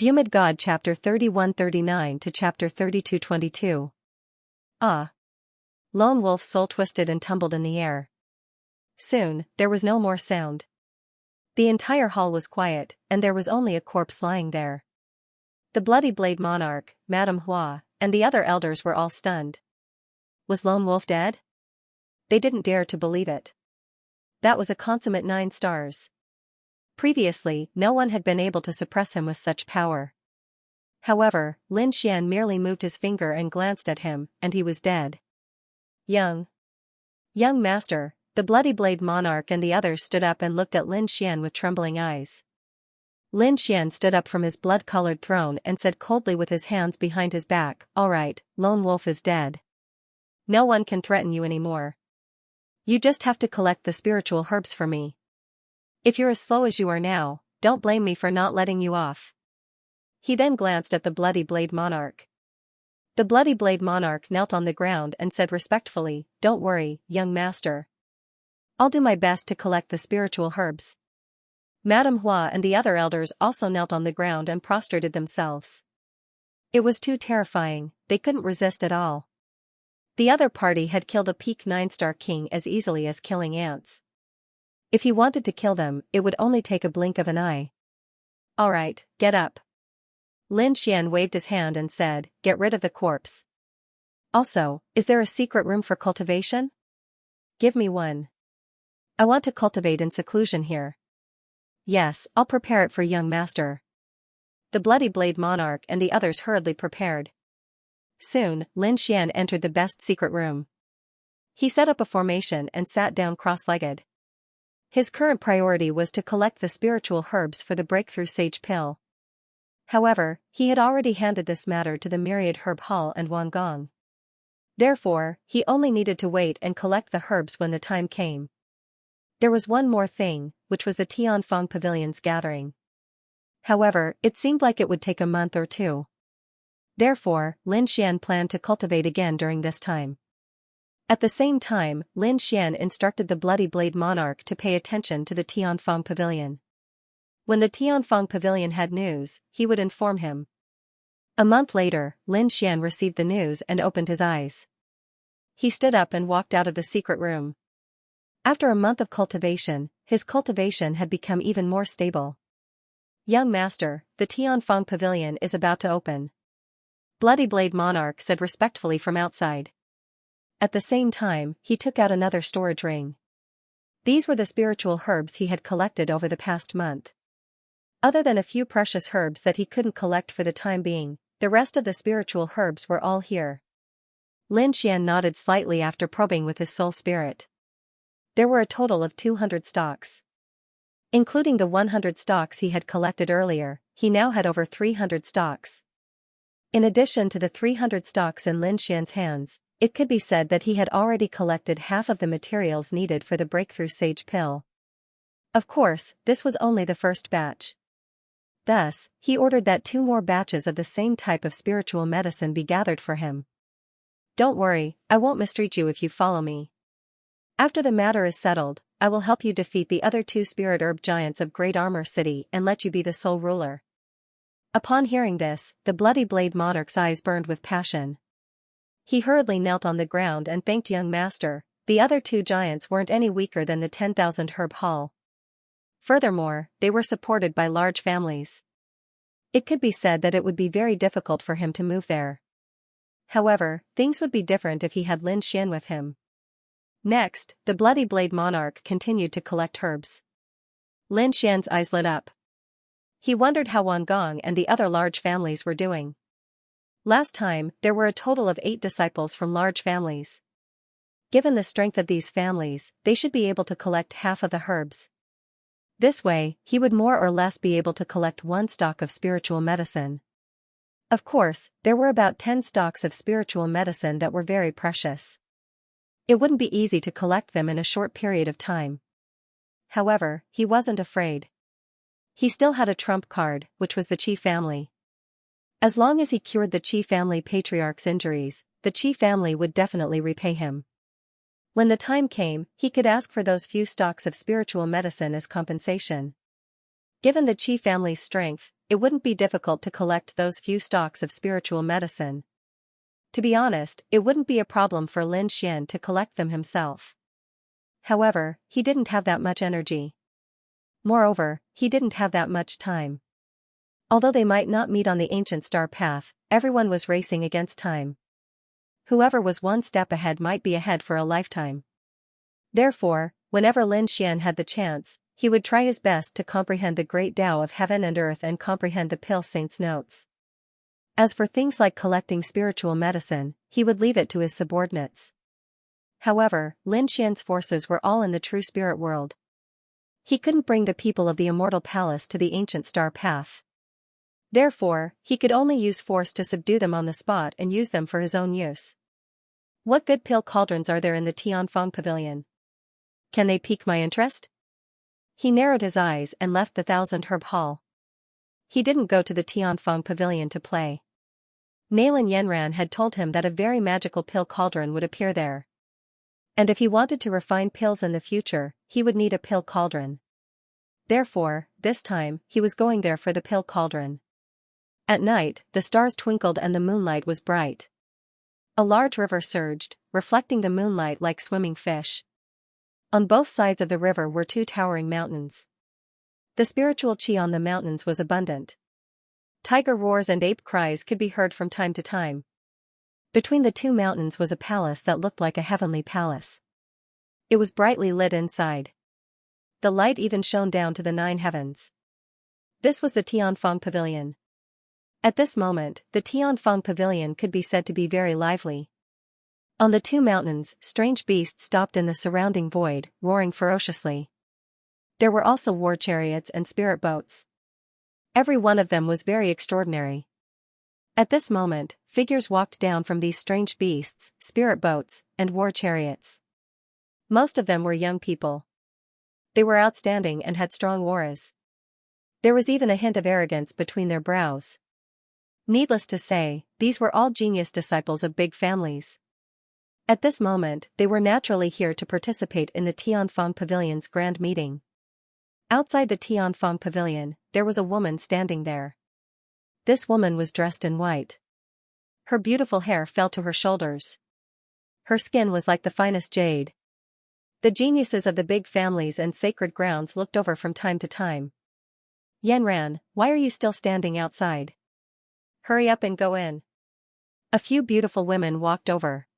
Vhumad God chapter 31-39 to chapter 32-22. Ah! Lone Wolf's soul twisted and tumbled in the air. Soon, there was no more sound. The entire hall was quiet, and there was only a corpse lying there. The Bloody Blade Monarch, Madame Hua, and the other elders were all stunned. Was Lone Wolf dead? They didn't dare to believe it. That was a consummate 9 stars. Previously, no one had been able to suppress him with such power. However, Lin Xian merely moved his finger and glanced at him, and he was dead. Young Master, the Bloody Blade Monarch and the others stood up and looked at Lin Xian with trembling eyes. Lin Xian stood up from his blood-colored throne and said coldly with his hands behind his back, "All right, Lone Wolf is dead. No one can threaten you anymore. You just have to collect the spiritual herbs for me. If you're as slow as you are now, don't blame me for not letting you off." He then glanced at the Bloody Blade Monarch. The Bloody Blade Monarch knelt on the ground and said respectfully, "Don't worry, young master. I'll do my best to collect the spiritual herbs." Madame Hua and the other elders also knelt on the ground and prostrated themselves. It was too terrifying, they couldn't resist at all. The other party had killed a peak 9-star king as easily as killing ants. If he wanted to kill them, it would only take a blink of an eye. "All right, get up." Lin Xian waved his hand and said, "Get rid of the corpse. Also, is there a secret room for cultivation? Give me one. I want to cultivate in seclusion here." "Yes, I'll prepare it for young master." The Bloody Blade Monarch and the others hurriedly prepared. Soon, Lin Xian entered the best secret room. He set up a formation and sat down cross-legged. His current priority was to collect the spiritual herbs for the breakthrough sage pill. However, he had already handed this matter to the Myriad Herb Hall and Wang Gong. Therefore, he only needed to wait and collect the herbs when the time came. There was one more thing, which was the Tianfeng Pavilion's gathering. However, it seemed like it would take a month or 2. Therefore, Lin Xian planned to cultivate again during this time. At the same time, Lin Xian instructed the Bloody Blade Monarch to pay attention to the Tianfeng Pavilion. When the Tianfeng Pavilion had news, he would inform him. A month later, Lin Xian received the news and opened his eyes. He stood up and walked out of the secret room. After a month of cultivation, his cultivation had become even more stable. "Young master, the Tianfeng Pavilion is about to open," Bloody Blade Monarch said respectfully from outside. At the same time, he took out another storage ring. These were the spiritual herbs he had collected over the past month. Other than a few precious herbs that he couldn't collect for the time being, the rest of the spiritual herbs were all here. Lin Xian nodded slightly after probing with his soul spirit. There were a total of 200 stalks. Including the 100 stalks he had collected earlier, he now had over 300 stalks. In addition to the 300 stalks in Lin Xian's hands, it could be said that he had already collected half of the materials needed for the breakthrough sage pill. Of course, this was only the first batch. Thus, he ordered that 2 more batches of the same type of spiritual medicine be gathered for him. "Don't worry, I won't mistreat you if you follow me. After the matter is settled, I will help you defeat the other 2 spirit herb giants of Great Armor City and let you be the sole ruler." Upon hearing this, the Bloody Blade Monarch's eyes burned with passion. He hurriedly knelt on the ground and thanked young master. The other 2 giants weren't any weaker than the 10,000 herb hall. Furthermore, they were supported by large families. It could be said that it would be very difficult for him to move there. However, things would be different if he had Lin Xian with him. Next, the Bloody Blade Monarch continued to collect herbs. Lin Xian's eyes lit up. He wondered how Wang Gong and the other large families were doing. Last time, there were a total of 8 disciples from large families. Given the strength of these families, they should be able to collect half of the herbs. This way, he would more or less be able to collect 1 stock of spiritual medicine. Of course, there were about 10 stocks of spiritual medicine that were very precious. It wouldn't be easy to collect them in a short period of time. However, he wasn't afraid. He still had a trump card, which was the Qi family. As long as he cured the Qi family patriarch's injuries, the Qi family would definitely repay him. When the time came, he could ask for those few stocks of spiritual medicine as compensation. Given the Qi family's strength, it wouldn't be difficult to collect those few stalks of spiritual medicine. To be honest, it wouldn't be a problem for Lin Xian to collect them himself. However, he didn't have that much energy. Moreover, he didn't have that much time. Although they might not meet on the ancient star path, everyone was racing against time. Whoever was one step ahead might be ahead for a lifetime. Therefore, whenever Lin Xian had the chance, he would try his best to comprehend the great Tao of heaven and earth and comprehend the Pale Saint's notes. As for things like collecting spiritual medicine, he would leave it to his subordinates. However, Lin Xian's forces were all in the true spirit world. He couldn't bring the people of the immortal palace to the ancient star path. Therefore, he could only use force to subdue them on the spot and use them for his own use. What good pill cauldrons are there in the Tianfeng pavilion? Can they pique my interest? He narrowed his eyes and left the Thousand Herb Hall. He didn't go to the Tianfeng pavilion to play. Nailin Yanran had told him that a very magical pill cauldron would appear there. And if he wanted to refine pills in the future, he would need a pill cauldron. Therefore, this time, he was going there for the pill cauldron. At night, the stars twinkled and the moonlight was bright. A large river surged, reflecting the moonlight like swimming fish. On both sides of the river were two towering mountains. The spiritual qi on the mountains was abundant. Tiger roars and ape cries could be heard from time to time. Between the two mountains was a palace that looked like a heavenly palace. It was brightly lit inside. The light even shone down to the 9 heavens. This was the Tianfeng pavilion. At this moment, the Tianfeng pavilion could be said to be very lively. On the two mountains, strange beasts stopped in the surrounding void, roaring ferociously. There were also war chariots and spirit boats. Every one of them was very extraordinary. At this moment, figures walked down from these strange beasts, spirit boats, and war chariots. Most of them were young people. They were outstanding and had strong auras. There was even a hint of arrogance between their brows. Needless to say, these were all genius disciples of big families. At this moment, they were naturally here to participate in the Tianfeng Pavilion's grand meeting. Outside the Tianfeng Pavilion, there was a woman standing there. This woman was dressed in white. Her beautiful hair fell to her shoulders. Her skin was like the finest jade. The geniuses of the big families and sacred grounds looked over from time to time. Yanran, why are you still standing outside? Hurry up and go in. A few beautiful women walked over.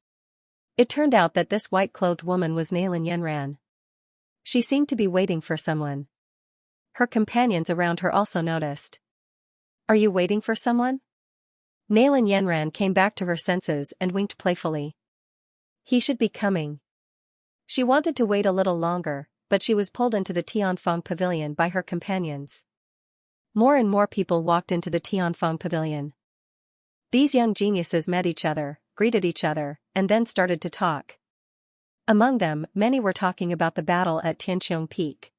It turned out that this white-clothed woman was Nailin Yanran. She seemed to be waiting for someone. Her companions around her also noticed. Are you waiting for someone? Nailin Yanran came back to her senses and winked playfully. He should be coming. She wanted to wait a little longer, but she was pulled into the Tianfeng Pavilion by her companions. More and more people walked into the Tianfeng Pavilion. These young geniuses met each other, greeted each other, and then started to talk. Among them, many were talking about the battle at Tianqiong Peak.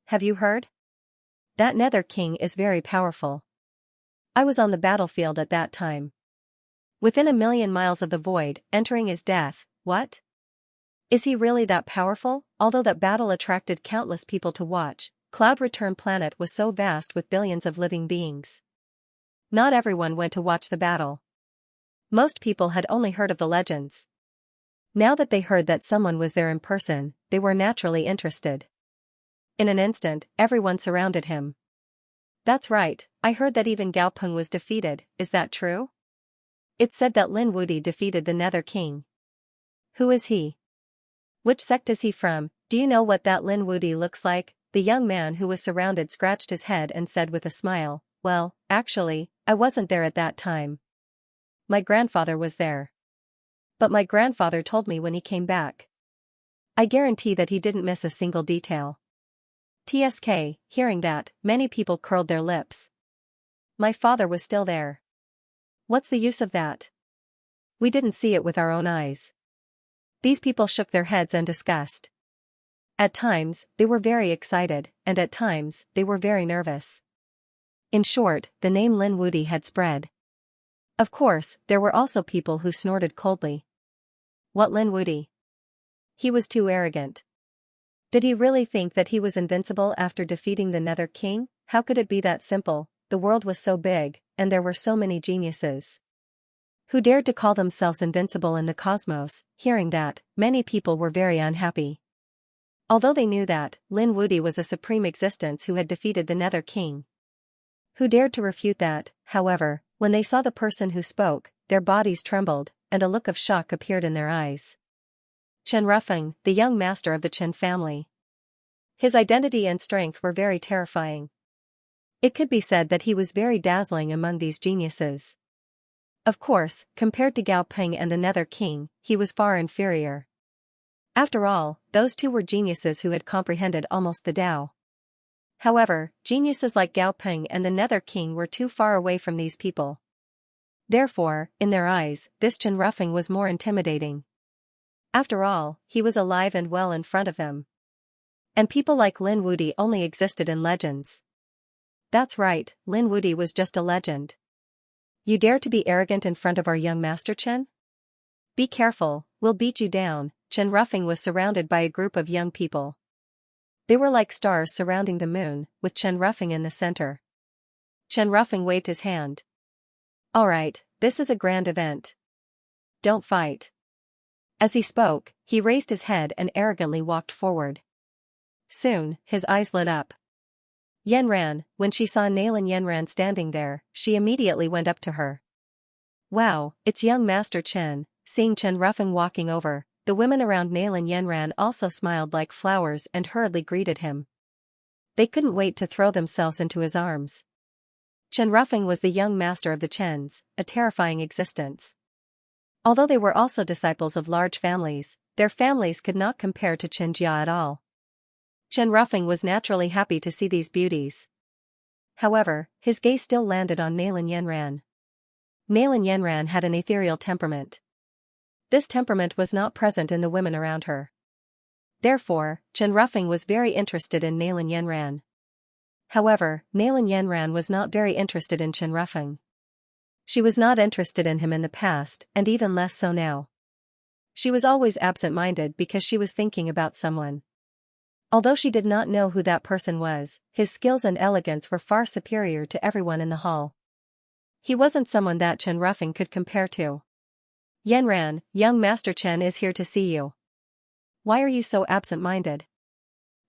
Have you heard? That Nether King is very powerful. I was on the battlefield at that time. Within 1,000,000 miles of the void, entering is death. What? Is he really that powerful? Although that battle attracted countless people to watch, Cloud Return Planet was so vast with billions of living beings. Not everyone went to watch the battle. Most people had only heard of the legends. Now that they heard that someone was there in person, they were naturally interested. In an instant, everyone surrounded him. That's right, I heard that even Gao Peng was defeated, is that true? It's said that Lin Wudi defeated the Nether King. Who is he? Which sect is he from? Do you know what that Lin Wudi looks like? The young man who was surrounded scratched his head and said with a smile, well, actually, I wasn't there at that time. My grandfather was there. But my grandfather told me when he came back. I guarantee that he didn't miss a single detail. TSK, hearing that, many people curled their lips. My father was still there. What's the use of that? We didn't see it with our own eyes. These people shook their heads in disgust. At times, they were very excited, and at times, they were very nervous. In short, the name Lin Wudi had spread. Of course, there were also people who snorted coldly. What Lin Wudi? He was too arrogant. Did he really think that he was invincible after defeating the Nether King? How could it be that simple? the world was so big, and there were so many geniuses who dared to call themselves invincible in the cosmos. Hearing that, many people were very unhappy. Although they knew that Lin Wudi was a supreme existence who had defeated the Nether King. Who dared to refute that? However, when they saw the person who spoke, their bodies trembled, and a look of shock appeared in their eyes. Chen Rufeng, the young master of the Chen family. His identity and strength were very terrifying. It could be said that he was very dazzling among these geniuses. Of course, compared to Gao Peng and the Nether King, he was far inferior. After all, those two were geniuses who had comprehended almost the Tao. However, geniuses like Gao Peng and the Nether King were too far away from these people. Therefore, in their eyes, this Chen Rufeng was more intimidating. After all, he was alive and well in front of them. And people like Lin Wudi only existed in legends. That's right, Lin Wudi was just a legend. You dare to be arrogant in front of our young master Chen? Be careful, we'll beat you down. Chen Rufeng was surrounded by a group of young people. They were like stars surrounding the moon, with Chen Rufeng in the center. Chen Rufeng waved his hand. Alright, this is a grand event. Don't fight. As he spoke, he raised his head and arrogantly walked forward. Soon, his eyes lit up. Yanran, when she saw Nailin Yanran standing there, she immediately went up to her. Wow, it's young Master Chen. Seeing Chen Rufeng walking over, the women around Nailin Yanran also smiled like flowers and hurriedly greeted him. They couldn't wait to throw themselves into his arms. Chen Rufeng was the young master of the Chens, a terrifying existence. Although they were also disciples of large families, their families could not compare to Chen Jia at all. Chen Rufeng was naturally happy to see these beauties. However, his gaze still landed on Nailin Yanran. Nailin Yanran had an ethereal temperament. This temperament was not present in the women around her. Therefore, Chen Rufeng was very interested in Nailin Yanran. However, Nailin Yanran was not very interested in Chen Rufeng. She was not interested in him in the past, and even less so now. She was always absent-minded because she was thinking about someone. Although she did not know who that person was, his skills and elegance were far superior to everyone in the hall. He wasn't someone that Chen Rufeng could compare to. Yanran, young Master Chen is here to see you. Why are you so absent-minded?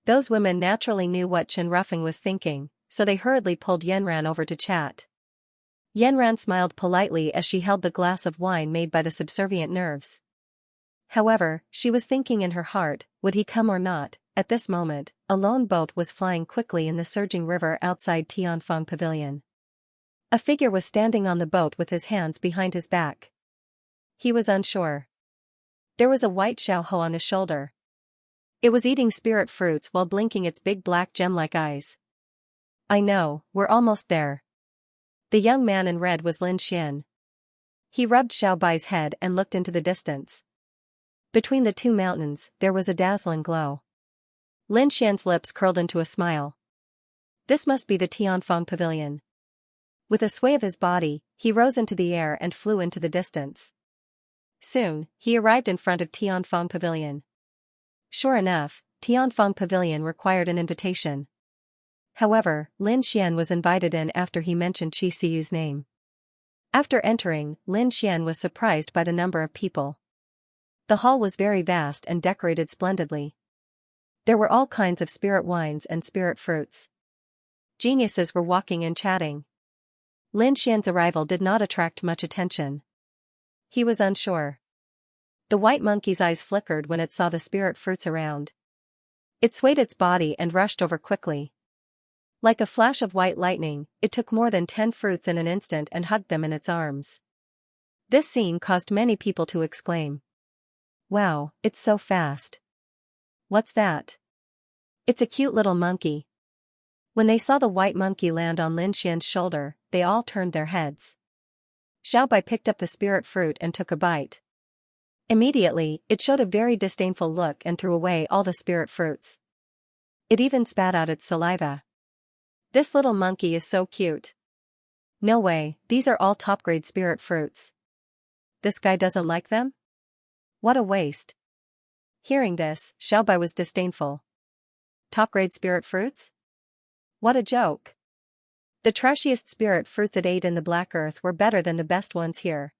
Those women naturally knew what Chen Rufeng was thinking, so they hurriedly pulled Yanran over to chat. Yanran smiled politely as she held the glass of wine made by the subservient nerves. However, she was thinking in her heart, would he come or not? At this moment, a lone boat was flying quickly in the surging river outside Tianfeng Pavilion. A figure was standing on the boat with his hands behind his back. He was unsure. There was a white xiaoho on his shoulder. It was eating spirit fruits while blinking its big black gem-like eyes. I know, we're almost there. The young man in red was Lin Xian. He rubbed Xiao Bai's head and looked into the distance. Between the two mountains, there was a dazzling glow. Lin Xian's lips curled into a smile. This must be the Tianfeng Pavilion. With a sway of his body, he rose into the air and flew into the distance. Soon, he arrived in front of Tianfeng Pavilion. Sure enough, Tianfeng Pavilion required an invitation. However, Lin Xian was invited in after he mentioned Qi Siyu's name. After entering, Lin Xian was surprised by the number of people. The hall was very vast and decorated splendidly. There were all kinds of spirit wines and spirit fruits. Geniuses were walking and chatting. Lin Xian's arrival did not attract much attention. He was unsure. The white monkey's eyes flickered when it saw the spirit fruits around. It swayed its body and rushed over quickly. Like a flash of white lightning, it took more than 10 fruits in an instant and hugged them in its arms. This scene caused many people to exclaim. Wow, it's so fast. What's that? It's a cute little monkey. When they saw the white monkey land on Lin Xian's shoulder, they all turned their heads. Xiao Bai picked up the spirit fruit and took a bite. Immediately, it showed a very disdainful look and threw away all the spirit fruits. It even spat out its saliva. This little monkey is so cute. No way, these are all top-grade spirit fruits. This guy doesn't like them? What a waste. Hearing this, Xiao Bai was disdainful. Top-grade spirit fruits? What a joke. The trashiest spirit fruits it ate in the black earth were better than the best ones here.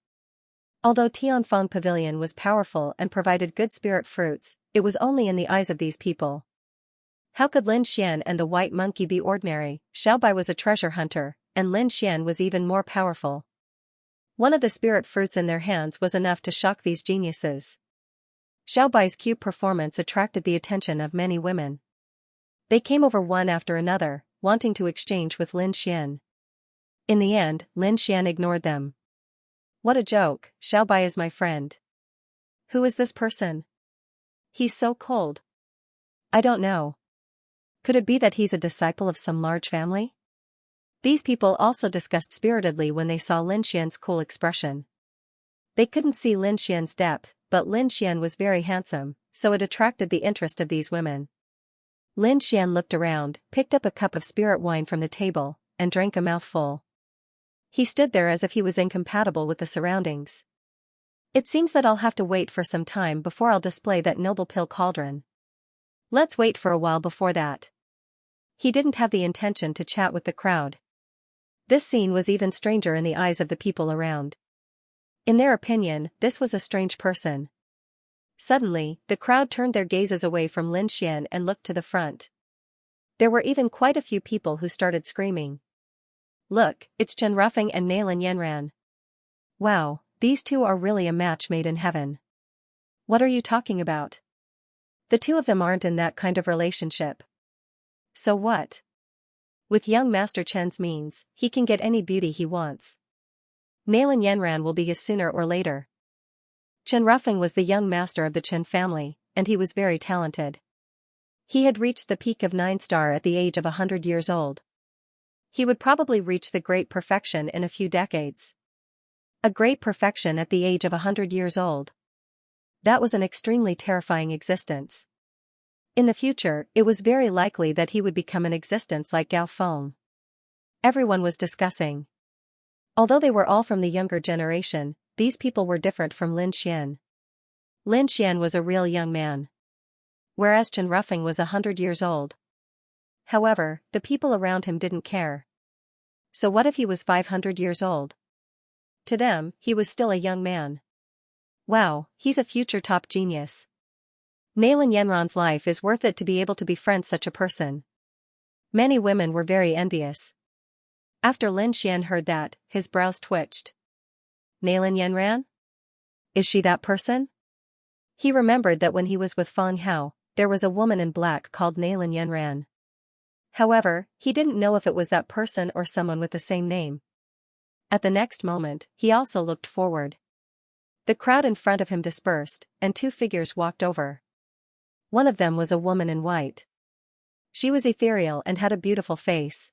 Although Tianfeng Pavilion was powerful and provided good spirit fruits, it was only in the eyes of these people. How could Lin Xian and the white monkey be ordinary? Xiaobai was a treasure hunter, and Lin Xian was even more powerful. One of the spirit fruits in their hands was enough to shock these geniuses. Xiaobai's cute performance attracted the attention of many women. They came over one after another, wanting to exchange with Lin Xian. In the end, Lin Xian ignored them. What a joke, Xiaobai is my friend. Who is this person? He's so cold. I don't know. Could it be that he's a disciple of some large family? These people also discussed spiritedly when they saw Lin Xian's cool expression. They couldn't see Lin Xian's depth, but Lin Xian was very handsome, so it attracted the interest of these women. Lin Xian looked around, picked up a cup of spirit wine from the table, and drank a mouthful. He stood there as if he was incompatible with the surroundings. It seems that I'll have to wait for some time before I'll display that noble pill cauldron. Let's wait for a while before that. He didn't have the intention to chat with the crowd. This scene was even stranger in the eyes of the people around. In their opinion, this was a strange person. Suddenly, the crowd turned their gazes away from Lin Xian and looked to the front. There were even quite a few people who started screaming. Look, it's Chen Rufeng and Nailan Yanran. Wow, these two are really a match made in heaven. What are you talking about? The two of them aren't in that kind of relationship. So what? With young Master Chen's means, he can get any beauty he wants. Nailan Yanran will be his sooner or later. Chen Rufeng was the young master of the Chen family, and he was very talented. He had reached the peak of 9-star at the age of 100 years old. He would probably reach the great perfection in a few decades. A great perfection at the age of 100 years old. That was an extremely terrifying existence. In the future, it was very likely that he would become an existence like Gao Feng. Everyone was discussing. Although they were all from the younger generation, these people were different from Lin Xian. Lin Xian was a real young man, whereas Chen Rufeng was 100 years old. However, the people around him didn't care. So what if he was 500 years old? To them, he was still a young man. Wow, he's a future top genius. Nailan Yanran's life is worth it to be able to befriend such a person. Many women were very envious. After Lin Xian heard that, his brows twitched. Nailan Yanran? Is she that person? He remembered that when he was with Feng Hao, there was a woman in black called Nailan Yanran. However, he didn't know if it was that person or someone with the same name. At the next moment, he also looked forward. The crowd in front of him dispersed, and two figures walked over. One of them was a woman in white. She was ethereal and had a beautiful face.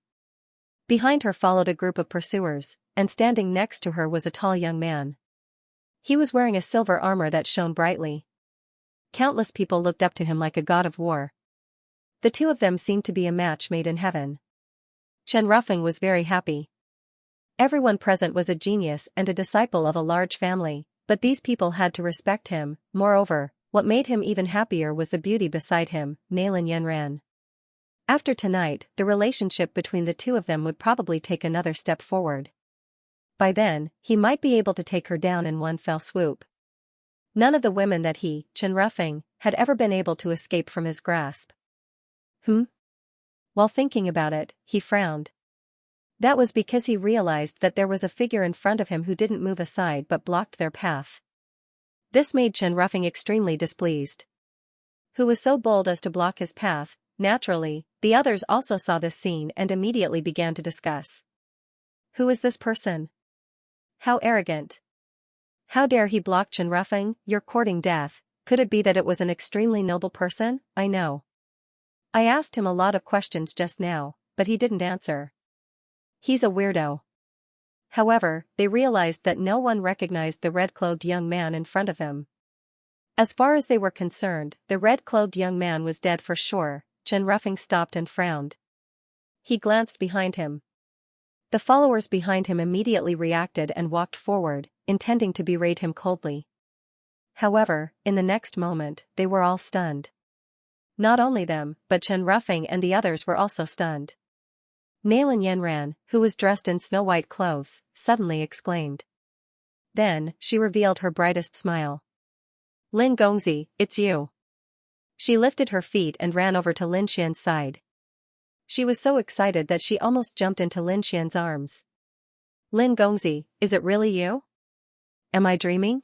Behind her followed a group of pursuers, and standing next to her was a tall young man. He was wearing a silver armor that shone brightly. Countless people looked up to him like a god of war. The two of them seemed to be a match made in heaven. Chen Rufeng was very happy. Everyone present was a genius and a disciple of a large family, but these people had to respect him. Moreover, what made him even happier was the beauty beside him, Nailan Yanran. After tonight, the relationship between the two of them would probably take another step forward. By then, he might be able to take her down in one fell swoop. None of the women that he, Chen Rufeng, had ever been able to escape from his grasp. While thinking about it, he frowned. That was because he realized that there was a figure in front of him who didn't move aside but blocked their path. This made Chen Rufeng extremely displeased. Who was so bold as to block his path? Naturally, the others also saw this scene and immediately began to discuss. Who is this person? How arrogant. How dare he block Chen Rufeng? You're courting death. Could it be that it was an extremely noble person? I know. I asked him a lot of questions just now, but he didn't answer. He's a weirdo. However, they realized that no one recognized the red-clothed young man in front of them. As far as they were concerned, the red-clothed young man was dead for sure. Chen Rufeng stopped and frowned. He glanced behind him. The followers behind him immediately reacted and walked forward, intending to berate him coldly. However, in the next moment, they were all stunned. Not only them, but Chen Rufeng and the others were also stunned. Nalan Yenran, who was dressed in snow-white clothes, suddenly exclaimed. Then, she revealed her brightest smile. Lin Gongzi, it's you. She lifted her feet and ran over to Lin Xian's side. She was so excited that she almost jumped into Lin Xian's arms. Lin Gongzi, is it really you? Am I dreaming?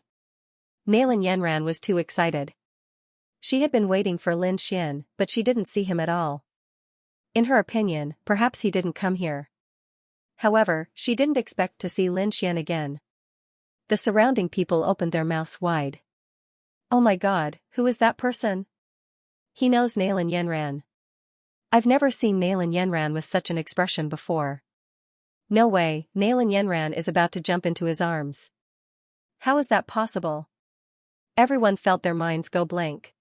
Nalan Yenran was too excited. She had been waiting for Lin Xian, but she didn't see him at all. In her opinion, perhaps he didn't come here. However, she didn't expect to see Lin Xian again. The surrounding people opened their mouths wide. Oh my god, who is that person? He knows Nalan Yenran. I've never seen Nalan Yenran with such an expression before. No way, Nalan Yenran is about to jump into his arms. How is that possible? Everyone felt their minds go blank.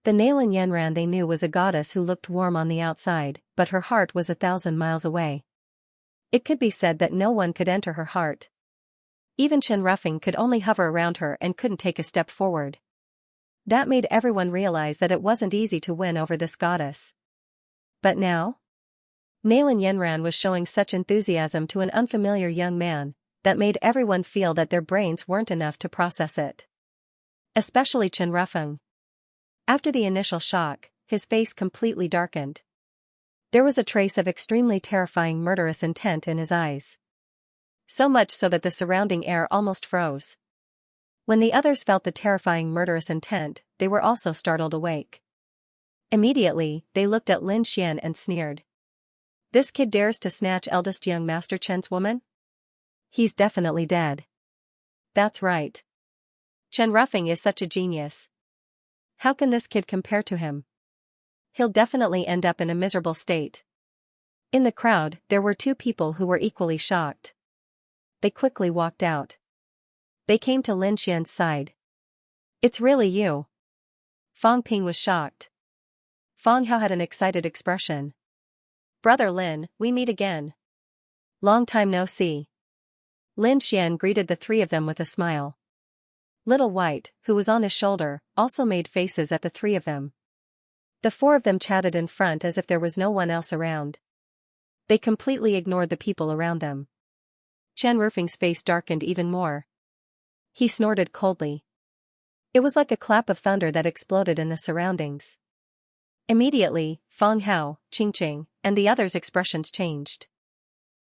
The Nalan Yenran they knew was a goddess who looked warm on the outside, but her heart was 1,000 miles away. It could be said that no one could enter her heart. Even Chen Ruffing could only hover around her and couldn't take a step forward. That made everyone realize that it wasn't easy to win over this goddess. But now? Nalan Yenran was showing such enthusiasm to an unfamiliar young man, that made everyone feel that their brains weren't enough to process it. Especially Chen Ruffing. After the initial shock, his face completely darkened. There was a trace of extremely terrifying murderous intent in his eyes. So much so that the surrounding air almost froze. When the others felt the terrifying murderous intent, they were also startled awake. Immediately, they looked at Lin Xian and sneered. This kid dares to snatch eldest young Master Chen's woman? He's definitely dead. That's right. Chen Ruffing is such a genius. How can this kid compare to him? He'll definitely end up in a miserable state. In the crowd, there were two people who were equally shocked. They quickly walked out. They came to Lin Xian's side. It's really you. Fang Ping was shocked. Fang Hao had an excited expression. Brother Lin, we meet again. Long time no see. Lin Xian greeted the three of them with a smile. Little White, who was on his shoulder, also made faces at the three of them. The four of them chatted in front as if there was no one else around. They completely ignored the people around them. Chen Rufing's face darkened even more. He snorted coldly. It was like a clap of thunder that exploded in the surroundings. Immediately, Fang Hao, Qingqing, and the others' expressions changed.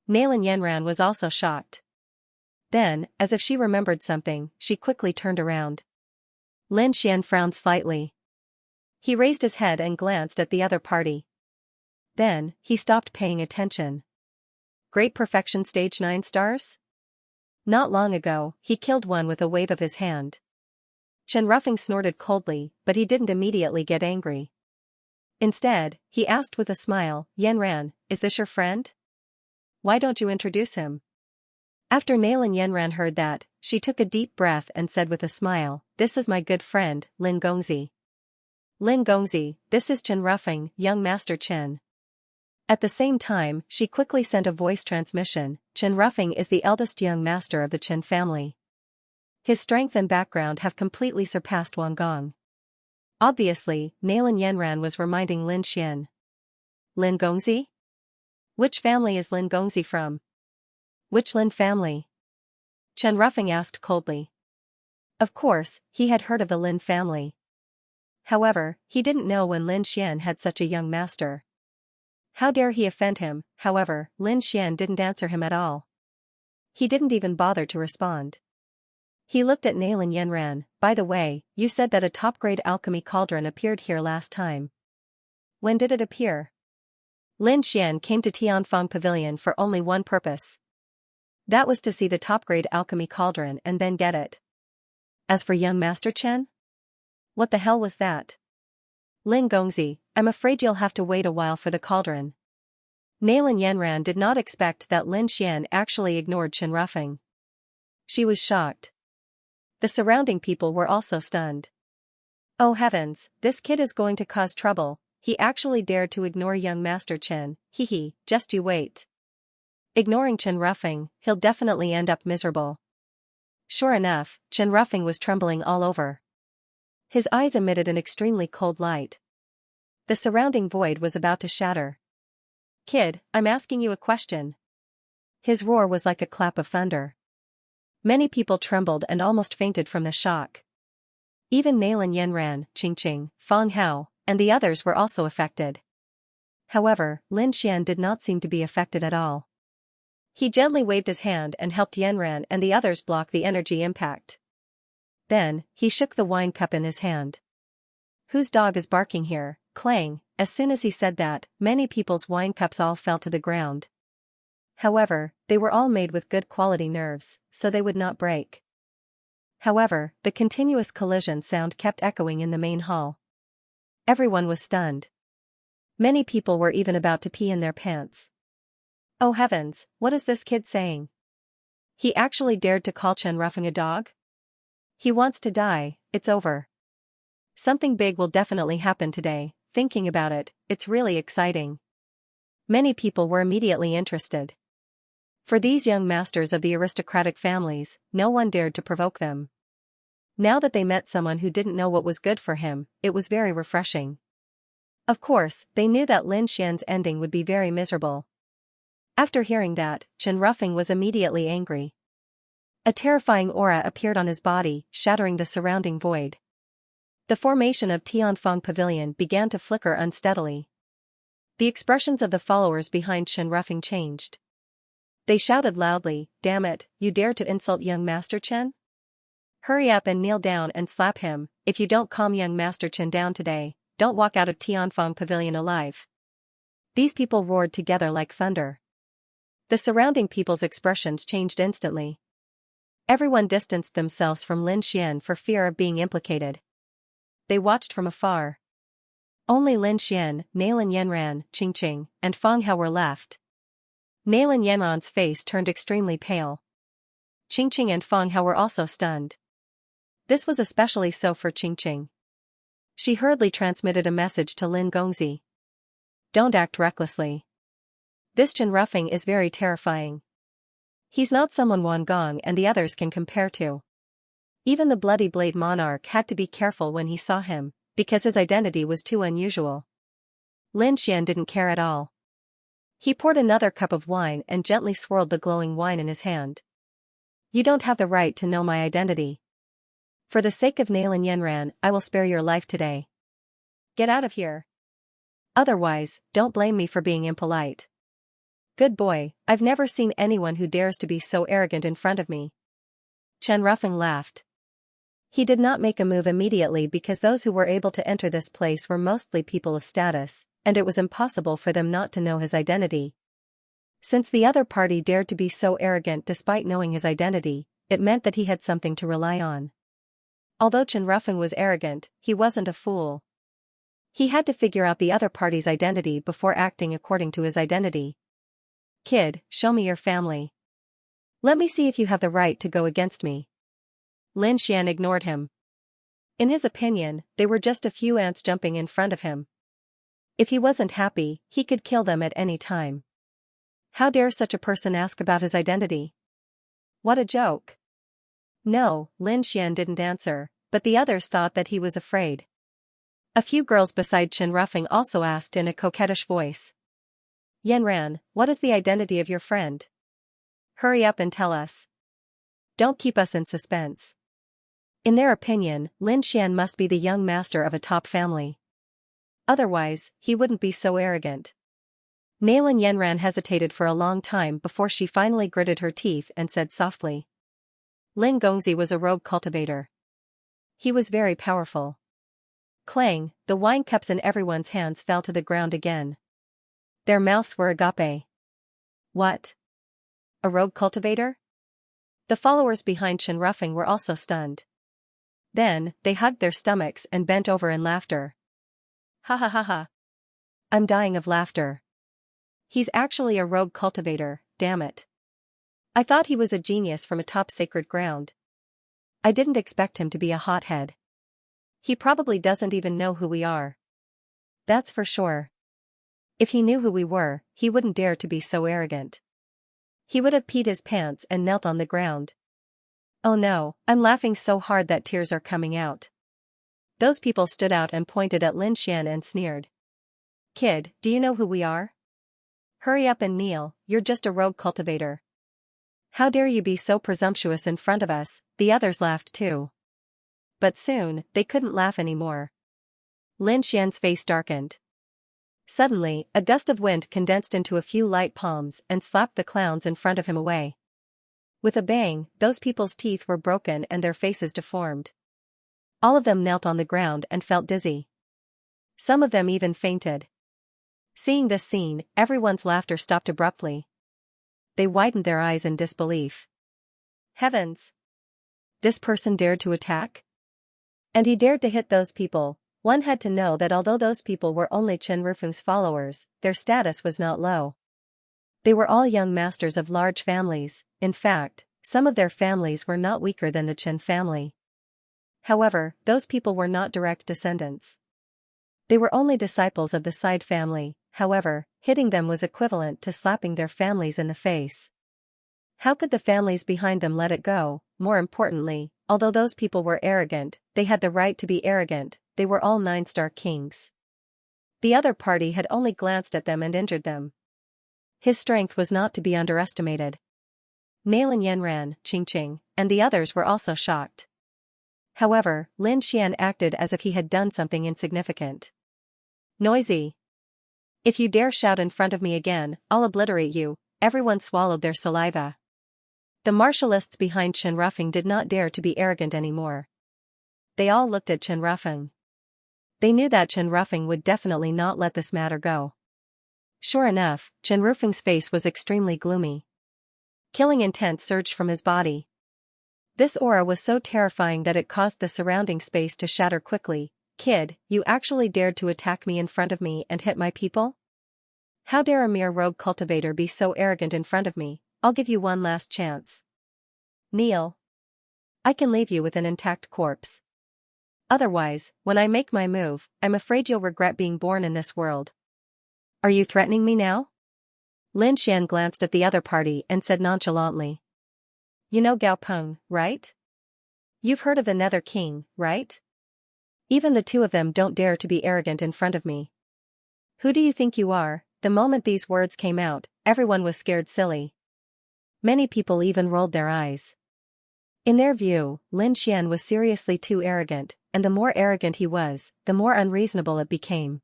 Nalan Yenran was also shocked. Then, as if she remembered something, she quickly turned around. Lin Xian frowned slightly. He raised his head and glanced at the other party. Then, he stopped paying attention. Great perfection stage 9 stars? Not long ago, he killed one with a wave of his hand. Chen Ruffing snorted coldly, but he didn't immediately get angry. Instead, he asked with a smile, Yenran, is this your friend? Why don't you introduce him? After Nalan Yenran heard that, she took a deep breath and said with a smile, this is my good friend, Lin Gongzi. Lin Gongzi, this is Chen Ruffing, young Master Chen. At the same time, she quickly sent a voice transmission. Chen Ruffing is the eldest young master of the Chen family. His strength and background have completely surpassed Wang Gong. Obviously, Nalan Yenran was reminding Lin Xian. Lin Gongzi? Which family is Lin Gongzi from? Which Lin family? Chen Ruffing asked coldly. Of course, he had heard of the Lin family. However, he didn't know when Lin Xian had such a young master. How dare he offend him? However, Lin Xian didn't answer him at all. He didn't even bother to respond. He looked at Nalan Yenran. By the way, you said that a top-grade alchemy cauldron appeared here last time. When did it appear? Lin Xian came to Tianfang Pavilion for only one purpose. That was to see the top-grade alchemy cauldron and then get it. As for young Master Chen? What the hell was that? Lin Gongzi, I'm afraid you'll have to wait a while for the cauldron. Nalan Yenran did not expect that Lin Xian actually ignored Chen Ruffing. She was shocked. The surrounding people were also stunned. Oh heavens, this kid is going to cause trouble. He actually dared to ignore young Master Chen. Hee, just you wait. Ignoring Chen Ruffing, he'll definitely end up miserable. Sure enough, Chen Ruffing was trembling all over. His eyes emitted an extremely cold light. The surrounding void was about to shatter. Kid, I'm asking you a question. His roar was like a clap of thunder. Many people trembled and almost fainted from the shock. Even Nailan Yanran, Qingqing, Fang Hao, and the others were also affected. However, Lin Xian did not seem to be affected at all. He gently waved his hand and helped Yanran and the others block the energy impact. Then, he shook the wine cup in his hand. Whose dog is barking here? Clang. As soon as he said that, many people's wine cups all fell to the ground. However, they were all made with good quality nerves, so they would not break. However, the continuous collision sound kept echoing in the main hall. Everyone was stunned. Many people were even about to pee in their pants. Oh heavens, what is this kid saying? He actually dared to call Chen roughing a dog? He wants to die, it's over. Something big will definitely happen today. Thinking about it, it's really exciting. Many people were immediately interested. For these young masters of the aristocratic families, no one dared to provoke them. Now that they met someone who didn't know what was good for him, it was very refreshing. Of course, they knew that Lin Xian's ending would be very miserable. After hearing that, Chen Ruffing was immediately angry. A terrifying aura appeared on his body, shattering the surrounding void. The formation of Tianfeng Pavilion began to flicker unsteadily. The expressions of the followers behind Chen Ruffing changed. They shouted loudly, "Damn it, you dare to insult young Master Chen? Hurry up and kneel down and slap him. If you don't calm young Master Chen down today, don't walk out of Tianfeng Pavilion alive." These people roared together like thunder. The surrounding people's expressions changed instantly. Everyone distanced themselves from Lin Xian for fear of being implicated. They watched from afar. Only Lin Xian, Nailan Yanran, Qingqing, and Fang Hao were left. Nailan Yanran's face turned extremely pale. Qingqing and Fang Hao were also stunned. This was especially so for Qingqing. She hurriedly transmitted a message to Lin Gongzi. Don't act recklessly. This Chen Ruffing is very terrifying. He's not someone Wan Gong and the others can compare to. Even the Bloody Blade Monarch had to be careful when he saw him, because his identity was too unusual. Lin Xian didn't care at all. He poured another cup of wine and gently swirled the glowing wine in his hand. You don't have the right to know my identity. For the sake of Nailan Yanran, I will spare your life today. Get out of here. Otherwise, don't blame me for being impolite. Good boy, I've never seen anyone who dares to be so arrogant in front of me. Chen Ruffing laughed. He did not make a move immediately because those who were able to enter this place were mostly people of status, and it was impossible for them not to know his identity. Since the other party dared to be so arrogant despite knowing his identity, it meant that he had something to rely on. Although Chen Ruffing was arrogant, he wasn't a fool. He had to figure out the other party's identity before acting according to his identity. Kid, show me your family. Let me see if you have the right to go against me. Lin Xian ignored him. In his opinion, they were just a few ants jumping in front of him. If he wasn't happy, he could kill them at any time. How dare such a person ask about his identity? What a joke. No, Lin Xian didn't answer, but the others thought that he was afraid. A few girls beside Chen Ruffing also asked in a coquettish voice. Yanran, what is the identity of your friend? Hurry up and tell us. Don't keep us in suspense. In their opinion, Lin Xian must be the young master of a top family. Otherwise, he wouldn't be so arrogant. Nailan Yanran hesitated for a long time before she finally gritted her teeth and said softly. Lin Gongzi was a rogue cultivator. He was very powerful. Clang, the wine cups in everyone's hands fell to the ground again. Their mouths were agape. What? A rogue cultivator? The followers behind Chen Ruffing were also stunned. Then, they hugged their stomachs and bent over in laughter. Ha ha ha ha. I'm dying of laughter. He's actually a rogue cultivator, damn it. I thought he was a genius from a top sacred ground. I didn't expect him to be a hothead. He probably doesn't even know who we are. That's for sure. If he knew who we were, he wouldn't dare to be so arrogant. He would have peed his pants and knelt on the ground. Oh no, I'm laughing so hard that tears are coming out. Those people stood out and pointed at Lin Xian and sneered. Kid, do you know who we are? Hurry up and kneel, you're just a rogue cultivator. How dare you be so presumptuous in front of us, the others laughed too. But soon, they couldn't laugh anymore. Lin Xian's face darkened. Suddenly, a gust of wind condensed into a few light palms and slapped the clowns in front of him away. With a bang, those people's teeth were broken and their faces deformed. All of them knelt on the ground and felt dizzy. Some of them even fainted. Seeing this scene, everyone's laughter stopped abruptly. They widened their eyes in disbelief. Heavens! This person dared to attack? And he dared to hit those people. One had to know that although those people were only Chen Rufeng's followers, their status was not low. They were all young masters of large families. In fact, some of their families were not weaker than the Chen family. However, those people were not direct descendants. They were only disciples of the side family. However, hitting them was equivalent to slapping their families in the face. How could the families behind them let it go? More importantly, although those people were arrogant, they had the right to be arrogant. They were all 9-star kings. The other party had only glanced at them and injured them. His strength was not to be underestimated. Nailan Yanran, Qingqing, and the others were also shocked. However, Lin Xian acted as if he had done something insignificant. Noisy! If you dare shout in front of me again, I'll obliterate you. Everyone swallowed their saliva. The martialists behind Chen Rufeng did not dare to be arrogant anymore. They all looked at Chen Rufeng. They knew that Chen Rufeng would definitely not let this matter go. Sure enough, Chen Rufeng's face was extremely gloomy. Killing intent surged from his body. This aura was so terrifying that it caused the surrounding space to shatter quickly. Kid, you actually dared to attack me in front of me and hit my people? How dare a mere rogue cultivator be so arrogant in front of me? I'll give you one last chance. Kneel. I can leave you with an intact corpse. Otherwise, when I make my move, I'm afraid you'll regret being born in this world. Are you threatening me now? Lin Xian glanced at the other party and said nonchalantly. You know Gao Peng, right? You've heard of the Nether King, right? Even the two of them don't dare to be arrogant in front of me. Who do you think you are? The moment these words came out, everyone was scared silly. Many people even rolled their eyes. In their view, Lin Xian was seriously too arrogant, and the more arrogant he was, the more unreasonable it became.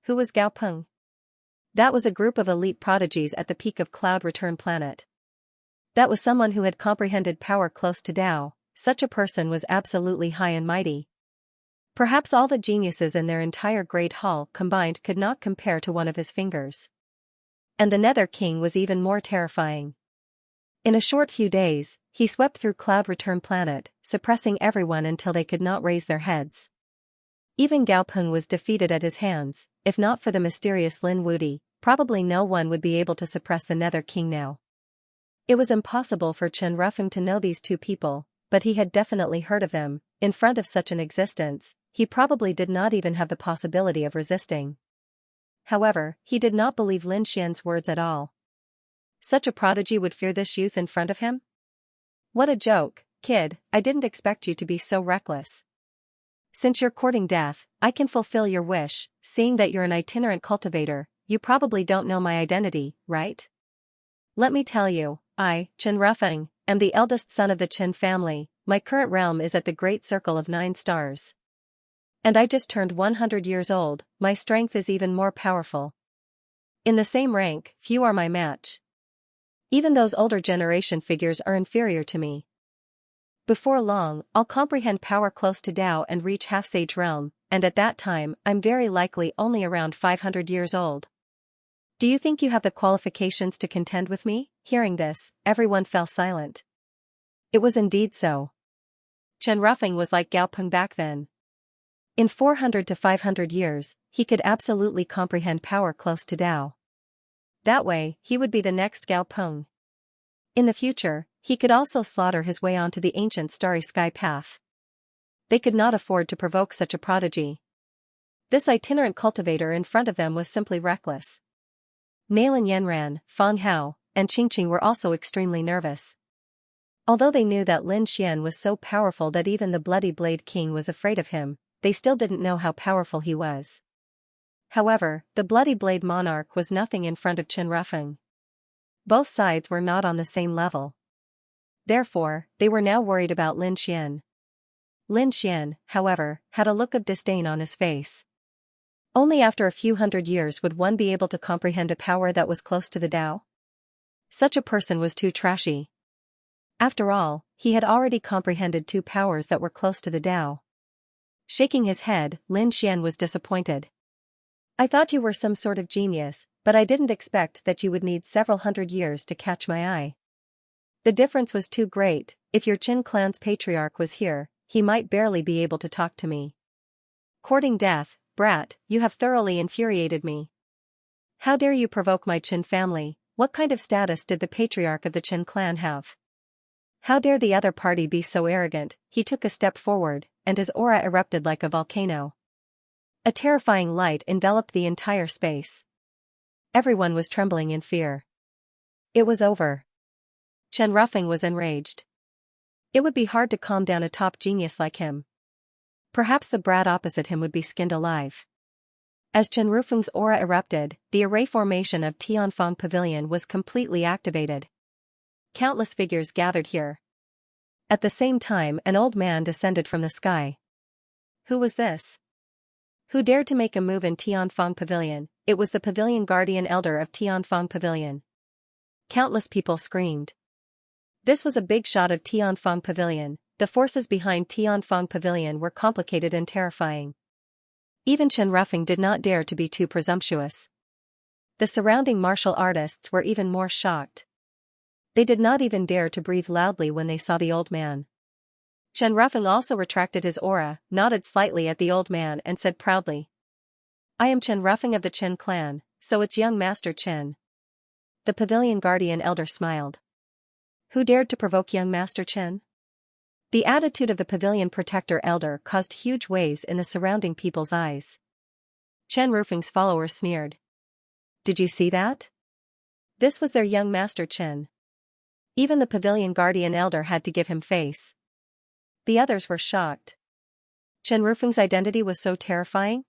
Who was Gao Peng? That was a group of elite prodigies at the peak of Cloud Return Planet. That was someone who had comprehended power close to Tao. Such a person was absolutely high and mighty. Perhaps all the geniuses in their entire Great Hall combined could not compare to one of his fingers. And the Nether King was even more terrifying. In a short few days, he swept through Cloud Return Planet, suppressing everyone until they could not raise their heads. Even Gao Peng was defeated at his hands. If not for the mysterious Lin Wudi, probably no one would be able to suppress the Nether King now. It was impossible for Chen Rufeng to know these two people, but he had definitely heard of them. In front of such an existence, he probably did not even have the possibility of resisting. However, he did not believe Lin Xian's words at all. Such a prodigy would fear this youth in front of him? What a joke, kid, I didn't expect you to be so reckless. Since you're courting death, I can fulfill your wish. Seeing that you're an itinerant cultivator, you probably don't know my identity, right? Let me tell you, I, Chen Rufeng, am the eldest son of the Chen family. My current realm is at the Great Circle of 9 stars. And I just turned 100 years old. My strength is even more powerful. In the same rank, few are my match. Even those older generation figures are inferior to me. Before long, I'll comprehend power close to Tao and reach half-sage realm, and at that time, I'm very likely only around 500 years old. Do you think you have the qualifications to contend with me? Hearing this, everyone fell silent. It was indeed so. Chen Rufeng was like Gao Peng back then. In 400 to 500 years, he could absolutely comprehend power close to Tao. That way, he would be the next Gao Peng. In the future, he could also slaughter his way onto the ancient starry sky path. They could not afford to provoke such a prodigy. This itinerant cultivator in front of them was simply reckless. Nailan Yanran, Fang Hao, and Qingqing were also extremely nervous. Although they knew that Lin Xian was so powerful that even the Bloody Blade King was afraid of him, they still didn't know how powerful he was. However, the Bloody Blade Monarch was nothing in front of Qin Rufeng. Both sides were not on the same level. Therefore, they were now worried about Lin Xian. Lin Xian, however, had a look of disdain on his face. Only after a few hundred years would one be able to comprehend a power that was close to the Tao? Such a person was too trashy. After all, he had already comprehended two powers that were close to the Tao. Shaking his head, Lin Xian was disappointed. I thought you were some sort of genius, but I didn't expect that you would need several hundred years to catch my eye. The difference was too great. If your Qin clan's patriarch was here, he might barely be able to talk to me. Courting death, brat, you have thoroughly infuriated me. How dare you provoke my Qin family? What kind of status did the patriarch of the Qin clan have? How dare the other party be so arrogant? He took a step forward, and his aura erupted like a volcano. A terrifying light enveloped the entire space. Everyone was trembling in fear. It was over. Qin Rufeng was enraged. It would be hard to calm down a top genius like him. Perhaps the brat opposite him would be skinned alive. As Qin Rufeng's aura erupted, the array formation of Tianfeng Pavilion was completely activated. Countless figures gathered here. At the same time, an old man descended from the sky. Who was this? Who dared to make a move in Tianfeng Pavilion? It was the Pavilion Guardian Elder of Tianfeng Pavilion. Countless people screamed. This was a big shot of Tianfeng Pavilion. The forces behind Tianfeng Pavilion were complicated and terrifying. Even Qin Rufeng did not dare to be too presumptuous. The surrounding martial artists were even more shocked. They did not even dare to breathe loudly when they saw the old man. Qin Rufeng also retracted his aura, nodded slightly at the old man and said proudly, I am Qin Rufeng of the Qin clan, so it's young Master Qin. The Pavilion Guardian Elder smiled. Who dared to provoke young Master Qin? The attitude of the Pavilion Protector Elder caused huge waves in the surrounding people's eyes. Qin Rufeng's followers sneered. Did you see that? This was their young Master Qin. Even the Pavilion Guardian Elder had to give him face. The others were shocked. Qin Rufeng's identity was so terrifying?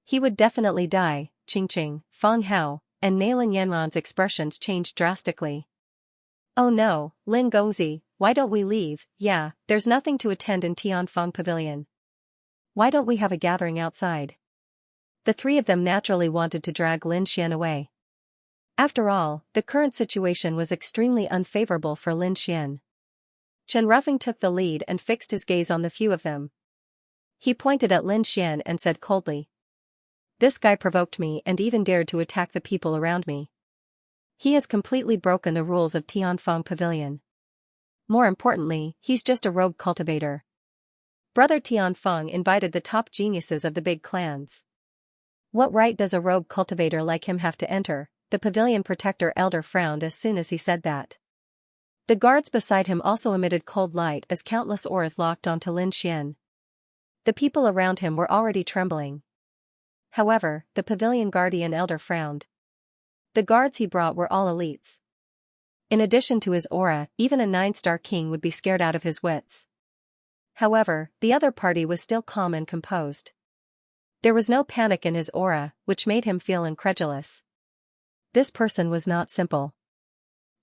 He would definitely die. Qingqing, Feng Hao, and Nailin Yanran's expressions changed drastically. Oh no, Lin Gongzi, why don't we leave? Yeah, there's nothing to attend in Tianfeng Pavilion. Why don't we have a gathering outside? The three of them naturally wanted to drag Lin Xian away. After all, the current situation was extremely unfavorable for Lin Xian. Qin Rufeng took the lead and fixed his gaze on the few of them. He pointed at Lin Xian and said coldly, This guy provoked me and even dared to attack the people around me. He has completely broken the rules of Tianfeng Pavilion. More importantly, he's just a rogue cultivator. Brother Tianfeng invited the top geniuses of the big clans. What right does a rogue cultivator like him have to enter? The Pavilion Protector Elder frowned as soon as he said that. The guards beside him also emitted cold light as countless auras locked onto Lin Xian. The people around him were already trembling. However, the Pavilion Guardian Elder frowned. The guards he brought were all elites. In addition to his aura, even a 9-star king would be scared out of his wits. However, the other party was still calm and composed. There was no panic in his aura, which made him feel incredulous. This person was not simple.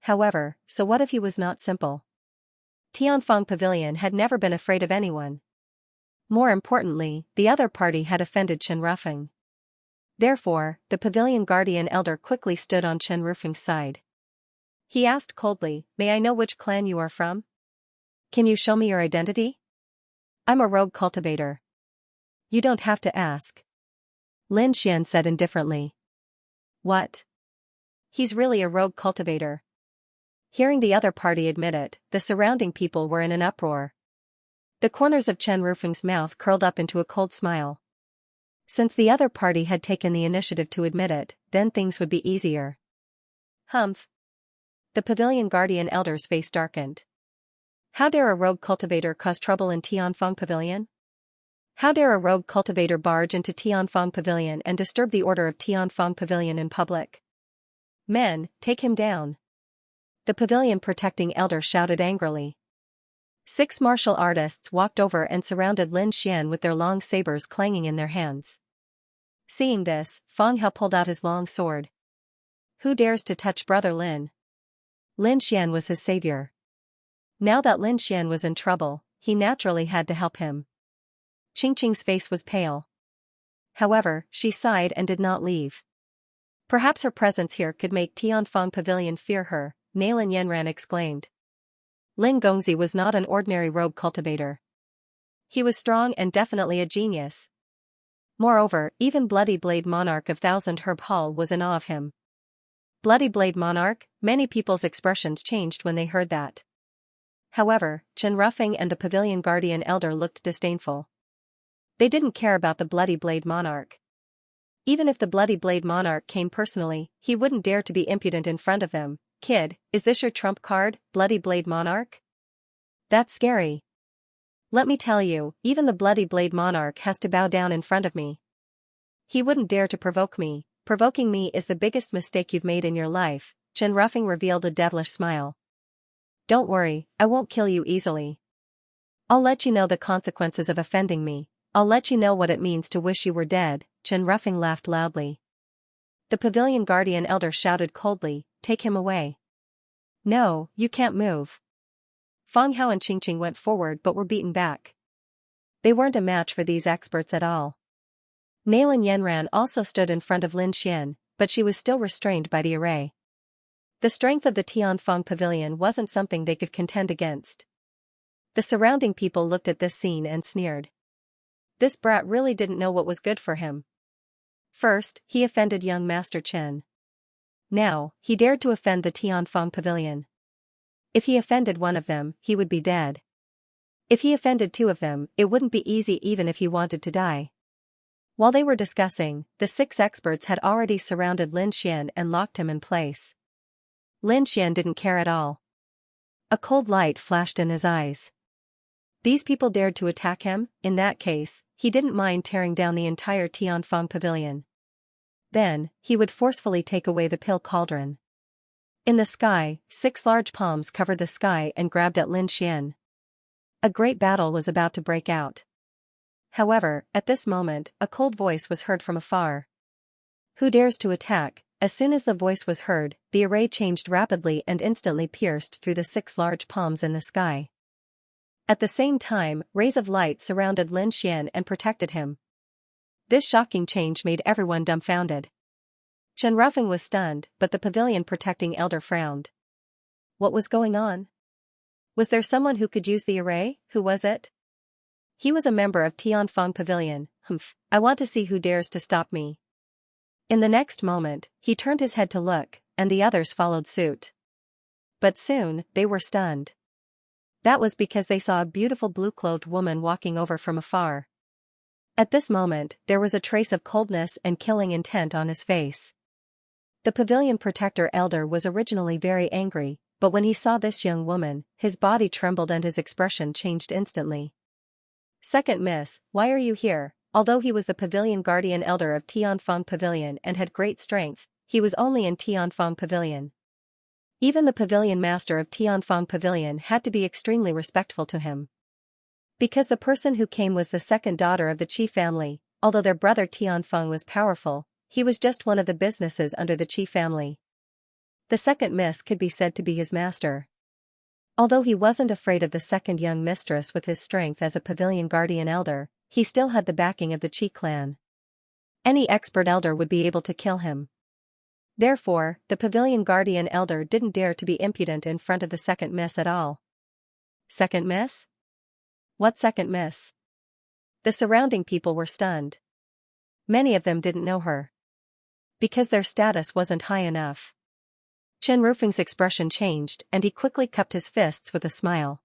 However, so what if he was not simple? Tianfeng Pavilion had never been afraid of anyone. More importantly, the other party had offended Qin Rufeng. Therefore, the Pavilion Guardian Elder quickly stood on Qin Rufeng's side. He asked coldly, May I know which clan you are from? Can you show me your identity? I'm a rogue cultivator. You don't have to ask. Lin Xian said indifferently. What? He's really a rogue cultivator. Hearing the other party admit it, the surrounding people were in an uproar. The corners of Qin Rufeng's mouth curled up into a cold smile. Since the other party had taken the initiative to admit it, then things would be easier. Humph. The Pavilion Guardian Elder's face darkened. How dare a rogue cultivator cause trouble in Tianfeng Pavilion? How dare a rogue cultivator barge into Tianfeng Pavilion and disturb the order of Tianfeng Pavilion in public? Men, take him down. The Pavilion Protecting Elder shouted angrily. 6 martial artists walked over and surrounded Lin Xian with their long sabers clanging in their hands. Seeing this, Fang Hao pulled out his long sword. Who dares to touch Brother Lin? Lin Xian was his savior. Now that Lin Xian was in trouble, he naturally had to help him. Qingqing's face was pale. However, she sighed and did not leave. Perhaps her presence here could make Tianfeng Pavilion fear her, Nailin Yanran exclaimed. Lin Gongzi was not an ordinary rogue cultivator. He was strong and definitely a genius. Moreover, even Bloody Blade Monarch of Thousand Herb Hall was in awe of him. Bloody Blade Monarch, many people's expressions changed when they heard that. However, Chen Ruffing and the Pavilion Guardian Elder looked disdainful. They didn't care about the Bloody Blade Monarch. Even if the Bloody Blade Monarch came personally, he wouldn't dare to be impudent in front of them. Kid, is this your trump card, Bloody Blade Monarch? That's scary. Let me tell you, even the Bloody Blade Monarch has to bow down in front of me. He wouldn't dare to provoke me. Provoking me is the biggest mistake you've made in your life, Chen Ruffing revealed a devilish smile. Don't worry, I won't kill you easily. I'll let you know the consequences of offending me. I'll let you know what it means to wish you were dead, Chen Ruffing laughed loudly. The Pavilion Guardian Elder shouted coldly, take him away. No, you can't move. Fang Hao and Qingqing went forward but were beaten back. They weren't a match for these experts at all. Nailin Yanran also stood in front of Lin Xian, but she was still restrained by the array. The strength of the Tianfeng Pavilion wasn't something they could contend against. The surrounding people looked at this scene and sneered. This brat really didn't know what was good for him. First, he offended young Master Chen. Now, he dared to offend the Tianfeng Pavilion. If he offended one of them, he would be dead. If he offended two of them, it wouldn't be easy even if he wanted to die. While they were discussing, the 6 experts had already surrounded Lin Xian and locked him in place. Lin Xian didn't care at all. A cold light flashed in his eyes. These people dared to attack him. In that case, he didn't mind tearing down the entire Tianfeng Pavilion. Then, he would forcefully take away the pill cauldron. In the sky, 6 large palms covered the sky and grabbed at Lin Xian. A great battle was about to break out. However, at this moment, a cold voice was heard from afar. Who dares to attack? As soon as the voice was heard, the array changed rapidly and instantly pierced through the 6 large palms in the sky. At the same time, rays of light surrounded Lin Xian and protected him. This shocking change made everyone dumbfounded. Chen Ruffing was stunned, but the pavilion protecting elder frowned. What was going on? Was there someone who could use the array? Who was it? He was a member of Tianfeng Pavilion. I want to see who dares to stop me. In the next moment, he turned his head to look, and the others followed suit. But soon, they were stunned. That was because they saw a beautiful blue-clothed woman walking over from afar. At this moment, there was a trace of coldness and killing intent on his face. The pavilion protector elder was originally very angry, but when he saw this young woman, his body trembled and his expression changed instantly. Second Miss, why are you here? Although he was the Pavilion Guardian Elder of Tianfeng Pavilion and had great strength, he was only in Tianfeng Pavilion. Even the Pavilion Master of Tianfeng Pavilion had to be extremely respectful to him. Because the person who came was the second daughter of the Qi family, although their brother Tianfeng was powerful, he was just one of the businesses under the Qi family. The second miss could be said to be his master. Although he wasn't afraid of the second young mistress with his strength as a Pavilion Guardian Elder, he still had the backing of the Qi clan. Any expert elder would be able to kill him. Therefore, the Pavilion Guardian Elder didn't dare to be impudent in front of the second miss at all. Second miss? What second miss? The surrounding people were stunned. Many of them didn't know her. Because their status wasn't high enough. Chen Rufing's expression changed and he quickly cupped his fists with a smile.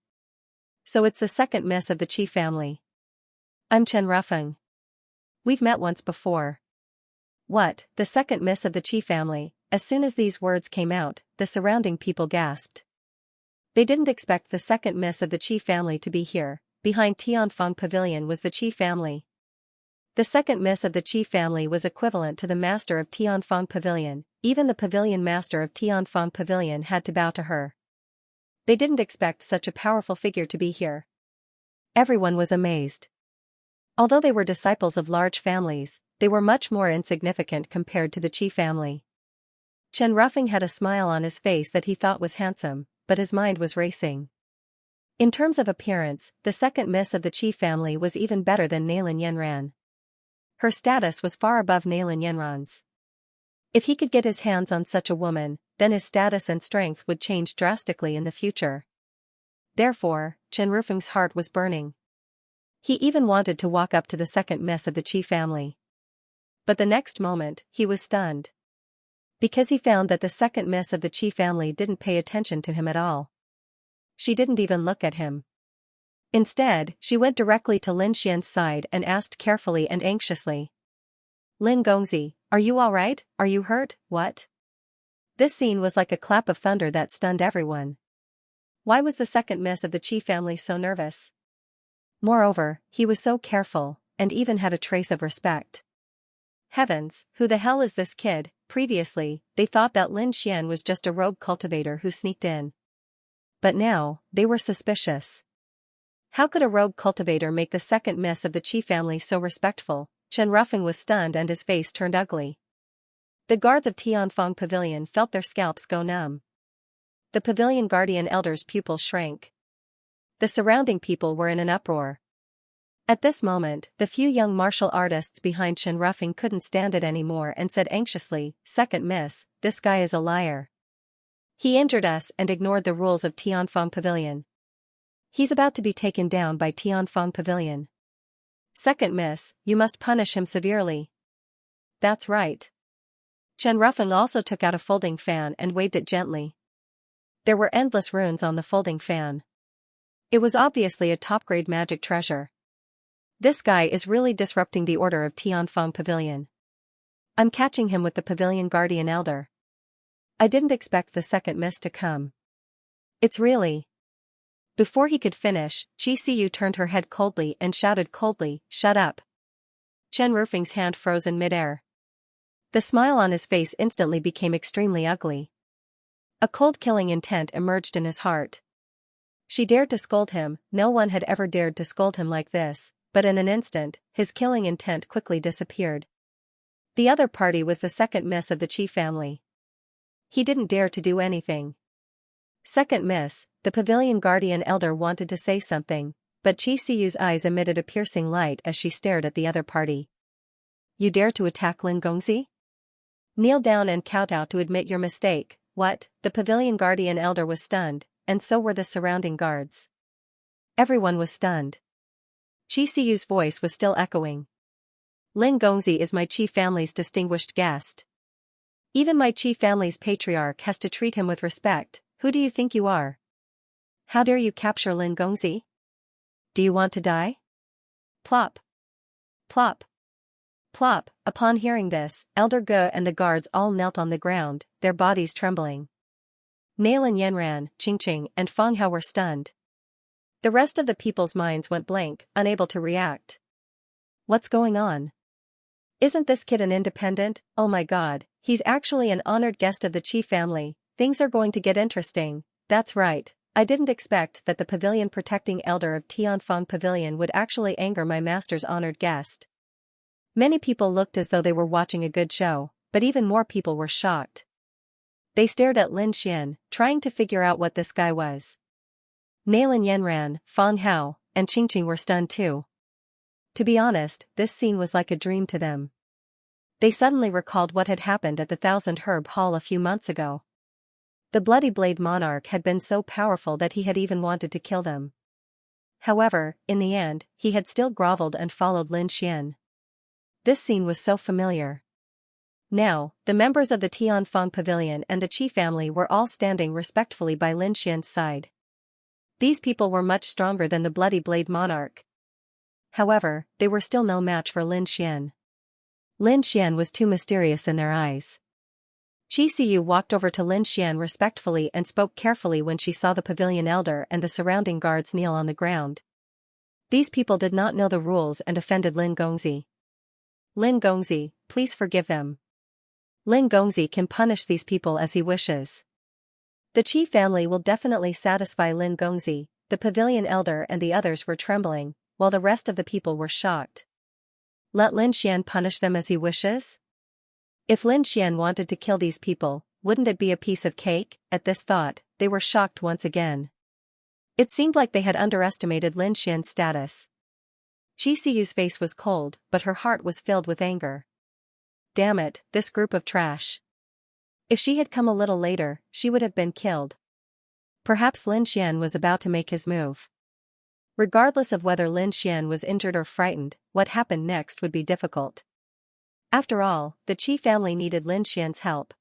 So it's the second miss of the Qi family. I'm Chen Rufing. We've met once before. What, the second miss of the Qi family? As soon as these words came out, the surrounding people gasped. They didn't expect the second miss of the Qi family to be here. Behind Tianfeng Pavilion was the Qi family. The second miss of the Qi family was equivalent to the master of Tianfeng Pavilion. Even the pavilion master of Tianfeng Pavilion had to bow to her. They didn't expect such a powerful figure to be here. Everyone was amazed. Although they were disciples of large families, they were much more insignificant compared to the Qi family. Chen Ruffing had a smile on his face that he thought was handsome, but his mind was racing. In terms of appearance, the second miss of the Qi family was even better than Nailin Yanran. Her status was far above Nailin Yanran's. If he could get his hands on such a woman, then his status and strength would change drastically in the future. Therefore, Chen Rufeng's heart was burning. He even wanted to walk up to the second miss of the Qi family. But the next moment, he was stunned. Because he found that the second miss of the Qi family didn't pay attention to him at all. She didn't even look at him. Instead, she went directly to Lin Xian's side and asked carefully and anxiously. "Lin Gongzi, are you all right? Are you hurt? What?" This scene was like a clap of thunder that stunned everyone. Why was the second miss of the Qi family so nervous? Moreover, he was so careful, and even had a trace of respect. Heavens, who the hell is this kid? Previously, they thought that Lin Xian was just a rogue cultivator who sneaked in. But now, they were suspicious. How could a rogue cultivator make the second miss of the Qi family so respectful? Chen Ruffing was stunned and his face turned ugly. The guards of Tianfeng Pavilion felt their scalps go numb. The pavilion guardian elder's pupils shrank. The surrounding people were in an uproar. At this moment, the few young martial artists behind Chen Ruffing couldn't stand it anymore and said anxiously, "Second miss, this guy is a liar. He injured us and ignored the rules of Tianfeng Pavilion. He's about to be taken down by Tianfeng Pavilion. Second miss, you must punish him severely." "That's right." Chen Ruffing also took out a folding fan and waved it gently. There were endless runes on the folding fan. It was obviously a top-grade magic treasure. This guy is really disrupting the order of Tianfeng Pavilion. I'm catching him with the Pavilion Guardian Elder. I didn't expect the second miss to come. It's really... Before he could finish, Qi Siyu turned her head coldly and shouted coldly, "Shut up." Chen Rufing's hand froze in midair. The smile on his face instantly became extremely ugly. A cold killing intent emerged in his heart. She dared to scold him, no one had ever dared to scold him like this, but in an instant, his killing intent quickly disappeared. The other party was the second miss of the Qi family. He didn't dare to do anything. Second miss, the Pavilion Guardian Elder wanted to say something, but Qi Siyu's eyes emitted a piercing light as she stared at the other party. "You dare to attack Lin Gongzi? Kneel down and kowtow to admit your mistake." "What?" The Pavilion Guardian Elder was stunned, and so were the surrounding guards. Everyone was stunned. Qi Siyu's voice was still echoing. "Lin Gongzi is my Qi family's distinguished guest. Even my Qi family's patriarch has to treat him with respect. Who do you think you are? How dare you capture Lin Gongzi? Do you want to die?" Plop. Plop. Plop. Upon hearing this, Elder Ge and the guards all knelt on the ground, their bodies trembling. Nailin Yanran, Qingqing, and Feng Hao were stunned. The rest of the people's minds went blank, unable to react. What's going on? Isn't this kid an independent? Oh my god, he's actually an honored guest of the Qi family. Things are going to get interesting. That's right. I didn't expect that the pavilion protecting elder of Tianfeng Pavilion would actually anger my master's honored guest. Many people looked as though they were watching a good show, but even more people were shocked. They stared at Lin Xian, trying to figure out what this guy was. Nailin Yanran, Feng Hao, and Qingqing were stunned too. To be honest, this scene was like a dream to them. They suddenly recalled what had happened at the Thousand Herb Hall a few months ago. The Bloody Blade Monarch had been so powerful that he had even wanted to kill them. However, in the end, he had still groveled and followed Lin Xian. This scene was so familiar. Now, the members of the Tianfeng Pavilion and the Qi family were all standing respectfully by Lin Xian's side. These people were much stronger than the Bloody Blade Monarch. However, they were still no match for Lin Xian. Lin Xian was too mysterious in their eyes. Qi Siyu walked over to Lin Xian respectfully and spoke carefully when she saw the pavilion elder and the surrounding guards kneel on the ground. These people did not know the rules and offended Lin Gongzi. "Lin Gongzi, please forgive them. Lin Gongzi can punish these people as he wishes. The Qi family will definitely satisfy Lin Gongzi." The pavilion elder and the others were trembling, while the rest of the people were shocked. Let Lin Xian punish them as he wishes? If Lin Xian wanted to kill these people, wouldn't it be a piece of cake? At this thought, they were shocked once again. It seemed like they had underestimated Lin Xian's status. Qi Siyu's face was cold, but her heart was filled with anger. Damn it, this group of trash. If she had come a little later, she would have been killed. Perhaps Lin Xian was about to make his move. Regardless of whether Lin Xian was injured or frightened, what happened next would be difficult. After all, the Qi family needed Lin Xian's help.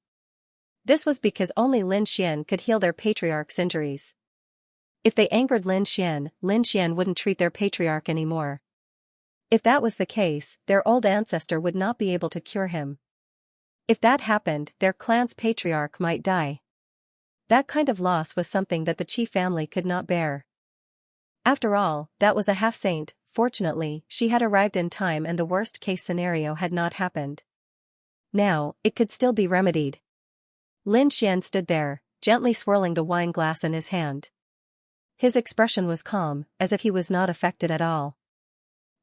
This was because only Lin Xian could heal their patriarch's injuries. If they angered Lin Xian wouldn't treat their patriarch anymore. If that was the case, their old ancestor would not be able to cure him. If that happened, their clan's patriarch might die. That kind of loss was something that the Qi family could not bear. After all, that was a half-saint. Fortunately, she had arrived in time and the worst-case scenario had not happened. Now, it could still be remedied. Lin Xian stood there, gently swirling the wine glass in his hand. His expression was calm, as if he was not affected at all.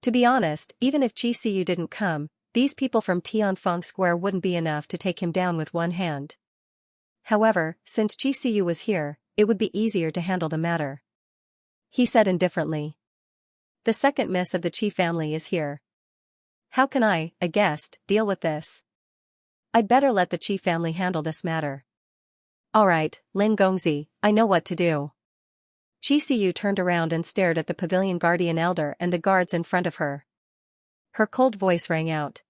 To be honest, even if Qi Siyu didn't come, these people from Tianfeng Square wouldn't be enough to take him down with one hand. However, since Qi Siyu was here, it would be easier to handle the matter. He said indifferently. The second miss of the Qi family is here. How can I, a guest, deal with this? I'd better let the Qi family handle this matter. Alright, Lin Gongzi, I know what to do. Qi Siyu turned around and stared at the pavilion guardian elder and the guards in front of her. Her cold voice rang out.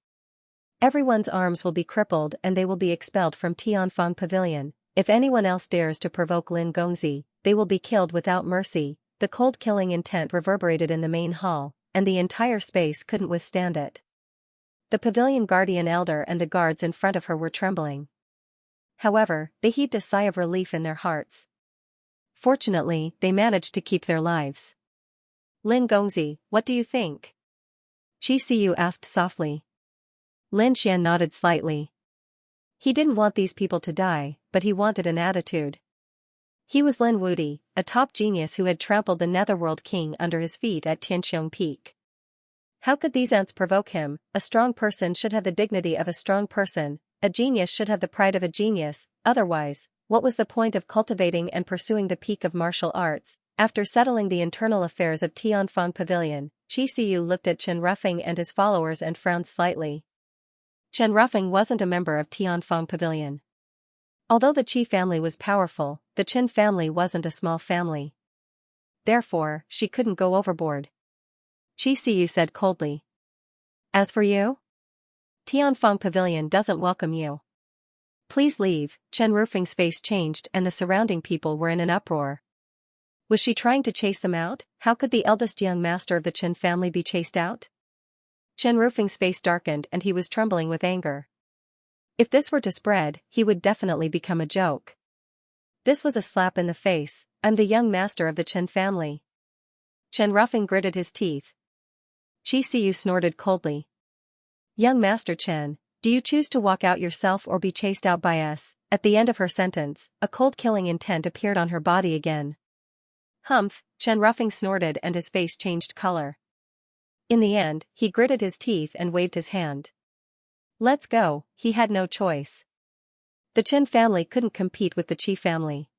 Everyone's arms will be crippled and they will be expelled from Tianfeng Pavilion. If anyone else dares to provoke Lin Gongzi, they will be killed without mercy. The cold killing intent reverberated in the main hall, and the entire space couldn't withstand it. The pavilion guardian elder and the guards in front of her were trembling. However, they heaved a sigh of relief in their hearts. Fortunately, they managed to keep their lives. Lin Gongzi, what do you think? Qi Siyu asked softly. Lin Xian nodded slightly. He didn't want these people to die, but he wanted an attitude. He was Lin Wudi, a top genius who had trampled the Netherworld King under his feet at Tianxiong Peak. How could these ants provoke him? A strong person should have the dignity of a strong person, a genius should have the pride of a genius, otherwise, what was the point of cultivating and pursuing the peak of martial arts? After settling the internal affairs of Tianfeng Pavilion, Qi Siyu looked at Chen Rufeng and his followers and frowned slightly. Chen Rufeng wasn't a member of Tianfeng Pavilion. Although the Qi family was powerful, the Chen family wasn't a small family. Therefore, she couldn't go overboard. Qi Siyu said coldly. As for you? Tianfeng Pavilion doesn't welcome you. Please leave. Chen Rufeng's face changed and the surrounding people were in an uproar. Was she trying to chase them out? How could the eldest young master of the Chen family be chased out? Chen Rufeng's face darkened and he was trembling with anger. If this were to spread, he would definitely become a joke. This was a slap in the face. I'm the young master of the Chen family. Chen Rufeng gritted his teeth. Qi Siyu snorted coldly. Young Master Chen, do you choose to walk out yourself or be chased out by us? At the end of her sentence, a cold killing intent appeared on her body again. Humph, Chen Rufeng snorted and his face changed color. In the end, he gritted his teeth and waved his hand. Let's go, he had no choice. The Chen family couldn't compete with the Qi family.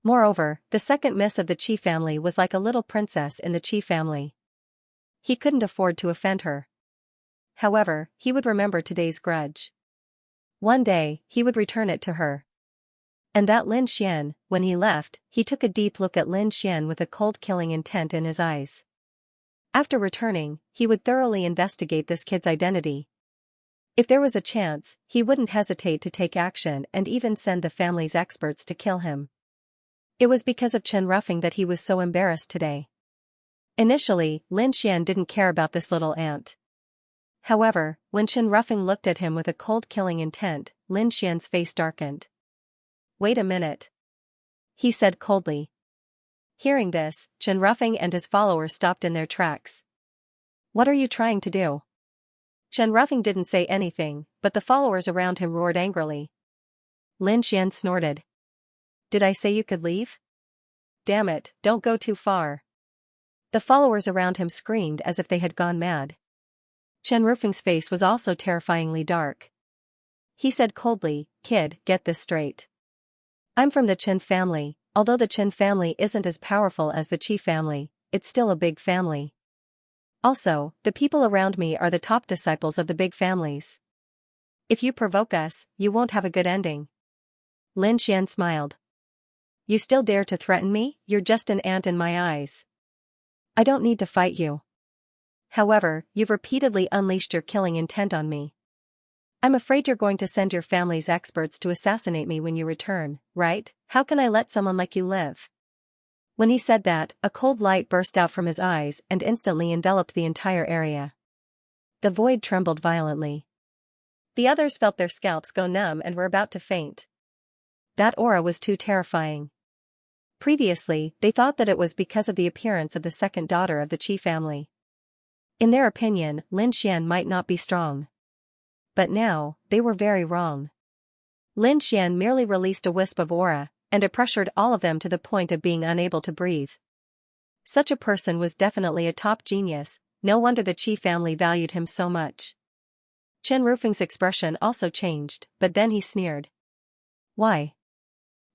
Moreover, the second miss of the Qi family was like a little princess in the Qi family. He couldn't afford to offend her. However, he would remember today's grudge. One day, he would return it to her. And that Lin Xian, when he left, he took a deep look at Lin Xian with a cold killing intent in his eyes. After returning, he would thoroughly investigate this kid's identity. If there was a chance, he wouldn't hesitate to take action and even send the family's experts to kill him. It was because of Chen Rufeng that he was so embarrassed today. Initially, Lin Xian didn't care about this little ant. However, when Chen Rufeng looked at him with a cold killing intent, Lin Xian's face darkened. Wait a minute. He said coldly. Hearing this, Chen Rufeng and his followers stopped in their tracks. What are you trying to do? Chen Rufeng didn't say anything, but the followers around him roared angrily. Lin Xian snorted. Did I say you could leave? Damn it, don't go too far. The followers around him screamed as if they had gone mad. Chen Rufeng's face was also terrifyingly dark. He said coldly, "Kid, get this straight. I'm from the Chen family. Although the Chen family isn't as powerful as the Qi family, it's still a big family. Also, the people around me are the top disciples of the big families. If you provoke us, you won't have a good ending." Lin Xian smiled. "You still dare to threaten me? You're just an ant in my eyes. I don't need to fight you. However, you've repeatedly unleashed your killing intent on me. I'm afraid you're going to send your family's experts to assassinate me when you return, right? How can I let someone like you live?" When he said that, a cold light burst out from his eyes and instantly enveloped the entire area. The void trembled violently. The others felt their scalps go numb and were about to faint. That aura was too terrifying. Previously, they thought that it was because of the appearance of the second daughter of the Qi family. In their opinion, Lin Xian might not be strong. But now, they were very wrong. Lin Xian merely released a wisp of aura, and it pressured all of them to the point of being unable to breathe. Such a person was definitely a top genius, no wonder the Qi family valued him so much. Chen Rufeng's expression also changed, but then he sneered. "Why?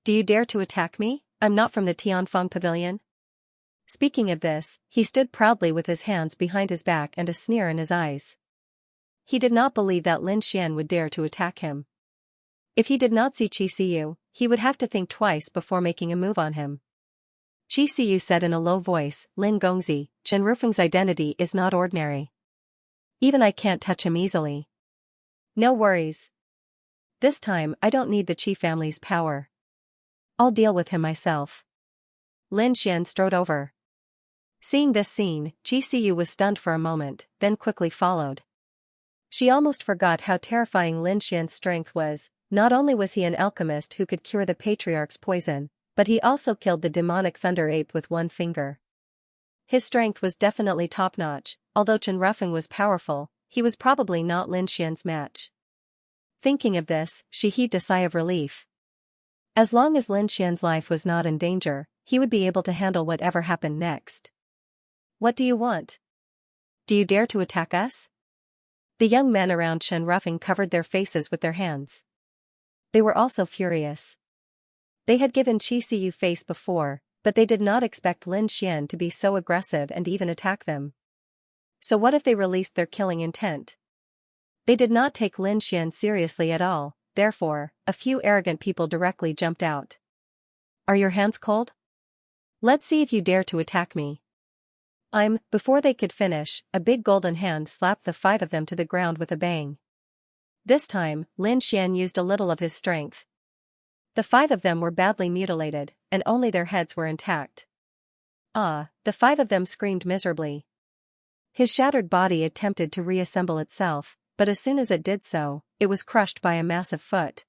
Do you dare to attack me? I'm not from the Tianfeng Pavilion." Speaking of this, he stood proudly with his hands behind his back and a sneer in his eyes. He did not believe that Lin Xian would dare to attack him. If he did not see Qi Siyu, he would have to think twice before making a move on him. Qi Siyu said in a low voice, "Lin Gongzi, Chen Rufeng's identity is not ordinary. Even I can't touch him easily." "No worries. This time I don't need the Qi family's power. I'll deal with him myself." Lin Xian strode over. Seeing this scene, Qi Siyu was stunned for a moment, then quickly followed. She almost forgot how terrifying Lin Xian's strength was. Not only was he an alchemist who could cure the patriarch's poison, but he also killed the demonic thunder ape with one finger. His strength was definitely top-notch. Although Chen Rufeng was powerful, he was probably not Lin Xian's match. Thinking of this, she heaved a sigh of relief. As long as Lin Xian's life was not in danger, he would be able to handle whatever happened next. "What do you want? Do you dare to attack us?" The young men around Chen Rufeng covered their faces with their hands. They were also furious. They had given Qi Siyu face before, but they did not expect Lin Xian to be so aggressive and even attack them. So what if they released their killing intent? They did not take Lin Xian seriously at all, therefore, a few arrogant people directly jumped out. "Are your hands cold? Let's see if you dare to attack me." Before they could finish, a big golden hand slapped the five of them to the ground with a bang. This time, Lin Xian used a little of his strength. The five of them were badly mutilated, and only their heads were intact. The five of them screamed miserably. His shattered body attempted to reassemble itself, but as soon as it did so, it was crushed by a massive foot.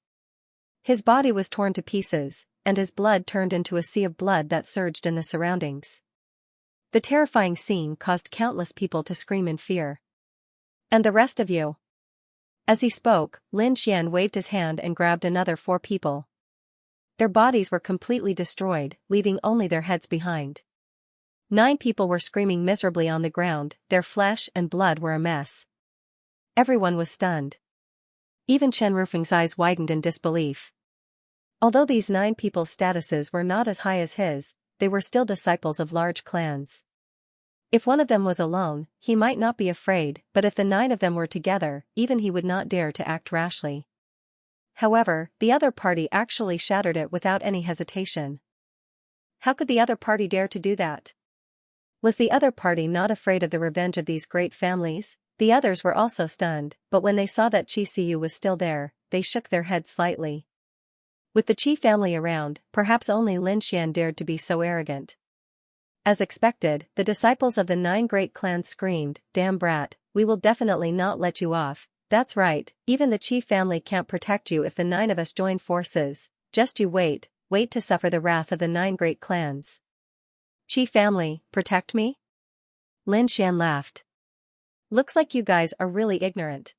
His body was torn to pieces, and his blood turned into a sea of blood that surged in the surroundings. The terrifying scene caused countless people to scream in fear. "And the rest of you?" As he spoke, Lin Xian waved his hand and grabbed another 4 people. Their bodies were completely destroyed, leaving only their heads behind. 9 people were screaming miserably on the ground, their flesh and blood were a mess. Everyone was stunned. Even Chen Rufeng's eyes widened in disbelief. Although these 9 people's statuses were not as high as his, they were still disciples of large clans. If one of them was alone, he might not be afraid, but if the 9 of them were together, even he would not dare to act rashly. However, the other party actually shattered it without any hesitation. How could the other party dare to do that? Was the other party not afraid of the revenge of these great families? The others were also stunned, but when they saw that Qi Siyu was still there, they shook their heads slightly. With the Qi family around, perhaps only Lin Xian dared to be so arrogant. As expected, the disciples of the 9 great clans screamed, "Damn brat, we will definitely not let you off. That's right, even the Qi family can't protect you if the 9 of us join forces. Just you wait to suffer the wrath of the 9 great clans." "Qi family, protect me?" Lin Xian laughed. "Looks like you guys are really ignorant.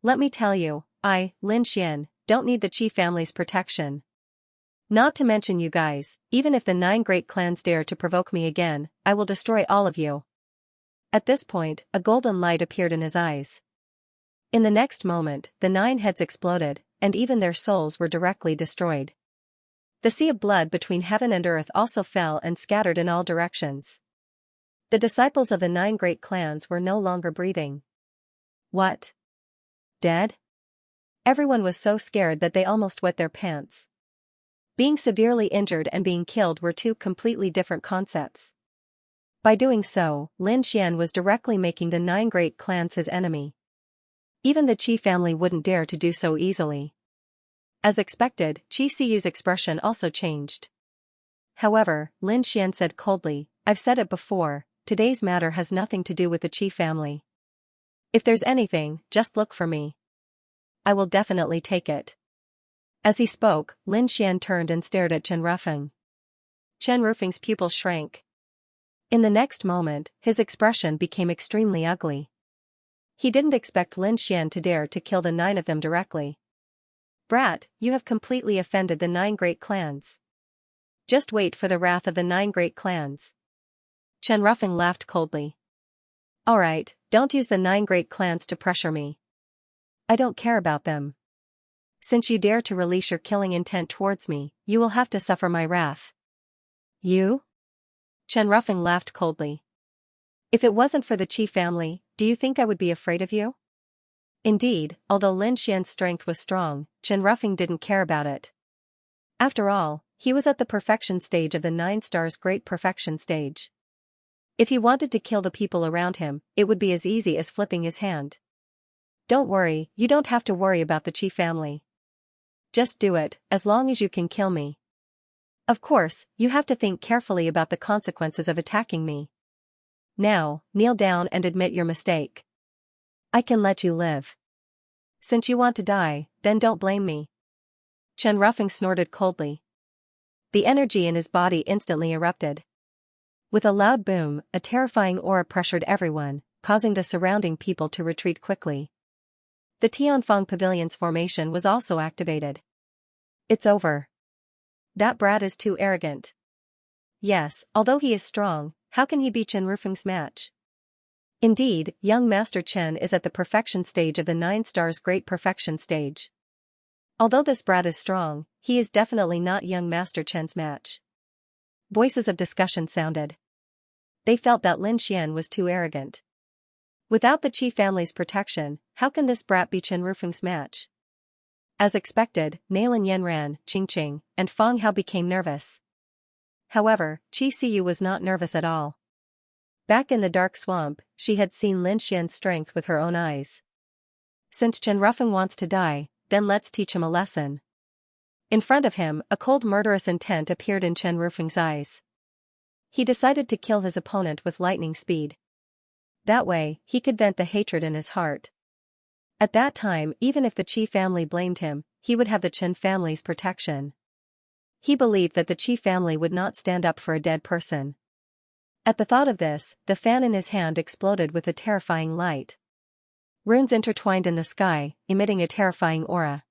Let me tell you, I, Lin Xian, don't need the Qi family's protection. Not to mention you guys, even if the 9 great clans dare to provoke me again, I will destroy all of you." At this point, a golden light appeared in his eyes. In the next moment, the 9 heads exploded, and even their souls were directly destroyed. The sea of blood between heaven and earth also fell and scattered in all directions. The disciples of the 9 great clans were no longer breathing. What? Dead? Everyone was so scared that they almost wet their pants. Being severely injured and being killed were two completely different concepts. By doing so, Lin Xian was directly making the 9 great clans his enemy. Even the Qi family wouldn't dare to do so easily. As expected, Qi Siyu's expression also changed. However, Lin Xian said coldly, "I've said it before, today's matter has nothing to do with the Qi family. If there's anything, just look for me. I will definitely take it." As he spoke, Lin Xian turned and stared at Chen Rufeng. Chen Rufeng's pupils shrank. In the next moment, his expression became extremely ugly. He didn't expect Lin Xian to dare to kill the 9 of them directly. "Brat, you have completely offended the 9 great clans. Just wait for the wrath of the 9 great clans." Chen Rufeng laughed coldly. "Alright, don't use the 9 great clans to pressure me. I don't care about them. Since you dare to release your killing intent towards me, you will have to suffer my wrath." "You?" Chen Rufeng laughed coldly. "If it wasn't for the Qi family, do you think I would be afraid of you?" Indeed, although Lin Xian's strength was strong, Chen Rufeng didn't care about it. After all, he was at the perfection stage of the 9 stars great perfection stage. If he wanted to kill the people around him, it would be as easy as flipping his hand. "Don't worry, you don't have to worry about the Qi family. Just do it, as long as you can kill me. Of course, you have to think carefully about the consequences of attacking me. Now, kneel down and admit your mistake. I can let you live. Since you want to die, then don't blame me." Chen Rufeng snorted coldly. The energy in his body instantly erupted. With a loud boom, a terrifying aura pressured everyone, causing the surrounding people to retreat quickly. The Tianfeng Pavilion's formation was also activated. "It's over. That brat is too arrogant. Yes, although he is strong, how can he be Chen Rufeng's match? Indeed, young Master Chen is at the perfection stage of the 9 stars great perfection stage. Although this brat is strong, he is definitely not young Master Chen's match." Voices of discussion sounded. They felt that Lin Xian was too arrogant. Without the Qi family's protection, how can this brat be Chen Rufeng's match? As expected, Nailin Yanran, Qingqing, and Fang Hao became nervous. However, Qi Siyu was not nervous at all. Back in the dark swamp, she had seen Lin Xian's strength with her own eyes. Since Chen Rufeng wants to die, then let's teach him a lesson. In front of him, a cold murderous intent appeared in Chen Rufeng's eyes. He decided to kill his opponent with lightning speed. That way, he could vent the hatred in his heart. At that time, even if the Qi family blamed him, he would have the Chen family's protection. He believed that the Qi family would not stand up for a dead person. At the thought of this, the fan in his hand exploded with a terrifying light. Runes intertwined in the sky, emitting a terrifying aura.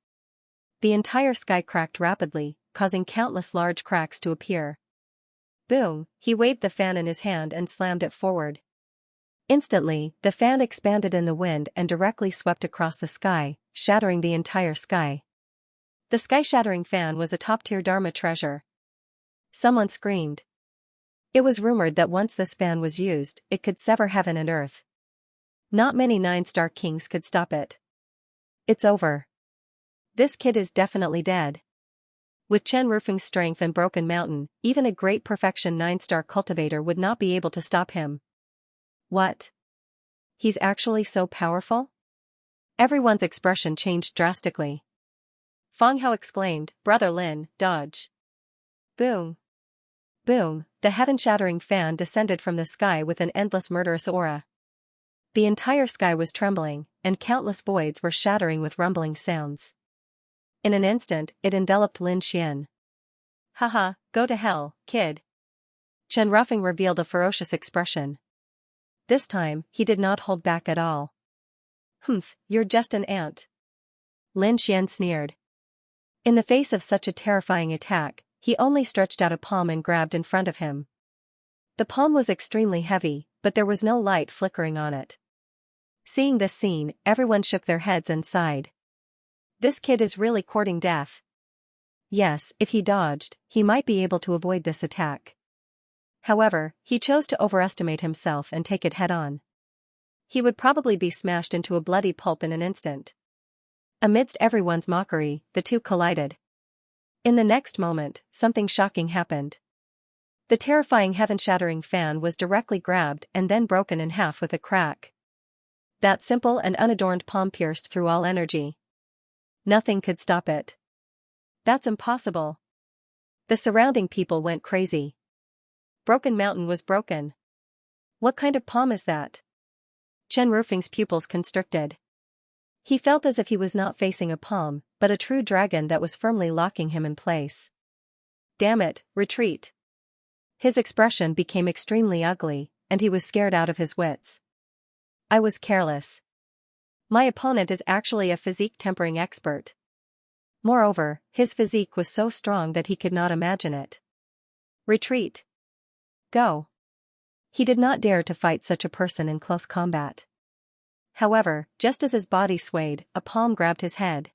The entire sky cracked rapidly, causing countless large cracks to appear. Boom, he waved the fan in his hand and slammed it forward. Instantly, the fan expanded in the wind and directly swept across the sky, shattering the entire sky. The sky-shattering fan was a top-tier Dharma treasure. Someone screamed. It was rumored that once this fan was used, it could sever heaven and earth. Not many 9-star kings could stop it. It's over. This kid is definitely dead. With Chen Rufeng's strength and Broken Mountain, even a great perfection 9-star cultivator would not be able to stop him. What? He's actually so powerful? Everyone's expression changed drastically. Fang Hao exclaimed, "Brother Lin, dodge." Boom. Boom, the heaven-shattering fan descended from the sky with an endless murderous aura. The entire sky was trembling, and countless voids were shattering with rumbling sounds. In an instant, it enveloped Lin Xian. "Haha, go to hell, kid." Chen Rufeng revealed a ferocious expression. This time, he did not hold back at all. "Humph, you're just an ant." Lin Xian sneered. In the face of such a terrifying attack, he only stretched out a palm and grabbed in front of him. The palm was extremely heavy, but there was no light flickering on it. Seeing this scene, everyone shook their heads and sighed. This kid is really courting death. Yes, if he dodged, he might be able to avoid this attack. However, he chose to overestimate himself and take it head-on. He would probably be smashed into a bloody pulp in an instant. Amidst everyone's mockery, the two collided. In the next moment, something shocking happened. The terrifying heaven-shattering fan was directly grabbed and then broken in half with a crack. That simple and unadorned palm pierced through all energy. Nothing could stop it. That's impossible. The surrounding people went crazy. Broken Mountain was broken. What kind of palm is that? Chen Rufeng's pupils constricted. He felt as if he was not facing a palm, but a true dragon that was firmly locking him in place. Damn it, retreat. His expression became extremely ugly, and he was scared out of his wits. I was careless. My opponent is actually a physique tempering expert. Moreover, his physique was so strong that he could not imagine it. Retreat. Go. He did not dare to fight such a person in close combat. However, just as his body swayed, a palm grabbed his head.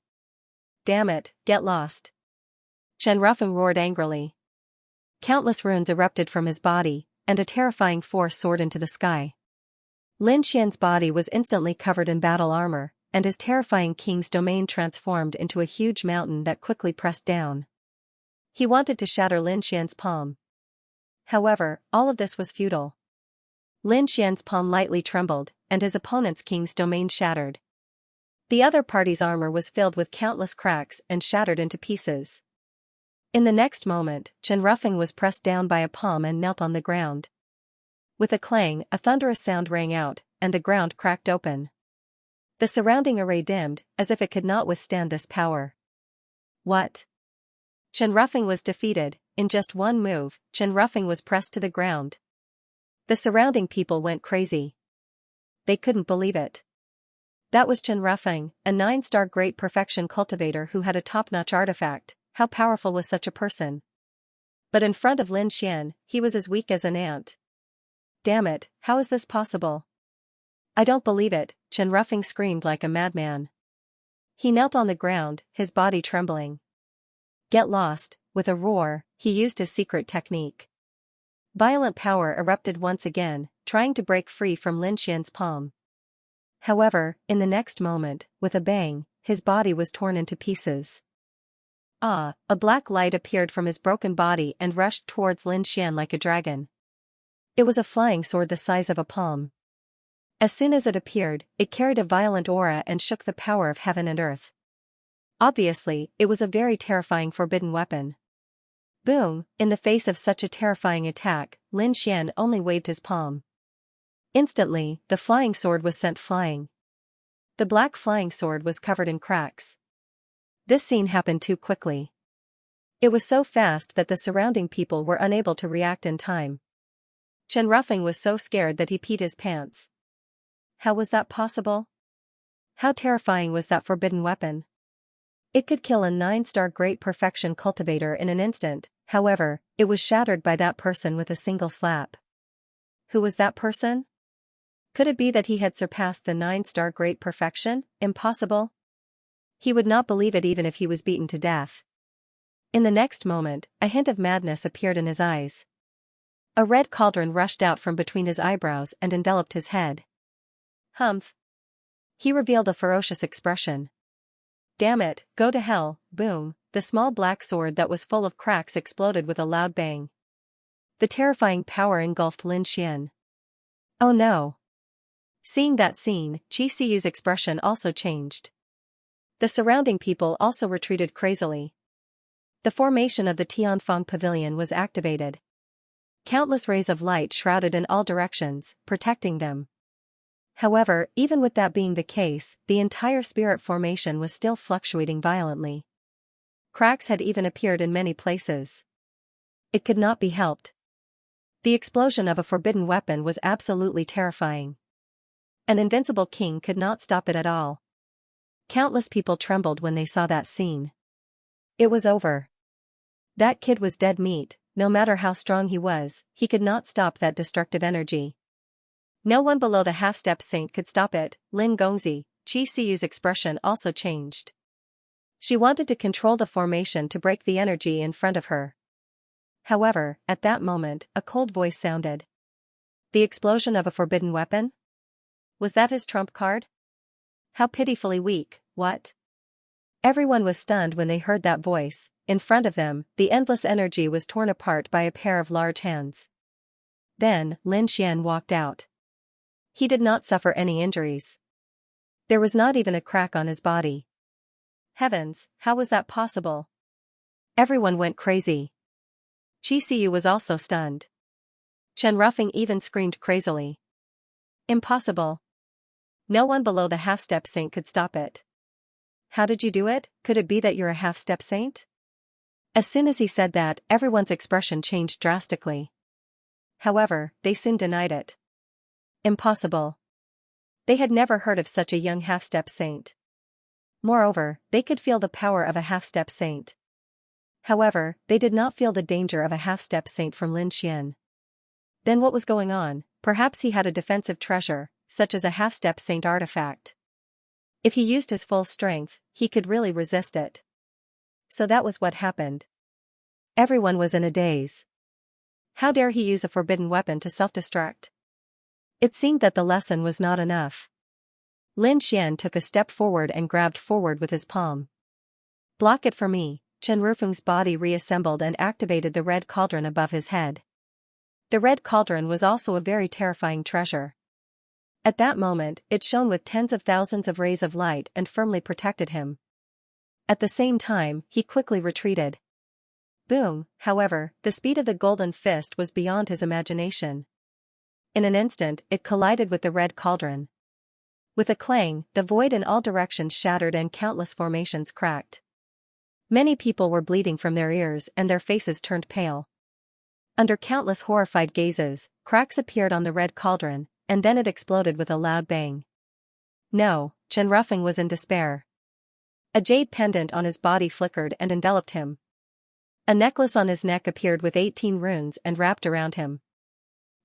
Damn it, get lost. Chen Rufeng roared angrily. Countless runes erupted from his body, and a terrifying force soared into the sky. Lin Xian's body was instantly covered in battle armor, and his terrifying king's domain transformed into a huge mountain that quickly pressed down. He wanted to shatter Lin Xian's palm. However, all of this was futile. Lin Xian's palm lightly trembled, and his opponent's king's domain shattered. The other party's armor was filled with countless cracks and shattered into pieces. In the next moment, Chen Rufeng was pressed down by a palm and knelt on the ground. With a clang, a thunderous sound rang out, and the ground cracked open. The surrounding array dimmed, as if it could not withstand this power. What? Chen Rufeng was defeated. In just one move, Chen Rufeng was pressed to the ground. The surrounding people went crazy. They couldn't believe it. That was Chen Rufeng, a 9-star great perfection cultivator who had a top-notch artifact. How powerful was such a person? But in front of Lin Xian, he was as weak as an ant. Damn it, how is this possible? I don't believe it, Chen Rufeng screamed like a madman. He knelt on the ground, his body trembling. Get lost. With a roar, he used his secret technique. Violent power erupted once again, trying to break free from Lin Xian's palm. However, in the next moment, with a bang, his body was torn into pieces. A black light appeared from his broken body and rushed towards Lin Xian like a dragon. It was a flying sword the size of a palm. As soon as it appeared, it carried a violent aura and shook the power of heaven and earth. Obviously, it was a very terrifying forbidden weapon. Boom! In the face of such a terrifying attack, Lin Xian only waved his palm. Instantly, the flying sword was sent flying. The black flying sword was covered in cracks. This scene happened too quickly. It was so fast that the surrounding people were unable to react in time. Chen Rufeng was so scared that he peed his pants. How was that possible? How terrifying was that forbidden weapon? It could kill a 9-star great perfection cultivator in an instant. However, it was shattered by that person with a single slap. Who was that person? Could it be that he had surpassed the 9-star great perfection? Impossible. He would not believe it even if he was beaten to death. In the next moment, a hint of madness appeared in his eyes. A red cauldron rushed out from between his eyebrows and enveloped his head. Humph. He revealed a ferocious expression. Damn it, go to hell, boom, the small black sword that was full of cracks exploded with a loud bang. The terrifying power engulfed Lin Xian. Oh no. Seeing that scene, Qi Siyu's expression also changed. The surrounding people also retreated crazily. The formation of the Tianfeng Pavilion was activated. Countless rays of light shrouded in all directions, protecting them. However, even with that being the case, the entire spirit formation was still fluctuating violently. Cracks had even appeared in many places. It could not be helped. The explosion of a forbidden weapon was absolutely terrifying. An invincible king could not stop it at all. Countless people trembled when they saw that scene. It was over. That kid was dead meat. No matter how strong he was, he could not stop that destructive energy. No one below the half-step saint could stop it. Lin Gongzi, Qi Siyu's expression also changed. She wanted to control the formation to break the energy in front of her. However, at that moment, a cold voice sounded. The explosion of a forbidden weapon? Was that his trump card? How pitifully weak, what? Everyone was stunned when they heard that voice. In front of them, the endless energy was torn apart by a pair of large hands. Then, Lin Xian walked out. He did not suffer any injuries. There was not even a crack on his body. Heavens, how was that possible? Everyone went crazy. Qi Siyu was also stunned. Chen Rufeng even screamed crazily. Impossible. No one below the half-step saint could stop it. How did you do it? Could it be that you're a half-step saint? As soon as he said that, everyone's expression changed drastically. However, they soon denied it. Impossible. They had never heard of such a young half-step saint. Moreover, they could feel the power of a half-step saint. However, they did not feel the danger of a half-step saint from Lin Xian. Then what was going on? Perhaps he had a defensive treasure, such as a half-step saint artifact. If he used his full strength, he could really resist it. So that was what happened. Everyone was in a daze. How dare he use a forbidden weapon to self-destruct? It seemed that the lesson was not enough. Lin Xian took a step forward and grabbed forward with his palm. Block it for me. Chen Rufeng's body reassembled and activated the red cauldron above his head. The red cauldron was also a very terrifying treasure. At that moment, it shone with tens of thousands of rays of light and firmly protected him. At the same time, he quickly retreated. Boom, however, the speed of the golden fist was beyond his imagination. In an instant, it collided with the red cauldron. With a clang, the void in all directions shattered and countless formations cracked. Many people were bleeding from their ears and their faces turned pale. Under countless horrified gazes, cracks appeared on the red cauldron, and then it exploded with a loud bang. No, Chen Rufeng was in despair. A jade pendant on his body flickered and enveloped him. A necklace on his neck appeared with 18 runes and wrapped around him.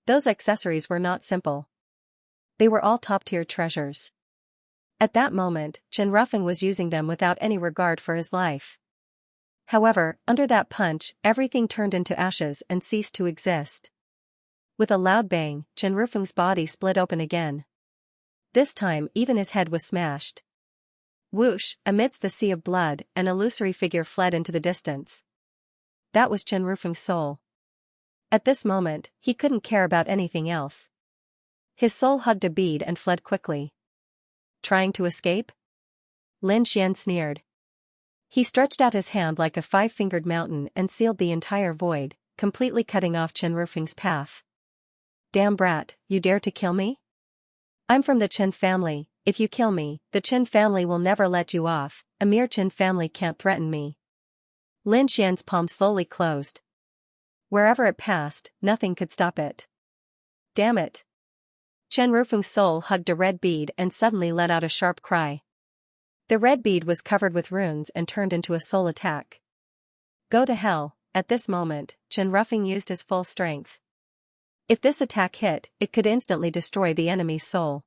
Those accessories were not simple. They were all top-tier treasures. At that moment, Chen Rufeng was using them without any regard for his life. However, under that punch, everything turned into ashes and ceased to exist. With a loud bang, Chen Rufeng's body split open again. This time, even his head was smashed. Whoosh, amidst the sea of blood, an illusory figure fled into the distance. That was Chen Rufeng's soul. At this moment, he couldn't care about anything else. His soul hugged a bead and fled quickly. Trying to escape? Lin Xian sneered. He stretched out his hand like a 5-fingered mountain and sealed the entire void, completely cutting off Chen Rufeng's path. Damn brat, you dare to kill me? I'm from the Chen family. If you kill me, the Chen family will never let you off. A mere Chen family can't threaten me. Lin Xian's palm slowly closed. Wherever it passed, nothing could stop it. Damn it. Chen Rufeng's soul hugged a red bead and suddenly let out a sharp cry. The red bead was covered with runes and turned into a soul attack. Go to hell. At this moment, Chen Rufeng used his full strength. If this attack hit, it could instantly destroy the enemy's soul.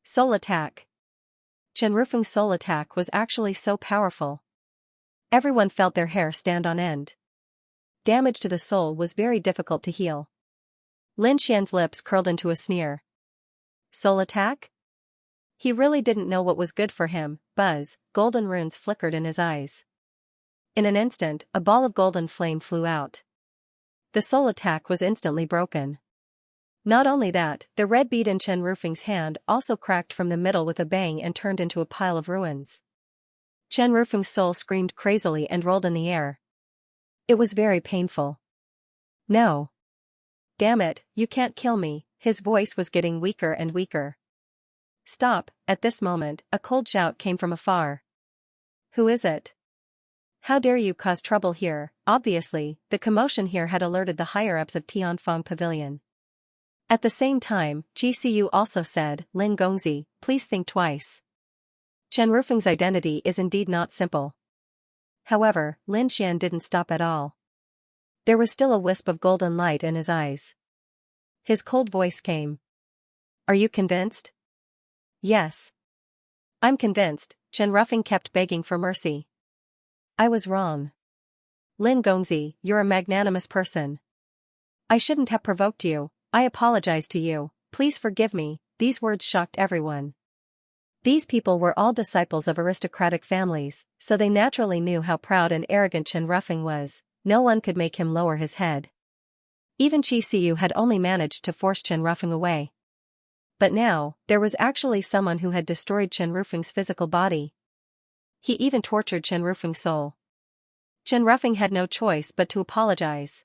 Soul attack. Chen Rufeng's soul attack was actually so powerful. Everyone felt their hair stand on end. Damage to the soul was very difficult to heal. Lin Xian's lips curled into a sneer. Soul attack? He really didn't know what was good for him. Buzz, golden runes flickered in his eyes. In an instant, a ball of golden flame flew out. The soul attack was instantly broken. Not only that, the red bead in Chen Rufeng's hand also cracked from the middle with a bang and turned into a pile of ruins. Chen Rufeng's soul screamed crazily and rolled in the air. It was very painful. No. Damn it, you can't kill me. His voice was getting weaker and weaker. Stop. At this moment, a cold shout came from afar. Who is it? How dare you cause trouble here? Obviously, the commotion here had alerted the higher-ups of Tianfeng Pavilion. At the same time, Qi Siyu also said, Lin Gongzi, please think twice. Chen Rufeng's identity is indeed not simple. However, Lin Xian didn't stop at all. There was still a wisp of golden light in his eyes. His cold voice came. Are you convinced? Yes. I'm convinced, Chen Ruffing kept begging for mercy. I was wrong. Lin Gongzi, you're a magnanimous person. I shouldn't have provoked you, I apologize to you, please forgive me. These words shocked everyone. These people were all disciples of aristocratic families, so they naturally knew how proud and arrogant Chen Ruffing was. No one could make him lower his head. Even Qi Siyu had only managed to force Chen Ruffing away. But now, there was actually someone who had destroyed Chen Ruffing's physical body. He even tortured Chen Ruffing's soul. Chen Ruffing had no choice but to apologize.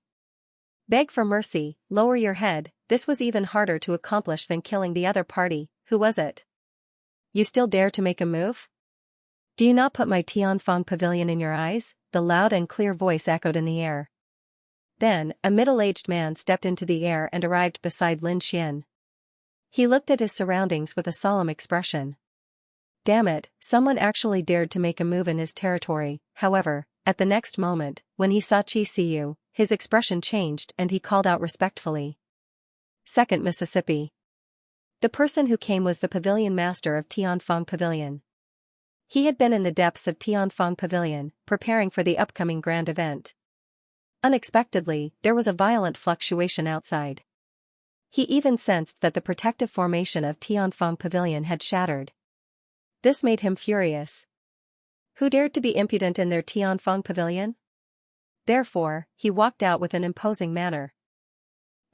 Beg for mercy, lower your head. This was even harder to accomplish than killing the other party. Who was it? You still dare to make a move? Do you not put my Tianfeng pavilion in your eyes? The loud and clear voice echoed in the air. Then, a middle-aged man stepped into the air and arrived beside Lin Xian. He looked at his surroundings with a solemn expression. Damn it, someone actually dared to make a move in his territory. However, at the next moment, when he saw Qi Siyu, his expression changed and he called out respectfully. Second Mississippi. The person who came was the pavilion master of Tianfeng Pavilion. He had been in the depths of Tianfeng Pavilion, preparing for the upcoming grand event. Unexpectedly, there was a violent fluctuation outside. He even sensed that the protective formation of Tianfeng Pavilion had shattered. This made him furious. Who dared to be impudent in their Tianfeng Pavilion? Therefore, he walked out with an imposing manner.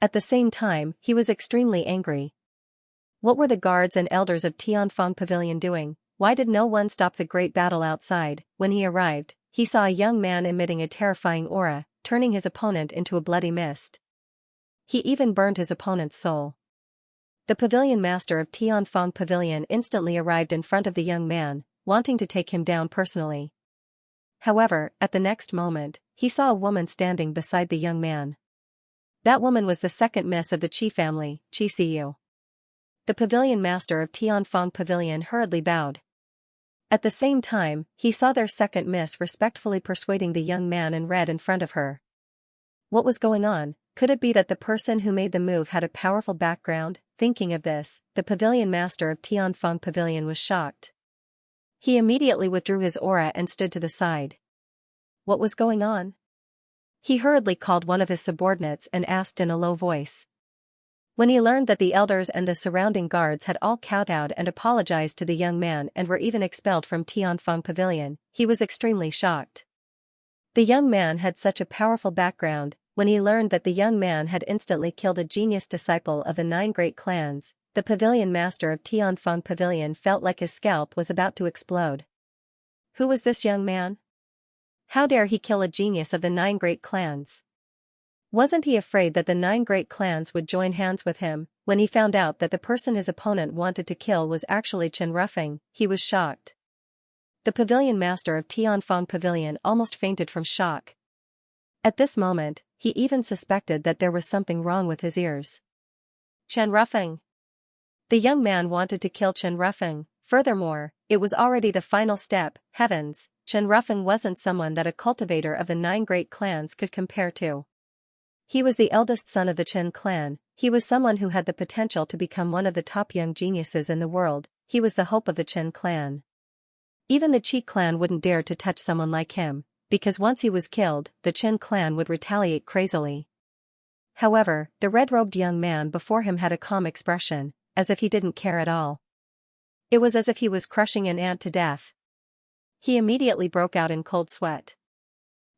At the same time, he was extremely angry. What were the guards and elders of Tianfeng Pavilion doing? Why did no one stop the great battle outside? When he arrived, he saw a young man emitting a terrifying aura, turning his opponent into a bloody mist. He even burned his opponent's soul. The pavilion master of Tianfeng Pavilion instantly arrived in front of the young man, wanting to take him down personally. However, at the next moment, he saw a woman standing beside the young man. That woman was the second miss of the Qi family, Qi Siyu. The pavilion master of Tianfeng Pavilion hurriedly bowed. At the same time, he saw their second miss respectfully persuading the young man in red in front of her. What was going on? Could it be that the person who made the move had a powerful background? Thinking of this, the pavilion master of Tianfeng Pavilion was shocked. He immediately withdrew his aura and stood to the side. What was going on? He hurriedly called one of his subordinates and asked in a low voice. When he learned that the elders and the surrounding guards had all kowtowed and apologized to the young man and were even expelled from Tianfeng Pavilion, he was extremely shocked. The young man had such a powerful background. When he learned that the young man had instantly killed a genius disciple of the 9 great clans, the pavilion master of Tianfeng Pavilion felt like his scalp was about to explode. Who was this young man? How dare he kill a genius of the 9 great clans? Wasn't he afraid that the 9 great clans would join hands with him? When he found out that the person his opponent wanted to kill was actually Chen Ruffing, he was shocked. The pavilion master of Tianfeng Pavilion almost fainted from shock. At this moment, he even suspected that there was something wrong with his ears. Chen Ruffing. The young man wanted to kill Chen Ruffing. Furthermore, it was already the final step. Heavens, Chen Ruffing wasn't someone that a cultivator of the 9 great clans could compare to. He was the eldest son of the Chen clan. He was someone who had the potential to become one of the top young geniuses in the world. He was the hope of the Chen clan. Even the Qi clan wouldn't dare to touch someone like him, because once he was killed, the Chen clan would retaliate crazily. However, the red-robed young man before him had a calm expression, as if he didn't care at all. It was as if he was crushing an ant to death. He immediately broke out in cold sweat.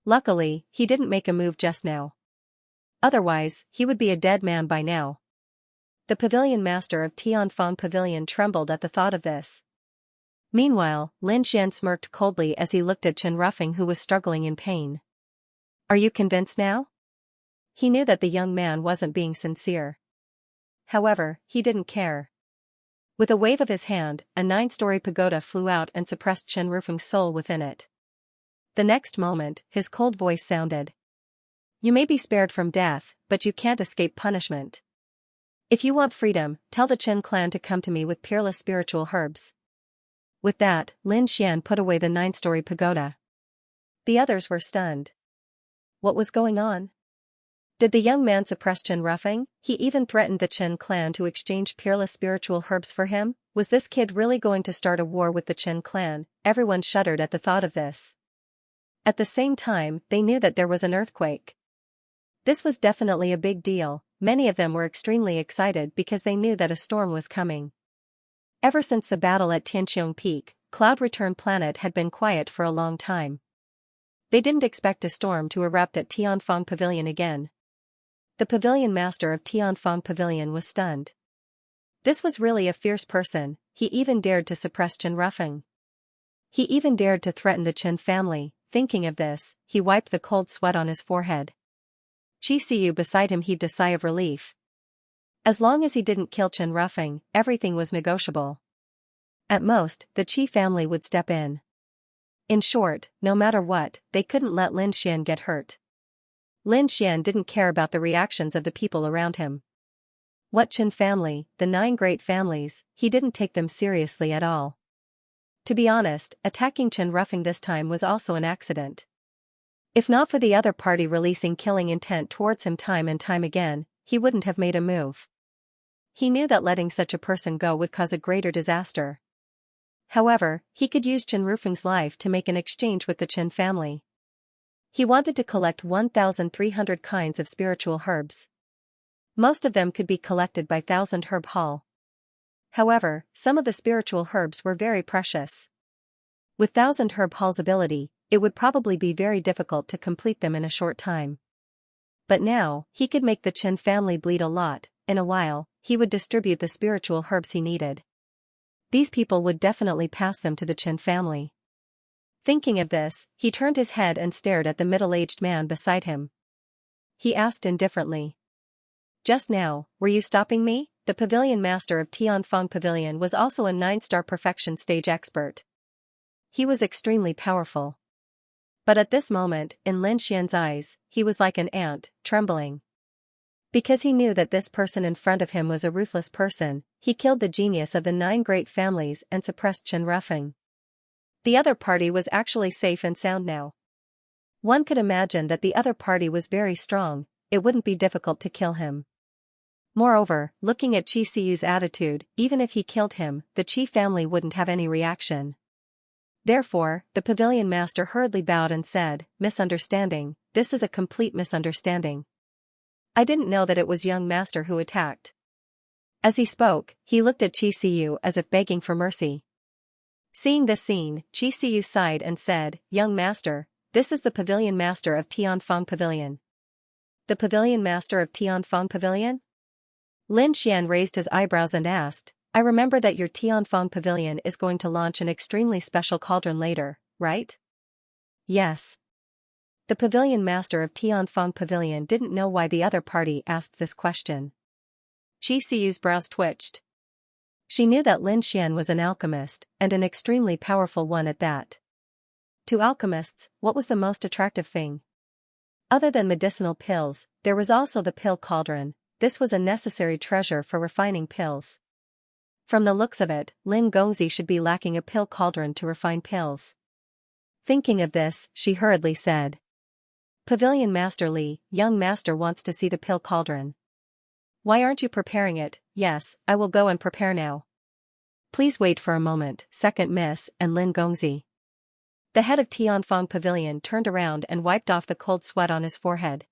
Luckily, he didn't make a move just now. Otherwise, he would be a dead man by now. The pavilion master of Tianfeng Pavilion trembled at the thought of this. Meanwhile, Lin Xian smirked coldly as he looked at Chen Ruffing, who was struggling in pain. Are you convinced now? He knew that the young man wasn't being sincere. However, he didn't care. With a wave of his hand, a 9-story pagoda flew out and suppressed Chen Ruffing's soul within it. The next moment, his cold voice sounded. You may be spared from death, but you can't escape punishment. If you want freedom, tell the Chen clan to come to me with peerless spiritual herbs. With that, Lin Xian put away the 9-story pagoda. The others were stunned. What was going on? Did the young man suppress Qin roughing? He even threatened the Qin clan to exchange peerless spiritual herbs for him? Was this kid really going to start a war with the Qin clan? Everyone shuddered at the thought of this. At the same time, they knew that there was an earthquake. This was definitely a big deal. Many of them were extremely excited because they knew that a storm was coming. Ever since the battle at Tianqiong Peak, Cloud Return Planet had been quiet for a long time. They didn't expect a storm to erupt at Tianfeng Pavilion again. The pavilion master of Tianfeng Pavilion was stunned. This was really a fierce person. He even dared to suppress Qin roughing. He even dared to threaten the Qin family. Thinking of this, he wiped the cold sweat on his forehead. Qi Siyu beside him heaved a sigh of relief. As long as he didn't kill Qin roughing, everything was negotiable. At most, the Qi family would step in. In short, no matter what, they couldn't let Lin Xian get hurt. Lin Xian didn't care about the reactions of the people around him. What Qin family, the 9 great families, he didn't take them seriously at all. To be honest, attacking Qin roughing this time was also an accident. If not for the other party releasing killing intent towards him time and time again, he wouldn't have made a move. He knew that letting such a person go would cause a greater disaster. However, he could use Qin roughing's life to make an exchange with the Qin family. He wanted to collect 1,300 kinds of spiritual herbs. Most of them could be collected by 1,000 Herb Hall. However, some of the spiritual herbs were very precious. With 1,000 Herb Hall's ability, it would probably be very difficult to complete them in a short time. But now, he could make the Qin family bleed a lot. In a while, he would distribute the spiritual herbs he needed. These people would definitely pass them to the Qin family. Thinking of this, he turned his head and stared at the middle-aged man beside him. He asked indifferently. Just now, were you stopping me? The pavilion master of Tianfeng Pavilion was also a 9-star perfection stage expert. He was extremely powerful. But at this moment, in Lin Xian's eyes, he was like an ant, trembling. Because he knew that this person in front of him was a ruthless person, he killed the genius of the 9 great families and suppressed Qin roughing. The other party was actually safe and sound now. One could imagine that the other party was very strong. It wouldn't be difficult to kill him. Moreover, looking at Qi Siyu's attitude, even if he killed him, the Qi family wouldn't have any reaction. Therefore, the pavilion master hurriedly bowed and said, "Misunderstanding, this is a complete misunderstanding. I didn't know that it was young master who attacked." As he spoke, he looked at Qi Siyu as if begging for mercy. Seeing this scene, Qi Siyu sighed and said, "Young master, this is the pavilion master of Tianfeng Pavilion." The pavilion master of Tianfeng Pavilion? Lin Xian raised his eyebrows and asked, "I remember that your Tianfeng Pavilion is going to launch an extremely special cauldron later, right?" "Yes." The pavilion master of Tianfeng Pavilion didn't know why the other party asked this question. Qi Siyu's brows twitched. She knew that Lin Xian was an alchemist, and an extremely powerful one at that. To alchemists, what was the most attractive thing? Other than medicinal pills, there was also the pill cauldron. This was a necessary treasure for refining pills. From the looks of it, Lin Gongzi should be lacking a pill cauldron to refine pills. Thinking of this, she hurriedly said, "Pavilion Master Li, young master wants to see the pill cauldron. Why aren't you preparing it?" "Yes, I will go and prepare now." "Please wait for a moment." Second Miss and Lin Gongzi. The head of Tianfeng Pavilion turned around and wiped off the cold sweat on his forehead.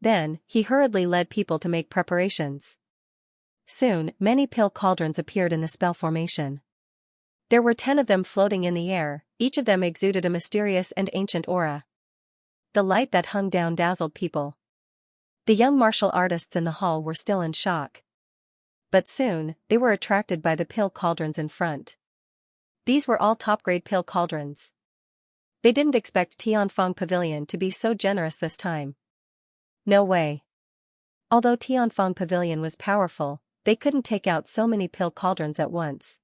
Then, he hurriedly led people to make preparations. Soon, many pill cauldrons appeared in the spell formation. There were 10 of them floating in the air, each of them exuded a mysterious and ancient aura. The light that hung down dazzled people. The young martial artists in the hall were still in shock. But soon, they were attracted by the pill cauldrons in front. These were all top-grade pill cauldrons. They didn't expect Tianfeng Pavilion to be so generous this time. No way. Although Tianfeng Pavilion was powerful, they couldn't take out so many pill cauldrons at once.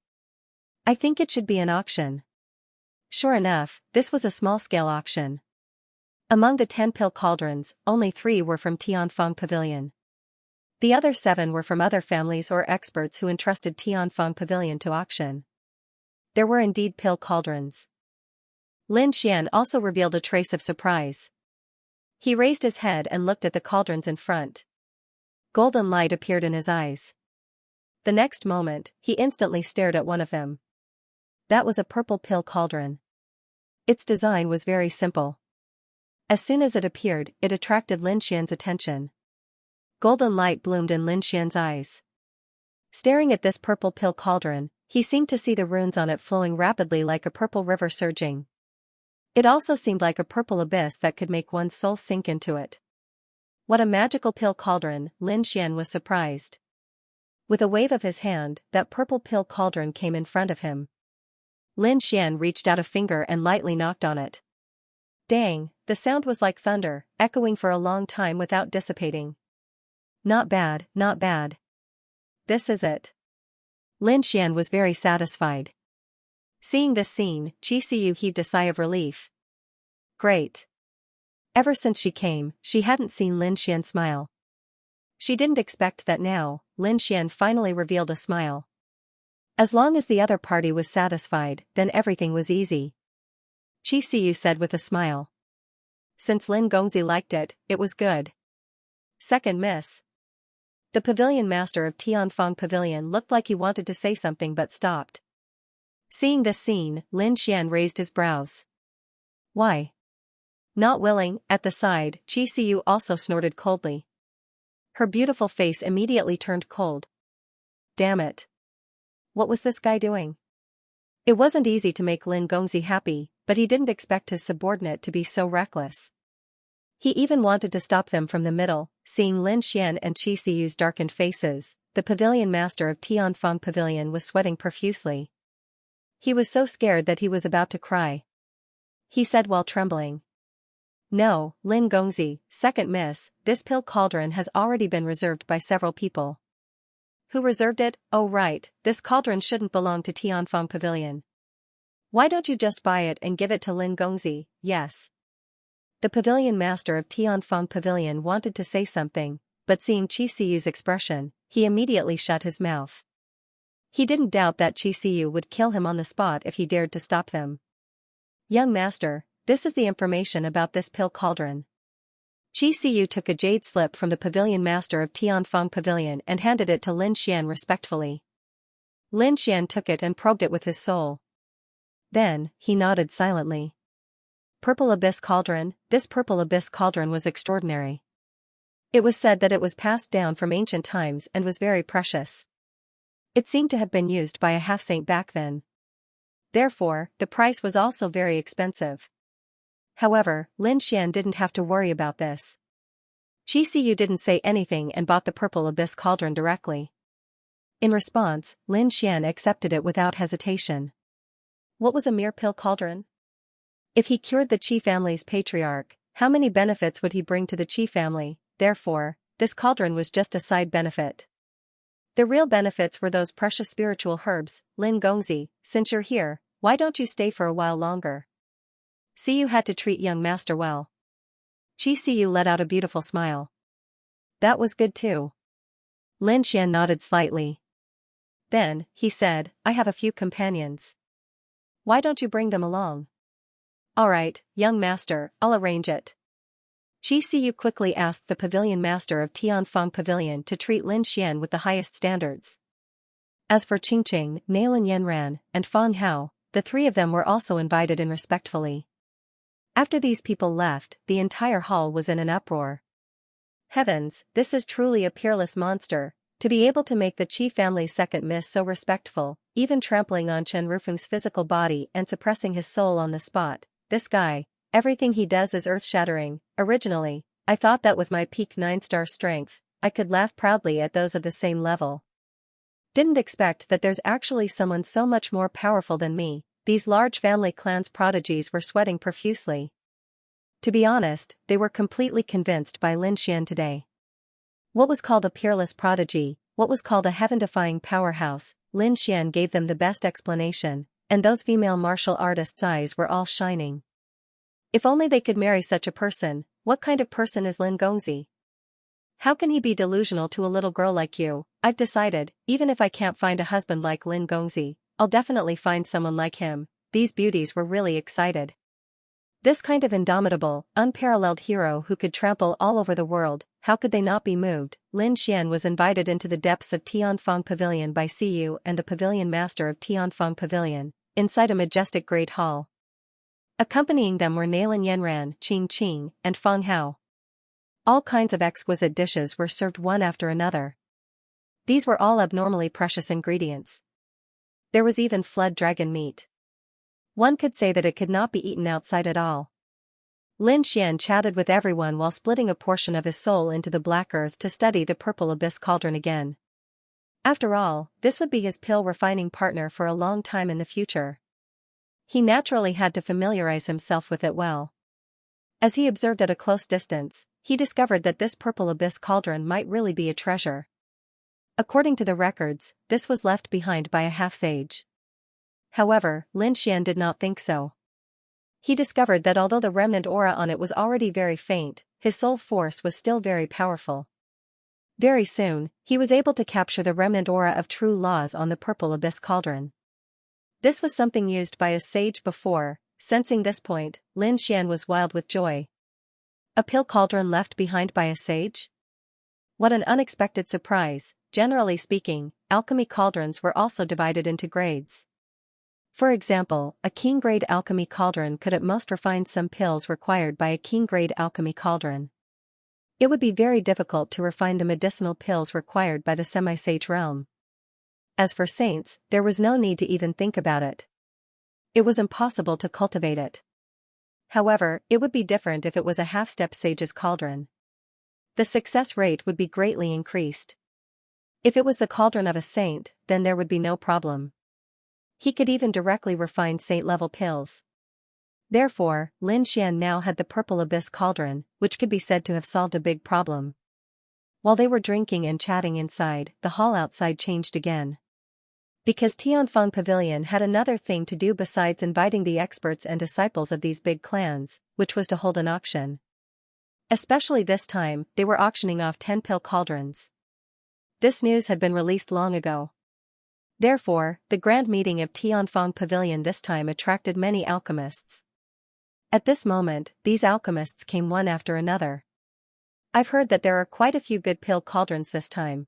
"I think it should be an auction." Sure enough, this was a small-scale auction. Among the 10 pill cauldrons, only 3 were from Tianfeng Pavilion. The other 7 were from other families or experts who entrusted Tianfeng Pavilion to auction. There were indeed pill cauldrons. Lin Xian also revealed a trace of surprise. He raised his head and looked at the cauldrons in front. Golden light appeared in his eyes. The next moment, he instantly stared at one of them. That was a purple pill cauldron. Its design was very simple. As soon as it appeared, it attracted Lin Xian's attention. Golden light bloomed in Lin Xian's eyes. Staring at this purple pill cauldron, he seemed to see the runes on it flowing rapidly like a purple river surging. It also seemed like a purple abyss that could make one's soul sink into it. What a magical pill cauldron, Lin Xian was surprised. With a wave of his hand, that purple pill cauldron came in front of him. Lin Xian reached out a finger and lightly knocked on it. Dang, the sound was like thunder, echoing for a long time without dissipating. Not bad, not bad. This is it. Lin Xian was very satisfied. Seeing this scene, Xianxia heaved a sigh of relief. Great. Ever since she came, she hadn't seen Lin Xian smile. She didn't expect that now, Lin Xian finally revealed a smile. As long as the other party was satisfied, then everything was easy. Xianxia said with a smile. Since Lin Gongzi liked it, it was good. Second miss. The pavilion master of Tianfeng Pavilion looked like he wanted to say something but stopped. Seeing this scene, Lin Xian raised his brows. Why? Not willing, at the side, Xianxia also snorted coldly. Her beautiful face immediately turned cold. Damn it. What was this guy doing? It wasn't easy to make Lin Gongzi happy, but he didn't expect his subordinate to be so reckless. He even wanted to stop them from the middle. Seeing Lin Xian and Xianxia's darkened faces, the pavilion master of Tianfeng Pavilion was sweating profusely. He was so scared that he was about to cry. He said while trembling. No, Lin Gongzi, second miss, this pill cauldron has already been reserved by several people. Who reserved it? Oh right, this cauldron shouldn't belong to Tianfeng Pavilion. Why don't you just buy it and give it to Lin Gongzi? Yes. The pavilion master of Tianfeng Pavilion wanted to say something, but seeing Xianxia's expression, he immediately shut his mouth. He didn't doubt that Xianxia would kill him on the spot if he dared to stop them. Young master, this is the information about this pill cauldron. Xianxia took a jade slip from the pavilion master of Tianfeng Pavilion and handed it to Lin Xian respectfully. Lin Xian took it and probed it with his soul. Then, he nodded silently. Purple Abyss Cauldron. This Purple Abyss Cauldron was extraordinary. It was said that it was passed down from ancient times and was very precious. It seemed to have been used by a half-saint back then. Therefore, the price was also very expensive. However, Lin Xian didn't have to worry about this. Xianxia didn't say anything and bought the Purple Abyss Cauldron directly. In response, Lin Xian accepted it without hesitation. What was a mere pill cauldron? If he cured the Qi family's patriarch, how many benefits would he bring to the Qi family? Therefore, this cauldron was just a side benefit. The real benefits were those precious spiritual herbs. Lin Gongzi, since you're here, why don't you stay for a while longer? Xiyu had to treat young master well. Xianxia let out a beautiful smile. That was good too. Lin Xian nodded slightly. Then, he said, I have a few companions. Why don't you bring them along? Alright, young master, I'll arrange it. Xianxia quickly asked the pavilion master of Tianfeng Pavilion to treat Lin Xian with the highest standards. As for Qingqing, Nailin Yanran, and Fang Hao, the three of them were also invited in respectfully. After these people left, the entire hall was in an uproar. Heavens, this is truly a peerless monster, to be able to make the Qi family's second miss so respectful, even trampling on Chen Rufeng's physical body and suppressing his soul on the spot. This guy, everything he does is earth-shattering. Originally, I thought that with my peak 9-star strength, I could laugh proudly at those of the same level. Didn't expect that there's actually someone so much more powerful than me. These large family clans prodigies were sweating profusely. To be honest, they were completely convinced by Lin Xian today. What was called a peerless prodigy, what was called a heaven-defying powerhouse, Lin Xian gave them the best explanation, and those female martial artists' eyes were all shining. If only they could marry such a person. What kind of person is Lin Gongzi? How can he be delusional to a little girl like you? I've decided, even if I can't find a husband like Lin Gongzi, I'll definitely find someone like him. These beauties were really excited. This kind of indomitable, unparalleled hero who could trample all over the world, how could they not be moved? Lin Xian was invited into the depths of Tianfeng Pavilion by Siyu and the pavilion master of Tianfeng Pavilion, inside a majestic great hall. Accompanying them were Nailin Yanran, Qing Qing, and Feng Hao. All kinds of exquisite dishes were served one after another. These were all abnormally precious ingredients. There was even flood dragon meat. One could say that it could not be eaten outside at all. Lin Xian chatted with everyone while splitting a portion of his soul into the black earth to study the purple abyss cauldron again. After all, this would be his pill refining partner for a long time in the future. He naturally had to familiarize himself with it well. As he observed at a close distance, he discovered that this purple abyss cauldron might really be a treasure. According to the records, this was left behind by a half-sage. However, Lin Xian did not think so. He discovered that although the remnant aura on it was already very faint, his soul force was still very powerful. Very soon, he was able to capture the remnant aura of true laws on the purple abyss cauldron. This was something used by a sage before. Sensing this point, Lin Xian was wild with joy. A pill cauldron left behind by a sage? What an unexpected surprise. Generally speaking, alchemy cauldrons were also divided into grades. For example, a king-grade alchemy cauldron could at most refine some pills required by a king-grade alchemy cauldron. It would be very difficult to refine the medicinal pills required by the semi-sage realm. As for saints, there was no need to even think about it. It was impossible to cultivate it. However, it would be different if it was a half-step sage's cauldron. The success rate would be greatly increased. If it was the cauldron of a saint, then there would be no problem. He could even directly refine saint-level pills. Therefore, Lin Xian now had the purple abyss cauldron, which could be said to have solved a big problem. While they were drinking and chatting inside, the hall outside changed again. Because Tianfeng Pavilion had another thing to do besides inviting the experts and disciples of these big clans, which was to hold an auction. Especially this time, they were auctioning off 10 pill cauldrons. This news had been released long ago. Therefore, the grand meeting of Tianfeng Pavilion this time attracted many alchemists. At this moment, these alchemists came one after another. I've heard that there are quite a few good pill cauldrons this time.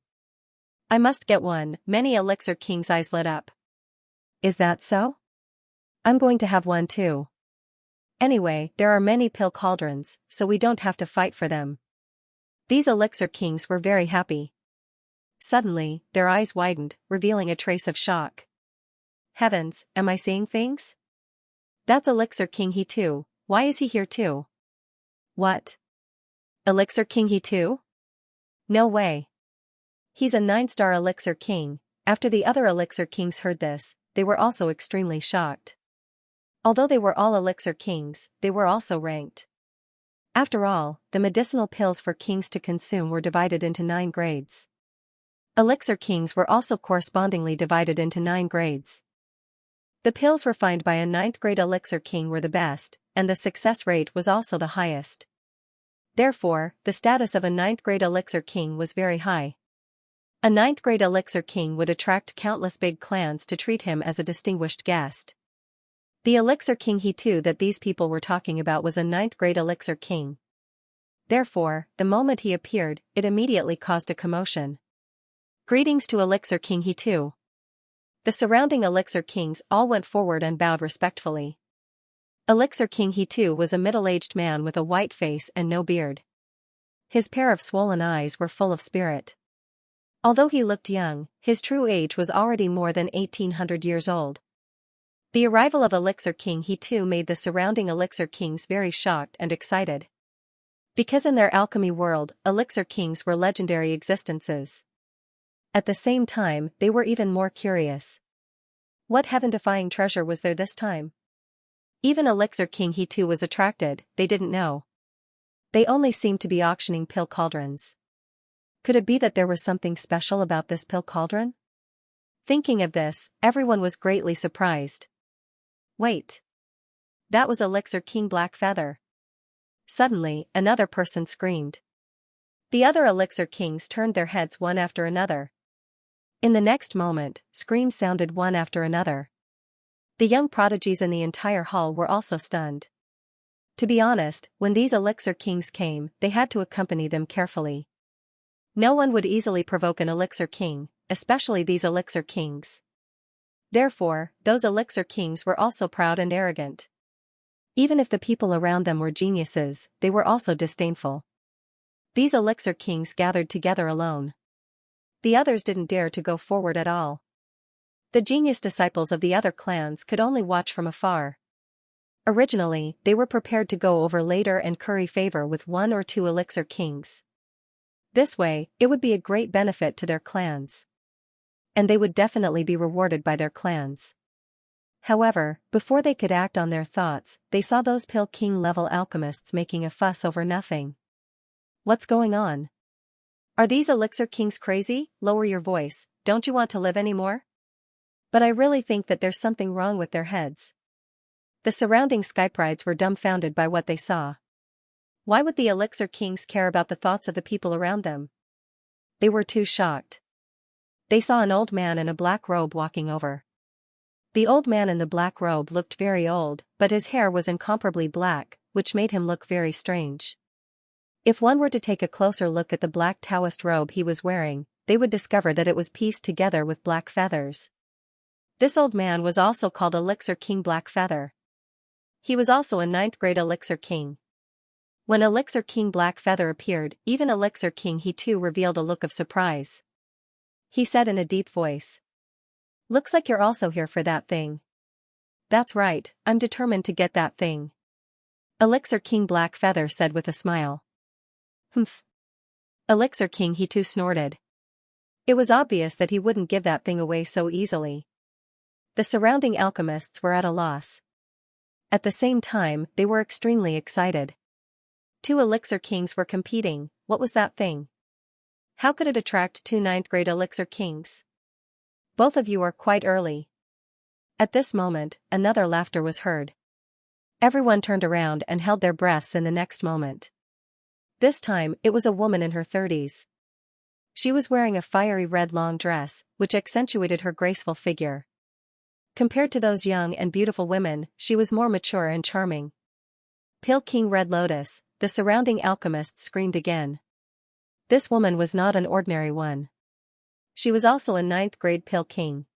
I must get one. Many Elixir King's eyes lit up. Is that so? I'm going to have one too. Anyway, there are many pill cauldrons, so we don't have to fight for them. These Elixir Kings were very happy. Suddenly, their eyes widened, revealing a trace of shock. Heavens, am I seeing things? That's Elixir King he too. Why is he here too? What? Elixir King he too? No way. He's a 9-star Elixir King. After the other Elixir Kings heard this, they were also extremely shocked. Although they were all Elixir Kings, they were also ranked. After all, the medicinal pills for kings to consume were divided into 9 grades. Elixir Kings were also correspondingly divided into 9 grades. The pills refined by a 9th grade Elixir King were the best, and the success rate was also the highest. Therefore, the status of a 9th grade Elixir King was very high. A 9th grade Elixir King would attract countless big clans to treat him as a distinguished guest. The Elixir King he too that these people were talking about was a 9th grade Elixir King. Therefore, the moment he appeared, it immediately caused a commotion. Greetings to Elixir King he too. The surrounding Elixir Kings all went forward and bowed respectfully. Elixir King he too was a middle-aged man with a white face and no beard. His pair of swollen eyes were full of spirit. Although he looked young, his true age was already more than 1800 years old. The arrival of Elixir King he too made the surrounding Elixir Kings very shocked and excited. Because in their alchemy world, Elixir Kings were legendary existences. At the same time, they were even more curious. What heaven-defying treasure was there this time? Even Elixir King he too was attracted, they didn't know. They only seemed to be auctioning pill cauldrons. Could it be that there was something special about this pill cauldron? Thinking of this, everyone was greatly surprised. Wait. That was Elixir King Blackfeather. Suddenly, another person screamed. The other Elixir Kings turned their heads one after another. In the next moment, screams sounded one after another. The young prodigies in the entire hall were also stunned. To be honest, when these elixir kings came, they had to accompany them carefully. No one would easily provoke an elixir king, especially these elixir kings. Therefore, those elixir kings were also proud and arrogant. Even if the people around them were geniuses, they were also disdainful. These elixir kings gathered together alone. The others didn't dare to go forward at all. The genius disciples of the other clans could only watch from afar. Originally, they were prepared to go over later and curry favor with one or two elixir kings. This way, it would be a great benefit to their clans. And they would definitely be rewarded by their clans. However, before they could act on their thoughts, they saw those Pill King-level alchemists making a fuss over nothing. What's going on? Are these elixir kings crazy? Lower your voice, don't you want to live anymore? But I really think that there's something wrong with their heads. The surrounding skyprides were dumbfounded by what they saw. Why would the elixir kings care about the thoughts of the people around them? They were too shocked. They saw an old man in a black robe walking over. The old man in the black robe looked very old, but his hair was incomparably black, which made him look very strange. If one were to take a closer look at the black Taoist robe he was wearing, they would discover that it was pieced together with black feathers. This old man was also called Elixir King Blackfeather. He was also a 9th grade Elixir King. When Elixir King Blackfeather appeared, even Elixir King he too revealed a look of surprise. He said in a deep voice, "Looks like you're also here for that thing." "That's right, I'm determined to get that thing," Elixir King Blackfeather said with a smile. "Humph." Elixir King he too snorted. It was obvious that he wouldn't give that thing away so easily. The surrounding alchemists were at a loss. At the same time, they were extremely excited. 2 elixir kings were competing. What was that thing? How could it attract 2 9th grade elixir kings? Both of you are quite early. At this moment, another laughter was heard. Everyone turned around and held their breaths in the next moment. This time, it was a woman in her 30s. She was wearing a fiery red long dress, which accentuated her graceful figure. Compared to those young and beautiful women, she was more mature and charming. Pill King Red Lotus, the surrounding alchemists screamed again. This woman was not an ordinary one. She was also a 9th grade Pill King.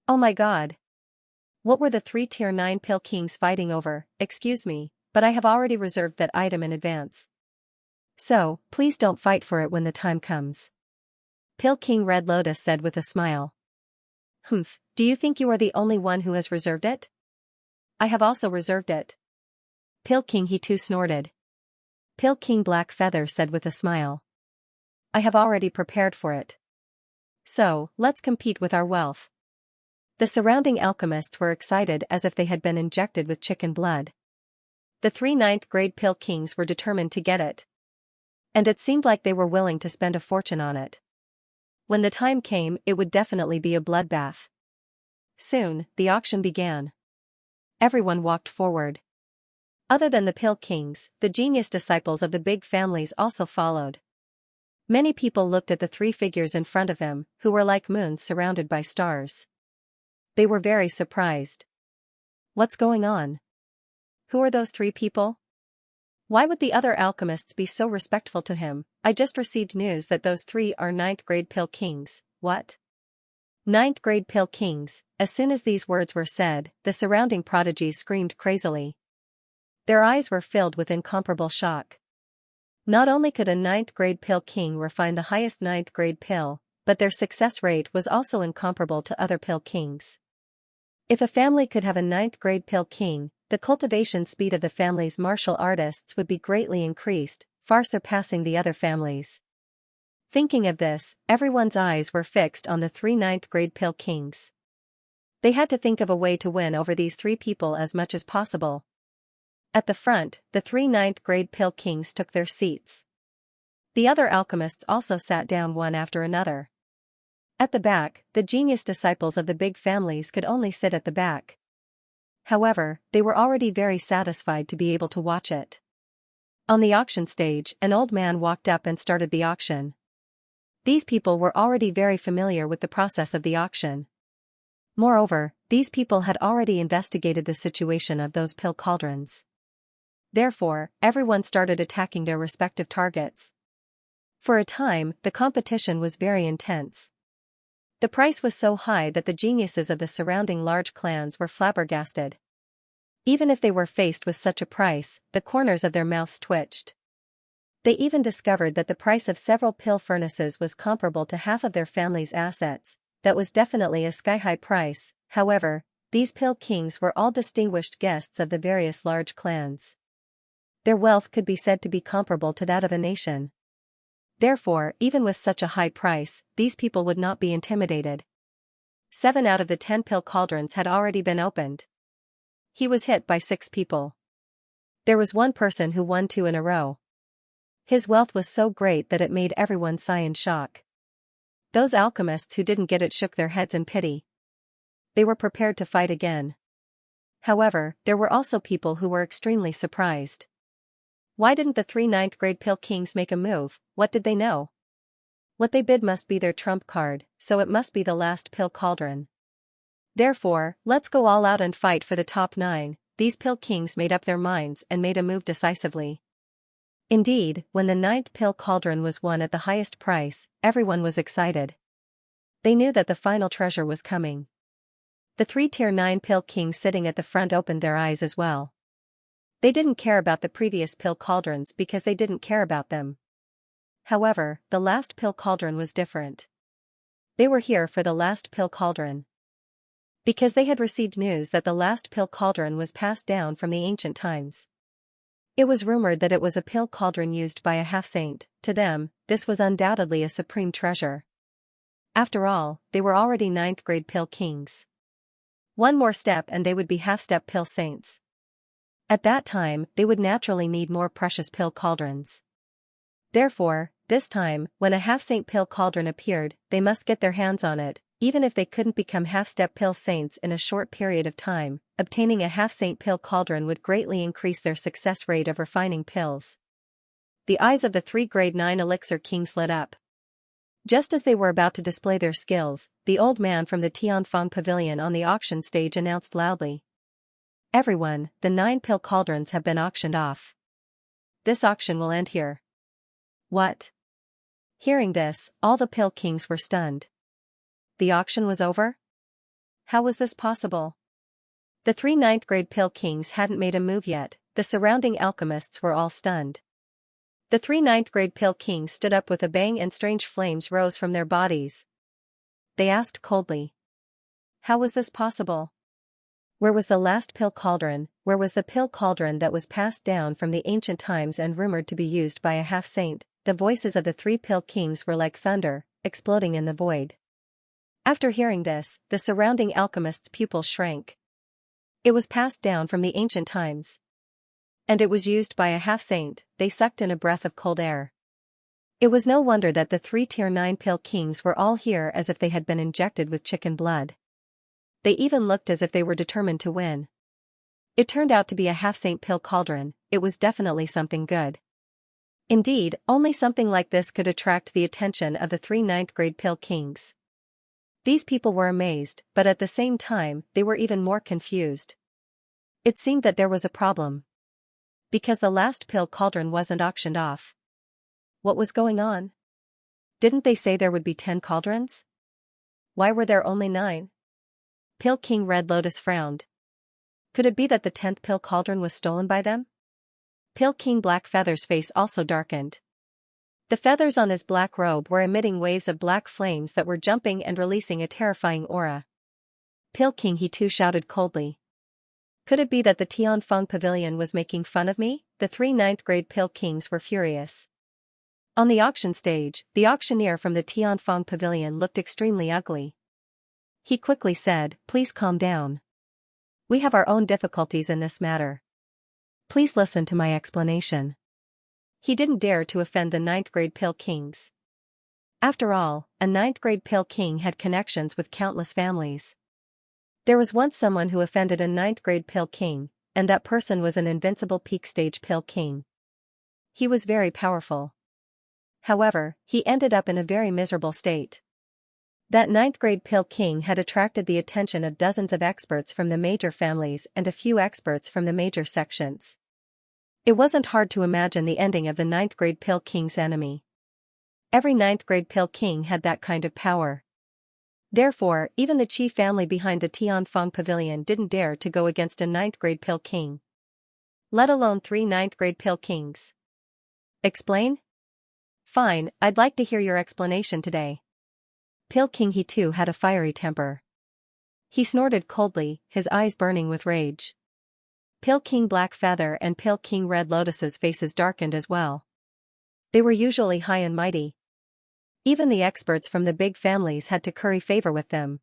Oh my god! What were the 3 tier 9 Pill Kings fighting over? Excuse me, but I have already reserved that item in advance. So, please don't fight for it when the time comes. Pill King Red Lotus said with a smile. Humph, do you think you are the only one who has reserved it? I have also reserved it. Pill King he too snorted. Pill King Blackfeather said with a smile. I have already prepared for it. So, let's compete with our wealth. The surrounding alchemists were excited as if they had been injected with chicken blood. The 3 9th grade Pill Kings were determined to get it. And it seemed like they were willing to spend a fortune on it. When the time came, it would definitely be a bloodbath. Soon, the auction began. Everyone walked forward. Other than the Pill Kings, the genius disciples of the big families also followed. Many people looked at the 3 figures in front of them, who were like moons surrounded by stars. They were very surprised. What's going on? Who are those 3 people? Why would the other alchemists be so respectful to him? I just received news that those 3 are 9th grade Pill Kings. What? 9th grade Pill Kings. As soon as these words were said, the surrounding prodigies screamed crazily. Their eyes were filled with incomparable shock. Not only could a 9th grade Pill King refine the highest 9th grade pill, but their success rate was also incomparable to other Pill Kings. If a family could have a 9th grade Pill King, the cultivation speed of the family's martial artists would be greatly increased, far surpassing the other families. Thinking of this, everyone's eyes were fixed on the 3 9th grade Pill Kings. They had to think of a way to win over these 3 people as much as possible. At the front, the 3 9th grade Pill Kings took their seats. The other alchemists also sat down one after another. At the back, the genius disciples of the big families could only sit at the back. However, they were already very satisfied to be able to watch it. On the auction stage, an old man walked up and started the auction. These people were already very familiar with the process of the auction. Moreover, these people had already investigated the situation of those pill cauldrons. Therefore, everyone started attacking their respective targets. For a time, the competition was very intense. The price was so high that the geniuses of the surrounding large clans were flabbergasted. Even if they were faced with such a price, the corners of their mouths twitched. They even discovered that the price of several pill furnaces was comparable to half of their family's assets. That was definitely a sky-high price. However, these pill kings were all distinguished guests of the various large clans. Their wealth could be said to be comparable to that of a nation. Therefore, even with such a high price, these people would not be intimidated. 7 out of the 10 pill cauldrons had already been opened. He was hit by 6 people. There was one person who won 2 in a row. His wealth was so great that it made everyone sigh in shock. Those alchemists who didn't get it shook their heads in pity. They were prepared to fight again. However, there were also people who were extremely surprised. Why didn't the 3 ninth-grade pill kings make a move? What did they know? What they bid must be their trump card, so it must be the last pill cauldron. Therefore, let's go all out and fight for the top 9. These pill kings made up their minds and made a move decisively. Indeed, when the 9th pill cauldron was won at the highest price, everyone was excited. They knew that the final treasure was coming. The 3 tier 9 pill kings sitting at the front opened their eyes as well. They didn't care about the previous pill cauldrons because they didn't care about them. However, the last pill cauldron was different. They were here for the last pill cauldron. Because they had received news that the last pill cauldron was passed down from the ancient times. It was rumored that it was a pill cauldron used by a half-saint. To them, this was undoubtedly a supreme treasure. After all, they were already 9th-grade pill kings. One more step and they would be half-step pill saints. At that time, they would naturally need more precious pill cauldrons. Therefore, this time, when a half-saint pill cauldron appeared, they must get their hands on it, even if they couldn't become half-step pill saints in a short period of time. Obtaining a half-saint pill cauldron would greatly increase their success rate of refining pills. The eyes of the 3 grade 9 elixir kings lit up. Just as they were about to display their skills, the old man from the Tianfeng pavilion on the auction stage announced loudly. Everyone, the 9 pill cauldrons have been auctioned off. This auction will end here. What? Hearing this, all the pill kings were stunned. The auction was over? How was this possible? The 3 ninth-grade pill kings hadn't made a move yet. The surrounding alchemists were all stunned. The 3 ninth-grade pill kings stood up with a bang and strange flames rose from their bodies. They asked coldly. How was this possible? Where was the last pill cauldron? Where was the pill cauldron that was passed down from the ancient times and rumored to be used by a half-saint? The voices of the 3 pill kings were like thunder, exploding in the void. After hearing this, the surrounding alchemists' pupils shrank. It was passed down from the ancient times. And it was used by a half-saint. They sucked in a breath of cold air. It was no wonder that the 3 tier 9 pill kings were all here as if they had been injected with chicken blood. They even looked as if they were determined to win. It turned out to be a half-saint pill cauldron. It was definitely something good. Indeed, only something like this could attract the attention of the 3 ninth-grade pill kings. These people were amazed, but at the same time, they were even more confused. It seemed that there was a problem. Because the last pill cauldron wasn't auctioned off. What was going on? Didn't they say there would be 10 cauldrons? Why were there only 9? Pill King Red Lotus frowned. Could it be that the 10th pill cauldron was stolen by them? Pill King Black Feather's face also darkened. The feathers on his black robe were emitting waves of black flames that were jumping and releasing a terrifying aura. Pill King, he too shouted coldly. Could it be that the Tianfeng pavilion was making fun of me? The 3 ninth-grade pill kings were furious. On the auction stage, the auctioneer from the Tianfeng pavilion looked extremely ugly. He quickly said, "Please calm down. We have our own difficulties in this matter. Please listen to my explanation." He didn't dare to offend the 9th-grade pill kings. After all, a 9th-grade pill king had connections with countless families. There was once someone who offended a 9th-grade pill king, and that person was an invincible peak-stage pill king. He was very powerful. However, he ended up in a very miserable state. That 9th-grade pill king had attracted the attention of dozens of experts from the major families and a few experts from the major sections. It wasn't hard to imagine the ending of the ninth grade Pill King's enemy. Every ninth grade Pill King had that kind of power. Therefore, even the chief family behind the Tianfeng Pavilion didn't dare to go against a ninth grade Pill King. Let alone 3 ninth grade Pill Kings. Explain? Fine, I'd like to hear your explanation today. Pill King he too had a fiery temper. He snorted coldly, his eyes burning with rage. Pill King Black Feather and Pill King Red Lotus's faces darkened as well. They were usually high and mighty. Even the experts from the big families had to curry favor with them.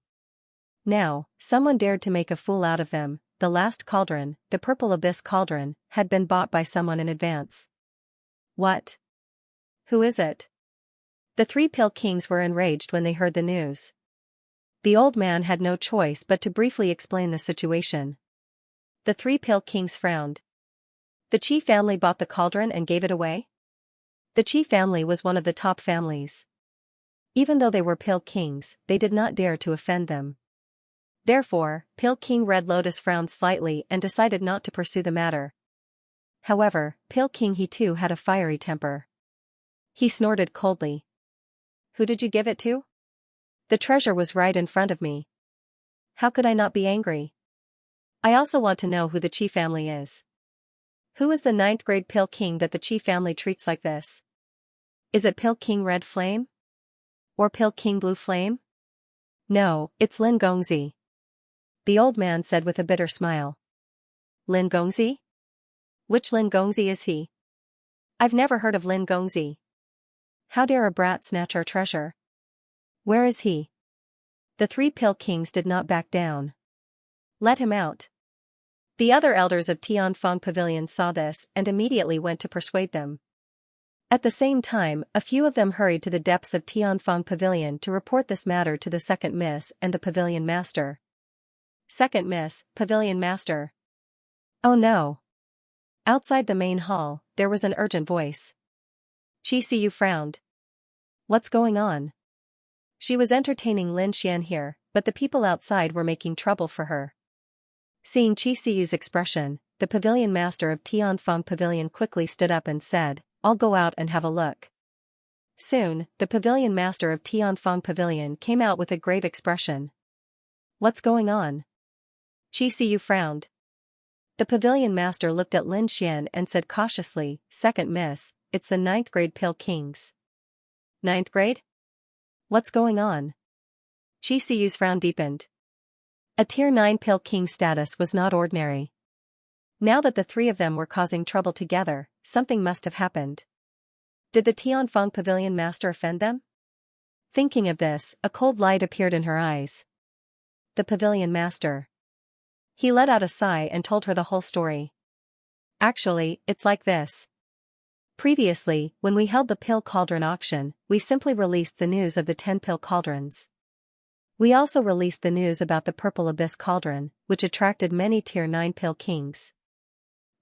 Now, someone dared to make a fool out of them. The last cauldron, the Purple Abyss Cauldron, had been bought by someone in advance. What? Who is it? The 3 Pill Kings were enraged when they heard the news. The old man had no choice but to briefly explain the situation. The 3 Pill Kings frowned. The Chi family bought the cauldron and gave it away? The Chi family was one of the top families. Even though they were Pill Kings, they did not dare to offend them. Therefore, Pill King Red Lotus frowned slightly and decided not to pursue the matter. However, Pill King he too had a fiery temper. He snorted coldly. Who did you give it to? The treasure was right in front of me. How could I not be angry? I also want to know who the Chi family is. Who is the ninth grade Pill King that the Chi family treats like this? Is it Pill King Red Flame? Or Pill King Blue Flame? No, it's Lin Gongzi. The old man said with a bitter smile. Lin Gongzi? Which Lin Gongzi is he? I've never heard of Lin Gongzi. How dare a brat snatch our treasure? Where is he? The 3 Pill Kings did not back down. Let him out. The other elders of Tianfeng Pavilion saw this and immediately went to persuade them. At the same time, a few of them hurried to the depths of Tianfeng Pavilion to report this matter to the second miss and the pavilion master. Second miss, pavilion master. Oh no. Outside the main hall, there was an urgent voice. Chi Siyu frowned. What's going on? She was entertaining Lin Xian here, but the people outside were making trouble for her. Seeing Chi Siyu's expression, the pavilion master of Tianfeng Pavilion quickly stood up and said, I'll go out and have a look. Soon, the pavilion master of Tianfeng Pavilion came out with a grave expression. What's going on? Chi Siyu frowned. The pavilion master looked at Lin Xian and said cautiously, Second miss, it's the ninth grade Pill Kings. Ninth grade? What's going on? Chi Siyu's frown deepened. A Tier 9 Pill King status was not ordinary. Now that the 3 of them were causing trouble together, something must have happened. Did the Tianfeng Pavilion master offend them? Thinking of this, a cold light appeared in her eyes. The pavilion master. He let out a sigh and told her the whole story. Actually, it's like this. Previously, when we held the Pill Cauldron auction, we simply released the news of the 10 Pill Cauldrons. We also released the news about the Purple Abyss Cauldron, which attracted many Tier 9 Pill Kings.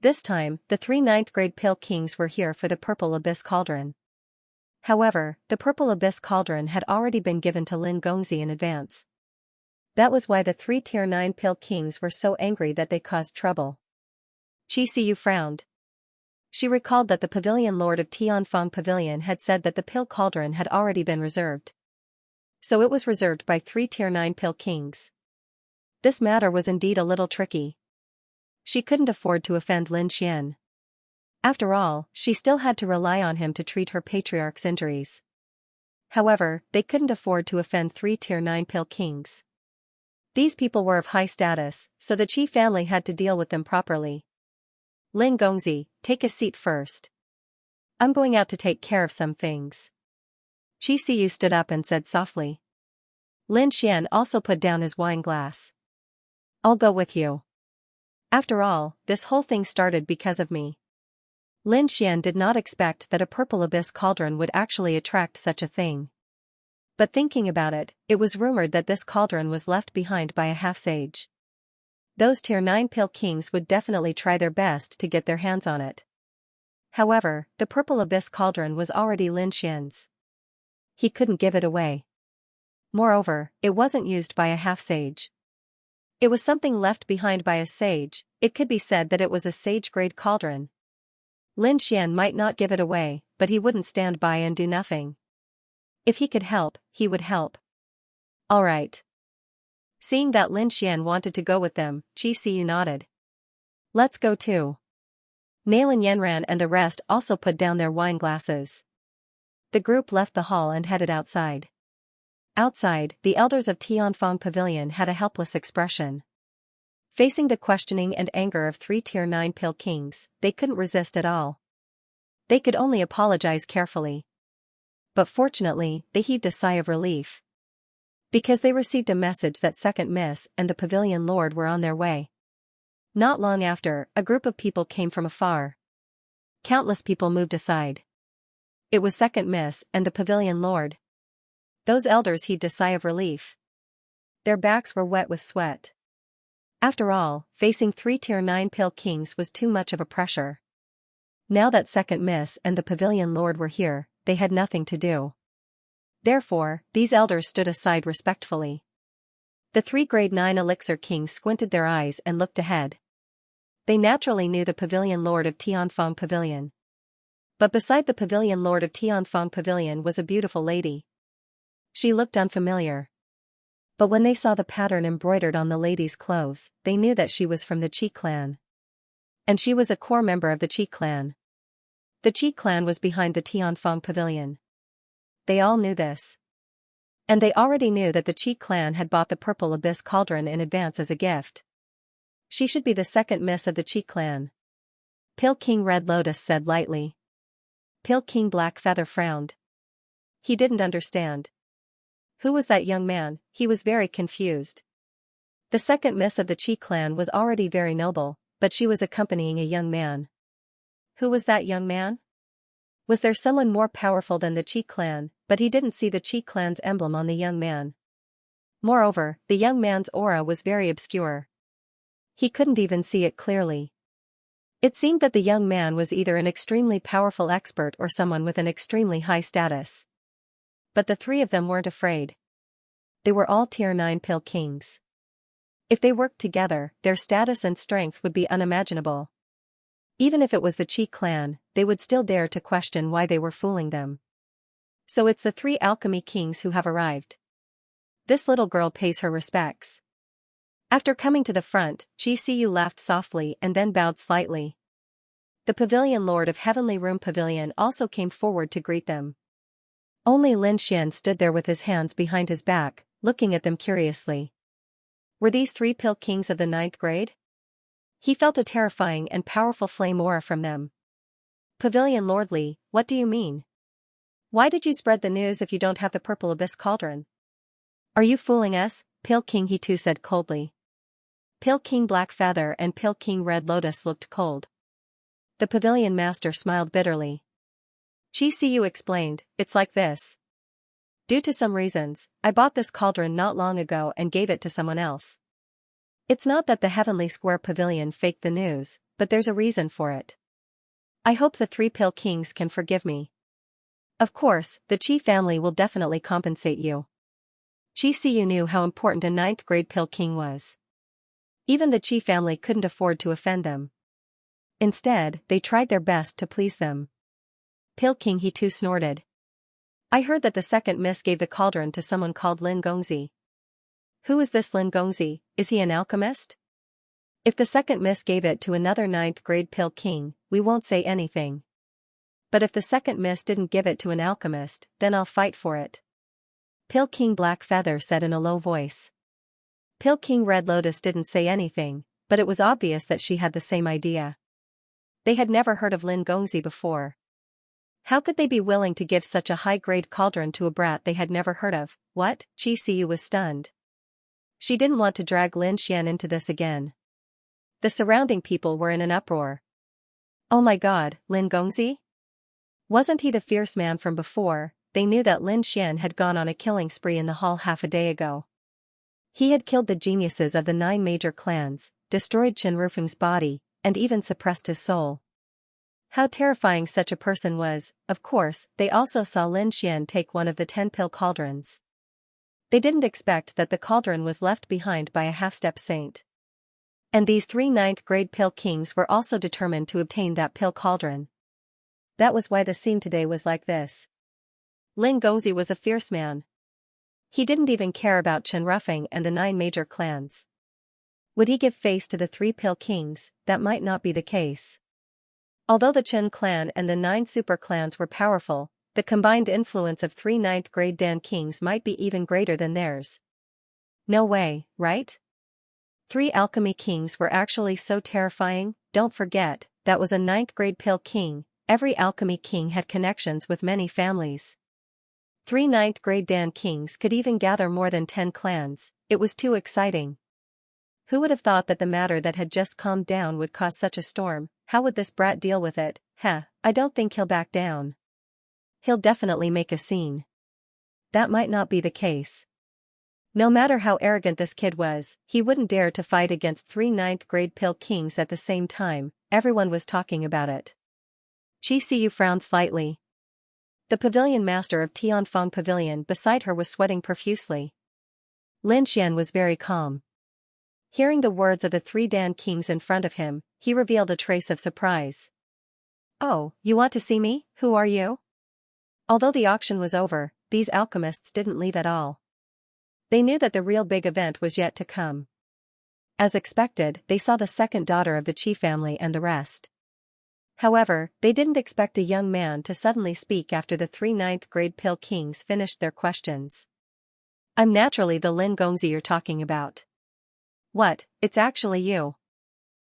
This time, the 3 ninth grade Pill Kings were here for the Purple Abyss Cauldron. However, the Purple Abyss Cauldron had already been given to Lin Gongzi in advance. That was why the 3 Tier 9 Pill Kings were so angry that they caused trouble. Chi Siyu frowned. She recalled that the pavilion lord of Tianfeng Pavilion had said that the Pill Cauldron had already been reserved. So it was reserved by 3 Tier 9 Pill Kings. This matter was indeed a little tricky. She couldn't afford to offend Lin Xian. After all, she still had to rely on him to treat her patriarch's injuries. However, they couldn't afford to offend 3 Tier 9 Pill Kings. These people were of high status, so the Chi family had to deal with them properly. Lin Gongzi, take a seat first. I'm going out to take care of some things. Chi Siyu stood up and said softly. Lin Xian also put down his wine glass. I'll go with you. After all, this whole thing started because of me. Lin Xian did not expect that a Purple Abyss Cauldron would actually attract such a thing. But thinking about it, it was rumored that this cauldron was left behind by a half-sage. Those Tier 9 Pill Kings would definitely try their best to get their hands on it. However, the Purple Abyss Cauldron was already Lin Xian's. He couldn't give it away. Moreover, it wasn't used by a half-sage. It was something left behind by a sage. It could be said that it was a sage-grade cauldron. Lin Xian might not give it away, but he wouldn't stand by and do nothing. If he could help, he would help. Alright. Seeing that Lin Xian wanted to go with them, Xianxia nodded. Let's go too. Nailin Yanran and the rest also put down their wine glasses. The group left the hall and headed outside. Outside, the elders of Tianfeng Pavilion had a helpless expression. Facing the questioning and anger of 3 Tier 9 Pill Kings, they couldn't resist at all. They could only apologize carefully. But fortunately, they heaved a sigh of relief. Because they received a message that Second Miss and the Pavilion Lord were on their way. Not long after, a group of people came from afar. Countless people moved aside. It was Second Miss and the Pavilion Lord. Those elders heaved a sigh of relief. Their backs were wet with sweat. After all, facing 3 Tier 9 Pill Kings was too much of a pressure. Now that Second Miss and the Pavilion Lord were here, they had nothing to do. Therefore, these elders stood aside respectfully. The 3 Grade 9 Elixir Kings squinted their eyes and looked ahead. They naturally knew the Pavilion Lord of Tianfeng Pavilion. But beside the Pavilion Lord of Tianfeng Pavilion was a beautiful lady. She looked unfamiliar. But when they saw the pattern embroidered on the lady's clothes, they knew that she was from the Qi clan. And she was a core member of the Qi clan. The Qi clan was behind the Tianfeng Pavilion. They all knew this. And they already knew that the Qi clan had bought the Purple Abyss Cauldron in advance as a gift. She should be the second miss of the Qi clan. Pill King Red Lotus said lightly. Pill King Black Feather frowned. He didn't understand. Who was that young man? He was very confused. The second miss of the Qi clan was already very noble, but she was accompanying a young man. Who was that young man? Was there someone more powerful than the Qi clan, but he didn't see the Qi clan's emblem on the young man. Moreover, the young man's aura was very obscure. He couldn't even see it clearly. It seemed that the young man was either an extremely powerful expert or someone with an extremely high status. But the 3 of them weren't afraid. They were all Tier 9 Pill Kings. If they worked together, their status and strength would be unimaginable. Even if it was the Qi clan, they would still dare to question why they were fooling them. So it's the 3 alchemy kings who have arrived. This little girl pays her respects. After coming to the front, Xianxia laughed softly and then bowed slightly. The Pavilion Lord of Heavenly Room Pavilion also came forward to greet them. Only Lin Xian stood there with his hands behind his back, looking at them curiously. Were these 3 Pill Kings of the 9th grade? He felt a terrifying and powerful flame aura from them. Pavilion Lordly, what do you mean? Why did you spread the news if you don't have the Purple Abyss Cauldron? Are you fooling us? Pill King He too said coldly. Pill King Black Feather and Pill King Red Lotus looked cold. The Pavilion Master smiled bitterly. Xianxia explained, it's like this. Due to some reasons, I bought this cauldron not long ago and gave it to someone else. It's not that the Heavenly Square Pavilion faked the news, but there's a reason for it. I hope the 3 Pill Kings can forgive me. Of course, the Qi family will definitely compensate you. Xianxia knew how important a 9th grade Pill King was. Even the Qi family couldn't afford to offend them. Instead, they tried their best to please them. Pill King He too snorted. I heard that the second miss gave the cauldron to someone called Lin Gongzi. Who is this Lin Gongzi? Is he an alchemist? If the second miss gave it to another 9th grade Pill King, we won't say anything. But if the second miss didn't give it to an alchemist, then I'll fight for it. Pill King Black Feather said in a low voice. Pill King Red Lotus didn't say anything, but it was obvious that she had the same idea. They had never heard of Lin Gongzi before. How could they be willing to give such a high-grade cauldron to a brat they had never heard of? What? Xianxia was stunned. She didn't want to drag Lin Xian into this again. The surrounding people were in an uproar. Oh my god, Lin Gongzi? Wasn't he the fierce man from before? They knew that Lin Xian had gone on a killing spree in the hall half a day ago. He had killed the geniuses of the 9 major clans, destroyed Chen Rufeng's body, and even suppressed his soul. How terrifying such a person was. Of course, they also saw Lin Xian take one of the 10 pill cauldrons. They didn't expect that the cauldron was left behind by a half-step saint. And these 3 9th grade pill kings were also determined to obtain that pill cauldron. That was why the scene today was like this. Lin Gongzi was a fierce man. He didn't even care about Chen Rufeng and the 9 major clans. Would he give face to the 3 Pale Kings? That might not be the case. Although the Chen clan and the 9 super clans were powerful, the combined influence of 3 ninth-grade Dan Kings might be even greater than theirs. No way, right? 3 alchemy kings were actually so terrifying. Don't forget, that was a 9th-grade Pale King. Every alchemy king had connections with many families. 3 ninth-grade Dan Kings could even gather more than 10 clans. It was too exciting. Who would have thought that the matter that had just calmed down would cause such a storm? How would this brat deal with it? I don't think he'll back down. He'll definitely make a scene. That might not be the case. No matter how arrogant this kid was, he wouldn't dare to fight against 3 ninth-grade Pale Kings at the same time. Everyone was talking about it. Chi Siyu frowned slightly. The pavilion master of Tianfeng Pavilion beside her was sweating profusely. Lin Xian was very calm. Hearing the words of the 3 Dan Kings in front of him, he revealed a trace of surprise. Oh, you want to see me? Who are you? Although the auction was over, these alchemists didn't leave at all. They knew that the real big event was yet to come. As expected, they saw the second daughter of the Qi family and the rest. However, they didn't expect a young man to suddenly speak after the 3 ninth-grade Pale Kings finished their questions. I'm naturally the Lin Gongzi you're talking about. What, it's actually you.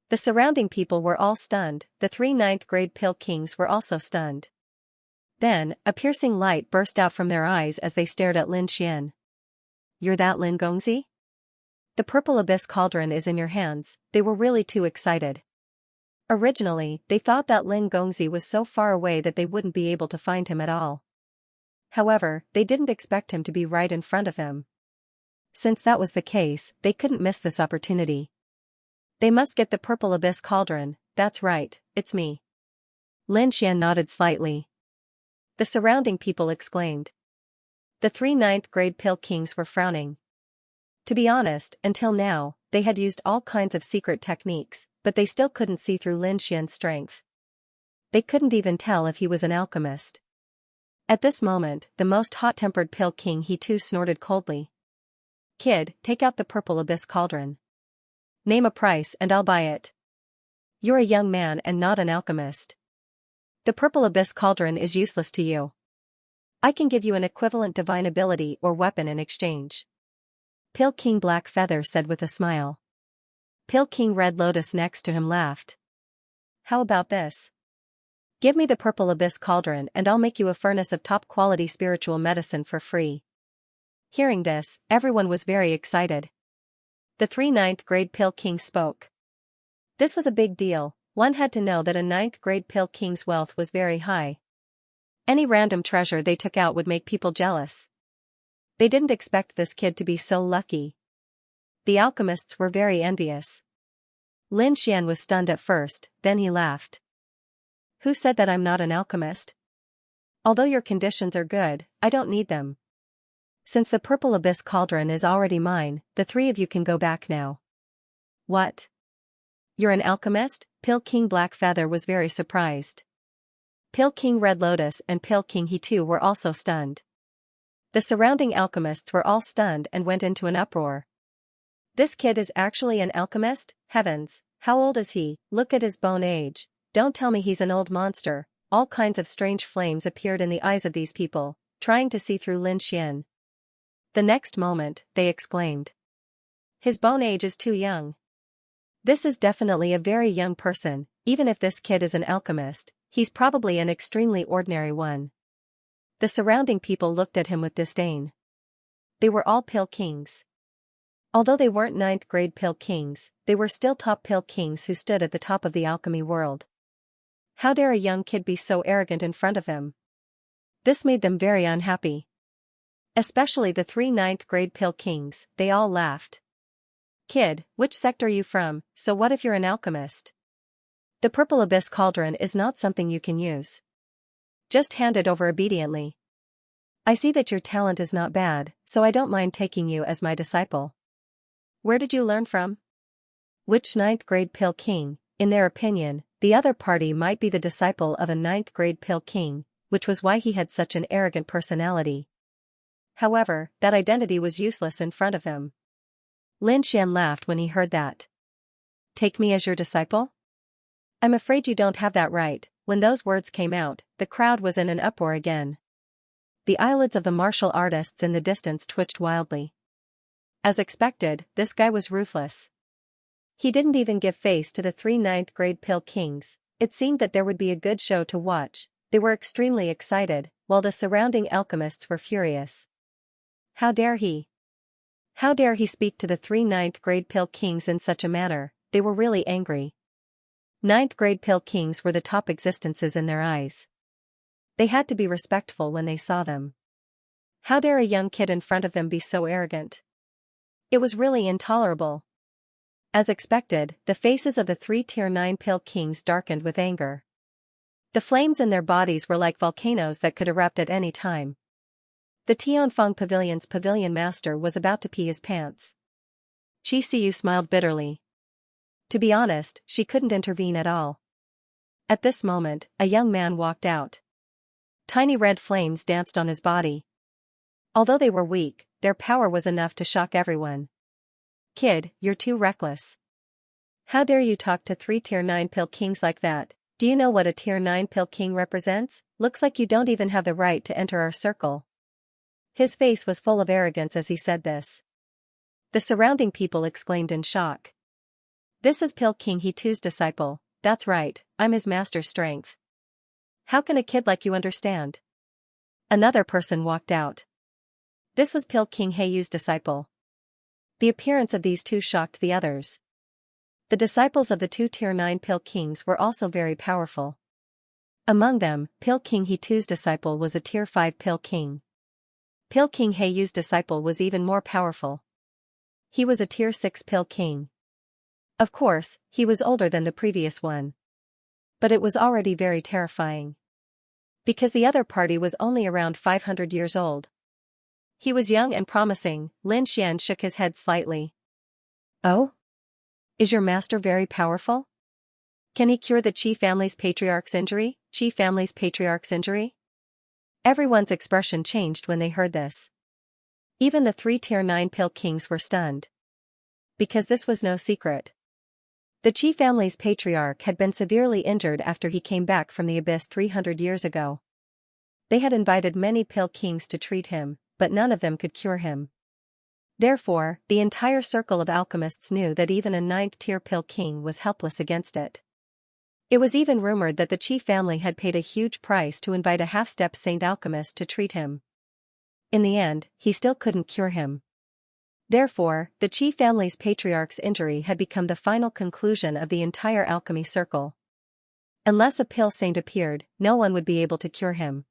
The surrounding people were all stunned. The 3 ninth-grade Pale Kings were also stunned. Then, a piercing light burst out from their eyes as they stared at Lin Xian. You're that Lin Gongzi? The purple abyss cauldron is in your hands. They were really too excited. Originally, they thought that Lin Gongzi was so far away that they wouldn't be able to find him at all. However, they didn't expect him to be right in front of them. Since that was the case, they couldn't miss this opportunity. They must get the purple abyss cauldron. That's right, it's me. Lin Xian nodded slightly. The surrounding people exclaimed. The 3 ninth-grade Pale Kings were frowning. To be honest, until now, they had used all kinds of secret techniques, but they still couldn't see through Lin Xian's strength. They couldn't even tell if he was an alchemist. At this moment, the most hot-tempered Pale King he too snorted coldly. Kid, take out the purple abyss cauldron. Name a price and I'll buy it. You're a young man and not an alchemist. The purple abyss cauldron is useless to you. I can give you an equivalent divine ability or weapon in exchange. Pale King Black Feather said with a smile. Pale King Red Lotus next to him laughed. How about this? Give me the purple abyss cauldron and I'll make you a furnace of top-quality spiritual medicine for free. Hearing this, everyone was very excited. The 3 ninth-grade Pale King spoke. This was a big deal. One had to know that a 9th-grade Pale King's wealth was very high. Any random treasure they took out would make people jealous. They didn't expect this kid to be so lucky. The alchemists were very envious. Lin Xian was stunned at first, then he laughed. Who said that I'm not an alchemist? Although your conditions are good, I don't need them. Since the purple abyss cauldron is already mine, the 3 of you can go back now. What? You're an alchemist? Pale King Black Feather was very surprised. Pale King Red Lotus and Pale King He too were also stunned. The surrounding alchemists were all stunned and went into an uproar. This kid is actually an alchemist? Heavens, how old is he? Look at his bone age. Don't tell me he's an old monster. All kinds of strange flames appeared in the eyes of these people, trying to see through Lin Xian. The next moment, they exclaimed. His bone age is too young. This is definitely a very young person. Even if this kid is an alchemist, he's probably an extremely ordinary one. The surrounding people looked at him with disdain. They were all Pale Kings. Although they weren't 9th-grade Pale Kings, they were still top Pale Kings who stood at the top of the alchemy world. How dare a young kid be so arrogant in front of him? This made them very unhappy. Especially the 3 9th-grade Pale Kings, they all laughed. Kid, which sect are you from? So what if you're an alchemist? The purple abyss cauldron is not something you can use. Just hand it over obediently. I see that your talent is not bad, so I don't mind taking you as my disciple. Where did you learn from? Which 9th-grade Pale King, in their opinion, the other party might be the disciple of a ninth-grade Pill King, which was why he had such an arrogant personality. However, that identity was useless in front of him. Lin Xian laughed when he heard that. Take me as your disciple? I'm afraid you don't have that right. When those words came out, the crowd was in an uproar again. The eyelids of the martial artists in the distance twitched wildly. As expected, this guy was ruthless. He didn't even give face to the 3 ninth-grade Pill Kings. It seemed that there would be a good show to watch. They were extremely excited, while the surrounding alchemists were furious. How dare he? How dare he speak to the 3 ninth-grade Pill Kings in such a manner? They were really angry. Ninth-grade Pill Kings were the top existences in their eyes. They had to be respectful when they saw them. How dare a young kid in front of them be so arrogant? It was really intolerable. As expected, the faces of the 3 Tier 9 Pill Kings darkened with anger. The flames in their bodies were like volcanoes that could erupt at any time. The Tianfeng Pavilion's pavilion master was about to pee his pants. Qi Siyu smiled bitterly. To be honest, she couldn't intervene at all. At this moment, a young man walked out. Tiny red flames danced on his body. Although they were weak, their power was enough to shock everyone. Kid, you're too reckless. How dare you talk to 3 Tier 9 Pill Kings like that? Do you know what a Tier 9 Pill King represents? Looks like you don't even have the right to enter our circle. His face was full of arrogance as he said this. The surrounding people exclaimed in shock. This is Pill King He Tu's disciple. That's right, I'm his master's strength. How can a kid like you understand? Another person walked out. This was Pill King He Yu's disciple. The appearance of these two shocked the others. The disciples of the 2 Tier 9 Pill Kings were also very powerful. Among them, Pill King He Tu's disciple was a Tier 5 Pill King. Pill King He Yu's disciple was even more powerful. He was a Tier 6 Pill King. Of course, he was older than the previous one. But it was already very terrifying. Because the other party was only around 500 years old. He was young and promising. Lin Xian shook his head slightly. Oh? Is your master very powerful? Can he cure the Qi family's patriarch's injury? Qi family's patriarch's injury? Everyone's expression changed when they heard this. Even the 3 Tier 9 Pill Kings were stunned. Because this was no secret. The Qi family's patriarch had been severely injured after he came back from the abyss 300 years ago. They had invited many Pill Kings to treat him, but none of them could cure him. Therefore, the entire circle of alchemists knew that even a 9th Tier Pill King was helpless against it. It was even rumored that the Qi family had paid a huge price to invite a half-step saint alchemist to treat him. In the end, he still couldn't cure him. Therefore, the Qi family's patriarch's injury had become the final conclusion of the entire alchemy circle. Unless a Pill Saint appeared, no one would be able to cure him.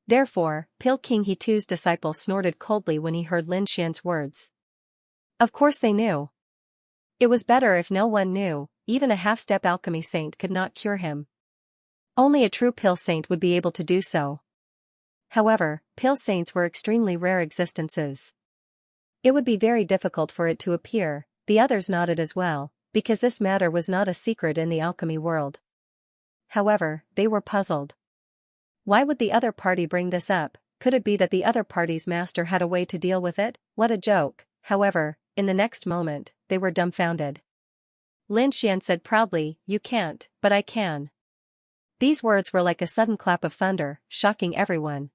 Therefore, Pill King He Tu's disciple snorted coldly when he heard Lin Xian's words. Of course they knew. It was better if no one knew. Even a half-step alchemy saint could not cure him. Only a true Pill Saint would be able to do so. However, Pill Saints were extremely rare existences. It would be very difficult for it to appear. The others nodded as well, because this matter was not a secret in the alchemy world. However, they were puzzled. Why would the other party bring this up? Could it be that the other party's master had a way to deal with it? What a joke. However, in the next moment, they were dumbfounded. Lin Xian said proudly, "You can't, but I can." These words were like a sudden clap of thunder, shocking everyone.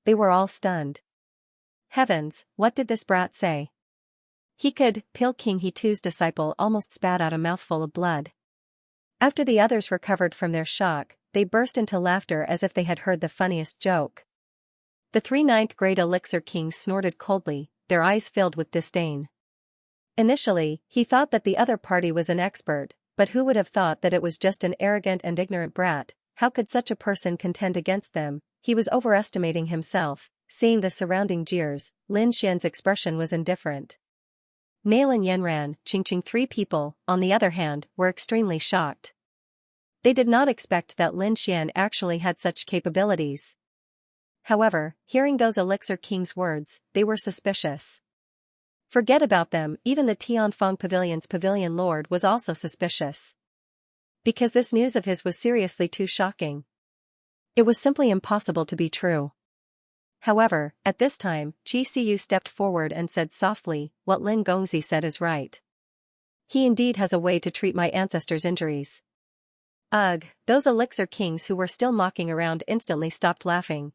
They were all stunned. Heavens, what did this brat say? He could. Pill King He Tu's disciple almost spat out a mouthful of blood. After the others recovered from their shock, they burst into laughter as if they had heard the funniest joke. The 3 ninth-grade Elixir Kings snorted coldly, their eyes filled with disdain. Initially, he thought that the other party was an expert, but who would have thought that it was just an arrogant and ignorant brat? How could such a person contend against them? He was overestimating himself. Seeing the surrounding jeers, Lin Xian's expression was indifferent. Nail and Yanran, Qingqing, 3 people, on the other hand, were extremely shocked. They did not expect that Lin Xian actually had such capabilities. However, hearing those Elixir King's words, they were suspicious. Forget about them, even the Tianfeng Pavilion's pavilion lord was also suspicious. Because this news of his was seriously too shocking. It was simply impossible to be true. However, at this time, Xianxia stepped forward and said softly, "What Lin Gongzi said is right. He indeed has a way to treat my ancestors' injuries." Ugh, those elixir kings who were still mocking around instantly stopped laughing.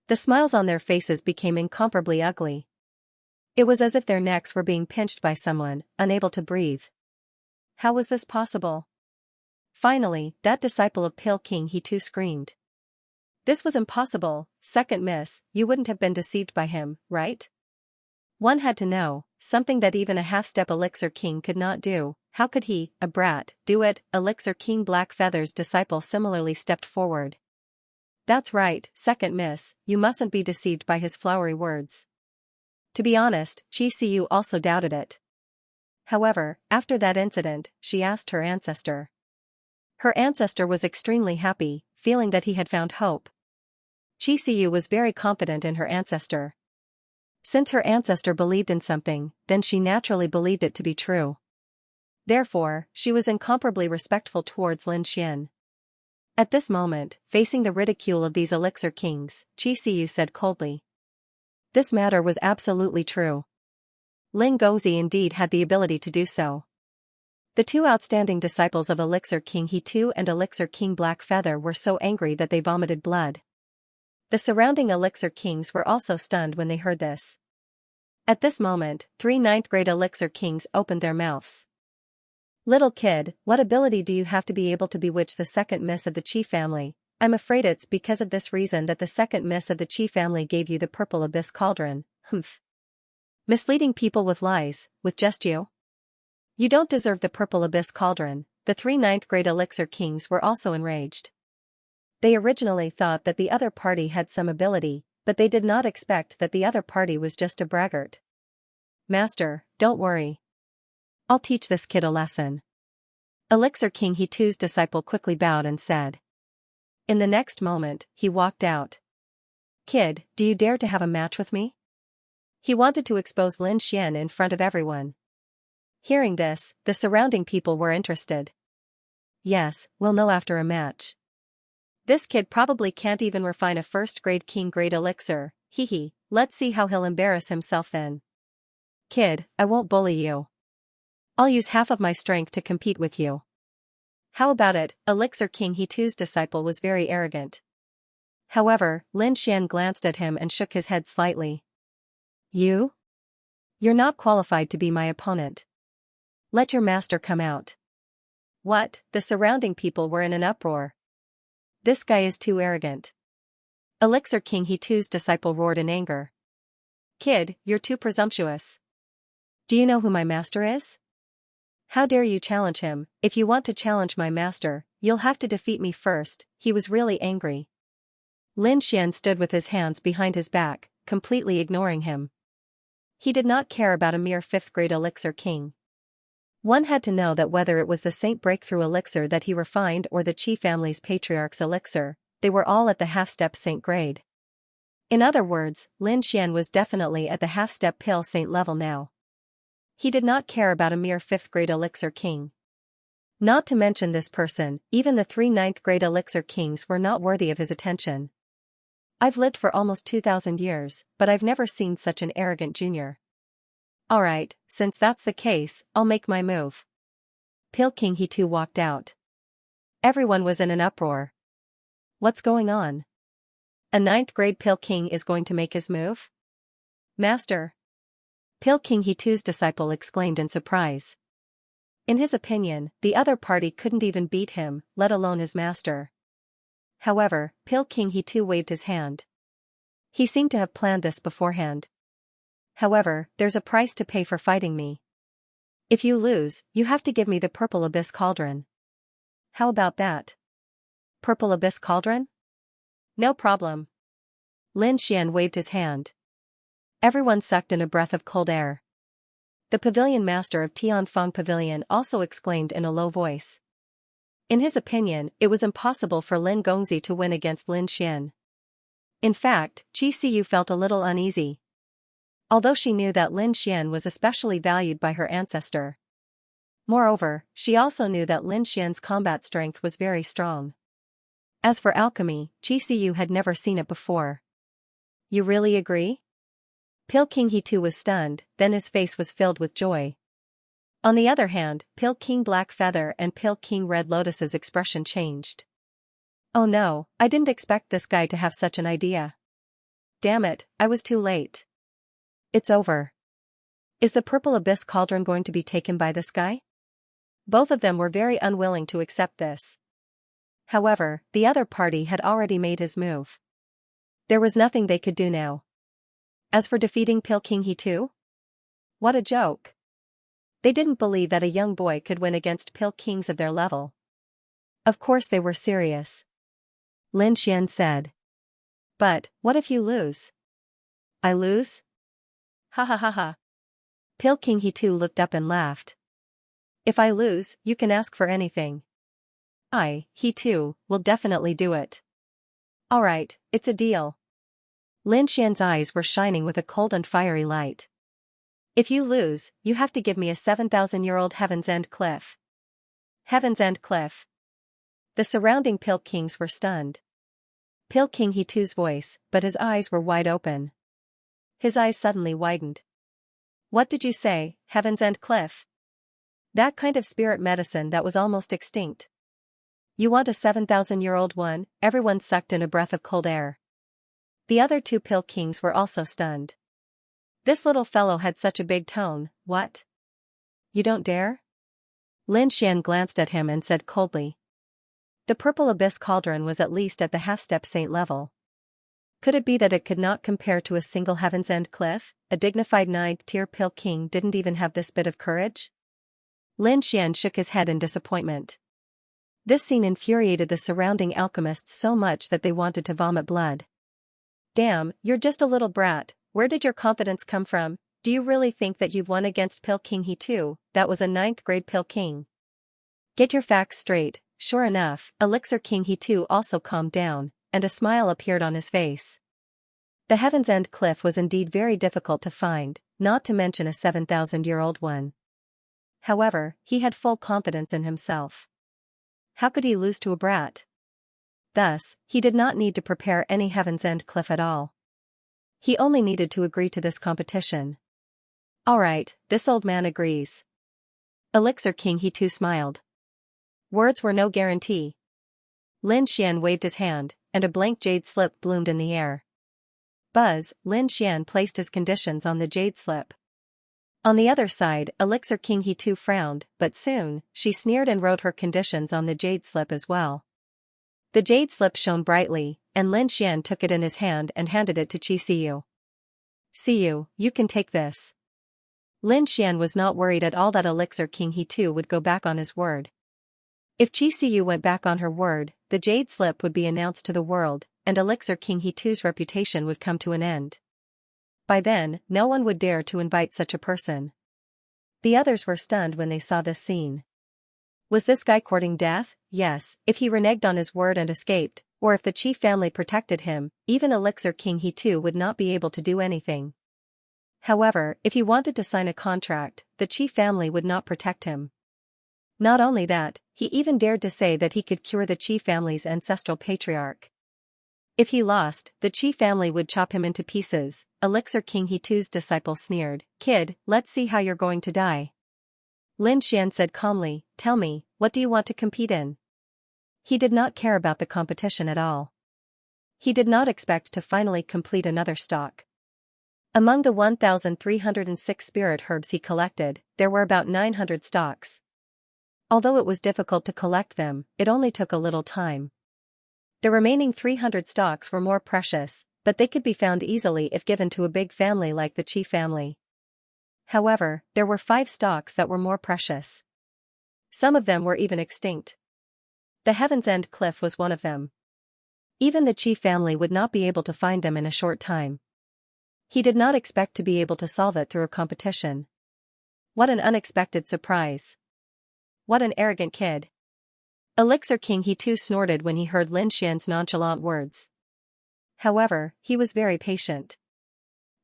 The smiles on their faces became incomparably ugly. It was as if their necks were being pinched by someone, unable to breathe. How was this possible? Finally, that disciple of Pale King he too screamed. This was impossible. Second miss, you wouldn't have been deceived by him, right? One had to know, something that even a half-step elixir king could not do. How could he, a brat, do it? Elixir King Black Feather's disciple similarly stepped forward. That's right, second miss, you mustn't be deceived by his flowery words. To be honest, Xianxia also doubted it. However, after that incident, she asked her ancestor. Her ancestor was extremely happy, feeling that he had found hope. Xianxia was very confident in her ancestor. Since her ancestor believed in something, then she naturally believed it to be true. Therefore, she was incomparably respectful towards Lin Xian. At this moment, facing the ridicule of these elixir kings, Xianxia said coldly. This matter was absolutely true. Lin Gongzi indeed had the ability to do so. The two outstanding disciples of Elixir King He Tu and Elixir King Black Feather were so angry that they vomited blood. The surrounding Elixir Kings were also stunned when they heard this. At this moment, 3 ninth-grade Elixir Kings opened their mouths. Little kid, what ability do you have to be able to bewitch the second miss of the Qi family? I'm afraid it's because of this reason that the second miss of the Qi family gave you the purple abyss cauldron. Humph. Misleading people with lies, with just you? You don't deserve the purple abyss cauldron. The 3 ninth-grade Elixir Kings were also enraged. They originally thought that the other party had some ability, but they did not expect that the other party was just a braggart. Master, don't worry. I'll teach this kid a lesson. Elixir King He Tu's disciple quickly bowed and said. In the next moment, he walked out. Kid, do you dare to have a match with me? He wanted to expose Lin Xian in front of everyone. Hearing this, the surrounding people were interested. Yes, we'll know after a match. This kid probably can't even refine a first-grade king-grade elixir, hee, let's see how he'll embarrass himself then. Kid, I won't bully you. I'll use half of my strength to compete with you. How about it? Elixir King He Tu's disciple was very arrogant. However, Lin Xian glanced at him and shook his head slightly. You? You're not qualified to be my opponent. Let your master come out. What? The surrounding people were in an uproar. This guy is too arrogant. Elixir King He Tu's disciple roared in anger. Kid, you're too presumptuous. Do you know who my master is? How dare you challenge him? If you want to challenge my master, you'll have to defeat me first. He was really angry. Lin Xian stood with his hands behind his back, completely ignoring him. He did not care about a mere 5th-grade elixir king. One had to know that whether it was the Saint Breakthrough elixir that he refined or the Qi family's patriarch's elixir, they were all at the half-step saint grade. In other words, Lin Xian was definitely at the half-step pale saint level now. He did not care about a mere 5th-grade elixir king. Not to mention this person, even the 3 ninth-grade elixir kings were not worthy of his attention. I've lived for almost 2,000 years, but I've never seen such an arrogant junior. Alright, since that's the case, I'll make my move. Pale King He Tu walked out. Everyone was in an uproar. What's going on? A 9th-grade Pale King is going to make his move? Master! Pale King He Tu's disciple exclaimed in surprise. In his opinion, the other party couldn't even beat him, let alone his master. However, Pale King He Tu waved his hand. He seemed to have planned this beforehand. However, there's a price to pay for fighting me. If you lose, you have to give me the purple abyss cauldron. How about that? Purple abyss cauldron? No problem. Lin Xian waved his hand. Everyone sucked in a breath of cold air. The pavilion master of Tianfeng Pavilion also exclaimed in a low voice. In his opinion, it was impossible for Lin Gongzi to win against Lin Xian. In fact, Xianxia felt a little uneasy. Although she knew that Lin Xian was especially valued by her ancestor. Moreover, she also knew that Lin Xian's combat strength was very strong. As for alchemy, Qixiu had never seen it before. You really agree? Pil King he too was stunned, then his face was filled with joy. On the other hand, Pil King Black Feather and Pil King Red Lotus's expression changed. Oh no, I didn't expect this guy to have such an idea. Damn it, I was too late. It's over. Is the Purple Abyss Cauldron going to be taken by this guy? Both of them were very unwilling to accept this. However, the other party had already made his move. There was nothing they could do now. As for defeating Pil King he too? What a joke. They didn't believe that a young boy could win against Pil Kings of their level. Of course they were serious. Lin Xian said. But, what if you lose? I lose? Ha ha ha ha. Pil King he too looked up and laughed. If I lose, you can ask for anything. He too, will definitely do it. Alright, it's a deal. Lin Xian's eyes were shining with a cold and fiery light. If you lose, you have to give me a 7,000-year-old Heaven's End cliff. Heaven's End cliff. The surrounding Pil Kings were stunned. Pil King he too's voice, but his eyes were wide open. His eyes suddenly widened. What did you say, Heaven's End cliff? That kind of spirit medicine that was almost extinct. You want a 7,000-year-old one? Everyone sucked in a breath of cold air. The other two Pil Kings were also stunned. This little fellow had such a big tone, what? You don't dare? Lin Xian glanced at him and said coldly. The Purple Abyss Cauldron was at least at the half-step saint level. Could it be that it could not compare to a single Heaven's End cliff? A dignified 9th-tier Pil King didn't even have this bit of courage? Lin Xian shook his head in disappointment. This scene infuriated the surrounding alchemists so much that they wanted to vomit blood. Damn, you're just a little brat, where did your confidence come from? Do you really think that you've won against Pil King he too? That was a 9th-grade Pil King. Get your facts straight. Sure enough, Elixir King he too also calmed down, and a smile appeared on his face. The Heaven's End cliff was indeed very difficult to find, not to mention a 7,000-year-old one. However, he had full confidence in himself. How could he lose to a brat? Thus, he did not need to prepare any Heaven's End cliff at all. He only needed to agree to this competition. Alright, this old man agrees. Elixir King he too smiled. Words were no guarantee. Lin Xian waved his hand, and a blank jade slip bloomed in the air. Buzz, Lin Xian placed his conditions on the jade slip. On the other side, Elixir King he too frowned, but soon, she sneered and wrote her conditions on the jade slip as well. The jade slip shone brightly, and Lin Xian took it in his hand and handed it to Qixiu. Xiu, you can take this. Lin Xian was not worried at all that Elixir King he too would go back on his word. If Qixiu went back on her word, the jade slip would be announced to the world, and Elixir King he too's reputation would come to an end. By then, no one would dare to invite such a person. The others were stunned when they saw this scene. Was this guy courting death? Yes, if he reneged on his word and escaped, or if the chief family protected him, even Elixir King he too would not be able to do anything. However, if he wanted to sign a contract, the chief family would not protect him. Not only that, he even dared to say that he could cure the chief family's ancestral patriarch. If he lost, the chief family would chop him into pieces. Elixir King he too's disciple sneered. Kid, let's see how you're going to die. Lin Xian said calmly, tell me, what do you want to compete in? He did not care about the competition at all. He did not expect to finally complete another stock. Among the 1,306 spirit herbs he collected, there were about 900 stalks. Although it was difficult to collect them, it only took a little time. The remaining 300 stalks were more precious, but they could be found easily if given to a big family like the chief family. However, there were 5 stalks that were more precious. Some of them were even extinct. The Heaven's End cliff was one of them. Even the chief family would not be able to find them in a short time. He did not expect to be able to solve it through a competition. What an unexpected surprise. What an arrogant kid. Elixir King he too snorted when he heard Lin Xian's nonchalant words. However, he was very patient.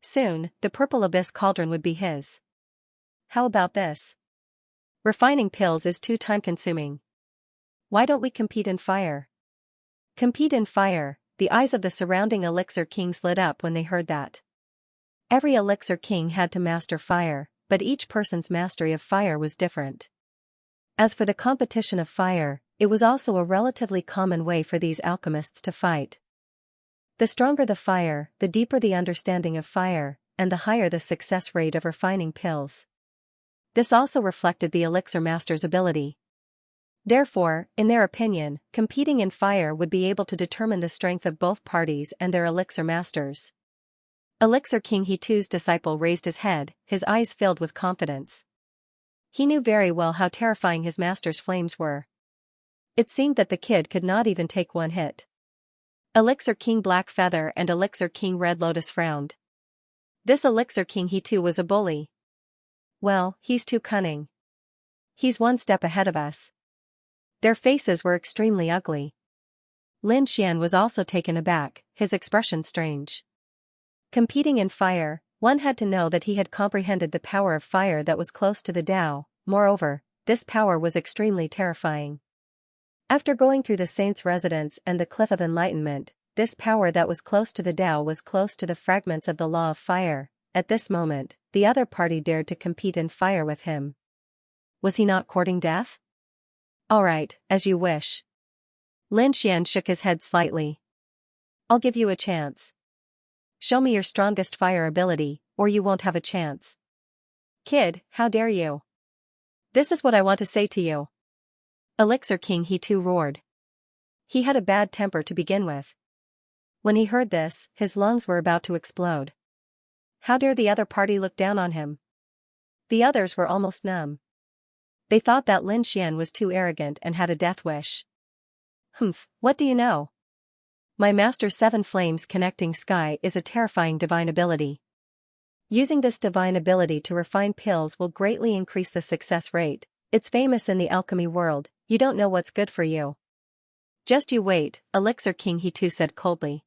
Soon, the Purple Abyss Cauldron would be his. How about this? Refining pills is too time-consuming. Why don't we compete in fire? Compete in fire, the eyes of the surrounding elixir kings lit up when they heard that. Every elixir king had to master fire, but each person's mastery of fire was different. As for the competition of fire, it was also a relatively common way for these alchemists to fight. The stronger the fire, the deeper the understanding of fire, and the higher the success rate of refining pills. This also reflected the elixir master's ability. Therefore, in their opinion, competing in fire would be able to determine the strength of both parties and their elixir masters. Elixir King He2's disciple raised his head, his eyes filled with confidence. He knew very well how terrifying his master's flames were. It seemed that the kid could not even take one hit. Elixir King Black Feather and Elixir King Red Lotus frowned. This Elixir King He2 was a bully. Well, he's too cunning. He's one step ahead of us. Their faces were extremely ugly. Lin Xian was also taken aback, his expression strange. Competing in fire, one had to know that he had comprehended the power of fire that was close to the Tao. Moreover, this power was extremely terrifying. After going through the saint's residence and the cliff of enlightenment, this power that was close to the Tao was close to the fragments of the law of fire. At this moment, the other party dared to compete in fire with him. Was he not courting death? All right, as you wish. Lin Xian shook his head slightly. I'll give you a chance. Show me your strongest fire ability, or you won't have a chance. Kid, how dare you? This is what I want to say to you. Elixir King He2 roared. He had a bad temper to begin with. When he heard this, his lungs were about to explode. How dare the other party look down on him? The others were almost numb. They thought that Lin Xian was too arrogant and had a death wish. Humph, what do you know? My master's 7 flames connecting sky is a terrifying divine ability. Using this divine ability to refine pills will greatly increase the success rate. It's famous in the alchemy world. You don't know what's good for you. Just you wait, Elixir King He2 said coldly.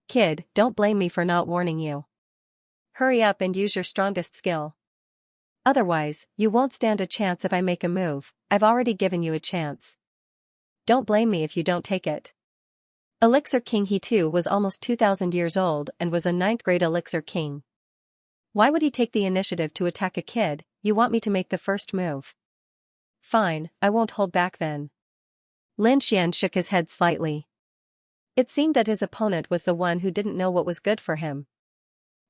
Kid, don't blame me for not warning you. Hurry up and use your strongest skill. Otherwise, you won't stand a chance if I make a move. I've already given you a chance. Don't blame me if you don't take it. Elixir King He2 was almost 2,000 years old and was a 9th grade Elixir King. Why would he take the initiative to attack a kid? You want me to make the first move? Fine, I won't hold back then. Lin Xian shook his head slightly. It seemed that his opponent was the one who didn't know what was good for him.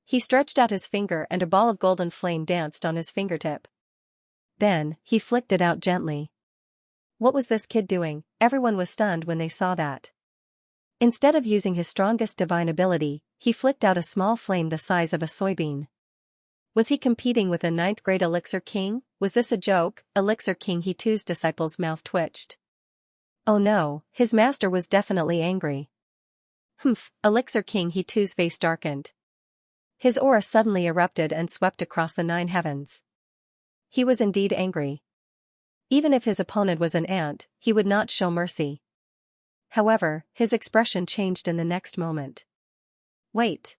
He stretched out his finger and a ball of golden flame danced on his fingertip. Then, he flicked it out gently. What was this kid doing? Everyone was stunned when they saw that. Instead of using his strongest divine ability, he flicked out a small flame the size of a soybean. Was he competing with a 9th grade Elixir King? Was this a joke? Elixir King He2's disciple's mouth twitched. Oh no, his master was definitely angry. Humph, Elixir King He2's face darkened. His aura suddenly erupted and swept across the 9 heavens. He was indeed angry. Even if his opponent was an ant, he would not show mercy. However, his expression changed in the next moment. Wait.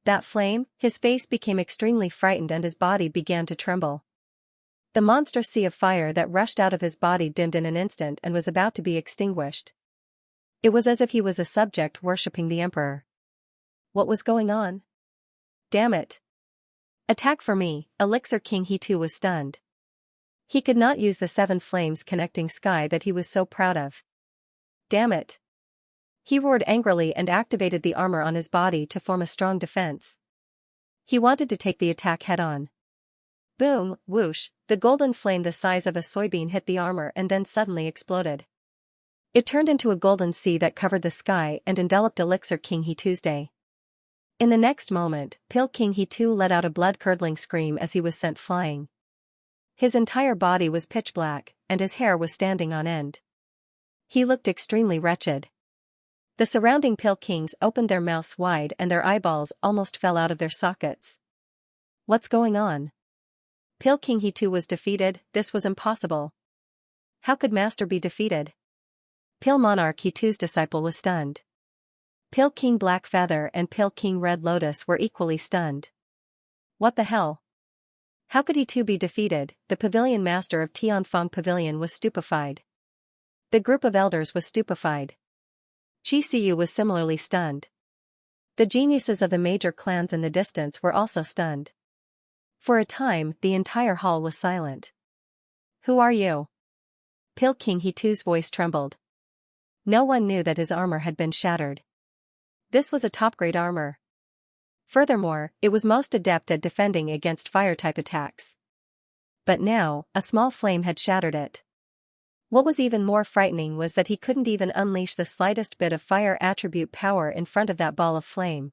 That flame? His face became extremely frightened and his body began to tremble. The monstrous sea of fire that rushed out of his body dimmed in an instant and was about to be extinguished. It was as if he was a subject worshipping the emperor. What was going on? Damn it. Attack for me, Elixir King He2 was stunned. He could not use the 7 flames connecting sky that he was so proud of. Damn it. He roared angrily and activated the armor on his body to form a strong defense. He wanted to take the attack head-on. Boom, whoosh, the golden flame the size of a soybean hit the armor and then suddenly exploded. It turned into a golden sea that covered the sky and enveloped Elixir King He2's day. In the next moment, Pill King He2 let out a blood-curdling scream as he was sent flying. His entire body was pitch black, and his hair was standing on end. He looked extremely wretched. The surrounding Pill Kings opened their mouths wide and their eyeballs almost fell out of their sockets. What's going on? Pill King He2 was defeated. This was impossible. How could Master be defeated? Pill Monarch He2's disciple was stunned. Pill King Black Feather and Pill King Red Lotus were equally stunned. What the hell? How could he too be defeated? The pavilion master of Tianfeng Pavilion was stupefied. The group of elders was stupefied. Qi Siyu was similarly stunned. The geniuses of the major clans in the distance were also stunned. For a time, the entire hall was silent. Who are you? Pil King He-Tu's voice trembled. No one knew that his armor had been shattered. This was a top-grade armor. Furthermore, it was most adept at defending against fire-type attacks. But now, a small flame had shattered it. What was even more frightening was that he couldn't even unleash the slightest bit of fire attribute power in front of that ball of flame.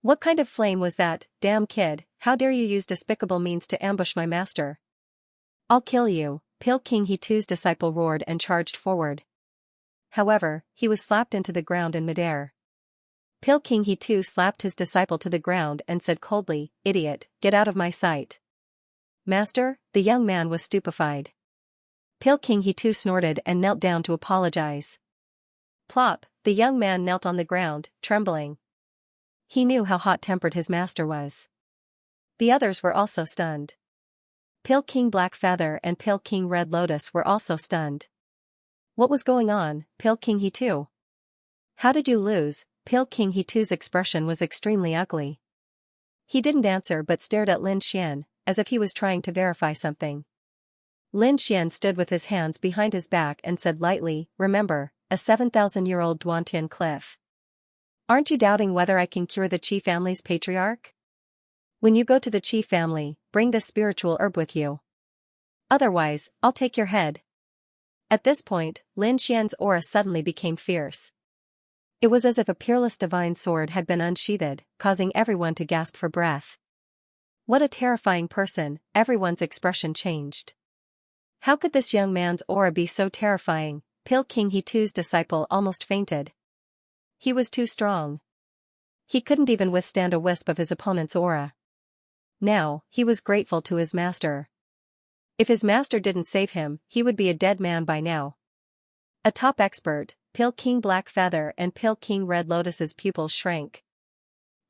What kind of flame was that? Damn kid, how dare you use despicable means to ambush my master? I'll kill you, Pil King He-Tu's disciple roared and charged forward. However, he was slapped into the ground in midair. Pil King He-Tu slapped his disciple to the ground and said coldly, "Idiot, get out of my sight." Master, the young man was stupefied. Pil King He-Tu snorted and knelt down to apologize. Plop, the young man knelt on the ground, trembling. He knew how hot-tempered his master was. The others were also stunned. Pil King Black Feather and Pil King Red Lotus were also stunned. What was going on, Pil King He-Tu? How did you lose? Pil King He-Tu's expression was extremely ugly. He didn't answer but stared at Lin Xian, as if he was trying to verify something. Lin Xian stood with his hands behind his back and said lightly, "Remember, a 7,000-year-old Duantian cliff. Aren't you doubting whether I can cure the Qi family's patriarch? When you go to the Qi family, bring this spiritual herb with you. Otherwise, I'll take your head." At this point, Lin Xian's aura suddenly became fierce. It was as if a peerless divine sword had been unsheathed, causing everyone to gasp for breath. What a terrifying person, everyone's expression changed. How could this young man's aura be so terrifying? Pil King He-Tu's disciple almost fainted. He was too strong. He couldn't even withstand a wisp of his opponent's aura. Now, he was grateful to his master. If his master didn't save him, he would be a dead man by now. A top expert, Pil King Black Feather and Pil King Red Lotus's pupils shrank.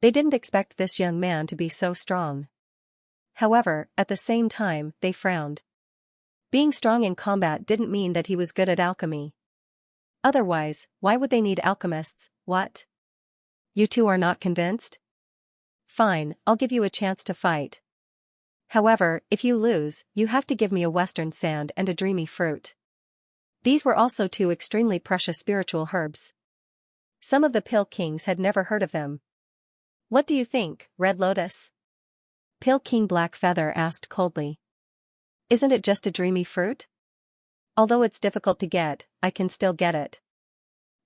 They didn't expect this young man to be so strong. However, at the same time, they frowned. Being strong in combat didn't mean that he was good at alchemy. Otherwise, why would they need alchemists? What? You two are not convinced? Fine, I'll give you a chance to fight. However, if you lose, you have to give me a western sand and a dreamy fruit. These were also two extremely precious spiritual herbs. Some of the Pil Kings had never heard of them. What do you think, Red Lotus? Pil King Black Feather asked coldly. Isn't it just a dreamy fruit? Although it's difficult to get, I can still get it.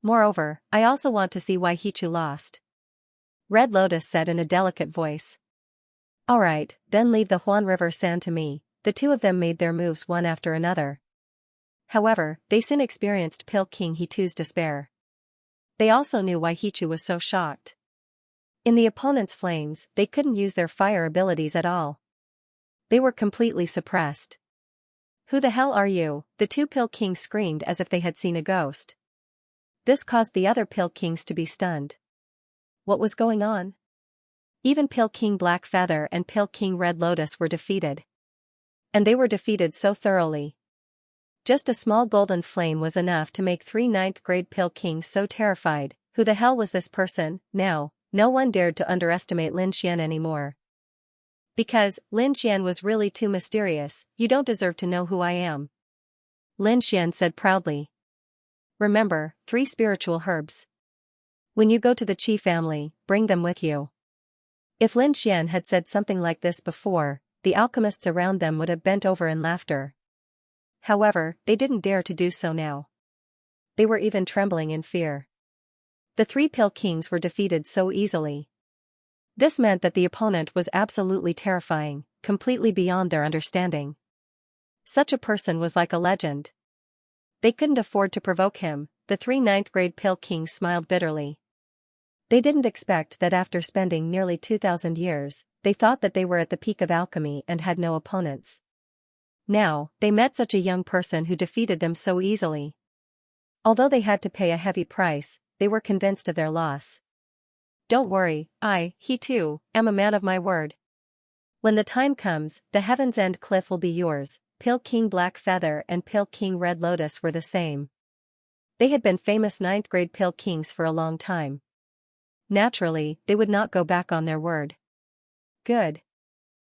Moreover, I also want to see why He-Tu lost. Red Lotus said in a delicate voice. Alright, then leave the Huan River sand to me. The two of them made their moves one after another. However, they soon experienced Pil King He-Tu's despair. They also knew why He-Tu was so shocked. In the opponent's flames, they couldn't use their fire abilities at all. They were completely suppressed. Who the hell are you? The two Pil Kings screamed as if they had seen a ghost. This caused the other Pil Kings to be stunned. What was going on? Even Pil King Black Feather and Pil King Red Lotus were defeated. And they were defeated so thoroughly. Just a small golden flame was enough to make 3 ninth-grade Pil Kings so terrified. Who the hell was this person? Now, no one dared to underestimate Lin Xian anymore. Because, Lin Xian was really too mysterious. You don't deserve to know who I am. Lin Xian said proudly. Remember, 3 spiritual herbs. When you go to the Qi family, bring them with you. If Lin Xian had said something like this before, the alchemists around them would have bent over in laughter. However, they didn't dare to do so now. They were even trembling in fear. The 3 Pil Kings were defeated so easily. This meant that the opponent was absolutely terrifying, completely beyond their understanding. Such a person was like a legend. They couldn't afford to provoke him. The 3 ninth-grade Pil Kings smiled bitterly. They didn't expect that after spending nearly 2,000 years, they thought that they were at the peak of alchemy and had no opponents. Now, they met such a young person who defeated them so easily. Although they had to pay a heavy price, they were convinced of their loss. Don't worry, He-Tu, am a man of my word. When the time comes, the Heaven's End cliff will be yours. Pale King Black Feather and Pale King Red Lotus were the same. They had been famous 9th grade Pale Kings for a long time. Naturally, they would not go back on their word. Good.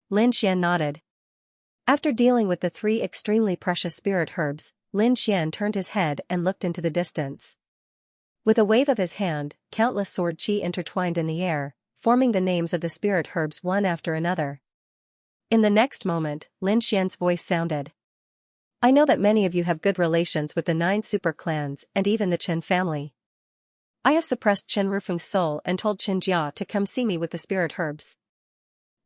Lin Xian nodded. After dealing with the 3 extremely precious spirit herbs, Lin Xian turned his head and looked into the distance. With a wave of his hand, countless sword qi intertwined in the air, forming the names of the spirit herbs one after another. In the next moment, Lin Xian's voice sounded. I know that many of you have good relations with the 9 super clans and even the Qin family. I have suppressed Qin Rufeng's soul and told Qin Jia to come see me with the spirit herbs.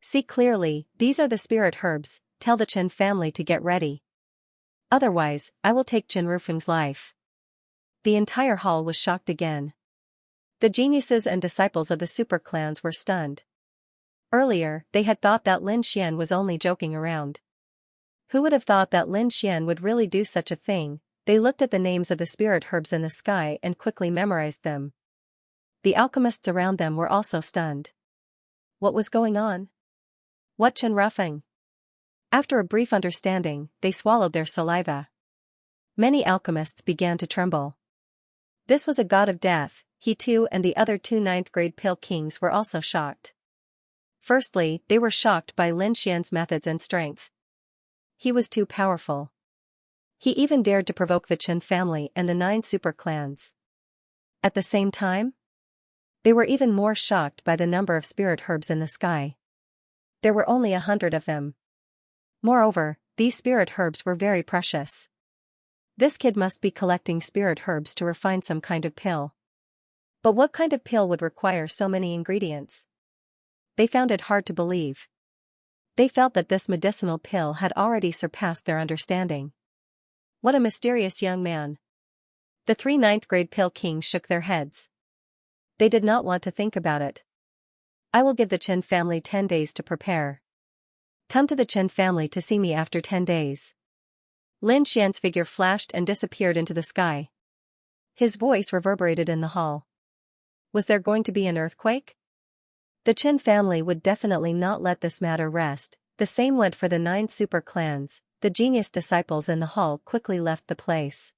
See clearly, these are the spirit herbs, tell the Qin family to get ready. Otherwise, I will take Qin Rufeng's life. The entire hall was shocked again. The geniuses and disciples of the super clans were stunned. Earlier, they had thought that Lin Xian was only joking around. Who would have thought that Lin Xian would really do such a thing? They looked at the names of the spirit herbs in the sky and quickly memorized them. The alchemists around them were also stunned. What was going on? What Qin Rufeng? After a brief understanding, they swallowed their saliva. Many alchemists began to tremble. This was a god of death. He too and the other 2 9th grade Pale Kings were also shocked. Firstly, they were shocked by Lin Xian's methods and strength. He was too powerful. He even dared to provoke the Qin family and the 9 super clans. At the same time, they were even more shocked by the number of spirit herbs in the sky. There were only 100 of them. Moreover, these spirit herbs were very precious. This kid must be collecting spirit herbs to refine some kind of pill. But what kind of pill would require so many ingredients? They found it hard to believe. They felt that this medicinal pill had already surpassed their understanding. What a mysterious young man. The 3 9th grade Pale Kings shook their heads. They did not want to think about it. I will give the Qin family 10 days to prepare. Come to the Qin family to see me after 10 days. Lin Xian's figure flashed and disappeared into the sky. His voice reverberated in the hall. Was there going to be an earthquake? The Qin family would definitely not let this matter rest. The same went for the 9 super clans. The genius disciples in the hall quickly left the place.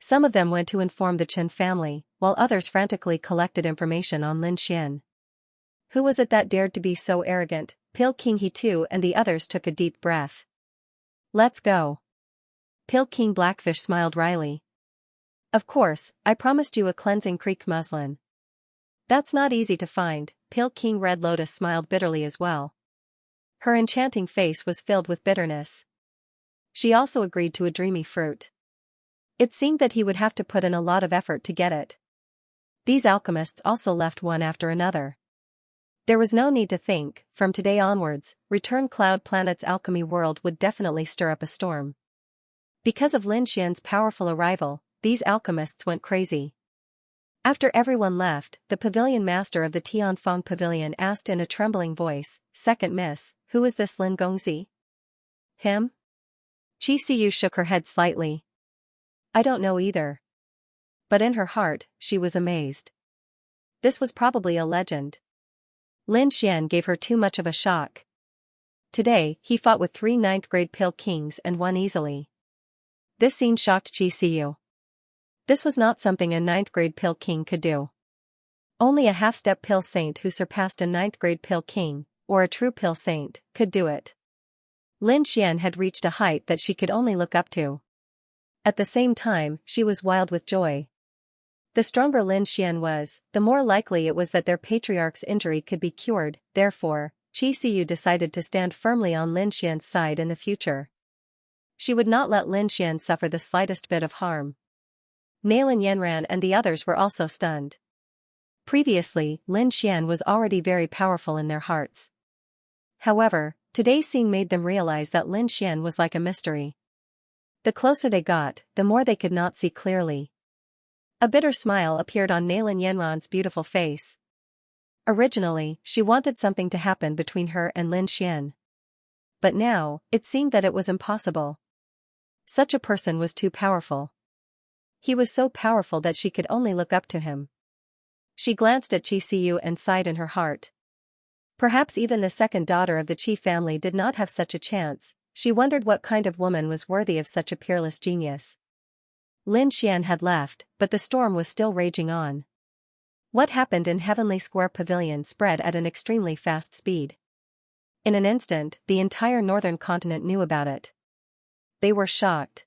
Some of them went to inform the Qin family, while others frantically collected information on Lin Xian. Who was it that dared to be so arrogant? Pale King He too and the others took a deep breath. Let's go. Pale King Blackfish smiled wryly. Of course, I promised you a cleansing creek muslin. That's not easy to find. Pale King Red Lotus smiled bitterly as well. Her enchanting face was filled with bitterness. She also agreed to a dreamy fruit. It seemed that he would have to put in a lot of effort to get it. These alchemists also left one after another. There was no need to think. From today onwards, Return Cloud Planet's alchemy world would definitely stir up a storm. Because of Lin Xian's powerful arrival, these alchemists went crazy. After everyone left, the pavilion master of the Tianfeng Pavilion asked in a trembling voice, "Second miss, who is this Lin Gongzi?" Him? Qi Siyu shook her head slightly. I don't know either. But in her heart, she was amazed. This was probably a legend. Lin Xian gave her too much of a shock. Today, he fought with 3 9th grade Pale Kings and won easily. This scene shocked Qi Siyu. This was not something a 9th grade Pale King could do. Only a half-step Pale Saint who surpassed a 9th grade Pale King, or a true Pale Saint, could do it. Lin Xian had reached a height that she could only look up to. At the same time, she was wild with joy. The stronger Lin Xian was, the more likely it was that their patriarch's injury could be cured. Therefore, Qi Siyu decided to stand firmly on Lin Xian's side in the future. She would not let Lin Xian suffer the slightest bit of harm. Nailin Yanran and the others were also stunned. Previously, Lin Xian was already very powerful in their hearts. However, today's scene made them realize that Lin Xian was like a mystery. The closer they got, the more they could not see clearly. A bitter smile appeared on Nailin Yanran's beautiful face. Originally, she wanted something to happen between her and Lin Xian. But now, it seemed that it was impossible. Such a person was too powerful. He was so powerful that she could only look up to him. She glanced at Qi Siyu and sighed in her heart. Perhaps even the second daughter of the chief family did not have such a chance. She wondered what kind of woman was worthy of such a peerless genius. Lin Xian had left, but the storm was still raging on. What happened in Heavenly Square Pavilion spread at an extremely fast speed. In an instant, the entire northern continent knew about it. They were shocked.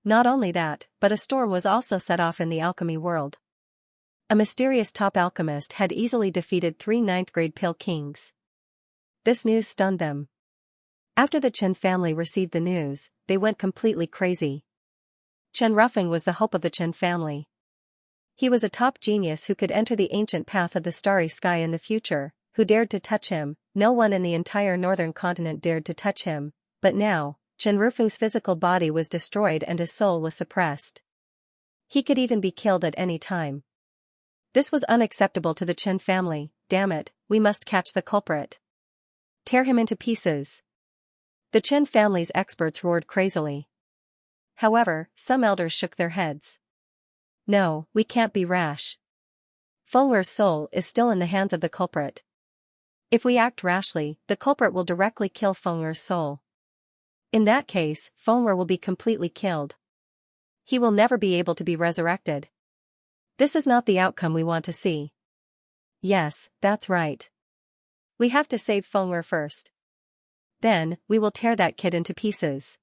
Not only that, but a storm was also set off in the alchemy world. A mysterious top alchemist had easily defeated 3 ninth-grade Pill Kings. This news stunned them. After the Chen family received the news, they went completely crazy. Chen Rufeng was the hope of the Chen family. He was a top genius who could enter the ancient path of the starry sky in the future. Who dared to touch him? No one in the entire northern continent dared to touch him, but now, Chen Rufeng's physical body was destroyed and his soul was suppressed. He could even be killed at any time. This was unacceptable to the Chen family. Damn it, we must catch the culprit. Tear him into pieces. The Chen family's experts roared crazily. However, some elders shook their heads. No, we can't be rash. Feng'er's soul is still in the hands of the culprit. If we act rashly, the culprit will directly kill Feng'er's soul. In that case, Feng'er will be completely killed. He will never be able to be resurrected. This is not the outcome we want to see. Yes, that's right. We have to save Feng'er first. Then, we will tear that kid into pieces.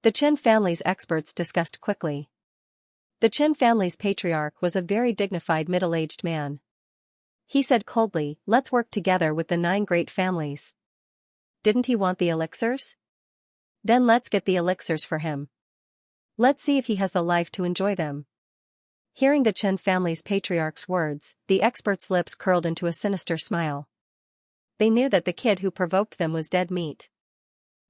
The Chen family's experts discussed quickly. The Chen family's patriarch was a very dignified middle-aged man. He said coldly, let's work together with the 9 great families. Didn't he want the elixirs? Then let's get the elixirs for him. Let's see if he has the life to enjoy them. Hearing the Chen family's patriarch's words, the experts' lips curled into a sinister smile. They knew that the kid who provoked them was dead meat.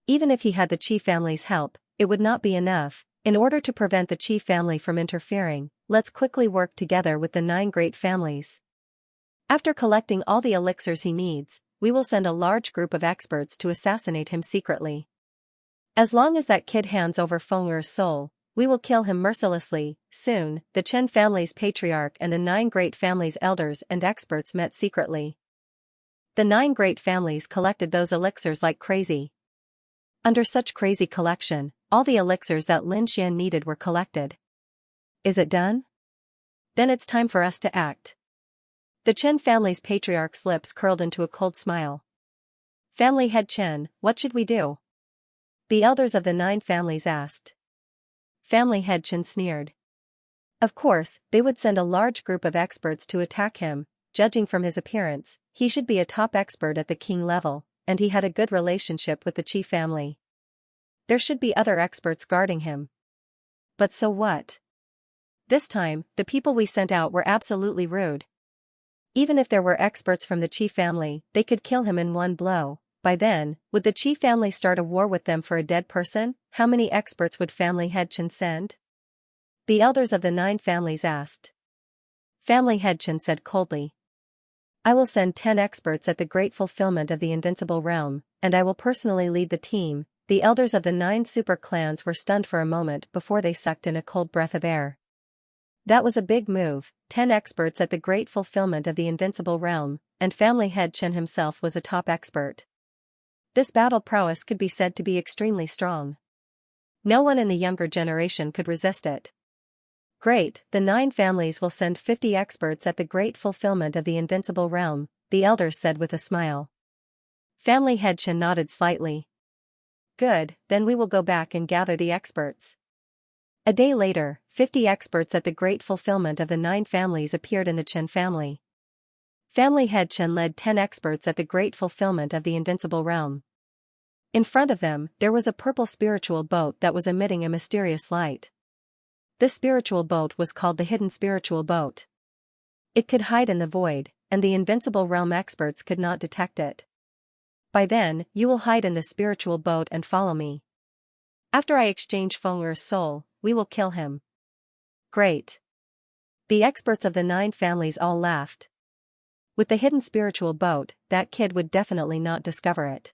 Even if he had the chief family's help, it would not be enough. In order to prevent the chief family from interfering, let's quickly work together with the 9 great families. After collecting all the elixirs he needs, we will send a large group of experts to assassinate him secretly. As long as that kid hands over Feng'er's soul, we will kill him mercilessly. Soon, the Chen family's patriarch and the 9 great families' elders and experts met secretly. The 9 great families collected those elixirs like crazy. Under such crazy collection, all the elixirs that Lin Xian needed were collected. Is it done? Then it's time for us to act. The Chen family's patriarch's lips curled into a cold smile. Family head Chen, what should we do? The elders of the 9 families asked. Family head Chen sneered. Of course, they would send a large group of experts to attack him. Judging from his appearance, he should be a top expert at the king level, and he had a good relationship with the chief family. There should be other experts guarding him. But so what? This time, the people we sent out were absolutely rude. Even if there were experts from the chief family, they could kill him in one blow. By then, would the chief family start a war with them for a dead person? How many experts would family head Chen send? The elders of the 9 families asked. Family head Chen said coldly. I will send 10 experts at the great fulfillment of the invincible realm, and I will personally lead the team. The elders of the 9 super clans were stunned for a moment before they sucked in a cold breath of air. That was a big move, 10 experts at the great fulfillment of the invincible realm, and family head Chen himself was a top expert. This battle prowess could be said to be extremely strong. No one in the younger generation could resist it. Great, the 9 families will send 50 experts at the great fulfillment of the invincible realm, the elders said with a smile. Family head Chen nodded slightly. Good, then we will go back and gather the experts. A day later, 50 experts at the great fulfillment of the 9 families appeared in the Chen family. Family head Chen led 10 experts at the great fulfillment of the invincible realm. In front of them, there was a purple spiritual boat that was emitting a mysterious light. This spiritual boat was called the Hidden Spiritual Boat. It could hide in the void, and the invincible realm experts could not detect it. By then, you will hide in the spiritual boat and follow me. After I exchange Feng'er's soul, we will kill him. Great. The experts of the 9 families all laughed. With the hidden spiritual boat, that kid would definitely not discover it.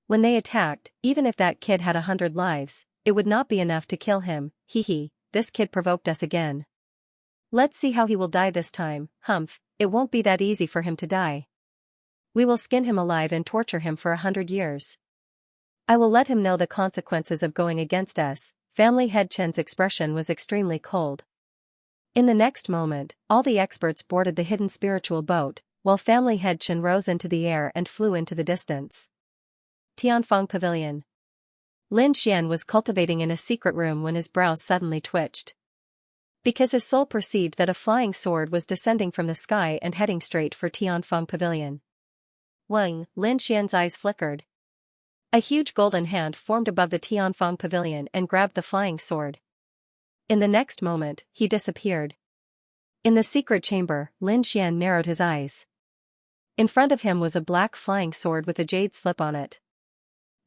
When they attacked, even if that kid had 100 lives, it would not be enough to kill him. Hee, this kid provoked us again. Let's see how he will die this time. Humph, it won't be that easy for him to die. We will skin him alive and torture him for 100 years. I will let him know the consequences of going against us." Family head Chen's expression was extremely cold. In the next moment, all the experts boarded the hidden spiritual boat, while family head Chen rose into the air and flew into the distance. Tianfeng Pavilion. Lin Xian was cultivating in a secret room when his brows suddenly twitched. Because his soul perceived that a flying sword was descending from the sky and heading straight for Tianfeng Pavilion. Wang, Lin Xian's eyes flickered. A huge golden hand formed above the Tianfeng Pavilion and grabbed the flying sword. In the next moment, he disappeared. In the secret chamber, Lin Xian narrowed his eyes. In front of him was a black flying sword with a jade slip on it.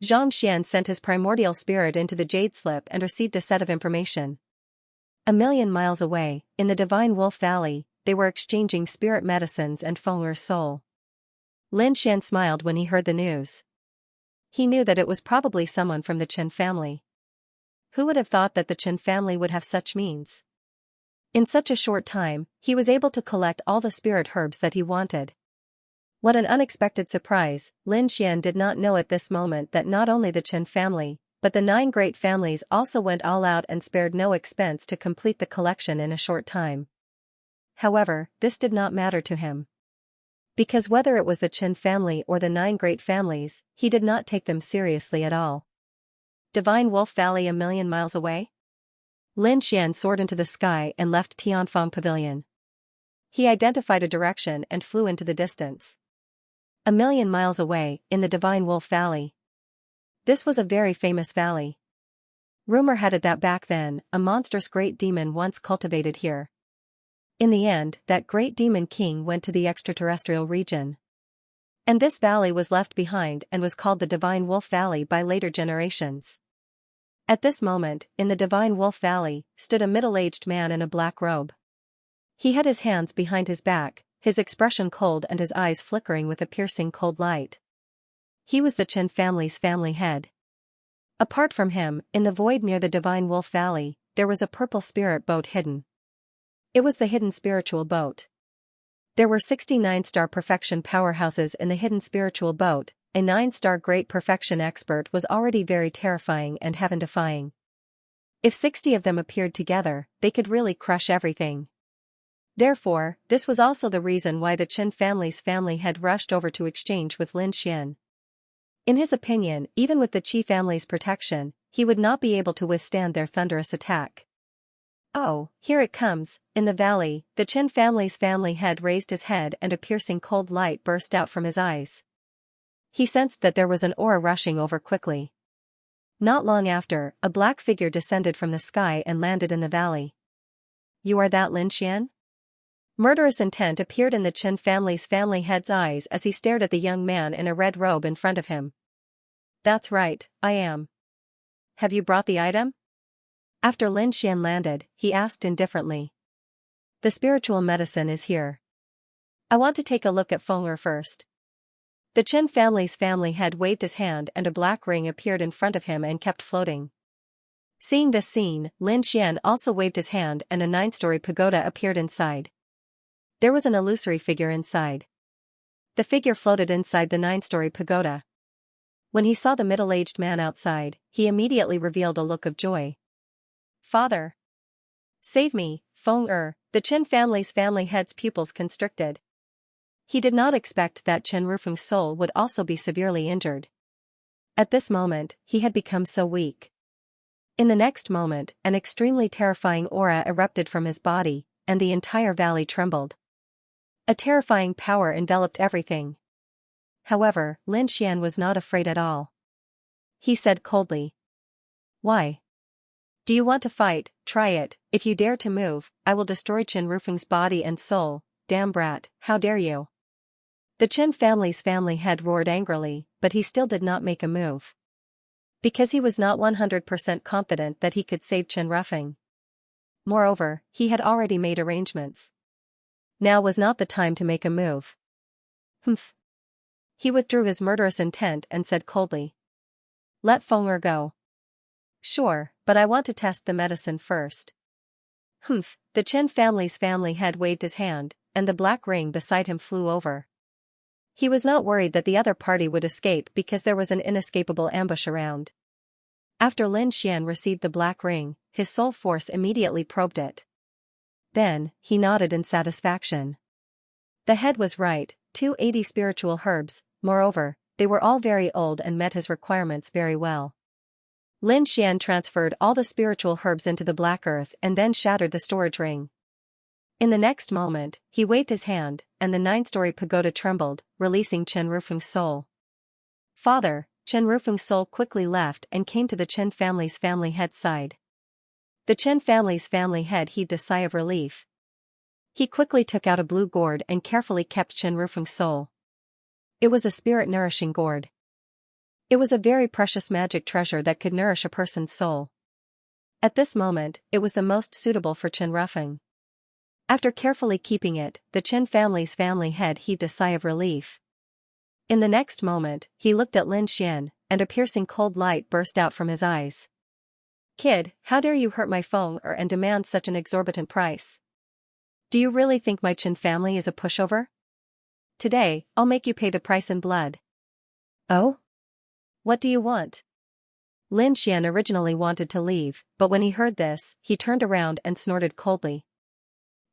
Zhang Xian sent his primordial spirit into the jade slip and received a set of information. 1,000,000 miles away, in the Divine Wolf Valley, they were exchanging spirit medicines and Feng'er's soul. Lin Xian smiled when he heard the news. He knew that it was probably someone from the Chen family. Who would have thought that the Chen family would have such means? In such a short time, he was able to collect all the spirit herbs that he wanted. What an unexpected surprise! Lin Xian did not know at this moment that not only the Chen family, but the 9 great families also went all out and spared no expense to complete the collection in a short time. However, this did not matter to him. Because whether it was the Chen family or the 9 great families, he did not take them seriously at all. Divine Wolf Valley 1,000,000 miles away? Lin Xian soared into the sky and left Tianfeng Pavilion. He identified a direction and flew into the distance. 1,000,000 miles away, in the Divine Wolf Valley. This was a very famous valley. Rumor had it that back then, a monstrous great demon once cultivated here. In the end, that great demon king went to the extraterrestrial region. And this valley was left behind and was called the Divine Wolf Valley by later generations. At this moment, in the Divine Wolf Valley, stood a middle-aged man in a black robe. He had his hands behind his back, his expression cold and his eyes flickering with a piercing cold light. He was the Chen family's family head. Apart from him, in the void near the Divine Wolf Valley, there was a purple spirit boat hidden. It was the hidden spiritual boat. There were 69-star perfection powerhouses in the hidden spiritual boat. A 9-star great perfection expert was already very terrifying and heaven-defying. If 60 of them appeared together, they could really crush everything. Therefore, this was also the reason why the Chen family's family had rushed over to exchange with Lin Xian. In his opinion, even with the Qi family's protection, he would not be able to withstand their thunderous attack. Oh, here it comes. In the valley, the Chen family's family head raised his head and a piercing cold light burst out from his eyes. He sensed that there was an aura rushing over quickly. Not long after, a black figure descended from the sky and landed in the valley. "You are that Lin Xian?" Murderous intent appeared in the Chen family's family head's eyes as he stared at the young man in a red robe in front of him. "That's right, I am. Have you brought the item?" After Lin Xian landed, he asked indifferently. "The spiritual medicine is here. I want to take a look at Feng'er first." The Chen family's family head waved his hand and a black ring appeared in front of him and kept floating. Seeing this scene, Lin Xian also waved his hand and a 9-story pagoda appeared inside. There was an illusory figure inside. The figure floated inside the 9-story pagoda. When he saw the middle-aged man outside, he immediately revealed a look of joy. "Father! Save me, Feng'er!" The Chen family's family head's pupils constricted. He did not expect that Chen Rufeng's soul would also be severely injured. At this moment, he had become so weak. In the next moment, an extremely terrifying aura erupted from his body, and the entire valley trembled. A terrifying power enveloped everything. However, Lin Xian was not afraid at all. He said coldly. "Why? Do you want to fight? Try it. If you dare to move, I will destroy Chen Rufeng's body and soul." "Damn brat, how dare you!" The Chen family's family head roared angrily, but he still did not make a move. Because he was not 100% confident that he could save Chen Rufeng. Moreover, he had already made arrangements. Now was not the time to make a move. Humph. He withdrew his murderous intent and said coldly. "Let Feng'er go." "Sure, but I want to test the medicine first." Humph. The Chen family's family head waved his hand, and the black ring beside him flew over. He was not worried that the other party would escape because there was an inescapable ambush around. After Lin Xian received the black ring, his soul force immediately probed it. Then, he nodded in satisfaction. The head was right, 280 spiritual herbs, moreover, they were all very old and met his requirements very well. Lin Xian transferred all the spiritual herbs into the black earth and then shattered the storage ring. In the next moment, he waved his hand, and the 9-story pagoda trembled, releasing Chen Rufeng's soul. Father, Chen Rufeng's soul quickly left and came to the Chen family's family head's side. The Chen family's family head heaved a sigh of relief. He quickly took out a blue gourd and carefully kept Chen Rufeng's soul. It was a spirit-nourishing gourd. It was a very precious magic treasure that could nourish a person's soul. At this moment, it was the most suitable for Chen Rufeng. After carefully keeping it, the Chen family's family head heaved a sigh of relief. In the next moment, he looked at Lin Xian, and a piercing cold light burst out from his eyes. Kid, how dare you hurt my phone and demand such an exorbitant price? Do you really think my Chen family is a pushover? Today, I'll make you pay the price in blood. Oh? What do you want? Lin Xian originally wanted to leave, but when he heard this, he turned around and snorted coldly.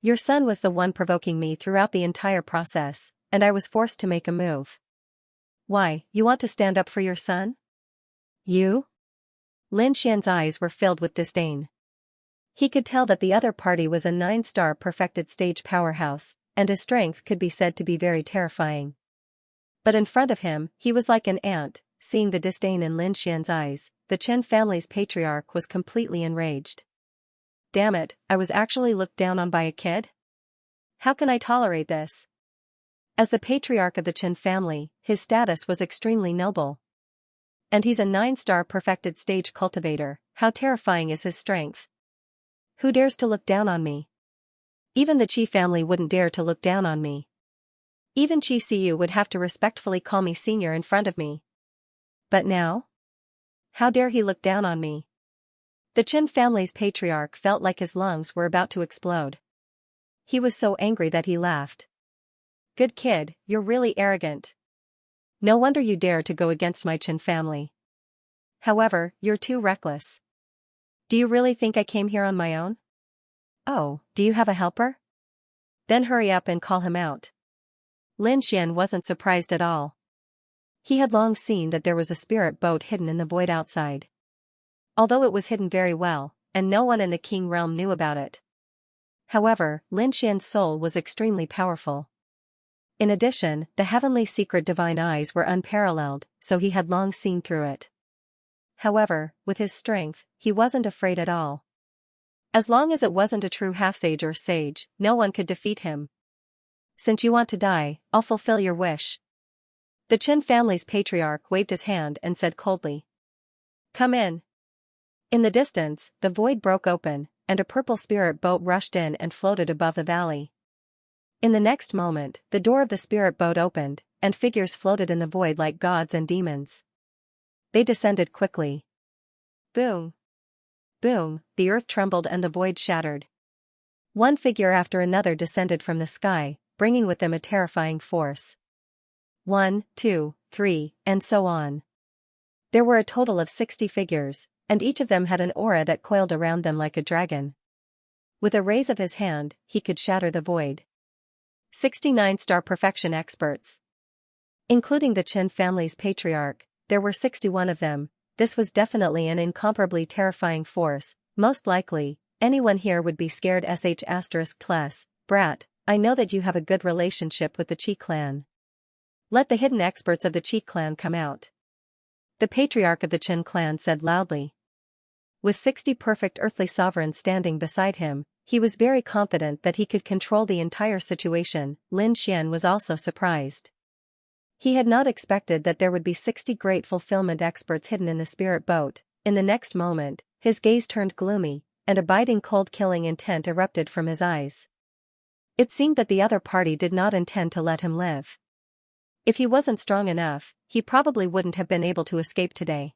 Your son was the one provoking me throughout the entire process, and I was forced to make a move. Why, you want to stand up for your son? You? Lin Xian's eyes were filled with disdain. He could tell that the other party was a 9-star perfected stage powerhouse, and his strength could be said to be very terrifying. But in front of him, he was like an ant. Seeing the disdain in Lin Xian's eyes, the Chen family's patriarch was completely enraged. Damn it, I was actually looked down on by a kid? How can I tolerate this? As the patriarch of the Chen family, his status was extremely noble. And he's a 9-star perfected stage cultivator. How terrifying is his strength? Who dares to look down on me? Even the Qi family wouldn't dare to look down on me. Even Qi Siyu would have to respectfully call me senior in front of me. But now? How dare he look down on me? The Chen family's patriarch felt like his lungs were about to explode. He was so angry that he laughed. Good kid, you're really arrogant. No wonder you dare to go against my Chen family. However, you're too reckless. Do you really think I came here on my own? Oh, do you have a helper? Then hurry up and call him out. Lin Xian wasn't surprised at all. He had long seen that there was a spirit boat hidden in the void outside. Although it was hidden very well, and no one in the King realm knew about it. However, Lin Xian's soul was extremely powerful. In addition, the heavenly secret divine eyes were unparalleled, so he had long seen through it. However, with his strength, he wasn't afraid at all. As long as it wasn't a true half-sage or sage, no one could defeat him. Since you want to die, I'll fulfill your wish. The Chen family's patriarch waved his hand and said coldly. Come in. In the distance, the void broke open, and a purple spirit boat rushed in and floated above the valley. In the next moment, the door of the spirit boat opened, and figures floated in the void like gods and demons. They descended quickly. Boom! Boom! The earth trembled and the void shattered. One figure after another descended from the sky, bringing with them a terrifying force. 1, 2, 3, and so on. There were a total of 60 figures, and each of them had an aura that coiled around them like a dragon. With a raise of his hand, he could shatter the void. 69-star perfection experts. Including the Chen family's patriarch, there were 61 of them. This was definitely an incomparably terrifying force. Most likely, anyone here would be scared **. Brat, I know that you have a good relationship with the Qi clan. Let the hidden experts of the Qi clan come out. The patriarch of the Chen clan said loudly. With 60 perfect earthly sovereigns standing beside him, he was very confident that he could control the entire situation. Lin Xian was also surprised. He had not expected that there would be 60 great fulfillment experts hidden in the spirit boat. In the next moment, his gaze turned gloomy, and a biting cold killing intent erupted from his eyes. It seemed that the other party did not intend to let him live. If he wasn't strong enough, he probably wouldn't have been able to escape today.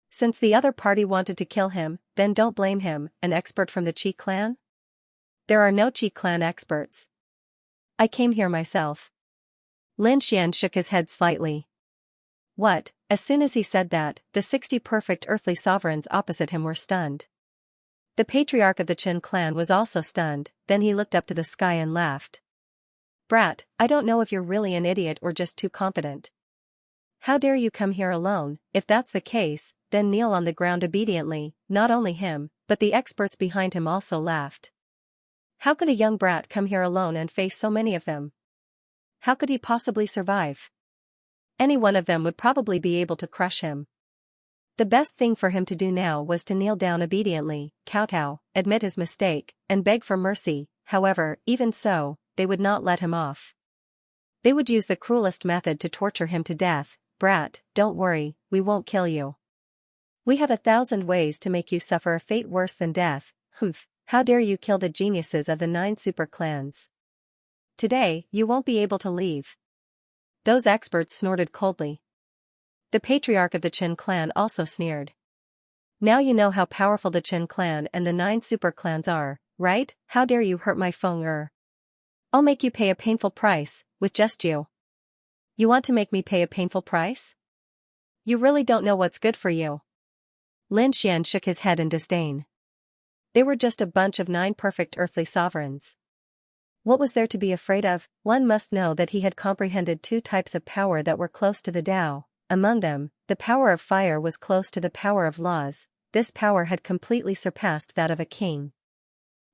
Since the other party wanted to kill him, then don't blame him. An expert from the Qi clan? There are no Qi clan experts. I came here myself. Lin Xian shook his head slightly. What? As soon as he said that, the 60 perfect earthly sovereigns opposite him were stunned. The patriarch of the Qin clan was also stunned, then he looked up to the sky and laughed. Brat, I don't know if you're really an idiot or just too confident. How dare you come here alone? If that's the case, then kneel on the ground obediently. Not only him, but the experts behind him also laughed. How could a young brat come here alone and face so many of them? How could he possibly survive? Any one of them would probably be able to crush him. The best thing for him to do now was to kneel down obediently, kowtow, admit his mistake, and beg for mercy. However, even so, they would not let him off. They would use the cruelest method to torture him to death. Brat, don't worry, we won't kill you. We have 1,000 ways to make you suffer a fate worse than death. Humph, how dare you kill the geniuses of the 9 super clans? Today, you won't be able to leave. Those experts snorted coldly. The patriarch of the Qin clan also sneered. Now you know how powerful the Qin clan and the 9 super clans are, right? How dare you hurt my Feng. I'll make you pay a painful price, with just you. You want to make me pay a painful price? You really don't know what's good for you. Lin Xian shook his head in disdain. They were just a bunch of 9 perfect earthly sovereigns. What was there to be afraid of? One must know that he had comprehended 2 types of power that were close to the Tao. Among them, the power of fire was close to the power of laws. This power had completely surpassed that of a king.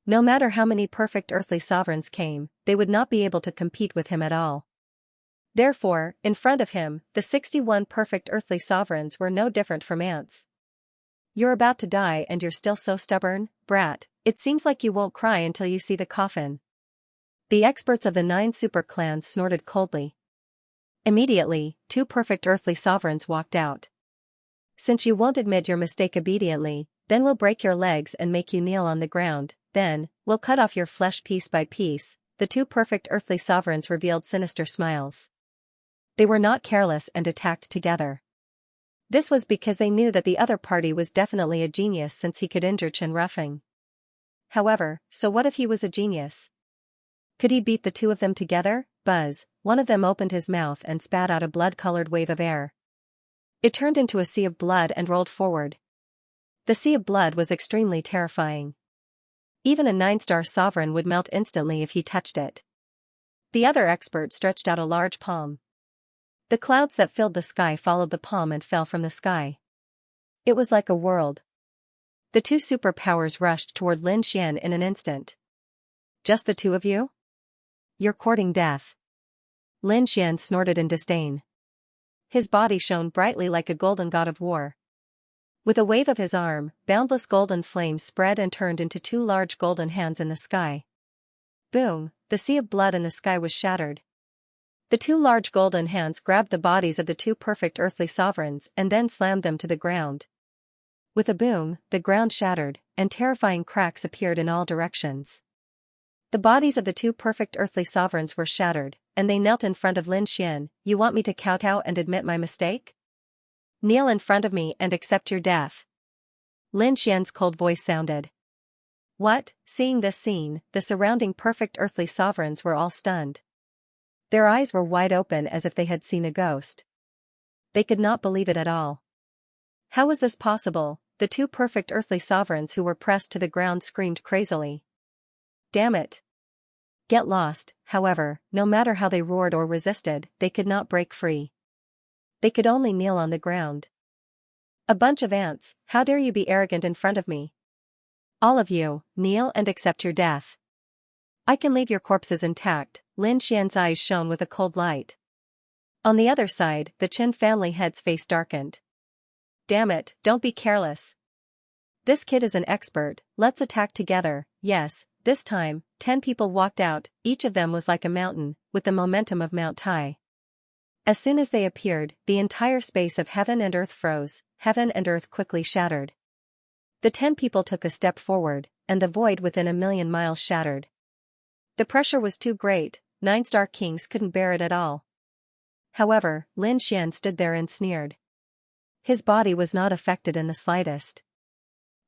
No matter how many perfect earthly sovereigns came, they would not be able to compete with him at all. Therefore, in front of him, the 61 perfect earthly sovereigns were no different from ants. You're about to die and you're still so stubborn, brat. It seems like you won't cry until you see the coffin. The experts of the 9 super clans snorted coldly. Immediately, 2 perfect earthly sovereigns walked out. Since you won't admit your mistake obediently, then we'll break your legs and make you kneel on the ground, then, we'll cut off your flesh piece by piece. The 2 perfect earthly sovereigns revealed sinister smiles. They were not careless and attacked together. This was because they knew that the other party was definitely a genius since he could injure Qin roughing. However, so what if he was a genius? Could he beat the 2 of them together? Buzz, one of them opened his mouth and spat out a blood-colored wave of air. It turned into a sea of blood and rolled forward. The sea of blood was extremely terrifying. Even a 9-star sovereign would melt instantly if he touched it. The other expert stretched out a large palm. The clouds that filled the sky followed the palm and fell from the sky. It was like a world. The 2 superpowers rushed toward Lin Xian in an instant. Just the 2 of you? You're courting death. Lin Xian snorted in disdain. His body shone brightly like a golden god of war. With a wave of his arm, boundless golden flames spread and turned into 2 large golden hands in the sky. Boom, the sea of blood in the sky was shattered. The 2 large golden hands grabbed the bodies of the 2 perfect earthly sovereigns and then slammed them to the ground. With a boom, the ground shattered, and terrifying cracks appeared in all directions. The bodies of the 2 perfect earthly sovereigns were shattered, and they knelt in front of Lin Xian. You want me to kowtow and admit my mistake? Kneel in front of me and accept your death. Lin Xian's cold voice sounded. What? Seeing this scene, the surrounding perfect earthly sovereigns were all stunned. Their eyes were wide open as if they had seen a ghost. They could not believe it at all. How was this possible? The 2 perfect earthly sovereigns who were pressed to the ground screamed crazily. Damn it! Get lost. However, no matter how they roared or resisted, they could not break free. They could only kneel on the ground. A bunch of ants, how dare you be arrogant in front of me? All of you, kneel and accept your death. I can leave your corpses intact. Lin Xian's eyes shone with a cold light. On the other side, the Qin family head's face darkened. Damn it, don't be careless. This kid is an expert, let's attack together. Yes, this time, 10 people walked out, each of them was like a mountain, with the momentum of Mount Tai. As soon as they appeared, the entire space of heaven and earth froze, heaven and earth quickly shattered. The 10 people took a step forward, and the void within 1,000,000 miles shattered. The pressure was too great, 9-star kings couldn't bear it at all. However, Lin Xian stood there and sneered. His body was not affected in the slightest.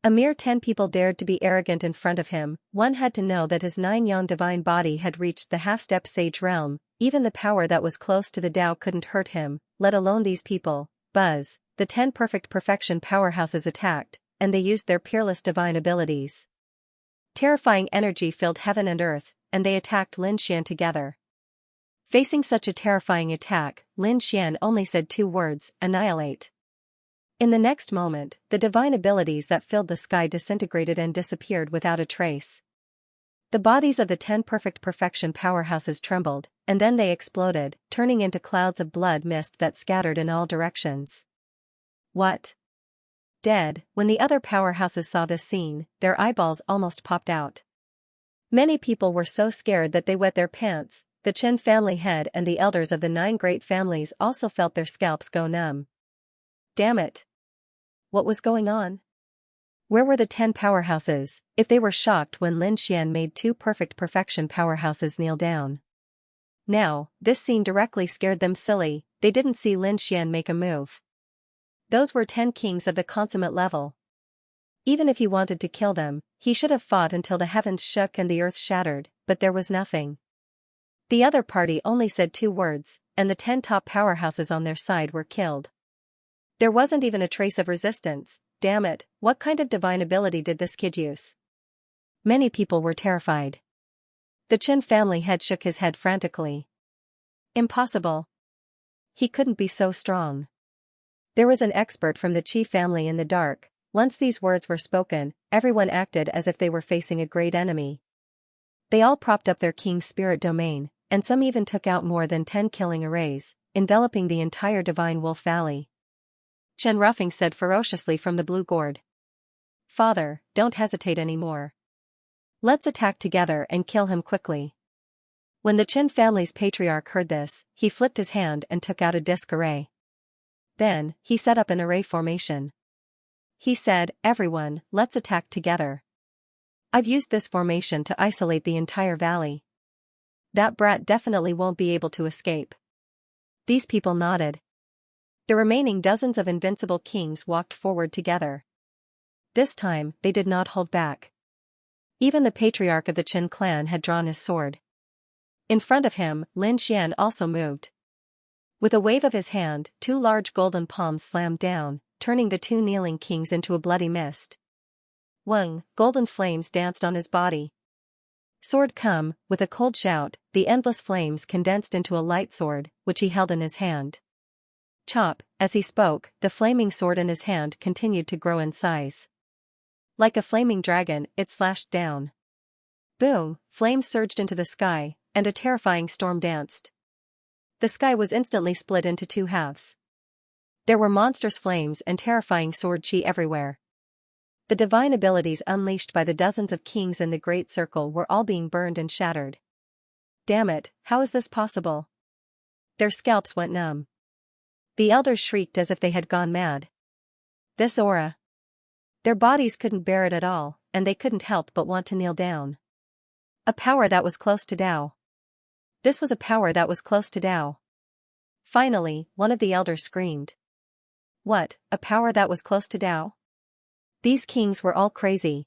A mere 10 people dared to be arrogant in front of him. One had to know that his 9-yang divine body had reached the half-step sage realm. Even the power that was close to the Tao couldn't hurt him, let alone these people. Buzz, the 10 perfect perfection powerhouses attacked, and they used their peerless divine abilities. Terrifying energy filled heaven and earth, and they attacked Lin Xian together. Facing such a terrifying attack, Lin Xian only said 2 words, annihilate. In the next moment, the divine abilities that filled the sky disintegrated and disappeared without a trace. The bodies of the 10 perfect perfection powerhouses trembled, and then they exploded, turning into clouds of blood mist that scattered in all directions. What? Dead. When the other powerhouses saw this scene, their eyeballs almost popped out. Many people were so scared that they wet their pants. The Chen family head and the elders of the 9 great families also felt their scalps go numb. Damn it! What was going on? Where were the 10 powerhouses, if they were shocked when Lin Xian made 2 perfect perfection powerhouses kneel down? Now, this scene directly scared them silly. They didn't see Lin Xian make a move. Those were 10 kings of the consummate level. Even if he wanted to kill them, he should have fought until the heavens shook and the earth shattered, but there was nothing. The other party only said 2 words, and the 10 top powerhouses on their side were killed. There wasn't even a trace of resistance. Damn it, what kind of divine ability did this kid use? Many people were terrified. The Chen family head shook his head frantically. Impossible. He couldn't be so strong. There was an expert from the Qi family in the dark. Once these words were spoken, everyone acted as if they were facing a great enemy. They all propped up their king's spirit domain, and some even took out more than 10 killing arrays, enveloping the entire Divine Wolf Valley. Chen Ruffing said ferociously from the blue gourd. Father, don't hesitate anymore. Let's attack together and kill him quickly. When the Chen family's patriarch heard this, he flipped his hand and took out a disc array. Then, he set up an array formation. He said, everyone, let's attack together. I've used this formation to isolate the entire valley. That brat definitely won't be able to escape. These people nodded. The remaining dozens of invincible kings walked forward together. This time, they did not hold back. Even the patriarch of the Qin clan had drawn his sword. In front of him, Lin Xian also moved. With a wave of his hand, 2 large golden palms slammed down, turning the 2 kneeling kings into a bloody mist. Weng, golden flames danced on his body. Sword come, with a cold shout, the endless flames condensed into a light sword, which he held in his hand. Chop, as he spoke, the flaming sword in his hand continued to grow in size. Like a flaming dragon, it slashed down. Boom, flames surged into the sky, and a terrifying storm danced. The sky was instantly split into 2 halves. There were monstrous flames and terrifying sword chi everywhere. The divine abilities unleashed by the dozens of kings in the Great Circle were all being burned and shattered. Damn it, how is this possible? Their scalps went numb. The elders shrieked as if they had gone mad. This aura. Their bodies couldn't bear it at all, and they couldn't help but want to kneel down. A power that was close to Tao. This was a power that was close to Tao. Finally, one of the elders screamed. What, a power that was close to Tao? These kings were all crazy.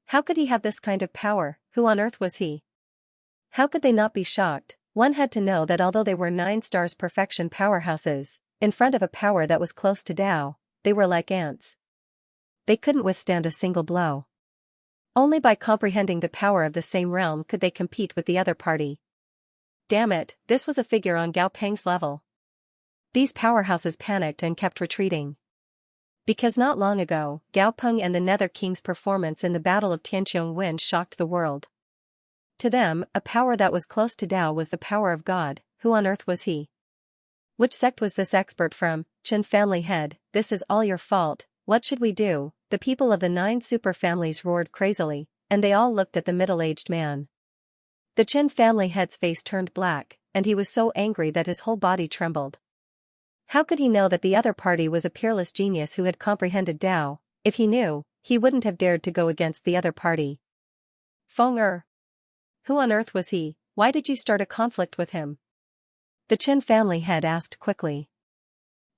How could he have this kind of power? Who on earth was he? How could they not be shocked? One had to know that although they were 9 stars perfection powerhouses, in front of a power that was close to Tao, they were like ants. They couldn't withstand a single blow. Only by comprehending the power of the same realm could they compete with the other party. Damn it, this was a figure on Gao Peng's level. These powerhouses panicked and kept retreating. Because not long ago, Gao Peng and the Nether King's performance in the Battle of Tianqiong Wen shocked the world. To them, a power that was close to Tao was the power of God. Who on earth was he? Which sect was this expert from? Chen family head, this is all your fault. What should we do? The people of the 9 super families roared crazily, and they all looked at the middle-aged man. The Chen family head's face turned black, and he was so angry that his whole body trembled. How could he know that the other party was a peerless genius who had comprehended Tao? If he knew, he wouldn't have dared to go against the other party. Feng Er. Who on earth was he? Why did you start a conflict with him? The Chen family head asked quickly.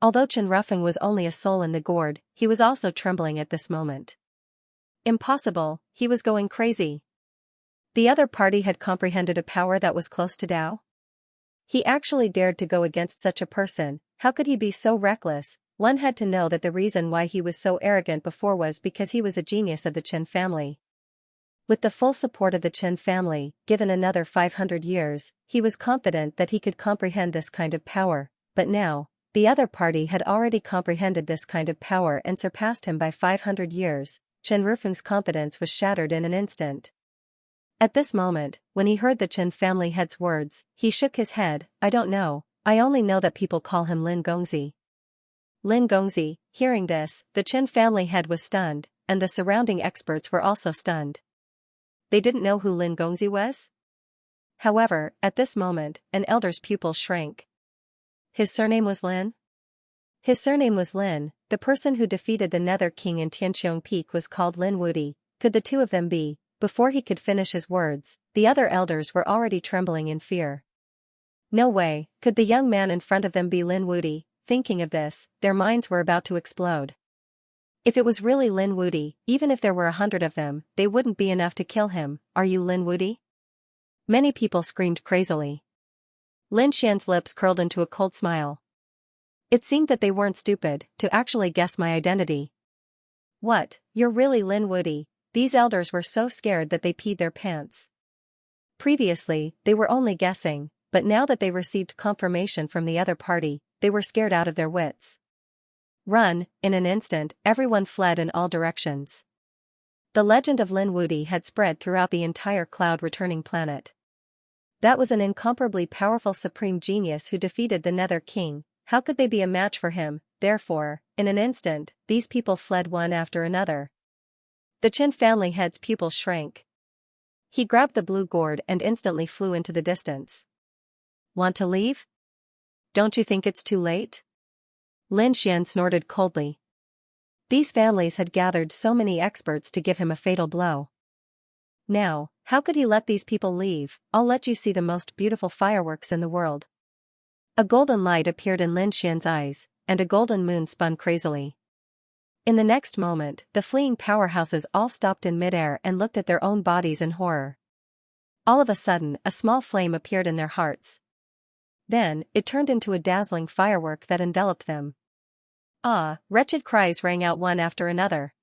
Although Chen Ruffing was only a soul in the gourd, he was also trembling at this moment. Impossible, he was going crazy. The other party had comprehended a power that was close to Tao. He actually dared to go against such a person. How could he be so reckless? One had to know that the reason why he was so arrogant before was because he was a genius of the Qin family. With the full support of the Qin family, given another 500 years, he was confident that he could comprehend this kind of power, but now, the other party had already comprehended this kind of power and surpassed him by 500 years. Chen Rufeng's confidence was shattered in an instant. At this moment, when he heard the Qin family head's words, he shook his head. I don't know, I only know that people call him Lin Gongzi. Lin Gongzi. Hearing this, the Qin family head was stunned, and the surrounding experts were also stunned. They didn't know who Lin Gongzi was? However, at this moment, an elder's pupils shrank. His surname was Lin? His surname was Lin. The person who defeated the Nether King in Tianqiong Peak was called Lin Wudi. Could the two of them be? Before he could finish his words, the other elders were already trembling in fear. No way, could the young man in front of them be Lin Wudi? Thinking of this, their minds were about to explode. If it was really Lin Wudi, even if there were 100 of them, they wouldn't be enough to kill him. Are you Lin Wudi? Many people screamed crazily. Lin Xian's lips curled into a cold smile. It seemed that they weren't stupid to actually guess my identity. What, you're really Lin Wudi? These elders were so scared that they peed their pants. Previously, they were only guessing, but now that they received confirmation from the other party, they were scared out of their wits. Run! In an instant, everyone fled in all directions. The legend of Lin Wudi had spread throughout the entire cloud-returning planet. That was an incomparably powerful supreme genius who defeated the Nether King. How could they be a match for him? Therefore, in an instant, these people fled one after another. The Qin family head's pupils shrank. He grabbed the blue gourd and instantly flew into the distance. Want to leave? Don't you think it's too late? Lin Xian snorted coldly. These families had gathered so many experts to give him a fatal blow. Now, how could he let these people leave? I'll let you see the most beautiful fireworks in the world. A golden light appeared in Lin Xian's eyes, and a golden moon spun crazily. In the next moment, the fleeing powerhouses all stopped in midair and looked at their own bodies in horror. All of a sudden, a small flame appeared in their hearts. Then, it turned into a dazzling firework that enveloped them. Ah! Wretched cries rang out one after another.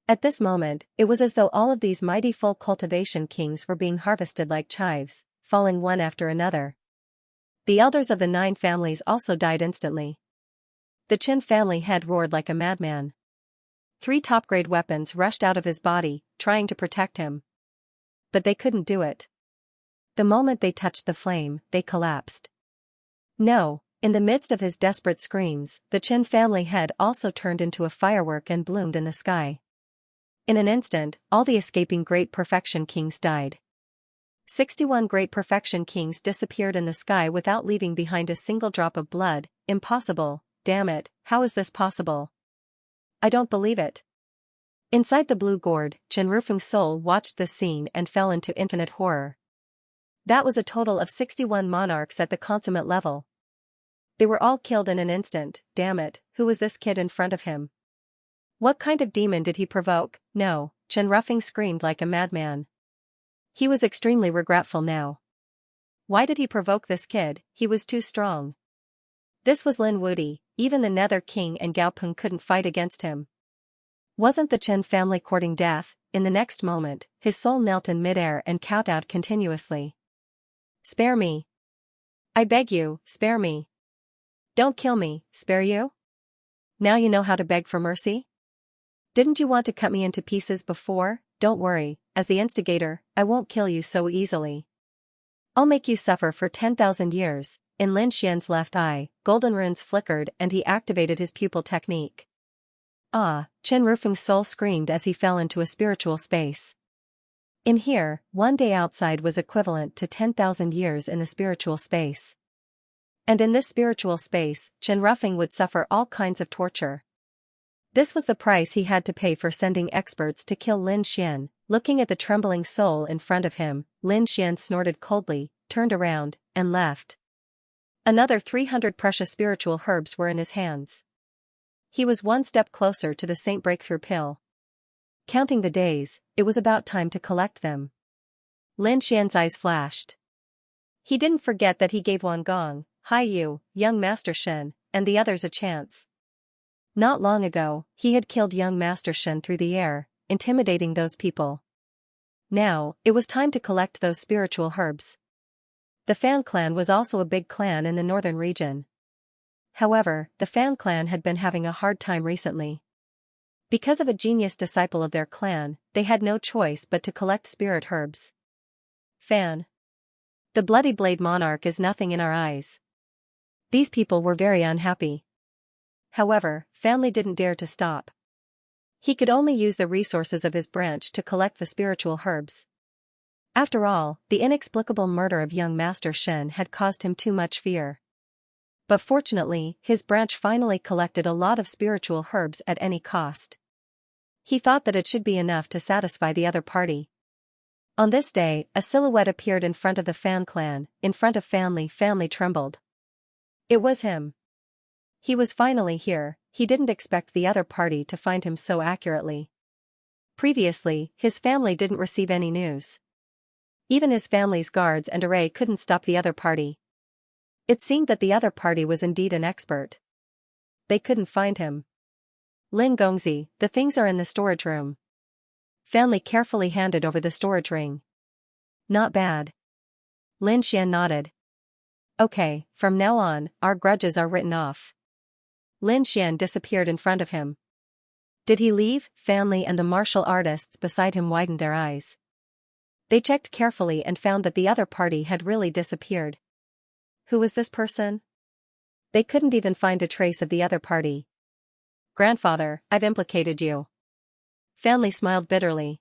At this moment, it was as though all of these mighty full cultivation kings were being harvested like chives, falling one after another. The elders of the 9 families also died instantly. The Qin family head roared like a madman. 3 top-grade weapons rushed out of his body, trying to protect him. But they couldn't do it. The moment they touched the flame, they collapsed. No! In the midst of his desperate screams, the Qin family head also turned into a firework and bloomed in the sky. In an instant, all the escaping Great Perfection Kings died. 61 Great Perfection Kings disappeared in the sky without leaving behind a single drop of blood. Impossible! Damn it, how is this possible? I don't believe it. Inside the blue gourd, Chen Rufeng's soul watched this scene and fell into infinite horror. That was a total of 61 monarchs at the consummate level. They were all killed in an instant. Damn it, who was this kid in front of him? What kind of demon did he provoke? No, Chen Rufeng screamed like a madman. He was extremely regretful now. Why did he provoke this kid? He was too strong. This was Lin Wudi. Even the Nether King and Gao Peng couldn't fight against him. Wasn't the Chen family courting death? In the next moment, his soul knelt in midair and kowtowed continuously. Spare me. I beg you, spare me. Don't kill me, spare you? Now you know how to beg for mercy? Didn't you want to cut me into pieces before? Don't worry, as the instigator, I won't kill you so easily. I'll make you suffer for 10,000 years. In Lin Xian's left eye, golden runes flickered and he activated his pupil technique. Ah! Chen Rufeng's soul screamed as he fell into a spiritual space. In here, 1 day outside was equivalent to 10,000 years in the spiritual space. And in this spiritual space, Chen Rufeng would suffer all kinds of torture. This was the price he had to pay for sending experts to kill Lin Xian. Looking at the trembling soul in front of him, Lin Xian snorted coldly, turned around, and left. Another 300 precious spiritual herbs were in his hands. He was one step closer to the Saint Breakthrough Pill. counting the days, it was about time to collect them. Lin Xian's eyes flashed. He didn't forget that he gave Wang Gong, Hai Yu, young Master Shen, and the others a chance. Not long ago, he had killed young Master Shen through the air, intimidating those people. Now, it was time to collect those spiritual herbs. The Fan clan was also a big clan in the northern region. However, the Fan clan had been having a hard time recently. Because of a genius disciple of their clan, they had no choice but to collect spirit herbs. Fan. The Bloody Blade Monarch is nothing in our eyes. These people were very unhappy. However, Family didn't dare to stop. He could only use the resources of his branch to collect the spiritual herbs. After all, the inexplicable murder of young Master Shen had caused him too much fear. But fortunately, his branch finally collected a lot of spiritual herbs at any cost. He thought that it should be enough to satisfy the other party. On this day, a silhouette appeared in front of the Fan clan, in front of Family. Family trembled. It was him. He was finally here. He didn't expect the other party to find him so accurately. Previously, his family didn't receive any news. Even his family's guards and array couldn't stop the other party. It seemed that the other party was indeed an expert. They couldn't find him. Lin Gongzi, the things are in the storage room. Family carefully handed over the storage ring. Not bad. Lin Xian nodded. Okay, from now on, our grudges are written off. Lin Xian disappeared in front of him. Did he leave? Family and the martial artists beside him widened their eyes. They checked carefully and found that the other party had really disappeared. Who was this person? They couldn't even find a trace of the other party. Grandfather, I've implicated you. Family smiled bitterly.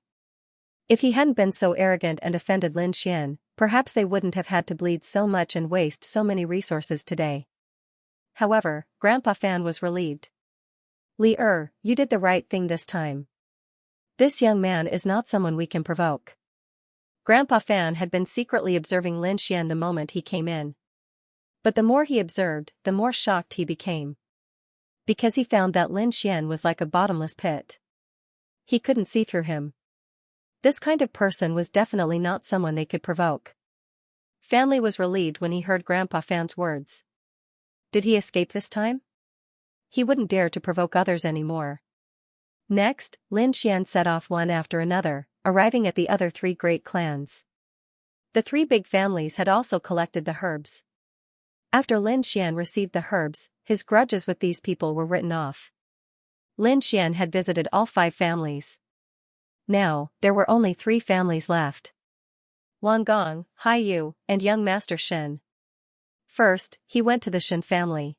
If he hadn't been so arrogant and offended Lin Xian, perhaps they wouldn't have had to bleed so much and waste so many resources today. However, Grandpa Fan was relieved. Li you did the right thing this time. This young man is not someone we can provoke. Grandpa Fan had been secretly observing Lin Xian the moment he came in. But the more he observed, the more shocked he became. Because he found that Lin Xian was like a bottomless pit. He couldn't see through him. This kind of person was definitely not someone they could provoke. Family was relieved when he heard Grandpa Fan's words. Did he escape this time? He wouldn't dare to provoke others anymore. Next, Lin Xian set off one after another, arriving at the other three great clans. The three big families had also collected the herbs. After Lin Xian received the herbs, his grudges with these people were written off. Lin Xian had visited all 5 families. Now, there were only 3 families left. Wang Gong, Hai Yu, and young Master Shen. First, he went to the Shen family.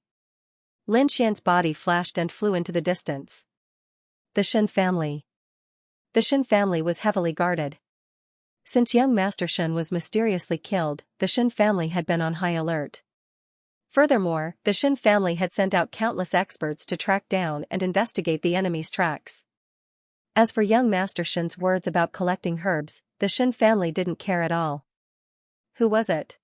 Lin Xian's body flashed and flew into the distance. The Shen family. The Shen family was heavily guarded. Since young Master Shen was mysteriously killed, the Shen family had been on high alert. Furthermore, the Shen family had sent out countless experts to track down and investigate the enemy's tracks. As for young Master Shen's words about collecting herbs, the Shen family didn't care at all. Who was it?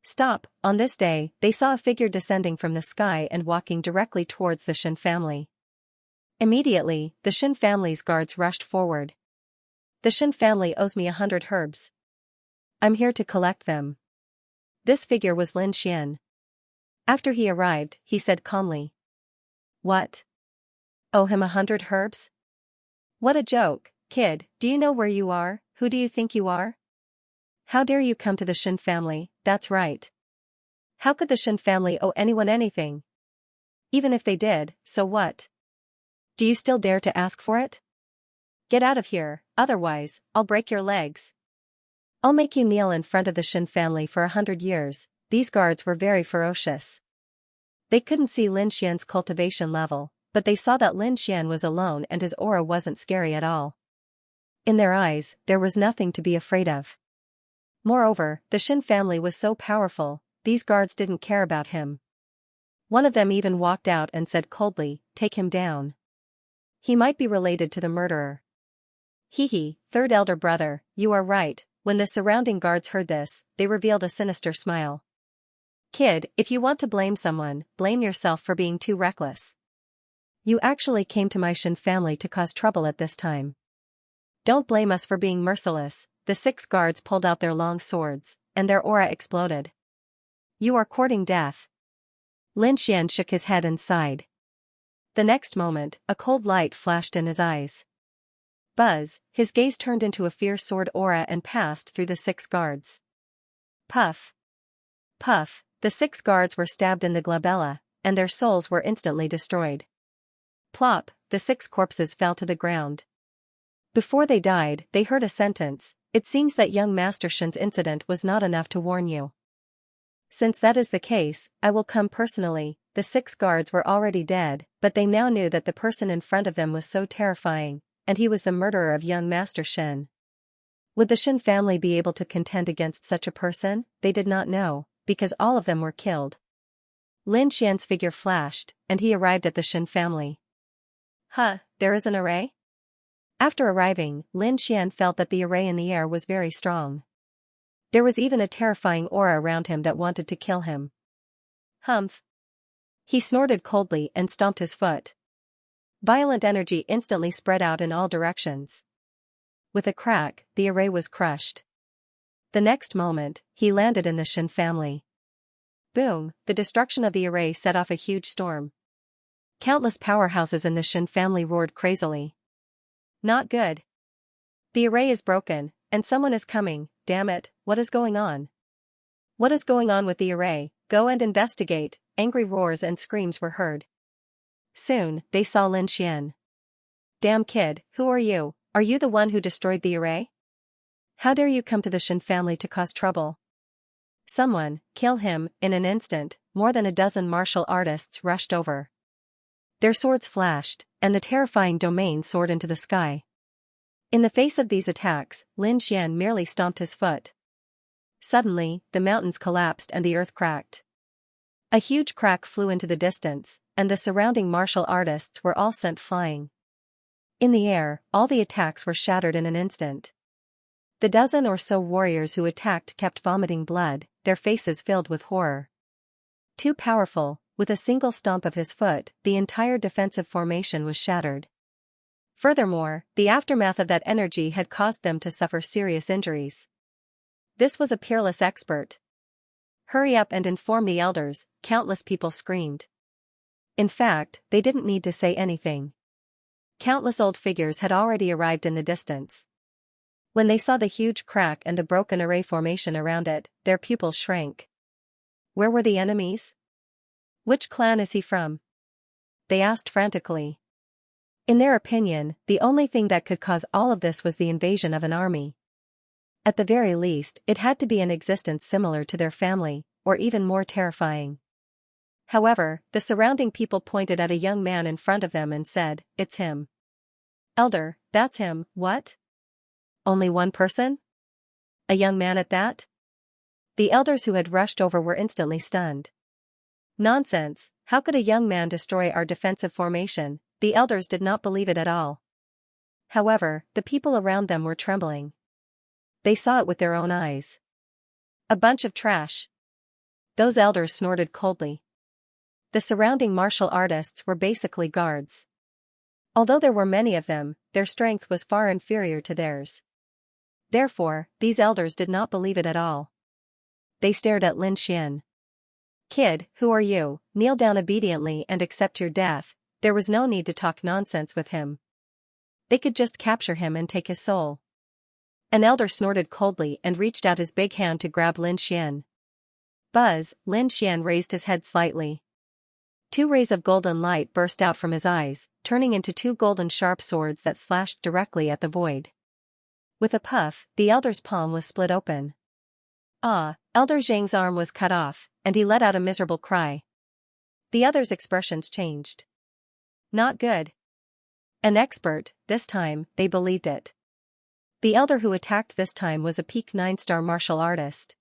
Stop! On this day, they saw a figure descending from the sky and walking directly towards the Shen family. Immediately, the Shen family's guards rushed forward. The Shen family owes me 100 herbs. I'm here to collect them. This figure was Lin Xian. After he arrived, he said calmly. What? Owe him 100 herbs? What a joke, kid, do you know where you are? Who do you think you are? How dare you come to the Shen family? That's right. How could the Shen family owe anyone anything? Even if they did, so what? Do you still dare to ask for it? Get out of here, otherwise, I'll break your legs. I'll make you kneel in front of the Shen family for 100 years. These guards were very ferocious. They couldn't see Lin Xian's cultivation level, but they saw that Lin Xian was alone and his aura wasn't scary at all. In their eyes, there was nothing to be afraid of. Moreover, the Shen family was so powerful, these guards didn't care about him. One of them even walked out and said coldly, "Take him down. He might be related to the murderer." Hee, third elder brother, you are right. When the surrounding guards heard this, they revealed a sinister smile. Kid, if you want to blame someone, blame yourself for being too reckless. You actually came to my Shen family to cause trouble at this time. Don't blame us for being merciless. The 6 guards pulled out their long swords, and their aura exploded. You are courting death. Lin Xian shook his head and sighed. The next moment, a cold light flashed in his eyes. Buzz, his gaze turned into a fierce sword aura and passed through the 6 guards. Puff. Puff, the 6 guards were stabbed in the glabella, and their souls were instantly destroyed. Plop, the 6 corpses fell to the ground. Before they died, they heard a sentence. It seems that young Master Shen's incident was not enough to warn you. Since that is the case, I will come personally. The 6 guards were already dead, but they now knew that the person in front of them was so terrifying, and he was the murderer of young Master Shen. Would the Shen family be able to contend against such a person? They did not know, because all of them were killed. Lin Xian's figure flashed, and he arrived at the Shen family. Huh, there is an array? After arriving, Lin Xian felt that the array in the air was very strong. There was even a terrifying aura around him that wanted to kill him. Humph. He snorted coldly and stomped his foot. Violent energy instantly spread out in all directions. With a crack, the array was crushed. The next moment, he landed in the Shen family. Boom, the destruction of the array set off a huge storm. Countless powerhouses in the Shen family roared crazily. Not good. The array is broken, and someone is coming. Damn it, what is going on? What is going on with the array? Go and investigate. Angry roars and screams were heard. Soon, they saw Lin Xian. Damn kid, who are you? Are you the one who destroyed the array? How dare you come to the Shen family to cause trouble? Someone, kill him. In an instant, more than a dozen martial artists rushed over. Their swords flashed, and the terrifying domain soared into the sky. In the face of these attacks, Lin Xian merely stomped his foot. Suddenly, the mountains collapsed and the earth cracked. A huge crack flew into the distance, and the surrounding martial artists were all sent flying. In the air, all the attacks were shattered in an instant. The dozen or so warriors who attacked kept vomiting blood, their faces filled with horror. Too powerful, with a single stomp of his foot, the entire defensive formation was shattered. Furthermore, the aftermath of that energy had caused them to suffer serious injuries. This was a peerless expert. Hurry up and inform the elders, countless people screamed. In fact, they didn't need to say anything. Countless old figures had already arrived in the distance. When they saw the huge crack and the broken array formation around it, their pupils shrank. Where were the enemies? Which clan is he from? They asked frantically. In their opinion, the only thing that could cause all of this was the invasion of an army. At the very least, it had to be an existence similar to their family, or even more terrifying. However, the surrounding people pointed at a young man in front of them and said, "It's him." "Elder, that's him." "What? Only one person? A young man at that?" The elders who had rushed over were instantly stunned. Nonsense, how could a young man destroy our defensive formation? The elders did not believe it at all. However, the people around them were trembling. They saw it with their own eyes. A bunch of trash. Those elders snorted coldly. The surrounding martial artists were basically guards. Although there were many of them, their strength was far inferior to theirs. Therefore, these elders did not believe it at all. They stared at Lin Xian. "Kid, who are you? Kneel down obediently and accept your death." There was no need to talk nonsense with him. They could just capture him and take his soul. An elder snorted coldly and reached out his big hand to grab Lin Xian. Buzz, Lin Xian raised his head slightly. 2 rays of golden light burst out from his eyes, turning into 2 golden sharp swords that slashed directly at the void. With a puff, the elder's palm was split open. Ah, Elder Zhang's arm was cut off, and he let out a miserable cry. The others' expressions changed. Not good. An expert, this time, they believed it. The elder who attacked this time was a peak 9-star martial artist.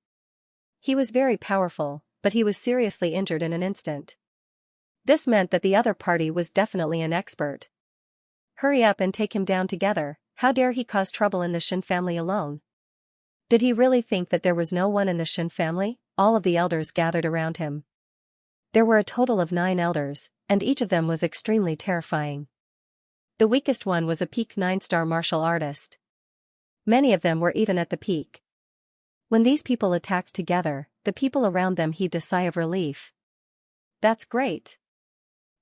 He was very powerful, but he was seriously injured in an instant. This meant that the other party was definitely an expert. Hurry up and take him down together. How dare he cause trouble in the Shen family alone? Did he really think that there was no one in the Shen family? All of the elders gathered around him. There were a total of 9 elders, and each of them was extremely terrifying. The weakest one was a peak 9-star martial artist. Many of them were even at the peak. When these people attacked together, the people around them heaved a sigh of relief. That's great.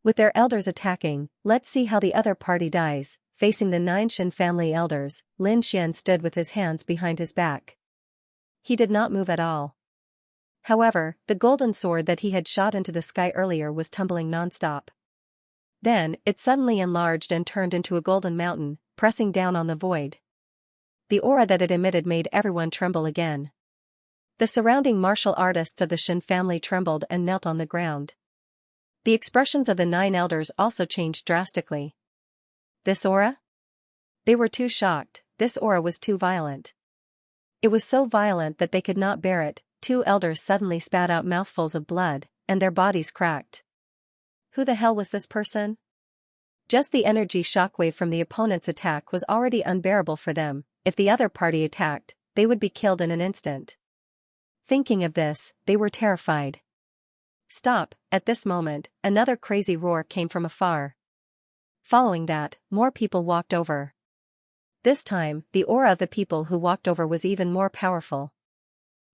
With their elders attacking, let's see how the other party dies. Facing the 9 Shen family elders, Lin Xian stood with his hands behind his back. He did not move at all. However, the golden sword that he had shot into the sky earlier was tumbling non-stop. Then, it suddenly enlarged and turned into a golden mountain, pressing down on the void. The aura that it emitted made everyone tremble again. The surrounding martial artists of the Shen family trembled and knelt on the ground. The expressions of the 9 elders also changed drastically. This aura? They were too shocked. This aura was too violent. It was so violent that they could not bear it. 2 elders suddenly spat out mouthfuls of blood, and their bodies cracked. Who the hell was this person? Just the energy shockwave from the opponent's attack was already unbearable for them. If the other party attacked, they would be killed in an instant. Thinking of this, they were terrified. Stop! At this moment, another crazy roar came from afar. Following that, more people walked over. This time, the aura of the people who walked over was even more powerful.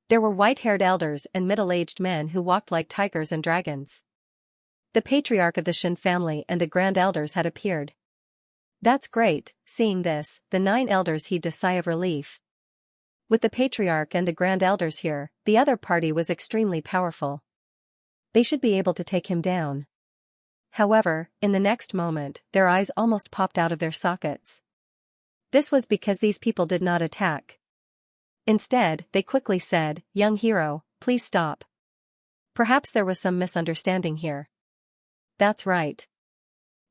There were white-haired elders and middle-aged men who walked like tigers and dragons. The patriarch of the Shen family and the grand elders had appeared. That's great. Seeing this, the 9 elders heaved a sigh of relief. With the patriarch and the grand elders here, the other party was extremely powerful. They should be able to take him down. However, in the next moment, their eyes almost popped out of their sockets. This was because these people did not attack. Instead, they quickly said, "Young hero, please stop. Perhaps there was some misunderstanding here." That's right.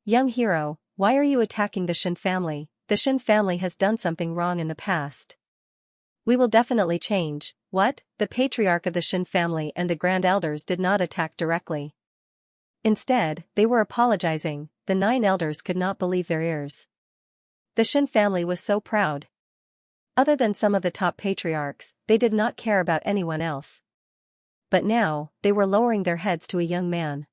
Young hero, why are you attacking the Shen family? The Shen family has done something wrong in the past. We will definitely change. What? The patriarch of the Shen family and the grand elders did not attack directly. Instead, they were apologizing. The 9 elders could not believe their ears. The Shen family was so proud. Other than some of the top patriarchs, they did not care about anyone else. But now, they were lowering their heads to a young man.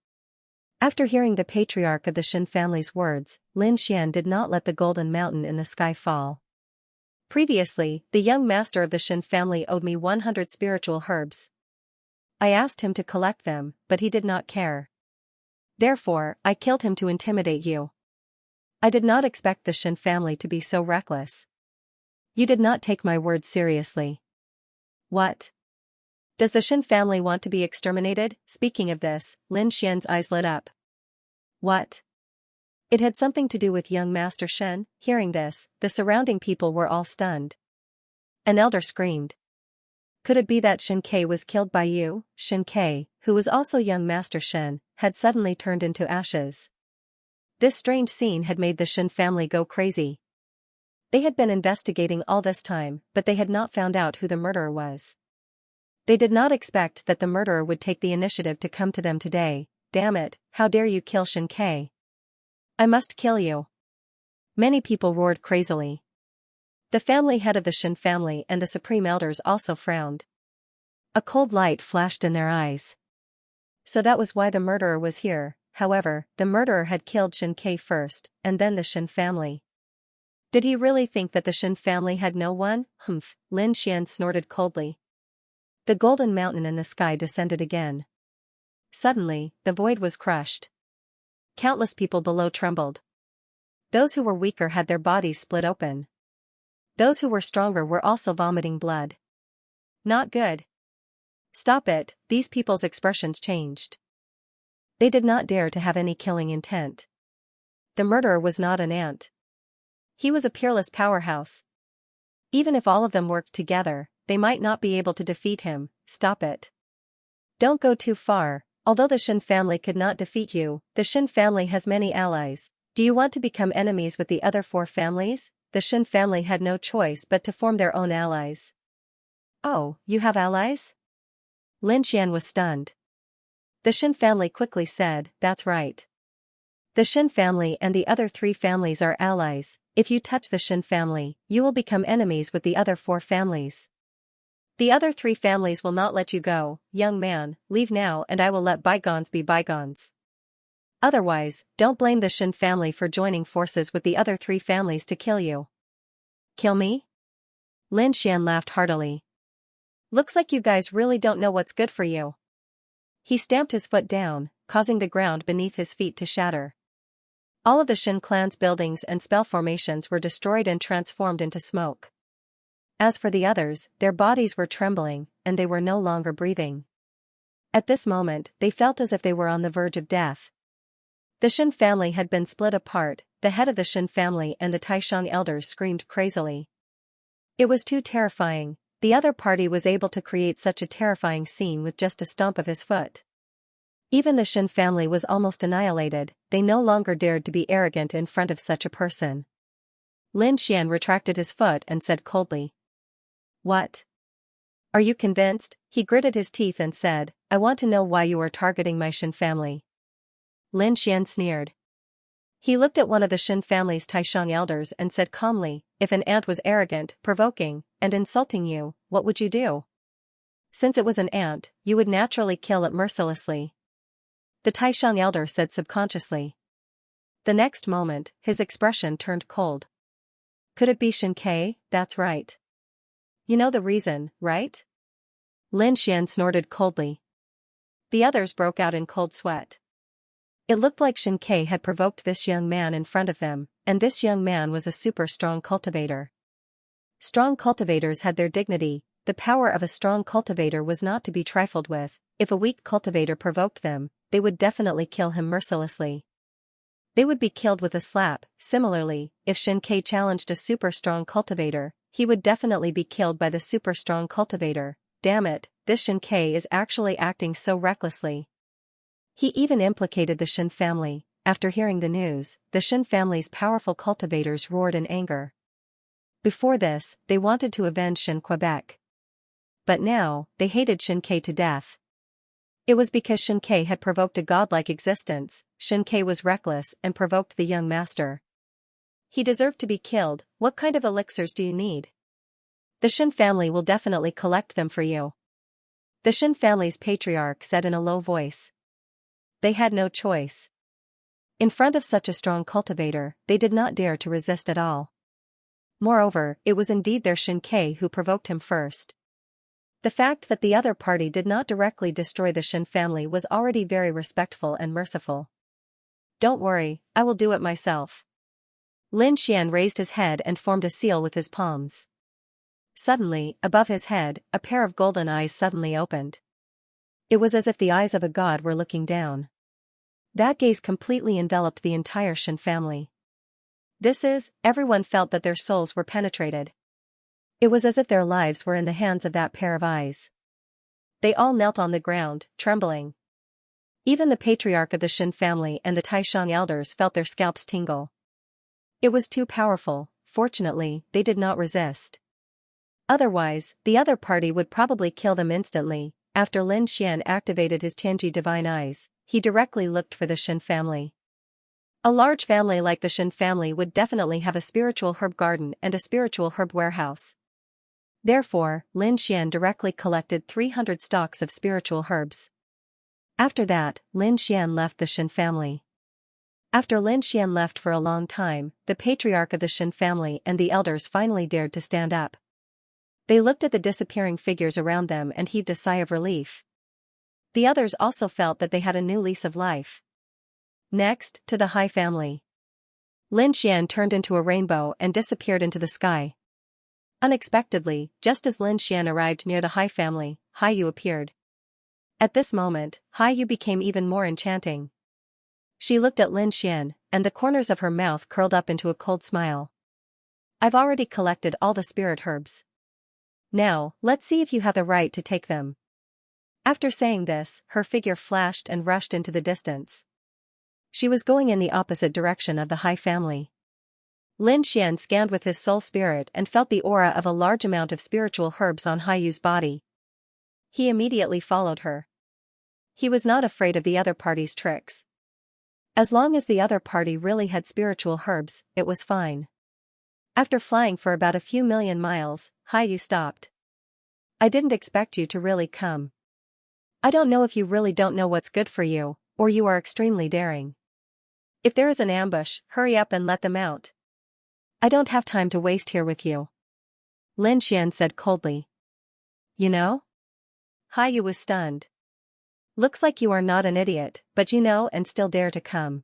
After hearing the patriarch of the Shen family's words, Lin Xian did not let the golden mountain in the sky fall. Previously, the young master of the Shen family owed me 100 spiritual herbs. I asked him to collect them, but he did not care. Therefore, I killed him to intimidate you. I did not expect the Shen family to be so reckless. You did not take my words seriously. What? Does the Shen family want to be exterminated? Speaking of this, Lin Xian's eyes lit up. What? It had something to do with young Master Shen. Hearing this, the surrounding people were all stunned. An elder screamed. Could it be that Xianxia was killed by you? Xianxia, who was also young Master Shen, had suddenly turned into ashes. This strange scene had made the Shen family go crazy. They had been investigating all this time, but they had not found out who the murderer was. They did not expect that the murderer would take the initiative to come to them today. Damn it, how dare you kill Xianxia? I must kill you. Many people roared crazily. The family head of the Shen family and the supreme elders also frowned. A cold light flashed in their eyes. So that was why the murderer was here. However, the murderer had killed Xianxia first, and then the Shen family. Did he really think that the Shen family had no one? Humph, Lin Xian snorted coldly. The golden mountain in the sky descended again. Suddenly, the void was crushed. Countless people below trembled. Those who were weaker had their bodies split open. Those who were stronger were also vomiting blood. Not good. Stop it, these people's expressions changed. They did not dare to have any killing intent. The murderer was not an ant. He was a peerless powerhouse. Even if all of them worked together, they might not be able to defeat him. Stop it. Don't go too far. Although the Shen family could not defeat you, the Shen family has many allies. Do you want to become enemies with the other 4 families? The Shen family had no choice but to form their own allies. Oh, you have allies? Lin Xian was stunned. The Shen family quickly said, that's right. The Shen family and the other 3 families are allies. If you touch the Shen family, you will become enemies with the other 4 families. The other 3 families will not let you go. Young man, leave now and I will let bygones be bygones. Otherwise, don't blame the Shen family for joining forces with the other 3 families to kill you. Kill me? Lin Xian laughed heartily. Looks like you guys really don't know what's good for you. He stamped his foot down, causing the ground beneath his feet to shatter. All of the Shin clan's buildings and spell formations were destroyed and transformed into smoke. As for the others, their bodies were trembling, and they were no longer breathing. At this moment, they felt as if they were on the verge of death. The Shin family had been split apart. The head of the Shin family and the Taishang elders screamed crazily. It was too terrifying. The other party was able to create such a terrifying scene with just a stomp of his foot. Even the Shin family was almost annihilated. They no longer dared to be arrogant in front of such a person. Lin Xian retracted his foot and said coldly. What? Are you convinced? He gritted his teeth and said, I want to know why you are targeting my Shin family. Lin Xian sneered. He looked at one of the Shin family's Taishang elders and said calmly, if an ant was arrogant, provoking, and insulting you, what would you do? Since it was an ant, you would naturally kill it mercilessly. The Taishang elder said subconsciously. The next moment, his expression turned cold. Could it be Xianxia? That's right. You know the reason, right? Lin Xian snorted coldly. The others broke out in cold sweat. It looked like Xianxia had provoked this young man in front of them, and this young man was a super strong cultivator. Strong cultivators had their dignity. The power of a strong cultivator was not to be trifled with. If a weak cultivator provoked them, they would definitely kill him mercilessly. They would be killed with a slap. Similarly, if Xianxia challenged a super strong cultivator, he would definitely be killed by the super strong cultivator. Damn it, this Xianxia is actually acting so recklessly. He even implicated the Shin family. After hearing the news, the Shin family's powerful cultivators roared in anger. Before this, they wanted to avenge Shin Quebec. But now, they hated Xianxia to death. It was because Xianxia had provoked a godlike existence. Xianxia was reckless and provoked the young master. He deserved to be killed. What kind of elixirs do you need? The Shin family will definitely collect them for you. The Shin family's patriarch said in a low voice. They had no choice. In front of such a strong cultivator, they did not dare to resist at all. Moreover, it was indeed their Xianxia who provoked him first. The fact that the other party did not directly destroy the Shin family was already very respectful and merciful. Don't worry, I will do it myself. Lin Xian raised his head and formed a seal with his palms. Suddenly, above his head, a pair of golden eyes suddenly opened. It was as if the eyes of a god were looking down. That gaze completely enveloped the entire Shin family. Everyone felt that their souls were penetrated. It was as if their lives were in the hands of that pair of eyes. They all knelt on the ground, trembling. Even the patriarch of the Shin family and the Taishang elders felt their scalps tingle. It was too powerful. Fortunately, they did not resist. Otherwise, the other party would probably kill them instantly. After Lin Xian activated his Tianji divine eyes, he directly looked for the Shin family. A large family like the Shin family would definitely have a spiritual herb garden and a spiritual herb warehouse. Therefore, Lin Xian directly collected 300 stalks of spiritual herbs. After that, Lin Xian left the Shin family. After Lin Xian left for a long time, the patriarch of the Shin family and the elders finally dared to stand up. They looked at the disappearing figures around them and heaved a sigh of relief. The others also felt that they had a new lease of life. Next, to the Hai family. Lin Xian turned into a rainbow and disappeared into the sky. Unexpectedly, just as Lin Xian arrived near the Hai family, Hai Yu appeared. At this moment, Hai Yu became even more enchanting. She looked at Lin Xian, and the corners of her mouth curled up into a cold smile. I've already collected all the spirit herbs. Now, let's see if you have the right to take them. After saying this, her figure flashed and rushed into the distance. She was going in the opposite direction of the Hai family. Lin Xian scanned with his soul spirit and felt the aura of a large amount of spiritual herbs on Hai Yu's body. He immediately followed her. He was not afraid of the other party's tricks. As long as the other party really had spiritual herbs, it was fine. After flying for about a few million miles, Hai Yu stopped. I didn't expect you to really come. I don't know if you really don't know what's good for you, or you are extremely daring. If there is an ambush, hurry up and let them out. I don't have time to waste here with you. Lin Xian said coldly. You know? Haiyu was stunned. Looks like you are not an idiot, but you know and still dare to come.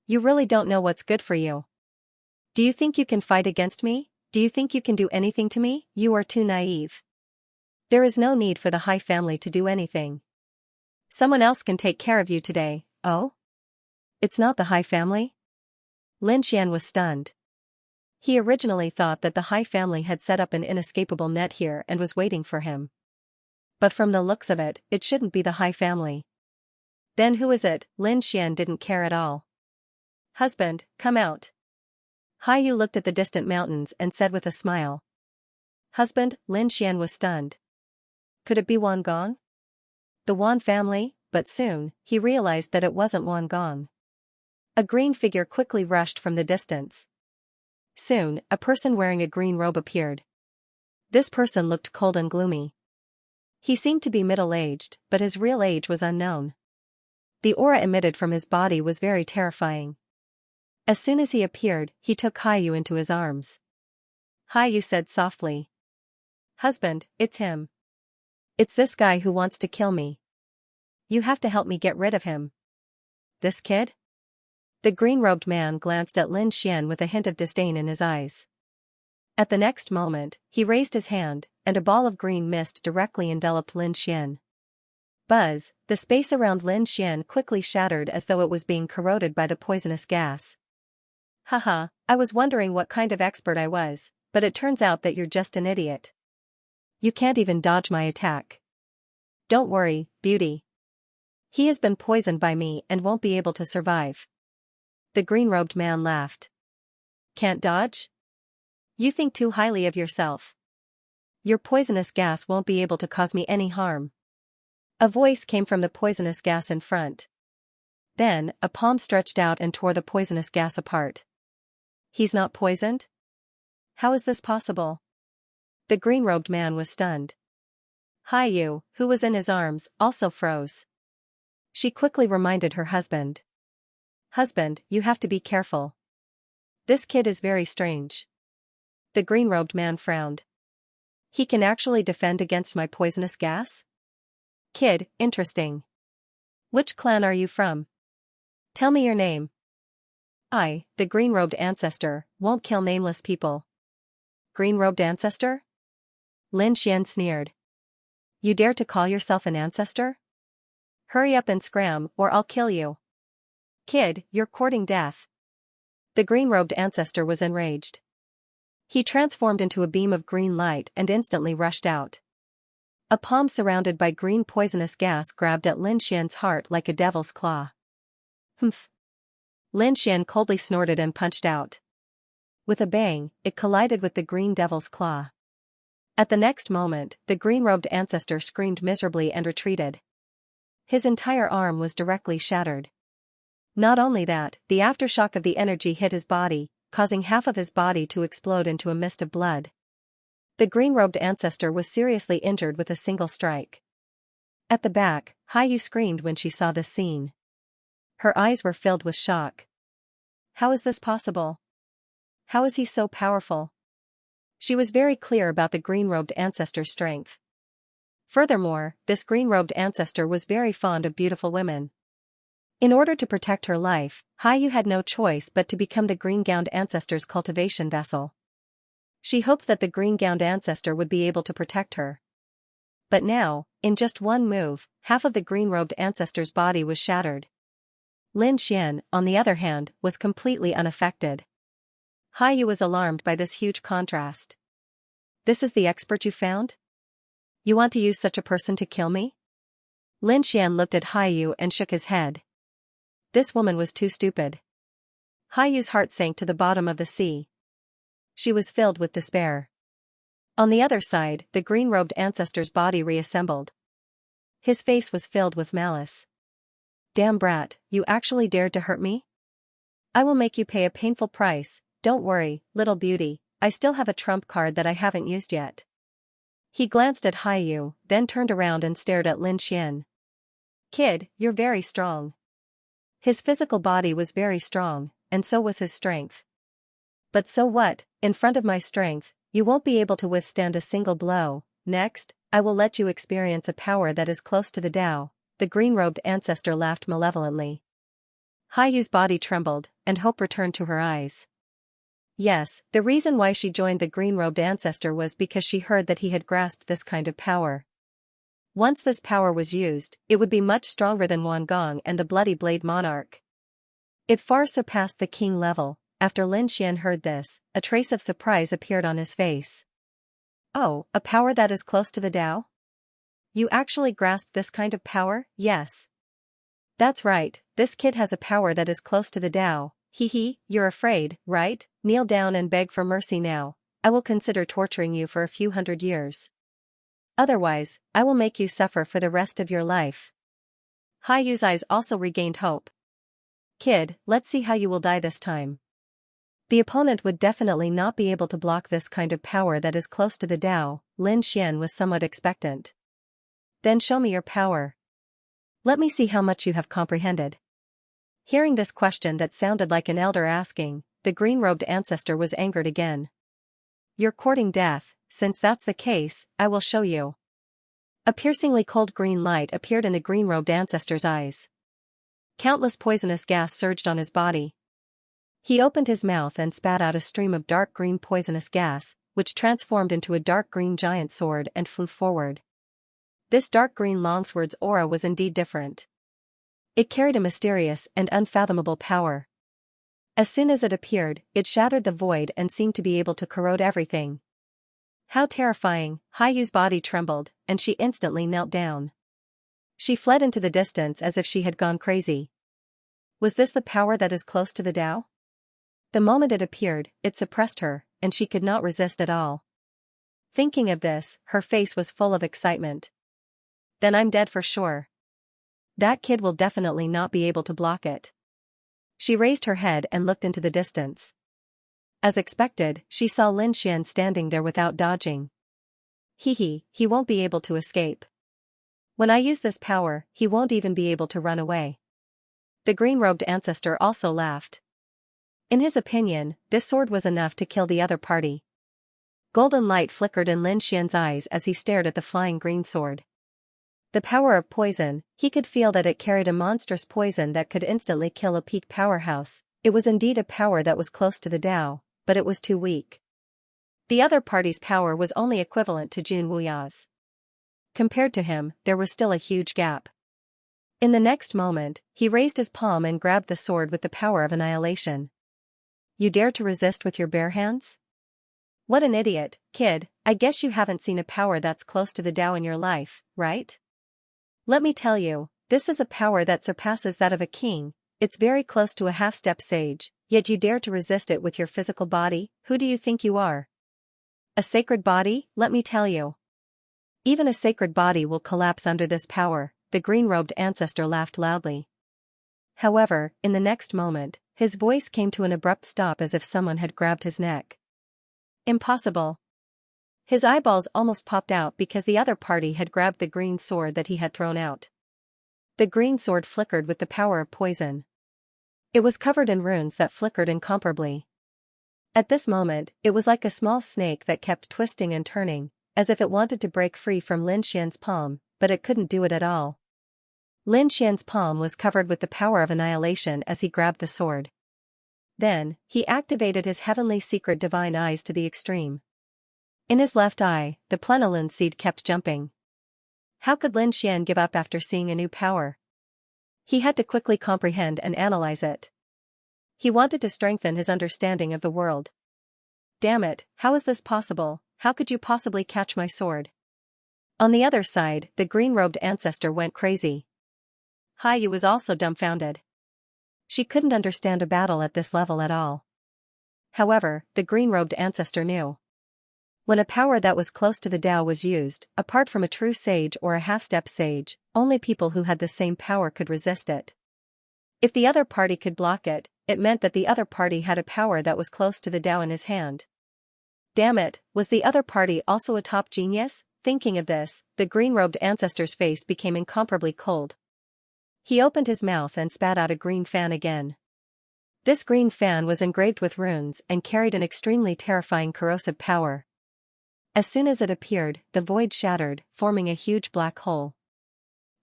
You really don't know what's good for you. Do you think you can fight against me? Do you think you can do anything to me? You are too naive. There is no need for the Hai family to do anything. Someone else can take care of you today. Oh? It's not the Hai family? Lin Xian was stunned. He originally thought that the Hai family had set up an inescapable net here and was waiting for him. But from the looks of it, it shouldn't be the Hai family. Then who is it? Lin Xian didn't care at all. Husband, come out. Haiyu looked at the distant mountains and said with a smile. Husband, Lin Xian was stunned. Could it be Wan Gong? The Wan family? But soon, he realized that it wasn't Wan Gong. A green figure quickly rushed from the distance. Soon, a person wearing a green robe appeared. This person looked cold and gloomy. He seemed to be middle-aged, but his real age was unknown. The aura emitted from his body was very terrifying. As soon as he appeared, he took Haiyu into his arms. Haiyu said softly. Husband, it's him. It's this guy who wants to kill me. You have to help me get rid of him. This kid? The green-robed man glanced at Lin Xian with a hint of disdain in his eyes. At the next moment, he raised his hand, and a ball of green mist directly enveloped Lin Xian. Buzz, the space around Lin Xian quickly shattered as though it was being corroded by the poisonous gas. Haha, I was wondering what kind of expert I was, but it turns out that you're just an idiot. You can't even dodge my attack. Don't worry, beauty. He has been poisoned by me and won't be able to survive. The green-robed man laughed. Can't dodge? You think too highly of yourself. Your poisonous gas won't be able to cause me any harm. A voice came from the poisonous gas in front. Then, a palm stretched out and tore the poisonous gas apart. He's not poisoned? How is this possible? The green-robed man was stunned. Haiyu, who was in his arms, also froze. She quickly reminded her husband. Husband, you have to be careful. This kid is very strange. The green-robed man frowned. He can actually defend against my poisonous gas? Kid, interesting. Which clan are you from? Tell me your name. I, the green-robed ancestor, won't kill nameless people. Green-robed ancestor? Lin Xian sneered. You dare to call yourself an ancestor? Hurry up and scram, or I'll kill you. Kid, you're courting death. The green-robed ancestor was enraged. He transformed into a beam of green light and instantly rushed out. A palm surrounded by green poisonous gas grabbed at Lin Xian's heart like a devil's claw. Humph. Lin Xian coldly snorted and punched out. With a bang, it collided with the green devil's claw. At the next moment, the green-robed ancestor screamed miserably and retreated. His entire arm was directly shattered. Not only that, the aftershock of the energy hit his body, causing half of his body to explode into a mist of blood. The green-robed ancestor was seriously injured with a single strike. At the back, Haiyu screamed when she saw this scene. Her eyes were filled with shock. How is this possible? How is he so powerful? She was very clear about the green-robed ancestor's strength. Furthermore, this green-robed ancestor was very fond of beautiful women. In order to protect her life, Haiyu had no choice but to become the green-gowned ancestor's cultivation vessel. She hoped that the green-gowned ancestor would be able to protect her. But now, in just one move, half of the green-robed ancestor's body was shattered. Lin Xian, on the other hand, was completely unaffected. Haiyu was alarmed by this huge contrast. This is the expert you found? You want to use such a person to kill me? Lin Xian looked at Haiyu and shook his head. This woman was too stupid. Haiyu's heart sank to the bottom of the sea. She was filled with despair. On the other side, the green-robed ancestor's body reassembled. His face was filled with malice. Damn brat, you actually dared to hurt me? I will make you pay a painful price. Don't worry, little beauty, I still have a trump card that I haven't used yet. He glanced at Haiyu, then turned around and stared at Lin Xian. Kid, you're very strong. His physical body was very strong, and so was his strength. But so what, in front of my strength, You won't be able to withstand a single blow. Next, I will let you experience a power that is close to the Tao." The green-robed ancestor laughed malevolently. Haiyu's body trembled, and hope returned to her eyes. Yes, the reason why she joined the green-robed ancestor was because she heard that he had grasped this kind of power. Once this power was used, it would be much stronger than Wan Gong and the Bloody Blade Monarch. It far surpassed the king level. After Lin Xian heard this, a trace of surprise appeared on his face. "Oh, a power that is close to the Tao? You actually grasped this kind of power?" "Yes. That's right, this kid has a power that is close to the Tao." "Hee, you're afraid, right? Kneel down and beg for mercy now. I will consider torturing you for a few hundred years. Otherwise, I will make you suffer for the rest of your life." Haiyu's eyes also regained hope. "Kid, let's see how you will die this time." The opponent would definitely not be able to block this kind of power that is close to the Tao. Lin Xian was somewhat expectant. "Then show me your power. Let me see how much you have comprehended." Hearing this question that sounded like an elder asking, the green-robed ancestor was angered again. "You're courting death. Since that's the case, I will show you." A piercingly cold green light appeared in the green-robed ancestor's eyes. Countless poisonous gas surged on his body. He opened his mouth and spat out a stream of dark green poisonous gas, which transformed into a dark green giant sword and flew forward. This dark green longsword's aura was indeed different. It carried a mysterious and unfathomable power. As soon as it appeared, it shattered the void and seemed to be able to corrode everything. How terrifying! Haiyu's body trembled, and she instantly knelt down. She fled into the distance as if she had gone crazy. Was this the power that is close to the Tao? The moment it appeared, it suppressed her, and she could not resist at all. Thinking of this, her face was full of excitement. "Then I'm dead for sure. That kid will definitely not be able to block it." She raised her head and looked into the distance. As expected, she saw Lin Xian standing there without dodging. He won't be able to escape. When I use this power, he won't even be able to run away. The green-robed ancestor also laughed. In his opinion, this sword was enough to kill the other party. Golden light flickered in Lin Xian's eyes as he stared at the flying green sword. The power of poison, he could feel that it carried a monstrous poison that could instantly kill a peak powerhouse. It was indeed a power that was close to the Tao, but it was too weak. The other party's power was only equivalent to Jun Wuya's. Compared to him, there was still a huge gap. In the next moment, he raised his palm and grabbed the sword with the power of annihilation. "You dare to resist with your bare hands? What an idiot, kid. I guess you haven't seen a power that's close to the Tao in your life, right? Let me tell you, this is a power that surpasses that of a king. It's very close to a half-step sage, yet you dare to resist it with your physical body. Who do you think you are? A sacred body? Let me tell you. Even a sacred body will collapse under this power." The green-robed ancestor laughed loudly. However, in the next moment, his voice came to an abrupt stop as if someone had grabbed his neck. "Impossible." His eyeballs almost popped out because the other party had grabbed the green sword that he had thrown out. The green sword flickered with the power of poison. It was covered in runes that flickered incomparably. At this moment, it was like a small snake that kept twisting and turning, as if it wanted to break free from Lin Xian's palm, but it couldn't do it at all. Lin Xian's palm was covered with the power of annihilation as he grabbed the sword. Then, he activated his heavenly secret divine eyes to the extreme. In his left eye, the plenilune seed kept jumping. How could Lin Xian give up after seeing a new power? He had to quickly comprehend and analyze it. He wanted to strengthen his understanding of the world. "Damn it, how is this possible? How could you possibly catch my sword?" On the other side, the green-robed ancestor went crazy. Haiyu was also dumbfounded. She couldn't understand a battle at this level at all. However, the green-robed ancestor knew. When a power that was close to the Tao was used, apart from a true sage or a half-step sage, only people who had the same power could resist it. If the other party could block it, it meant that the other party had a power that was close to the Tao in his hand. Damn it, was the other party also a top genius? Thinking of this, the green-robed ancestor's face became incomparably cold. He opened his mouth and spat out a green fan again. This green fan was engraved with runes and carried an extremely terrifying corrosive power. As soon as it appeared, the void shattered, forming a huge black hole.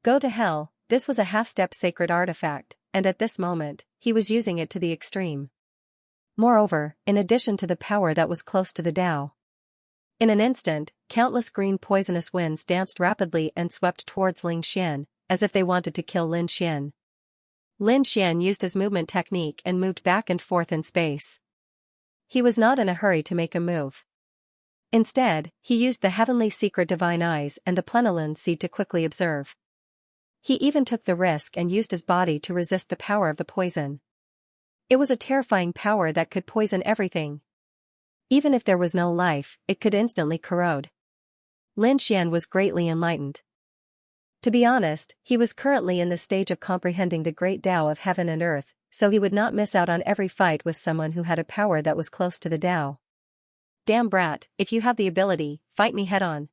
Go to hell, this was a half-step sacred artifact, and at this moment, he was using it to the extreme. Moreover, in addition to the power that was close to the Tao. In an instant, countless green poisonous winds danced rapidly and swept towards Ling Xian, as if they wanted to kill Lin Xian. Lin Xian used his movement technique and moved back and forth in space. He was not in a hurry to make a move. Instead, he used the heavenly secret divine eyes and the plenilune seed to quickly observe. He even took the risk and used his body to resist the power of the poison. It was a terrifying power that could poison everything. Even if there was no life, it could instantly corrode. Lin Xian was greatly enlightened. To be honest, he was currently in the stage of comprehending the great Tao of heaven and earth, so he would not miss out on every fight with someone who had a power that was close to the Tao. Damn brat, if you have the ability, fight me head-on.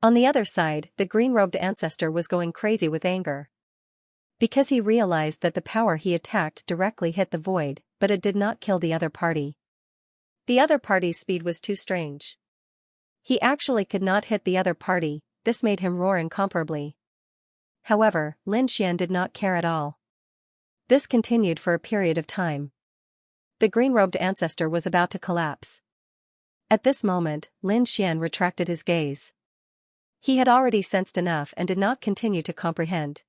On the other side, the green-robed ancestor was going crazy with anger. Because he realized that the power he attacked directly hit the void, but it did not kill the other party. The other party's speed was too strange. He actually could not hit the other party, this made him roar incomparably. However, Lin Xian did not care at all. This continued for a period of time. The green-robed ancestor was about to collapse. At this moment, Lin Xian retracted his gaze. He had already sensed enough and did not continue to comprehend.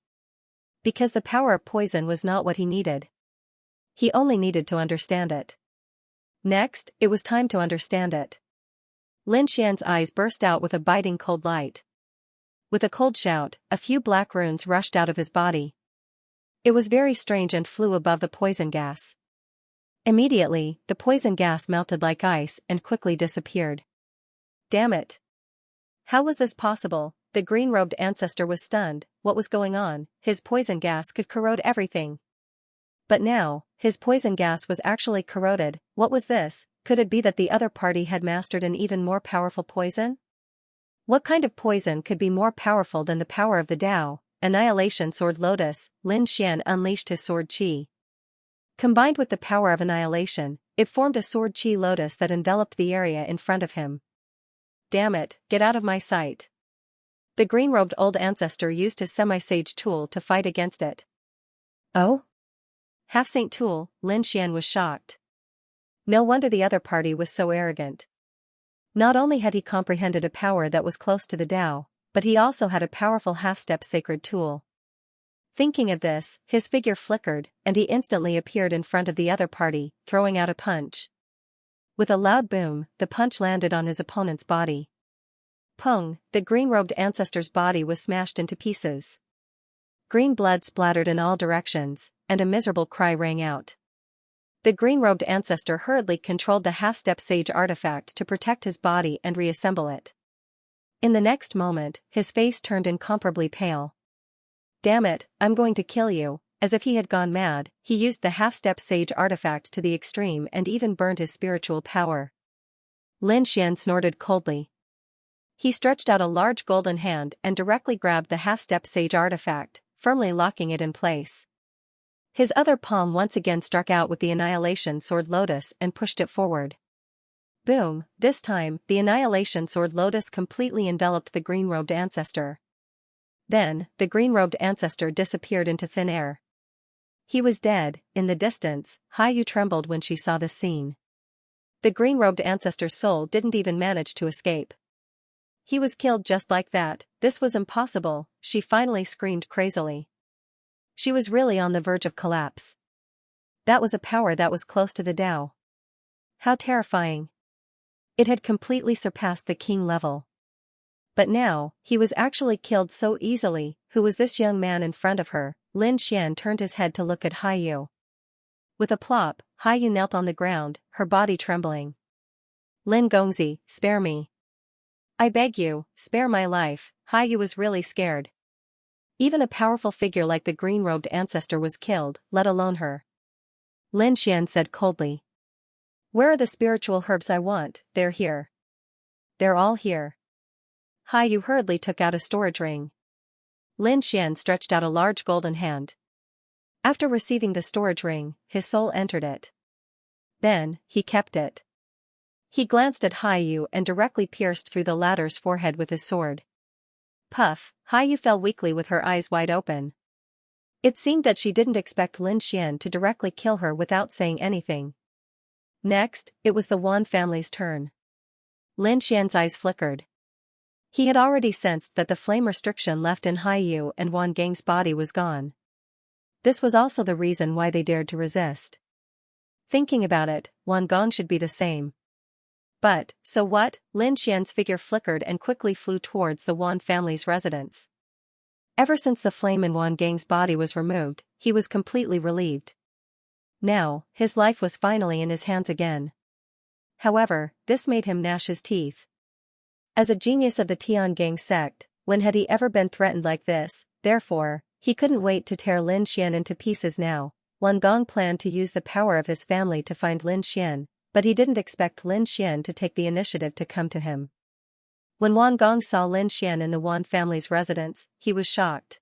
Because the power of poison was not what he needed. He only needed to understand it. Next, it was time to understand it. Lin Xian's eyes burst out with a biting cold light. With a cold shout, a few black runes rushed out of his body. It was very strange and flew above the poison gas. Immediately, the poison gas melted like ice and quickly disappeared. Damn it! How was this possible? The green-robed ancestor was stunned. What was going on? His poison gas could corrode everything. But now, his poison gas was actually corroded. What was this? Could it be that the other party had mastered an even more powerful poison? What kind of poison could be more powerful than the power of the Tao? Annihilation Sword Lotus. Lin Xian unleashed his sword qi. Combined with the power of annihilation, it formed a sword qi lotus that enveloped the area in front of him. Damn it, get out of my sight. The green-robed old ancestor used his semi-sage tool to fight against it. Oh? Half-saint tool, Lin Xian was shocked. No wonder the other party was so arrogant. Not only had he comprehended a power that was close to the Tao, but he also had a powerful half-step sacred tool. Thinking of this, his figure flickered, and he instantly appeared in front of the other party, throwing out a punch. With a loud boom, the punch landed on his opponent's body. Pung, the green-robed ancestor's body was smashed into pieces. Green blood splattered in all directions, and a miserable cry rang out. The green-robed ancestor hurriedly controlled the half-step sage artifact to protect his body and reassemble it. In the next moment, his face turned incomparably pale. Damn it, I'm going to kill you. As if he had gone mad, he used the half-step sage artifact to the extreme and even burned his spiritual power. Lin Xian snorted coldly. He stretched out a large golden hand and directly grabbed the half-step sage artifact, firmly locking it in place. His other palm once again struck out with the Annihilation Sword Lotus and pushed it forward. Boom, this time, the Annihilation Sword Lotus completely enveloped the green-robed ancestor. Then, the green-robed ancestor disappeared into thin air. He was dead. In the distance, Haiyu trembled when she saw this scene. The green-robed ancestor's soul didn't even manage to escape. He was killed just like that. This was impossible, she finally screamed crazily. She was really on the verge of collapse. That was a power that was close to the Tao. How terrifying. It had completely surpassed the king level. But now, he was actually killed so easily. Who was this young man in front of her? Lin Xian turned his head to look at Haiyu. With a plop, Haiyu knelt on the ground, her body trembling. Lin Gongzi, spare me. I beg you, spare my life. Haiyu was really scared. Even a powerful figure like the green-robed ancestor was killed, let alone her. Lin Xian said coldly. Where are the spiritual herbs I want? They're here. They're all here. Haiyu hurriedly took out a storage ring. Lin Xian stretched out a large golden hand. After receiving the storage ring, his soul entered it. Then, he kept it. He glanced at Haiyu and directly pierced through the latter's forehead with his sword. Puff, Haiyu fell weakly with her eyes wide open. It seemed that she didn't expect Lin Xian to directly kill her without saying anything. Next, it was the Wan family's turn. Lin Xian's eyes flickered. He had already sensed that the flame restriction left in Haiyu and Wan Gang's body was gone. This was also the reason why they dared to resist. Thinking about it, Wan Gong should be the same. But, so what? Lin Xian's figure flickered and quickly flew towards the Wan family's residence. Ever since the flame in Wan Gang's body was removed, he was completely relieved. Now, his life was finally in his hands again. However, this made him gnash his teeth. As a genius of the Tian Gang sect, when had he ever been threatened like this? Therefore, he couldn't wait to tear Lin Xian into pieces now. Wan Gong planned to use the power of his family to find Lin Xian, but he didn't expect Lin Xian to take the initiative to come to him. When Wan Gong saw Lin Xian in the Wan family's residence, he was shocked.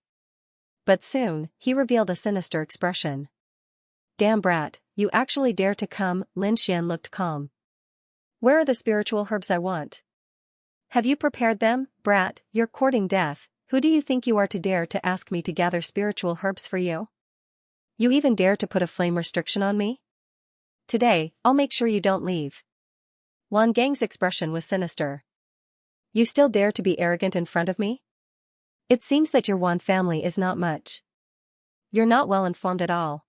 But soon, he revealed a sinister expression. Damn brat, you actually dare to come? Lin Xian looked calm. Where are the spiritual herbs I want? Have you prepared them, brat? You're courting death. Who do you think you are to dare to ask me to gather spiritual herbs for you? You even dare to put a flame restriction on me? Today, I'll make sure you don't leave. Wan Gang's expression was sinister. You still dare to be arrogant in front of me? It seems that your Wan family is not much. You're not well informed at all.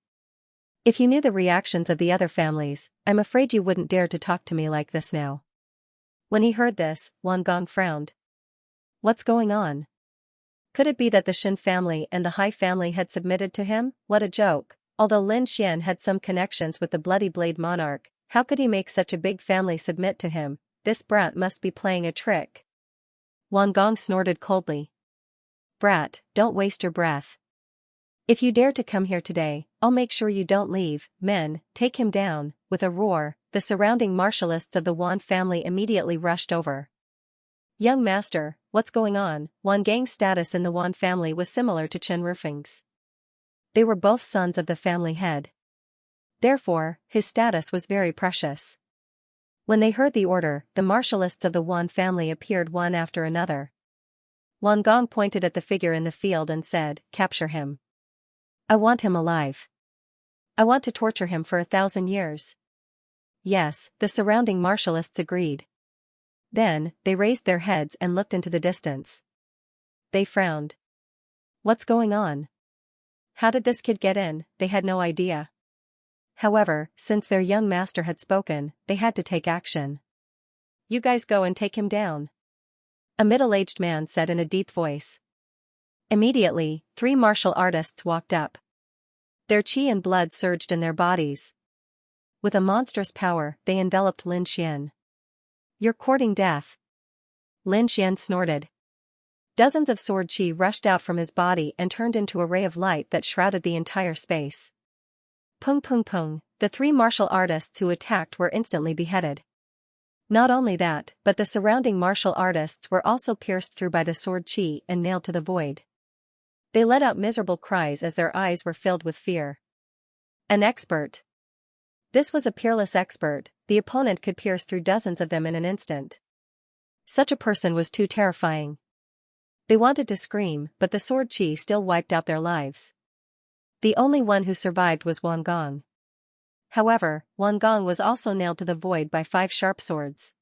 If you knew the reactions of the other families, I'm afraid you wouldn't dare to talk to me like this now. When he heard this, Wan Gong frowned. What's going on? Could it be that the Shin family and the Hai family had submitted to him? What a joke. Although Lin Xian had some connections with the Bloody Blade monarch, how could he make such a big family submit to him? This brat must be playing a trick. Wan Gong snorted coldly. Brat, don't waste your breath. If you dare to come here today, I'll make sure you don't leave. Men, take him down. With a roar, the surrounding martialists of the Wan family immediately rushed over. Young master, what's going on? Wan Gang's status in the Wan family was similar to Chen Rufeng's. They were both sons of the family head. Therefore, his status was very precious. When they heard the order, the martialists of the Wan family appeared one after another. Wan Gong pointed at the figure in the field and said, capture him. I want him alive. I want to torture him for 1,000 years. Yes, the surrounding martialists agreed. Then, they raised their heads and looked into the distance. They frowned. What's going on? How did this kid get in? They had no idea. However, since their young master had spoken, they had to take action. You guys go and take him down. A middle-aged man said in a deep voice. Immediately, 3 martial artists walked up. Their chi and blood surged in their bodies. With a monstrous power, they enveloped Lin Xian. You're courting death. Lin Xian snorted. Dozens of sword chi rushed out from his body and turned into a ray of light that shrouded the entire space. Pung pung pung, the 3 martial artists who attacked were instantly beheaded. Not only that, but the surrounding martial artists were also pierced through by the sword chi and nailed to the void. They let out miserable cries as their eyes were filled with fear. An expert. This was a peerless expert. The opponent could pierce through dozens of them in an instant. Such a person was too terrifying. They wanted to scream, but the sword chi still wiped out their lives. The only one who survived was Wan Gong. However, Wan Gong was also nailed to the void by 5 sharp swords.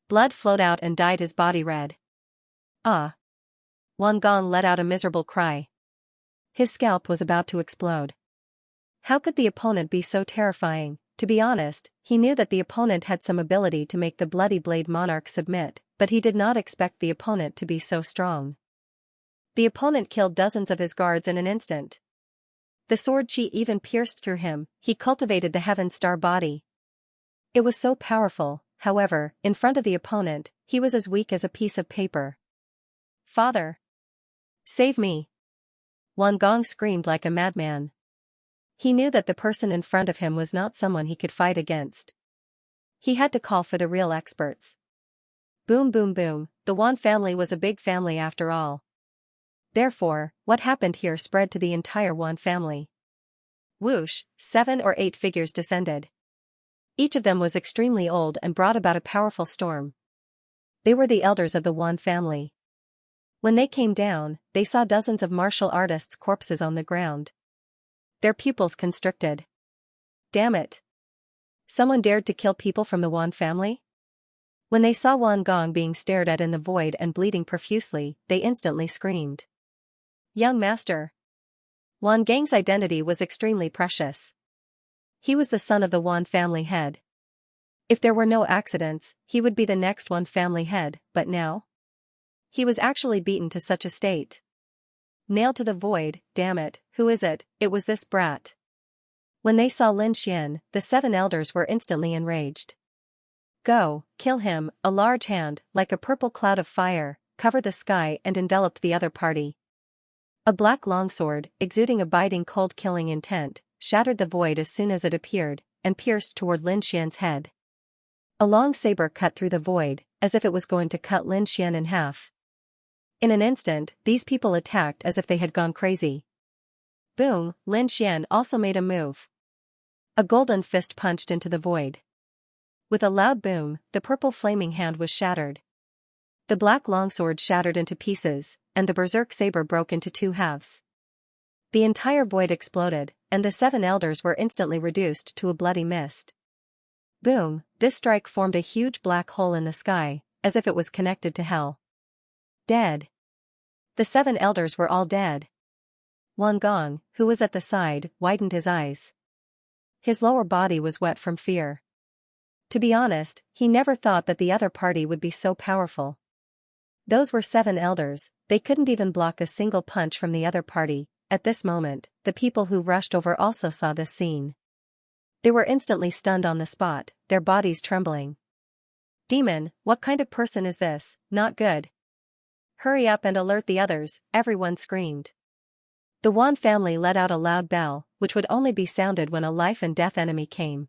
Blood flowed out and dyed his body red. Ah! Wan Gong let out a miserable cry. His scalp was about to explode. How could the opponent be so terrifying? To be honest, he knew that the opponent had some ability to make the Bloody Blade monarch submit, but he did not expect the opponent to be so strong. The opponent killed dozens of his guards in an instant. The sword chi even pierced through him. He cultivated the Heaven Star body. It was so powerful. However, in front of the opponent, he was as weak as a piece of paper. Father! Save me! Wan Gong screamed like a madman. He knew that the person in front of him was not someone he could fight against. He had to call for the real experts. Boom boom boom, the Wan family was a big family after all. Therefore, what happened here spread to the entire Wan family. Whoosh, 7 or 8 figures descended. Each of them was extremely old and brought about a powerful storm. They were the elders of the Wan family. When they came down, they saw dozens of martial artists' corpses on the ground. Their pupils constricted. Damn it! Someone dared to kill people from the Wan family? When they saw Wan Gong being stared at in the void and bleeding profusely, they instantly screamed. Young master! Wan Gang's identity was extremely precious. He was the son of the Wan family head. If there were no accidents, he would be the next Wan family head, but now? He was actually beaten to such a state. Nailed to the void, damn it, who is it? It was this brat. When they saw Lin Xian, the 7 elders were instantly enraged. Go, kill him, a large hand, like a purple cloud of fire, covered the sky and enveloped the other party. A black longsword, exuding a biting cold killing intent, shattered the void as soon as it appeared, and pierced toward Lin Xian's head. A long saber cut through the void, as if it was going to cut Lin Xian in half. In an instant, these people attacked as if they had gone crazy. Boom, Lin Xian also made a move. A golden fist punched into the void. With a loud boom, the purple flaming hand was shattered. The black longsword shattered into pieces, and the berserk saber broke into 2 halves. The entire void exploded, and the 7 elders were instantly reduced to a bloody mist. Boom, this strike formed a huge black hole in the sky, as if it was connected to hell. Dead. The 7 elders were all dead. Wan Gong, who was at the side, widened his eyes. His lower body was wet from fear. To be honest, he never thought that the other party would be so powerful. Those were 7 elders, they couldn't even block a single punch from the other party. At this moment, the people who rushed over also saw this scene. They were instantly stunned on the spot, their bodies trembling. Demon, what kind of person is this? Not good. Hurry up and alert the others, everyone screamed. The Wan family let out a loud bell, which would only be sounded when a life-and-death enemy came.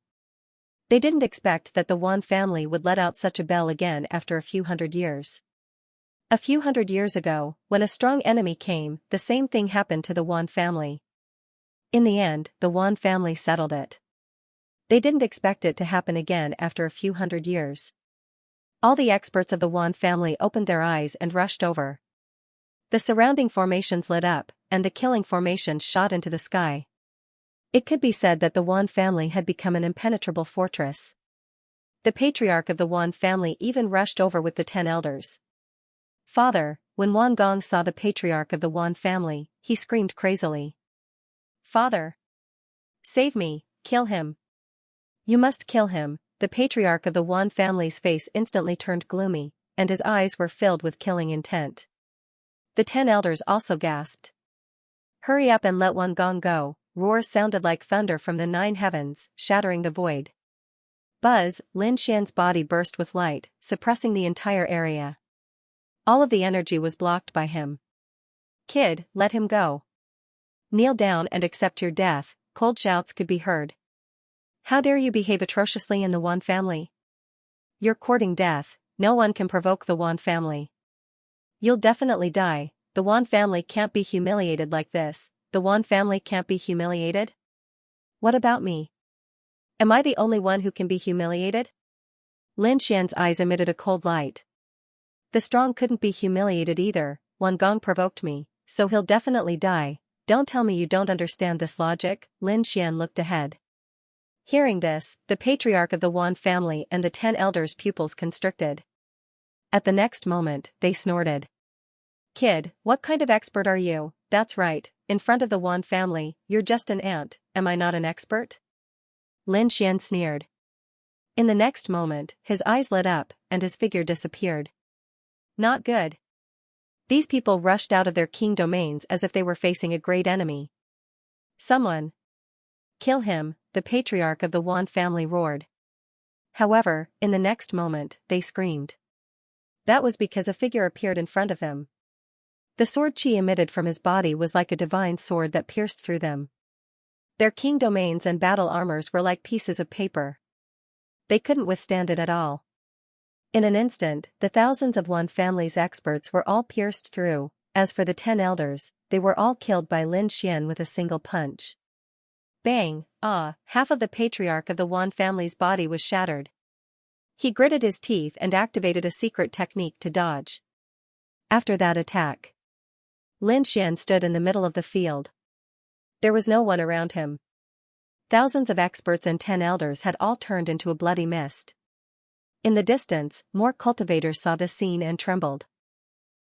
They didn't expect that the Wan family would let out such a bell again after a few hundred years. A few hundred years ago, when a strong enemy came, the same thing happened to the Wan family. In the end, the Wan family settled it. They didn't expect it to happen again after a few hundred years. All the experts of the Wan family opened their eyes and rushed over. The surrounding formations lit up, and the killing formations shot into the sky. It could be said that the Wan family had become an impenetrable fortress. The patriarch of the Wan family even rushed over with the 10 elders. Father, when Wan Gong saw the patriarch of the Wan family, he screamed crazily. Father! Save me, kill him. You must kill him. The patriarch of the Wan family's face instantly turned gloomy, and his eyes were filled with killing intent. The 10 elders also gasped. Hurry up and let Wan Gong go. Roars sounded like thunder from the 9 heavens, shattering the void. Buzz, Lin Xian's body burst with light, suppressing the entire area. All of the energy was blocked by him. Kid, let him go. Kneel down and accept your death, cold shouts could be heard. How dare you behave atrociously in the Wan family? You're courting death, no one can provoke the Wan family. You'll definitely die, the Wan family can't be humiliated like this, the Wan family can't be humiliated? What about me? Am I the only one who can be humiliated? Lin Xian's eyes emitted a cold light. The strong couldn't be humiliated either, Wan Gong provoked me, so he'll definitely die. Don't tell me you don't understand this logic. Lin Xian looked ahead. Hearing this, the patriarch of the Wan family and the 10 elders' pupils constricted. At the next moment, they snorted. Kid, what kind of expert are you? That's right, in front of the Wan family, you're just an ant, am I not an expert? Lin Xian sneered. In the next moment, his eyes lit up, and his figure disappeared. Not good. These people rushed out of their king domains as if they were facing a great enemy. Someone. Kill him, the patriarch of the Wan family roared. However, in the next moment, they screamed. That was because a figure appeared in front of them. The sword chi emitted from his body was like a divine sword that pierced through them. Their king domains and battle armors were like pieces of paper. They couldn't withstand it at all. In an instant, the thousands of Wan family's experts were all pierced through. As for the 10 elders, they were all killed by Lin Xian with a single punch. Bang, ah, half of the patriarch of the Wan family's body was shattered. He gritted his teeth and activated a secret technique to dodge. After that attack, Lin Xian stood in the middle of the field. There was no one around him. Thousands of experts and 10 elders had all turned into a bloody mist. In the distance, more cultivators saw the scene and trembled.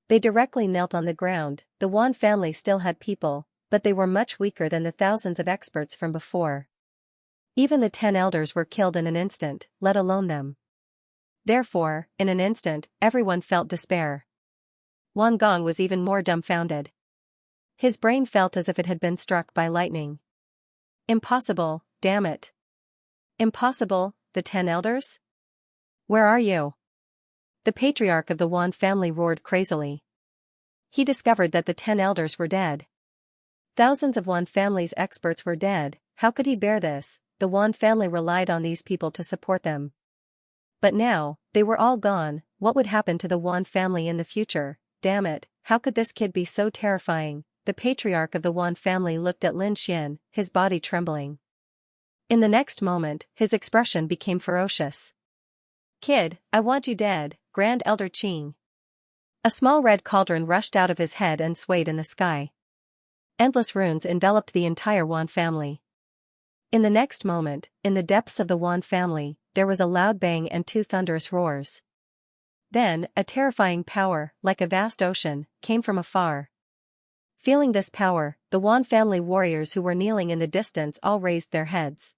They directly knelt on the ground. The Wan family still had people, but they were much weaker than the thousands of experts from before. Even the 10 elders were killed in an instant, let alone them. Therefore, in an instant, everyone felt despair. Wan Gong was even more dumbfounded. His brain felt as if it had been struck by lightning. Impossible, damn it. Impossible, the 10 elders? Where are you? The patriarch of the Wan family roared crazily. He discovered that the 10 elders were dead. Thousands of Wan family's experts were dead. How could he bear this? The Wan family relied on these people to support them. But now, they were all gone. What would happen to the Wan family in the future? Damn it, how could this kid be so terrifying? The patriarch of the Wan family looked at Lin Xian, his body trembling. In the next moment, his expression became ferocious. Kid, I want you dead, Grand Elder Qing. A small red cauldron rushed out of his head and swayed in the sky. Endless runes enveloped the entire Wan family. In the next moment, in the depths of the Wan family, there was a loud bang and 2 thunderous roars. Then, a terrifying power, like a vast ocean, came from afar. Feeling this power, the Wan family warriors who were kneeling in the distance all raised their heads.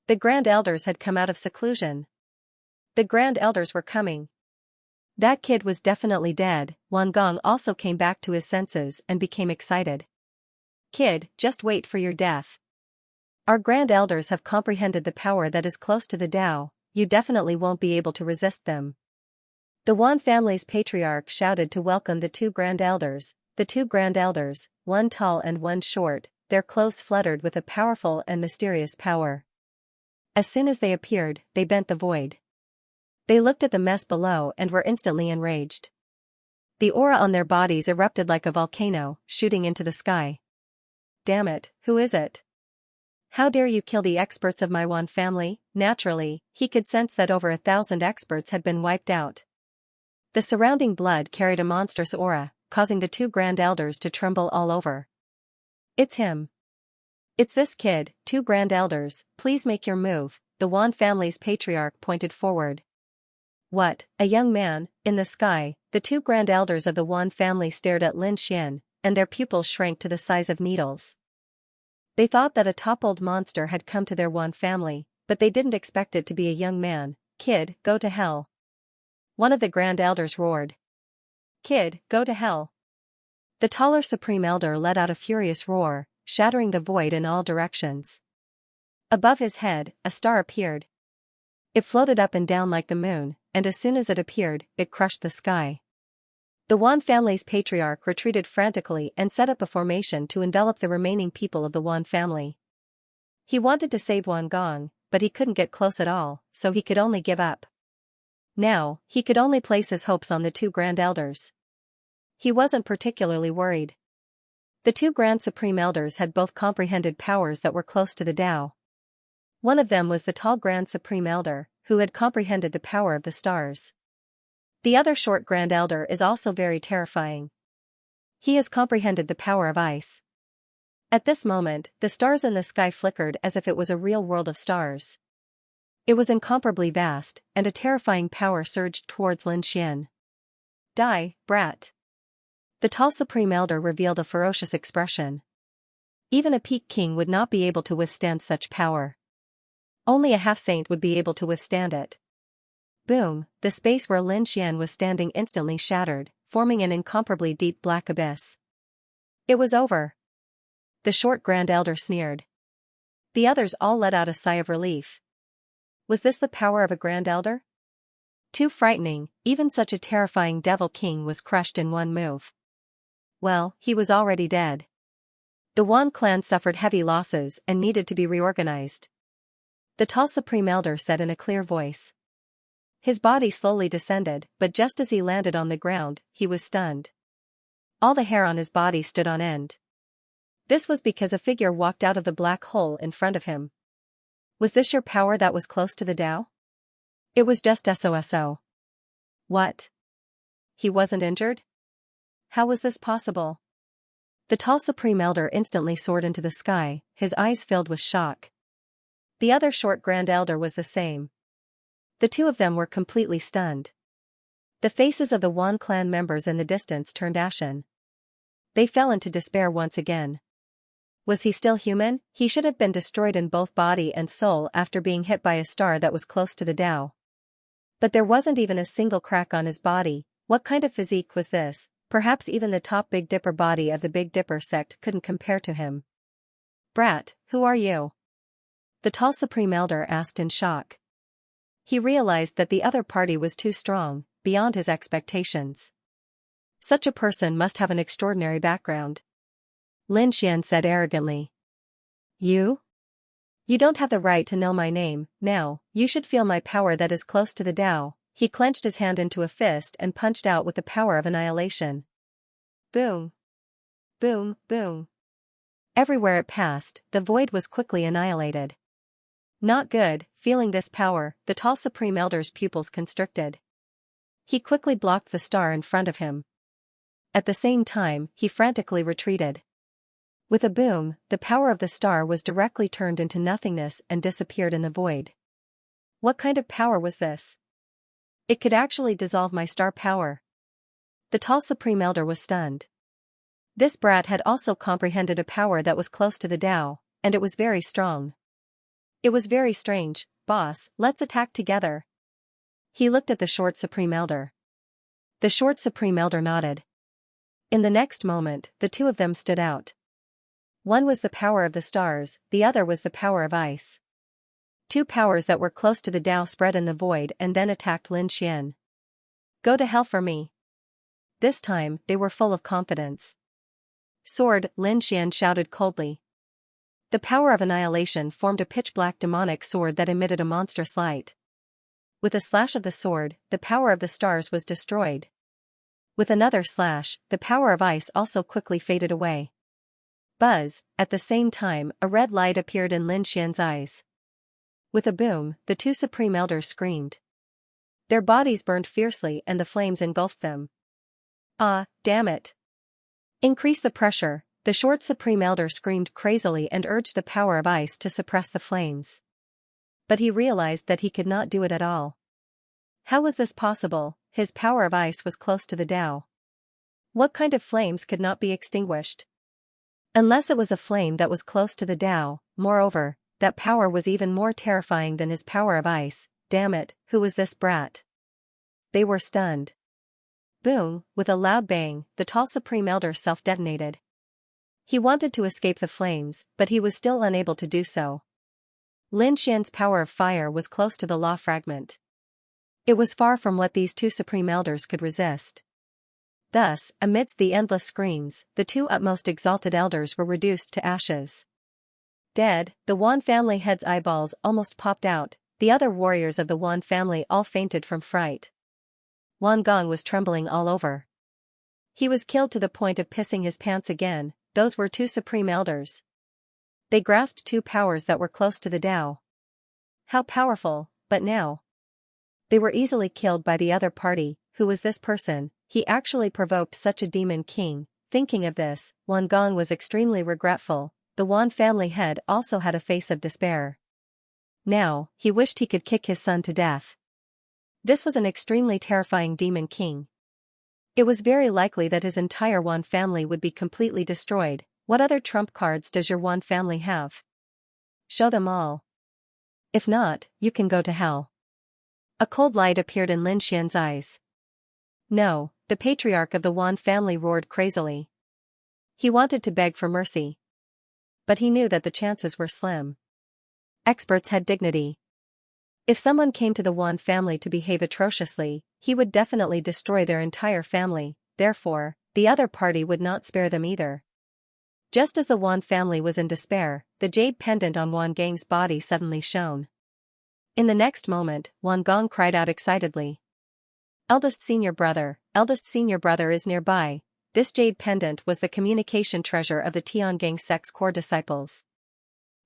The Grand Elders had come out of seclusion. The Grand Elders were coming. That kid was definitely dead. Wan Gong also came back to his senses and became excited. Kid, just wait for your death. Our Grand Elders have comprehended the power that is close to the Tao. You definitely won't be able to resist them. The Wan family's patriarch shouted to welcome the 2 Grand Elders. The 2 Grand Elders, one tall and one short, their clothes fluttered with a powerful and mysterious power. As soon as they appeared, they bent the void. They looked at the mess below and were instantly enraged. The aura on their bodies erupted like a volcano, shooting into the sky. Damn it, who is it? How dare you kill the experts of my Wan family? Naturally, he could sense that over 1,000 experts had been wiped out. The surrounding blood carried a monstrous aura, causing the 2 Grand Elders to tremble all over. It's him. It's this kid. 2 Grand Elders, please make your move. The Wan family's patriarch pointed forward. What, a young man, in the sky? The 2 Grand Elders of the Wan family stared at Lin Xian, and their pupils shrank to the size of needles. They thought that a toppled monster had come to their Wan family, but they didn't expect it to be a young man. Kid, go to hell. One of the Grand Elders roared. Kid, go to hell. The taller Supreme Elder let out a furious roar, shattering the void in all directions. Above his head, a star appeared. It floated up and down like the moon, and as soon as it appeared, it crushed the sky. The Wan family's patriarch retreated frantically and set up a formation to envelop the remaining people of the Wan family. He wanted to save Wan Gong, but he couldn't get close at all, so he could only give up. Now, he could only place his hopes on the 2 Grand Elders. He wasn't particularly worried. The 2 Grand Supreme Elders had both comprehended powers that were close to the Tao. One of them was the tall Grand Supreme Elder, who had comprehended the power of the stars. The other short Grand Elder is also very terrifying. He has comprehended the power of ice. At this moment, the stars in the sky flickered as if it was a real world of stars. It was incomparably vast, and a terrifying power surged towards Lin Xian. Die, brat. The tall Supreme Elder revealed a ferocious expression. Even a peak king would not be able to withstand such power. Only a half-saint would be able to withstand it. Boom, the space where Lin Xian was standing instantly shattered, forming an incomparably deep black abyss. It was over. The short Grand Elder sneered. The others all let out a sigh of relief. Was this the power of a Grand Elder? Too frightening, even such a terrifying Devil King was crushed in one move. Well, he was already dead. The Wan clan suffered heavy losses and needed to be reorganized. The tall Supreme Elder said in a clear voice. His body slowly descended, but just as he landed on the ground, he was stunned. All the hair on his body stood on end. This was because a figure walked out of the black hole in front of him. Was this your power that was close to the Tao? It was just SOSO. What? He wasn't injured? How was this possible? The tall Supreme Elder instantly soared into the sky, his eyes filled with shock. The other short Grand Elder was the same. The two of them were completely stunned. The faces of the Wan clan members in the distance turned ashen. They fell into despair once again. Was he still human? He should have been destroyed in both body and soul after being hit by a star that was close to the Tao. But there wasn't even a single crack on his body. What kind of physique was this? Perhaps even the top Big Dipper body of the Big Dipper sect couldn't compare to him. Brat, who are you? The tall Supreme Elder asked in shock. He realized that the other party was too strong, beyond his expectations. Such a person must have an extraordinary background. Lin Xian said arrogantly. You? You don't have the right to know my name. Now, you should feel my power that is close to the Tao. He clenched his hand into a fist and punched out with the power of annihilation. Boom. Boom, boom. Everywhere it passed, the void was quickly annihilated. Not good. Feeling this power, the tall Supreme Elder's pupils constricted. He quickly blocked the star in front of him. At the same time, he frantically retreated. With a boom, the power of the star was directly turned into nothingness and disappeared in the void. What kind of power was this? It could actually dissolve my star power. The tall Supreme Elder was stunned. This brat had also comprehended a power that was close to the Tao, and it was very strong. It was very strange. Boss, let's attack together. He looked at the short Supreme Elder. The short Supreme Elder nodded. In the next moment, the two of them stood out. One was the power of the stars, the other was the power of ice. Two powers that were close to the Tao spread in the void and then attacked Lin Xian. Go to hell for me. This time, they were full of confidence. Sword, Lin Xian shouted coldly. The power of annihilation formed a pitch-black demonic sword that emitted a monstrous light. With a slash of the sword, the power of the stars was destroyed. With another slash, the power of ice also quickly faded away. Buzz, at the same time, a red light appeared in Lin Xian's eyes. With a boom, the two Supreme Elders screamed. Their bodies burned fiercely and the flames engulfed them. Ah, damn it. Increase the pressure, the short Supreme Elder screamed crazily and urged the power of ice to suppress the flames. But he realized that he could not do it at all. How was this possible? His power of ice was close to the Tao. What kind of flames could not be extinguished? Unless it was a flame that was close to the Tao. Moreover, that power was even more terrifying than his power of ice. Damn it, who was this brat? They were stunned. Boom, with a loud bang, the tall Supreme Elder self-detonated. He wanted to escape the flames, but he was still unable to do so. Lin Xian's power of fire was close to the law fragment. It was far from what these two Supreme Elders could resist. Thus, amidst the endless screams, the two utmost exalted elders were reduced to ashes. Dead, the Wan family head's eyeballs almost popped out, the other warriors of the Wan family all fainted from fright. Wan Gong was trembling all over. He was killed to the point of pissing his pants again. Those were two Supreme Elders. They grasped two powers that were close to the Tao. How powerful, but now. They were easily killed by the other party. Who was this person? He actually provoked such a demon king. Thinking of this, Wan Gong was extremely regretful. The Wan family head also had a face of despair. Now, he wished he could kick his son to death. This was an extremely terrifying demon king. It was very likely that his entire Wan family would be completely destroyed. What other trump cards does your Wan family have? Show them all. If not, you can go to hell. A cold light appeared in Lin Xian's eyes. No, the patriarch of the Wan family roared crazily. He wanted to beg for mercy. But he knew that the chances were slim. Experts had dignity. If someone came to the Wan family to behave atrociously, he would definitely destroy their entire family. Therefore, the other party would not spare them either. Just as the Wan family was in despair, the jade pendant on Wan Gang's body suddenly shone. In the next moment, Wan Gong cried out excitedly. Eldest senior brother is nearby. this jade pendant was the communication treasure of the Tiangang sect's core disciples.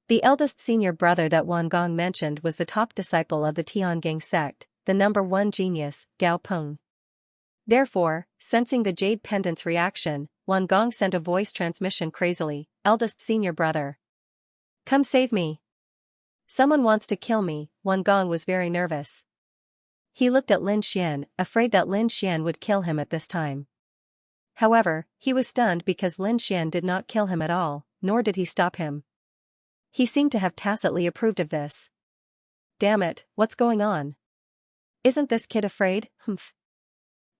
The eldest senior brother that Wan Gong mentioned was the top disciple of the Tiangang sect, the number one genius, Gao Peng. Therefore, sensing the jade pendant's reaction, Wan Gong sent a voice transmission crazily, "Eldest senior brother. Come save me. Someone wants to kill me." Wan Gong was very nervous. He looked at Lin Xian, afraid that Lin Xian would kill him at this time. However, he was stunned because Lin Xian did not kill him at all, nor did he stop him. He seemed to have tacitly approved of this. Damn it, what's going on? Isn't this kid afraid? Humph.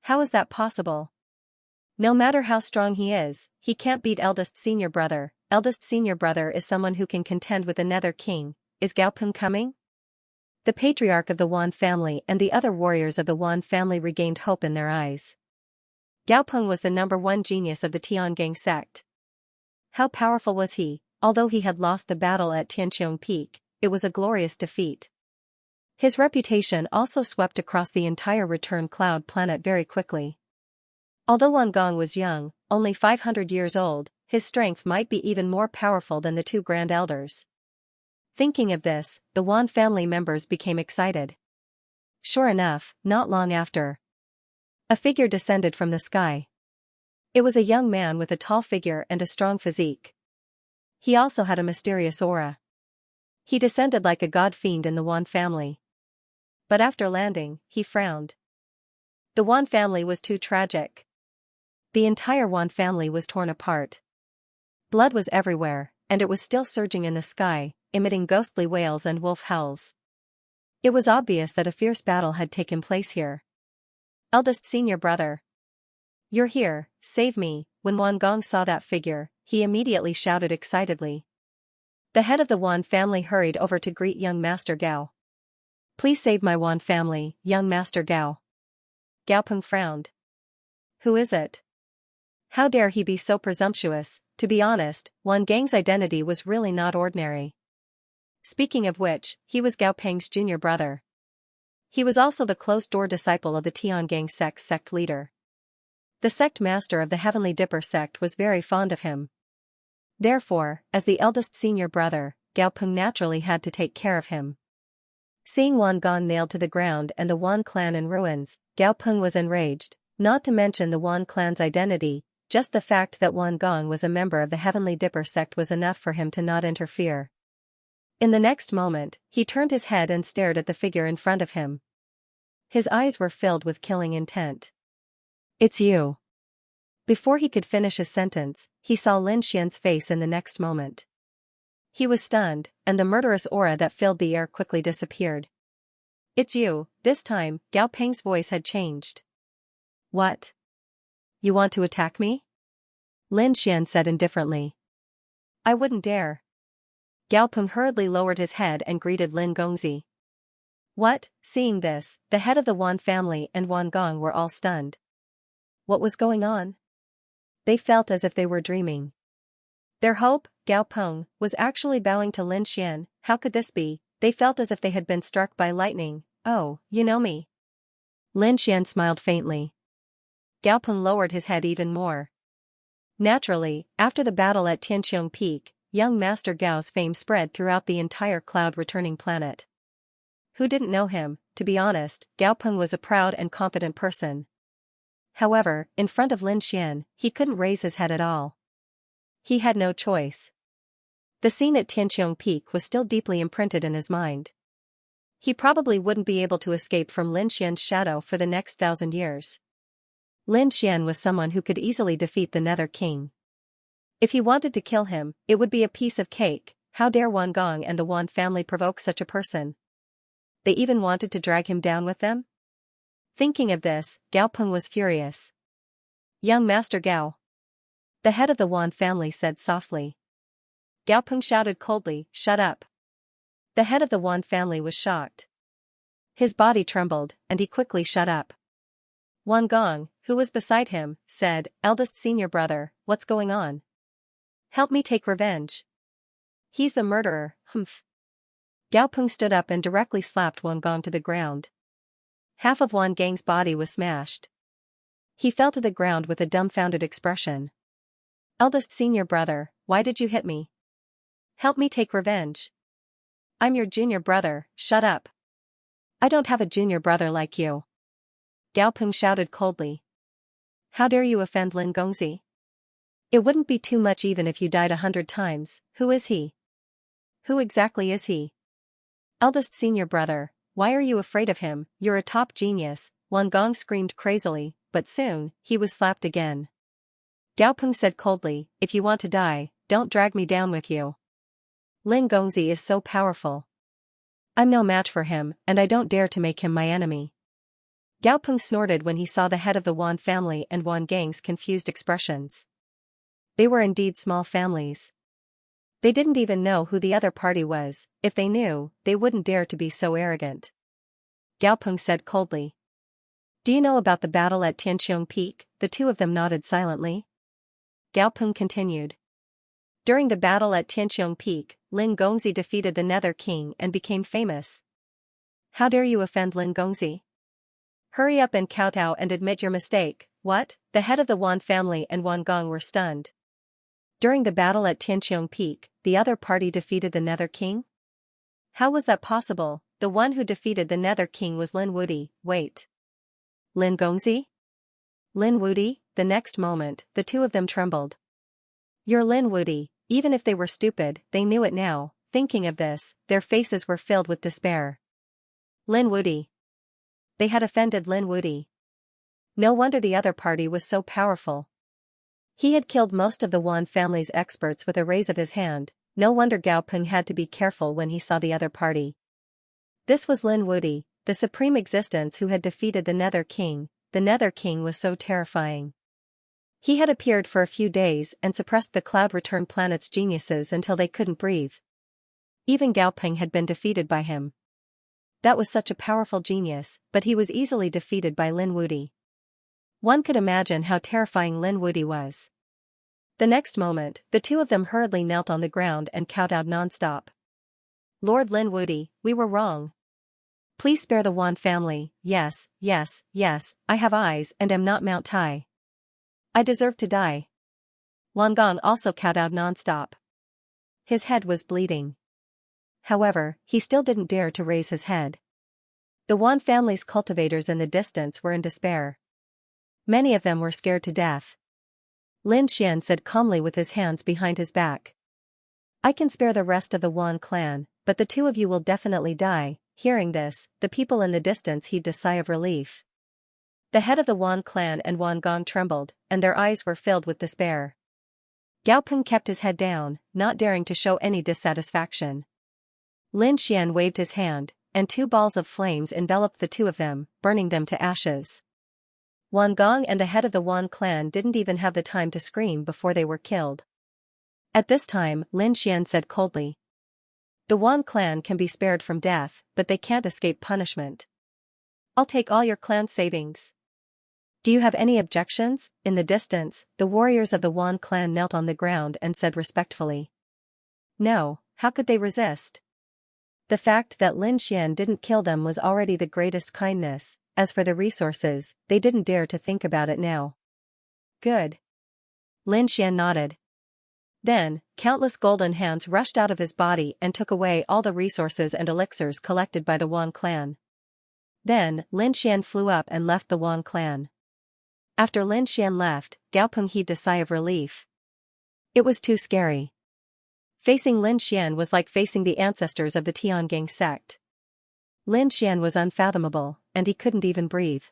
How is that possible? No matter how strong he is, he can't beat eldest senior brother. Eldest senior brother is someone who can contend with the Nether King. Is Gao Peng coming? The patriarch of the Wan family and the other warriors of the Wan family regained hope in their eyes. Gao Peng was the number one genius of the Tiangang sect. How powerful was he? Although he had lost the battle at Tianqiong Peak, it was a glorious defeat. His reputation also swept across the entire Return Cloud planet very quickly. Although Wan Gong was young, only 500 years old, his strength might be even more powerful than the two Grand Elders. Thinking of this, the Wan family members became excited. Sure enough, not long after, a figure descended from the sky. It was a young man with a tall figure and a strong physique. He also had a mysterious aura. He descended like a god-fiend in the Wan family. But after landing, he frowned. The Wan family was too tragic. The entire Wan family was torn apart. Blood was everywhere, and it was still surging in the sky, emitting ghostly wails and wolf howls. It was obvious that a fierce battle had taken place here. Eldest senior brother. You're here, save me. When Wan Gong saw that figure, he immediately shouted excitedly. The head of the Wan family hurried over to greet young Master Gao. Please save my Wan family, young Master Gao. Gao Peng frowned. Who is it? How dare he be so presumptuous? To be honest, Wan Gang's identity was really not ordinary. Speaking of which, he was Gao Peng's junior brother. He was also the closed-door disciple of the Tiangang sect's sect leader. The sect master of the Heavenly Dipper sect was very fond of him. Therefore, as the eldest senior brother, Gao Peng naturally had to take care of him. Seeing Wan Gong nailed to the ground and the Wan clan in ruins, Gao Peng was enraged, not to mention the Wan clan's identity. Just the fact that Wan Gong was a member of the Heavenly Dipper sect was enough for him to not interfere. In the next moment, he turned his head and stared at the figure in front of him. His eyes were filled with killing intent. It's you. Before he could finish his sentence, he saw Lin Xian's face in the next moment. He was stunned, and the murderous aura that filled the air quickly disappeared. It's you. This time, Gao Peng's voice had changed. What? You want to attack me? Lin Xian said indifferently. I wouldn't dare. Gao Peng hurriedly lowered his head and greeted Lin Gongzi. What? Seeing this, the head of the Wan family and Wan Gong were all stunned. What was going on? They felt as if they were dreaming. Their hope, Gao Peng, was actually bowing to Lin Xian. How could this be? They felt as if they had been struck by lightning. Oh, you know me. Lin Xian smiled faintly. Gao Peng lowered his head even more. Naturally, after the battle at Tianqiong Peak, young Master Gao's fame spread throughout the entire cloud-returning planet. Who didn't know him? To be honest, Gao Peng was a proud and confident person. However, in front of Lin Xian, he couldn't raise his head at all. He had no choice. The scene at Tianqiong Peak was still deeply imprinted in his mind. He probably wouldn't be able to escape from Lin Xian's shadow for the next 1,000 years. Lin Xian was someone who could easily defeat the Nether King. If he wanted to kill him, it would be a piece of cake. How dare Wan Gong and the Wan family provoke such a person? They even wanted to drag him down with them? Thinking of this, Gao Peng was furious. Young Master Gao. The head of the Wan family said softly. Gao Peng shouted coldly, shut up. The head of the Wan family was shocked. His body trembled, and he quickly shut up. Wan Gong, who was beside him, said, eldest senior brother, what's going on? Help me take revenge. He's the murderer, humph. Gao Peng stood up and directly slapped Wan Gong to the ground. Half of Wan Gang's body was smashed. He fell to the ground with a dumbfounded expression. Eldest senior brother, why did you hit me? Help me take revenge. I'm your junior brother, shut up. I don't have a junior brother like you. Gao Peng shouted coldly. How dare you offend Lin Gongzi? It wouldn't be too much even if you died 100 times, who is he? Who exactly is he? Eldest senior brother, why are you afraid of him? You're a top genius, Wang Gong screamed crazily, but soon, he was slapped again. Gao Peng said coldly, if you want to die, don't drag me down with you. Lin Gongzi is so powerful. I'm no match for him, and I don't dare to make him my enemy. Gao Peng snorted when he saw the head of the Wan family and Wan gang's confused expressions. They were indeed small families. They didn't even know who the other party was. If they knew, they wouldn't dare to be so arrogant. Gao Peng said coldly. Do you know about the battle at Tianqiong Peak? The two of them nodded silently. Gao Peng continued. During the battle at Tianqiong Peak, Lin Gongzi defeated the Nether King and became famous. How dare you offend Lin Gongzi? Hurry up and kowtow and admit your mistake. What? The head of the Wan family and Wan Gong were stunned. During the battle at Tianqiong Peak, the other party defeated the Nether King? How was that possible? The one who defeated the Nether King was Lin Wudi. Wait. Lin Gongzi? Lin Wudi? The next moment, the two of them trembled. You're Lin Wudi. Even if they were stupid, they knew it now. Thinking of this, their faces were filled with despair. Lin Wudi. They had offended Lin Wudi. No wonder the other party was so powerful. He had killed most of the Wan family's experts with a raise of his hand. No wonder Gao Peng had to be careful when he saw the other party. This was Lin Wudi, the supreme existence who had defeated the Nether King. The Nether King was so terrifying. He had appeared for a few days and suppressed the Cloud Return planet's geniuses until they couldn't breathe. Even Gao Peng had been defeated by him. That was such a powerful genius, but he was easily defeated by Lin Wudi. One could imagine how terrifying Lin Wudi was. The next moment, the two of them hurriedly knelt on the ground and kowtowed non-stop. Lord Lin Wudi, we were wrong. Please spare the Wan family. Yes, yes, yes, I have eyes and am not Mount Tai. I deserve to die. Wan Gong also kowtowed non-stop. His head was bleeding. However, he still didn't dare to raise his head. The Wan family's cultivators in the distance were in despair. Many of them were scared to death. Lin Xian said calmly with his hands behind his back. I can spare the rest of the Wan clan, but the two of you will definitely die. Hearing this, the people in the distance heaved a sigh of relief. The head of the Wan clan and Wan Gong trembled, and their eyes were filled with despair. Gao Peng kept his head down, not daring to show any dissatisfaction. Lin Xian waved his hand, and two balls of flames enveloped the two of them, burning them to ashes. Wan Gong and the head of the Wan clan didn't even have the time to scream before they were killed. At this time, Lin Xian said coldly. The Wan clan can be spared from death, but they can't escape punishment. I'll take all your clan savings. Do you have any objections? In the distance, the warriors of the Wan clan knelt on the ground and said respectfully. No, how could they resist? The fact that Lin Xian didn't kill them was already the greatest kindness. As for the resources, they didn't dare to think about it now. Good. Lin Xian nodded. Then, countless golden hands rushed out of his body and took away all the resources and elixirs collected by the Wan clan. Then, Lin Xian flew up and left the Wan clan. After Lin Xian left, Gao Peng heaved a sigh of relief. It was too scary. Facing Lin Xian was like facing the ancestors of the Tiangang sect. Lin Xian was unfathomable, and he couldn't even breathe.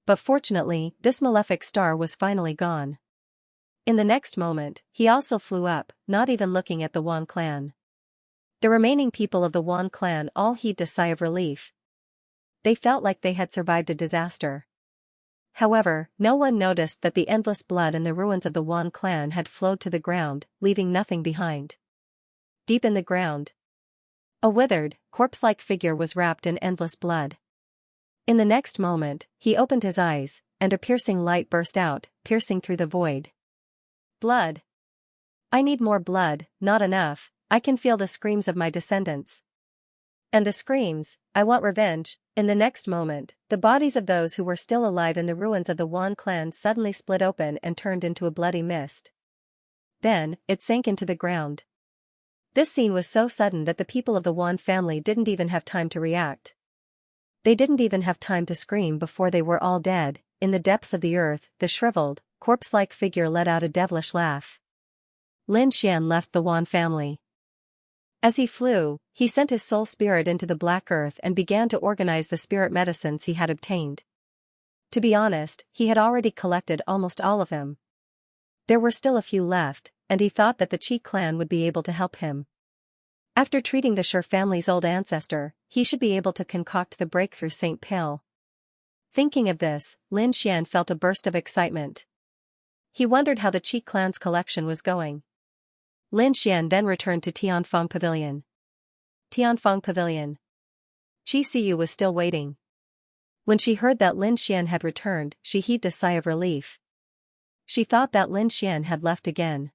But fortunately, this malefic star was finally gone. In the next moment, he also flew up, not even looking at the Wan clan. The remaining people of the Wan clan all heaved a sigh of relief. They felt like they had survived a disaster. However, no one noticed that the endless blood in the ruins of the Wan clan had flowed to the ground, leaving nothing behind. Deep in the ground, a withered, corpse-like figure was wrapped in endless blood. In the next moment, he opened his eyes, and a piercing light burst out, piercing through the void. Blood. I need more blood, not enough, I can feel the screams of my descendants. And the screams, "I want revenge." In the next moment, the bodies of those who were still alive in the ruins of the Wan clan suddenly split open and turned into a bloody mist. Then, it sank into the ground. This scene was so sudden that the people of the Wan family didn't even have time to react. They didn't even have time to scream before they were all dead. In the depths of the earth, the shriveled, corpse-like figure let out a devilish laugh. Lin Xian left the Wan family. As he flew, he sent his soul spirit into the black earth and began to organize the spirit medicines he had obtained. To be honest, he had already collected almost all of them. There were still a few left, and he thought that the Qi clan would be able to help him. After treating the Shi family's old ancestor, he should be able to concoct the breakthrough Saint pill. Thinking of this, Lin Xian felt a burst of excitement. He wondered how the Qi clan's collection was going. Lin Xian then returned to Tianfeng Pavilion. Tianfeng Pavilion. Qi Siyu was still waiting. When she heard that Lin Xian had returned, she heaved a sigh of relief. She thought that Lin Xian had left again.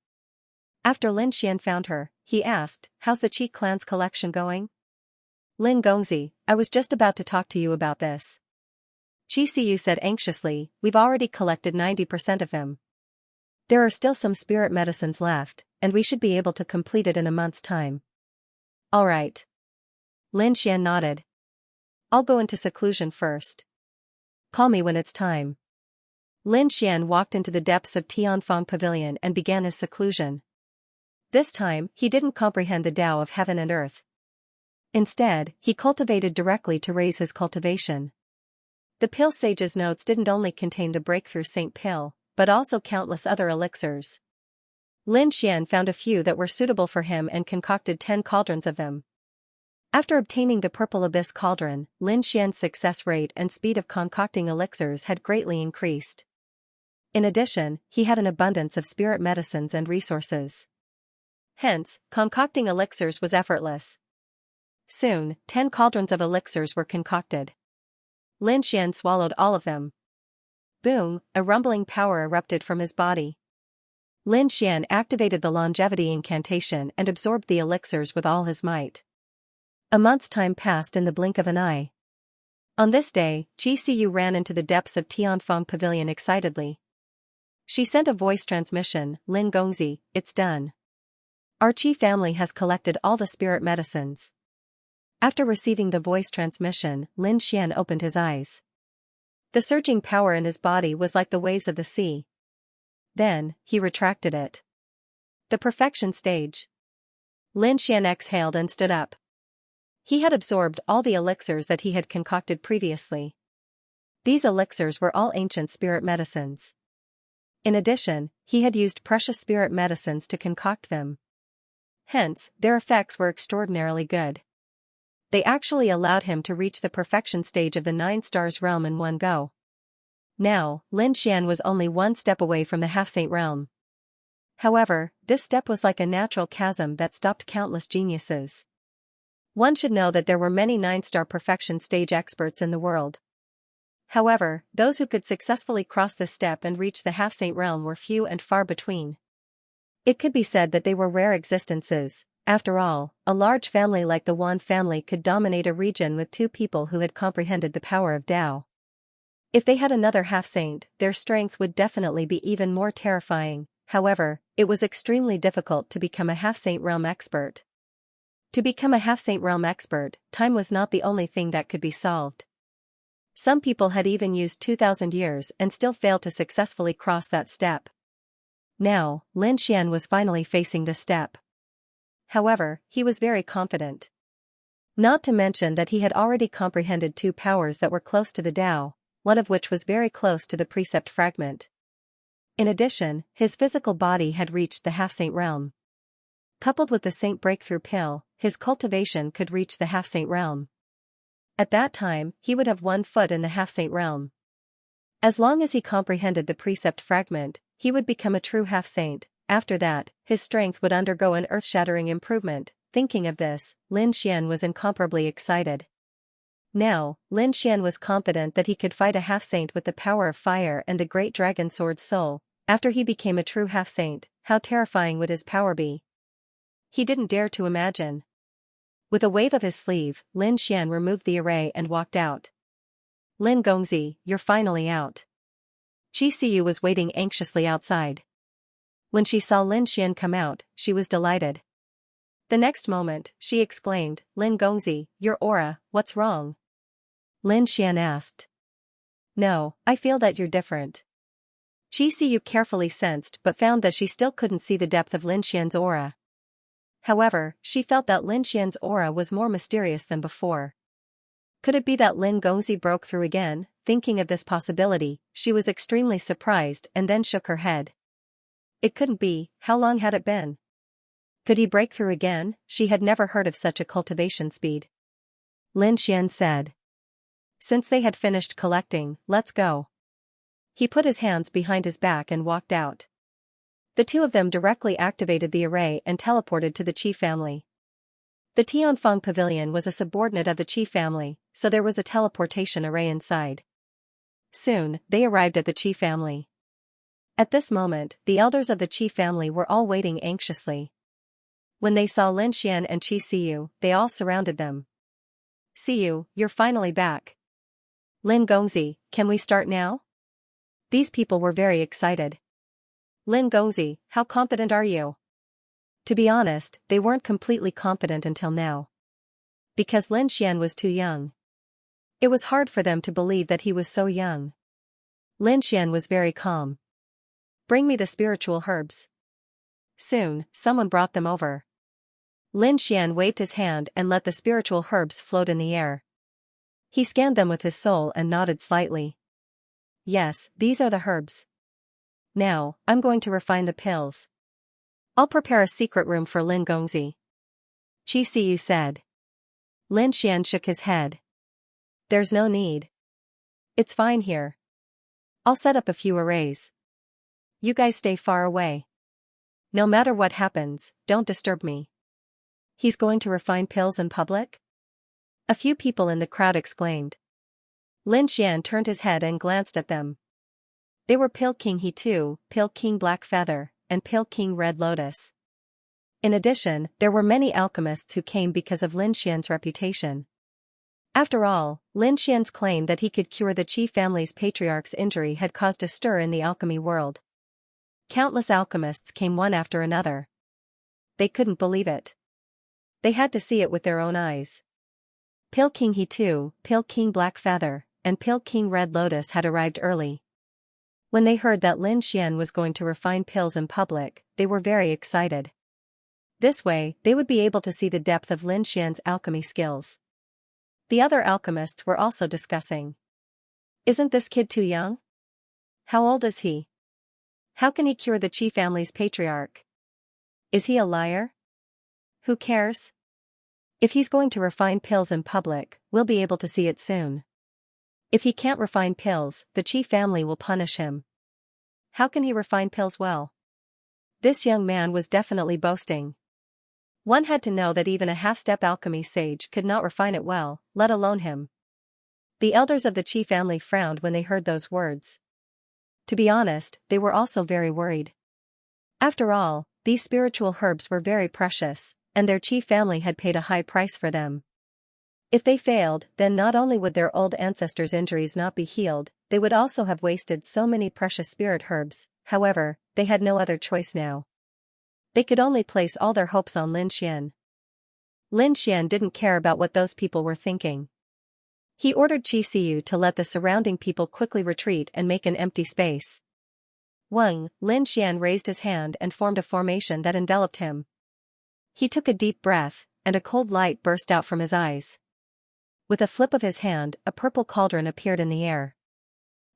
After Lin Xian found her, he asked, "How's the Qi clan's collection going?" "Lin Gongzi, I was just about to talk to you about this." Qi Siyu said anxiously, "We've already collected 90% of them. There are still some spirit medicines left, and we should be able to complete it in a month's time." "All right." Lin Xian nodded. "I'll go into seclusion first. Call me when it's time." Lin Xian walked into the depths of Tianfeng Pavilion and began his seclusion. This time, he didn't comprehend the Tao of heaven and earth. Instead, he cultivated directly to raise his cultivation. The pill sage's notes didn't only contain the breakthrough Saint pill, but also countless other elixirs. Lin Xian found a few that were suitable for him and concocted 10 cauldrons of them. After obtaining the Purple Abyss cauldron, Lin Xian's success rate and speed of concocting elixirs had greatly increased. In addition, he had an abundance of spirit medicines and resources. Hence, concocting elixirs was effortless. Soon, 10 cauldrons of elixirs were concocted. Lin Xian swallowed all of them. Boom, a rumbling power erupted from his body. Lin Xian activated the longevity incantation and absorbed the elixirs with all his might. A month's time passed in the blink of an eye. On this day, Qi Siyu ran into the depths of Tianfeng Pavilion excitedly. She sent a voice transmission, "Lin Gongzi, it's done. Our Qi family has collected all the spirit medicines." After receiving the voice transmission, Lin Xian opened his eyes. The surging power in his body was like the waves of the sea. Then, he retracted it. The perfection stage. Lin Xian exhaled and stood up. He had absorbed all the elixirs that he had concocted previously. These elixirs were all ancient spirit medicines. In addition, he had used precious spirit medicines to concoct them. Hence, their effects were extraordinarily good. They actually allowed him to reach the perfection stage of the 9 stars realm in one go. Now, Lin Xian was only one step away from the half-saint realm. However, this step was like a natural chasm that stopped countless geniuses. One should know that there were many 9-star perfection stage experts in the world. However, those who could successfully cross this step and reach the half-saint realm were few and far between. It could be said that they were rare existences. After all, a large family like the Wan family could dominate a region with 2 people who had comprehended the power of Tao. If they had another half-saint, their strength would definitely be even more terrifying. However, it was extremely difficult to become a half-saint realm expert. To become a half-saint realm expert, time was not the only thing that could be solved. Some people had even used 2,000 years and still failed to successfully cross that step. Now, Lin Xian was finally facing this step. However, he was very confident. Not to mention that he had already comprehended 2 powers that were close to the Tao, one of which was very close to the precept fragment. In addition, his physical body had reached the half-saint realm. Coupled with the saint breakthrough pill, his cultivation could reach the half-saint realm. At that time, he would have 1 foot in the half-saint realm. As long as he comprehended the precept fragment, he would become a true half-saint. After that, his strength would undergo an earth-shattering improvement. Thinking of this, Lin Xian was incomparably excited. Now, Lin Xian was confident that he could fight a half-saint with the power of fire and the great dragon sword soul. After he became a true half-saint, how terrifying would his power be? He didn't dare to imagine. With a wave of his sleeve, Lin Xian removed the array and walked out. Lin Gongzi, you're finally out. Qi Siyu was waiting anxiously outside. When she saw Lin Xian come out, she was delighted. The next moment, she exclaimed, Lin Gongzi, your aura, what's wrong? Lin Xian asked. No, I feel that you're different. Qi Siyu carefully sensed but found that she still couldn't see the depth of Lin Xian's aura. However, she felt that Lin Xian's aura was more mysterious than before. Could it be that Lin Gongzi broke through again? Thinking of this possibility, she was extremely surprised and then shook her head. It couldn't be. How long had it been? Could he break through again? She had never heard of such a cultivation speed. Lin Xian said. Since they had finished collecting, let's go. He put his hands behind his back and walked out. The two of them directly activated the array and teleported to the Qi family. The Tianfeng Pavilion was a subordinate of the Qi family, so there was a teleportation array inside. Soon, they arrived at the Qi family. At this moment, the elders of the Qi family were all waiting anxiously. When they saw Lin Xian and Qi Siyu, they all surrounded them. Siyu, you're finally back. Lin Gongzi, can we start now? These people were very excited. Lin Gongzi, how confident are you? To be honest, they weren't completely confident until now. Because Lin Xian was too young. It was hard for them to believe that he was so young. Lin Xian was very calm. Bring me the spiritual herbs. Soon, someone brought them over. Lin Xian waved his hand and let the spiritual herbs float in the air. He scanned them with his soul and nodded slightly. Yes, these are the herbs. Now, I'm going to refine the pills. I'll prepare a secret room for Lin Gongzi. Qi Siyu said. Lin Xian shook his head. There's no need. It's fine here. I'll set up a few arrays. You guys stay far away. No matter what happens, don't disturb me. He's going to refine pills in public? A few people in the crowd exclaimed. Lin Xian turned his head and glanced at them. They were Pill King He Tu, Pill King Black Feather, and Pill King Red Lotus. In addition, there were many alchemists who came because of Lin Xian's reputation. After all, Lin Xian's claim that he could cure the Qi family's patriarch's injury had caused a stir in the alchemy world. Countless alchemists came one after another. They couldn't believe it. They had to see it with their own eyes. Pill King He Tu, Pill King Black Feather, and Pill King Red Lotus had arrived early. When they heard that Lin Xian was going to refine pills in public, they were very excited. This way, they would be able to see the depth of Lin Xian's alchemy skills. The other alchemists were also discussing. Isn't this kid too young? How old is he? How can he cure the Qi family's patriarch? Is he a liar? Who cares? If he's going to refine pills in public, we'll be able to see it soon. If he can't refine pills, the Qi family will punish him. How can he refine pills well? This young man was definitely boasting. One had to know that even a half-step alchemy sage could not refine it well, let alone him. The elders of the Qi family frowned when they heard those words. To be honest, they were also very worried. After all, these spiritual herbs were very precious, and their Qi family had paid a high price for them. If they failed, then not only would their old ancestors' injuries not be healed, they would also have wasted so many precious spirit herbs. However, they had no other choice now. They could only place all their hopes on Lin Xian. Lin Xian didn't care about what those people were thinking. He ordered Qi Siyu to let the surrounding people quickly retreat and make an empty space. Lin Xian raised his hand and formed a formation that enveloped him. He took a deep breath, and a cold light burst out from his eyes. With a flip of his hand, a purple cauldron appeared in the air.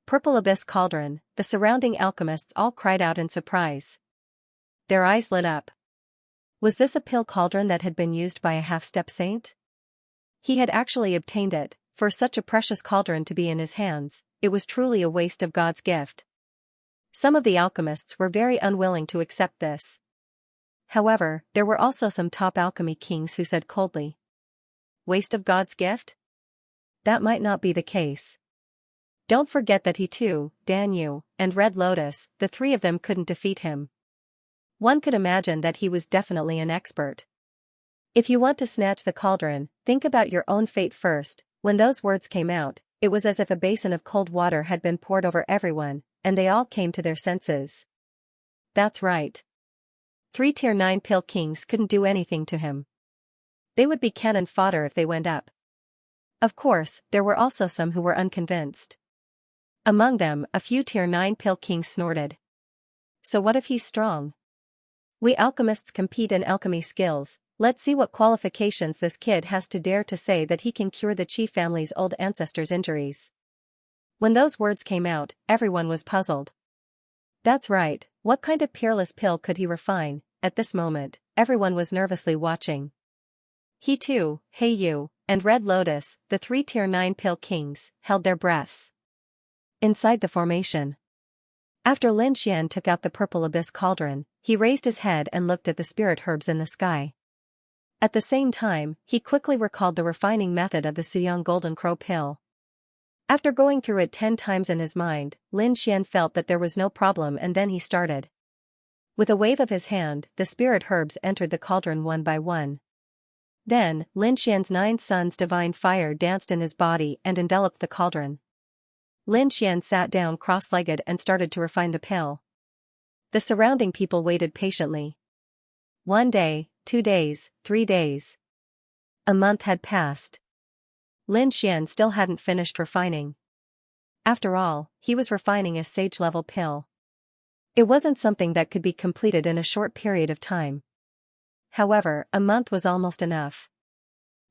Purple abyss cauldron, the surrounding alchemists all cried out in surprise. Their eyes lit up. Was this a pill cauldron that had been used by a half-step saint? He had actually obtained it. For such a precious cauldron to be in his hands, it was truly a waste of God's gift. Some of the alchemists were very unwilling to accept this. However, there were also some top alchemy kings who said coldly, "Waste of God's gift? That might not be the case. Don't forget that he too, Dan Yu, and Red Lotus, the three of them couldn't defeat him. One could imagine that he was definitely an expert. If you want to snatch the cauldron, think about your own fate first. When those words came out, it was as if a basin of cold water had been poured over everyone, and they all came to their senses. That's right. 3 Tier 9 pill kings couldn't do anything to him. They would be cannon fodder if they went up. Of course, there were also some who were unconvinced. Among them, a few Tier 9 pill kings snorted. So what if he's strong? We alchemists compete in alchemy skills. Let's see what qualifications this kid has to dare to say that he can cure the Chi family's old ancestors' injuries. When those words came out, everyone was puzzled. That's right, what kind of peerless pill could he refine? At this moment, everyone was nervously watching. He too, Hey You, and Red Lotus, the 3 Tier 9 pill kings, held their breaths. Inside the formation. After Lin Xian took out the purple abyss cauldron, he raised his head and looked at the spirit herbs in the sky. At the same time, he quickly recalled the refining method of the Suyang Golden Crow pill. After going through it 10 times in his mind, Lin Xian felt that there was no problem, and then he started. With a wave of his hand, the spirit herbs entered the cauldron one by one. Then, Lin Xian's 9 sons' divine fire danced in his body and enveloped the cauldron. Lin Xian sat down cross-legged and started to refine the pill. The surrounding people waited patiently. 1 day, 2 days, 3 days. A month had passed. Lin Xian still hadn't finished refining. After all, he was refining a sage-level pill. It wasn't something that could be completed in a short period of time. However, a month was almost enough.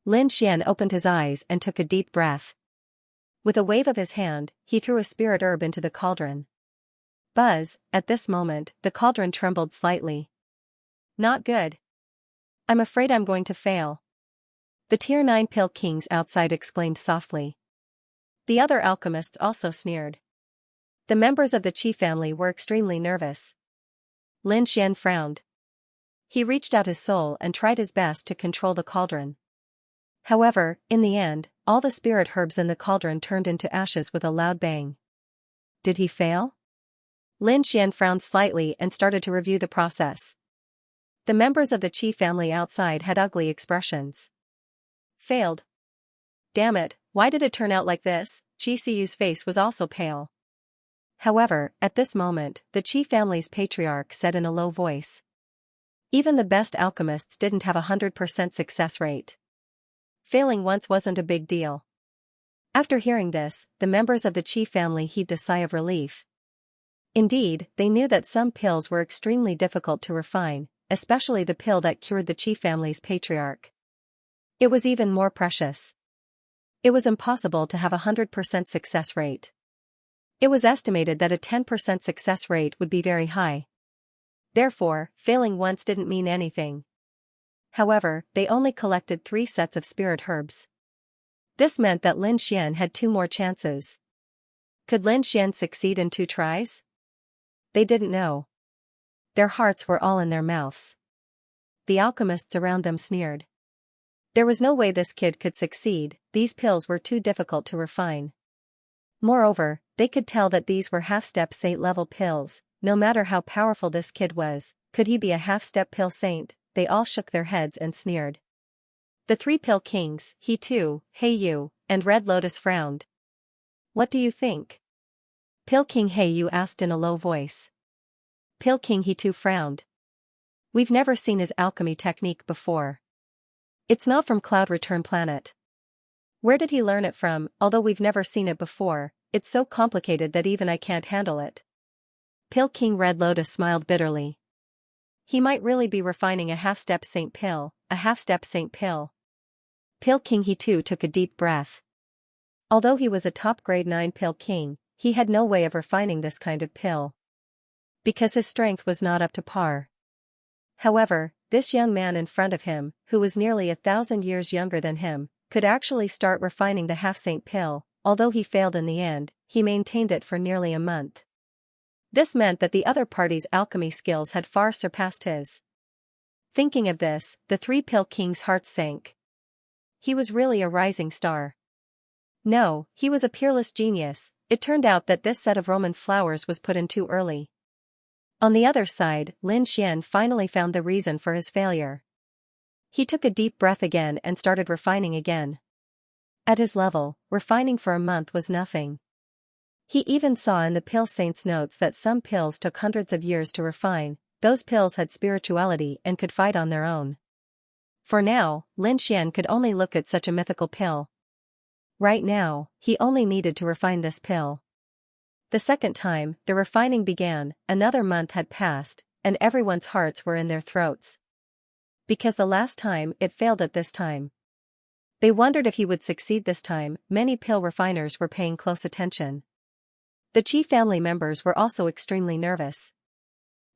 Lin Xian opened his eyes and took a deep breath. With a wave of his hand, he threw a spirit herb into the cauldron. Buzz, at this moment, the cauldron trembled slightly. Not good. I'm afraid I'm going to fail. The Tier 9 pill kings outside exclaimed softly. The other alchemists also sneered. The members of the Chi family were extremely nervous. Lin Xian frowned. He reached out his soul and tried his best to control the cauldron. However, in the end, all the spirit herbs in the cauldron turned into ashes with a loud bang. Did he fail? Lin Xian frowned slightly and started to review the process. The members of the Chi family outside had ugly expressions. Failed. Damn it, why did it turn out like this? Chi Siu's face was also pale. However, at this moment, the Chi family's patriarch said in a low voice. Even the best alchemists didn't have 100% success rate. Failing once wasn't a big deal. After hearing this, the members of the Chi family heaved a sigh of relief. Indeed, they knew that some pills were extremely difficult to refine, especially the pill that cured the Chi family's patriarch. It was even more precious. It was impossible to have 100% success rate. It was estimated that a 10% success rate would be very high. Therefore, failing once didn't mean anything. However, they only collected 3 sets of spirit herbs. This meant that Lin Xian had 2 more chances. Could Lin Xian succeed in 2 tries? They didn't know. Their hearts were all in their mouths. The alchemists around them sneered. There was no way this kid could succeed, these pills were too difficult to refine. Moreover, they could tell that these were half-step saint-level pills. No matter how powerful this kid was, could he be a half-step pill saint? They all shook their heads and sneered. The 3 pill kings, He too, Hey You, and Red Lotus frowned. What do you think? Pill King Hey You asked in a low voice. Pill King He too frowned. We've never seen his alchemy technique before. It's not from Cloud Return Planet. Where did he learn it from? Although we've never seen it before, it's so complicated that even I can't handle it. Pill King Red Lotus smiled bitterly. He might really be refining a half-step saint pill, a half-step saint pill. Pill King He too took a deep breath. Although he was a top grade 9 pill king, he had no way of refining this kind of pill. Because his strength was not up to par. However, this young man in front of him, who was nearly 1,000 years younger than him, could actually start refining the half-saint pill. Although he failed in the end, he maintained it for nearly a month. This meant that the other party's alchemy skills had far surpassed his. Thinking of this, the 3 pill king's heart sank. He was really a rising star. No, he was a peerless genius. It turned out that this set of Roman flowers was put in too early. On the other side, Lin Xian finally found the reason for his failure. He took a deep breath again and started refining again. At his level, refining for a month was nothing. He even saw in the pill saint's notes that some pills took hundreds of years to refine. Those pills had spirituality and could fight on their own. For now, Lin Xian could only look at such a mythical pill. Right now, he only needed to refine this pill. The second time, the refining began, another month had passed, and everyone's hearts were in their throats. Because the last time, it failed at this time. They wondered if he would succeed this time. Many pill refiners were paying close attention. The Qi family members were also extremely nervous.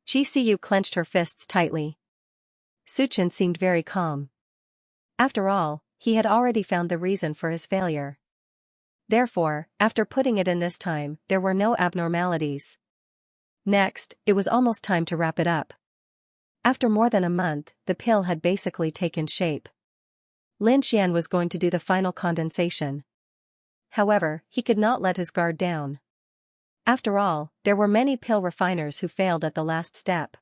Xianxia clenched her fists tightly. Suchen seemed very calm. After all, he had already found the reason for his failure. Therefore, after putting it in this time, there were no abnormalities. Next, it was almost time to wrap it up. After more than a month, the pill had basically taken shape. Lin Xian was going to do the final condensation. However, he could not let his guard down. After all, there were many pill refiners who failed at the last step.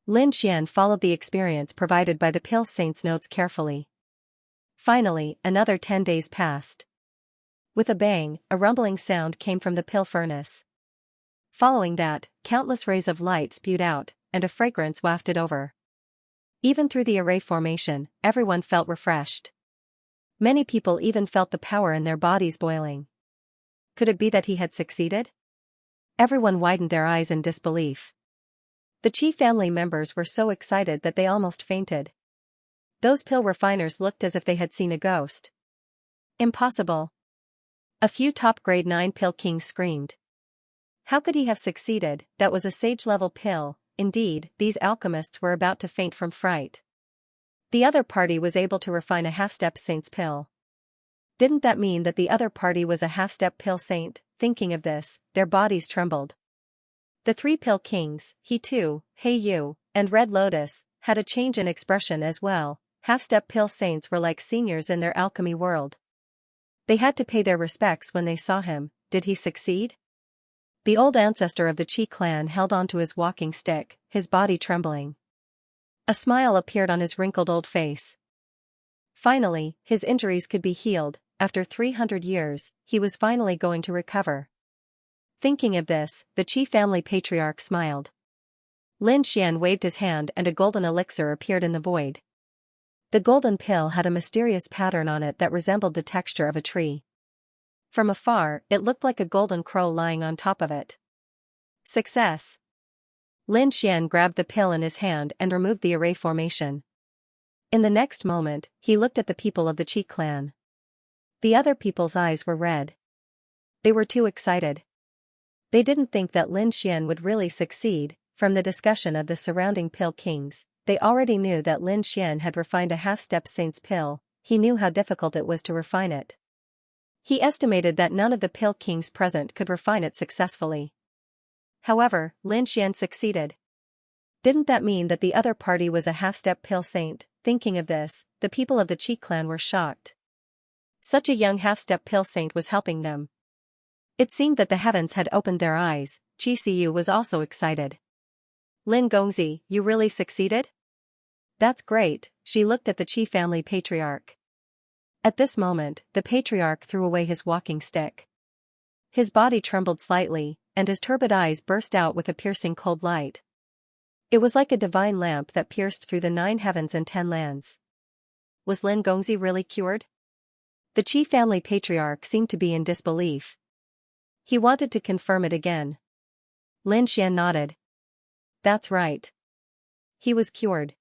Lin Xian followed the experience provided by the pill saint's notes carefully. Finally, another 10 days passed. With a bang, a rumbling sound came from the pill furnace. Following that, countless rays of light spewed out, and a fragrance wafted over. Even through the array formation, everyone felt refreshed. Many people even felt the power in their bodies boiling. Could it be that he had succeeded? Everyone widened their eyes in disbelief. The Qi family members were so excited that they almost fainted. Those pill refiners looked as if they had seen a ghost. Impossible. A few top grade 9 pill kings screamed. How could he have succeeded? That was a sage-level pill. Indeed, these alchemists were about to faint from fright. The other party was able to refine a half-step saint's pill. Didn't that mean that the other party was a half-step pill saint? Thinking of this, their bodies trembled. The 3 pill kings, He Tu, He Yu, and Red Lotus, had a change in expression as well. Half-step pill saints were like seniors in their alchemy world. They had to pay their respects when they saw him. Did he succeed? The old ancestor of the Qi clan held onto his walking stick, his body trembling. A smile appeared on his wrinkled old face. Finally, his injuries could be healed. After 300 years, he was finally going to recover. Thinking of this, the Qi family patriarch smiled. Lin Xian waved his hand and a golden elixir appeared in the void. The golden pill had a mysterious pattern on it that resembled the texture of a tree. From afar, it looked like a golden crow lying on top of it. Success! Lin Xian grabbed the pill in his hand and removed the array formation. In the next moment, he looked at the people of the Qi clan. The other people's eyes were red. They were too excited. They didn't think that Lin Xian would really succeed. From the discussion of the surrounding pill kings, they already knew that Lin Xian had refined a half-step saint's pill. He knew how difficult it was to refine it. He estimated that none of the pill kings present could refine it successfully. However, Lin Xian succeeded. Didn't that mean that the other party was a half-step pill saint? Thinking of this, the people of the Qi clan were shocked. Such a young half-step pill saint was helping them. It seemed that the heavens had opened their eyes. Xianxia was also excited. Lin Gongzi, you really succeeded? That's great, she looked at the Qi family patriarch. At this moment, the patriarch threw away his walking stick. His body trembled slightly, and his turbid eyes burst out with a piercing cold light. It was like a divine lamp that pierced through the 9 heavens and 10 lands. Was Lin Gongzi really cured? The Qi family patriarch seemed to be in disbelief. He wanted to confirm it again. Lin Xian nodded. That's right. He was cured.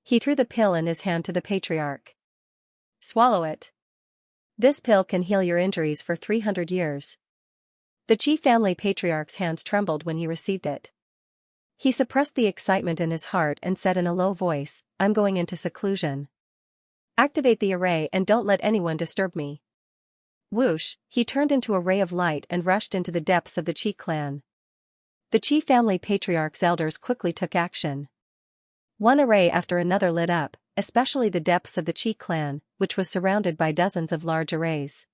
He threw the pill in his hand to the patriarch. Swallow it. This pill can heal your injuries for 300 years. The Qi family patriarch's hands trembled when he received it. He suppressed the excitement in his heart and said in a low voice, I'm going into seclusion. Activate the array and don't let anyone disturb me. Whoosh, he turned into a ray of light and rushed into the depths of the Qi clan. The Qi family patriarch's elders quickly took action. One array after another lit up, especially the depths of the Qi clan, which was surrounded by dozens of large arrays.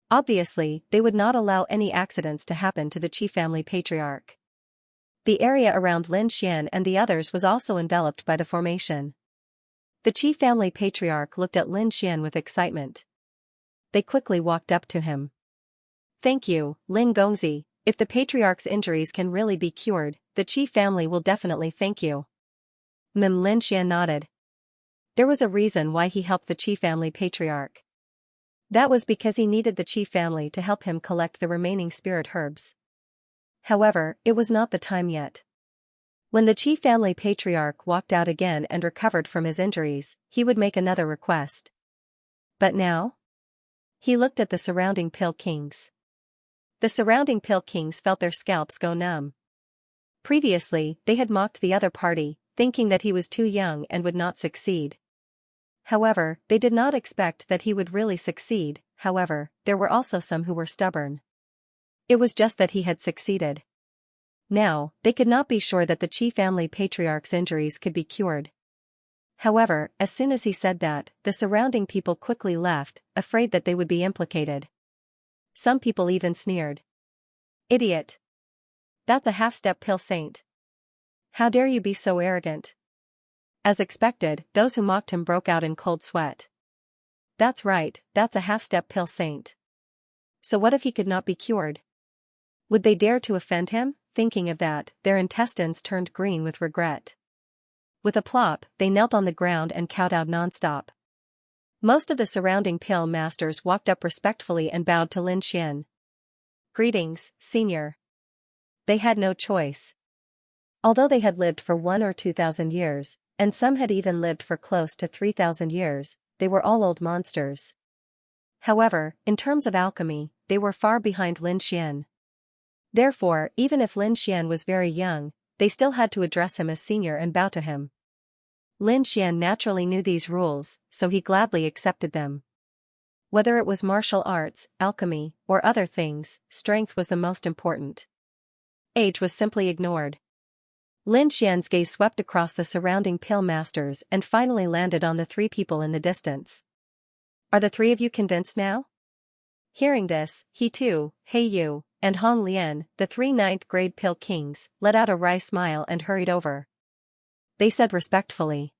Obviously, they would not allow any accidents to happen to the Qi family patriarch. The area around Lin Xian and the others was also enveloped by the formation. The Qi family patriarch looked at Lin Xian with excitement. They quickly walked up to him. Thank you, Lin Gongzi. If the patriarch's injuries can really be cured, the Qi family will definitely thank you. Lin Xian nodded. There was a reason why he helped the Qi family patriarch. That was because he needed the Qi family to help him collect the remaining spirit herbs. However, it was not the time yet. When the Qi family patriarch walked out again and recovered from his injuries, he would make another request. But now? He looked at the surrounding pill kings. The surrounding pill kings felt their scalps go numb. Previously, they had mocked the other party, thinking that he was too young and would not succeed. However, they did not expect that he would really succeed. However, there were also some who were stubborn. It was just that he had succeeded. Now, they could not be sure that the Qi family patriarch's injuries could be cured. However, as soon as he said that, the surrounding people quickly left, afraid that they would be implicated. Some people even sneered. Idiot! That's a half-step pill saint. How dare you be so arrogant? As expected, those who mocked him broke out in cold sweat. That's right, that's a half-step pill saint. So what if he could not be cured? Would they dare to offend him? Thinking of that, their intestines turned green with regret. With a plop, they knelt on the ground and kowtowed non-stop. Most of the surrounding pill masters walked up respectfully and bowed to Lin Xian. Greetings, senior. They had no choice. Although they had lived for 1,000 or 2,000 years, and some had even lived for close to 3,000 years, they were all old monsters. However, in terms of alchemy, they were far behind Lin Xian. Therefore, even if Lin Xian was very young, they still had to address him as senior and bow to him. Lin Xian naturally knew these rules, so he gladly accepted them. Whether it was martial arts, alchemy, or other things, strength was the most important. Age was simply ignored. Lin Xian's gaze swept across the surrounding pill masters and finally landed on the three people in the distance. Are the three of you convinced now? Hearing this, he too, He Yu, and Hong Lian, the three ninth-grade pill kings, let out a wry smile and hurried over. They said respectfully.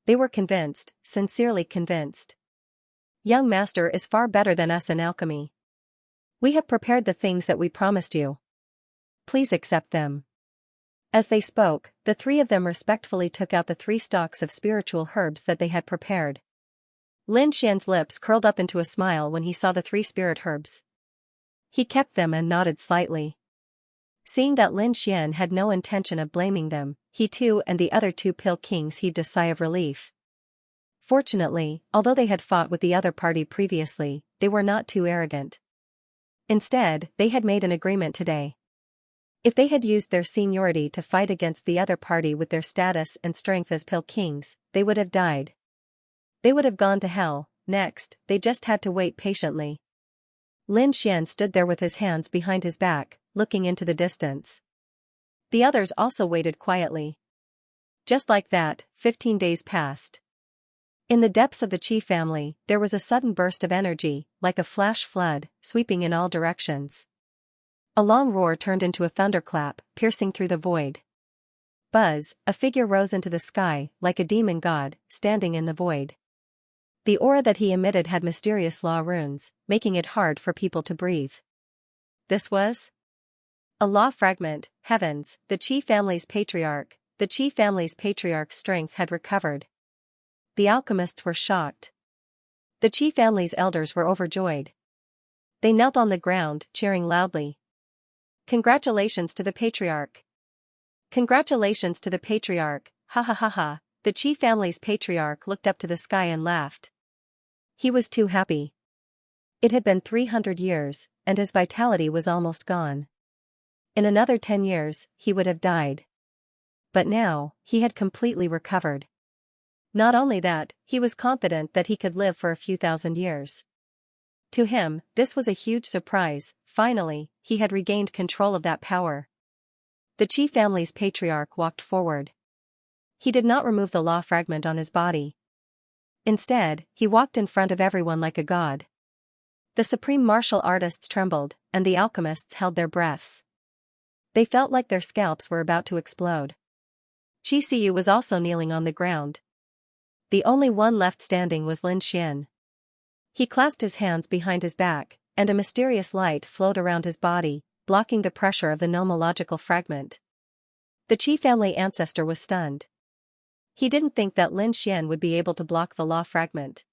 They were convinced, sincerely convinced. Young master is far better than us in alchemy. We have prepared the things that we promised you. Please accept them. As they spoke, the three of them respectfully took out the 3 stalks of spiritual herbs that they had prepared. Lin Xian's lips curled up into a smile when he saw the 3 spirit herbs. He kept them and nodded slightly. Seeing that Lin Xian had no intention of blaming them, he too and the other 2 pill kings heaved a sigh of relief. Fortunately, although they had fought with the other party previously, they were not too arrogant. Instead, they had made an agreement today. If they had used their seniority to fight against the other party with their status and strength as pill kings, they would have died. They would have gone to hell. Next, they just had to wait patiently. Lin Xian stood there with his hands behind his back, looking into the distance. The others also waited quietly. Just like that, 15 days passed. In the depths of the Qi family, there was a sudden burst of energy, like a flash flood, sweeping in all directions. A long roar turned into a thunderclap, piercing through the void. Buzz, a figure rose into the sky, like a demon god, standing in the void. The aura that he emitted had mysterious law runes, making it hard for people to breathe. This was a law fragment. Heavens, the Qi family's patriarch. The Qi family's patriarch's strength had recovered. The alchemists were shocked. The Qi family's elders were overjoyed. They knelt on the ground, cheering loudly. Congratulations to the patriarch! Congratulations to the patriarch! Ha ha ha ha! The Qi family's patriarch looked up to the sky and laughed. He was too happy. It had been 300 years, and his vitality was almost gone. In another 10 years, he would have died. But now, he had completely recovered. Not only that, he was confident that he could live for a few thousand years. To him, this was a huge surprise. Finally, he had regained control of that power. The Qi family's patriarch walked forward. He did not remove the law fragment on his body. Instead, he walked in front of everyone like a god. The supreme martial artists trembled, and the alchemists held their breaths. They felt like their scalps were about to explode. Qi Siyu was also kneeling on the ground. The only one left standing was Lin Xian. He clasped his hands behind his back, and a mysterious light flowed around his body, blocking the pressure of the nomological fragment. The Qi family ancestor was stunned. He didn't think that Lin Xian would be able to block the law fragment.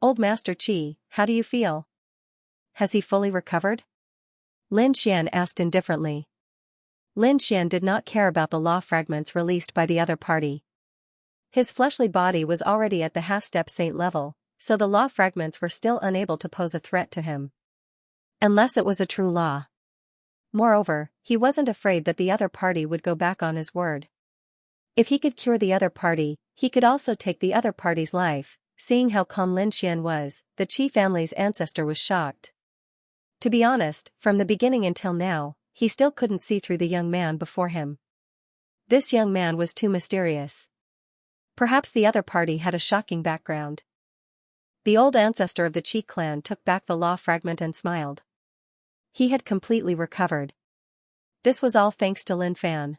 Old Master Qi, how do you feel? Has he fully recovered? Lin Xian asked indifferently. Lin Xian did not care about the law fragments released by the other party. His fleshly body was already at the half-step saint level, so the law fragments were still unable to pose a threat to him. Unless it was a true law. Moreover, he wasn't afraid that the other party would go back on his word. If he could cure the other party, he could also take the other party's life. Seeing how calm Lin Xian was, the Qi family's ancestor was shocked. To be honest, from the beginning until now, he still couldn't see through the young man before him. This young man was too mysterious. Perhaps the other party had a shocking background. The old ancestor of the Qi clan took back the law fragment and smiled. He had completely recovered. This was all thanks to Lin Fan.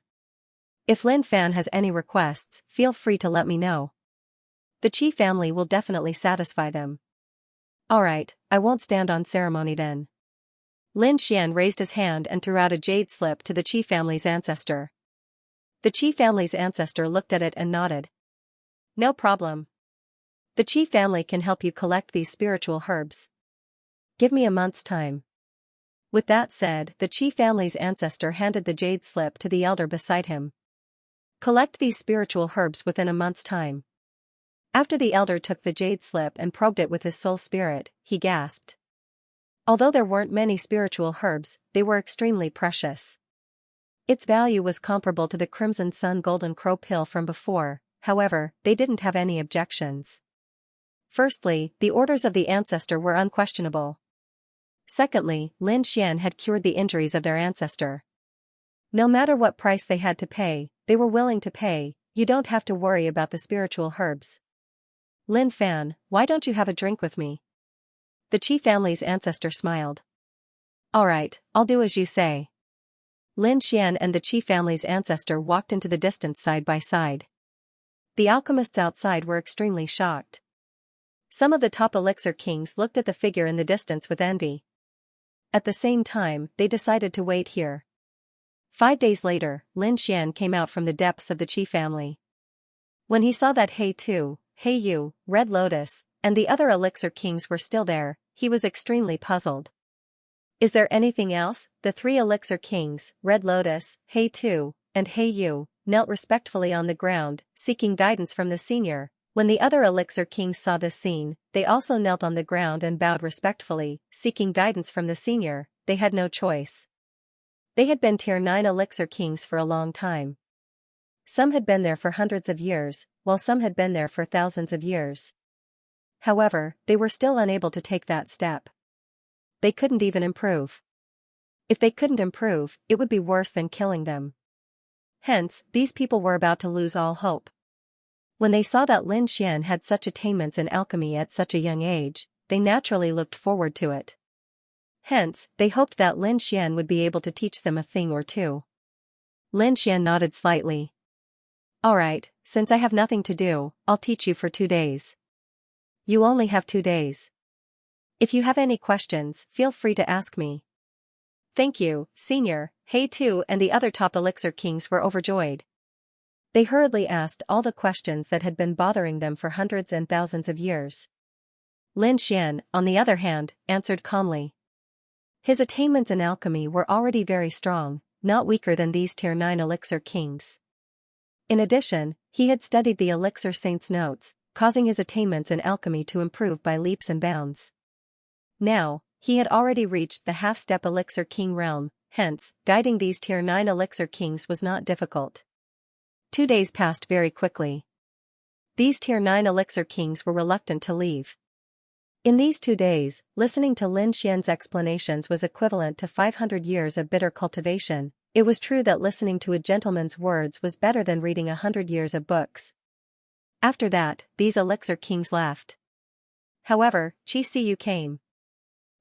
If Lin Fan has any requests, feel free to let me know. The Qi family will definitely satisfy them. Alright, I won't stand on ceremony then. Lin Xian raised his hand and threw out a jade slip to the Qi family's ancestor. The Qi family's ancestor looked at it and nodded. No problem. The Qi family can help you collect these spiritual herbs. Give me a month's time. With that said, the Qi family's ancestor handed the jade slip to the elder beside him. Collect these spiritual herbs within a month's time. After the elder took the jade slip and probed it with his soul spirit, he gasped. Although there weren't many spiritual herbs, they were extremely precious. Its value was comparable to the Crimson Sun Golden Crow pill from before, however, they didn't have any objections. Firstly, the orders of the ancestor were unquestionable. Secondly, Lin Xian had cured the injuries of their ancestor. No matter what price they had to pay, they were willing to pay. You don't have to worry about the spiritual herbs. Lin Fan, why don't you have a drink with me? The Qi family's ancestor smiled. Alright, I'll do as you say. Lin Xian and the Qi family's ancestor walked into the distance side by side. The alchemists outside were extremely shocked. Some of the top elixir kings looked at the figure in the distance with envy. At the same time, they decided to wait here. 5 days later, Lin Xian came out from the depths of the Qi family. When he saw that He Tu, He Yu, Red Lotus, and the other elixir kings were still there, he was extremely puzzled. Is there anything else? The 3 elixir kings, Red Lotus, He Tu, and He Yu, knelt respectfully on the ground, seeking guidance from the senior. When the other elixir kings saw this scene, they also knelt on the ground and bowed respectfully, seeking guidance from the senior. They had no choice. They had been tier 9 elixir kings for a long time. Some had been there for hundreds of years, while some had been there for thousands of years. However, they were still unable to take that step. They couldn't even improve. If they couldn't improve, it would be worse than killing them. Hence, these people were about to lose all hope. When they saw that Lin Xian had such attainments in alchemy at such a young age, they naturally looked forward to it. Hence, they hoped that Lin Xian would be able to teach them a thing or two. Lin Xian nodded slightly. Alright, since I have nothing to do, I'll teach you for 2 days. You only have 2 days. If you have any questions, feel free to ask me. Thank you, Senior. He Tu and the other top elixir kings were overjoyed. They hurriedly asked all the questions that had been bothering them for hundreds and thousands of years. Lin Xian, on the other hand, answered calmly. His attainments in alchemy were already very strong, not weaker than these tier 9 elixir kings. In addition, he had studied the elixir saint's notes, causing his attainments in alchemy to improve by leaps and bounds. Now, he had already reached the half-step elixir king realm, hence, guiding these tier 9 elixir kings was not difficult. 2 days passed very quickly. These tier 9 elixir kings were reluctant to leave. In these 2 days, listening to Lin Xian's explanations was equivalent to 500 years of bitter cultivation. It was true that listening to a gentleman's words was better than reading 100 years of books. After that, these elixir kings left. However, Qi Siyu came.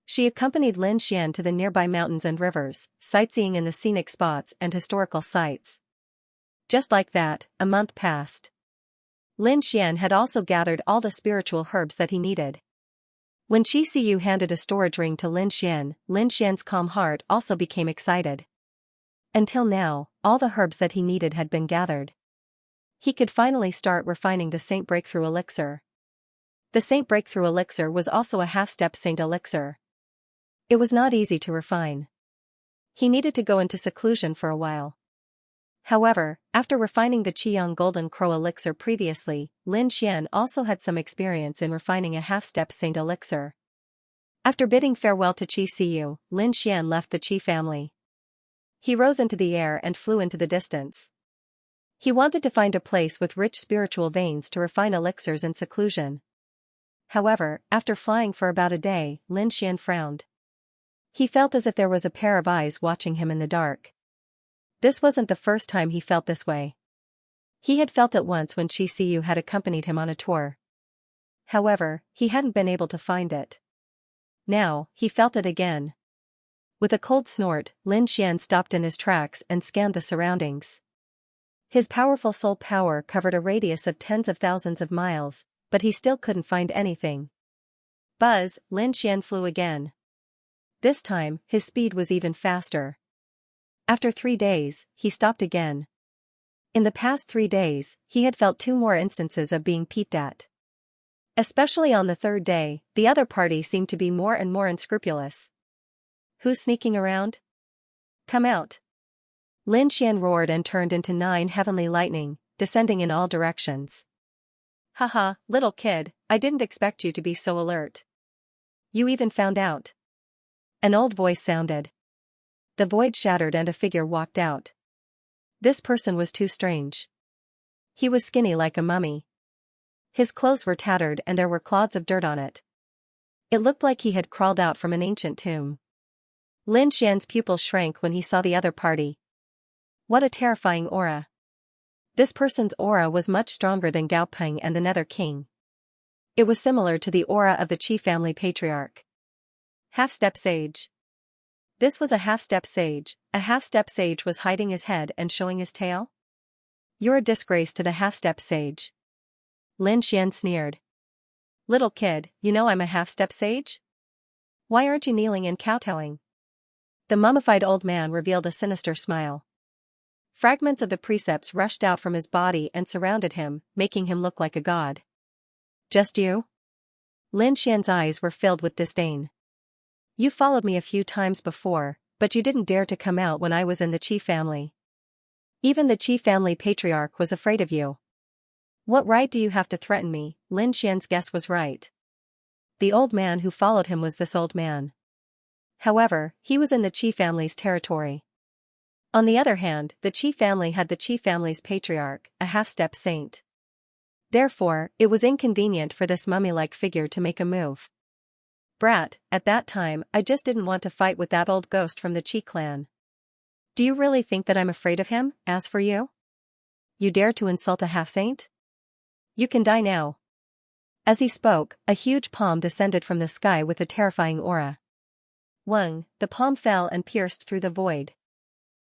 She accompanied Lin Xian to the nearby mountains and rivers, sightseeing in the scenic spots and historical sites. Just like that, a month passed. Lin Xian had also gathered all the spiritual herbs that he needed. When Xianxia handed a storage ring to Lin Xian's calm heart also became excited. Until now, all the herbs that he needed had been gathered. He could finally start refining the Saint Breakthrough Elixir. The Saint Breakthrough Elixir was also a half-step Saint Elixir. It was not easy to refine. He needed to go into seclusion for a while. However, after refining the Qiyang Golden Crow Elixir previously, Lin Xian also had some experience in refining a half-step Saint Elixir. After bidding farewell to Xianxia, Lin Xian left the Qi family. He rose into the air and flew into the distance. He wanted to find a place with rich spiritual veins to refine elixirs in seclusion. However, after flying for about a day, Lin Xian frowned. He felt as if there was a pair of eyes watching him in the dark. This wasn't the first time he felt this way. He had felt it once when Xianxia had accompanied him on a tour. However, he hadn't been able to find it. Now, he felt it again. With a cold snort, Lin Xian stopped in his tracks and scanned the surroundings. His powerful soul power covered a radius of tens of thousands of miles, but he still couldn't find anything. Buzz, Lin Xian flew again. This time, his speed was even faster. After 3 days, he stopped again. In the past 3 days, he had felt 2 more instances of being peeped at. Especially on the 3rd day, the other party seemed to be more and more unscrupulous. Who's sneaking around? Come out. Lin Xian roared and turned into 9 heavenly lightning, descending in all directions. Haha, little kid, I didn't expect you to be so alert. You even found out. An old voice sounded. The void shattered and a figure walked out. This person was too strange. He was skinny like a mummy. His clothes were tattered and there were clods of dirt on it. It looked like he had crawled out from an ancient tomb. Lin Xian's pupils shrank when he saw the other party. What a terrifying aura. This person's aura was much stronger than Gao Peng and the Nether King. It was similar to the aura of the Qi family patriarch. Half-step sage. This was a half-step sage. A half-step sage was hiding his head and showing his tail? You're a disgrace to the half-step sage. Lin Xian sneered. Little kid, you know I'm a half-step sage? Why aren't you kneeling and kowtowing? The mummified old man revealed a sinister smile. Fragments of the precepts rushed out from his body and surrounded him, making him look like a god. Just you? Lin Xian's eyes were filled with disdain. You followed me a few times before, but you didn't dare to come out when I was in the Qi family. Even the Qi family patriarch was afraid of you. What right do you have to threaten me? Lin Xian's guess was right. The old man who followed him was this old man. However, he was in the Qi family's territory. On the other hand, the Qi family had the Qi family's patriarch, a half-step saint. Therefore, it was inconvenient for this mummy-like figure to make a move. Brat, at that time, I just didn't want to fight with that old ghost from the Qi clan. Do you really think that I'm afraid of him? As for you? You dare to insult a half-saint? You can die now. As he spoke, a huge palm descended from the sky with a terrifying aura. Wang, the palm fell and pierced through the void.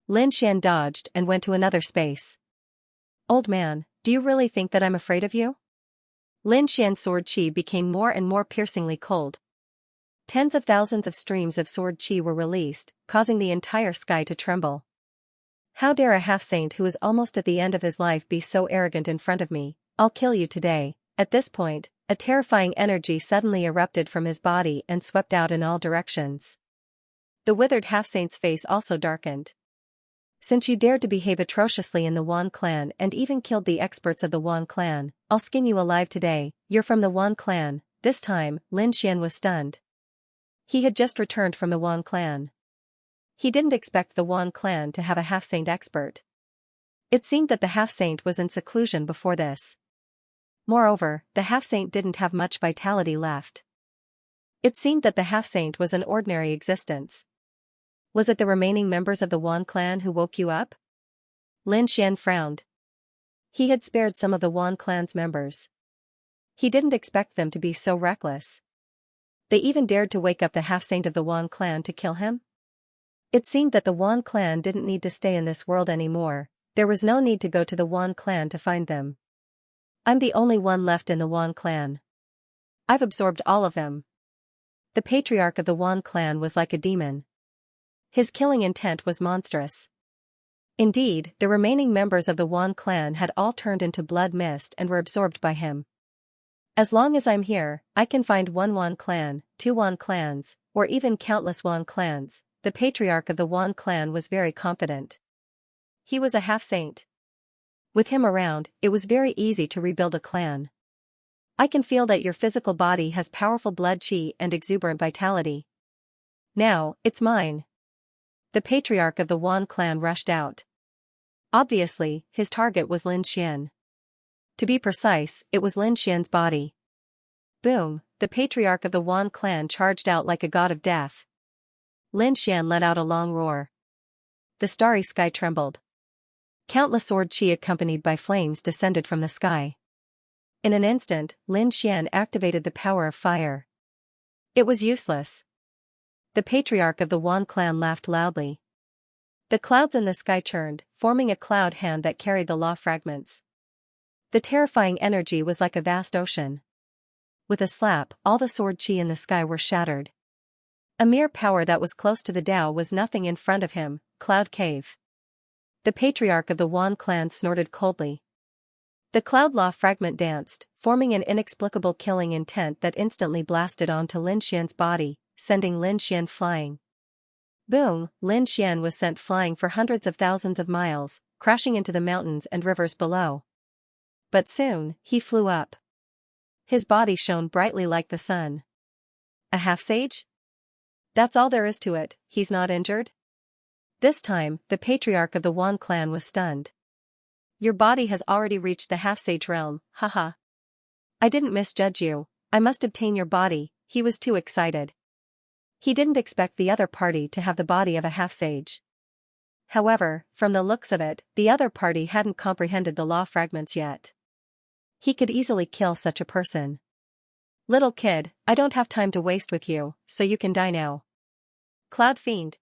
Lin Xian dodged and went to another space. Old man, do you really think that I'm afraid of you? Lin Xian's sword chi became more and more piercingly cold. Tens of thousands of streams of sword chi were released, causing the entire sky to tremble. How dare a half-saint who is almost at the end of his life be so arrogant in front of me? I'll kill you today. At this point, a terrifying energy suddenly erupted from his body and swept out in all directions. The withered half-saint's face also darkened. Since you dared to behave atrociously in the Wan clan and even killed the experts of the Wan clan, I'll skin you alive today. You're from the Wan clan. This time, Lin Xian was stunned. He had just returned from the Wan clan. He didn't expect the Wan clan to have a half-saint expert. It seemed that the half-saint was in seclusion before this. Moreover, the half-saint didn't have much vitality left. It seemed that the half-saint was an ordinary existence. Was it the remaining members of the Wan clan who woke you up? Lin Xian frowned. He had spared some of the Wan clan's members. He didn't expect them to be so reckless. They even dared to wake up the half-saint of the Wan clan to kill him? It seemed that the Wan clan didn't need to stay in this world anymore. There was no need to go to the Wan clan to find them. I'm the only one left in the Wan clan. I've absorbed all of them. The patriarch of the Wan clan was like a demon. His killing intent was monstrous. Indeed, the remaining members of the Wan clan had all turned into blood mist and were absorbed by him. As long as I'm here, I can find one Wan clan, two Wan clans, or even countless Wan clans. The patriarch of the Wan clan was very confident. He was a half-saint. With him around, it was very easy to rebuild a clan. I can feel that your physical body has powerful blood qi and exuberant vitality. Now, it's mine. The patriarch of the Wan clan rushed out. Obviously, his target was Lin Xian. To be precise, it was Lin Xian's body. Boom, the patriarch of the Wan clan charged out like a god of death. Lin Xian let out a long roar. The starry sky trembled. Countless sword qi accompanied by flames descended from the sky. In an instant, Lin Xian activated the power of fire. It was useless. The patriarch of the Wan clan laughed loudly. The clouds in the sky churned, forming a cloud hand that carried the law fragments. The terrifying energy was like a vast ocean. With a slap, all the sword qi in the sky were shattered. A mere power that was close to the Tao was nothing in front of him, Cloud Cave. The patriarch of the Wan clan snorted coldly. The cloud law fragment danced, forming an inexplicable killing intent that instantly blasted onto Lin Xian's body, sending Lin Xian flying. Boom, Lin Xian was sent flying for hundreds of thousands of miles, crashing into the mountains and rivers below. But soon, he flew up. His body shone brightly like the sun. A half-sage? That's all there is to it, he's not injured? This time, the patriarch of the Wan clan was stunned. Your body has already reached the half-sage realm, haha. I didn't misjudge you, I must obtain your body. He was too excited. He didn't expect the other party to have the body of a half-sage. However, from the looks of it, the other party hadn't comprehended the law fragments yet. He could easily kill such a person. Little kid, I don't have time to waste with you, so you can die now. Cloud Fiend.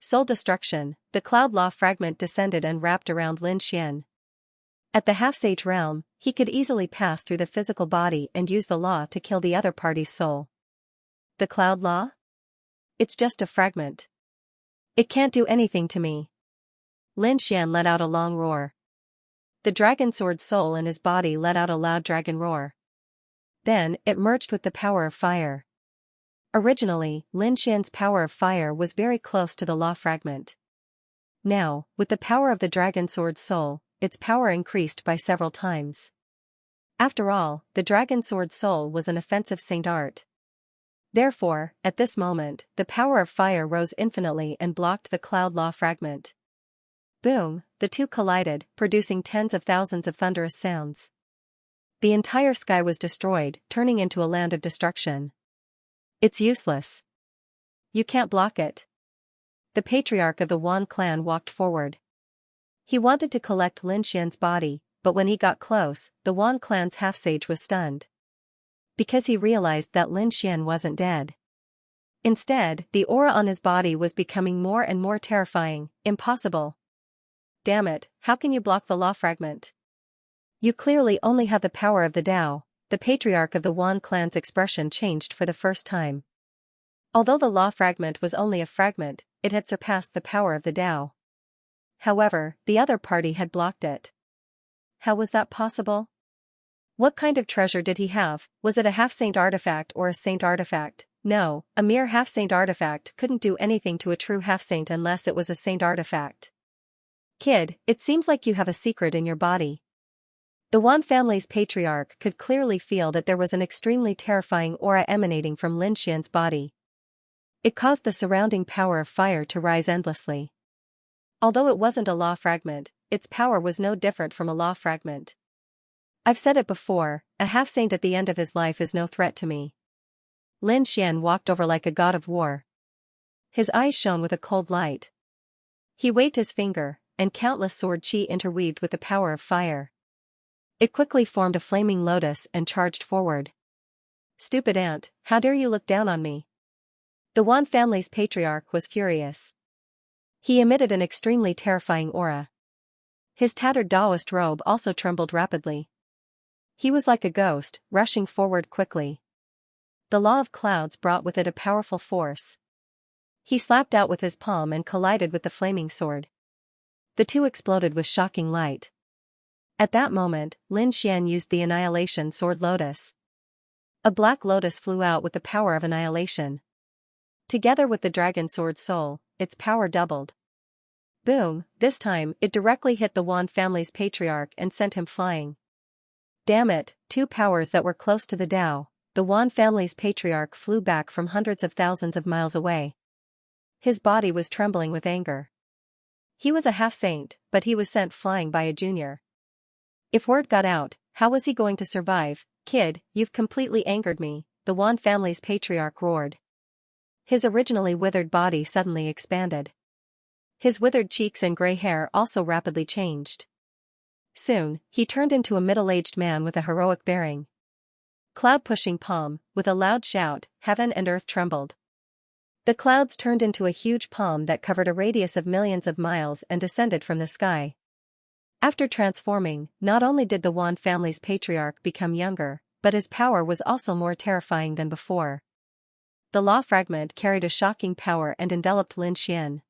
Soul Destruction, the Cloud Law fragment descended and wrapped around Lin Xian. At the half-sage realm, he could easily pass through the physical body and use the law to kill the other party's soul. The Cloud Law? It's just a fragment. It can't do anything to me. Lin Xian let out a long roar. The dragon sword soul in his body let out a loud dragon roar. Then, it merged with the power of fire. Originally, Lin Xian's power of fire was very close to the law fragment. Now, with the power of the dragon sword soul, its power increased by several times. After all, the dragon sword soul was an offensive saint art. Therefore, at this moment, the power of fire rose infinitely and blocked the cloud law fragment. Boom, the two collided, producing tens of thousands of thunderous sounds. The entire sky was destroyed, turning into a land of destruction. It's useless. You can't block it. The patriarch of the Wan clan walked forward. He wanted to collect Lin Xian's body, but when he got close, the Wan clan's half-sage was stunned. Because he realized that Lin Xian wasn't dead. Instead, the aura on his body was becoming more and more terrifying, impossible. Damn it, how can you block the law fragment? You clearly only have the power of the Tao. The patriarch of the Wan clan's expression changed for the first time. Although the law fragment was only a fragment, it had surpassed the power of the Tao. However, the other party had blocked it. How was that possible? What kind of treasure did he have? Was it a half-saint artifact or a saint artifact? No, a mere half-saint artifact couldn't do anything to a true half-saint unless it was a saint artifact. Kid, it seems like you have a secret in your body. The Wan family's patriarch could clearly feel that there was an extremely terrifying aura emanating from Lin Xian's body. It caused the surrounding power of fire to rise endlessly. Although it wasn't a law fragment, its power was no different from a law fragment. I've said it before, a half-saint at the end of his life is no threat to me. Lin Xian walked over like a god of war. His eyes shone with a cold light. He waved his finger, and countless sword qi interweaved with the power of fire. It quickly formed a flaming lotus and charged forward. Stupid ant, how dare you look down on me? The Wan family's patriarch was furious. He emitted an extremely terrifying aura. His tattered Taoist robe also trembled rapidly. He was like a ghost, rushing forward quickly. The law of clouds brought with it a powerful force. He slapped out with his palm and collided with the flaming sword. The two exploded with shocking light. At that moment, Lin Xian used the Annihilation Sword Lotus. A black lotus flew out with the power of annihilation. Together with the dragon sword soul, its power doubled. Boom, this time, it directly hit the Wan family's patriarch and sent him flying. Damn it, two powers that were close to the Tao. The Wan family's patriarch flew back from hundreds of thousands of miles away. His body was trembling with anger. He was a half-saint, but he was sent flying by a junior. If word got out, how was he going to survive? Kid, you've completely angered me, the Wan family's patriarch roared. His originally withered body suddenly expanded. His withered cheeks and gray hair also rapidly changed. Soon, he turned into a middle-aged man with a heroic bearing. Cloud-pushing palm, with a loud shout, heaven and earth trembled. The clouds turned into a huge palm that covered a radius of millions of miles and descended from the sky. After transforming, not only did the Wan family's patriarch become younger, but his power was also more terrifying than before. The law fragment carried a shocking power and enveloped Lin Xian.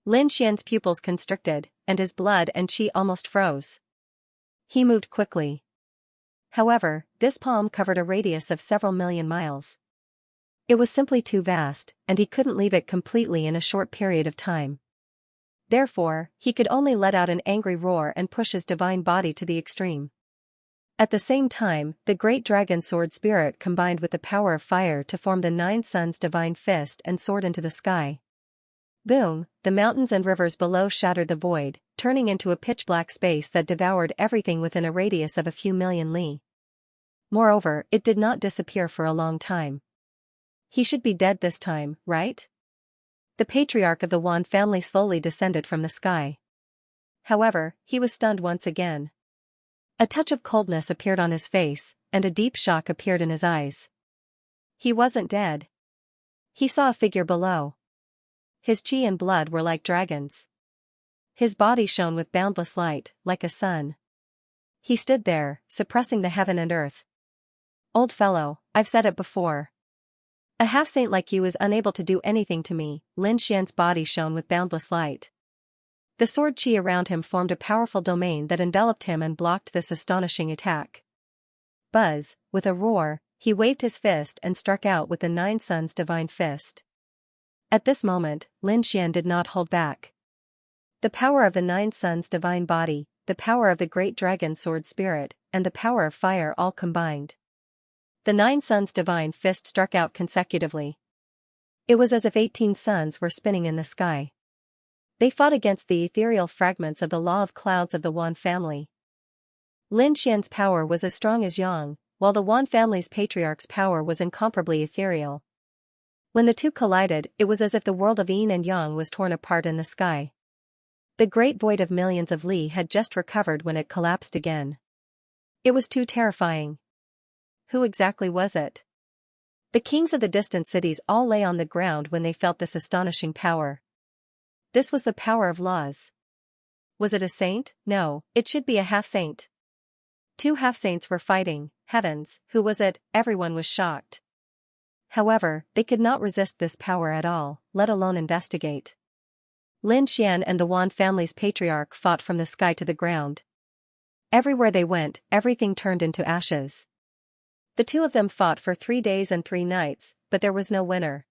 Lin Xian's pupils constricted, and his blood and qi almost froze. He moved quickly. However, this palm covered a radius of several million miles. It was simply too vast, and he couldn't leave it completely in a short period of time. Therefore, he could only let out an angry roar and push his divine body to the extreme. At the same time, the great dragon sword spirit combined with the power of fire to form the Nine Suns' divine fist and soared into the sky. Boom, the mountains and rivers below shattered the void, turning into a pitch-black space that devoured everything within a radius of a few million li. Moreover, it did not disappear for a long time. He should be dead this time, right? The patriarch of the Wan family slowly descended from the sky. However, he was stunned once again. A touch of coldness appeared on his face, and a deep shock appeared in his eyes. He wasn't dead. He saw a figure below. His qi and blood were like dragons. His body shone with boundless light, like a sun. He stood there, suppressing the heaven and earth. Old fellow, I've said it before. A half-saint like you is unable to do anything to me. Lin Xian's body shone with boundless light. The sword qi around him formed a powerful domain that enveloped him and blocked this astonishing attack. Buzz, with a roar, he waved his fist and struck out with the Nine Suns' divine fist. At this moment, Lin Xian did not hold back. The power of the Nine Suns' divine body, the power of the great dragon sword spirit, and the power of fire all combined. The Nine Suns' divine fist struck out consecutively. It was as if 18 suns were spinning in the sky. They fought against the ethereal fragments of the law of clouds of the Wan family. Lin Xian's power was as strong as Yang, while the Wan family's patriarch's power was incomparably ethereal. When the two collided, it was as if the world of yin and yang was torn apart in the sky. The great void of millions of li had just recovered when it collapsed again. It was too terrifying. Who exactly was it? The kings of the distant cities all lay on the ground when they felt this astonishing power. This was the power of laws. Was it a saint? No, it should be a half-saint. Two half-saints were fighting. Heavens, who was it? Everyone was shocked. However, they could not resist this power at all, let alone investigate. Lin Xian and the Wan family's patriarch fought from the sky to the ground. Everywhere they went, everything turned into ashes. The two of them fought for 3 days and 3 nights, but there was no winner.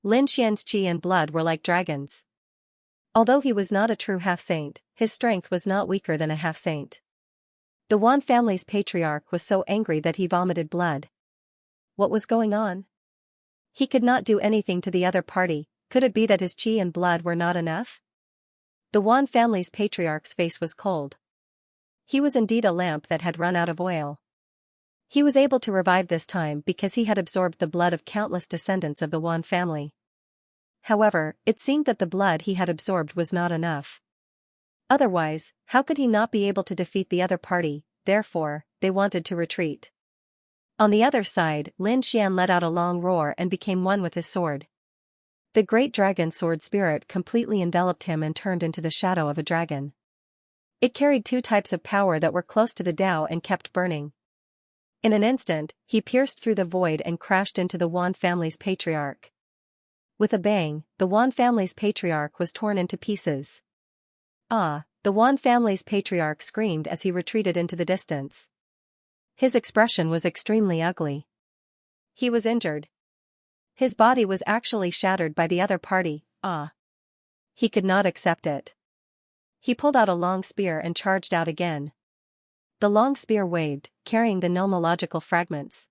Lin Xian's qi and blood were like dragons. Although he was not a true half-saint, his strength was not weaker than a half-saint. The Wan family's patriarch was so angry that he vomited blood. What was going on? He could not do anything to the other party. Could it be that his qi and blood were not enough? The Wan family's patriarch's face was cold. He was indeed a lamp that had run out of oil. He was able to revive this time because he had absorbed the blood of countless descendants of the Wan family. However, it seemed that the blood he had absorbed was not enough. Otherwise, how could he not be able to defeat the other party? Therefore, they wanted to retreat. On the other side, Lin Xian let out a long roar and became one with his sword. The great dragon sword spirit completely enveloped him and turned into the shadow of a dragon. It carried 2 types of power that were close to the Tao and kept burning. In an instant, he pierced through the void and crashed into the Wan family's patriarch. With a bang, the Wan family's patriarch was torn into pieces. Ah! The Wan family's patriarch screamed as he retreated into the distance. His expression was extremely ugly. He was injured. His body was actually shattered by the other party. Ah! He could not accept it. He pulled out a long spear and charged out again. The long spear waved, carrying the nomological fragments.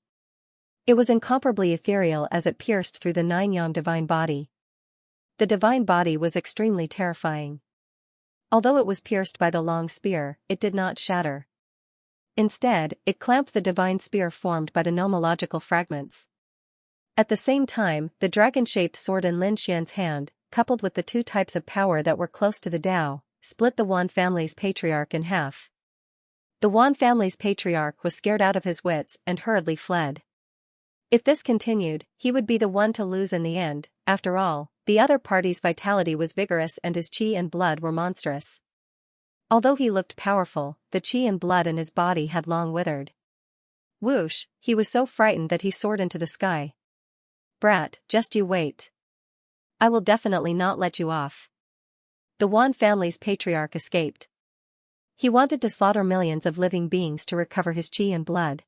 It was incomparably ethereal as it pierced through the nine-yang divine body. The divine body was extremely terrifying. Although it was pierced by the long spear, it did not shatter. Instead, it clamped the divine spear formed by the nomological fragments. At the same time, the dragon-shaped sword in Lin Xian's hand, coupled with the two types of power that were close to the Tao, split the Wan family's patriarch in half. The Wan family's patriarch was scared out of his wits and hurriedly fled. If this continued, he would be the one to lose in the end. After all, the other party's vitality was vigorous and his qi and blood were monstrous. Although he looked powerful, the qi and blood in his body had long withered. Whoosh! He was so frightened that he soared into the sky. Brat, just you wait. I will definitely not let you off. The Wan family's patriarch escaped. He wanted to slaughter millions of living beings to recover his qi and blood.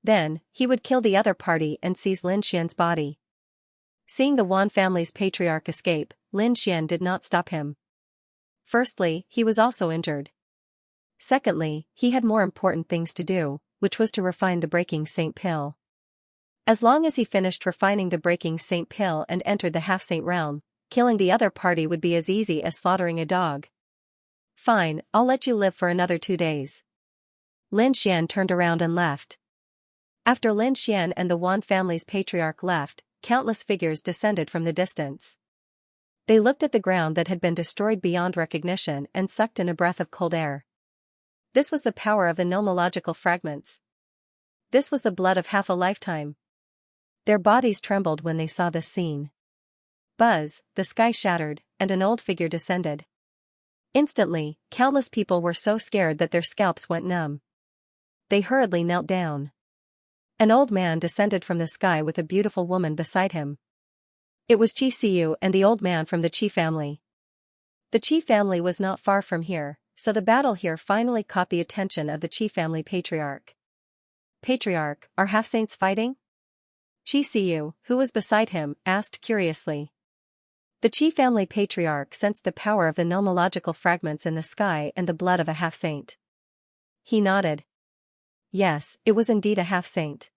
Then, he would kill the other party and seize Lin Xian's body. Seeing the Wan family's patriarch escape, Lin Xian did not stop him. Firstly, he was also injured. Secondly, he had more important things to do, which was to refine the Breaking Saint pill. As long as he finished refining the Breaking Saint pill and entered the Half-Saint realm, killing the other party would be as easy as slaughtering a dog. Fine, I'll let you live for another 2 days. Lin Xian turned around and left. After Lin Xian and the Wan family's patriarch left, countless figures descended from the distance. They looked at the ground that had been destroyed beyond recognition and sucked in a breath of cold air. This was the power of the nomological fragments. This was the blood of half a lifetime. Their bodies trembled when they saw this scene. Buzz, the sky shattered, and an old figure descended. Instantly, countless people were so scared that their scalps went numb. They hurriedly knelt down. An old man descended from the sky with a beautiful woman beside him. It was Xianxia and the old man from the Qi family. The Qi family was not far from here, so the battle here finally caught the attention of the Qi family patriarch. Patriarch, are half-saints fighting? Xianxia, who was beside him, asked curiously. The Qi family patriarch sensed the power of the nomological fragments in the sky and the blood of a half-saint. He nodded. Yes, it was indeed a half-saint.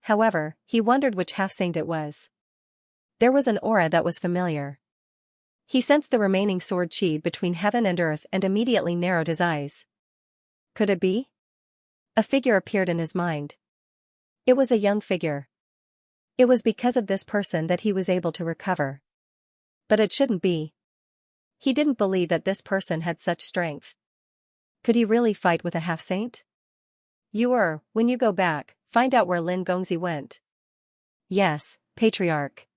However, he wondered which half-saint it was. There was an aura that was familiar. He sensed the remaining sword qi between heaven and earth and immediately narrowed his eyes. Could it be? A figure appeared in his mind. It was a young figure. It was because of this person that he was able to recover. But it shouldn't be. He didn't believe that this person had such strength. Could he really fight with a half-saint? When you go back, find out where Lin Gongzi went. Yes, Patriarch.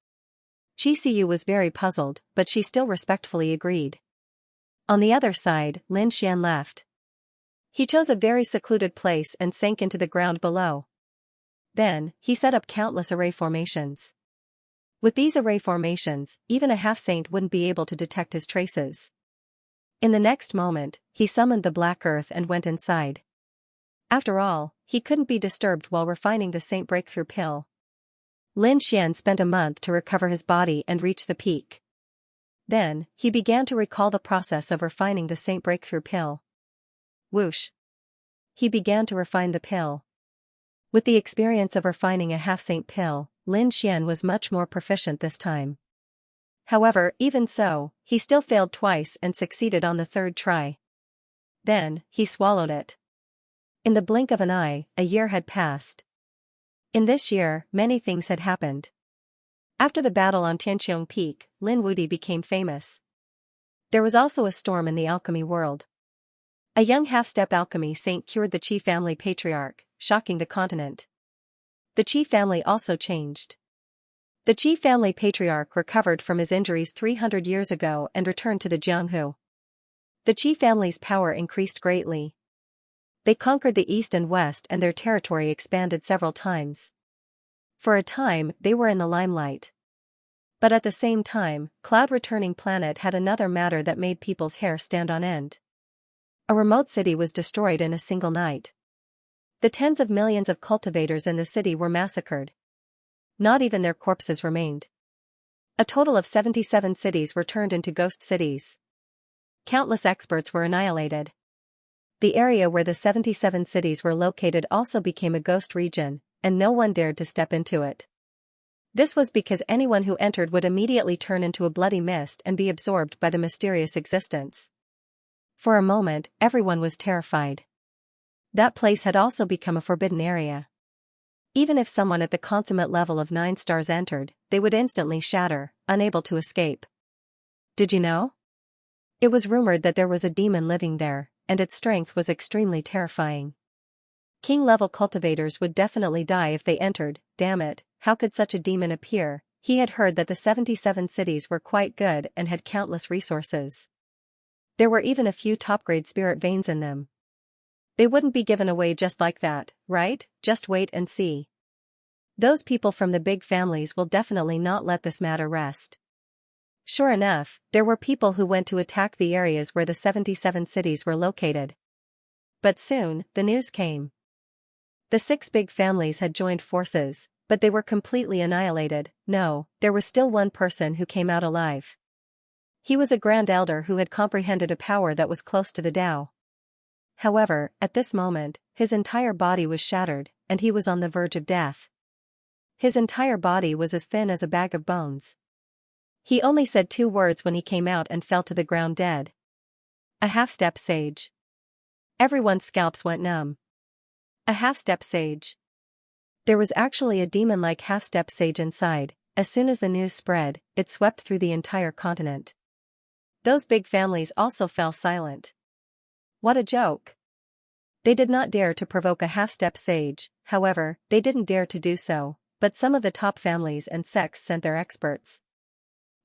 Xianxia was very puzzled, but she still respectfully agreed. On the other side, Lin Xian left. He chose a very secluded place and sank into the ground below. Then, he set up countless array formations. With these array formations, even a half-saint wouldn't be able to detect his traces. In the next moment, he summoned the black earth and went inside. After all, he couldn't be disturbed while refining the Saint Breakthrough pill. Lin Xian spent a month to recover his body and reach the peak. Then, he began to recall the process of refining the Saint Breakthrough pill. Whoosh! He began to refine the pill. With the experience of refining a half-saint pill, Lin Xian was much more proficient this time. However, even so, he still failed twice and succeeded on the third try. Then, he swallowed it. In the blink of an eye, a year had passed. In this year, many things had happened. After the battle on Tianqiong Peak, Lin Wudi became famous. There was also a storm in the alchemy world. A young half-step alchemy saint cured the Qi family patriarch, shocking the continent. The Qi family also changed. The Qi family patriarch recovered from his injuries 300 years ago and returned to the Jianghu. The Qi family's power increased greatly. They conquered the east and west and their territory expanded several times. For a time, they were in the limelight. But at the same time, Cloud-returning planet had another matter that made people's hair stand on end. A remote city was destroyed in a single night. The tens of millions of cultivators in the city were massacred. Not even their corpses remained. A total of 77 cities were turned into ghost cities. Countless experts were annihilated. The area where the 77 cities were located also became a ghost region, and no one dared to step into it. This was because anyone who entered would immediately turn into a bloody mist and be absorbed by the mysterious existence. For a moment, everyone was terrified. That place had also become a forbidden area. Even if someone at the consummate level of 9 stars entered, they would instantly shatter, unable to escape. Did you know? It was rumored that there was a demon living there, and its strength was extremely terrifying. King-level cultivators would definitely die if they entered. Damn it, how could such a demon appear? He had heard that the 77 cities were quite good and had countless resources. There were even a few top-grade spirit veins in them. They wouldn't be given away just like that, right? Just wait and see. Those people from the big families will definitely not let this matter rest. Sure enough, there were people who went to attack the areas where the 77 cities were located. But soon, the news came. The 6 big families had joined forces, but they were completely annihilated. No, there was still one person who came out alive. He was a grand elder who had comprehended a power that was close to the Tao. However, at this moment, his entire body was shattered, and he was on the verge of death. His entire body was as thin as a bag of bones. He only said 2 words when he came out and fell to the ground dead. A half-step sage. Everyone's scalps went numb. A half-step sage. There was actually a demon-like half-step sage inside. As soon as the news spread, it swept through the entire continent. Those big families also fell silent. What a joke. They did not dare to provoke a half-step sage, however, they didn't dare to do so, but some of the top families and sects sent their experts.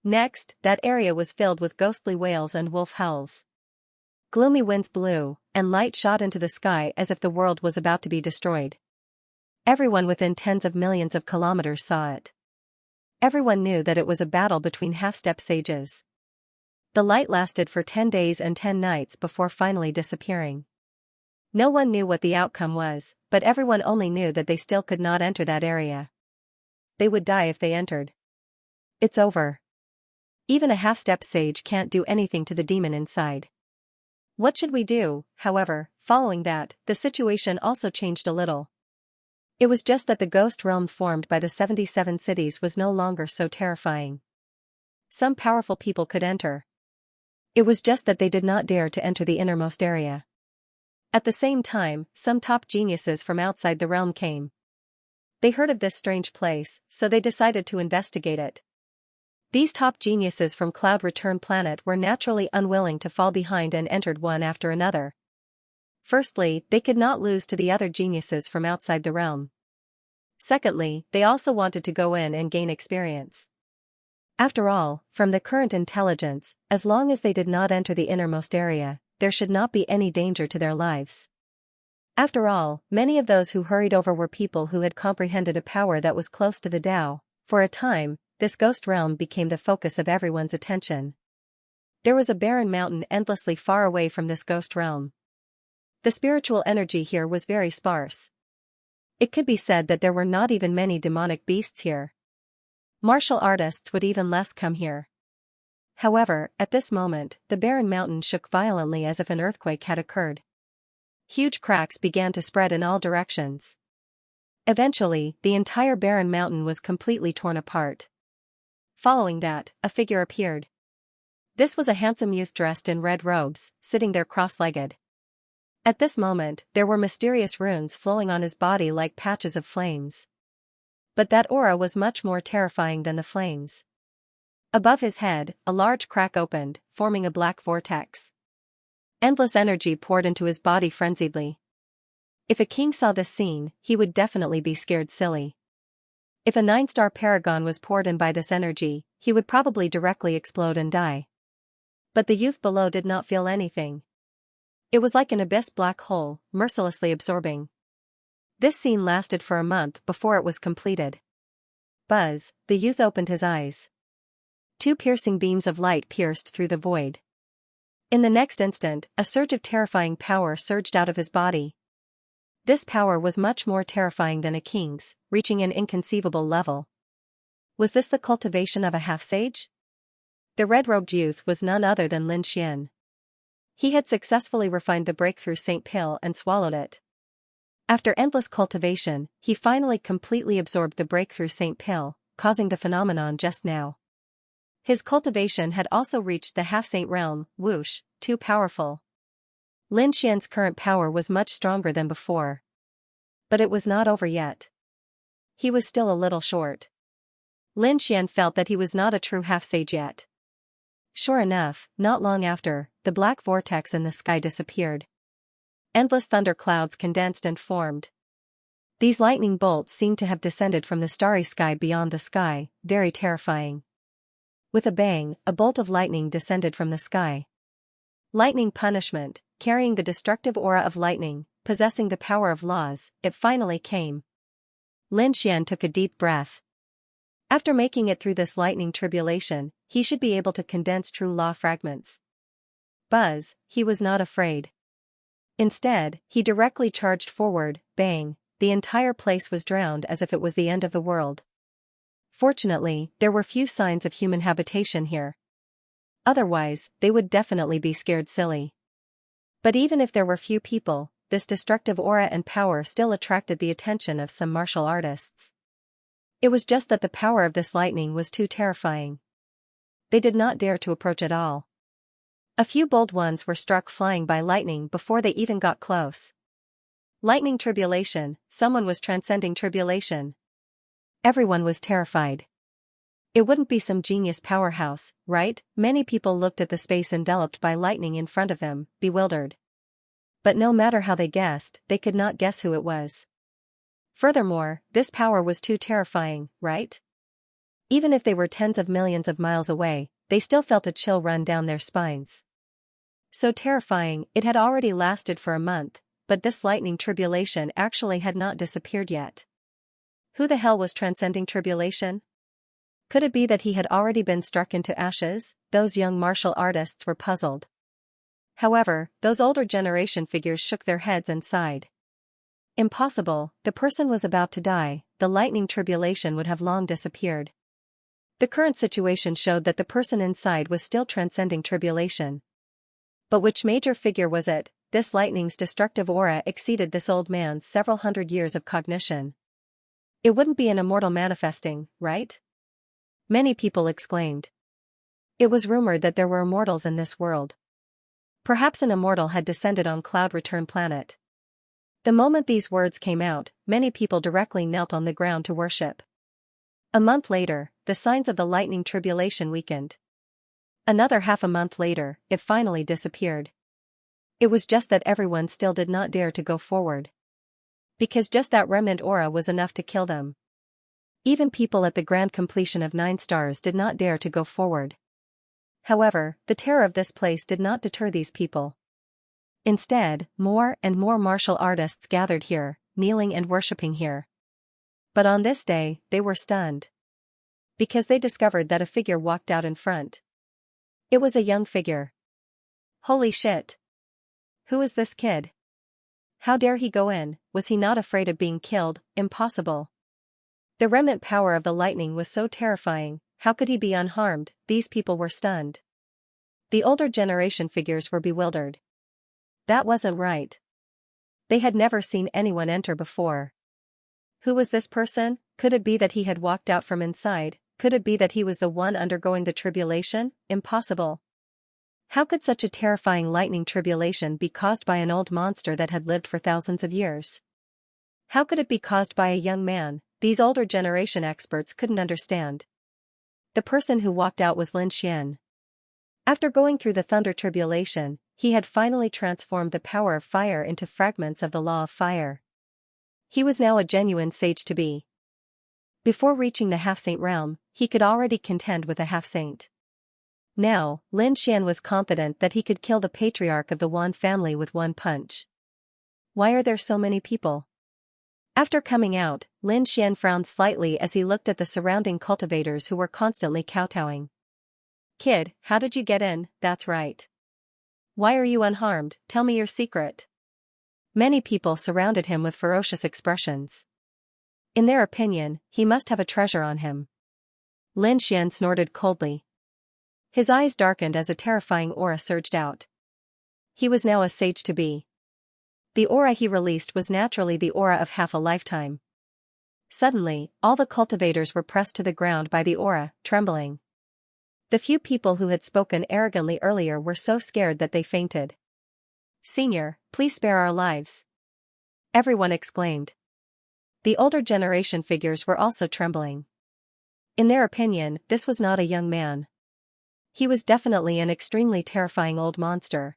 Next, that area was filled with ghostly wails and wolf howls. Gloomy winds blew, and light shot into the sky as if the world was about to be destroyed. Everyone within tens of millions of kilometers saw it. Everyone knew that it was a battle between half-step sages. The light lasted for 10 days and 10 nights before finally disappearing. No one knew what the outcome was, but everyone only knew that they still could not enter that area. They would die if they entered. It's over. Even a half-step sage can't do anything to the demon inside. What should we do? However, following that, the situation also changed a little. It was just that the ghost realm formed by the 77 cities was no longer so terrifying. Some powerful people could enter. It was just that they did not dare to enter the innermost area. At the same time, some top geniuses from outside the realm came. They heard of this strange place, so they decided to investigate it. These top geniuses from Cloud Return Planet were naturally unwilling to fall behind and entered one after another. Firstly, they could not lose to the other geniuses from outside the realm. Secondly, they also wanted to go in and gain experience. After all, from the current intelligence, as long as they did not enter the innermost area, there should not be any danger to their lives. After all, many of those who hurried over were people who had comprehended a power that was close to the Tao. For a time, this ghost realm became the focus of everyone's attention. There was a barren mountain endlessly far away from this ghost realm. The spiritual energy here was very sparse. It could be said that there were not even many demonic beasts here. Martial artists would even less come here. However, at this moment, the barren mountain shook violently as if an earthquake had occurred. Huge cracks began to spread in all directions. Eventually, the entire barren mountain was completely torn apart. Following that, a figure appeared. This was a handsome youth dressed in red robes, sitting there cross-legged. At this moment, there were mysterious runes flowing on his body like patches of flames. But that aura was much more terrifying than the flames. Above his head, a large crack opened, forming a black vortex. Endless energy poured into his body frenziedly. If a king saw this scene, he would definitely be scared silly. If a 9-star paragon was poured in by this energy, he would probably directly explode and die. But the youth below did not feel anything. It was like an abyss black hole, mercilessly absorbing. This scene lasted for a month before it was completed. Buzz, the youth opened his eyes. Two piercing beams of light pierced through the void. In the next instant, a surge of terrifying power surged out of his body. This power was much more terrifying than a king's, reaching an inconceivable level. Was this the cultivation of a half-sage? The red-robed youth was none other than Lin Xian. He had successfully refined the breakthrough Saint pill and swallowed it. After endless cultivation, he finally completely absorbed the breakthrough Saint pill, causing the phenomenon just now. His cultivation had also reached the half-saint realm, whoosh, too powerful. Lin Xian's current power was much stronger than before. But it was not over yet. He was still a little short. Lin Xian felt that he was not a true half-sage yet. Sure enough, not long after, the black vortex in the sky disappeared. Endless thunder clouds condensed and formed. These lightning bolts seemed to have descended from the starry sky beyond the sky, very terrifying. With a bang, a bolt of lightning descended from the sky. Lightning punishment, carrying the destructive aura of lightning, possessing the power of laws, it finally came. Lin Xian took a deep breath. After making it through this lightning tribulation, he should be able to condense true law fragments. Buzz, he was not afraid. Instead, he directly charged forward, bang, the entire place was drowned as if it was the end of the world. Fortunately, there were few signs of human habitation here. Otherwise, they would definitely be scared silly. But even if there were few people, this destructive aura and power still attracted the attention of some martial artists. It was just that the power of this lightning was too terrifying. They did not dare to approach at all. A few bold ones were struck flying by lightning before they even got close. Lightning tribulation, someone was transcending tribulation. Everyone was terrified. It wouldn't be some genius powerhouse, right? Many people looked at the space enveloped by lightning in front of them, bewildered. But no matter how they guessed, they could not guess who it was. Furthermore, this power was too terrifying, right? Even if they were tens of millions of miles away, they still felt a chill run down their spines. So terrifying, it had already lasted for a month, but this lightning tribulation actually had not disappeared yet. Who the hell was transcending tribulation? Could it be that he had already been struck into ashes? Those young martial artists were puzzled. However, those older generation figures shook their heads and sighed. Impossible, the person was about to die, the lightning tribulation would have long disappeared. The current situation showed that the person inside was still transcending tribulation. But which major figure was it? This lightning's destructive aura exceeded this old man's several hundred years of cognition. It wouldn't be an immortal manifesting, right? Many people exclaimed. It was rumored that there were immortals in this world. Perhaps an immortal had descended on Cloud Return Planet. The moment these words came out, many people directly knelt on the ground to worship. A month later, the signs of the lightning tribulation weakened. Another half a month later, it finally disappeared. It was just that everyone still did not dare to go forward. Because just that remnant aura was enough to kill them. Even people at the grand completion of 9 stars did not dare to go forward. However, the terror of this place did not deter these people. Instead, more and more martial artists gathered here, kneeling and worshipping here. But on this day, they were stunned. Because they discovered that a figure walked out in front. It was a young figure. Holy shit! Who is this kid? How dare he go in? Was he not afraid of being killed? Impossible. The remnant power of the lightning was so terrifying, how could he be unharmed? These people were stunned. The older generation figures were bewildered. That wasn't right. They had never seen anyone enter before. Who was this person? Could it be that he had walked out from inside? Could it be that he was the one undergoing the tribulation? Impossible. How could such a terrifying lightning tribulation be caused by an old monster that had lived for thousands of years? How could it be caused by a young man? These older generation experts couldn't understand. The person who walked out was Lin Xian. After going through the thunder tribulation, he had finally transformed the power of fire into fragments of the law of fire. He was now a genuine sage to be. Before reaching the half-saint realm, he could already contend with a half-saint. Now, Lin Xian was confident that he could kill the patriarch of the Wan family with one punch. Why are there so many people? After coming out, Lin Xian frowned slightly as he looked at the surrounding cultivators who were constantly kowtowing. Kid, how did you get in? That's right. Why are you unharmed? Tell me your secret. Many people surrounded him with ferocious expressions. In their opinion, he must have a treasure on him. Lin Xian snorted coldly. His eyes darkened as a terrifying aura surged out. He was now a sage-to-be. The aura he released was naturally the aura of half a lifetime. Suddenly, all the cultivators were pressed to the ground by the aura, trembling. The few people who had spoken arrogantly earlier were so scared that they fainted. Senior, please spare our lives. Everyone exclaimed. The older generation figures were also trembling. In their opinion, this was not a young man. He was definitely an extremely terrifying old monster.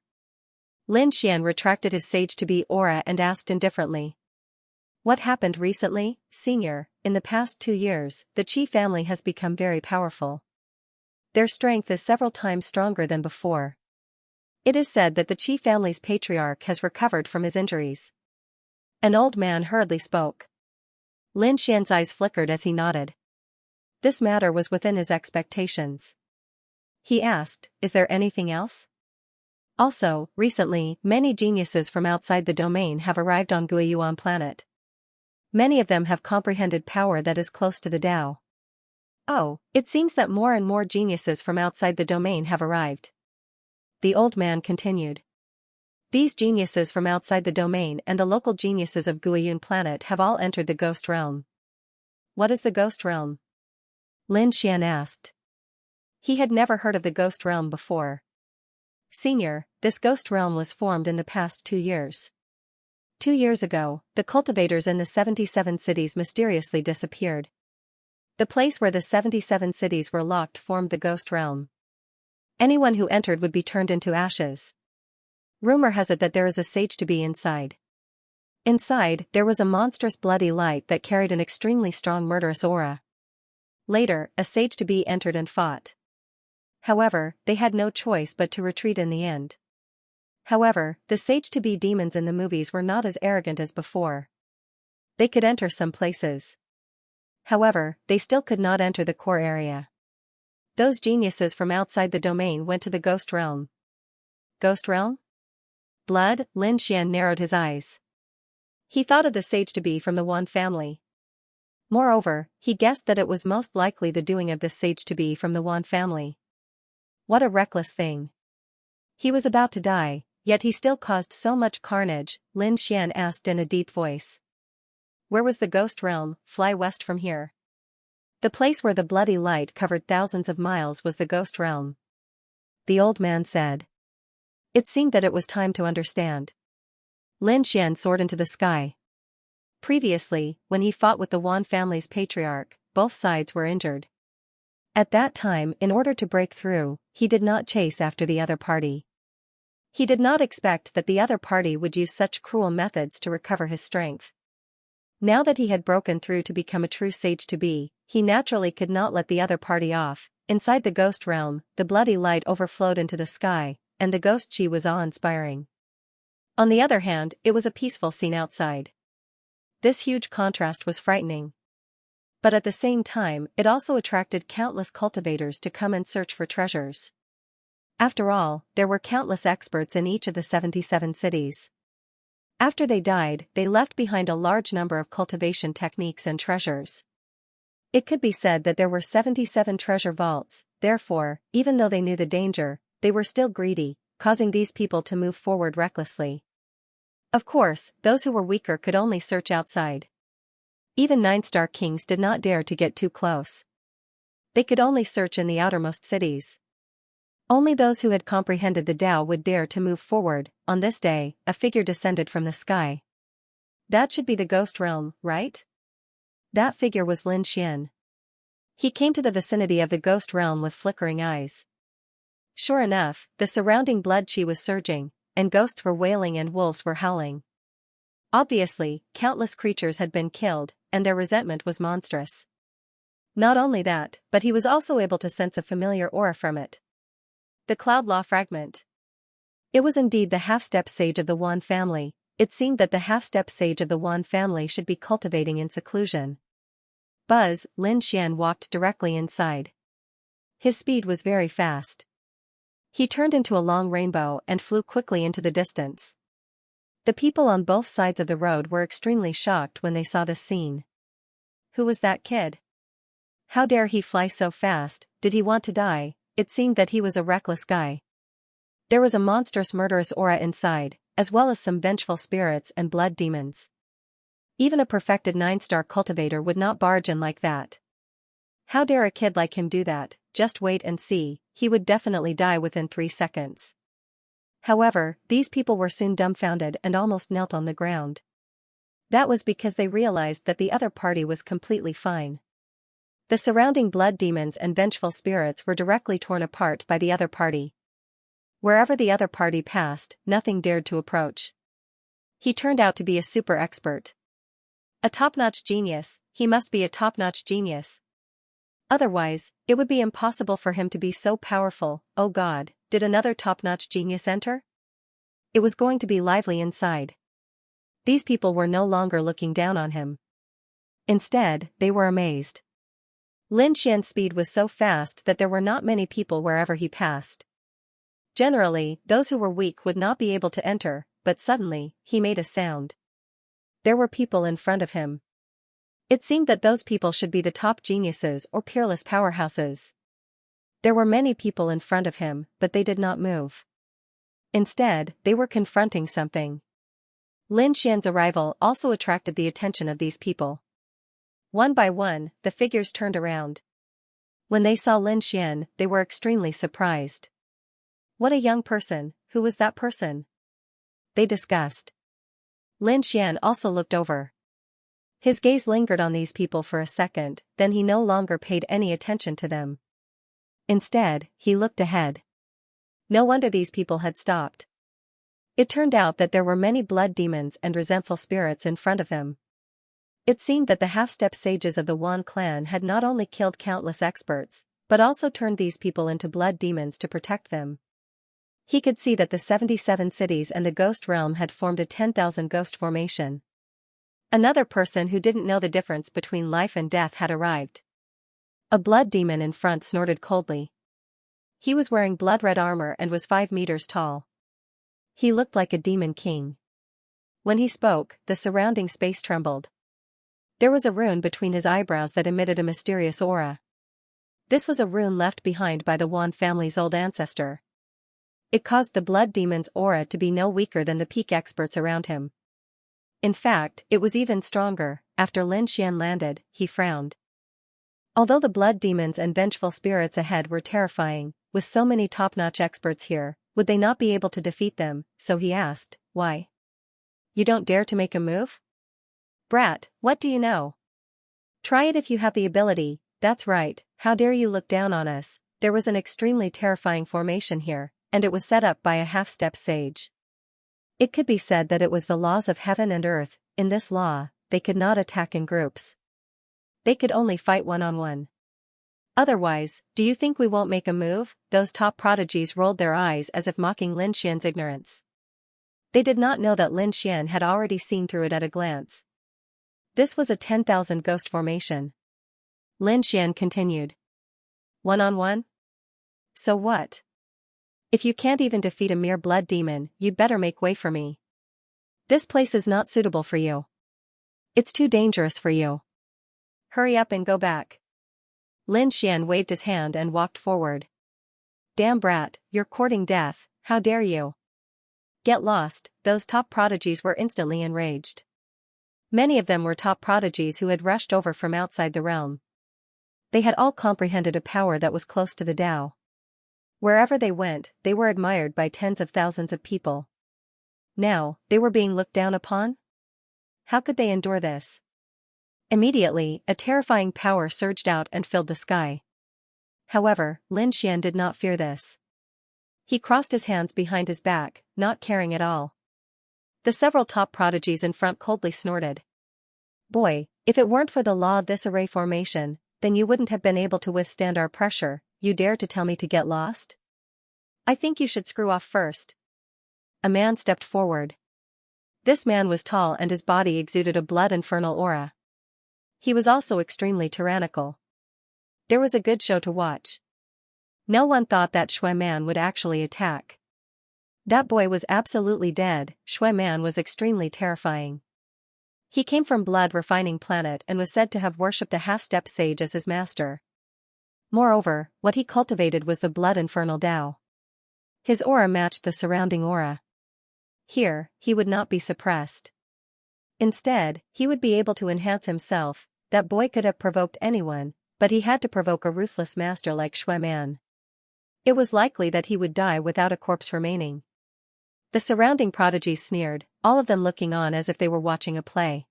Lin Xian retracted his sage-to-be aura and asked indifferently. What happened recently, Senior? In the past 2 years, the Qi family has become very powerful. Their strength is several times stronger than before. It is said that the Qi family's patriarch has recovered from his injuries. An old man hurriedly spoke. Lin Xian's eyes flickered as he nodded. This matter was within his expectations. He asked, is there anything else? Also, recently, many geniuses from outside the domain have arrived on Guiyuan planet. Many of them have comprehended power that is close to the Tao. Oh, it seems that more and more geniuses from outside the domain have arrived. The old man continued. These geniuses from outside the domain and the local geniuses of Guiyun planet have all entered the ghost realm. What is the ghost realm? Lin Xian asked. He had never heard of the ghost realm before. Senior, this ghost realm was formed in the past 2 years. 2 years ago, the cultivators in the 77 cities mysteriously disappeared. The place where the 77 cities were locked formed the ghost realm. Anyone who entered would be turned into ashes. Rumor has it that there is a sage-to-be inside. Inside, there was a monstrous bloody light that carried an extremely strong murderous aura. Later, a sage-to-be entered and fought. However, they had no choice but to retreat in the end. However, the sage-to-be demons in the movies were not as arrogant as before. They could enter some places. However, they still could not enter the core area. Those geniuses from outside the domain went to the ghost realm. Ghost realm? Blood? Lin Xian narrowed his eyes. He thought of the sage-to-be from the Wan family. Moreover, he guessed that it was most likely the doing of this sage-to-be from the Wan family. What a reckless thing. He was about to die, yet he still caused so much carnage, Lin Xian asked in a deep voice. Where was the ghost realm? Fly west from here. The place where the bloody light covered thousands of miles was the ghost realm. The old man said. It seemed that it was time to understand. Lin Xian soared into the sky. Previously, when he fought with the Wan family's patriarch, both sides were injured. At that time, in order to break through, he did not chase after the other party. He did not expect that the other party would use such cruel methods to recover his strength. Now that he had broken through to become a true sage-to-be, he naturally could not let the other party off. Inside the ghost realm, the bloody light overflowed into the sky, and the ghost chi was awe-inspiring. On the other hand, it was a peaceful scene outside. This huge contrast was frightening. But at the same time, it also attracted countless cultivators to come and search for treasures. After all, there were countless experts in each of the 77 cities. After they died, they left behind a large number of cultivation techniques and treasures. It could be said that there were 77 treasure vaults, therefore, even though they knew the danger, they were still greedy, causing these people to move forward recklessly. Of course, those who were weaker could only search outside. Even 9-star kings did not dare to get too close. They could only search in the outermost cities. Only those who had comprehended the Tao would dare to move forward. On this day, a figure descended from the sky. That should be the ghost realm, right? That figure was Lin Xian. He came to the vicinity of the ghost realm with flickering eyes. Sure enough, the surrounding blood chi was surging, and ghosts were wailing and wolves were howling. Obviously, countless creatures had been killed, and their resentment was monstrous. Not only that, but he was also able to sense a familiar aura from it. The Cloud Law Fragment. It was indeed the half-step sage of the Wan family. It seemed that the half-step sage of the Wan family should be cultivating in seclusion. Buzz, Lin Xian walked directly inside. His speed was very fast. He turned into a long rainbow and flew quickly into the distance. The people on both sides of the road were extremely shocked when they saw this scene. Who was that kid? How dare he fly so fast? Did he want to die? It seemed that he was a reckless guy. There was a monstrous murderous aura inside, as well as some vengeful spirits and blood demons. Even a perfected 9-star cultivator would not barge in like that. How dare a kid like him do that? Just wait and see, he would definitely die within 3 seconds. However, these people were soon dumbfounded and almost knelt on the ground. That was because they realized that the other party was completely fine. The surrounding blood demons and vengeful spirits were directly torn apart by the other party. Wherever the other party passed, nothing dared to approach. He turned out to be a super expert. A top-notch genius. He must be a top-notch genius. Otherwise, it would be impossible for him to be so powerful. Oh God, did another top-notch genius enter? It was going to be lively inside. These people were no longer looking down on him. Instead, they were amazed. Lin Xian's speed was so fast that there were not many people wherever he passed. Generally, those who were weak would not be able to enter, but suddenly, he made a sound. There were people in front of him. It seemed that those people should be the top geniuses or peerless powerhouses. There were many people in front of him, but they did not move. Instead, they were confronting something. Lin Xian's arrival also attracted the attention of these people. One by one, the figures turned around. When they saw Lin Xian, they were extremely surprised. What a young person, who was that person? They discussed. Lin Xian also looked over. His gaze lingered on these people for a second, then he no longer paid any attention to them. Instead, he looked ahead. No wonder these people had stopped. It turned out that there were many blood demons and resentful spirits in front of him. It seemed that the half-step sages of the Wan clan had not only killed countless experts, but also turned these people into blood demons to protect them. He could see that the 77 cities and the ghost realm had formed a 10,000 ghost formation. Another person who didn't know the difference between life and death had arrived. A blood demon in front snorted coldly. He was wearing blood-red armor and was 5 meters tall. He looked like a demon king. When he spoke, the surrounding space trembled. There was a rune between his eyebrows that emitted a mysterious aura. This was a rune left behind by the Wan family's old ancestor. It caused the blood demon's aura to be no weaker than the peak experts around him. In fact, it was even stronger. After Lin Xian landed, he frowned. Although the blood demons and vengeful spirits ahead were terrifying, with so many top-notch experts here, would they not be able to defeat them? So he asked, "Why? You don't dare to make a move? Brat, what do you know? Try it if you have the ability." "That's right, how dare you look down on us?" There was an extremely terrifying formation here, and it was set up by a half-step sage. It could be said that it was the laws of heaven and earth. In this law, they could not attack in groups. They could only fight one-on-one. Otherwise, do you think we won't make a move? Those top prodigies rolled their eyes as if mocking Lin Xian's ignorance. They did not know that Lin Xian had already seen through it at a glance. This was a 10,000 ghost formation. Lin Xian continued. One-on-one? So what? If you can't even defeat a mere blood demon, you'd better make way for me. This place is not suitable for you. It's too dangerous for you. Hurry up and go back. Lin Xian waved his hand and walked forward. Damn brat, you're courting death, how dare you? Get lost. Those top prodigies were instantly enraged. Many of them were top prodigies who had rushed over from outside the realm. They had all comprehended a power that was close to the Tao. Wherever they went, they were admired by tens of thousands of people. Now, they were being looked down upon? How could they endure this? Immediately, a terrifying power surged out and filled the sky. However, Lin Xian did not fear this. He crossed his hands behind his back, not caring at all. The several top prodigies in front coldly snorted. Boy, if it weren't for the law of this array formation, then you wouldn't have been able to withstand our pressure. You dare to tell me to get lost? I think you should screw off first. A man stepped forward. This man was tall and his body exuded a blood-infernal aura. He was also extremely tyrannical. There was a good show to watch. No one thought that Shui Man would actually attack. That boy was absolutely dead. Shui Man was extremely terrifying. He came from Blood Refining Planet and was said to have worshipped a half-step sage as his master. Moreover, what he cultivated was the blood infernal Tao. His aura matched the surrounding aura. Here, he would not be suppressed. Instead, he would be able to enhance himself. That boy could have provoked anyone, but he had to provoke a ruthless master like Shui Man. It was likely that he would die without a corpse remaining. The surrounding prodigies sneered, all of them looking on as if they were watching a play.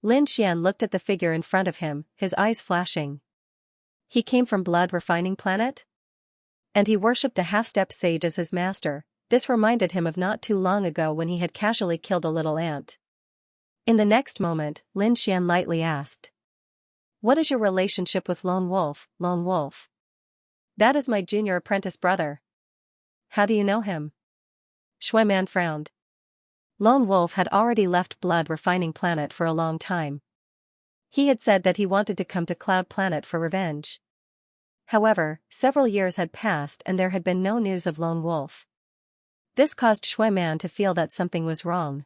Lin Xian looked at the figure in front of him, his eyes flashing. He came from Blood Refining Planet? And he worshipped a half-step sage as his master. This reminded him of not too long ago when he had casually killed a little ant. In the next moment, Lin Xian lightly asked. What is your relationship with Lone Wolf, Lone Wolf? That is my junior apprentice brother. How do you know him? Shui Man frowned. Lone Wolf had already left Blood Refining Planet for a long time. He had said that he wanted to come to Cloud Planet for revenge. However, several years had passed and there had been no news of Lone Wolf. This caused Shui Man to feel that something was wrong.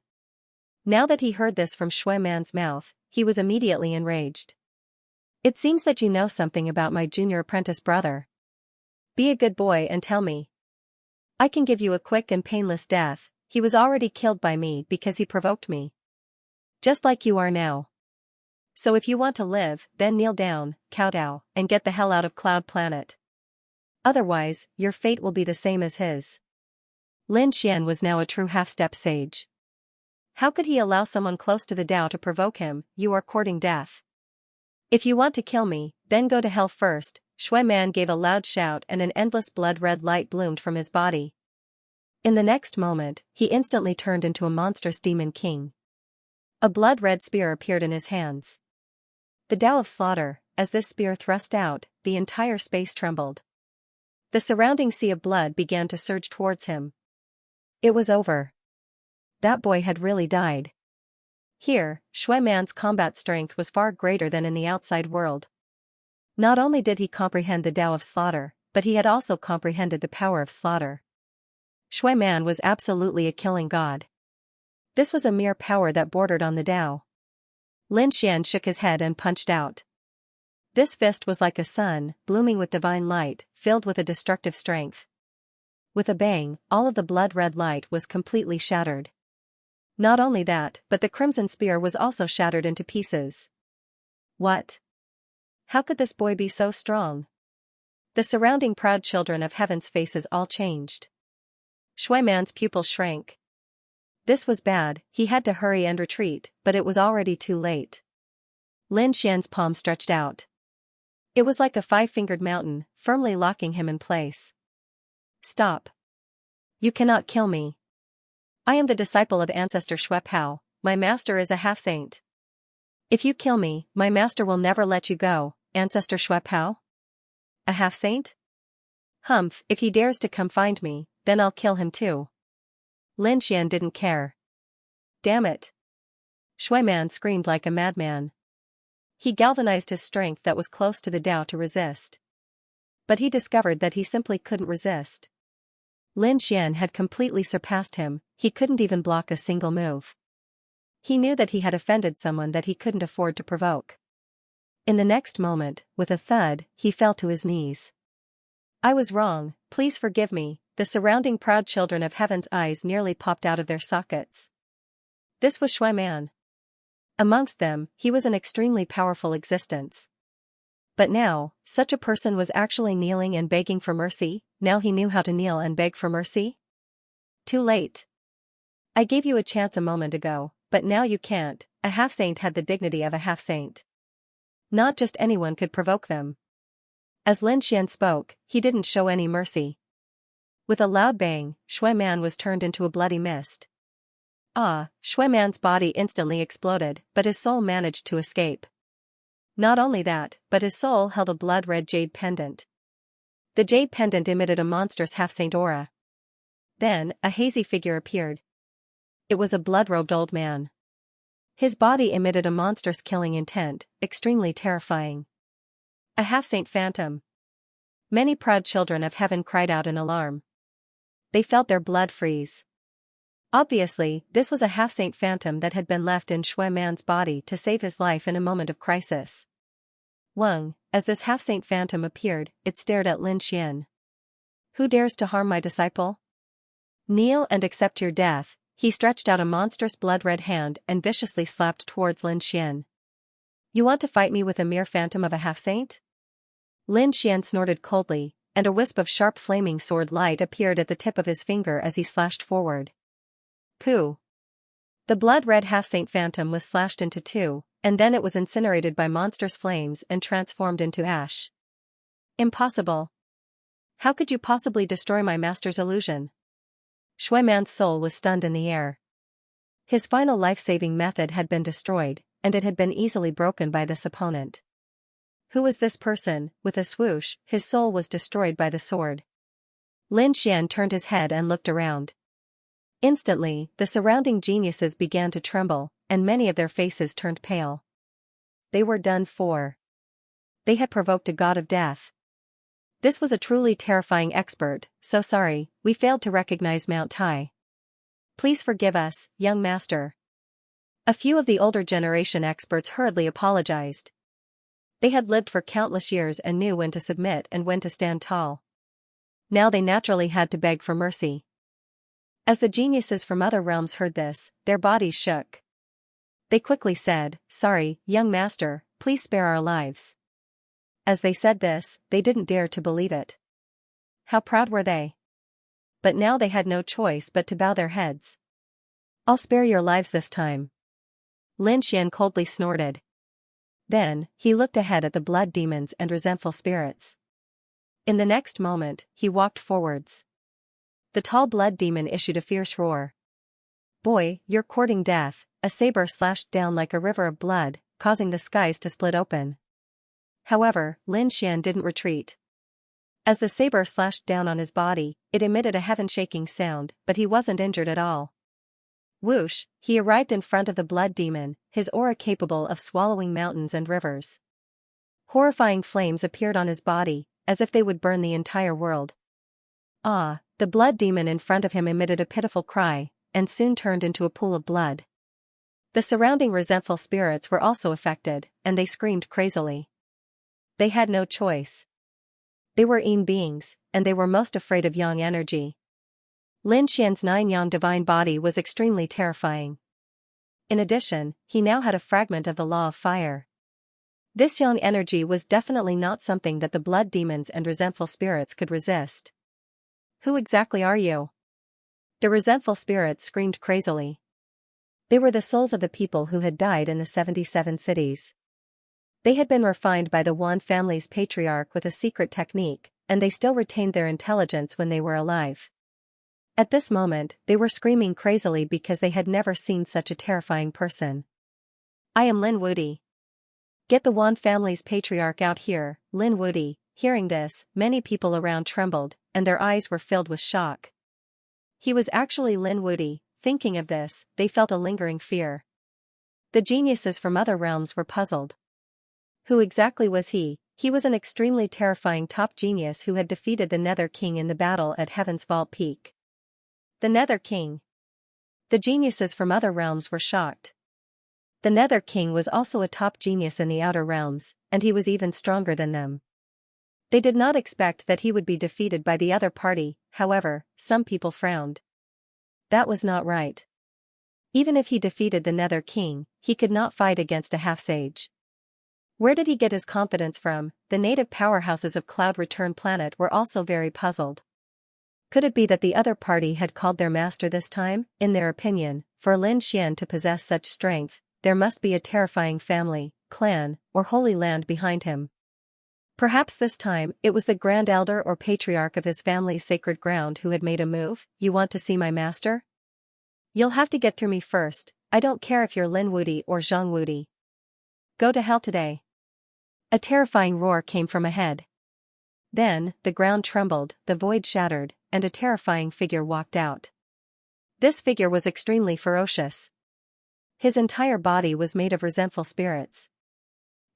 Now that he heard this from Shui Man's mouth, he was immediately enraged. It seems that you know something about my junior apprentice brother. Be a good boy and tell me. I can give you a quick and painless death. He was already killed by me because he provoked me. Just like you are now. So if you want to live, then kneel down, kowtow, and get the hell out of Cloud Planet. Otherwise, your fate will be the same as his. Lin Xian was now a true half-step sage. How could he allow someone close to the Tao to provoke him? You are courting death. If you want to kill me, then go to hell first. Shui Man gave a loud shout and an endless blood-red light bloomed from his body. In the next moment, he instantly turned into a monstrous demon king. A blood-red spear appeared in his hands. The Tao of Slaughter. As this spear thrust out, the entire space trembled. The surrounding sea of blood began to surge towards him. It was over. That boy had really died. Here, Shui Man's combat strength was far greater than in the outside world. Not only did he comprehend the Tao of Slaughter, but he had also comprehended the power of slaughter. Shui Man was absolutely a killing god. This was a mere power that bordered on the Tao. Lin Xian shook his head and punched out. This fist was like a sun, blooming with divine light, filled with a destructive strength. With a bang, all of the blood-red light was completely shattered. Not only that, but the crimson spear was also shattered into pieces. What? How could this boy be so strong? The surrounding proud children of heaven's faces all changed. Shui Man's pupils shrank. This was bad. He had to hurry and retreat, but it was already too late. Lin Xian's palm stretched out. It was like a five-fingered mountain, firmly locking him in place. Stop. You cannot kill me. I am the disciple of Ancestor Shui Pao. My master is a half-saint. If you kill me, my master will never let you go. Ancestor Shui Pao? A half-saint? Humph, if he dares to come find me, then I'll kill him too. Lin Xian didn't care. Damn it. Shui Man screamed like a madman. He galvanized his strength that was close to the Tao to resist. But he discovered that he simply couldn't resist. Lin Xian had completely surpassed him, he couldn't even block a single move. He knew that he had offended someone that he couldn't afford to provoke. In the next moment, with a thud, he fell to his knees. I was wrong, please forgive me. The surrounding proud children of heaven's eyes nearly popped out of their sockets. This was Shui Man. Amongst them, he was an extremely powerful existence. But now, such a person was actually kneeling and begging for mercy. Now he knew how to kneel and beg for mercy? Too late. I gave you a chance a moment ago, but now you can't. A half-saint had the dignity of a half-saint. Not just anyone could provoke them. As Lin Xian spoke, he didn't show any mercy. With a loud bang, Shui Man was turned into a bloody mist. Shui Man's body instantly exploded, but his soul managed to escape. Not only that, but his soul held a blood-red jade pendant. The jade pendant emitted a monstrous half-saint aura. Then, a hazy figure appeared. It was a blood-robed old man. His body emitted a monstrous killing intent, extremely terrifying. A half-saint phantom. Many proud children of heaven cried out in alarm. They felt their blood freeze. Obviously, this was a half-saint phantom that had been left in Shui Man's body to save his life in a moment of crisis. Wang, as this half-saint phantom appeared, it stared at Lin Xian. Who dares to harm my disciple? Kneel and accept your death. He stretched out a monstrous blood-red hand and viciously slapped towards Lin Xian. You want to fight me with a mere phantom of a half-saint? Lin Xian snorted coldly, and a wisp of sharp flaming sword light appeared at the tip of his finger as he slashed forward. Pooh! The blood-red half-saint phantom was slashed into two, and then it was incinerated by monstrous flames and transformed into ash. Impossible! How could you possibly destroy my master's illusion? Shui Man's soul was stunned in the air. His final life-saving method had been destroyed, and it had been easily broken by this opponent. Who was this person? With a swoosh, his soul was destroyed by the sword. Lin Xian turned his head and looked around. Instantly, the surrounding geniuses began to tremble, and many of their faces turned pale. They were done for. They had provoked a god of death. This was a truly terrifying expert. So sorry, we failed to recognize Mount Tai. Please forgive us, young master. A few of the older generation experts hurriedly apologized. They had lived for countless years and knew when to submit and when to stand tall. Now they naturally had to beg for mercy. As the geniuses from other realms heard this, their bodies shook. They quickly said, "Sorry, young master, please spare our lives." As they said this, they didn't dare to believe it. How proud were they? But now they had no choice but to bow their heads. I'll spare your lives this time. Lin Xian coldly snorted. Then, he looked ahead at the blood demons and resentful spirits. In the next moment, he walked forwards. The tall blood demon issued a fierce roar. Boy, you're courting death. A saber slashed down like a river of blood, causing the skies to split open. However, Lin Xian didn't retreat. As the saber slashed down on his body, it emitted a heaven-shaking sound, but he wasn't injured at all. Whoosh, he arrived in front of the blood demon, his aura capable of swallowing mountains and rivers. Horrifying flames appeared on his body, as if they would burn the entire world. Ah, the blood demon in front of him emitted a pitiful cry, and soon turned into a pool of blood. The surrounding resentful spirits were also affected, and they screamed crazily. They had no choice. They were Yin beings, and they were most afraid of Yang energy. Lin Xian's 9-yang divine body was extremely terrifying. In addition, he now had a fragment of the law of fire. This Yang energy was definitely not something that the blood demons and resentful spirits could resist. Who exactly are you? The resentful spirits screamed crazily. They were the souls of the people who had died in the 77 cities. They had been refined by the Wan family's patriarch with a secret technique, and they still retained their intelligence when they were alive. At this moment, they were screaming crazily because they had never seen such a terrifying person. I am Lin Wudi. Get the Wan family's patriarch out here, Lin Wudi. Hearing this, many people around trembled, and their eyes were filled with shock. He was actually Lin Wudi. Thinking of this, they felt a lingering fear. The geniuses from other realms were puzzled. Who exactly was he? He was an extremely terrifying top genius who had defeated the Nether King in the battle at Heaven's Vault Peak. The Nether King. The geniuses from other realms were shocked. The Nether King was also a top genius in the outer realms, and he was even stronger than them. They did not expect that he would be defeated by the other party. However, some people frowned. That was not right. Even if he defeated the Nether King, he could not fight against a half-sage. Where did he get his confidence from? The native powerhouses of Cloud Return Planet were also very puzzled. Could it be that the other party had called their master this time? In their opinion, for Lin Xian to possess such strength, there must be a terrifying family, clan, or holy land behind him. Perhaps this time, it was the Grand Elder or Patriarch of his family's sacred ground who had made a move. You want to see my master? You'll have to get through me first. I don't care if you're Lin Wudi or Zhang Wudi. Go to hell today. A terrifying roar came from ahead. Then, the ground trembled, the void shattered, and a terrifying figure walked out. This figure was extremely ferocious. His entire body was made of resentful spirits.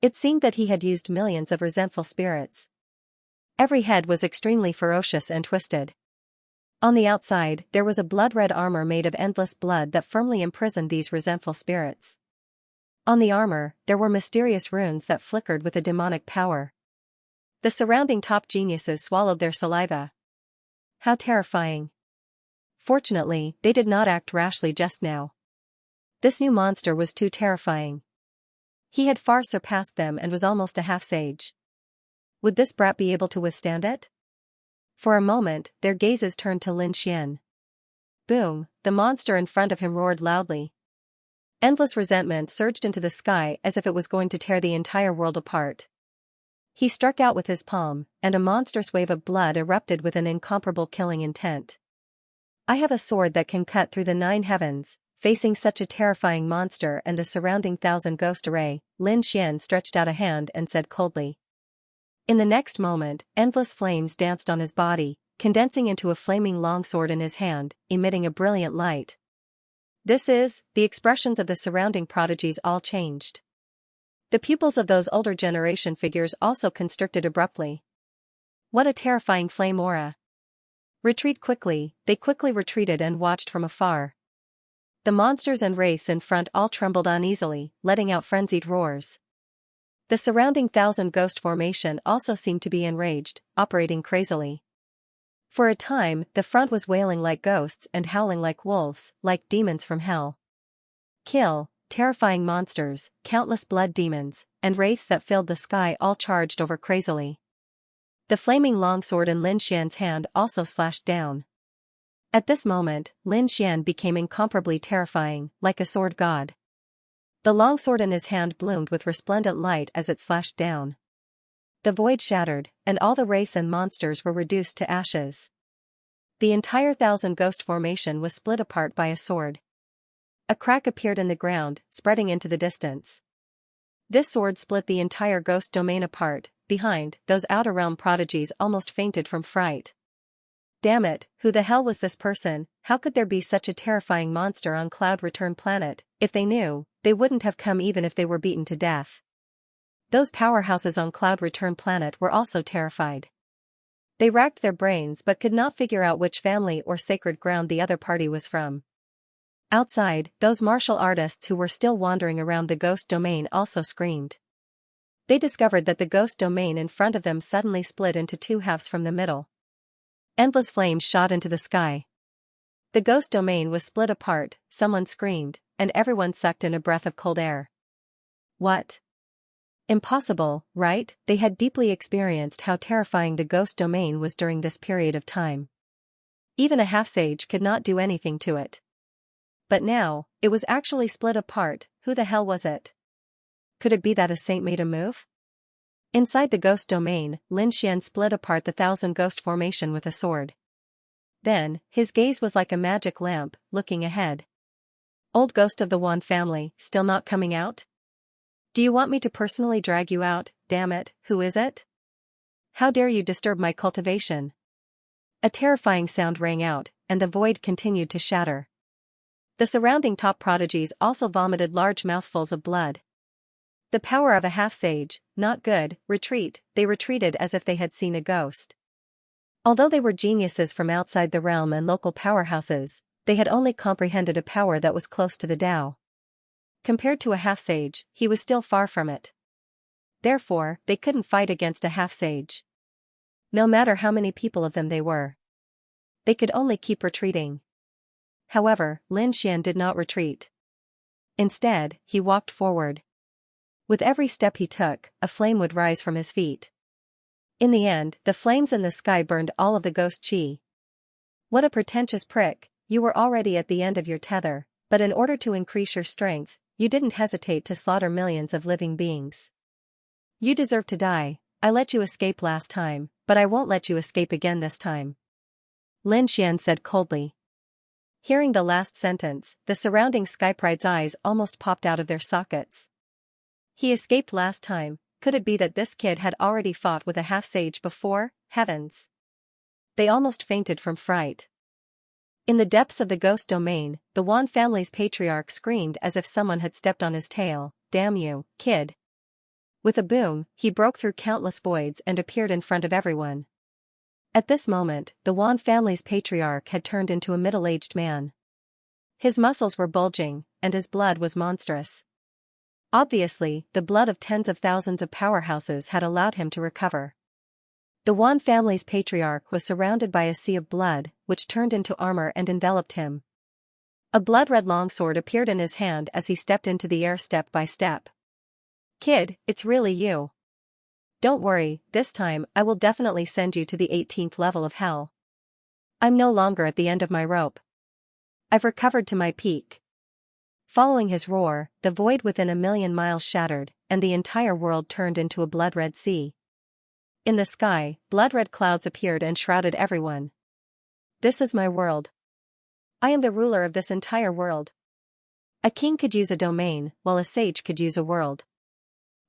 It seemed that he had used millions of resentful spirits. Every head was extremely ferocious and twisted. On the outside, there was a blood-red armor made of endless blood that firmly imprisoned these resentful spirits. On the armor, there were mysterious runes that flickered with a demonic power. The surrounding top geniuses swallowed their saliva. How terrifying. Fortunately, they did not act rashly just now. This new monster was too terrifying. He had far surpassed them and was almost a half-sage. Would this brat be able to withstand it? For a moment, their gazes turned to Lin Xian. Boom, the monster in front of him roared loudly. Endless resentment surged into the sky as if it was going to tear the entire world apart. He struck out with his palm, and a monstrous wave of blood erupted with an incomparable killing intent. I have a sword that can cut through the 9 heavens. Facing such a terrifying monster and the surrounding 1,000 ghost array, Lin Xian stretched out a hand and said coldly. In the next moment, endless flames danced on his body, condensing into a flaming longsword in his hand, emitting a brilliant light. The expressions of the surrounding prodigies all changed. The pupils of those older generation figures also constricted abruptly. What a terrifying flame aura! Retreat quickly, they quickly retreated and watched from afar. The monsters and wraiths in front all trembled uneasily, letting out frenzied roars. The surrounding 1,000 ghost formation also seemed to be enraged, operating crazily. For a time, the front was wailing like ghosts and howling like wolves, like demons from hell. Kill, terrifying monsters, countless blood demons, and wraiths that filled the sky all charged over crazily. The flaming longsword in Lin Xian's hand also slashed down. At this moment, Lin Xian became incomparably terrifying, like a sword god. The longsword in his hand bloomed with resplendent light as it slashed down. The void shattered, and all the wraiths and monsters were reduced to ashes. The entire 1,000 ghost formation was split apart by a sword. A crack appeared in the ground, spreading into the distance. This sword split the entire ghost domain apart. Behind, those outer realm prodigies almost fainted from fright. Damn it, who the hell was this person? How could there be such a terrifying monster on Cloud Return Planet? If they knew, they wouldn't have come even if they were beaten to death. Those powerhouses on Cloud Return Planet were also terrified. They racked their brains but could not figure out which family or sacred ground the other party was from. Outside, those martial artists who were still wandering around the ghost domain also screamed. They discovered that the ghost domain in front of them suddenly split into 2 halves from the middle. Endless flames shot into the sky. The ghost domain was split apart, someone screamed, and everyone sucked in a breath of cold air. What? Impossible, right? They had deeply experienced how terrifying the ghost domain was during this period of time. Even a half-sage could not do anything to it. But now, it was actually split apart. Who the hell was it? Could it be that a saint made a move? Inside the ghost domain, Lin Xian split apart the 1,000 ghost formation with a sword. Then, his gaze was like a magic lamp, looking ahead. Old ghost of the Wan family, still not coming out? Do you want me to personally drag you out? Damn it, who is it? How dare you disturb my cultivation? A terrifying sound rang out, and the void continued to shatter. The surrounding top prodigies also vomited large mouthfuls of blood. The power of a half-sage, not good. Retreat. They retreated as if they had seen a ghost. Although they were geniuses from outside the realm and local powerhouses, they had only comprehended a power that was close to the Tao. Compared to a half-sage, he was still far from it. Therefore, they couldn't fight against a half-sage. No matter how many people of them they were. They could only keep retreating. However, Lin Xian did not retreat. Instead, he walked forward. With every step he took, a flame would rise from his feet. In the end, the flames in the sky burned all of the ghost chi. What a pretentious prick, you were already at the end of your tether, but in order to increase your strength, you didn't hesitate to slaughter millions of living beings. You deserve to die. I let you escape last time, but I won't let you escape again this time. Lin Xian said coldly. Hearing the last sentence, the surrounding Skypride's eyes almost popped out of their sockets. He escaped last time, could it be that this kid had already fought with a half-sage before? Heavens! They almost fainted from fright. In the depths of the ghost domain, the Wan family's patriarch screamed as if someone had stepped on his tail. "Damn you, kid!" With a boom, he broke through countless voids and appeared in front of everyone. At this moment, the Wan family's patriarch had turned into a middle-aged man. His muscles were bulging, and his blood was monstrous. Obviously, the blood of tens of thousands of powerhouses had allowed him to recover. The Wan family's patriarch was surrounded by a sea of blood, which turned into armor and enveloped him. A blood-red longsword appeared in his hand as he stepped into the air step by step. "Kid, it's really you. Don't worry, this time I will definitely send you to the 18th level of hell. I'm no longer at the end of my rope. I've recovered to my peak." Following his roar, the void within 1,000,000 miles shattered, and the entire world turned into a blood-red sea. In the sky, blood-red clouds appeared and shrouded everyone. "This is my world. I am the ruler of this entire world. A king could use a domain, while a sage could use a world.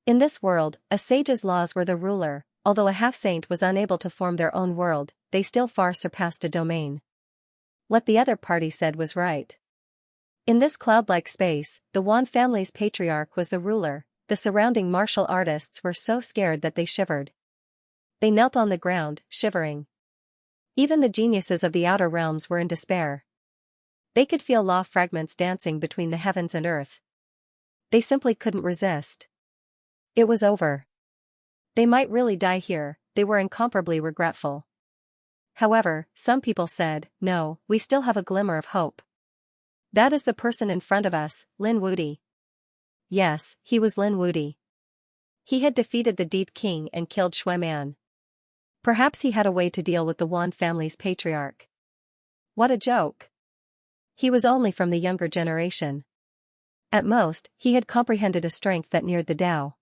In this world, a sage's laws were the ruler. Although a half-saint was unable to form their own world, they still far surpassed a domain." What the other party said was right. In this cloud-like space, the Wan family's patriarch was the ruler. The surrounding martial artists were so scared that they shivered. They knelt on the ground, shivering. Even the geniuses of the outer realms were in despair. They could feel law fragments dancing between the heavens and earth. They simply couldn't resist. It was over. They might really die here. They were incomparably regretful. However, some people said, "No, we still have a glimmer of hope. That is the person in front of us, Lin Wudi." Yes, he was Lin Wudi. He had defeated the Deep King and killed Shui-Man. Perhaps he had a way to deal with the Wan family's patriarch. What a joke. He was only from the younger generation. At most, he had comprehended a strength that neared the Tao.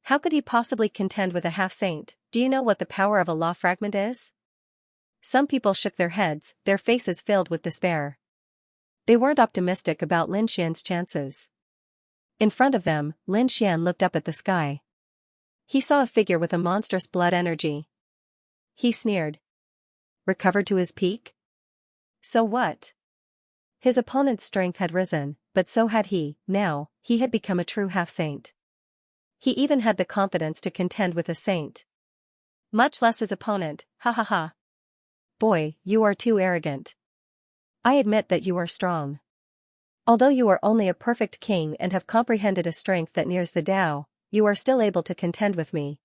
How could he possibly contend with a half-saint? Do you know what the power of a law fragment is? Some people shook their heads, their faces filled with despair. They weren't optimistic about Lin Xian's chances. In front of them, Lin Xian looked up at the sky. He saw a figure with a monstrous blood energy. He sneered. Recovered to his peak? So what? His opponent's strength had risen, but so had he. Now, he had become a true half-saint. He even had the confidence to contend with a saint. Much less his opponent, ha ha ha. Boy, you are too arrogant. I admit that you are strong. Although you are only a perfect king and have comprehended a strength that nears the Tao, you are still able to contend with me.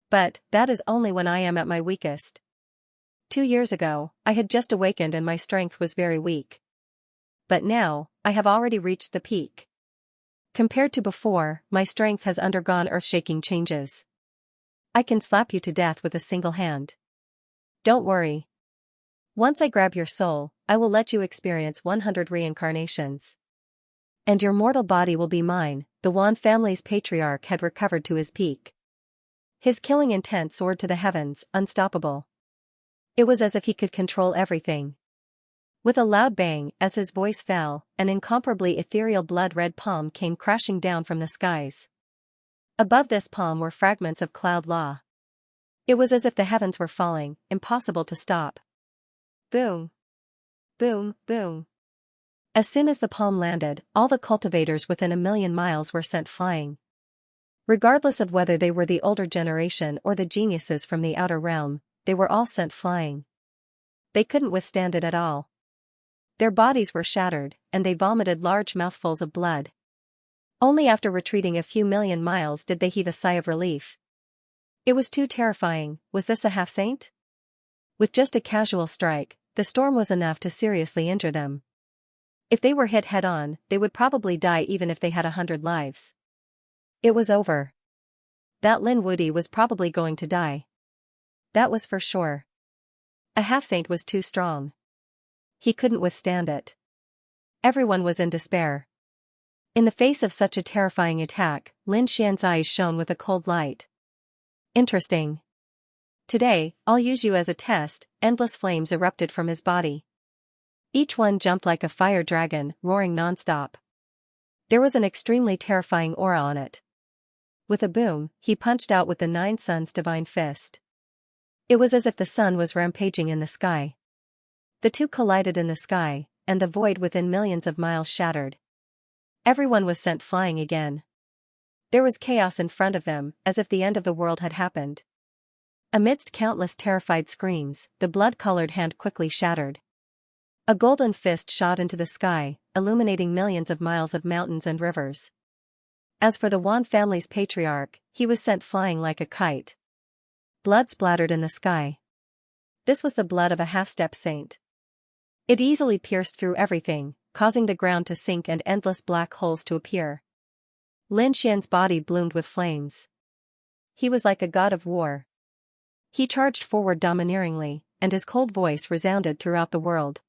But, that is only when I am at my weakest. 2 years ago, I had just awakened and my strength was very weak. But now, I have already reached the peak. Compared to before, my strength has undergone earth-shaking changes. I can slap you to death with a single hand. Don't worry. Once I grab your soul, I will let you experience 100 reincarnations. And your mortal body will be mine. The Wan family's patriarch had recovered to his peak. His killing intent soared to the heavens, unstoppable. It was as if he could control everything. With a loud bang, as his voice fell, an incomparably ethereal blood-red palm came crashing down from the skies. Above this palm were fragments of cloud law. It was as if the heavens were falling, impossible to stop. Boom. Boom, boom. As soon as the palm landed, all the cultivators within 1,000,000 miles were sent flying. Regardless of whether they were the older generation or the geniuses from the outer realm, they were all sent flying. They couldn't withstand it at all. Their bodies were shattered, and they vomited large mouthfuls of blood. Only after retreating a few million miles did they heave a sigh of relief. It was too terrifying. Was this a half-saint? With just a casual strike, the storm was enough to seriously injure them. If they were hit head-on, they would probably die even if they had 100 lives. It was over. That Lin Wudi was probably going to die. That was for sure. A half-saint was too strong. He couldn't withstand it. Everyone was in despair. In the face of such a terrifying attack, Lin Xian's eyes shone with a cold light. Interesting. Today, I'll use you as a test. Endless flames erupted from his body. Each one jumped like a fire dragon, roaring non-stop. There was an extremely terrifying aura on it. With a boom, he punched out with the Nine Suns' divine fist. It was as if the sun was rampaging in the sky. The two collided in the sky, and the void within millions of miles shattered. Everyone was sent flying again. There was chaos in front of them, as if the end of the world had happened. Amidst countless terrified screams, the blood-colored hand quickly shattered. A golden fist shot into the sky, illuminating millions of miles of mountains and rivers. As for the Wan family's patriarch, he was sent flying like a kite. Blood splattered in the sky. This was the blood of a half-step saint. It easily pierced through everything, causing the ground to sink and endless black holes to appear. Lin Xian's body bloomed with flames. He was like a god of war. He charged forward domineeringly, and his cold voice resounded throughout the world.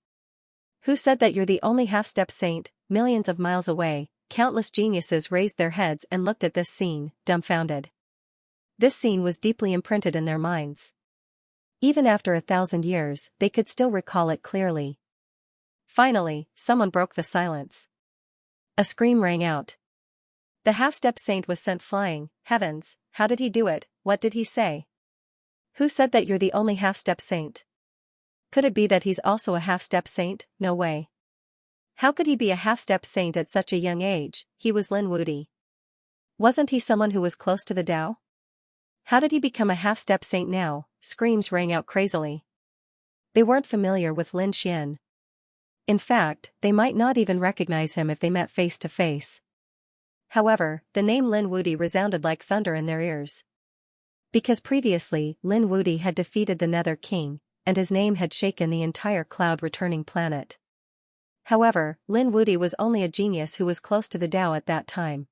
Who said that you're the only half-step saint? Millions of miles away, countless geniuses raised their heads and looked at this scene, dumbfounded. This scene was deeply imprinted in their minds. Even after 1,000 years, they could still recall it clearly. Finally, someone broke the silence. A scream rang out. The half-step saint was sent flying. Heavens, how did he do it? What did he say? Who said that you're the only half-step saint? Could it be that he's also a half-step saint? No way. How could he be a half-step saint at such a young age? He was Lin Wudi. Wasn't he someone who was close to the Tao? How did he become a half-step saint now? Screams rang out crazily. They weren't familiar with Lin Xian. In fact, they might not even recognize him if they met face to face. However, the name Lin Wudi resounded like thunder in their ears. Because previously, Lin Wudi had defeated the Nether King, and his name had shaken the entire cloud-returning planet. However, Lin Wudi was only a genius who was close to the Tao at that time.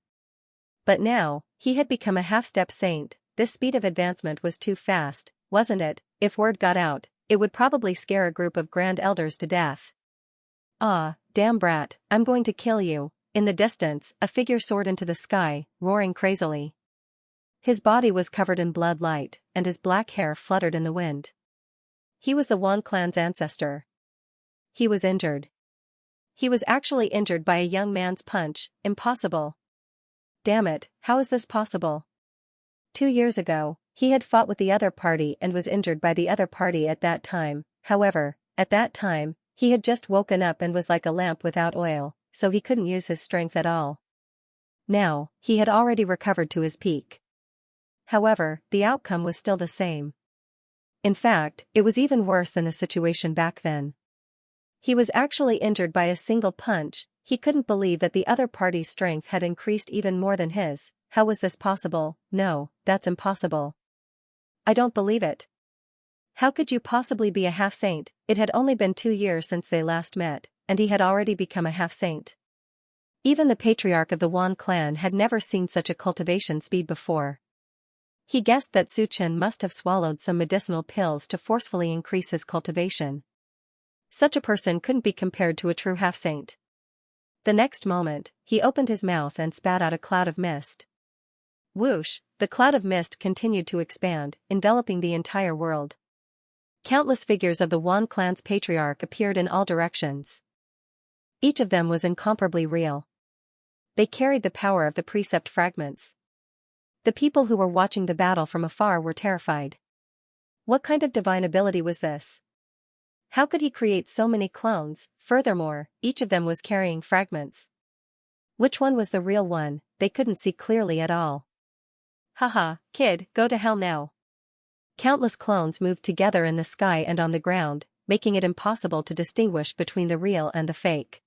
But now, he had become a half-step saint. This speed of advancement was too fast, wasn't it? If word got out, it would probably scare a group of grand elders to death. Ah, damn brat, I'm going to kill you. In the distance, a figure soared into the sky, roaring crazily. His body was covered in blood light, and his black hair fluttered in the wind. He was the Wan clan's ancestor. He was injured. He was actually injured by a young man's punch. Impossible. Damn it, how is this possible? 2 years ago, he had fought with the other party and was injured by the other party at that time. However, at that time, he had just woken up and was like a lamp without oil, so he couldn't use his strength at all. Now, he had already recovered to his peak. However, the outcome was still the same. In fact, it was even worse than the situation back then. He was actually injured by a single punch. He couldn't believe that the other party's strength had increased even more than his. How was this possible? No, that's impossible. I don't believe it. How could you possibly be a half-saint? It had only been 2 years since they last met, and he had already become a half-saint. Even the patriarch of the Wan clan had never seen such a cultivation speed before. He guessed that Su Chen must have swallowed some medicinal pills to forcefully increase his cultivation. Such a person couldn't be compared to a true half-saint. The next moment, he opened his mouth and spat out a cloud of mist. Whoosh, the cloud of mist continued to expand, enveloping the entire world. Countless figures of the Wan clan's patriarch appeared in all directions. Each of them was incomparably real. They carried the power of the precept fragments. The people who were watching the battle from afar were terrified. What kind of divine ability was this? How could he create so many clones? Furthermore, each of them was carrying fragments. Which one was the real one? They couldn't see clearly at all. Haha, kid, go to hell now. Countless clones moved together in the sky and on the ground, making it impossible to distinguish between the real and the fake.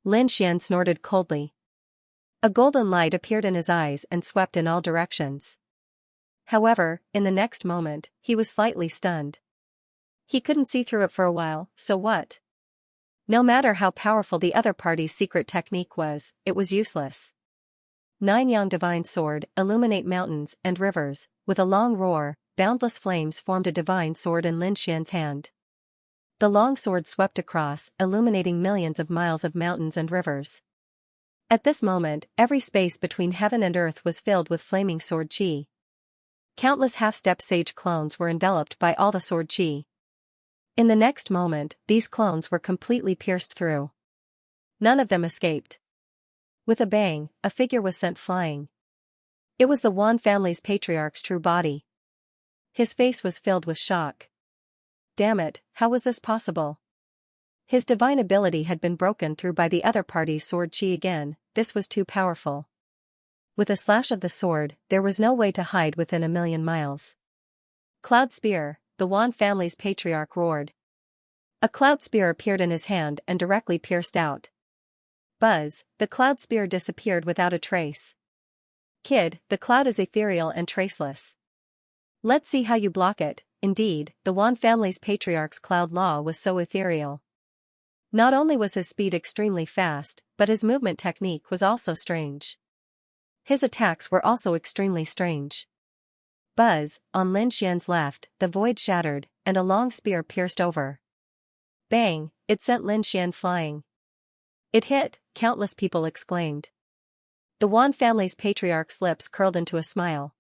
Lin Xian snorted coldly. A golden light appeared in his eyes and swept in all directions. However, in the next moment, he was slightly stunned. He couldn't see through it for a while, so what? No matter how powerful the other party's secret technique was, it was useless. Nine-Yang divine sword, illuminate mountains and rivers. With a long roar, boundless flames formed a divine sword in Lin Xian's hand. The long sword swept across, illuminating millions of miles of mountains and rivers. At this moment, every space between heaven and earth was filled with flaming sword chi. Countless half-step sage clones were enveloped by all the sword chi. In the next moment, these clones were completely pierced through. None of them escaped. With a bang, a figure was sent flying. It was the Wan family's patriarch's true body. His face was filled with shock. Damn it, how was this possible? His divine ability had been broken through by the other party's sword chi again. This was too powerful. With a slash of the sword, there was no way to hide within 1,000,000 miles. Cloud spear, the Wan family's patriarch roared. A cloud spear appeared in his hand and directly pierced out. Buzz, the cloud spear disappeared without a trace. Kid, the cloud is ethereal and traceless. Let's see how you block it. Indeed, the Wan family's patriarch's cloud law was so ethereal. Not only was his speed extremely fast, but his movement technique was also strange. His attacks were also extremely strange. Buzz, on Lin Xian's left, the void shattered, and a long spear pierced over. Bang, it sent Lin Xian flying. It hit, countless people exclaimed. The Wan family's patriarch's lips curled into a smile.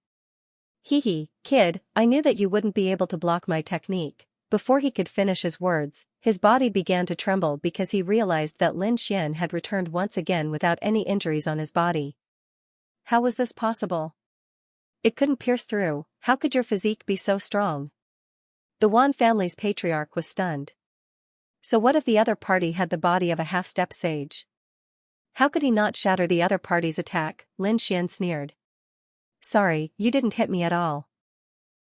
Hee hee, kid, I knew that you wouldn't be able to block my technique. Before he could finish his words, his body began to tremble because he realized that Lin Xian had returned once again without any injuries on his body. How was this possible? It couldn't pierce through. How could your physique be so strong? The Wan family's patriarch was stunned. So what if the other party had the body of a half-step sage? How could he not shatter the other party's attack? Lin Xian sneered. Sorry, you didn't hit me at all.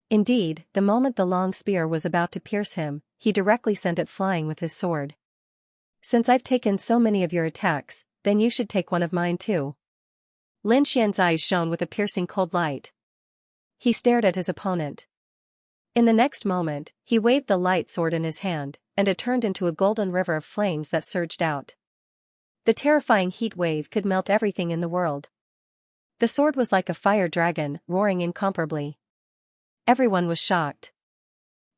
Indeed, the moment the long spear was about to pierce him, he directly sent it flying with his sword. Since I've taken so many of your attacks, then you should take one of mine too. Lin Xian's eyes shone with a piercing cold light. He stared at his opponent. In the next moment, he waved the light sword in his hand, and it turned into a golden river of flames that surged out. The terrifying heat wave could melt everything in the world. The sword was like a fire dragon, roaring incomparably. Everyone was shocked.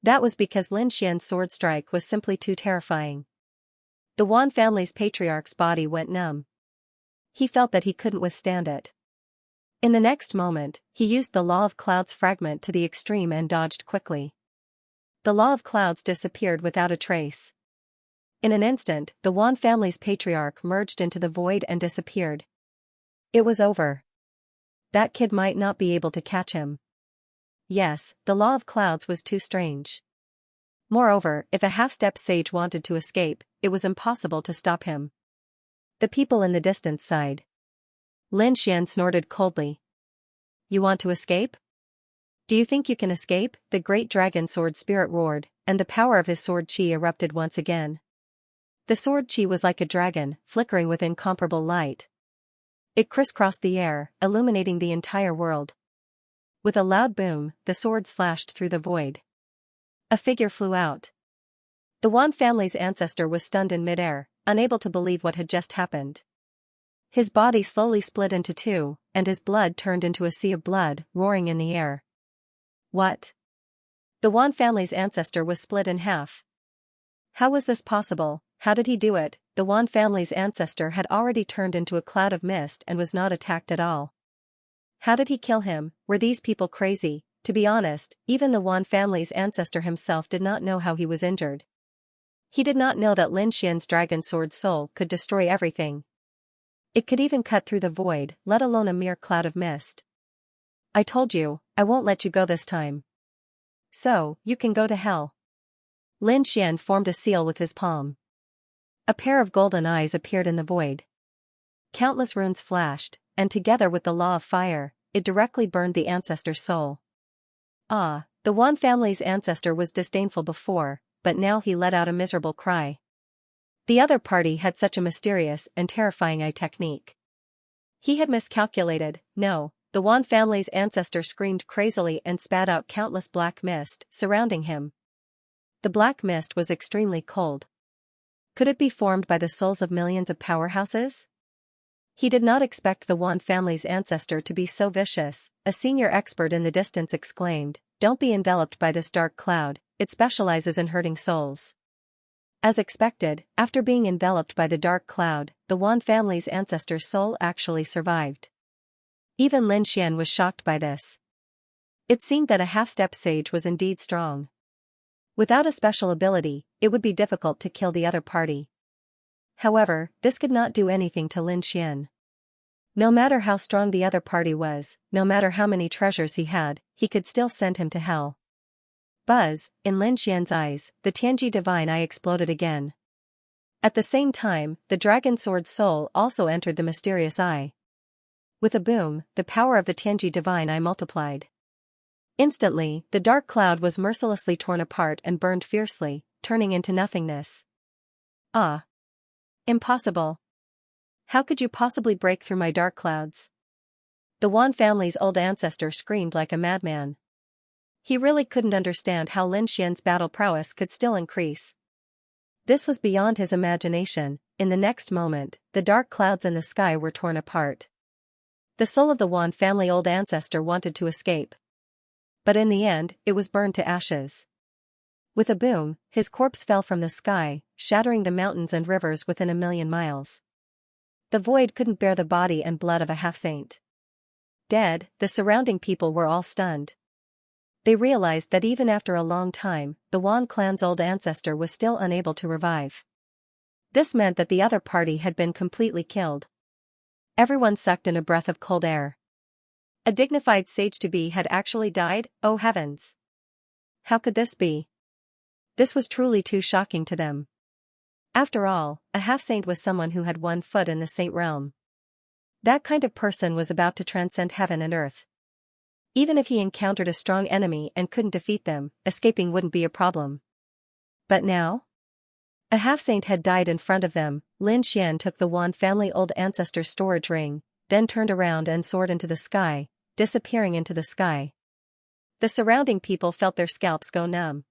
That was because Lin Xian's sword strike was simply too terrifying. The Wan family's patriarch's body went numb. He felt that he couldn't withstand it. In the next moment, he used the Law of Clouds fragment to the extreme and dodged quickly. The Law of Clouds disappeared without a trace. In an instant, the Wan family's patriarch merged into the void and disappeared. It was over. That kid might not be able to catch him. Yes, the Law of Clouds was too strange. Moreover, if a half-step sage wanted to escape, it was impossible to stop him. The people in the distance sighed. Lin Xian snorted coldly. You want to escape? Do you think you can escape? The great dragon sword spirit roared, and the power of his sword chi erupted once again. The sword chi was like a dragon, flickering with incomparable light. It crisscrossed the air, illuminating the entire world. With a loud boom, the sword slashed through the void. A figure flew out. The Wan family's ancestor was stunned in midair, unable to believe what had just happened. His body slowly split into two, and his blood turned into a sea of blood, roaring in the air. What? The Wan family's ancestor was split in half. How was this possible? How did he do it? The Wan family's ancestor had already turned into a cloud of mist and was not attacked at all. How did he kill him? Were these people crazy? To be honest, even the Wan family's ancestor himself did not know how he was injured. He did not know that Lin Xian's dragon sword soul could destroy everything. It could even cut through the void, let alone a mere cloud of mist. I told you, I won't let you go this time. So, you can go to hell. Lin Xian formed a seal with his palm. A pair of golden eyes appeared in the void. Countless runes flashed, and together with the law of fire, it directly burned the ancestor's soul. Ah, the Wan family's ancestor was disdainful before, but now he let out a miserable cry. The other party had such a mysterious and terrifying eye technique. He had miscalculated. No, the Wan family's ancestor screamed crazily and spat out countless black mist, surrounding him. The black mist was extremely cold. Could it be formed by the souls of millions of powerhouses? He did not expect the Wan family's ancestor to be so vicious. A senior expert in the distance exclaimed, "Don't be enveloped by this dark cloud, it specializes in hurting souls." As expected, after being enveloped by the dark cloud, the Wan family's ancestor's soul actually survived. Even Lin Xian was shocked by this. It seemed that a half-step sage was indeed strong. Without a special ability, it would be difficult to kill the other party. However, this could not do anything to Lin Xian. No matter how strong the other party was, no matter how many treasures he had, he could still send him to hell. Buzz, in Lin Xian's eyes, the Tianji divine eye exploded again. At the same time, the dragon sword soul also entered the mysterious eye. With a boom, the power of the Tianji divine eye multiplied. Instantly, the dark cloud was mercilessly torn apart and burned fiercely, turning into nothingness. Ah! Impossible! How could you possibly break through my dark clouds? The Wan family's old ancestor screamed like a madman. He really couldn't understand how Lin Xian's battle prowess could still increase. This was beyond his imagination. In the next moment, the dark clouds in the sky were torn apart. The soul of the Wan family old ancestor wanted to escape. But in the end, it was burned to ashes. With a boom, his corpse fell from the sky, shattering the mountains and rivers within 1,000,000 miles. The void couldn't bear the body and blood of a half-saint. Dead, the surrounding people were all stunned. They realized that even after a long time, the Wan clan's old ancestor was still unable to revive. This meant that the other party had been completely killed. Everyone sucked in a breath of cold air. A dignified sage-to-be had actually died, oh heavens! How could this be? This was truly too shocking to them. After all, a half-saint was someone who had one foot in the saint realm. That kind of person was about to transcend heaven and earth. Even if he encountered a strong enemy and couldn't defeat them, escaping wouldn't be a problem. But now? A half-saint had died in front of them. Lin Xian took the Wan family old ancestor's storage ring, then turned around and soared into the sky, disappearing into the sky. The surrounding people felt their scalps go numb.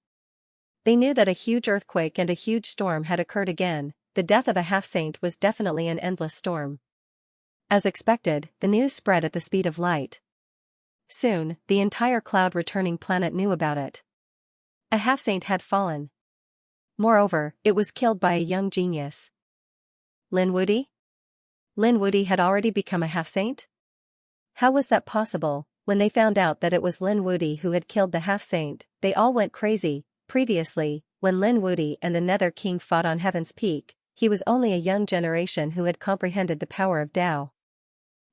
They knew that a huge earthquake and a huge storm had occurred again. The death of a half-saint was definitely an endless storm. As expected, the news spread at the speed of light. Soon, the entire cloud-returning planet knew about it. A half-saint had fallen. Moreover, it was killed by a young genius. Lin Wudi? Lin Wudi had already become a half-saint? How was that possible? When they found out that it was Lin Wudi who had killed the half-saint, they all went crazy. Previously, when Lin Wudi and the Nether King fought on Heaven's Peak, he was only a young generation who had comprehended the power of Tao.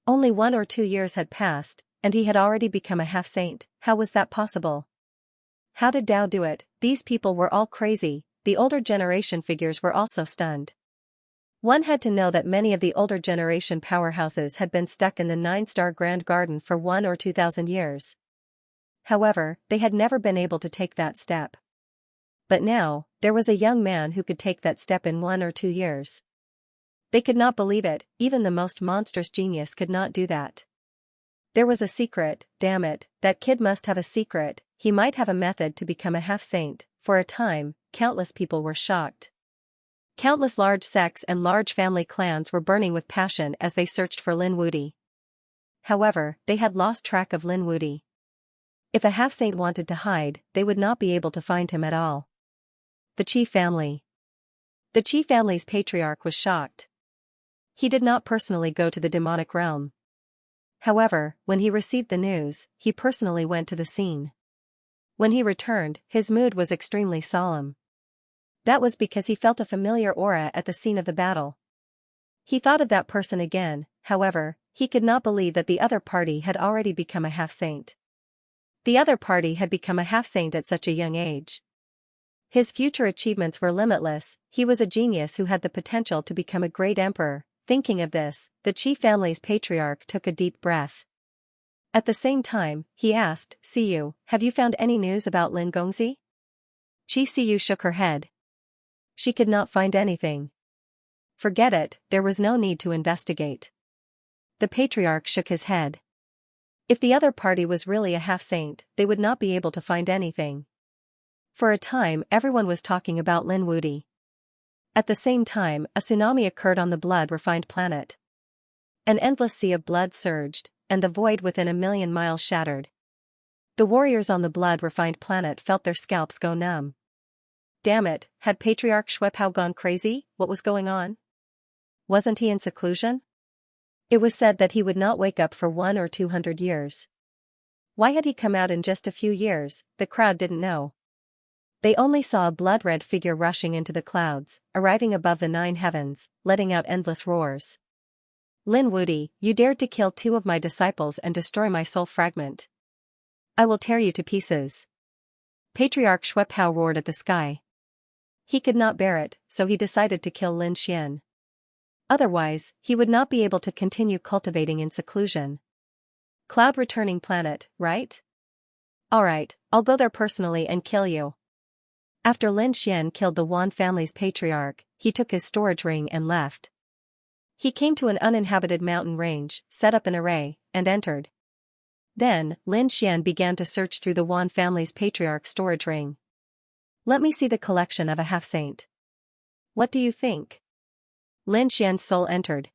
Only 1 or 2 years had passed, and he had already become a half-saint. How was that possible? How did Tao do it? These people were all crazy. The older generation figures were also stunned. One had to know that many of the older generation powerhouses had been stuck in the 9-star Grand Garden for 1 or 2,000 years. However, they had never been able to take that step. But now, there was a young man who could take that step in 1 or 2 years. They could not believe it. Even the most monstrous genius could not do that. There was a secret. Damn it, that kid must have a secret. He might have a method to become a half-saint. For a time, countless people were shocked. Countless large sects and large family clans were burning with passion as they searched for Lin Wudi. However, they had lost track of Lin Wudi. If a half-saint wanted to hide, they would not be able to find him at all. The Qi family. The Qi family's patriarch was shocked. He did not personally go to the demonic realm. However, when he received the news, he personally went to the scene. When he returned, his mood was extremely solemn. That was because he felt a familiar aura at the scene of the battle. He thought of that person again. However, he could not believe that the other party had already become a half-saint. The other party had become a half-saint at such a young age. His future achievements were limitless. He was a genius who had the potential to become a great emperor. Thinking of this, the Qi family's patriarch took a deep breath. At the same time, he asked, "Siyu, have you found any news about Lin Gongzi?" Qi Siyu shook her head. She could not find anything. Forget it, there was no need to investigate. The patriarch shook his head. If the other party was really a half-saint, they would not be able to find anything. For a time, everyone was talking about Lin Wudi. At the same time, a tsunami occurred on the blood-refined planet. An endless sea of blood surged, and the void within 1,000,000 miles shattered. The warriors on the blood-refined planet felt their scalps go numb. Damn it, had Patriarch Xuepao gone crazy? What was going on? Wasn't he in seclusion? It was said that he would not wake up for 1 or 200 years. Why had he come out in just a few years? The crowd didn't know. They only saw a blood-red figure rushing into the clouds, arriving above the 9 heavens, letting out endless roars. Lin Wudi, you dared to kill 2 of my disciples and destroy my soul fragment. I will tear you to pieces. Patriarch Xuepao roared at the sky. He could not bear it, so he decided to kill Lin Xian. Otherwise, he would not be able to continue cultivating in seclusion. Cloud returning planet, right? Alright, I'll go there personally and kill you. After Lin Xian killed the Wan family's patriarch, he took his storage ring and left. He came to an uninhabited mountain range, set up an array, and entered. Then, Lin Xian began to search through the Wan family's patriarch storage ring. Let me see the collection of a half-saint. What do you think? Lin Xian's soul entered.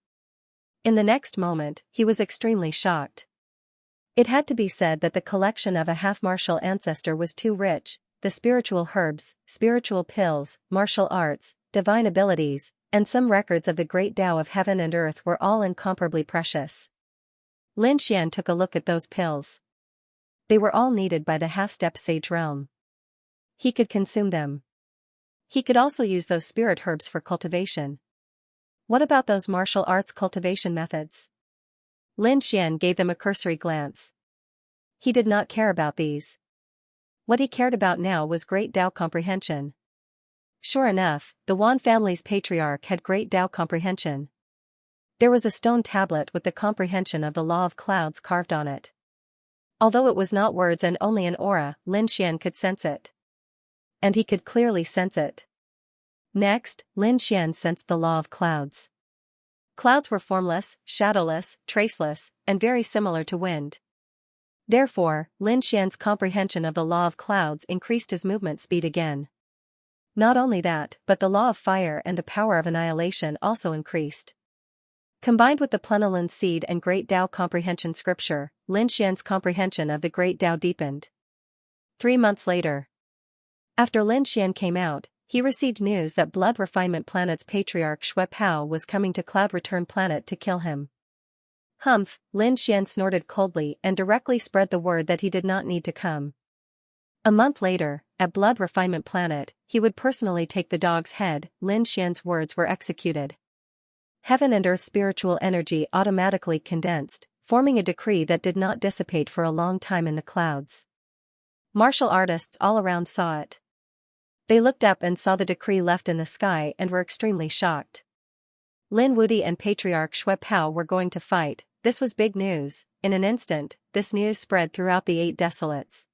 In the next moment, he was extremely shocked. It had to be said that the collection of a half-martial ancestor was too rich. The spiritual herbs, spiritual pills, martial arts, divine abilities, and some records of the great Tao of heaven and earth were all incomparably precious. Lin Xian took a look at those pills. They were all needed by the half-step sage realm. He could consume them. He could also use those spirit herbs for cultivation. What about those martial arts cultivation methods? Lin Xian gave them a cursory glance. He did not care about these. What he cared about now was great Tao comprehension. Sure enough, the Wan family's patriarch had great Tao comprehension. There was a stone tablet with the comprehension of the law of clouds carved on it. Although it was not words and only an aura, Lin Xian could sense it. And he could clearly sense it. Next, Lin Xian sensed the law of clouds. Clouds were formless, shadowless, traceless, and very similar to wind. Therefore, Lin Xian's comprehension of the law of clouds increased his movement speed again. Not only that, but the law of fire and the power of annihilation also increased. Combined with the Plenilun seed and Great Tao comprehension scripture, Lin Xian's comprehension of the Great Tao deepened. 3 months later. After Lin Xian came out, he received news that Blood Refinement Planet's patriarch Xuepao was coming to Cloud Return Planet to kill him. Humph, Lin Xian snorted coldly and directly spread the word that he did not need to come. A month later, at Blood Refinement Planet, he would personally take the dog's head. Lin Xian's words were executed. Heaven and earth spiritual energy automatically condensed, forming a decree that did not dissipate for a long time in the clouds. Martial artists all around saw it. They looked up and saw the decree left in the sky and were extremely shocked. Lin Wudi and Patriarch Xuepao were going to fight. This was big news. In an instant, this news spread throughout the 8 desolates.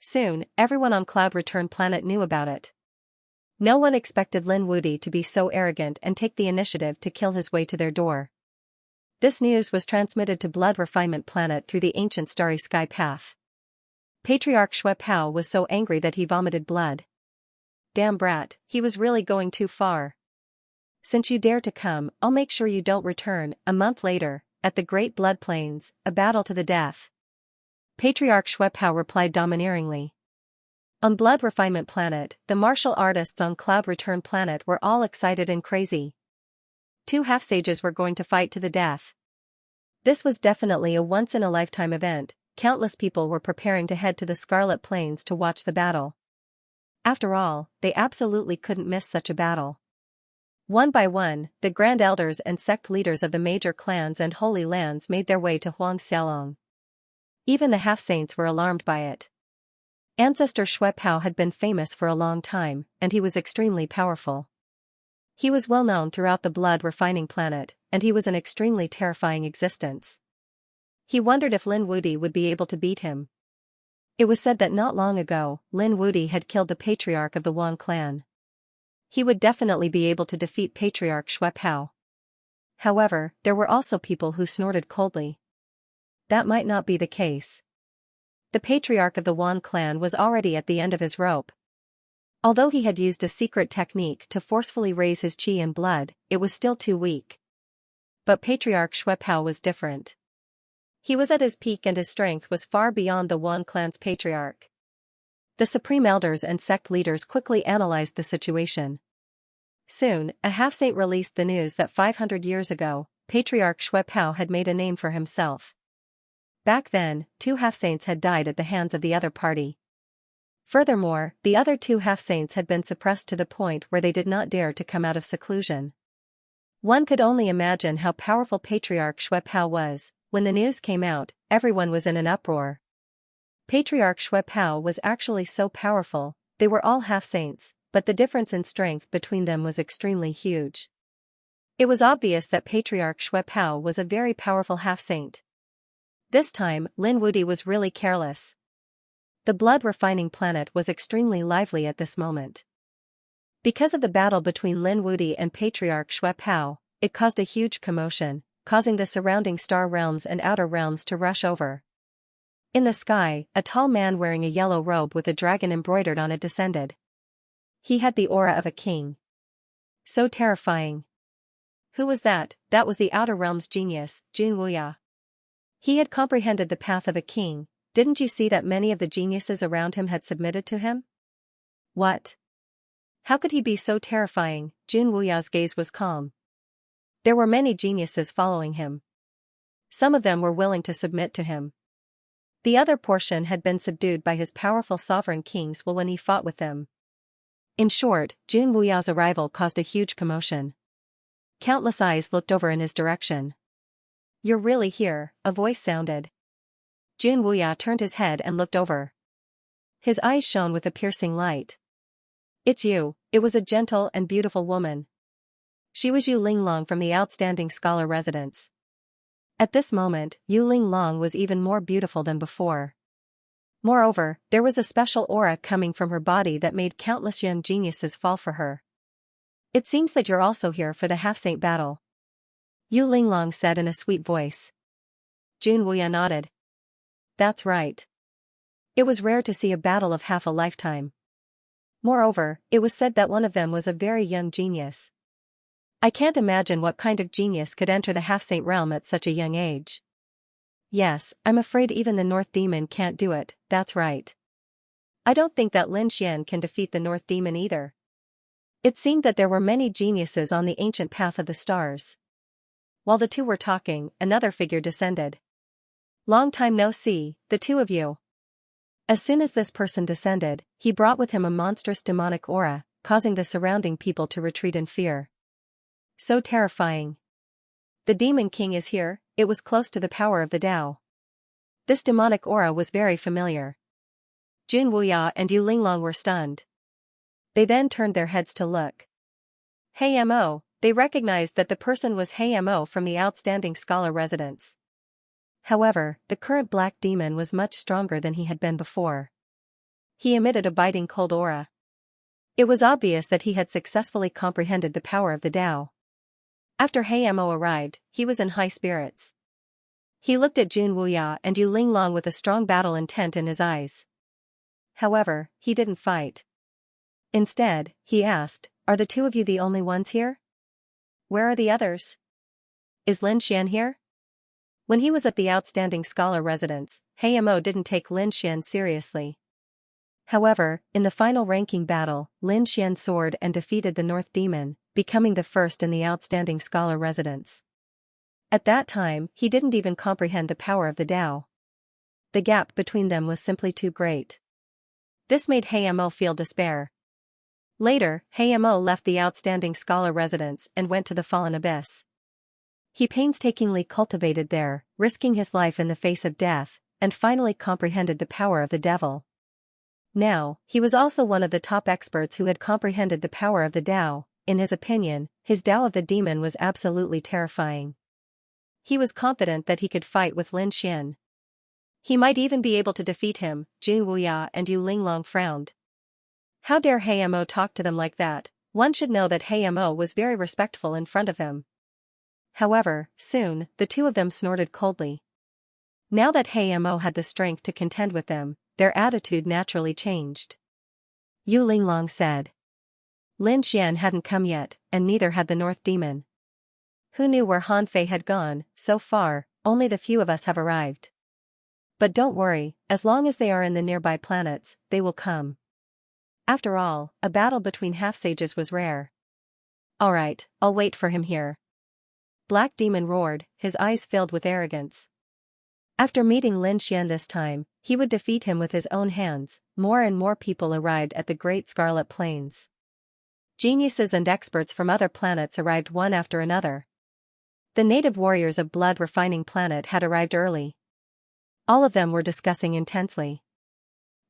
Soon, everyone on Cloud Return Planet knew about it. No one expected Lin Wudi to be so arrogant and take the initiative to kill his way to their door. This news was transmitted to Blood Refinement Planet through the ancient starry sky path. Patriarch Xuepao was so angry that he vomited blood. Damn brat, he was really going too far. Since you dare to come, I'll make sure you don't return. A month later, at the Great Blood Plains, a battle to the death. Patriarch Xuepao replied domineeringly. On Blood Refinement Planet, the martial artists on Cloud Return Planet were all excited and crazy. 2 half-sages were going to fight to the death. This was definitely a once-in-a-lifetime event. Countless people were preparing to head to the Scarlet Plains to watch the battle. After all, they absolutely couldn't miss such a battle. One by one, the grand elders and sect leaders of the major clans and holy lands made their way to Xiaolong. Even the half-saints were alarmed by it. Ancestor Xuepao had been famous for a long time, and he was extremely powerful. He was well known throughout the Blood Refining Planet, and he was an extremely terrifying existence. He wondered if Lin Wudi would be able to beat him. It was said that not long ago, Lin Wudi had killed the patriarch of the Wan clan. He would definitely be able to defeat Patriarch Xuepao. However, there were also people who snorted coldly. That might not be the case. The patriarch of the Wan clan was already at the end of his rope. Although he had used a secret technique to forcefully raise his qi and blood, it was still too weak. But Patriarch Xuepao was different. He was at his peak and his strength was far beyond the Wan clan's patriarch. The supreme elders and sect leaders quickly analyzed the situation. Soon, a half-saint released the news that 500 years ago, Patriarch Xuepao had made a name for himself. Back then, 2 half-saints had died at the hands of the other party. Furthermore, the other 2 half-saints had been suppressed to the point where they did not dare to come out of seclusion. One could only imagine how powerful Patriarch Xue was. When the news came out, everyone was in an uproar. Patriarch Xue was actually so powerful, they were all half-saints, but the difference in strength between them was extremely huge. It was obvious that Patriarch Xue was a very powerful half-saint. This time, Lin Wudi was really careless. The blood-refining planet was extremely lively at this moment. Because of the battle between Lin Wudi and Patriarch Xue, it caused a huge commotion, causing the surrounding star realms and outer realms to rush over. In the sky, a tall man wearing a yellow robe with a dragon embroidered on it descended. He had the aura of a king. So terrifying. Who was that? That was the Outer Realms genius, Jun Wuya. He had comprehended the path of a king. Didn't you see that many of the geniuses around him had submitted to him? What? How could he be so terrifying? Jun Wuya's gaze was calm. There were many geniuses following him. Some of them were willing to submit to him. The other portion had been subdued by his powerful sovereign kings when he fought with them. In short, Jun Wuya's arrival caused a huge commotion. Countless eyes looked over in his direction. You're really here, a voice sounded. Jun Wuya turned his head and looked over. His eyes shone with a piercing light. It's you. It was a gentle and beautiful woman. She was Yu Linglong from the outstanding scholar residence. At this moment, Yu Linglong was even more beautiful than before. Moreover, there was a special aura coming from her body that made countless young geniuses fall for her. It seems that you're also here for the half-saint battle. Yu Linglong said in a sweet voice. Jun Wuya nodded. That's right. It was rare to see a battle of half a lifetime. Moreover, it was said that one of them was a very young genius. I can't imagine what kind of genius could enter the half-saint realm at such a young age. Yes, I'm afraid even the North Demon can't do it, that's right. I don't think that Lin Xian can defeat the North Demon either. It seemed that there were many geniuses on the ancient path of the stars. While the two were talking, another figure descended. Long time no see, the two of you. As soon as this person descended, he brought with him a monstrous demonic aura, causing the surrounding people to retreat in fear. So terrifying. The Demon King is here. It was close to the power of the Tao. This demonic aura was very familiar. Jun Wuya and Yu Linglong were stunned. They then turned their heads to look. Hey Mo, they recognized that the person was Hey Mo from the outstanding scholar residence. However, the current black demon was much stronger than he had been before. He emitted a biting cold aura. It was obvious that he had successfully comprehended the power of the Tao. After Hey Mo arrived, he was in high spirits. He looked at Jun Wuya and Yu Linglong with a strong battle intent in his eyes. However, he didn't fight. Instead, he asked, are the two of you the only ones here? Where are the others? Is Lin Xian here? When he was at the outstanding scholar residence, Hey Mo didn't take Lin Xian seriously. However, in the final ranking battle, Lin Xian soared and defeated the North Demon, becoming the first in the outstanding scholar residence. At that time, he didn't even comprehend the power of the Tao. The gap between them was simply too great. This made Hey Mo feel despair. Later, Hey Mo left the outstanding scholar residence and went to the Fallen Abyss. He painstakingly cultivated there, risking his life in the face of death, and finally comprehended the power of the devil. Now, he was also one of the top experts who had comprehended the power of the Tao. In his opinion, his Tao of the demon was absolutely terrifying. He was confident that he could fight with Lin Xian. He might even be able to defeat him. Jun Wuya and Yu Linglong frowned. How dare Hey Mo talk to them like that? One should know that Hey Mo was very respectful in front of him. However, soon, the two of them snorted coldly. Now that Hey Mo had the strength to contend with them, their attitude naturally changed. Yu Linglong said. Lin Xian hadn't come yet, and neither had the North Demon. Who knew where Han Fei had gone? So far, only the few of us have arrived. But don't worry, as long as they are in the nearby planets, they will come. After all, a battle between half-sages was rare. Alright, I'll wait for him here. Black Demon roared, his eyes filled with arrogance. After meeting Lin Xian this time, he would defeat him with his own hands. More and more people arrived at the Great Scarlet Plains. Geniuses and experts from other planets arrived one after another. The native warriors of Blood Refining Planet had arrived early. All of them were discussing intensely.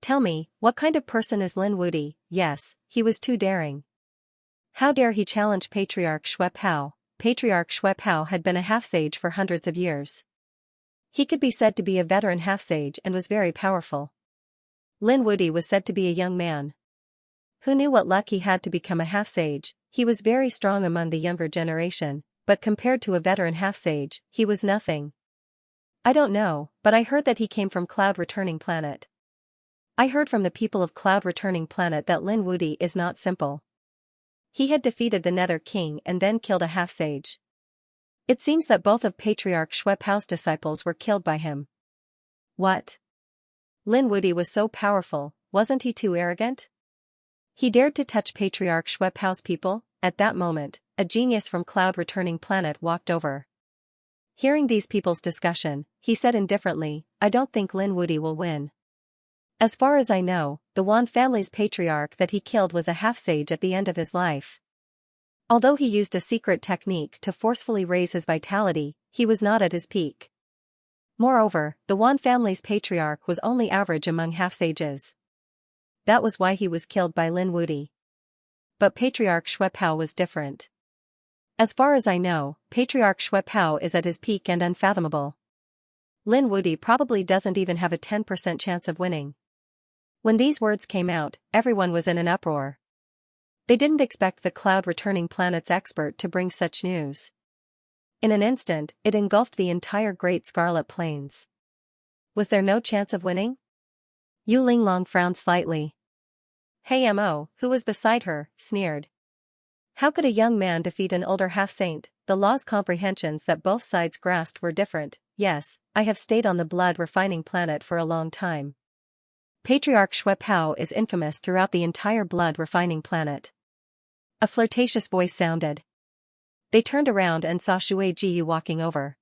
Tell me, what kind of person is Lin Wudi? Yes, he was too daring. How dare he challenge Patriarch Xue Pao? Patriarch Xue Pao had been a half-sage for hundreds of years. He could be said to be a veteran half-sage and was very powerful. Lin Wudi was said to be a young man. Who knew what luck he had to become a half-sage? He was very strong among the younger generation, but compared to a veteran half-sage, he was nothing. I don't know, but I heard that he came from Cloud Returning Planet. I heard from the people of Cloud Returning Planet that Lin Wudi is not simple. He had defeated the Nether King and then killed a half-sage. It seems that both of Patriarch Xue Pao's disciples were killed by him. What? Lin Wudi was so powerful, wasn't he too arrogant? He dared to touch Patriarch Xue Pao's people? At that moment, a genius from Cloud Returning Planet walked over. Hearing these people's discussion, he said indifferently, I don't think Lin Wudi will win. As far as I know, the Wan family's patriarch that he killed was a half-sage at the end of his life. Although he used a secret technique to forcefully raise his vitality, he was not at his peak. Moreover, the Wan family's patriarch was only average among half-sages. That was why he was killed by Lin Wudi. But Patriarch Xue Pao was different. As far as I know, Patriarch Xue Pao is at his peak and unfathomable. Lin Wudi probably doesn't even have a 10% chance of winning. When these words came out, everyone was in an uproar. They didn't expect the Cloud Returning Planet's expert to bring such news. In an instant, it engulfed the entire Great Scarlet Plains. Was there no chance of winning? Yu Linglong frowned slightly. Hey Mo, who was beside her, sneered. How could a young man defeat an older half-saint? The law's comprehensions that both sides grasped were different. Yes, I have stayed on the Blood Refining Planet for a long time. Patriarch Xue Pao is infamous throughout the entire Blood Refining Planet. A flirtatious voice sounded. They turned around and saw Shui Jiyu walking over.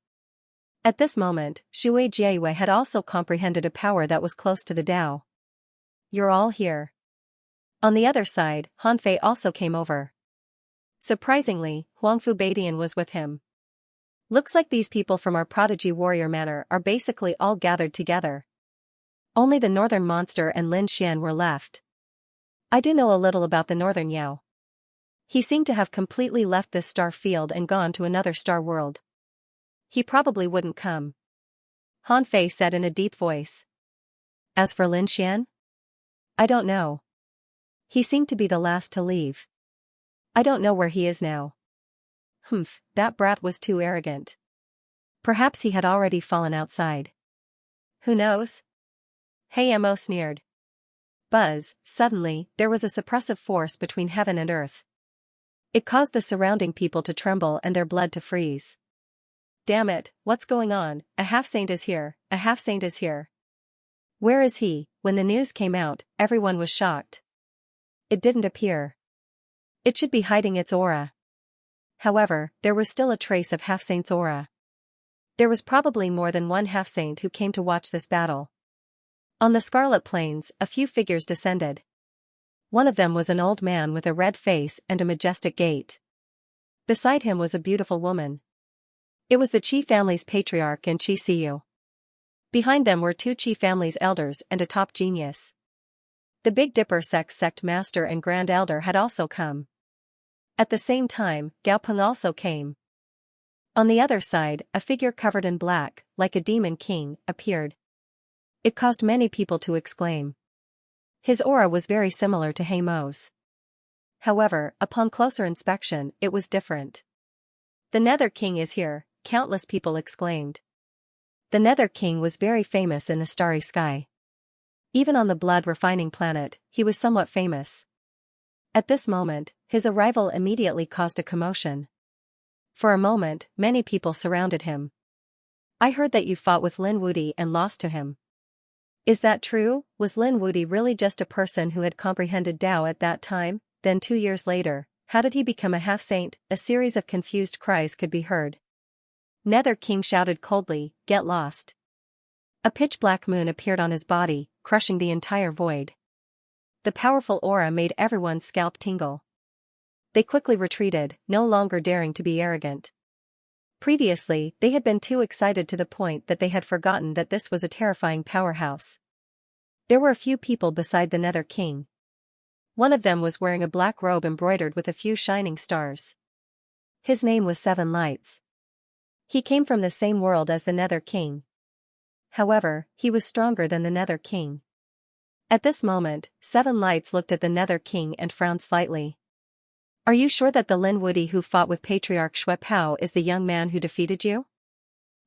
At this moment, Shui Jiyu had also comprehended a power that was close to the Tao. You're all here. On the other side, Han Fei also came over. Surprisingly, Huangfu Badian was with him. Looks like these people from our Prodigy Warrior Manor are basically all gathered together. Only the Northern Monster and Lin Xian were left. I do know a little about the Northern Yao. He seemed to have completely left this star field and gone to another star world. He probably wouldn't come. Han Fei said in a deep voice. As for Lin Xian? I don't know. He seemed to be the last to leave. I don't know where he is now. Humph, that brat was too arrogant. Perhaps he had already fallen outside. Who knows? Hey Mo sneered. Buzz, suddenly, there was a suppressive force between heaven and earth. It caused the surrounding people to tremble and their blood to freeze. Damn it, what's going on? A half-saint is here, a half-saint is here. Where is he? When the news came out, everyone was shocked. It didn't appear. It should be hiding its aura. However, there was still a trace of half-saint's aura. There was probably more than one half-saint who came to watch this battle. On the Scarlet Plains, a few figures descended. One of them was an old man with a red face and a majestic gait. Beside him was a beautiful woman. It was the Qi family's patriarch and Qi Siyu. Behind them were two Qi family's elders and a top genius. The Big Dipper sect master and grand elder had also come. At the same time, Gao Peng also came. On the other side, a figure covered in black, like a demon king, appeared. It caused many people to exclaim. His aura was very similar to He Mo's. However, upon closer inspection, it was different. The Nether King is here, countless people exclaimed. The Nether King was very famous in the starry sky. Even on the Blood Refining Planet, he was somewhat famous. At this moment, his arrival immediately caused a commotion. For a moment, many people surrounded him. I heard that you fought with Lin Wudi and lost to him. Is that true? Was Lin Wudi really just a person who had comprehended Tao at that time? Then 2 years later, how did he become a half-saint? A series of confused cries could be heard. Nether King shouted coldly, get lost. A pitch-black moon appeared on his body, crushing the entire void. The powerful aura made everyone's scalp tingle. They quickly retreated, no longer daring to be arrogant. Previously, they had been too excited to the point that they had forgotten that this was a terrifying powerhouse. There were a few people beside the Nether King. One of them was wearing a black robe embroidered with a few shining stars. His name was Seven Lights. He came from the same world as the Nether King. However, he was stronger than the Nether King. At this moment, Seven Lights looked at the Nether King and frowned slightly. "Are you sure that the Lin Wudy who fought with Patriarch Xue Pao is the young man who defeated you?"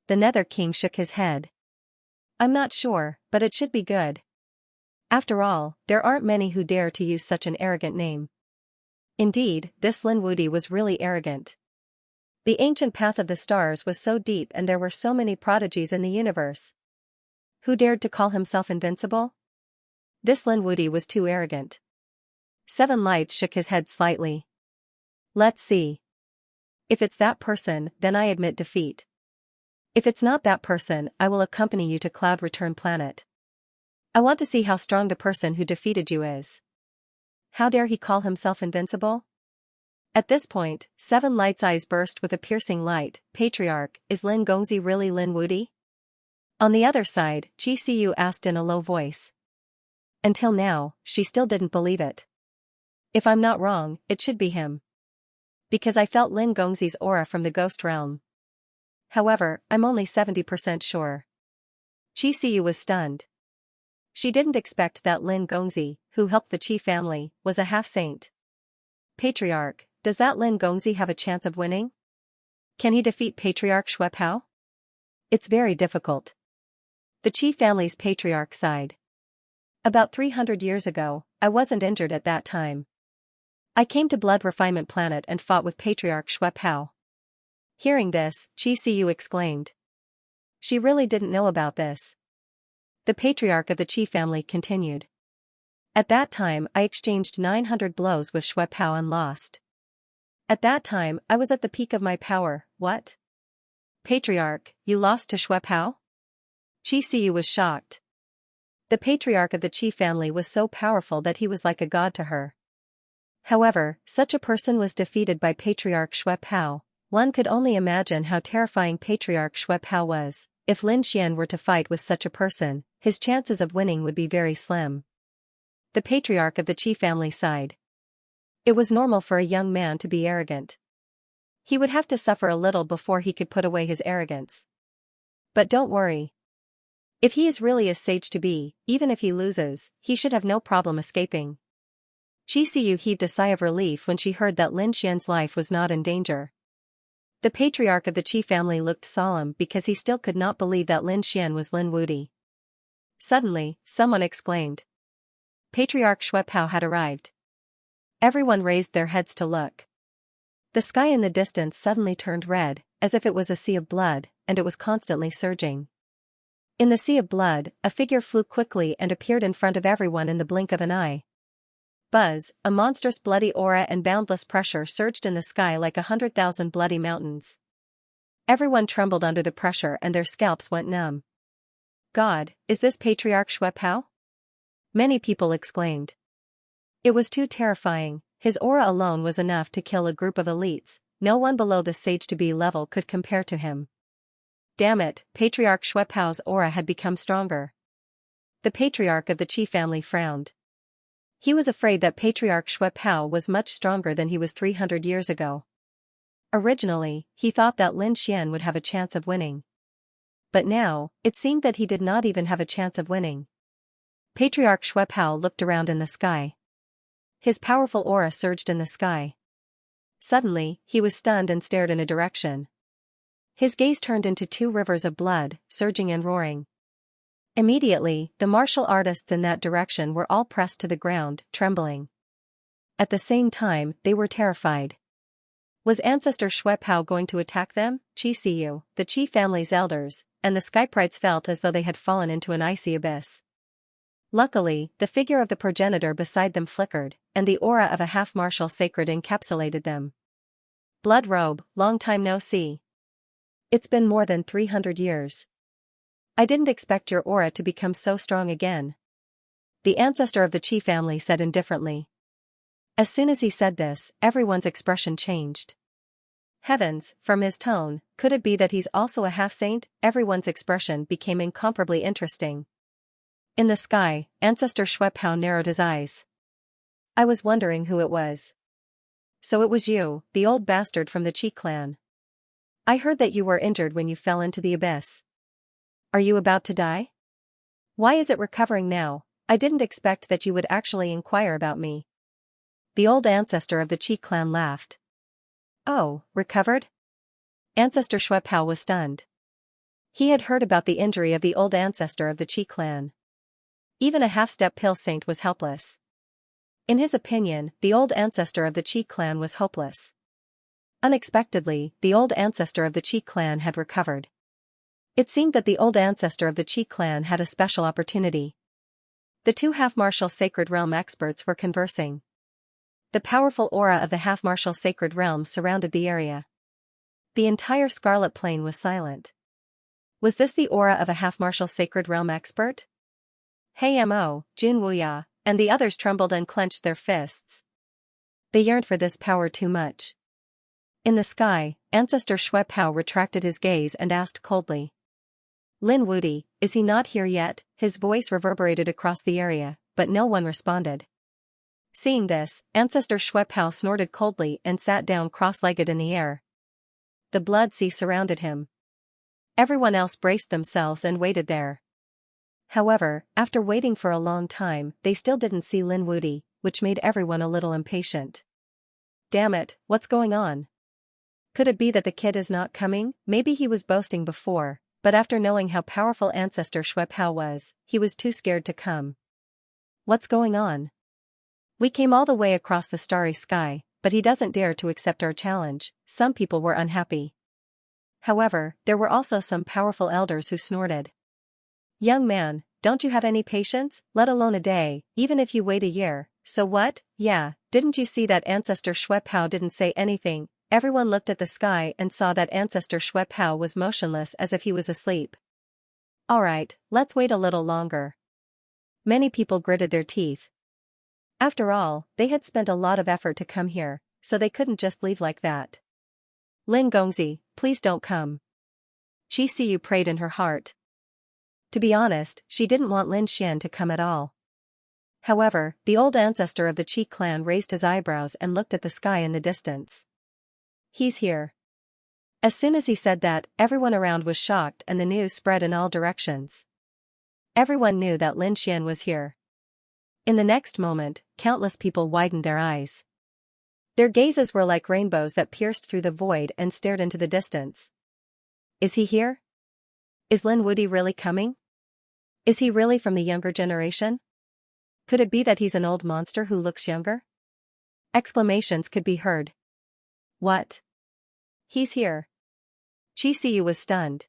The Nether King shook his head. "I'm not sure, but it should be good. After all, there aren't many who dare to use such an arrogant name." Indeed, this Lin Wudy was really arrogant. The ancient path of the stars was so deep and there were so many prodigies in the universe. Who dared to call himself invincible? This Lin Wudy was too arrogant. Seven Lights shook his head slightly. "Let's see. If it's that person, then I admit defeat. If it's not that person, I will accompany you to Cloud Return Planet. I want to see how strong the person who defeated you is. How dare he call himself invincible?" At this point, Seven Lights' eyes burst with a piercing light. "Patriarch, is Lin Gongzi really Lin Wudy?" On the other side, Qi Siyu asked in a low voice. Until now, she still didn't believe it. "If I'm not wrong, it should be him. Because I felt Lin Gongzi's aura from the ghost realm. However, I'm only 70% sure." Qi Siyu was stunned. She didn't expect that Lin Gongzi, who helped the Qi family, was a half-saint. "Patriarch, does that Lin Gongzi have a chance of winning? Can he defeat Patriarch Xue Pao?" "It's very difficult." The Qi family's patriarch sighed. "About 300 years ago, I wasn't injured at that time. I came to Blood Refinement Planet and fought with Patriarch Xue Pao." Hearing this, Qi Siyu exclaimed. She really didn't know about this. The patriarch of the Qi family continued. "At that time I exchanged 900 blows with Xue Pao and lost. At that time I was at the peak of my power." "What? Patriarch, you lost to Xue Pao?" Qi Siyu was shocked. The patriarch of the Qi family was so powerful that he was like a god to her. However, such a person was defeated by Patriarch Xue Pao. One could only imagine how terrifying Patriarch Xue Pao was. If Lin Xian were to fight with such a person, his chances of winning would be very slim. The patriarch of the Qi family sighed. It was normal for a young man to be arrogant. He would have to suffer a little before he could put away his arrogance. But don't worry. If he is really as sage to be, even if he loses, he should have no problem escaping. Qi Siyu heaved a sigh of relief when she heard that Lin Xian's life was not in danger. The patriarch of the Qi family looked solemn because he still could not believe that Lin Xian was Lin Wudy. Suddenly, someone exclaimed. Patriarch Xue Pao had arrived. Everyone raised their heads to look. The sky in the distance suddenly turned red, as if it was a sea of blood, and it was constantly surging. In the sea of blood, a figure flew quickly and appeared in front of everyone in the blink of an eye. Buzz, a monstrous bloody aura and boundless pressure surged in the sky like 100,000 bloody mountains. Everyone trembled under the pressure and their scalps went numb. God, is this Patriarch Xue Pao? Many people exclaimed. It was too terrifying. His aura alone was enough to kill a group of elites. No one below the sage-to-be level could compare to him. Damn it, Patriarch Xue Pao's aura had become stronger. The patriarch of the Qi family frowned. He was afraid that Patriarch Xue Pao was much stronger than he was 300 years ago. Originally, he thought that Lin Xian would have a chance of winning. But now, it seemed that he did not even have a chance of winning. Patriarch Xue Pao looked around in the sky. His powerful aura surged in the sky. Suddenly, he was stunned and stared in a direction. His gaze turned into two rivers of blood, surging and roaring. Immediately, the martial artists in that direction were all pressed to the ground, trembling. At the same time, they were terrified. Was Ancestor Xue Pao going to attack them? Qi Siyu, the Qi family's elders, and the Skyprites felt as though they had fallen into an icy abyss. Luckily, the figure of the progenitor beside them flickered, and the aura of a half-martial sacred encapsulated them. Blood Robe, long time no see. It's been more than 300 years. I didn't expect your aura to become so strong again. The ancestor of the Qi family said indifferently. As soon as he said this, everyone's expression changed. Heavens, from his tone, could it be that he's also a half-saint? Everyone's expression became incomparably interesting. In the sky, Ancestor Schweppau narrowed his eyes. I was wondering who it was. So it was you, the old bastard from the Qi clan. I heard that you were injured when you fell into the abyss. Are you about to die? Why is it recovering now? I didn't expect that you would actually inquire about me. The old ancestor of the Qi clan laughed. Oh, recovered? Ancestor Schweppau was stunned. He had heard about the injury of the old ancestor of the Qi clan. Even a half-step pale saint was helpless. In his opinion, the old ancestor of the Qi clan was hopeless. Unexpectedly, the old ancestor of the Qi clan had recovered. It seemed that the old ancestor of the Qi clan had a special opportunity. The two half-martial sacred realm experts were conversing. The powerful aura of the half-martial sacred realm surrounded the area. The entire Scarlet Plain was silent. Was this the aura of a half-martial sacred realm expert? Hey Mo, Jun Wuya, and the others trembled and clenched their fists. They yearned for this power too much. In the sky, Ancestor Schweppau retracted his gaze and asked coldly. Lin Wudi, is he not here yet? His voice reverberated across the area, but no one responded. Seeing this, Ancestor Schweppau snorted coldly and sat down cross-legged in the air. The blood sea surrounded him. Everyone else braced themselves and waited there. However, after waiting for a long time, they still didn't see Lin Wudi, which made everyone a little impatient. Damn it, what's going on? Could it be that the kid is not coming? Maybe he was boasting before, but after knowing how powerful Ancestor Schweppau was, he was too scared to come. What's going on? We came all the way across the starry sky, but he doesn't dare to accept our challenge. Some people were unhappy. However, there were also some powerful elders who snorted. Young man, don't you have any patience, let alone a day, even if you wait a year? So what? Yeah, didn't you see that Ancestor Schweppau didn't say anything? Everyone looked at the sky and saw that Ancestor Schweppau was motionless as if he was asleep. Alright, let's wait a little longer. Many people gritted their teeth. After all, they had spent a lot of effort to come here, so they couldn't just leave like that. Lin Gongzi, please don't come. Qi Siyu prayed in her heart. To be honest, she didn't want Lin Xian to come at all. However, the old ancestor of the Qi clan raised his eyebrows and looked at the sky in the distance. He's here. As soon as he said that, everyone around was shocked and the news spread in all directions. Everyone knew that Lin Xian was here. In the next moment, countless people widened their eyes. Their gazes were like rainbows that pierced through the void and stared into the distance. Is he here? Is Lin Wudi really coming? Is he really from the younger generation? Could it be that he's an old monster who looks younger? Exclamations could be heard. What? He's here. Qi Siyu was stunned.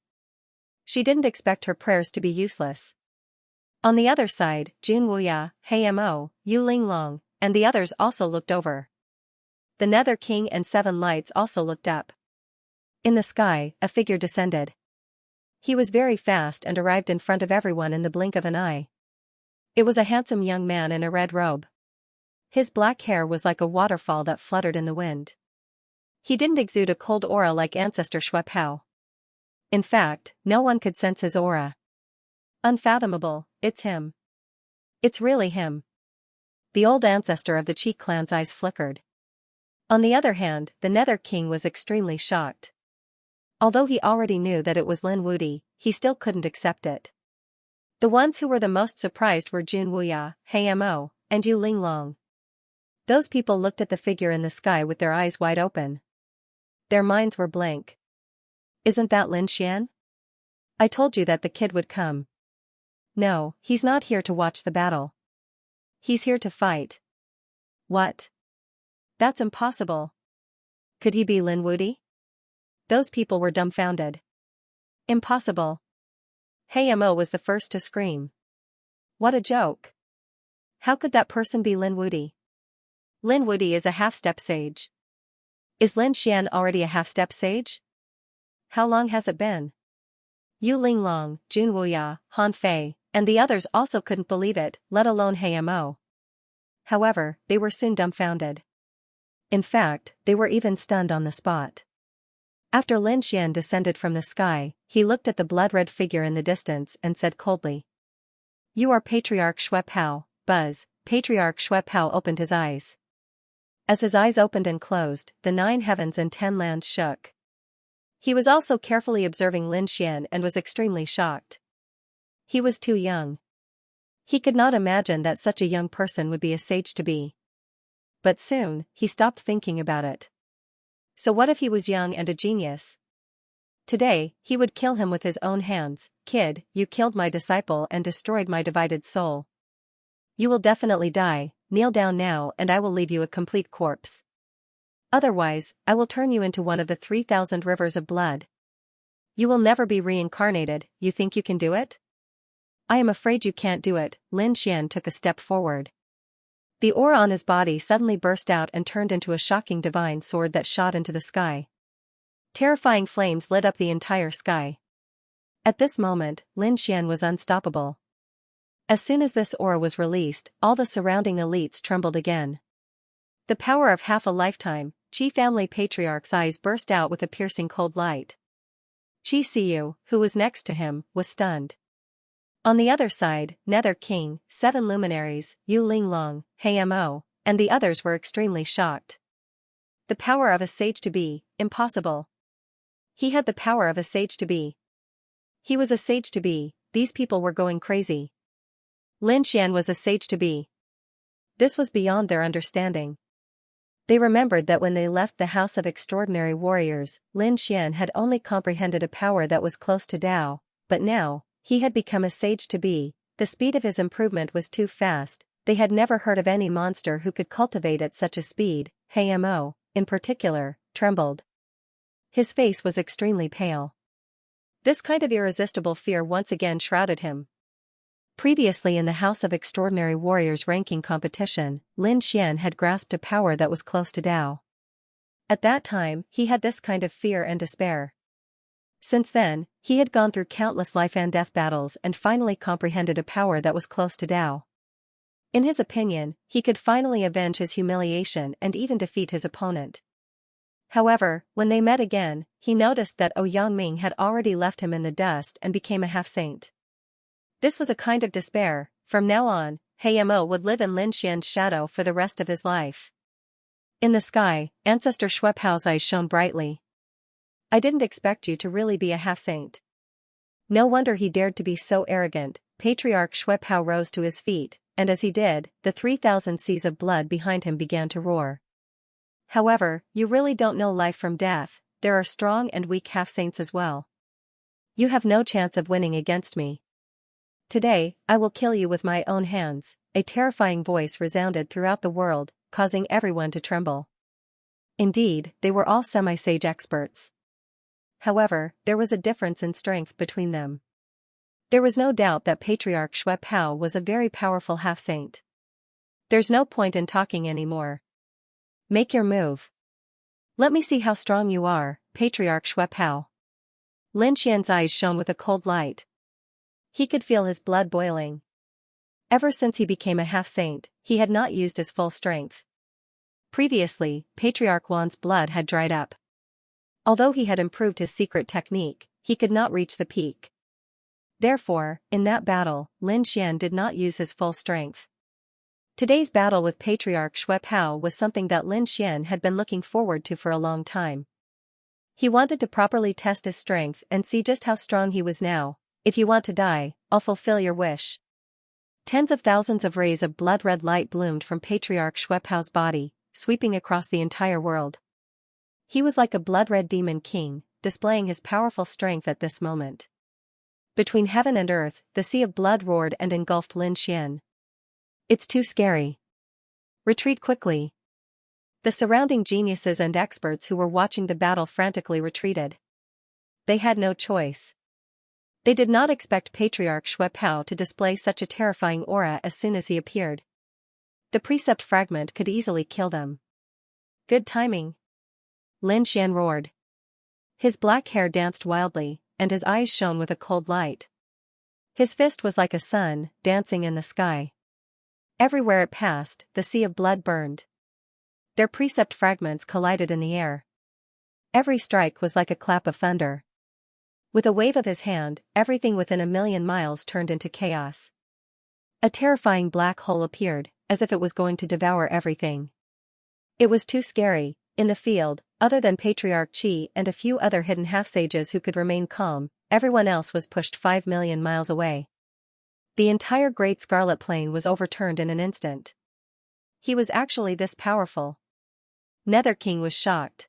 She didn't expect her prayers to be useless. On the other side, Jun Wuya, He Mo, Yu Linglong, and the others also looked over. The Nether King and Seven Lights also looked up. In the sky, a figure descended. He was very fast and arrived in front of everyone in the blink of an eye. It was a handsome young man in a red robe. His black hair was like a waterfall that fluttered in the wind. He didn't exude a cold aura like Ancestor Schweppau. In fact, no one could sense his aura. Unfathomable, it's him. It's really him. The old ancestor of the Qi clan's eyes flickered. On the other hand, the Nether King was extremely shocked. Although he already knew that it was Lin Wudi, he still couldn't accept it. The ones who were the most surprised were Jun Wuya, He Mo, and Yu Linglong. Those people looked at the figure in the sky with their eyes wide open. Their minds were blank. Isn't that Lin Xian? I told you that the kid would come. No, he's not here to watch the battle. He's here to fight. What? That's impossible. Could he be Lin Wudi? Those people were dumbfounded. Impossible. He Mo was the first to scream. What a joke. How could that person be Lin Wudi? Lin Wudi is a half-step sage. Is Lin Xian already a half-step sage? How long has it been? Yu Linglong, Jun Wuya, Han Fei, and the others also couldn't believe it, let alone He Mo. However, they were soon dumbfounded. In fact, they were even stunned on the spot. After Lin Xian descended from the sky, he looked at the blood-red figure in the distance and said coldly, "You are Patriarch Xue Pao." Buzz. Patriarch Xue Pao opened his eyes. As his eyes opened and closed, the 9 heavens and 10 lands shook. He was also carefully observing Lin Xian and was extremely shocked. He was too young. He could not imagine that such a young person would be a sage-to-be. But soon, he stopped thinking about it. So what if he was young and a genius? Today, he would kill him with his own hands. "Kid, you killed my disciple and destroyed my divided soul. You will definitely die. Kneel down now and I will leave you a complete corpse. Otherwise, I will turn you into one of the 3,000 rivers of blood. You will never be reincarnated. You think you can do it? I am afraid you can't do it." Lin Xian took a step forward. The aura on his body suddenly burst out and turned into a shocking divine sword that shot into the sky. Terrifying flames lit up the entire sky. At this moment, Lin Xian was unstoppable. As soon as this aura was released, all the surrounding elites trembled again. The power of half a lifetime. Qi family patriarch's eyes burst out with a piercing cold light. Qi Siyu, who was next to him, was stunned. On the other side, Nether King, 7 luminaries, Yu Linglong, Hmo, and the others were extremely shocked. The power of a sage-to-be, impossible. He had the power of a sage-to-be. He was a sage-to-be, these people were going crazy. Lin Xian was a sage-to-be. This was beyond their understanding. They remembered that when they left the House of Extraordinary Warriors, Lin Xian had only comprehended a power that was close to Tao, but now, he had become a sage-to-be. The speed of his improvement was too fast. They had never heard of any monster who could cultivate at such a speed. Hmo, in particular, trembled. His face was extremely pale. This kind of irresistible fear once again shrouded him. Previously in the House of Extraordinary Warriors ranking competition, Lin Xian had grasped a power that was close to Tao. At that time, he had this kind of fear and despair. Since then, he had gone through countless life and death battles and finally comprehended a power that was close to Tao. In his opinion, he could finally avenge his humiliation and even defeat his opponent. However, when they met again, he noticed that Ouyang had already left him in the dust and became a half-saint. This was a kind of despair. From now on, Hmo would live in Lin Xian's shadow for the rest of his life. In the sky, Ancestor Xue Pao's eyes shone brightly. "I didn't expect you to really be a half-saint." No wonder he dared to be so arrogant. Patriarch Xue Pao rose to his feet, and as he did, the 3,000 seas of blood behind him began to roar. "However, you really don't know life from death. There are strong and weak half-saints as well. You have no chance of winning against me. Today, I will kill you with my own hands." A terrifying voice resounded throughout the world, causing everyone to tremble. Indeed, they were all semi-sage experts. However, there was a difference in strength between them. There was no doubt that Patriarch Xue Pao was a very powerful half-saint. "There's no point in talking anymore. Make your move. Let me see how strong you are, Patriarch Xue Pao." Lin Xian's eyes shone with a cold light. He could feel his blood boiling. Ever since he became a half-saint, he had not used his full strength. Previously, Patriarch Wan's blood had dried up. Although he had improved his secret technique, he could not reach the peak. Therefore, in that battle, Lin Xian did not use his full strength. Today's battle with Patriarch Xue Pao was something that Lin Xian had been looking forward to for a long time. He wanted to properly test his strength and see just how strong he was now. "If you want to die, I'll fulfill your wish." Tens of thousands of rays of blood-red light bloomed from Patriarch Xue Pao's body, sweeping across the entire world. He was like a blood-red demon king, displaying his powerful strength at this moment. Between heaven and earth, the sea of blood roared and engulfed Lin Xian. "It's too scary. Retreat quickly." The surrounding geniuses and experts who were watching the battle frantically retreated. They had no choice. They did not expect Patriarch Xue Pao to display such a terrifying aura as soon as he appeared. The precept fragment could easily kill them. "Good timing." Lin Xian roared. His black hair danced wildly, and his eyes shone with a cold light. His fist was like a sun, dancing in the sky. Everywhere it passed, the sea of blood burned. Their precept fragments collided in the air. Every strike was like a clap of thunder. With a wave of his hand, everything within 1,000,000 miles turned into chaos. A terrifying black hole appeared, as if it was going to devour everything. It was too scary. In the field, other than Patriarch Qi and a few other hidden half-sages who could remain calm, everyone else was pushed 5,000,000 miles away. The entire Great Scarlet Plain was overturned in an instant. He was actually this powerful. Nether King was shocked.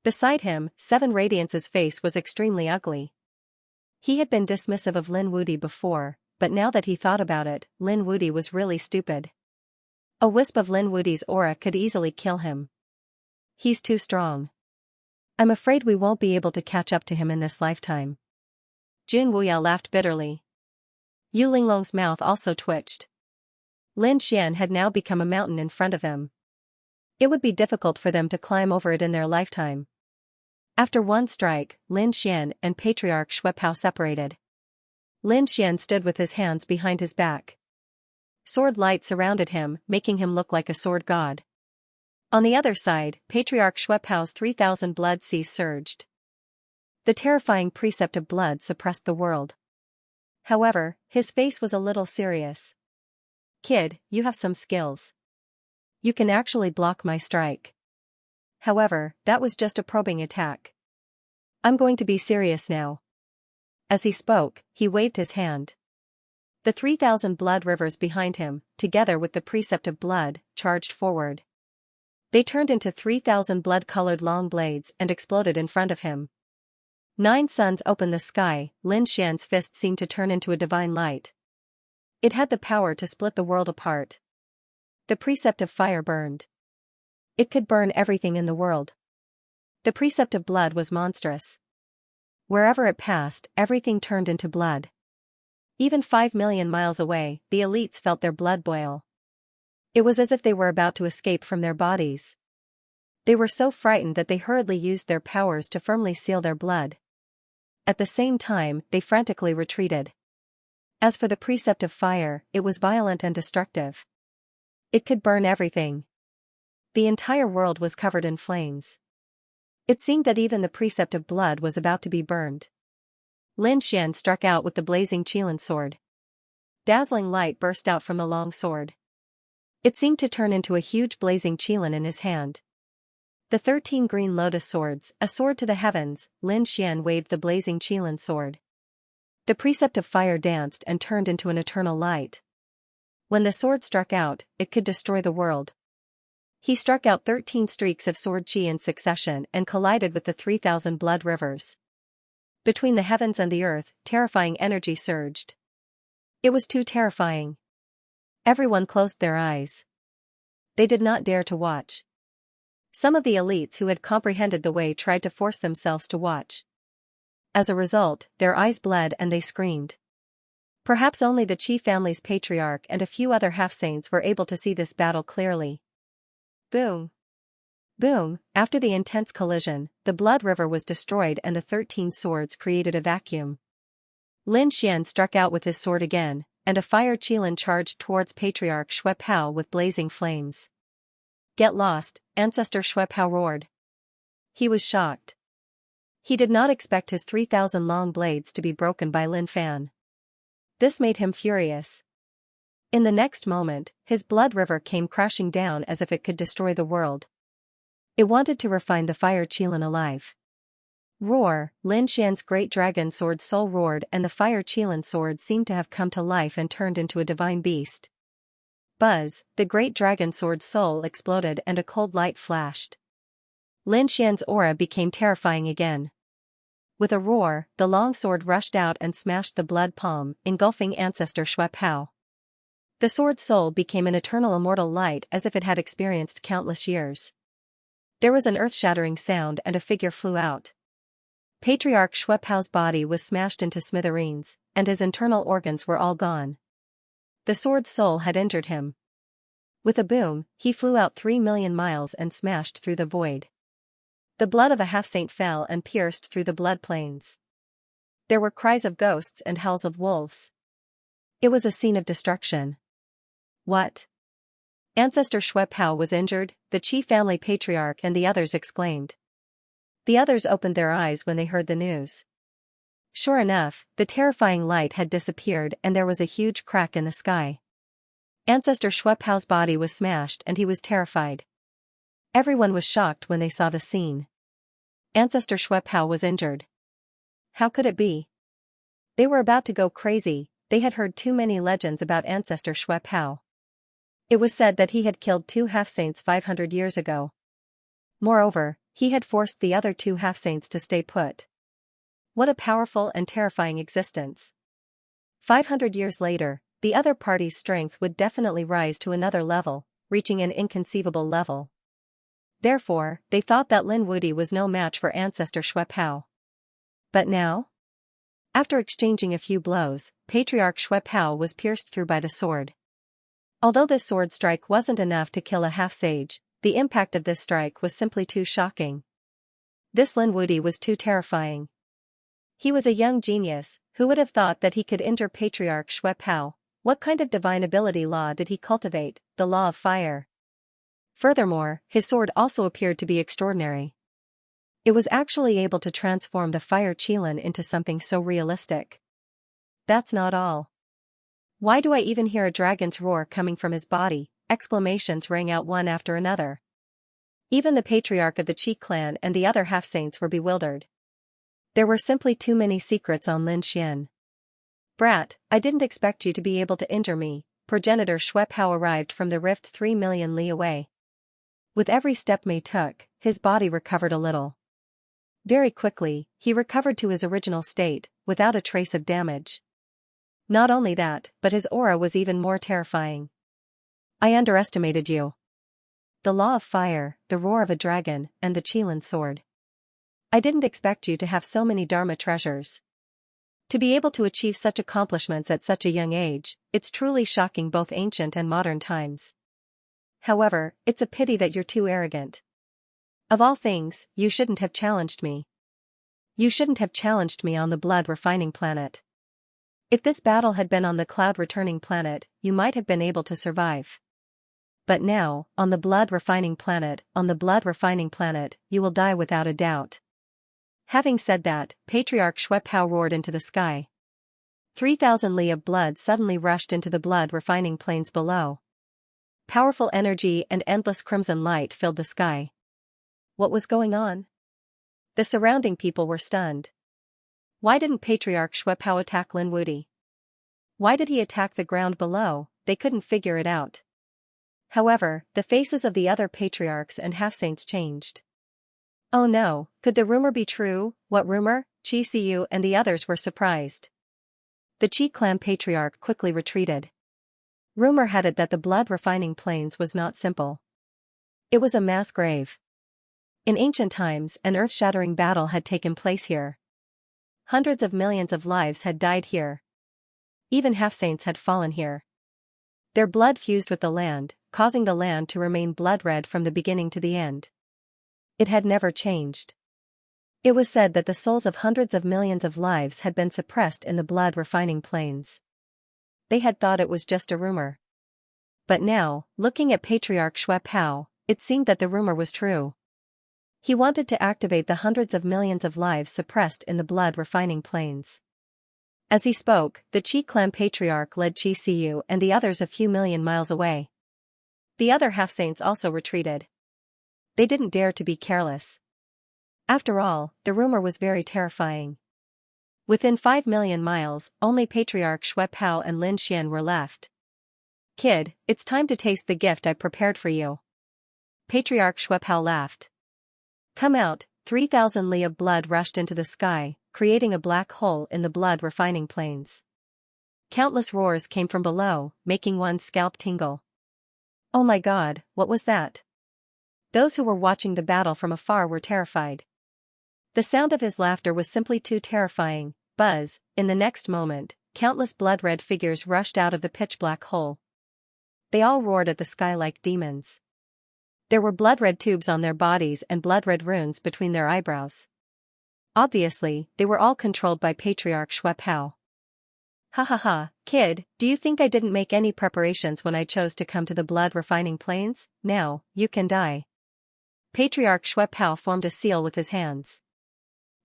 Beside him, Seven Radiance's face was extremely ugly. He had been dismissive of Lin Wude before, but now that he thought about it, Lin Wude was really stupid. A wisp of Lin Wude's aura could easily kill him. He's too strong. I'm afraid we won't be able to catch up to him in this lifetime. Jun Wuyao laughed bitterly. Yu Linglong's mouth also twitched. Lin Xian had now become a mountain in front of him. It would be difficult for them to climb over it in their lifetime. After one strike, Lin Xian and Patriarch Xuepao separated. Lin Xian stood with his hands behind his back. Sword light surrounded him, making him look like a sword god. On the other side, Patriarch Xuepao's 3,000 blood seas surged. The terrifying precept of blood suppressed the world. However, his face was a little serious. Kid, you have some skills. You can actually block my strike. However, that was just a probing attack. I'm going to be serious now. As he spoke, he waved his hand. The 3,000 blood rivers behind him, together with the precept of blood, charged forward. They turned into 3,000 blood-colored long blades and exploded in front of him. 9 suns opened the sky. Lin Xian's fist seemed to turn into a divine light. It had the power to split the world apart. The precept of fire burned. It could burn everything in the world. The precept of blood was monstrous. Wherever it passed, everything turned into blood. Even 5,000,000 miles away, the elites felt their blood boil. It was as if they were about to escape from their bodies. They were so frightened that they hurriedly used their powers to firmly seal their blood. At the same time, they frantically retreated. As for the precept of fire, it was violent and destructive. It could burn everything. The entire world was covered in flames. It seemed that even the precept of blood was about to be burned. Lin Xian struck out with the blazing Qilin sword. Dazzling light burst out from the long sword. It seemed to turn into a huge blazing Qilin in his hand. The 13 green lotus swords, a sword to the heavens. Lin Xian waved the blazing Qilin sword. The precept of fire danced and turned into an eternal light. When the sword struck out, it could destroy the world. He struck out 13 streaks of sword chi in succession and collided with the 3,000 blood rivers. Between the heavens and the earth, terrifying energy surged. It was too terrifying. Everyone closed their eyes. They did not dare to watch. Some of the elites who had comprehended the way tried to force themselves to watch. As a result, their eyes bled and they screamed. Perhaps only the Qi family's patriarch and a few other half-saints were able to see this battle clearly. Boom! Boom! After the intense collision, the blood river was destroyed and the 13 swords created a vacuum. Lin Xian struck out with his sword again, and a fire Qilin charged towards Patriarch Xuepao with blazing flames. Get lost, Ancestor Xuepao roared. He was shocked. He did not expect his 3,000 long blades to be broken by Lin Fan. This made him furious. In the next moment, his blood river came crashing down as if it could destroy the world. It wanted to refine the fire Qilin alive. Roar! Lin Xian's great dragon sword soul roared and the fire Qilin sword seemed to have come to life and turned into a divine beast. Buzz! The great dragon sword soul exploded and a cold light flashed. Lin Xian's aura became terrifying again. With a roar, the long sword rushed out and smashed the blood palm, engulfing Ancestor Xuepao. The sword soul became an eternal immortal light as if it had experienced countless years. There was an earth-shattering sound and a figure flew out. Patriarch Xuepao's body was smashed into smithereens, and his internal organs were all gone. The sword soul had injured him. With a boom, he flew out 3,000,000 miles and smashed through the void. The blood of a half-saint fell and pierced through the blood plains. There were cries of ghosts and howls of wolves. It was a scene of destruction. What? Ancestor Xue was injured, the Qi family patriarch and the others exclaimed. The others opened their eyes when they heard the news. Sure enough, the terrifying light had disappeared and there was a huge crack in the sky. Ancestor Xue body was smashed and he was terrified. Everyone was shocked when they saw the scene. Ancestor Xue was injured. How could it be? They were about to go crazy, they had heard too many legends about Ancestor Xue. It was said that he had killed 2 half-saints 500 years ago. Moreover, he had forced the other 2 half-saints to stay put. What a powerful and terrifying existence. 500 years later, the other party's strength would definitely rise to another level, reaching an inconceivable level. Therefore, they thought that Lin Wudi was no match for Ancestor Xue. But now? After exchanging a few blows, Patriarch Xue was pierced through by the sword. Although this sword strike wasn't enough to kill a half-sage, the impact of this strike was simply too shocking. This Lin Wudi was too terrifying. He was a young genius, who would have thought that he could injure Patriarch Xue? What kind of divine ability law did he cultivate, the law of fire? Furthermore, his sword also appeared to be extraordinary. It was actually able to transform the fire qilin into something so realistic. That's not all. Why do I even hear a dragon's roar coming from his body? Exclamations rang out one after another. Even the patriarch of the Qi clan and the other half-saints were bewildered. There were simply too many secrets on Lin Xian. Brat, I didn't expect you to be able to injure me. Progenitor Xue arrived from the rift 3 million li away. With every step Mei took, his body recovered a little. Very quickly, he recovered to his original state, without a trace of damage. Not only that, but his aura was even more terrifying. I underestimated you. The law of fire, the roar of a dragon, and the qilin sword. I didn't expect you to have so many Dharma treasures. To be able to achieve such accomplishments at such a young age, it's truly shocking both ancient and modern times. However, it's a pity that you're too arrogant. Of all things, you shouldn't have challenged me. You shouldn't have challenged me on the blood refining planet. If this battle had been on the cloud returning planet, you might have been able to survive. But now, on the blood refining planet, you will die without a doubt. Having said that, Patriarch Xue roared into the sky. 3,000 li of blood suddenly rushed into the blood refining plains below. Powerful energy and endless crimson light filled the sky. What was going on? The surrounding people were stunned. Why didn't Patriarch Xue attack Lin Wudi? Why did he attack the ground below? They couldn't figure it out. However, the faces of the other patriarchs and half-saints changed. Oh no, could the rumor be true? What rumor? Xianxia and the others were surprised. The Qi clan patriarch quickly retreated. Rumor had it that the blood refining plains was not simple. It was a mass grave. In ancient times, an earth-shattering battle had taken place here. Hundreds of millions of lives had died here. Even half-saints had fallen here. Their blood fused with the land, causing the land to remain blood-red from the beginning to the end. It had never changed. It was said that the souls of hundreds of millions of lives had been suppressed in the blood refining plains. They had thought it was just a rumor. But now, looking at Patriarch Xue, it seemed that the rumor was true. He wanted to activate the hundreds of millions of lives suppressed in the blood refining plains. As he spoke, the Qi clan patriarch led Xianxia and the others a few million miles away. The other half-saints also retreated. They didn't dare to be careless. After all, the rumor was very terrifying. Within 5 million miles, only Patriarch Xue and Lin Xian were left. Kid, it's time to taste the gift I prepared for you. Patriarch Xue laughed. Come out. 3,000 li of blood rushed into the sky, creating a black hole in the blood refining plains. Countless roars came from below, making one's scalp tingle. Oh my god, what was that? Those who were watching the battle from afar were terrified. The sound of his laughter was simply too terrifying. Buzz, in the next moment, countless blood-red figures rushed out of the pitch-black hole. They all roared at the sky like demons. There were blood-red tubes on their bodies and blood-red runes between their eyebrows. Obviously, they were all controlled by Patriarch Xue. Ha ha ha, kid, do you think I didn't make any preparations when I chose to come to the blood-refining plains? Now, you can die. Patriarch Shuepao formed a seal with his hands.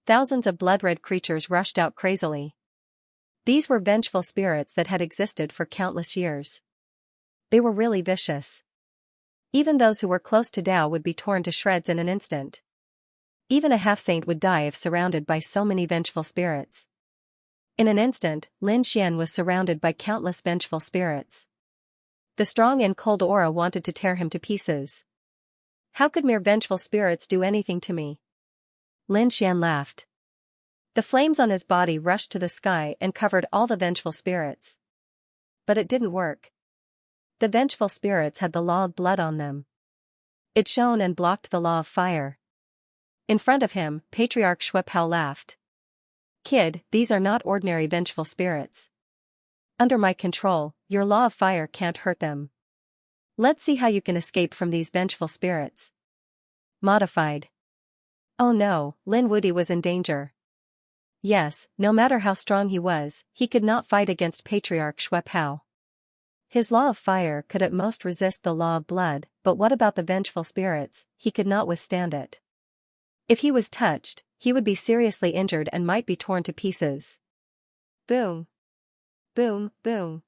Thousands of blood-red creatures rushed out crazily. These were vengeful spirits that had existed for countless years. They were really vicious. Even those who were close to Tao would be torn to shreds in an instant. Even a half-saint would die if surrounded by so many vengeful spirits. In an instant, Lin Xian was surrounded by countless vengeful spirits. The strong and cold aura wanted to tear him to pieces. How could mere vengeful spirits do anything to me? Lin Xian laughed. The flames on his body rushed to the sky and covered all the vengeful spirits. But it didn't work. The vengeful spirits had the law of blood on them. It shone and blocked the law of fire. In front of him, Patriarch Shuepao laughed. Kid, these are not ordinary vengeful spirits. Under my control, your law of fire can't hurt them. Let's see how you can escape from these vengeful spirits. Modified. Oh no, Lin Wudi was in danger. Yes, no matter how strong he was, he could not fight against Patriarch Shuepao. His law of fire could at most resist the law of blood, but what about the vengeful spirits? He could not withstand it. If he was touched, he would be seriously injured and might be torn to pieces. Boom. Boom, boom.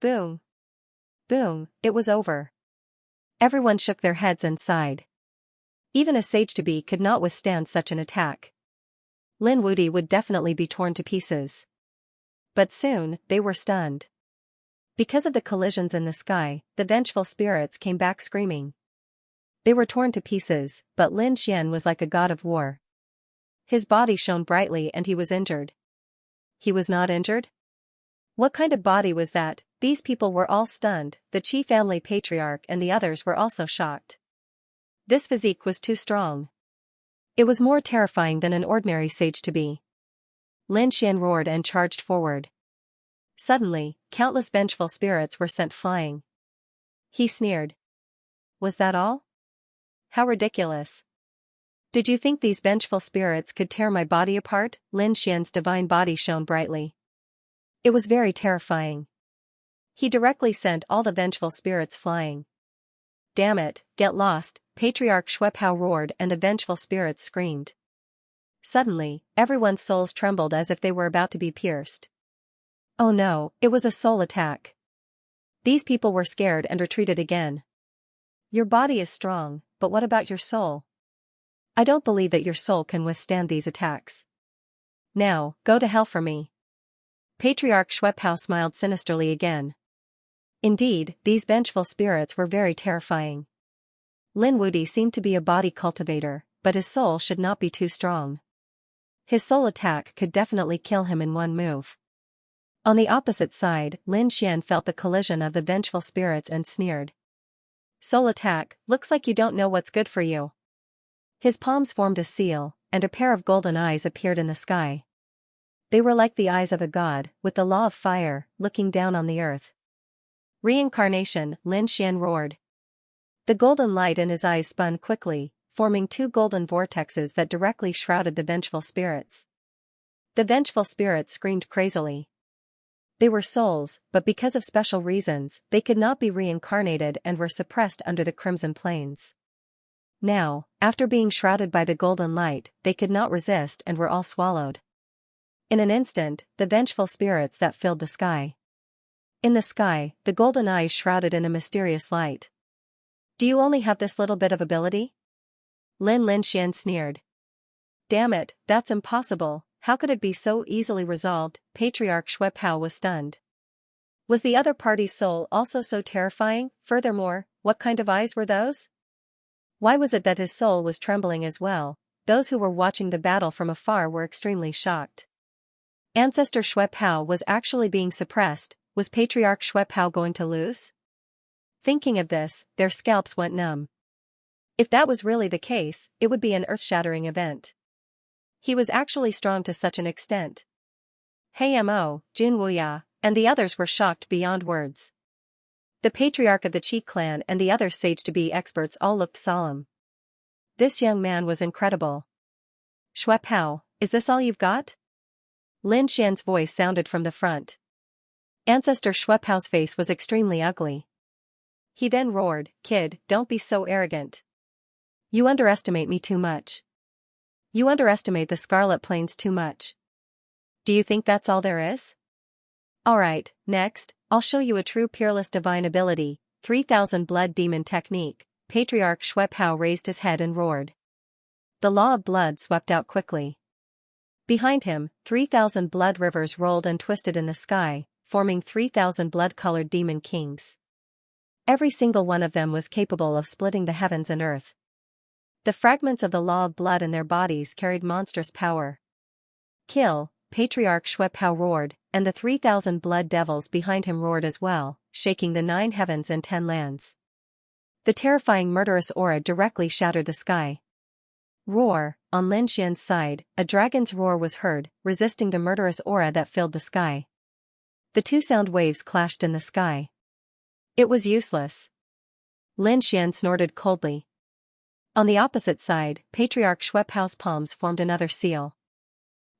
Boom. Boom, it was over. Everyone shook their heads and sighed. Even a sage-to-be could not withstand such an attack. Lin Wudi would definitely be torn to pieces. But soon, they were stunned. Because of the collisions in the sky, the vengeful spirits came back screaming. They were torn to pieces, but Lin Xian was like a god of war. His body shone brightly and he was injured. He was not injured? What kind of body was that? These people were all stunned, the Qi family patriarch and the others were also shocked. This physique was too strong. It was more terrifying than an ordinary sage-to-be. Lin Xian roared and charged forward. Suddenly, countless vengeful spirits were sent flying. He sneered. Was that all? How ridiculous. Did you think these vengeful spirits could tear my body apart? Lin Xian's divine body shone brightly. It was very terrifying. He directly sent all the vengeful spirits flying. Damn it, get lost, Patriarch Shuepao roared and the vengeful spirits screamed. Suddenly, everyone's souls trembled as if they were about to be pierced. Oh no, it was a soul attack. These people were scared and retreated again. Your body is strong, but what about your soul? I don't believe that your soul can withstand these attacks. Now, go to hell for me. Patriarch Shuepao smiled sinisterly again. Indeed, these vengeful spirits were very terrifying. Lin Wudi seemed to be a body cultivator, but his soul should not be too strong. His soul attack could definitely kill him in one move. On the opposite side, Lin Xian felt the collision of the vengeful spirits and sneered. Soul attack, looks like you don't know what's good for you. His palms formed a seal, and a pair of golden eyes appeared in the sky. They were like the eyes of a god, with the law of fire, looking down on the earth. Reincarnation, Lin Xian roared. The golden light in his eyes spun quickly, forming two golden vortexes that directly shrouded the vengeful spirits. The vengeful spirits screamed crazily. They were souls, but because of special reasons, they could not be reincarnated and were suppressed under the Crimson Plains. Now, after being shrouded by the golden light, they could not resist and were all swallowed. In an instant, the vengeful spirits that filled the sky. In the sky, the golden eyes shrouded in a mysterious light. Do you only have this little bit of ability? Lin Xian sneered. Damn it, that's impossible, how could it be so easily resolved? Patriarch Shuepao was stunned. Was the other party's soul also so terrifying? Furthermore, what kind of eyes were those? Why was it that his soul was trembling as well? Those who were watching the battle from afar were extremely shocked. Ancestor Shuepao was actually being suppressed. Was Patriarch Shuepao going to lose? Thinking of this, their scalps went numb. If that was really the case, it would be an earth-shattering event. He was actually strong to such an extent. Hey Mo, Jun Wuya, and the others were shocked beyond words. The patriarch of the Qi clan and the other sage-to-be experts all looked solemn. This young man was incredible. Shuepao, is this all you've got? Lin Xian's voice sounded from the front. Ancestor Schwephao's face was extremely ugly. He then roared, "Kid, don't be so arrogant. You underestimate me too much. You underestimate the Scarlet Plains too much. Do you think that's all there is? Alright, next, I'll show you a true peerless divine ability, 3000 blood demon technique." Patriarch Schwephao raised his head and roared. The law of blood swept out quickly. Behind him, 3000 blood rivers rolled and twisted in the sky, forming 3000 blood-colored demon kings. Every single one of them was capable of splitting the heavens and earth. The fragments of the law of blood in their bodies carried monstrous power. "Kill!" Patriarch Schwephao roared, and the 3000 blood devils behind him roared as well, shaking the 9 heavens and 10 lands. The terrifying murderous aura directly shattered the sky. Roar! On Lin Xian's side, a dragon's roar was heard, resisting the murderous aura that filled the sky. The two sound waves clashed in the sky. It was useless. Lin Xian snorted coldly. On the opposite side, Patriarch Schwephao's palms formed another seal.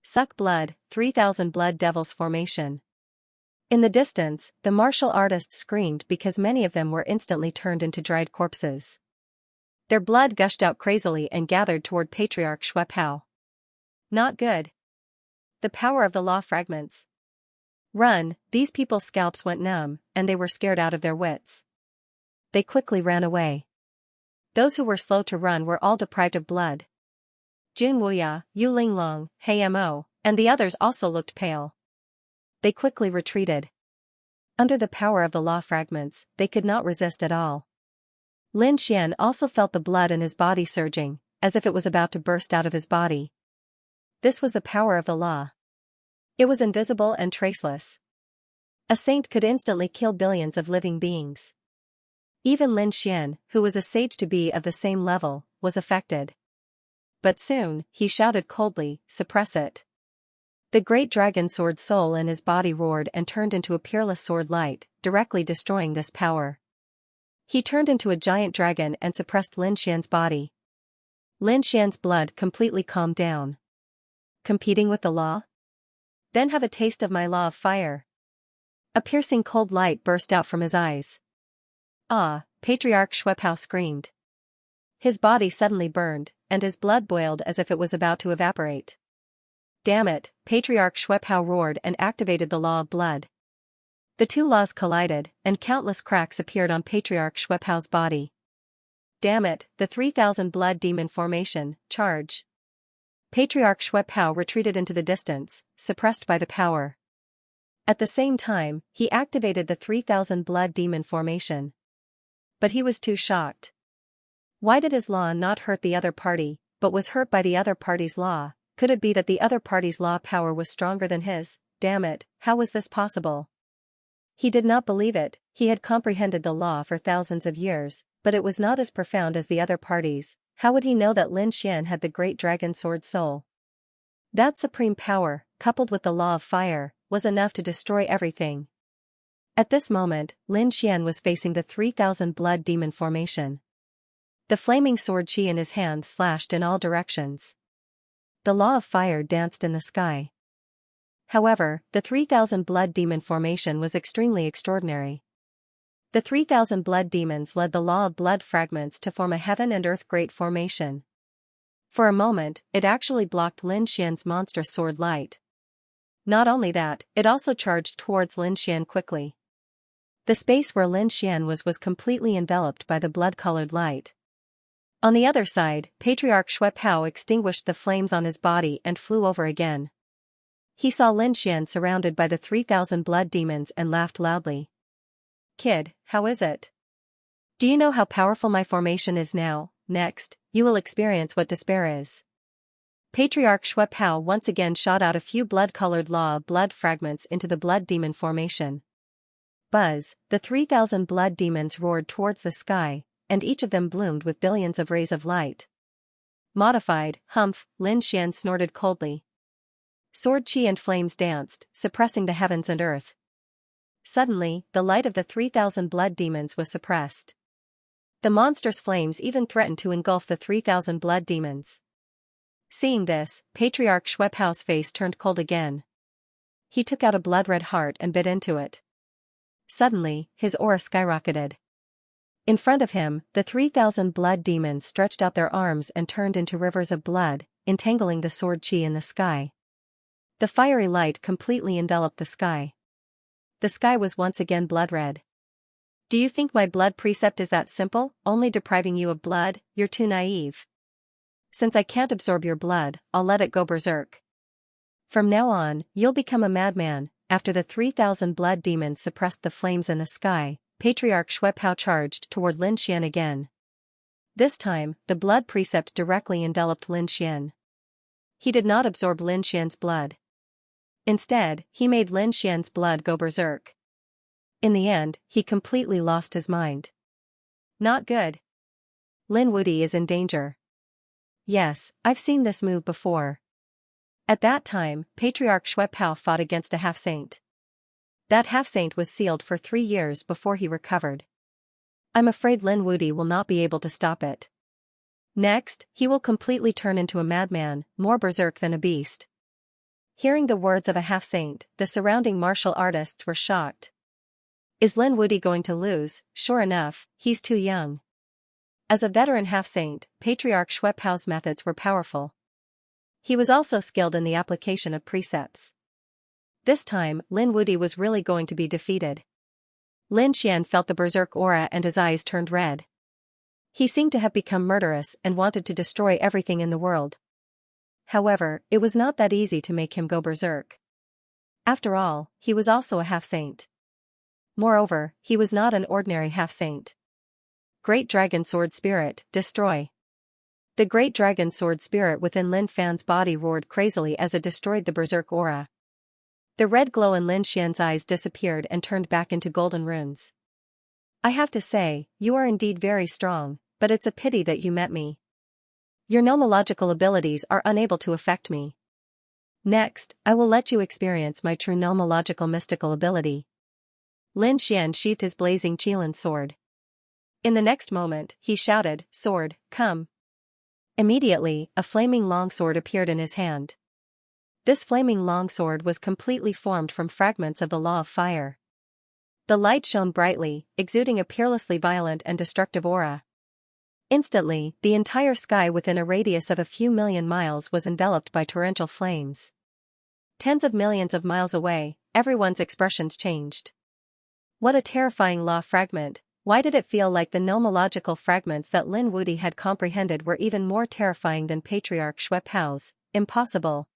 Suck blood, 3000 blood devils formation. In the distance, the martial artists screamed because many of them were instantly turned into dried corpses. Their blood gushed out crazily and gathered toward Patriarch Schwephao. Not good. The power of the law fragments. Run! These people's scalps went numb, and they were scared out of their wits. They quickly ran away. Those who were slow to run were all deprived of blood. Jun Wuya, Yu Linglong, He Mo, and the others also looked pale. They quickly retreated. Under the power of the law fragments, they could not resist at all. Lin Xian also felt the blood in his body surging, as if it was about to burst out of his body. This was the power of the law. It was invisible and traceless. A saint could instantly kill billions of living beings. Even Lin Xian, who was a sage to be of the same level, was affected. But soon, he shouted coldly, "Suppress it." The great dragon sword soul in his body roared and turned into a peerless sword light, directly destroying this power. He turned into a giant dragon and suppressed Lin Xian's body. Lin Xian's blood completely calmed down. Competing with the law? Then have a taste of my law of fire. A piercing cold light burst out from his eyes. Ah! Patriarch Schwephao screamed. His body suddenly burned, and his blood boiled as if it was about to evaporate. Damn it! Patriarch Schwephao roared and activated the law of blood. The two laws collided, and countless cracks appeared on Patriarch Schwephao's body. Damn it! The 3000 blood demon formation, charge! Patriarch Schwephao retreated into the distance, suppressed by the power. At the same time, he activated the 3000 blood demon formation. But he was too shocked. Why did his law not hurt the other party, but was hurt by the other party's law? Could it be that the other party's law power was stronger than his? Damn it, how was this possible? He did not believe it. He had comprehended the law for thousands of years, but it was not as profound as the other parties. How would he know that Lin Xian had the great dragon sword soul? That supreme power, coupled with the law of fire, was enough to destroy everything. At this moment, Lin Xian was facing the 3000 blood demon formation. The flaming sword chi in his hand slashed in all directions. The law of fire danced in the sky. However, the 3000 blood demon formation was extremely extraordinary. The 3000 blood demons led the law of blood fragments to form a heaven and earth great formation. For a moment, it actually blocked Lin Xian's monstrous sword light. Not only that, it also charged towards Lin Xian quickly. The space where Lin Xian was completely enveloped by the blood-colored light. On the other side, Patriarch Schwephao extinguished the flames on his body and flew over again. He saw Lin Xian surrounded by the 3000 blood demons and laughed loudly. Kid, how is it? Do you know how powerful my formation is now? Next, you will experience what despair is. Patriarch Schwephao once again shot out a few blood-colored law of blood fragments into the blood demon formation. Buzz, the 3000 blood demons roared towards the sky, and each of them bloomed with billions of rays of light. Modified, humph, Lin Xian snorted coldly. Sword chi and flames danced, suppressing the heavens and earth. Suddenly, the light of the 3000 blood demons was suppressed. The monstrous flames even threatened to engulf the 3000 blood demons. Seeing this, Patriarch Schwephao's face turned cold again. He took out a blood-red heart and bit into it. Suddenly, his aura skyrocketed. In front of him, the 3,000 blood demons stretched out their arms and turned into rivers of blood, entangling the sword chi in the sky. The fiery light completely enveloped the sky. The sky was once again blood red. Do you think my blood precept is that simple, only depriving you of blood? You're too naive. Since I can't absorb your blood, I'll let it go berserk. From now on, you'll become a madman. After the 3,000 blood demons suppressed the flames in the sky, Patriarch Xuepao charged toward Lin Xian again. This time, the blood precept directly enveloped Lin Xian. He did not absorb Lin Xian's blood. Instead, he made Lin Xian's blood go berserk. In the end, he completely lost his mind. Not good. Lin Wuti is in danger. Yes, I've seen this move before. At that time, Patriarch Xuepao fought against a half-saint. That half-saint was sealed for 3 years before he recovered. I'm afraid Lin Wuti will not be able to stop it. Next, he will completely turn into a madman, more berserk than a beast. Hearing the words of a half-saint, the surrounding martial artists were shocked. Is Lin Wuti going to lose? Sure enough, he's too young. As a veteran half-saint, Patriarch Xuepao's methods were powerful. He was also skilled in the application of precepts. This time, Lin Wuti was really going to be defeated. Lin Xian felt the berserk aura and his eyes turned red. He seemed to have become murderous and wanted to destroy everything in the world. However, it was not that easy to make him go berserk. After all, he was also a half-saint. Moreover, he was not an ordinary half-saint. Great Dragon Sword Spirit, destroy. The Great Dragon Sword Spirit within Lin Fan's body roared crazily as it destroyed the berserk aura. The red glow in Lin Xian's eyes disappeared and turned back into golden runes. I have to say, you are indeed very strong, but it's a pity that you met me. Your nomological abilities are unable to affect me. Next, I will let you experience my true nomological mystical ability. Lin Xian sheathed his blazing Qilin sword. In the next moment, he shouted, "Sword, come." Immediately, a flaming longsword appeared in his hand. This flaming longsword was completely formed from fragments of the law of fire. The light shone brightly, exuding a peerlessly violent and destructive aura. Instantly, the entire sky within a radius of a few million miles was enveloped by torrential flames. Tens of millions of miles away, everyone's expressions changed. What a terrifying law fragment! Why did it feel like the nomological fragments that Lin Wuti had comprehended were even more terrifying than Patriarch Xuepao's? Impossible.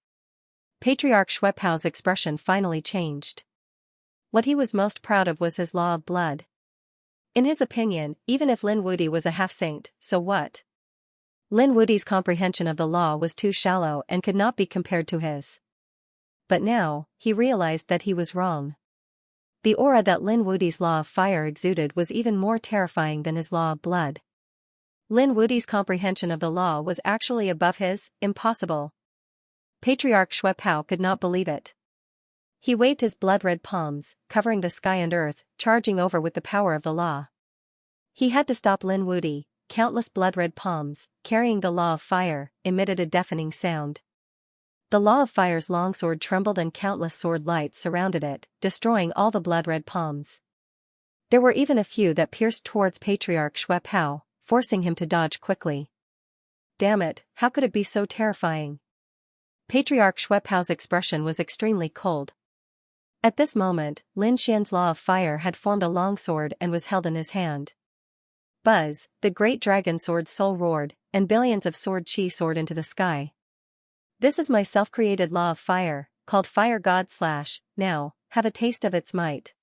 Patriarch Xuepao's expression finally changed. What he was most proud of was his law of blood. In his opinion, even if Lin Wuti was a half-saint, so what? Lin Wuti's comprehension of the law was too shallow and could not be compared to his. But now, he realized that he was wrong. The aura that Lin Wuti's law of fire exuded was even more terrifying than his law of blood. Lin Wuti's comprehension of the law was actually above his. Impossible. Patriarch Xuepao could not believe it. He waved his blood-red palms, covering the sky and earth, charging over with the power of the law. He had to stop Lin Wuti. Countless blood-red palms, carrying the law of fire, emitted a deafening sound. The law of fire's longsword trembled and countless sword lights surrounded it, destroying all the blood-red palms. There were even a few that pierced towards Patriarch Xuepao, forcing him to dodge quickly. Damn it, how could it be so terrifying? Patriarch Xuepao's expression was extremely cold. At this moment, Lin Xian's law of fire had formed a longsword and was held in his hand. Buzz, the great dragon sword soul roared, and billions of sword chi soared into the sky. This is my self-created law of fire, called Fire God / now, have a taste of its might.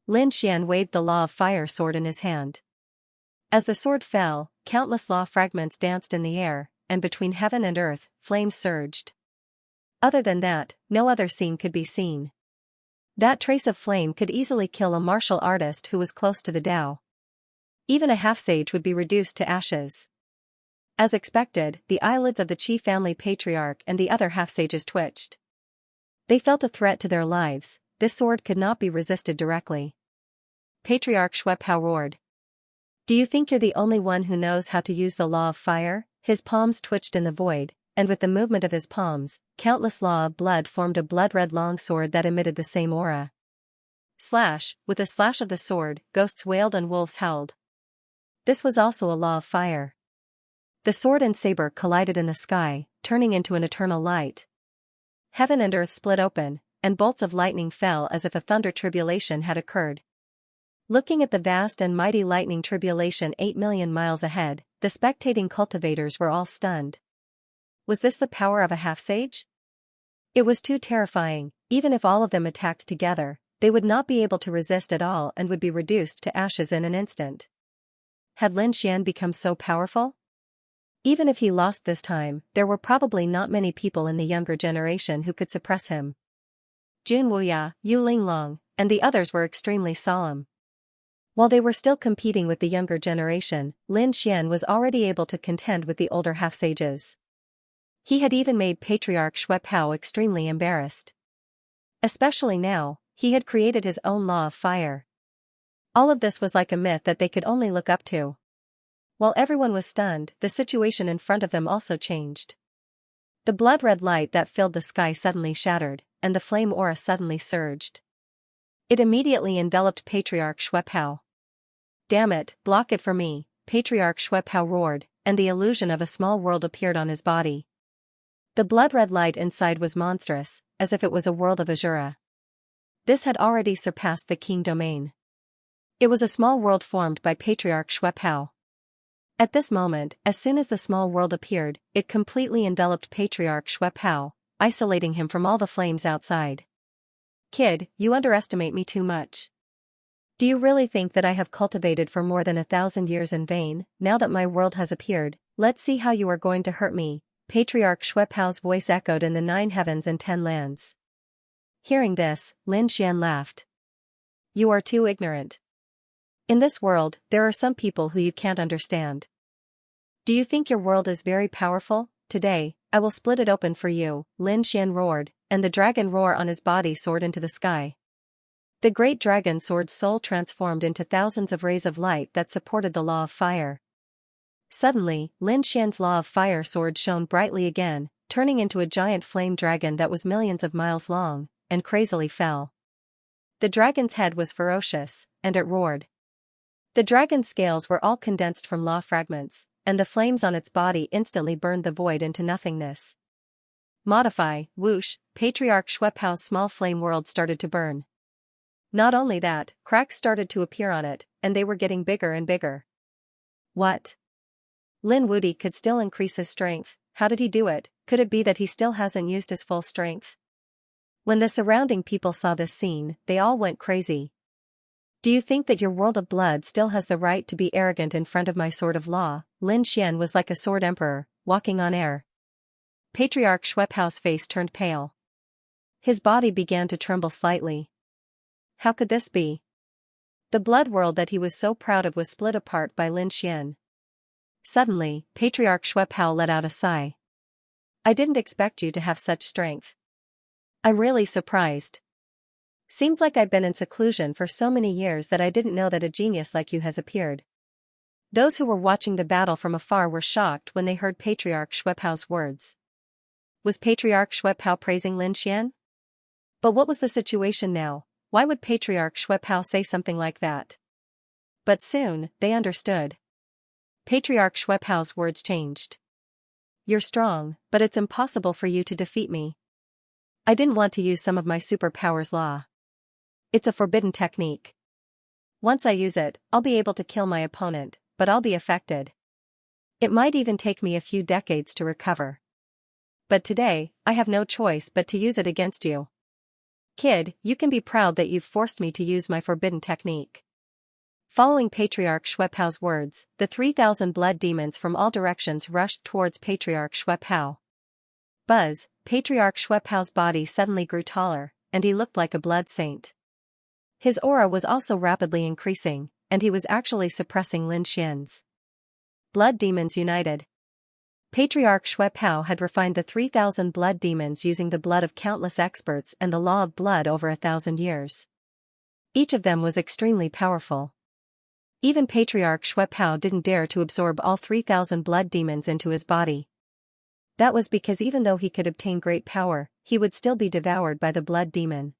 Lin Xian waved the law of fire sword in his hand. As the sword fell, countless law fragments danced in the air, and between heaven and earth, flames surged. Other than that, no other scene could be seen. That trace of flame could easily kill a martial artist who was close to the Tao. Even a half-sage would be reduced to ashes. As expected, the eyelids of the Qi family patriarch and the other half-sages twitched. They felt a threat to their lives. This sword could not be resisted directly. Patriarch Xuepao roared. Do you think you're the only one who knows how to use the law of fire? His palms twitched in the void, and with the movement of his palms, countless law of blood formed a blood-red longsword that emitted the same aura. Slash, with a slash of the sword, ghosts wailed and wolves howled. This was also a law of fire. The sword and saber collided in the sky, turning into an eternal light. Heaven and earth split open, and bolts of lightning fell as if a thunder tribulation had occurred. Looking at the vast and mighty lightning tribulation 8 million miles ahead, the spectating cultivators were all stunned. Was this the power of a half-sage? It was too terrifying. Even if all of them attacked together, they would not be able to resist at all and would be reduced to ashes in an instant. Had Lin Xian become so powerful? Even if he lost this time, there were probably not many people in the younger generation who could suppress him. Jun Wuya, Yu Linglong, and the others were extremely solemn. While they were still competing with the younger generation, Lin Xian was already able to contend with the older half-sages. He had even made Patriarch Xue Pao extremely embarrassed. Especially now, he had created his own law of fire. All of this was like a myth that they could only look up to. While everyone was stunned, the situation in front of them also changed. The blood-red light that filled the sky suddenly shattered, and the flame aura suddenly surged. It immediately enveloped Patriarch Xue Pao. "Damn it, block it for me," Patriarch Xue Pao roared, and the illusion of a small world appeared on his body. The blood-red light inside was monstrous, as if it was a world of Azura. This had already surpassed the King domain. It was a small world formed by Patriarch Xue Pao. At this moment, as soon as the small world appeared, it completely enveloped Patriarch Xue Pao, isolating him from all the flames outside. "Kid, you underestimate me too much. Do you really think that I have cultivated for more than 1,000 years in vain? Now that my world has appeared, let's see how you are going to hurt me." Patriarch Xue Pao's voice echoed in the 9 heavens and 10 lands. Hearing this, Lin Xian laughed. "You are too ignorant. In this world, there are some people who you can't understand. Do you think your world is very powerful? Today, I will split it open for you," Lin Xian roared, and the dragon roar on his body soared into the sky. The great dragon sword's soul transformed into thousands of rays of light that supported the law of fire. Suddenly, Lin Xian's law of fire sword shone brightly again, turning into a giant flame dragon that was millions of miles long, and crazily fell. The dragon's head was ferocious, and it roared. The dragon's scales were all condensed from law fragments, and the flames on its body instantly burned the void into nothingness. Modify, whoosh, Patriarch Xue Pao's small flame world started to burn. Not only that, cracks started to appear on it, and they were getting bigger and bigger. What? Lin Wudi could still increase his strength. How did he do it? Could it be that he still hasn't used his full strength? When the surrounding people saw this scene, they all went crazy. "Do you think that your world of blood still has the right to be arrogant in front of my sword of law?" Lin Xian was like a sword emperor, walking on air. Patriarch Xue Pao's face turned pale. His body began to tremble slightly. How could this be? The blood world that he was so proud of was split apart by Lin Xian. Suddenly, Patriarch Xue Pao let out a sigh. "I didn't expect you to have such strength. I'm really surprised. Seems like I've been in seclusion for so many years that I didn't know that a genius like you has appeared." Those who were watching the battle from afar were shocked when they heard Patriarch Xue Pao's words. Was Patriarch Xue Pao praising Lin Xian? But what was the situation now? Why would Patriarch Xue Pao say something like that? But soon, they understood. Patriarch Xue Pao's words changed. "You're strong, but it's impossible for you to defeat me. I didn't want to use some of my superpowers law. It's a forbidden technique. Once I use it, I'll be able to kill my opponent, but I'll be affected. It might even take me a few decades to recover. But today, I have no choice but to use it against you. Kid, you can be proud that you've forced me to use my forbidden technique." Following Patriarch Xue Pao's words, the 3,000 blood demons from all directions rushed towards Patriarch Xue Pao. Buzz, Patriarch Xue Pao's body suddenly grew taller, and he looked like a blood saint. His aura was also rapidly increasing, and he was actually suppressing Lin Xian's. Blood demons united. Patriarch Xue Pao had refined the 3,000 blood demons using the blood of countless experts and the law of blood over 1,000 years. Each of them was extremely powerful. Even Patriarch Xue Pao didn't dare to absorb all 3,000 blood demons into his body. That was because even though he could obtain great power, he would still be devoured by the blood demon.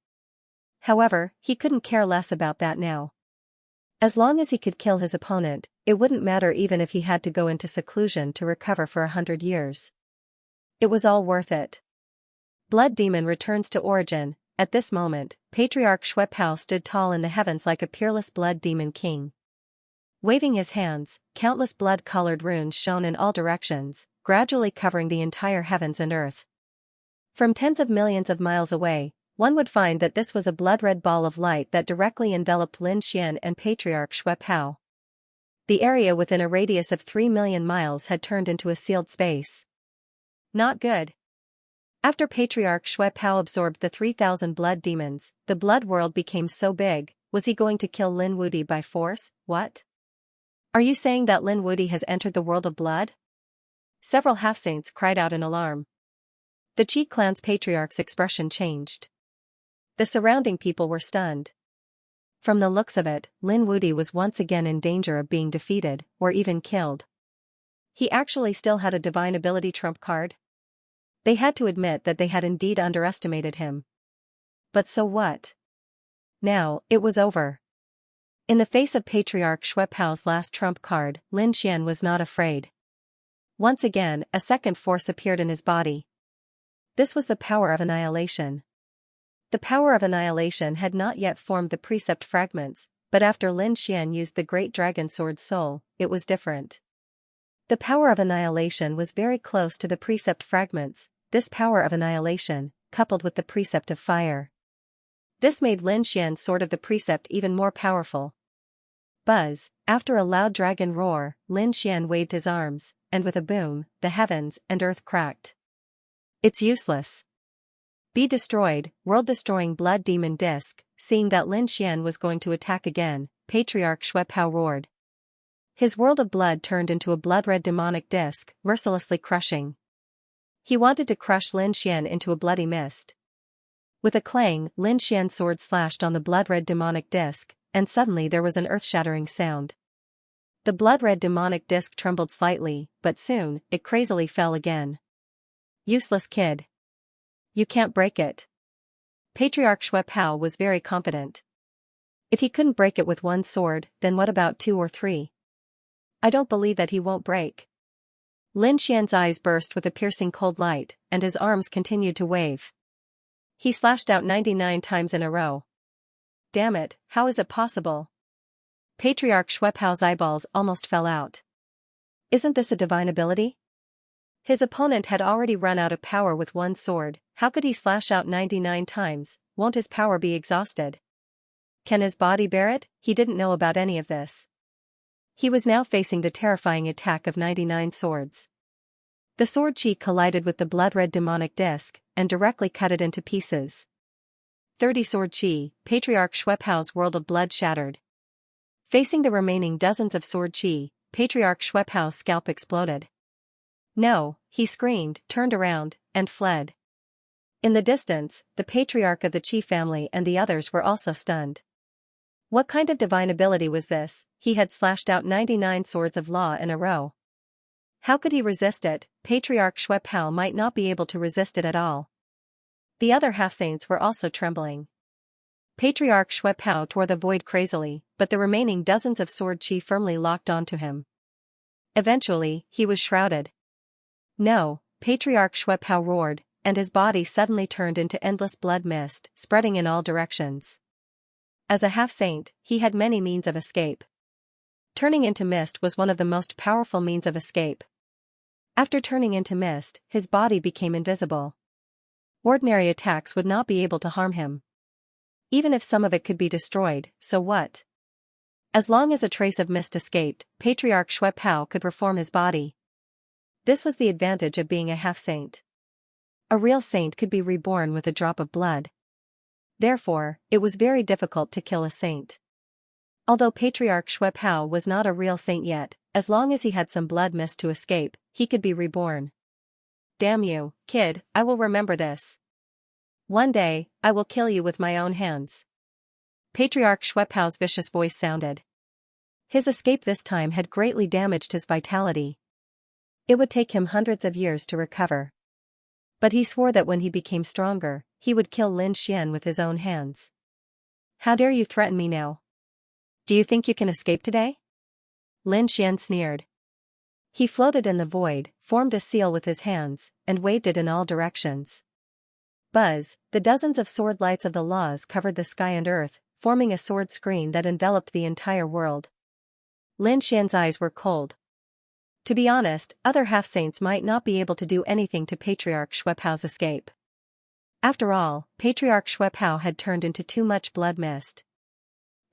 However, he couldn't care less about that now. As long as he could kill his opponent, it wouldn't matter even if he had to go into seclusion to recover for 100 years. It was all worth it. Blood Demon returns to origin. At this moment, Patriarch Schweppao stood tall in the heavens like a peerless blood demon king. Waving his hands, countless blood-colored runes shone in all directions, gradually covering the entire heavens and earth. From tens of millions of miles away, one would find that this was a blood-red ball of light that directly enveloped Lin Xian and Patriarch Schweppao. The area within a radius of 3 million miles had turned into a sealed space. Not good. After Patriarch Schweppao absorbed the 3,000 blood demons, the blood world became so big. Was he going to kill Lin Wudi by force? What? Are you saying that Lin Wudi has entered the world of blood? Several half-saints cried out in alarm. The Qi clan's patriarch's expression changed. The surrounding people were stunned. From the looks of it, Lin Wudi was once again in danger of being defeated, or even killed. He actually still had a divine ability trump card. They had to admit that they had indeed underestimated him. But so what? Now, it was over. In the face of Patriarch Schweppao's last trump card, Lin Xian was not afraid. Once again, a second force appeared in his body. This was the power of annihilation. The power of annihilation had not yet formed the precept fragments, but after Lin Xian used the great dragon sword soul, it was different. The power of annihilation was very close to the precept fragments. This power of annihilation, coupled with the precept of fire. This made Lin Xian's sword of the precept even more powerful. Buzz, after a loud dragon roar, Lin Xian waved his arms, and with a boom, the heavens and earth cracked. It's useless. Be destroyed, world-destroying blood demon disc. Seeing that Lin Xian was going to attack again, Patriarch Schweppao roared. His world of blood turned into a blood-red demonic disc, mercilessly crushing. He wanted to crush Lin Xian into a bloody mist. With a clang, Lin Xian's sword slashed on the blood-red demonic disc, and suddenly there was an earth-shattering sound. The blood-red demonic disc trembled slightly, but soon, it crazily fell again. Useless kid. You can't break it. Patriarch Schweppao was very confident. If he couldn't break it with one sword, then what about 2 or 3? I don't believe that he won't break. Lin Xian's eyes burst with a piercing cold light, and his arms continued to wave. He slashed out 99 times in a row. Damn it, how is it possible? Patriarch Schweppao's eyeballs almost fell out. Isn't this a divine ability? His opponent had already run out of power with one sword. How could he slash out 99 times? Won't his power be exhausted? Can his body bear it? He didn't know about any of this. He was now facing the terrifying attack of 99 swords. The sword chi collided with the blood-red demonic disc, and directly cut it into pieces. 30 sword chi, Patriarch Schweppao's world of blood shattered. Facing the remaining dozens of sword chi, Patriarch Schweppao's scalp exploded. No, he screamed, turned around, and fled. In the distance, the patriarch of the Qi family and the others were also stunned. What kind of divine ability was this? He had slashed out 99 swords of law in a row. How could he resist it? Patriarch Schweppao might not be able to resist it at all. The other half-saints were also trembling. Patriarch Schweppao tore the void crazily, but the remaining dozens of sword chi firmly locked onto him. Eventually, he was shrouded. No, Patriarch Schweppao roared, and his body suddenly turned into endless blood mist, spreading in all directions. As a half-saint, he had many means of escape. Turning into mist was one of the most powerful means of escape. After turning into mist, his body became invisible. Ordinary attacks would not be able to harm him. Even if some of it could be destroyed, so what? As long as a trace of mist escaped, Patriarch Schweppao could reform his body. This was the advantage of being a half-saint. A real saint could be reborn with a drop of blood. Therefore, it was very difficult to kill a saint. Although Patriarch Schweppao was not a real saint yet, as long as he had some blood mist to escape, he could be reborn. Damn you, kid, I will remember this. One day, I will kill you with my own hands. Patriarch Schweppao's vicious voice sounded. His escape this time had greatly damaged his vitality. It would take him hundreds of years to recover. But he swore that when he became stronger, he would kill Lin Xian with his own hands. How dare you threaten me now? Do you think you can escape today? Lin Xian sneered. He floated in the void, formed a seal with his hands, and waved it in all directions. Buzz, the dozens of sword lights of the laws covered the sky and earth, forming a sword screen that enveloped the entire world. Lin Xian's eyes were cold. To be honest, other half-saints might not be able to do anything to Patriarch Xuepao's escape. After all, Patriarch Xuepao had turned into too much blood mist.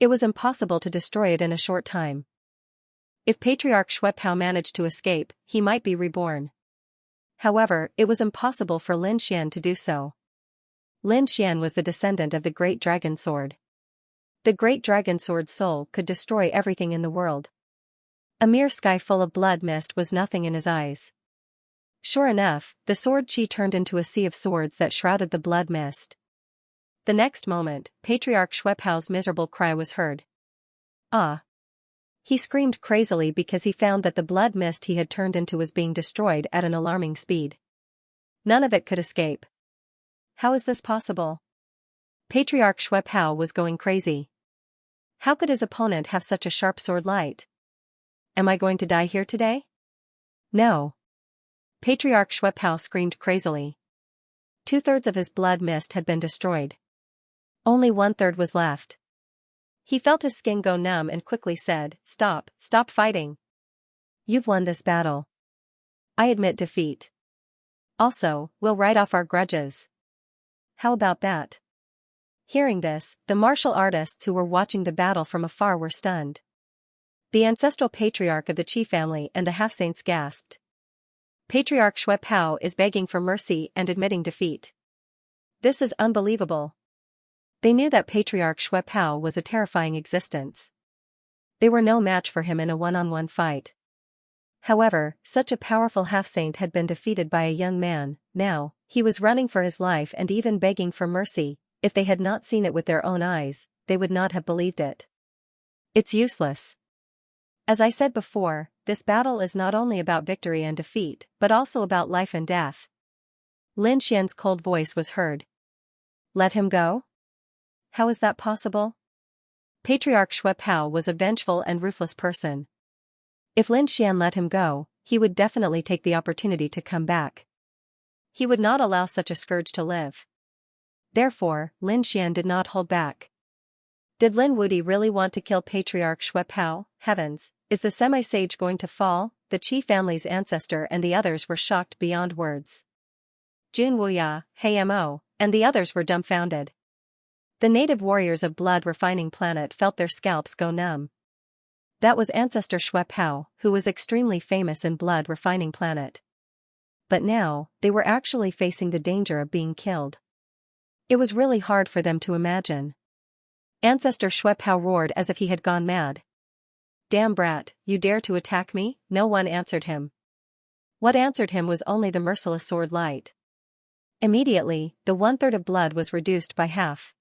It was impossible to destroy it in a short time. If Patriarch Xuepao managed to escape, he might be reborn. However, it was impossible for Lin Xian to do so. Lin Xian was the descendant of the Great Dragon Sword. The Great Dragon Sword's soul could destroy everything in the world. A mere sky full of blood mist was nothing in his eyes. Sure enough, the sword chi turned into a sea of swords that shrouded the blood mist. The next moment, Patriarch Xuepao's miserable cry was heard. Ah! He screamed crazily because he found that the blood mist he had turned into was being destroyed at an alarming speed. None of it could escape. How is this possible? Patriarch Xuepao was going crazy. How could his opponent have such a sharp sword light? Am I going to die here today? No. Patriarch Xuepao screamed crazily. 2/3 of his blood mist had been destroyed. Only 1/3 was left. He felt his skin go numb and quickly said, "Stop fighting. You've won this battle. I admit defeat. Also, we'll write off our grudges. How about that?" Hearing this, the martial artists who were watching the battle from afar were stunned. The ancestral patriarch of the Qi family and the half-saints gasped. Patriarch Xuepao is begging for mercy and admitting defeat. This is unbelievable. They knew that Patriarch Xuepao was a terrifying existence. They were no match for him in a one-on-one fight. However, such a powerful half-saint had been defeated by a young man. Now, he was running for his life and even begging for mercy. If they had not seen it with their own eyes, they would not have believed it. It's useless. As I said before, this battle is not only about victory and defeat, but also about life and death. Lin Xian's cold voice was heard. Let him go? How is that possible? Patriarch Xuepao was a vengeful and ruthless person. If Lin Xian let him go, he would definitely take the opportunity to come back. He would not allow such a scourge to live. Therefore, Lin Xian did not hold back. Did Lin Wuti really want to kill Patriarch Xuepao? Heavens, is the semi-sage going to fall? The Qi family's ancestor and the others were shocked beyond words. Jun Wuya, He Mo, and the others were dumbfounded. The native warriors of Blood Refining Planet felt their scalps go numb. That was Ancestor Xuepao, who was extremely famous in Blood Refining Planet. But now, they were actually facing the danger of being killed. It was really hard for them to imagine. Ancestor Xuepao roared as if he had gone mad. Damn brat, you dare to attack me? No one answered him. What answered him was only the merciless sword light. Immediately, the 1/3 of blood was reduced by half.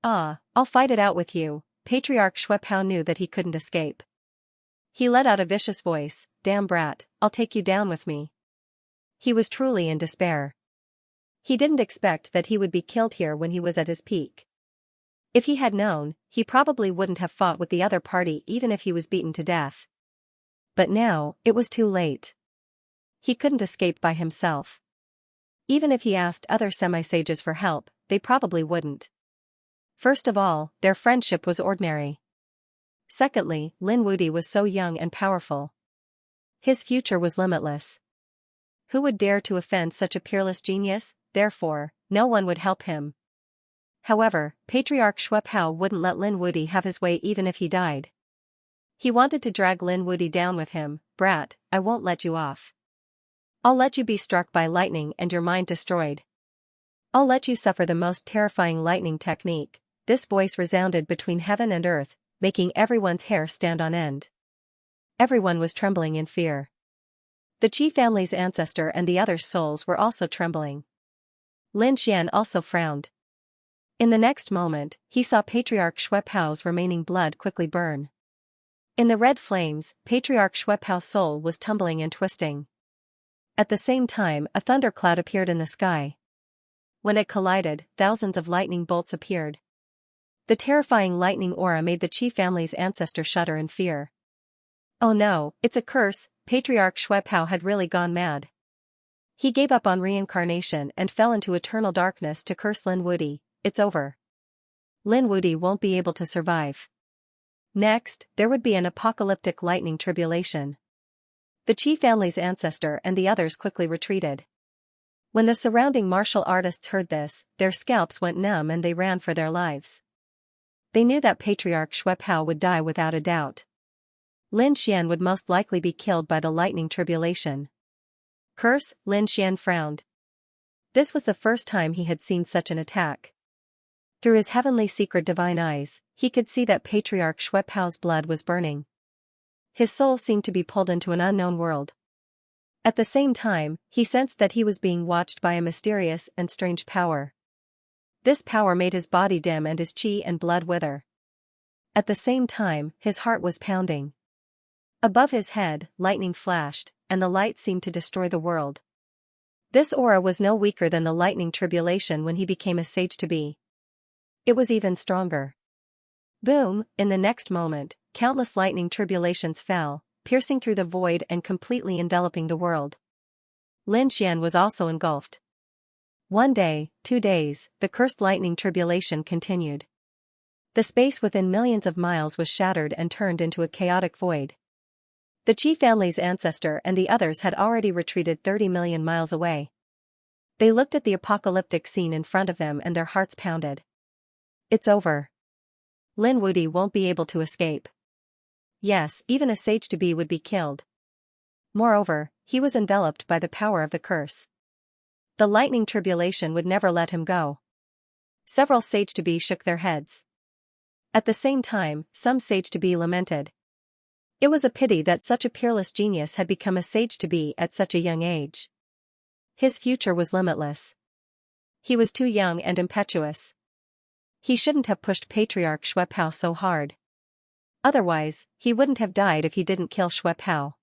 Ah, I'll fight it out with you. Patriarch Xuepao knew that he couldn't escape. He let out a vicious voice, damn brat, I'll take you down with me. He was truly in despair. He didn't expect that he would be killed here when he was at his peak. If he had known, he probably wouldn't have fought with the other party even if he was beaten to death. But now, it was too late. He couldn't escape by himself. Even if he asked other semi-sages for help, they probably wouldn't. First of all, their friendship was ordinary. Secondly, Lin Wuti was so young and powerful. His future was limitless. Who would dare to offend such a peerless genius? Therefore, no one would help him. However, Patriarch Xuepao wouldn't let Lin Wuti have his way even if he died. He wanted to drag Lin Wuti down with him. Brat, I won't let you off. I'll let you be struck by lightning and your mind destroyed. I'll let you suffer the most terrifying lightning technique. This voice resounded between heaven and earth, making everyone's hair stand on end. Everyone was trembling in fear. The Qi family's ancestor and the others' souls were also trembling. Lin Xian also frowned. In the next moment, he saw Patriarch Xuepao's remaining blood quickly burn. In the red flames, Patriarch Xuepao's soul was tumbling and twisting. At the same time, a thundercloud appeared in the sky. When it collided, thousands of lightning bolts appeared. The terrifying lightning aura made the Qi family's ancestor shudder in fear. Oh no, it's a curse, Patriarch Xuepao had really gone mad. He gave up on reincarnation and fell into eternal darkness to curse Lin Wudi. It's over. Lin Wudi won't be able to survive. Next, there would be an apocalyptic lightning tribulation. The Qi family's ancestor and the others quickly retreated. When the surrounding martial artists heard this, their scalps went numb and they ran for their lives. They knew that Patriarch Xuepao would die without a doubt. Lin Xian would most likely be killed by the lightning tribulation. Curse, Lin Xian frowned. This was the first time he had seen such an attack. Through his heavenly secret divine eyes, he could see that Patriarch Xuepao's blood was burning. His soul seemed to be pulled into an unknown world. At the same time, he sensed that he was being watched by a mysterious and strange power. This power made his body dim and his qi and blood wither. At the same time, his heart was pounding. Above his head, lightning flashed, and the light seemed to destroy the world. This aura was no weaker than the lightning tribulation when he became a sage-to-be. It was even stronger. Boom, in the next moment, countless lightning tribulations fell, piercing through the void and completely enveloping the world. Lin Xian was also engulfed. 1 day, 2 days, the cursed lightning tribulation continued. The space within millions of miles was shattered and turned into a chaotic void. The Qi family's ancestor and the others had already retreated 30 million miles away. They looked at the apocalyptic scene in front of them and their hearts pounded. It's over. Lin Wudi won't be able to escape. Yes, even a sage-to-be would be killed. Moreover, he was enveloped by the power of the curse. The lightning tribulation would never let him go. Several sage-to-be shook their heads. At the same time, some sage-to-be lamented. It was a pity that such a peerless genius had become a sage-to-be at such a young age. His future was limitless. He was too young and impetuous. He shouldn't have pushed Patriarch Xuepao so hard. Otherwise, he wouldn't have died if he didn't kill Xuepao.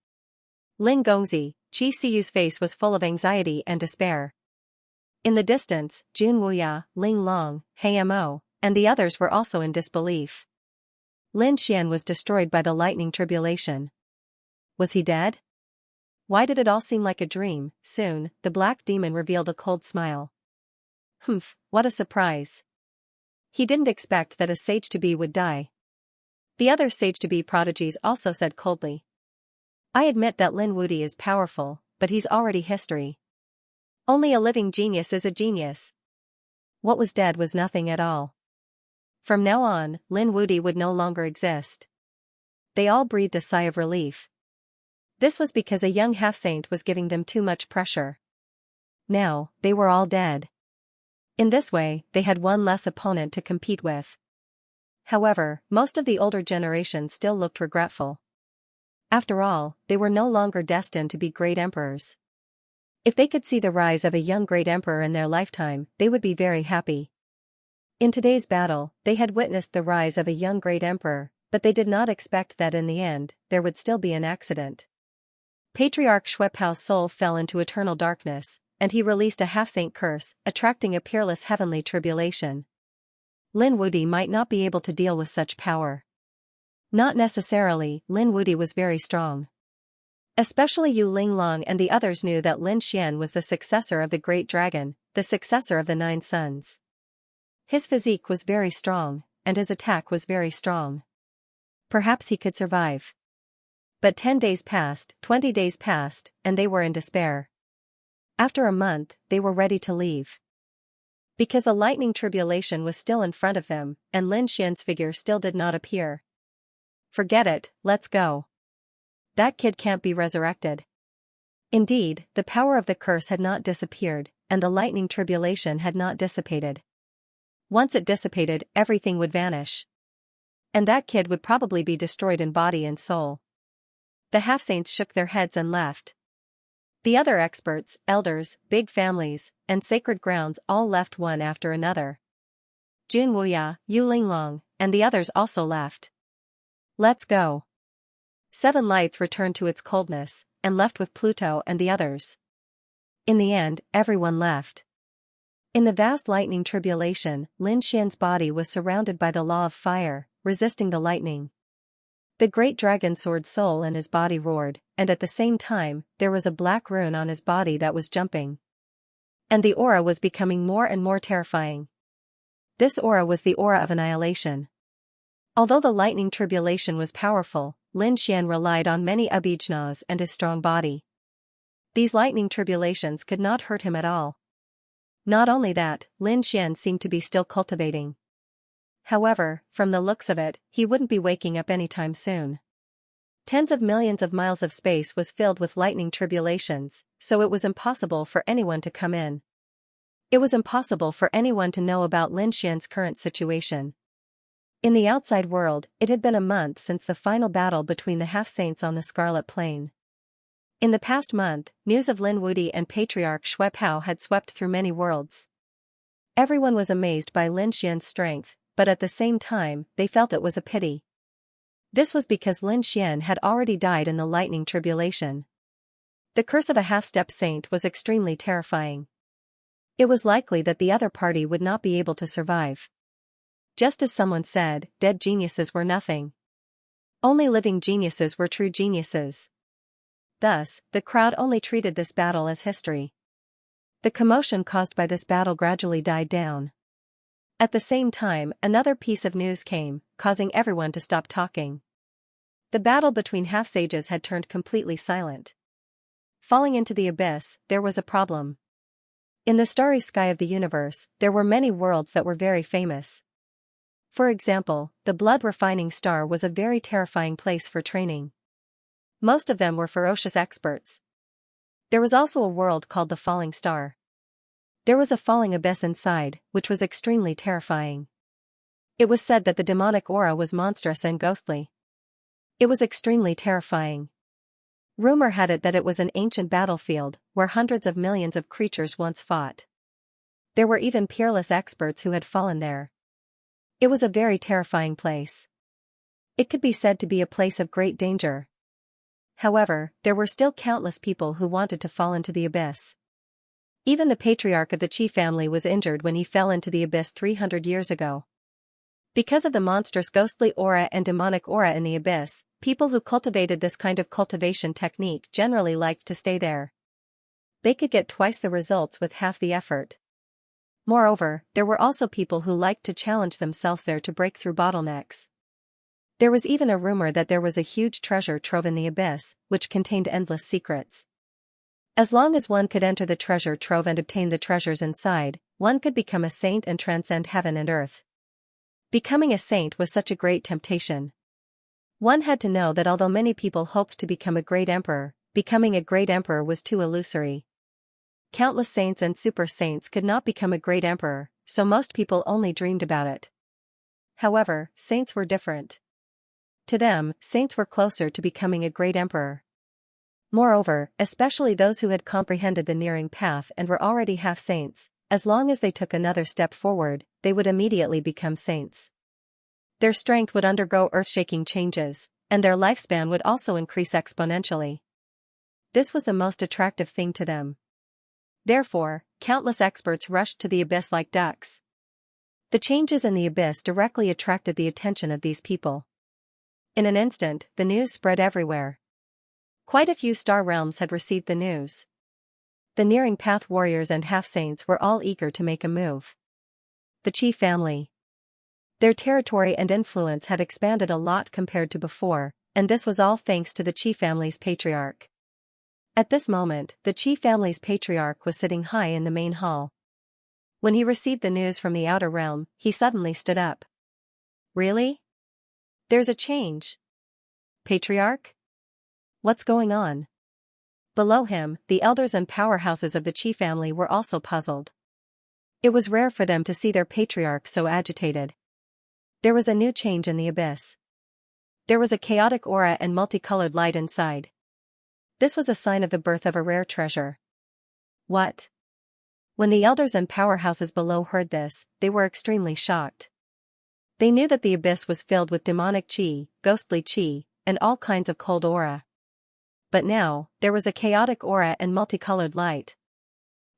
Ling Gongzi, Qi Siyu's face was full of anxiety and despair. In the distance, Jun Wuya, Ling Long, He Mo, and the others were also in disbelief. Lin Xian was destroyed by the lightning tribulation. Was he dead? Why did it all seem like a dream? Soon, the black demon revealed a cold smile. Humph, what a surprise. He didn't expect that a sage-to-be would die. The other sage-to-be prodigies also said coldly. I admit that Lin Wudi is powerful, but he's already history. Only a living genius is a genius. What was dead was nothing at all. From now on, Lin Wudi would no longer exist. They all breathed a sigh of relief. This was because a young half-saint was giving them too much pressure. Now, they were all dead. In this way, they had one less opponent to compete with. However, most of the older generation still looked regretful. After all, they were no longer destined to be great emperors. If they could see the rise of a young great emperor in their lifetime, they would be very happy. In today's battle, they had witnessed the rise of a young great emperor, but they did not expect that in the end, there would still be an accident. Patriarch Xuepao's soul fell into eternal darkness, and he released a half-saint curse, attracting a peerless heavenly tribulation. Lin Wudi might not be able to deal with such power. Not necessarily, Lin Wudi was very strong. Especially Yu Linglong and the others knew that Lin Xian was the successor of the Great Dragon, the successor of the 9 Sons. His physique was very strong, and his attack was very strong. Perhaps he could survive. But 10 days passed, 20 days passed, and they were in despair. After a month, they were ready to leave. Because the lightning tribulation was still in front of them, and Lin Xian's figure still did not appear. Forget it, let's go. That kid can't be resurrected. Indeed, the power of the curse had not disappeared, and the lightning tribulation had not dissipated. Once it dissipated, everything would vanish. And that kid would probably be destroyed in body and soul. The half-saints shook their heads and left. The other experts, elders, big families, and sacred grounds all left one after another. Jun Wuya, Yu Linglong, and the others also left. Let's go. 7 Lights returned to its coldness, and left with Pluto and the others. In the end, everyone left. In the vast lightning tribulation, Lin Xian's body was surrounded by the law of fire, resisting the lightning. The great dragon soared soul in his body roared, and at the same time, there was a black rune on his body that was jumping. And the aura was becoming more and more terrifying. This aura was the aura of annihilation. Although the lightning tribulation was powerful, Lin Xian relied on many abhijnas and his strong body. These lightning tribulations could not hurt him at all. Not only that, Lin Xian seemed to be still cultivating. However, from the looks of it, he wouldn't be waking up anytime soon. Tens of millions of miles of space was filled with lightning tribulations, so it was impossible for anyone to come in. It was impossible for anyone to know about Lin Xian's current situation. In the outside world, it had been a month since the final battle between the half-saints on the Scarlet Plain. In the past month, news of Lin Wudi and Patriarch Shui Pao had swept through many worlds. Everyone was amazed by Lin Xian's strength, but at the same time, they felt it was a pity. This was because Lin Xian had already died in the lightning tribulation. The curse of a half-step saint was extremely terrifying. It was likely that the other party would not be able to survive. Just as someone said, dead geniuses were nothing. Only living geniuses were true geniuses. Thus, the crowd only treated this battle as history. The commotion caused by this battle gradually died down. At the same time, another piece of news came, causing everyone to stop talking. The battle between half-sages had turned completely silent. Falling into the abyss, there was a problem. In the starry sky of the universe, there were many worlds that were very famous. For example, the blood-refining star was a very terrifying place for training. Most of them were ferocious experts. There was also a world called the falling star. There was a falling abyss inside, which was extremely terrifying. It was said that the demonic aura was monstrous and ghostly. It was extremely terrifying. Rumor had it that it was an ancient battlefield, where hundreds of millions of creatures once fought. There were even peerless experts who had fallen there. It was a very terrifying place. It could be said to be a place of great danger. However, there were still countless people who wanted to fall into the abyss. Even the patriarch of the Qi family was injured when he fell into the abyss 300 years ago. Because of the monstrous ghostly aura and demonic aura in the abyss, people who cultivated this kind of cultivation technique generally liked to stay there. They could get twice the results with half the effort. Moreover, there were also people who liked to challenge themselves there to break through bottlenecks. There was even a rumor that there was a huge treasure trove in the abyss, which contained endless secrets. As long as one could enter the treasure trove and obtain the treasures inside, one could become a saint and transcend heaven and earth. Becoming a saint was such a great temptation. One had to know that although many people hoped to become a great emperor, becoming a great emperor was too illusory. Countless saints and super saints could not become a great emperor, so most people only dreamed about it. However, saints were different. To them, saints were closer to becoming a great emperor. Moreover, especially those who had comprehended the nearing path and were already half-saints, as long as they took another step forward, they would immediately become saints. Their strength would undergo earth-shaking changes, and their lifespan would also increase exponentially. This was the most attractive thing to them. Therefore, countless experts rushed to the abyss like ducks. The changes in the abyss directly attracted the attention of these people. In an instant, the news spread everywhere. Quite a few star realms had received the news. The nearing path warriors and half-saints were all eager to make a move. The Qi family. Their territory and influence had expanded a lot compared to before, and this was all thanks to the Qi family's patriarch. At this moment, the Qi family's patriarch was sitting high in the main hall. When he received the news from the outer realm, he suddenly stood up. Really? There's a change. Patriarch? What's going on? Below him, the elders and powerhouses of the Qi family were also puzzled. It was rare for them to see their patriarch so agitated. There was a new change in the abyss. There was a chaotic aura and multicolored light inside. This was a sign of the birth of a rare treasure. What? When the elders and powerhouses below heard this, they were extremely shocked. They knew that the abyss was filled with demonic qi, ghostly qi, and all kinds of cold aura. But now, there was a chaotic aura and multicolored light.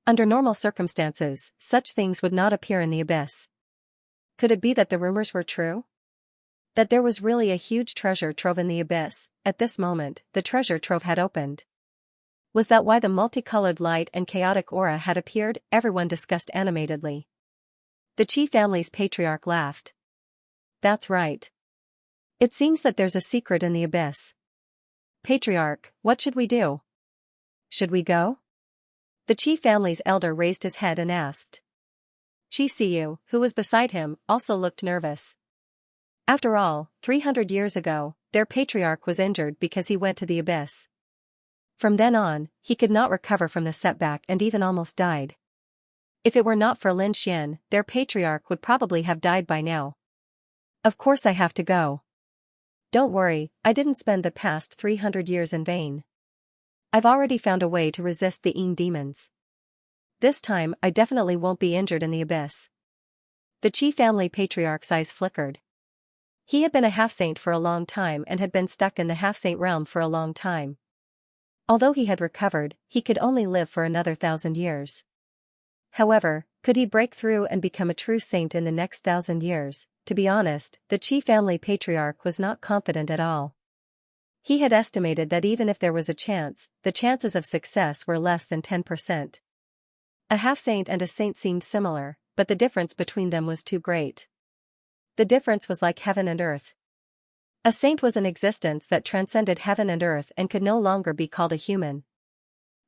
Under normal circumstances, such things would not appear in the abyss. Could it be that the rumors were true? That there was really a huge treasure trove in the abyss? At this moment, the treasure trove had opened. Was that why the multicolored light and chaotic aura had appeared? Everyone discussed animatedly. The Qi family's patriarch laughed. That's right. It seems that there's a secret in the abyss. Patriarch, what should we do? Should we go? The Qi family's elder raised his head and asked. Qi Siyu, who was beside him, also looked nervous. After all, 300 years ago, their patriarch was injured because he went to the abyss. From then on, he could not recover from the setback and even almost died. If it were not for Lin Xian, their patriarch would probably have died by now. Of course I have to go. Don't worry, I didn't spend the past 300 years in vain. I've already found a way to resist the Yin demons. This time I definitely won't be injured in the abyss. The Qi family patriarch's eyes flickered. He had been a half-saint for a long time and had been stuck in the half-saint realm for a long time. Although he had recovered, he could only live for another 1,000 years. However, could he break through and become a true saint in the next 1,000 years? To be honest, the Qi family patriarch was not confident at all. He had estimated that even if there was a chance, the chances of success were less than 10%. A half-saint and a saint seemed similar, but the difference between them was too great. The difference was like heaven and earth. A saint was an existence that transcended heaven and earth and could no longer be called a human.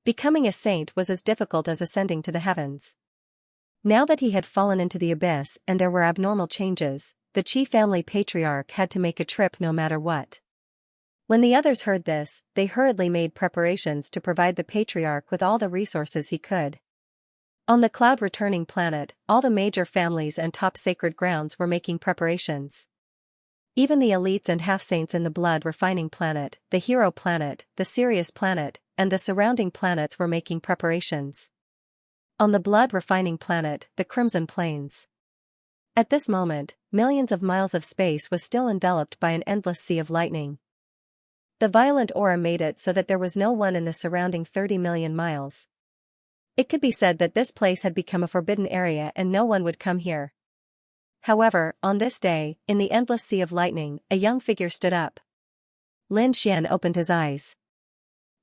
Becoming a saint was as difficult as ascending to the heavens. Now that he had fallen into the abyss and there were abnormal changes, the Qi family patriarch had to make a trip no matter what. When the others heard this, they hurriedly made preparations to provide the patriarch with all the resources he could. On the cloud-returning planet, all the major families and top sacred grounds were making preparations. Even the elites and half-saints in the blood-refining planet, the hero planet, the Sirius planet, and the surrounding planets were making preparations. On the blood-refining planet, the Crimson Plains. At this moment, millions of miles of space was still enveloped by an endless sea of lightning. The violent aura made it so that there was no one in the surrounding 30 million miles. It could be said that this place had become a forbidden area and no one would come here. However, on this day, in the endless sea of lightning, a young figure stood up. Lin Xian opened his eyes.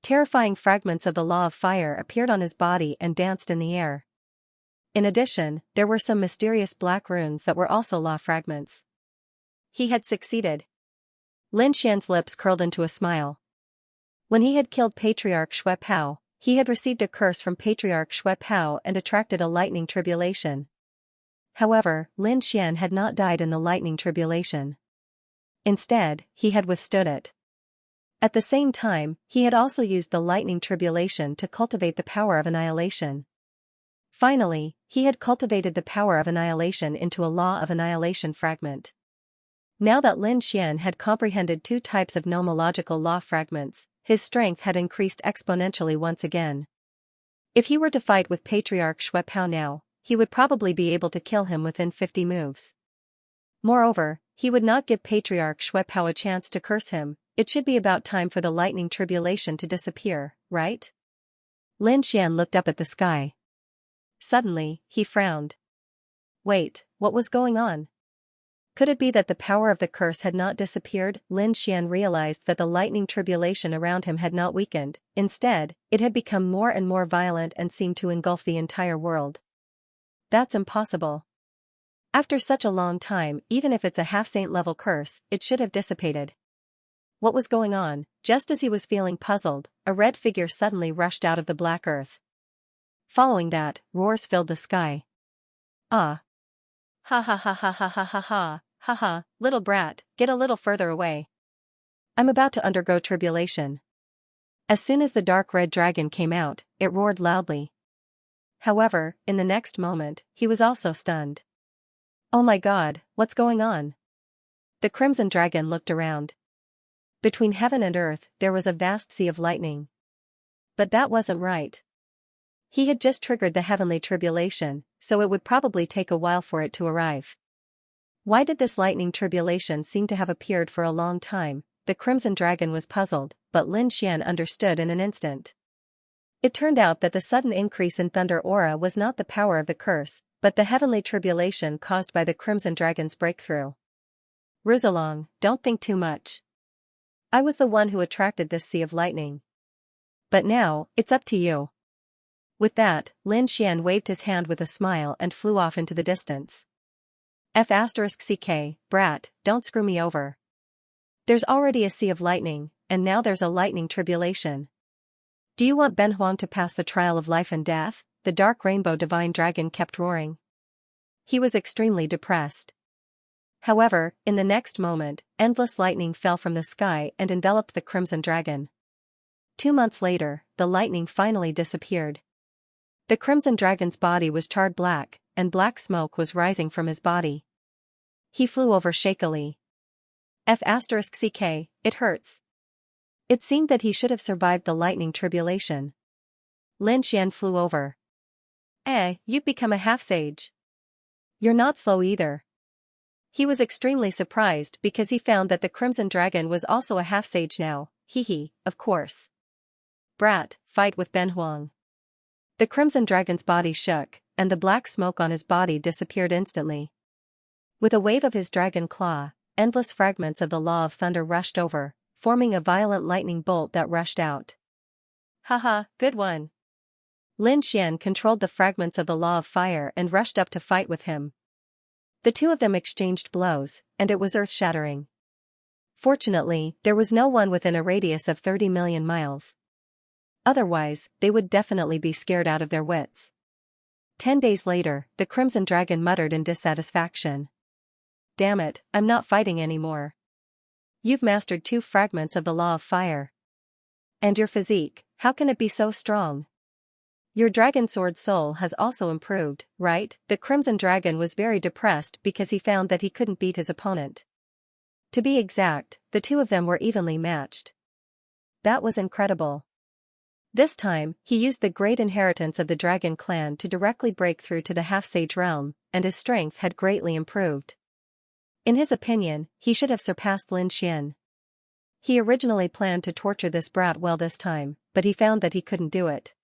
Terrifying fragments of the law of fire appeared on his body and danced in the air. In addition, there were some mysterious black runes that were also law fragments. He had succeeded. Lin Xian's lips curled into a smile. When he had killed Patriarch Xue Pao, he had received a curse from Patriarch Xue Pao and attracted a lightning tribulation. However, Lin Xian had not died in the lightning tribulation. Instead, he had withstood it. At the same time, he had also used the lightning tribulation to cultivate the power of annihilation. Finally, he had cultivated the power of annihilation into a law of annihilation fragment. Now that Lin Xian had comprehended two types of nomological law fragments, his strength had increased exponentially once again. If he were to fight with Patriarch Xue Pao now, he would probably be able to kill him within 50 moves. Moreover, he would not give Patriarch Xue Pao a chance to curse him. It should be about time for the lightning tribulation to disappear, right? Lin Xian looked up at the sky. Suddenly, he frowned. Wait, what was going on? Could it be that the power of the curse had not disappeared? Lin Xian realized that the lightning tribulation around him had not weakened. Instead, it had become more and more violent and seemed to engulf the entire world. That's impossible. After such a long time, even if it's a half-saint level curse, it should have dissipated. What was going on? Just as he was feeling puzzled, a red figure suddenly rushed out of the black earth. Following that, roars filled the sky. Ah! Ha ha ha ha ha ha ha ha, ha ha, little brat, get a little further away. I'm about to undergo tribulation. As soon as the dark red dragon came out, it roared loudly. However, in the next moment, he was also stunned. Oh my god, what's going on? The crimson dragon looked around. Between heaven and earth, there was a vast sea of lightning. But that wasn't right. He had just triggered the heavenly tribulation, so it would probably take a while for it to arrive. Why did this lightning tribulation seem to have appeared for a long time? The crimson dragon was puzzled, but Lin Xian understood in an instant. It turned out that the sudden increase in thunder aura was not the power of the curse, but the heavenly tribulation caused by the Crimson Dragon's breakthrough. Ruzalong, don't think too much. I was the one who attracted this sea of lightning. But now, it's up to you. With that, Lin Xian waved his hand with a smile and flew off into the distance. F***ck, brat, don't screw me over. There's already a sea of lightning, and now there's a lightning tribulation. Do you want Ben Huang to pass the trial of life and death? The dark rainbow divine dragon kept roaring. He was extremely depressed. However, in the next moment, endless lightning fell from the sky and enveloped the Crimson Dragon. 2 months later, the lightning finally disappeared. The Crimson Dragon's body was charred black, and black smoke was rising from his body. He flew over shakily. F***ck, it hurts. It seemed that he should have survived the lightning tribulation. Lin Xian flew over. You've become a half-sage. You're not slow either. He was extremely surprised because he found that the Crimson Dragon was also a half-sage now, of course. Brat, fight with Ben Huang. The Crimson Dragon's body shook, and the black smoke on his body disappeared instantly. With a wave of his dragon claw, endless fragments of the Law of Thunder rushed over, forming a violent lightning bolt that rushed out. Haha, good one. Lin Xian controlled the fragments of the Law of Fire and rushed up to fight with him. The two of them exchanged blows, and it was earth-shattering. Fortunately, there was no one within a radius of 30 million miles. Otherwise, they would definitely be scared out of their wits. 10 days later, the Crimson Dragon muttered in dissatisfaction. Damn it, I'm not fighting anymore. You've mastered 2 fragments of the Law of Fire. And your physique, how can it be so strong? Your dragon sword soul has also improved, right? The Crimson Dragon was very depressed because he found that he couldn't beat his opponent. To be exact, the two of them were evenly matched. That was incredible. This time, he used the great inheritance of the dragon clan to directly break through to the half-sage realm, and his strength had greatly improved. In his opinion, he should have surpassed Lin Xian. He originally planned to torture this brat well this time, but he found that he couldn't do it.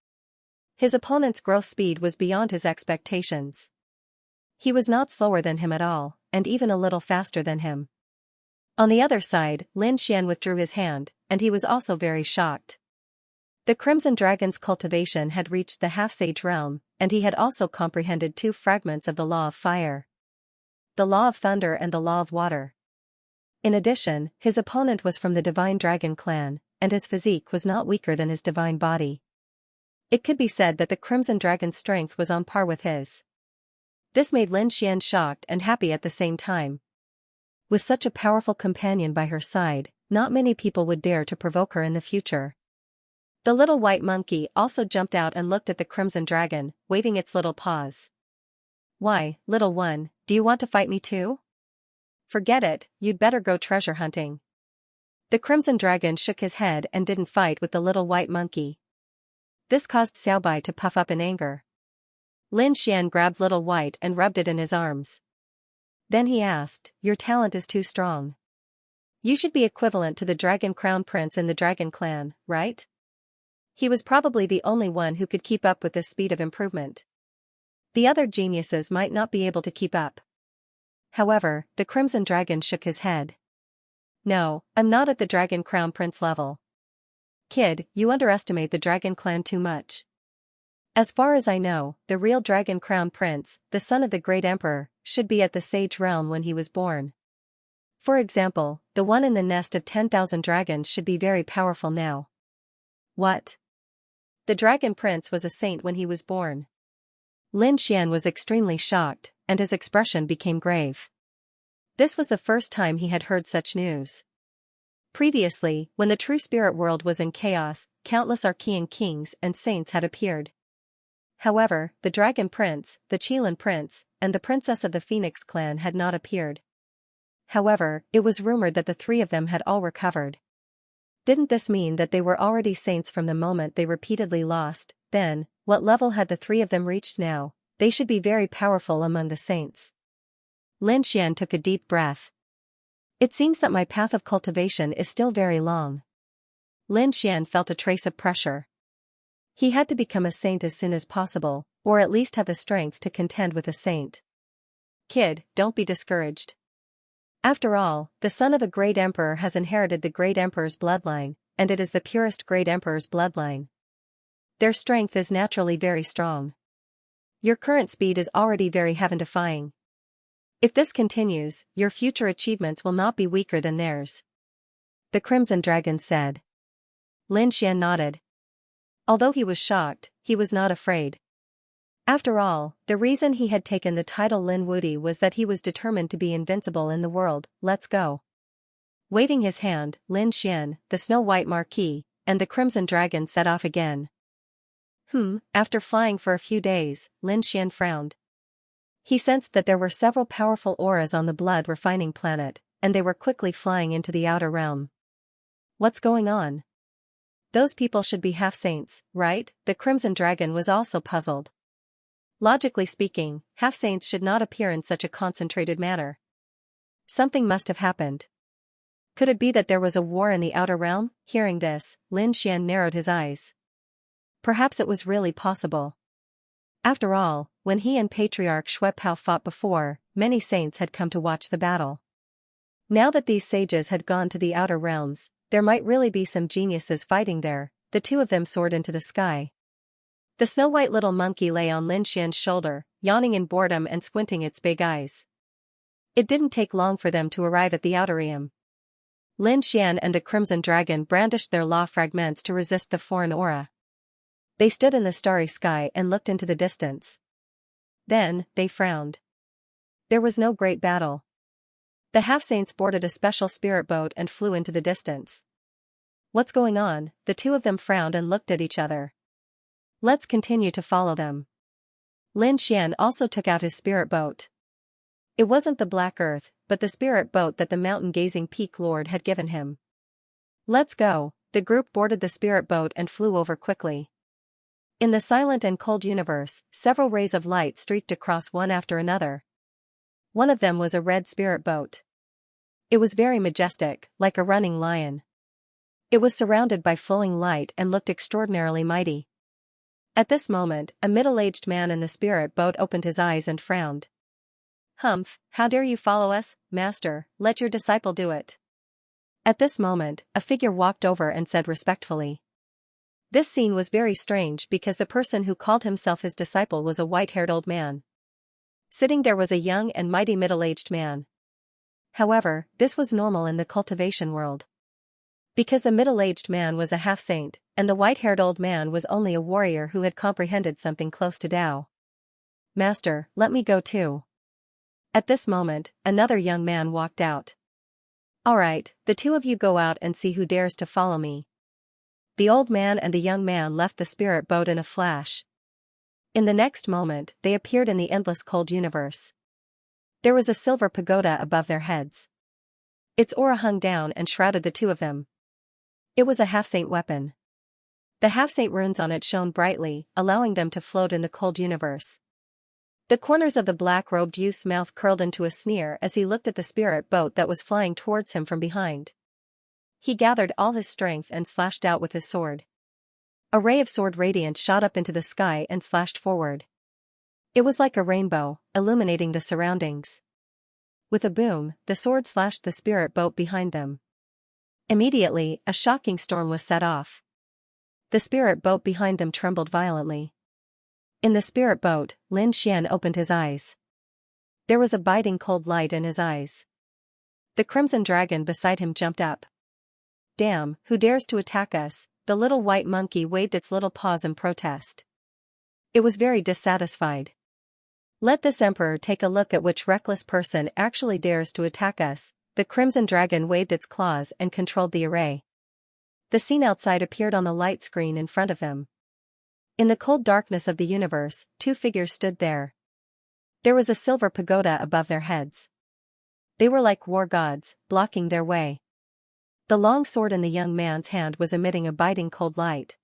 His opponent's growth speed was beyond his expectations. He was not slower than him at all, and even a little faster than him. On the other side, Lin Xian withdrew his hand, and he was also very shocked. The Crimson Dragon's cultivation had reached the half-sage realm, and he had also comprehended 2 fragments of the Law of Fire. The Law of Thunder and the Law of Water. In addition, his opponent was from the Divine Dragon clan, and his physique was not weaker than his divine body. It could be said that the Crimson Dragon's strength was on par with his. This made Lin Xian shocked and happy at the same time. With such a powerful companion by her side, not many people would dare to provoke her in the future. The little white monkey also jumped out and looked at the Crimson Dragon, waving its little paws. Why, little one, do you want to fight me too? Forget it, you'd better go treasure hunting. The Crimson Dragon shook his head and didn't fight with the little white monkey. This caused Xiaobai to puff up in anger. Lin Xian grabbed Little White and rubbed it in his arms. Then he asked, your talent is too strong. You should be equivalent to the Dragon Crown Prince in the Dragon Clan, right? He was probably the only one who could keep up with this speed of improvement. The other geniuses might not be able to keep up. However, the Crimson Dragon shook his head. No, I'm not at the Dragon Crown Prince level. Kid, you underestimate the Dragon Clan too much. As far as I know, the real Dragon Crown Prince, the son of the Great Emperor, should be at the Sage Realm when he was born. For example, the one in the nest of 10,000 dragons should be very powerful now. What? The Dragon Prince was a saint when he was born. Lin Xian was extremely shocked, and his expression became grave. This was the first time he had heard such news. Previously, when the true spirit world was in chaos, countless Archean kings and saints had appeared. However, the Dragon Prince, the Qilin Prince, and the Princess of the Phoenix clan had not appeared. However, it was rumored that the 3 of them had all recovered. Didn't this mean that they were already saints from the moment they repeatedly lost? Then, what level had the 3 of them reached now? They should be very powerful among the saints. Lin Xian took a deep breath. It seems that my path of cultivation is still very long. Lin Xian felt a trace of pressure. He had to become a saint as soon as possible, or at least have the strength to contend with a saint. Kid, don't be discouraged. After all, the son of a great emperor has inherited the great emperor's bloodline, and it is the purest great emperor's bloodline. Their strength is naturally very strong. Your current speed is already very heaven-defying. If this continues, your future achievements will not be weaker than theirs. The Crimson Dragon said. Lin Xian nodded. Although he was shocked, he was not afraid. After all, the reason he had taken the title Lin Wudi was that he was determined to be invincible in the world. Let's go. Waving his hand, Lin Xian, the Snow White Marquis, and the Crimson Dragon set off again. After flying for a few days, Lin Xian frowned. He sensed that there were several powerful auras on the blood refining planet, and they were quickly flying into the outer realm. What's going on? Those people should be half-saints, right? The Crimson Dragon was also puzzled. Logically speaking, half-saints should not appear in such a concentrated manner. Something must have happened. Could it be that there was a war in the outer realm? Hearing this, Lin Xian narrowed his eyes. Perhaps it was really possible. After all, when he and Patriarch Xuepao fought before, many saints had come to watch the battle. Now that these sages had gone to the outer realms, there might really be some geniuses fighting there. The two of them soared into the sky. The snow-white little monkey lay on Lin Xian's shoulder, yawning in boredom and squinting its big eyes. It didn't take long for them to arrive at the outer realm. Lin Xian and the Crimson Dragon brandished their law fragments to resist the foreign aura. They stood in the starry sky and looked into the distance. Then, they frowned. There was no great battle. The half-saints boarded a special spirit boat and flew into the distance. What's going on? The two of them frowned and looked at each other. Let's continue to follow them. Lin Xian also took out his spirit boat. It wasn't the Black Earth, but the spirit boat that the mountain-gazing peak lord had given him. Let's go. The group boarded the spirit boat and flew over quickly. In the silent and cold universe, several rays of light streaked across one after another. One of them was a red spirit boat. It was very majestic, like a running lion. It was surrounded by flowing light and looked extraordinarily mighty. At this moment, a middle-aged man in the spirit boat opened his eyes and frowned. Humph, how dare you follow us, master? Let your disciple do it. At this moment, a figure walked over and said respectfully. This scene was very strange because the person who called himself his disciple was a white-haired old man. Sitting there was a young and mighty middle-aged man. However, this was normal in the cultivation world. Because the middle-aged man was a half-saint, and the white-haired old man was only a warrior who had comprehended something close to Tao. Master, let me go too. At this moment, another young man walked out. All right, the two of you go out and see who dares to follow me. The old man and the young man left the spirit boat in a flash. In the next moment, they appeared in the endless cold universe. There was a silver pagoda above their heads. Its aura hung down and shrouded the two of them. It was a half-saint weapon. The half-saint runes on it shone brightly, allowing them to float in the cold universe. The corners of the black-robed youth's mouth curled into a sneer as he looked at the spirit boat that was flying towards him from behind. He gathered all his strength and slashed out with his sword. A ray of sword radiance shot up into the sky and slashed forward. It was like a rainbow, illuminating the surroundings. With a boom, the sword slashed the spirit boat behind them. Immediately, a shocking storm was set off. The spirit boat behind them trembled violently. In the spirit boat, Lin Xian opened his eyes. There was a biting cold light in his eyes. The Crimson Dragon beside him jumped up. Damn, who dares to attack us? The little white monkey waved its little paws in protest. It was very dissatisfied. Let this emperor take a look at which reckless person actually dares to attack us. The Crimson Dragon waved its claws and controlled the array. The scene outside appeared on the light screen in front of them. In the cold darkness of the universe, two figures stood there. There was a silver pagoda above their heads. They were like war gods, blocking their way. The long sword in the young man's hand was emitting a biting cold light.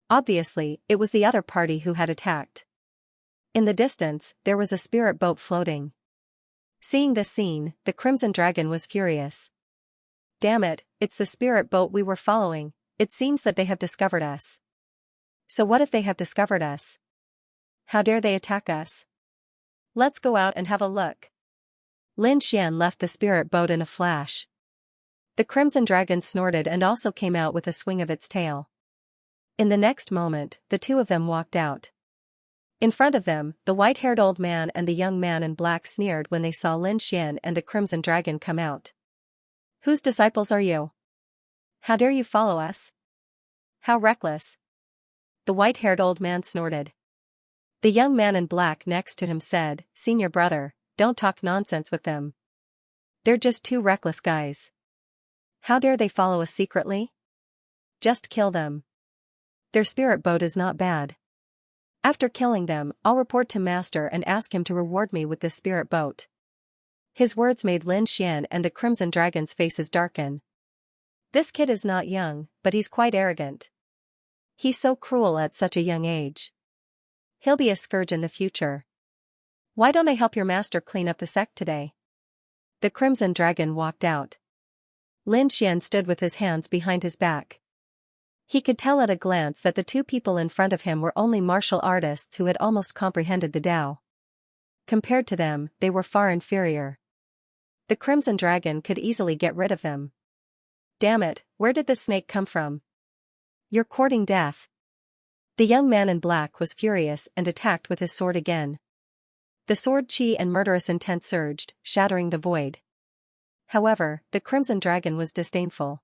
Obviously, it was the other party who had attacked. In the distance, there was a spirit boat floating. Seeing this scene, the Crimson Dragon was furious. Damn it, it's the spirit boat we were following. It seems that they have discovered us. So what if they have discovered us? How dare they attack us? Let's go out and have a look. Lin Xian left the spirit boat in a flash. The crimson dragon snorted and also came out with a swing of its tail. In the next moment, the two of them walked out. In front of them, the white-haired old man and the young man in black sneered when they saw Lin Xian and the crimson dragon come out. Whose disciples are you? How dare you follow us? How reckless! The white-haired old man snorted. The young man in black next to him said, Senior brother, don't talk nonsense with them. They're just two reckless guys. How dare they follow us secretly? Just kill them. Their spirit boat is not bad. After killing them, I'll report to Master and ask him to reward me with this spirit boat. His words made Lin Xian and the crimson dragon's faces darken. This kid is not young, but he's quite arrogant. He's so cruel at such a young age. He'll be a scourge in the future. Why don't I help your master clean up the sect today? The crimson dragon walked out. Lin Xian stood with his hands behind his back. He could tell at a glance that the two people in front of him were only martial artists who had almost comprehended the Tao. Compared to them, they were far inferior. The crimson dragon could easily get rid of them. Damn it, where did the snake come from? You're courting death. The young man in black was furious and attacked with his sword again. The sword chi and murderous intent surged, shattering the void. However, the crimson dragon was disdainful.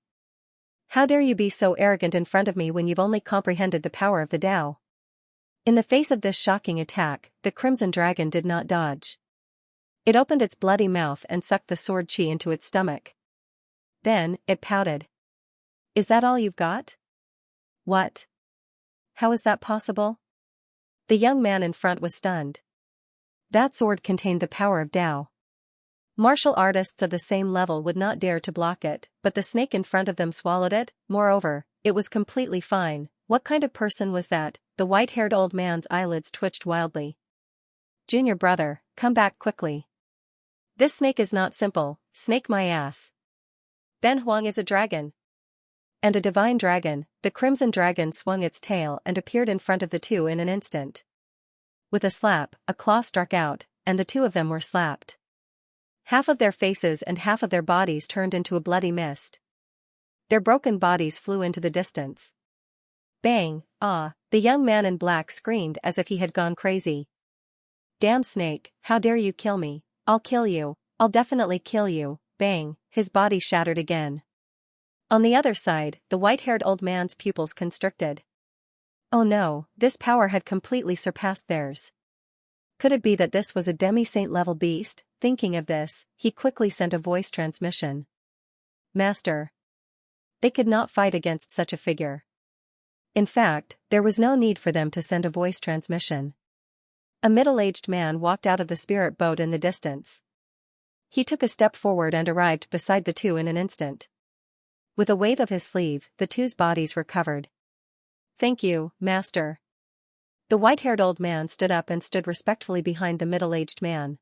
How dare you be so arrogant in front of me when you've only comprehended the power of the Tao? In the face of this shocking attack, the crimson dragon did not dodge. It opened its bloody mouth and sucked the sword chi into its stomach. Then, it pouted. Is that all you've got? What? How is that possible? The young man in front was stunned. That sword contained the power of Tao. Martial artists of the same level would not dare to block it, but the snake in front of them swallowed it. Moreover, it was completely fine. What kind of person was that? The white-haired old man's eyelids twitched wildly. Junior brother, come back quickly. This snake is not simple, snake my ass. Ben Huang is a dragon. And a divine dragon. The crimson dragon swung its tail and appeared in front of the two in an instant. With a slap, a claw struck out, and the two of them were slapped. Half of their faces and half of their bodies turned into a bloody mist. Their broken bodies flew into the distance. Bang, ah, the young man in black screamed as if he had gone crazy. Damn snake, how dare you kill me? I'll kill you, I'll definitely kill you. Bang, his body shattered again. On the other side, the white-haired old man's pupils constricted. Oh no, this power had completely surpassed theirs. Could it be that this was a demi-saint level beast? Thinking of this, he quickly sent a voice transmission. Master. They could not fight against such a figure. In fact, there was no need for them to send a voice transmission. A middle-aged man walked out of the spirit boat in the distance. He took a step forward and arrived beside the two in an instant. With a wave of his sleeve, the two's bodies were covered. Thank you, Master. The white-haired old man stood up and stood respectfully behind the middle-aged man.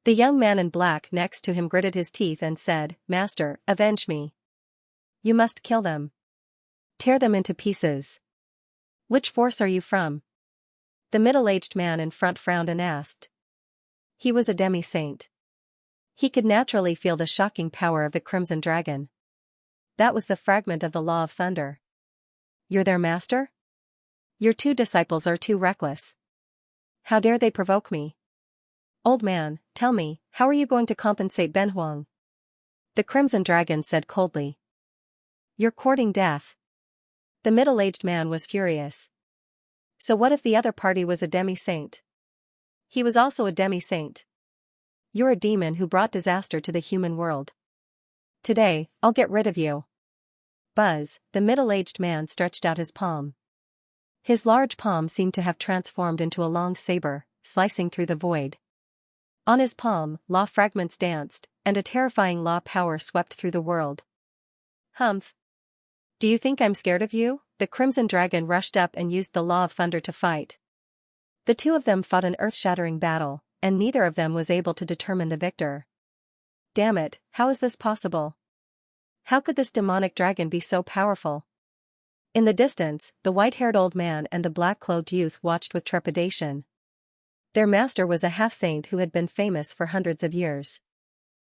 The young man in black next to him gritted his teeth and said, Master, avenge me. You must kill them. Tear them into pieces. Which force are you from? The middle-aged man in front frowned and asked. He was a demi-saint. He could naturally feel the shocking power of the crimson dragon. That was the fragment of the law of thunder. You're their master? Your two disciples are too reckless. How dare they provoke me? Old man, tell me, how are you going to compensate Ben Huang? The crimson dragon said coldly. You're courting death. The middle-aged man was furious. So what if the other party was a demi-saint? He was also a demi-saint. You're a demon who brought disaster to the human world. Today, I'll get rid of you. Buzz, the middle-aged man stretched out his palm. His large palm seemed to have transformed into a long saber, slicing through the void. On his palm, law fragments danced, and a terrifying law power swept through the world. Humph. Do you think I'm scared of you? The crimson dragon rushed up and used the law of thunder to fight. The two of them fought an earth-shattering battle, and neither of them was able to determine the victor. Damn it, how is this possible? How could this demonic dragon be so powerful? In the distance, the white-haired old man and the black-clothed youth watched with trepidation. Their master was a half-saint who had been famous for hundreds of years.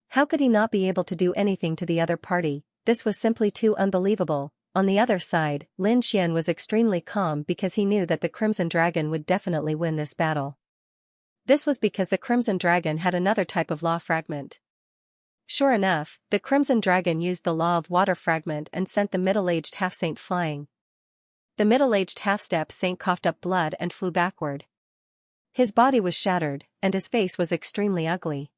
How could he not be able to do anything to the other party? This was simply too unbelievable. On the other side, Lin Xian was extremely calm because he knew that the Crimson Dragon would definitely win this battle. This was because the Crimson Dragon had another type of law fragment. Sure enough, the Crimson Dragon used the law of water fragment and sent the middle-aged half-saint flying. The middle-aged half-step saint coughed up blood and flew backward. His body was shattered, and his face was extremely ugly.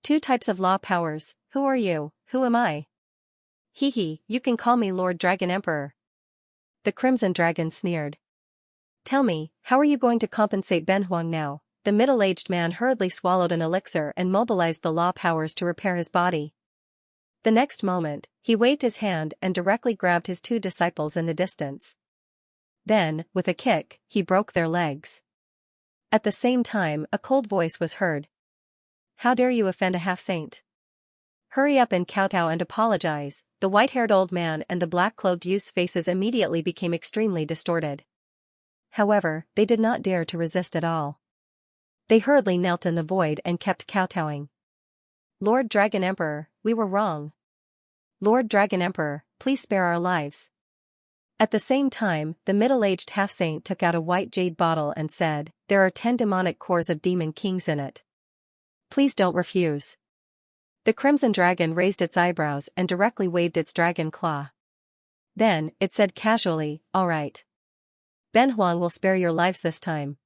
Two types of law powers. Who are you? Who am I? Hee, you can call me Lord Dragon Emperor. The Crimson Dragon sneered. Tell me, how are you going to compensate Benhuang now? The middle-aged man hurriedly swallowed an elixir and mobilized the law powers to repair his body. The next moment, he waved his hand and directly grabbed his two disciples in the distance. Then, with a kick, he broke their legs. At the same time, a cold voice was heard. How dare you offend a half-saint? Hurry up and kowtow and apologize. The white-haired old man and the black-clothed youth's faces immediately became extremely distorted. However, they did not dare to resist at all. They hurriedly knelt in the void and kept kowtowing. Lord Dragon Emperor, we were wrong. Lord Dragon Emperor, please spare our lives. At the same time, the middle-aged half-saint took out a white jade bottle and said, there are 10 demonic cores of demon kings in it. Please don't refuse. The Crimson Dragon raised its eyebrows and directly waved its dragon claw. Then, it said casually, all right. Benhuang will spare your lives this time.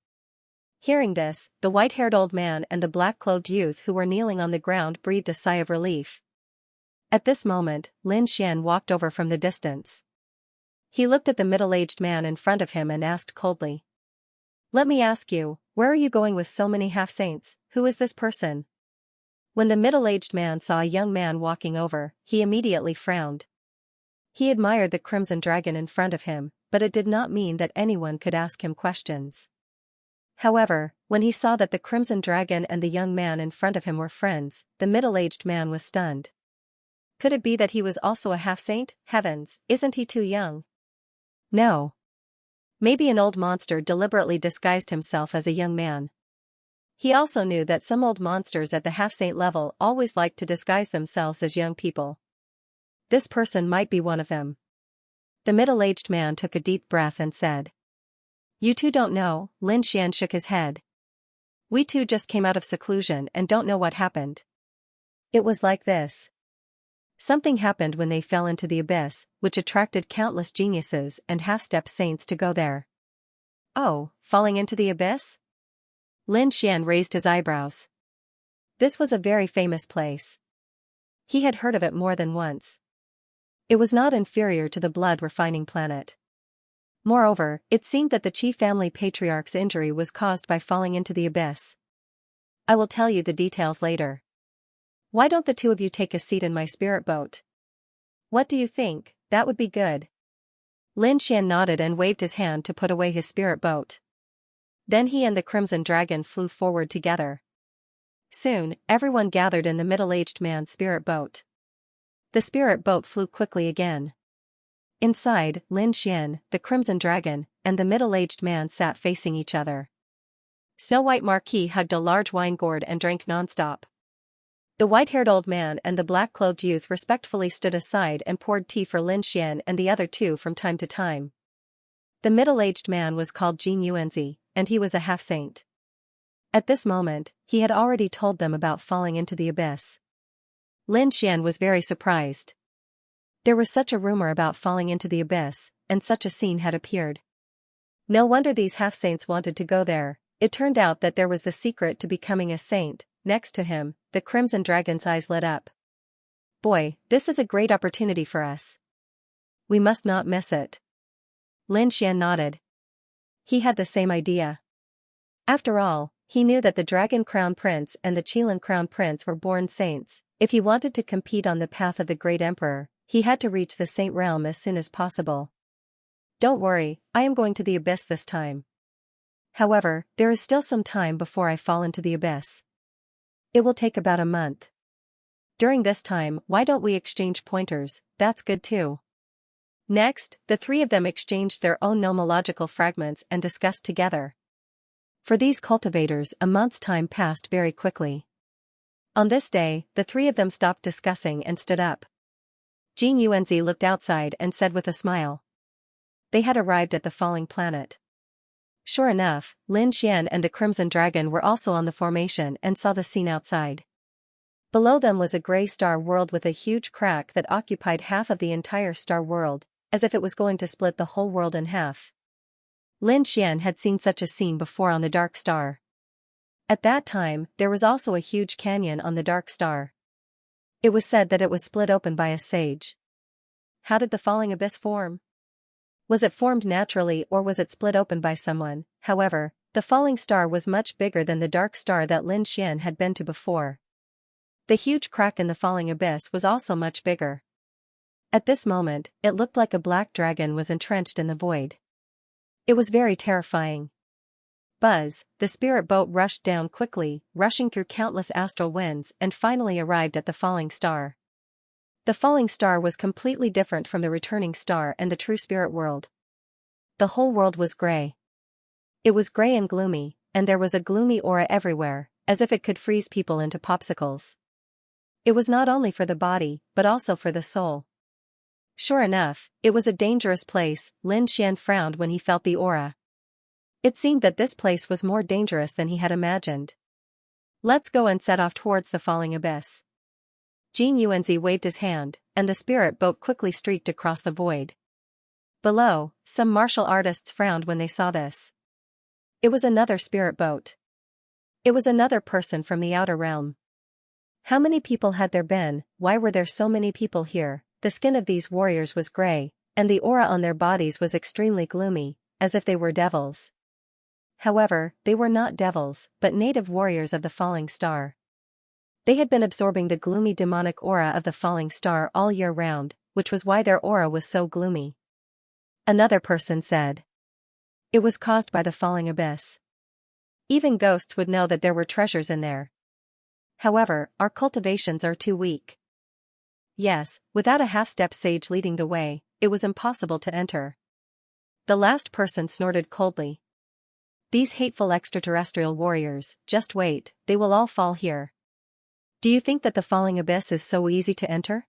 Hearing this, the white-haired old man and the black-clothed youth who were kneeling on the ground breathed a sigh of relief. At this moment, Lin Xian walked over from the distance. He looked at the middle-aged man in front of him and asked coldly. Let me ask you, where are you going with so many half-saints? Who is this person? When the middle-aged man saw a young man walking over, he immediately frowned. He admired the Crimson Dragon in front of him, but it did not mean that anyone could ask him questions. However, when he saw that the Crimson Dragon and the young man in front of him were friends, the middle-aged man was stunned. Could it be that he was also a half-saint? Heavens, isn't he too young? No. Maybe an old monster deliberately disguised himself as a young man. He also knew that some old monsters at the half-saint level always liked to disguise themselves as young people. This person might be one of them. The middle-aged man took a deep breath and said. You two don't know. Lin Xian shook his head. We two just came out of seclusion and don't know what happened. It was like this. Something happened when they fell into the abyss, which attracted countless geniuses and half-step saints to go there. Oh, falling into the abyss? Lin Xian raised his eyebrows. This was a very famous place. He had heard of it more than once. It was not inferior to the blood-refining planet. Moreover, it seemed that the Qi family patriarch's injury was caused by falling into the abyss. I will tell you the details later. Why don't the two of you take a seat in my spirit boat? What do you think? That would be good. Lin Xian nodded and waved his hand to put away his spirit boat. Then he and the Crimson Dragon flew forward together. Soon, everyone gathered in the middle-aged man's spirit boat. The spirit boat flew quickly again. Inside, Lin Xian, the Crimson Dragon, and the middle-aged man sat facing each other. Snow White Marquis hugged a large wine gourd and drank nonstop. The white-haired old man and the black-clothed youth respectfully stood aside and poured tea for Lin Xian and the other two from time to time. The middle-aged man was called Jin Yuanzi, and he was a half-saint. At this moment, he had already told them about falling into the abyss. Lin Xian was very surprised. There was such a rumor about falling into the abyss, and such a scene had appeared. No wonder these half-saints wanted to go there. It turned out that there was the secret to becoming a saint. Next to him, the Crimson Dragon's eyes lit up. Boy, this is a great opportunity for us. We must not miss it. Lin Xian nodded. He had the same idea. After all, he knew that the Dragon Crown Prince and the Qilin Crown Prince were born saints. If he wanted to compete on the path of the Great Emperor, he had to reach the saint realm as soon as possible. Don't worry, I am going to the abyss this time. However, there is still some time before I fall into the abyss. It will take about a month. During this time, why don't we exchange pointers? That's good too. Next, the three of them exchanged their own nomological fragments and discussed together. For these cultivators, a month's time passed very quickly. On this day, the three of them stopped discussing and stood up. Jing Yuanzi looked outside and said with a smile. They had arrived at the falling planet. Sure enough, Lin Xian and the Crimson Dragon were also on the formation and saw the scene outside. Below them was a gray star world with a huge crack that occupied half of the entire star world, as if it was going to split the whole world in half. Lin Xian had seen such a scene before on the dark star. At that time, there was also a huge canyon on the dark star. It was said that it was split open by a sage. How did the falling abyss form? Was it formed naturally or was it split open by someone? However, the falling star was much bigger than the dark star that Lin Xian had been to before. The huge crack in the falling abyss was also much bigger. At this moment, it looked like a black dragon was entrenched in the void. It was very terrifying. Buzz, the spirit boat rushed down quickly, rushing through countless astral winds and finally arrived at the falling star. The falling star was completely different from the returning star and the true spirit world. The whole world was gray. It was gray and gloomy, and there was a gloomy aura everywhere, as if it could freeze people into popsicles. It was not only for the body, but also for the soul. Sure enough, it was a dangerous place. Lin Xian frowned when he felt the aura. It seemed that this place was more dangerous than he had imagined. Let's go, and set off towards the falling abyss. Jing Yuanzi waved his hand, and the spirit boat quickly streaked across the void. Below, some martial artists frowned when they saw this. It was another spirit boat. It was another person from the outer realm. How many people had there been? Why were there so many people here? The skin of these warriors was gray, and the aura on their bodies was extremely gloomy, as if they were devils. However, they were not devils, but native warriors of the falling star. They had been absorbing the gloomy demonic aura of the falling star all year round, which was why their aura was so gloomy. Another person said. It was caused by the falling abyss. Even ghosts would know that there were treasures in there. However, our cultivations are too weak. Yes, without a half-step sage leading the way, it was impossible to enter. The last person snorted coldly. These hateful extraterrestrial warriors, just wait, they will all fall here. Do you think that the falling abyss is so easy to enter?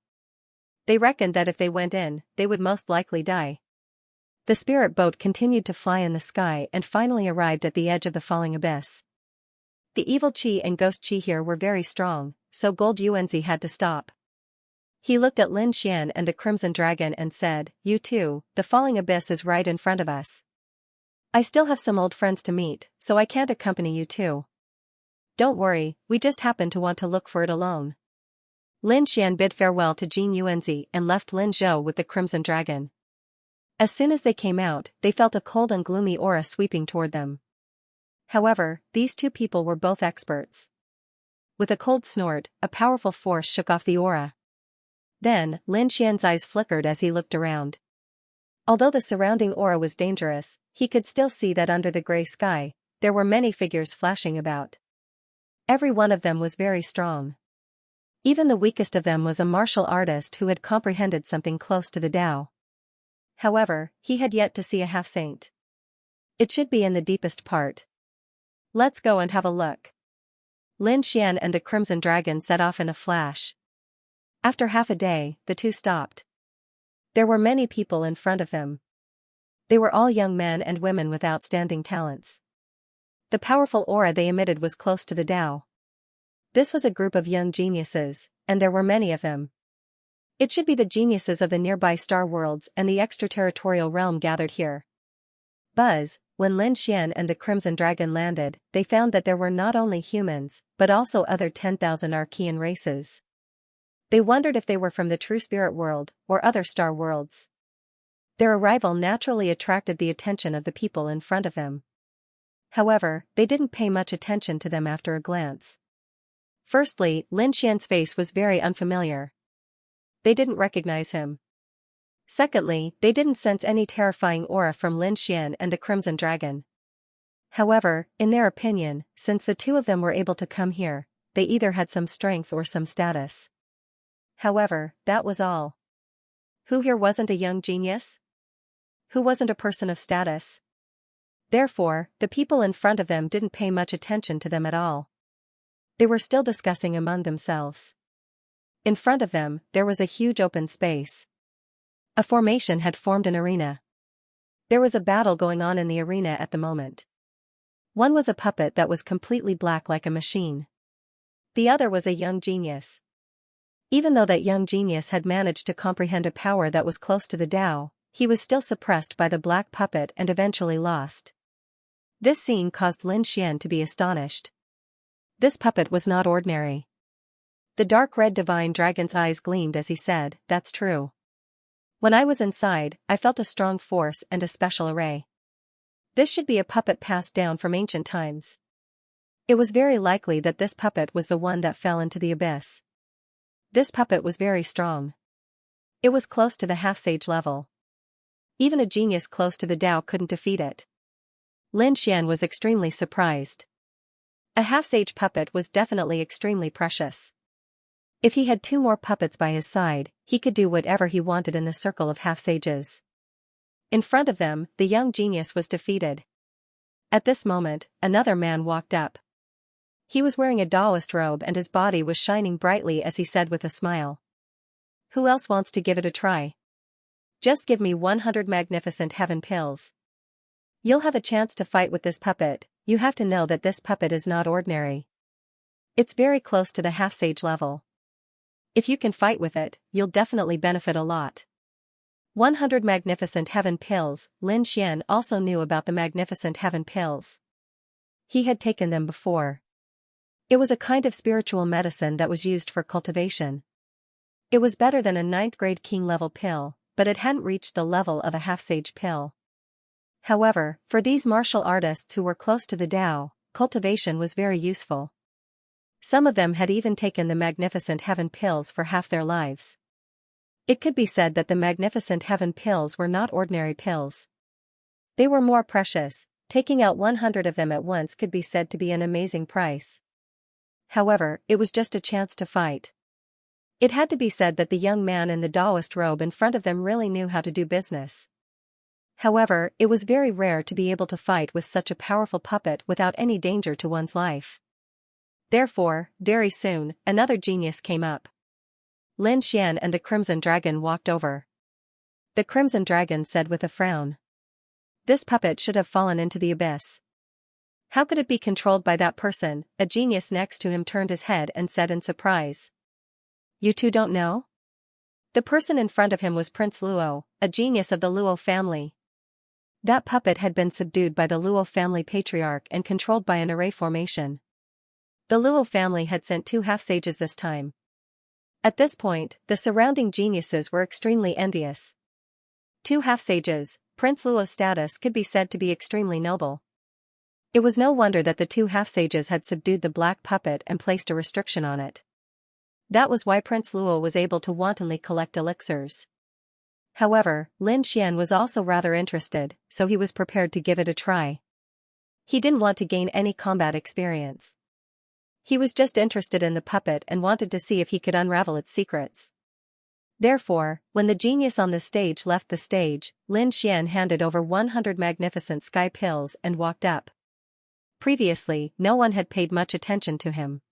They reckoned that if they went in, they would most likely die. The spirit boat continued to fly in the sky and finally arrived at the edge of the falling abyss. The evil Qi and ghost Qi here were very strong, so Gold Yuanzi had to stop. He looked at Lin Xian and the Crimson Dragon and said, "You two, the falling abyss is right in front of us. I still have some old friends to meet, so I can't accompany you too. Don't worry, we just happen to want to look for it alone." Lin Xian bid farewell to Jing Yuanzi and left Lin Zhou with the Crimson Dragon. As soon as they came out, they felt a cold and gloomy aura sweeping toward them. However, these two people were both experts. With a cold snort, a powerful force shook off the aura. Then, Lin Xian's eyes flickered as he looked around. Although the surrounding aura was dangerous, he could still see that under the gray sky, there were many figures flashing about. Every one of them was very strong. Even the weakest of them was a martial artist who had comprehended something close to the Tao. However, he had yet to see a half-saint. It should be in the deepest part. Let's go and have a look. Lin Xian and the Crimson Dragon set off in a flash. After half a day, the two stopped. There were many people in front of them. They were all young men and women with outstanding talents. The powerful aura they emitted was close to the Tao. This was a group of young geniuses, and there were many of them. It should be the geniuses of the nearby star worlds and the extraterritorial realm gathered here. Buzz, when Lin Xian and the Crimson Dragon landed, they found that there were not only humans, but also other 10,000 Archean races. They wondered if they were from the true spirit world, or other star worlds. Their arrival naturally attracted the attention of the people in front of them. However, they didn't pay much attention to them after a glance. Firstly, Lin Xian's face was very unfamiliar. They didn't recognize him. Secondly, they didn't sense any terrifying aura from Lin Xian and the Crimson Dragon. However, in their opinion, since the two of them were able to come here, they either had some strength or some status. However, that was all. Who here wasn't a young genius? Who wasn't a person of status? Therefore, the people in front of them didn't pay much attention to them at all. They were still discussing among themselves. In front of them, there was a huge open space. A formation had formed an arena. There was a battle going on in the arena at the moment. One was a puppet that was completely black like a machine. The other was a young genius. Even though that young genius had managed to comprehend a power that was close to the Tao, he was still suppressed by the black puppet and eventually lost. This scene caused Lin Xian to be astonished. This puppet was not ordinary. The dark red divine dragon's eyes gleamed as he said, "That's true. When I was inside, I felt a strong force and a special array. This should be a puppet passed down from ancient times. It was very likely that this puppet was the one that fell into the abyss. This puppet was very strong. It was close to the half-sage level. Even a genius close to the Tao couldn't defeat it." Lin Xian was extremely surprised. A half-sage puppet was definitely extremely precious. If he had 2 more puppets by his side, he could do whatever he wanted in the circle of half-sages. In front of them, the young genius was defeated. At this moment, another man walked up. He was wearing a Taoist robe and his body was shining brightly as he said with a smile, "Who else wants to give it a try? Just give me 100 magnificent heaven pills. You'll have a chance to fight with this puppet. You have to know that this puppet is not ordinary. It's very close to the half-sage level. If you can fight with it, you'll definitely benefit a lot." 100 magnificent heaven pills. Lin Xian also knew about the magnificent heaven pills. He had taken them before. It was a kind of spiritual medicine that was used for cultivation. It was better than a 9th grade king level pill, but it hadn't reached the level of a half-sage pill. However, for these martial artists who were close to the Tao, cultivation was very useful. Some of them had even taken the magnificent heaven pills for half their lives. It could be said that the magnificent heaven pills were not ordinary pills. They were more precious. Taking out 100 of them at once could be said to be an amazing price. However, it was just a chance to fight. It had to be said that the young man in the Taoist robe in front of them really knew how to do business. However, it was very rare to be able to fight with such a powerful puppet without any danger to one's life. Therefore, very soon, another genius came up. Lin Xian and the Crimson Dragon walked over. The Crimson Dragon said with a frown, "This puppet should have fallen into the abyss. How could it be controlled by that person?" A genius next to him turned his head and said in surprise, "You two don't know?" The person in front of him was Prince Luo, a genius of the Luo family. That puppet had been subdued by the Luo family patriarch and controlled by an array formation. The Luo family had sent 2 half-sages this time. At this point, the surrounding geniuses were extremely envious. 2 half-sages, Prince Luo's status could be said to be extremely noble. It was no wonder that the 2 half-sages had subdued the black puppet and placed a restriction on it. That was why Prince Luo was able to wantonly collect elixirs. However, Lin Xian was also rather interested, so he was prepared to give it a try. He didn't want to gain any combat experience. He was just interested in the puppet and wanted to see if he could unravel its secrets. Therefore, when the genius on the stage left the stage, Lin Xian handed over 100 magnificent sky pills and walked up. Previously, no one had paid much attention to him.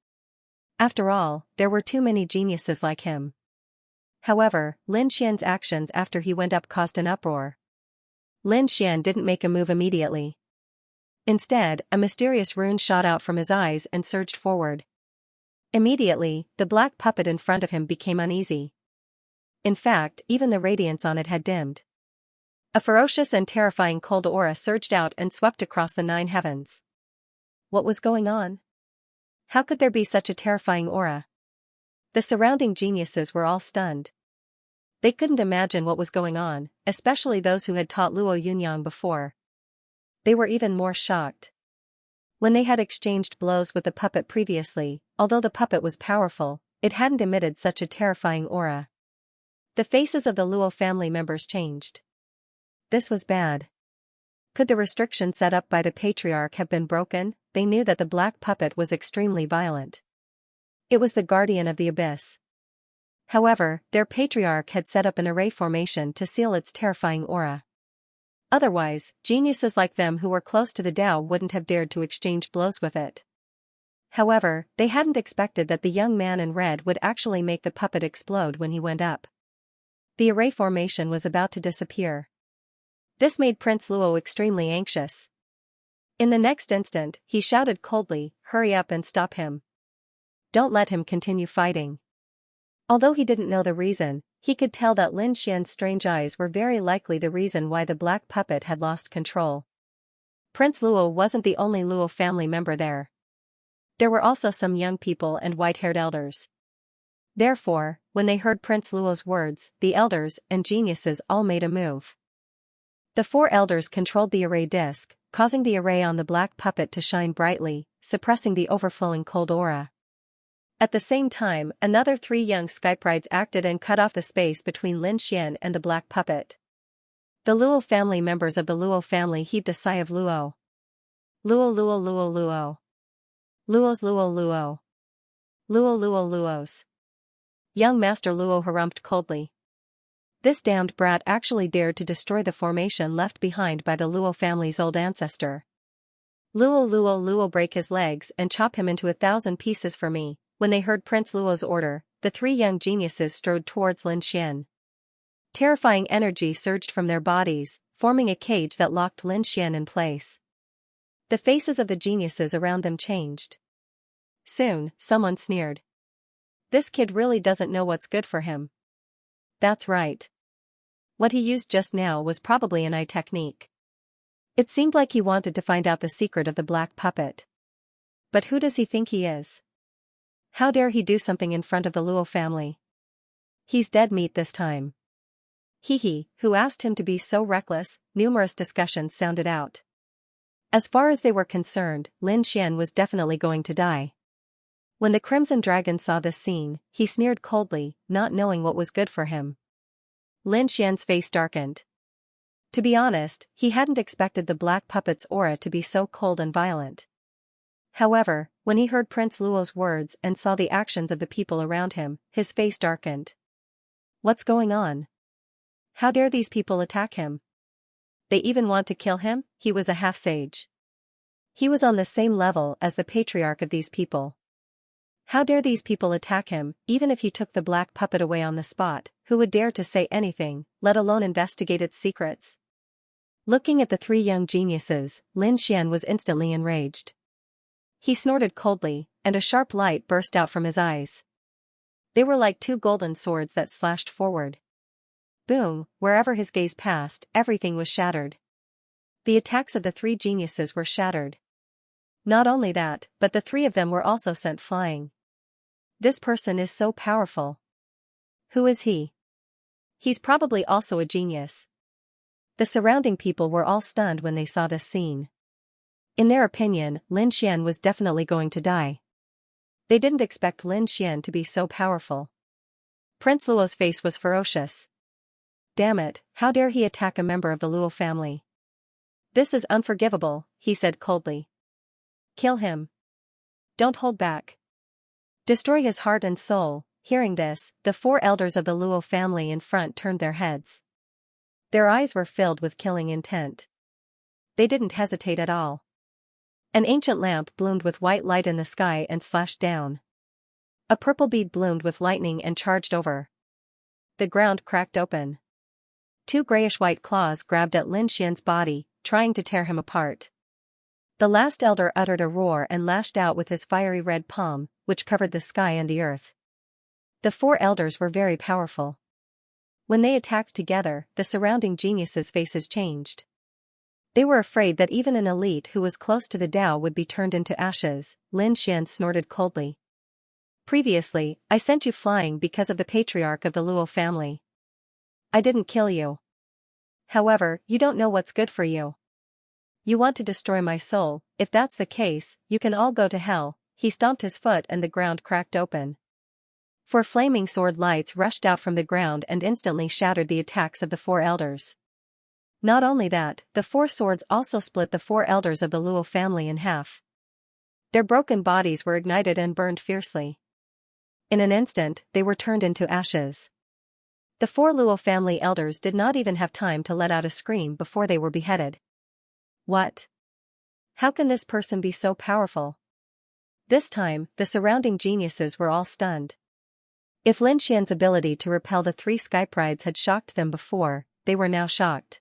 After all, there were too many geniuses like him. However, Lin Xian's actions after he went up caused an uproar. Lin Xian didn't make a move immediately. Instead, a mysterious rune shot out from his eyes and surged forward. Immediately, the black puppet in front of him became uneasy. In fact, even the radiance on it had dimmed. A ferocious and terrifying cold aura surged out and swept across the 9 heavens. What was going on? How could there be such a terrifying aura? The surrounding geniuses were all stunned. They couldn't imagine what was going on, especially those who had taught Luo Yunyang before. They were even more shocked. When they had exchanged blows with the puppet previously, although the puppet was powerful, it hadn't emitted such a terrifying aura. The faces of the Luo family members changed. This was bad. Could the restriction set up by the patriarch have been broken? They knew that the black puppet was extremely violent. It was the guardian of the abyss. However, their patriarch had set up an array formation to seal its terrifying aura. Otherwise, geniuses like them who were close to the Tao wouldn't have dared to exchange blows with it. However, they hadn't expected that the young man in red would actually make the puppet explode when he went up. The array formation was about to disappear. This made Prince Luo extremely anxious. In the next instant, he shouted coldly, "Hurry up and stop him. Don't let him continue fighting." Although he didn't know the reason, he could tell that Lin Xian's strange eyes were very likely the reason why the black puppet had lost control. Prince Luo wasn't the only Luo family member there. There were also some young people and white-haired elders. Therefore, when they heard Prince Luo's words, the elders and geniuses all made a move. The four elders controlled the array disc, causing the array on the black puppet to shine brightly, suppressing the overflowing cold aura. At the same time, another three young skyprides acted and cut off the space between Lin Xian and the black puppet. The Luo family members of the Luo family heaved a sigh of Luo. Luo Luo Luo Luo. Luo's Luo Luo. Luo Luo Luos. Young Master Luo harumphed coldly. This damned brat actually dared to destroy the formation left behind by the Luo family's old ancestor. Luo Luo Luo, break his legs and chop him into 1,000 pieces for me. When they heard Prince Luo's order, the three young geniuses strode towards Lin Xian. Terrifying energy surged from their bodies, forming a cage that locked Lin Xian in place. The faces of the geniuses around them changed. Soon, someone sneered. "This kid really doesn't know what's good for him." That's right. What he used just now was probably an eye technique. It seemed like he wanted to find out the secret of the black puppet. But who does he think he is? How dare he do something in front of the Luo family? He's dead meat this time. He, who asked him to be so reckless? Numerous discussions sounded out. As far as they were concerned, Lin Xian was definitely going to die. When the Crimson Dragon saw this scene, he sneered coldly, not knowing what was good for him. Lin Xian's face darkened. To be honest, he hadn't expected the black puppet's aura to be so cold and violent. However, when he heard Prince Luo's words and saw the actions of the people around him, his face darkened. What's going on? How dare these people attack him? They even want to kill him? He was a half-sage. He was on the same level as the patriarch of these people. How dare these people attack him? Even if he took the black puppet away on the spot, who would dare to say anything, let alone investigate its secrets? Looking at the three young geniuses, Lin Xian was instantly enraged. He snorted coldly, and a sharp light burst out from his eyes. They were like two golden swords that slashed forward. Boom, wherever his gaze passed, everything was shattered. The attacks of the three geniuses were shattered. Not only that, but the three of them were also sent flying. This person is so powerful. Who is he? He's probably also a genius. The surrounding people were all stunned when they saw this scene. In their opinion, Lin Xian was definitely going to die. They didn't expect Lin Xian to be so powerful. Prince Luo's face was ferocious. Damn it, how dare he attack a member of the Luo family? This is unforgivable, he said coldly. Kill him. Don't hold back. Destroy his heart and soul. Hearing this, the four elders of the Luo family in front turned their heads. Their eyes were filled with killing intent. They didn't hesitate at all. An ancient lamp bloomed with white light in the sky and slashed down. A purple bead bloomed with lightning and charged over. The ground cracked open. Two grayish-white claws grabbed at Lin Xian's body, trying to tear him apart. The last elder uttered a roar and lashed out with his fiery red palm, which covered the sky and the earth. The four elders were very powerful. When they attacked together, the surrounding geniuses' faces changed. They were afraid that even an elite who was close to the Tao would be turned into ashes. Lin Xian snorted coldly. Previously, I sent you flying because of the patriarch of the Luo family. I didn't kill you. However, you don't know what's good for you. You want to destroy my soul. If that's the case, you can all go to hell. He stomped his foot and the ground cracked open. Four flaming sword lights rushed out from the ground and instantly shattered the attacks of the four elders. Not only that, the four swords also split the four elders of the Luo family in half. Their broken bodies were ignited and burned fiercely. In an instant, they were turned into ashes. The four Luo family elders did not even have time to let out a scream before they were beheaded. What? How can this person be so powerful? This time, the surrounding geniuses were all stunned. If Lin Xian's ability to repel the three Skyprides had shocked them before, they were now shocked.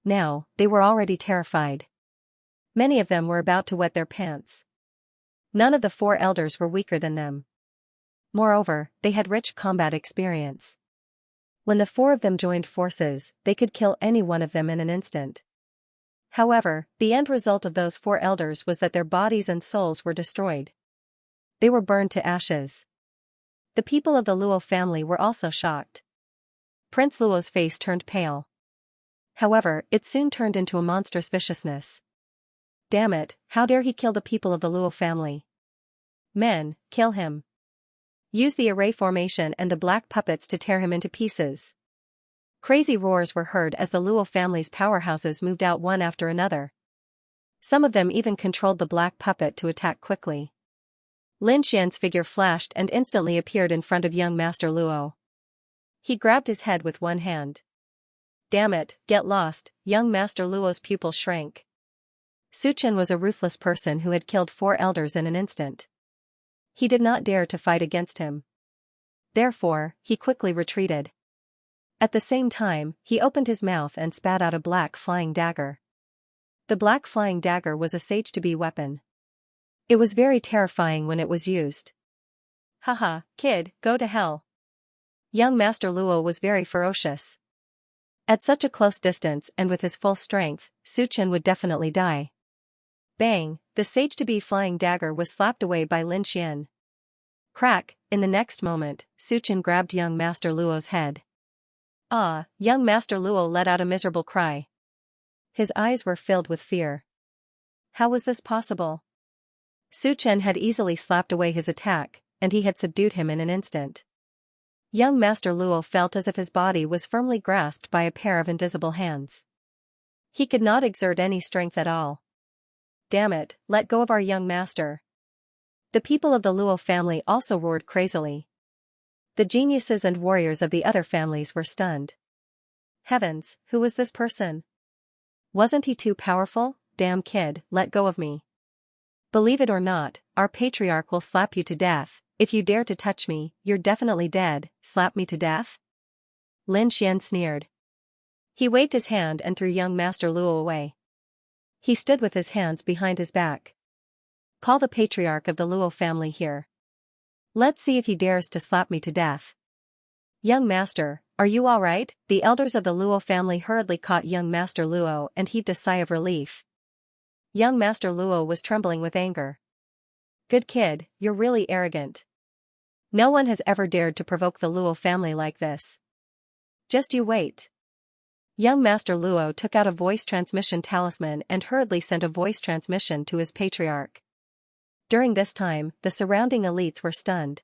Now, they were already terrified. Many of them were about to wet their pants. None of the four elders were weaker than them. Moreover, they had rich combat experience. When the four of them joined forces, they could kill any one of them in an instant. However, the end result of those four elders was that their bodies and souls were destroyed. They were burned to ashes. The people of the Luo family were also shocked. Prince Luo's face turned pale. However, it soon turned into a monstrous viciousness. Damn it, how dare he kill the people of the Luo family? Men, kill him. Use the array formation and the black puppets to tear him into pieces. Crazy roars were heard as the Luo family's powerhouses moved out one after another. Some of them even controlled the black puppet to attack quickly. Lin Xian's figure flashed and instantly appeared in front of young Master Luo. He grabbed his head with one hand. Damn it, get lost, young Master Luo's pupil shrank. Su Chen was a ruthless person who had killed four elders in an instant. He did not dare to fight against him. Therefore, he quickly retreated. At the same time, he opened his mouth and spat out a black flying dagger. The black flying dagger was a sage-to-be weapon. It was very terrifying when it was used. Haha, kid, go to hell. Young Master Luo was very ferocious. At such a close distance and with his full strength, Su Chen would definitely die. Bang, the sage-to-be flying dagger was slapped away by Lin Xian. Crack, in the next moment, Su Chen grabbed young Master Luo's head. Ah, young Master Luo let out a miserable cry. His eyes were filled with fear. How was this possible? Su Chen had easily slapped away his attack, and he had subdued him in an instant. Young Master Luo felt as if his body was firmly grasped by a pair of invisible hands. He could not exert any strength at all. Damn it, let go of our young master. The people of the Luo family also roared crazily. The geniuses and warriors of the other families were stunned. Heavens, who was this person? Wasn't he too powerful? Damn kid, let go of me. Believe it or not, our patriarch will slap you to death. If you dare to touch me, you're definitely dead. Slap me to death? Lin Xian sneered. He waved his hand and threw young Master Luo away. He stood with his hands behind his back. Call the patriarch of the Luo family here. Let's see if he dares to slap me to death. Young master, are you all right? The elders of the Luo family hurriedly caught young Master Luo and heaved a sigh of relief. Young Master Luo was trembling with anger. Good kid, you're really arrogant. No one has ever dared to provoke the Luo family like this. Just you wait. Young Master Luo took out a voice transmission talisman and hurriedly sent a voice transmission to his patriarch. During this time, the surrounding elites were stunned.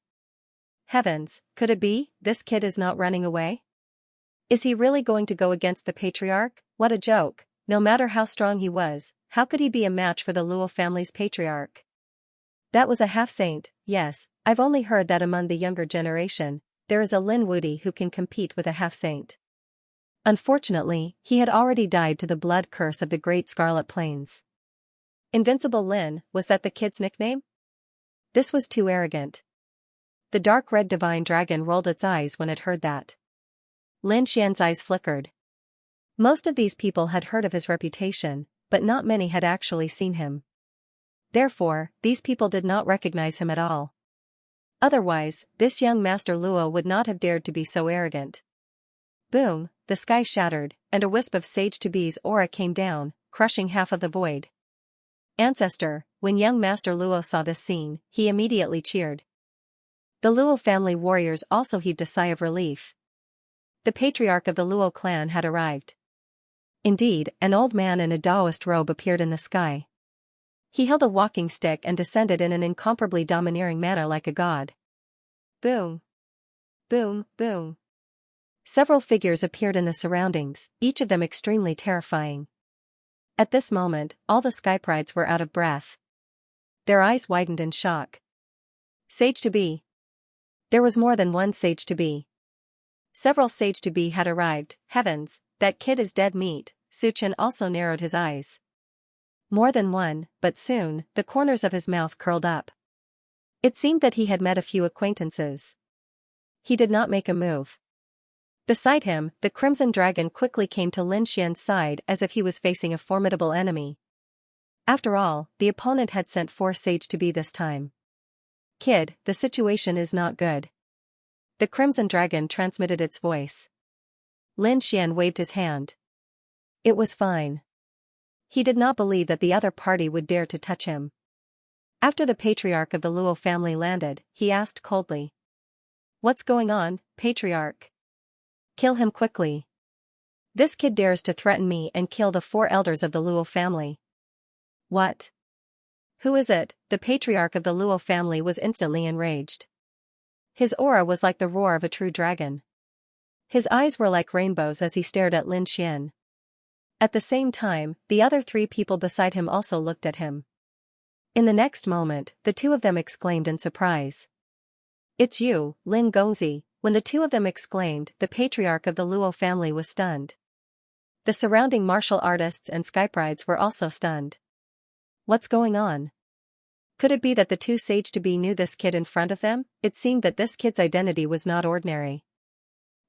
Heavens, could it be, this kid is not running away? Is he really going to go against the patriarch? What a joke, no matter how strong he was, how could he be a match for the Luo family's patriarch? That was a half-saint, yes, I've only heard that among the younger generation, there is a Lin Wudi who can compete with a half-saint. Unfortunately, he had already died to the blood curse of the Great Scarlet Plains. Invincible Lin, was that the kid's nickname? This was too arrogant. The dark red divine dragon rolled its eyes when it heard that. Lin Xian's eyes flickered. Most of these people had heard of his reputation, but not many had actually seen him. Therefore, these people did not recognize him at all. Otherwise, this young Master Luo would not have dared to be so arrogant. Boom, the sky shattered, and a wisp of sage-to-be's aura came down, crushing half of the void. Ancestor, when young Master Luo saw this scene, he immediately cheered. The Luo family warriors also heaved a sigh of relief. The patriarch of the Luo clan had arrived. Indeed, an old man in a Taoist robe appeared in the sky. He held a walking stick and descended in an incomparably domineering manner like a god. Boom. Boom, boom. Several figures appeared in the surroundings, each of them extremely terrifying. At this moment, all the Skyprides were out of breath. Their eyes widened in shock. Sage to be. There was more than one sage-to-be. Several sage-to-be had arrived. Heavens, that kid is dead meat. Su Chen also narrowed his eyes. More than one, but soon, the corners of his mouth curled up. It seemed that he had met a few acquaintances. He did not make a move. Beside him, the Crimson Dragon quickly came to Lin Xian's side as if he was facing a formidable enemy. After all, the opponent had sent 4 sage-to-be this time. Kid, the situation is not good. The Crimson Dragon transmitted its voice. Lin Xian waved his hand. It was fine. He did not believe that the other party would dare to touch him. After the patriarch of the Luo family landed, he asked coldly. What's going on, patriarch? Kill him quickly. This kid dares to threaten me and kill the 4 elders of the Luo family. What? Who is it? The patriarch of the Luo family was instantly enraged. His aura was like the roar of a true dragon. His eyes were like rainbows as he stared at Lin Xian. At the same time, the other 3 people beside him also looked at him. In the next moment, the 2 of them exclaimed in surprise. It's you, Lin Gongzi. When the 2 of them exclaimed, the patriarch of the Luo family was stunned. The surrounding martial artists and skybrides were also stunned. What's going on? Could it be that the 2 sage-to-be knew this kid in front of them? It seemed that this kid's identity was not ordinary.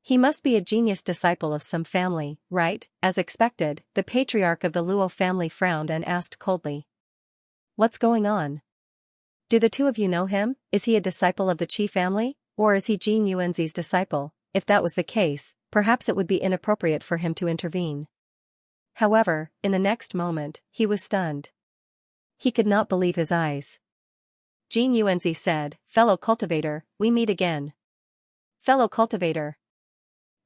He must be a genius disciple of some family, right? As expected, the patriarch of the Luo family frowned and asked coldly. What's going on? Do the 2 of you know him? Is he a disciple of the Qi family? Or is he Jin Yuanzi's disciple? If that was the case, perhaps it would be inappropriate for him to intervene. However, in the next moment, he was stunned. He could not believe his eyes. Jin Yuanzi said, Fellow cultivator, we meet again. Fellow cultivator.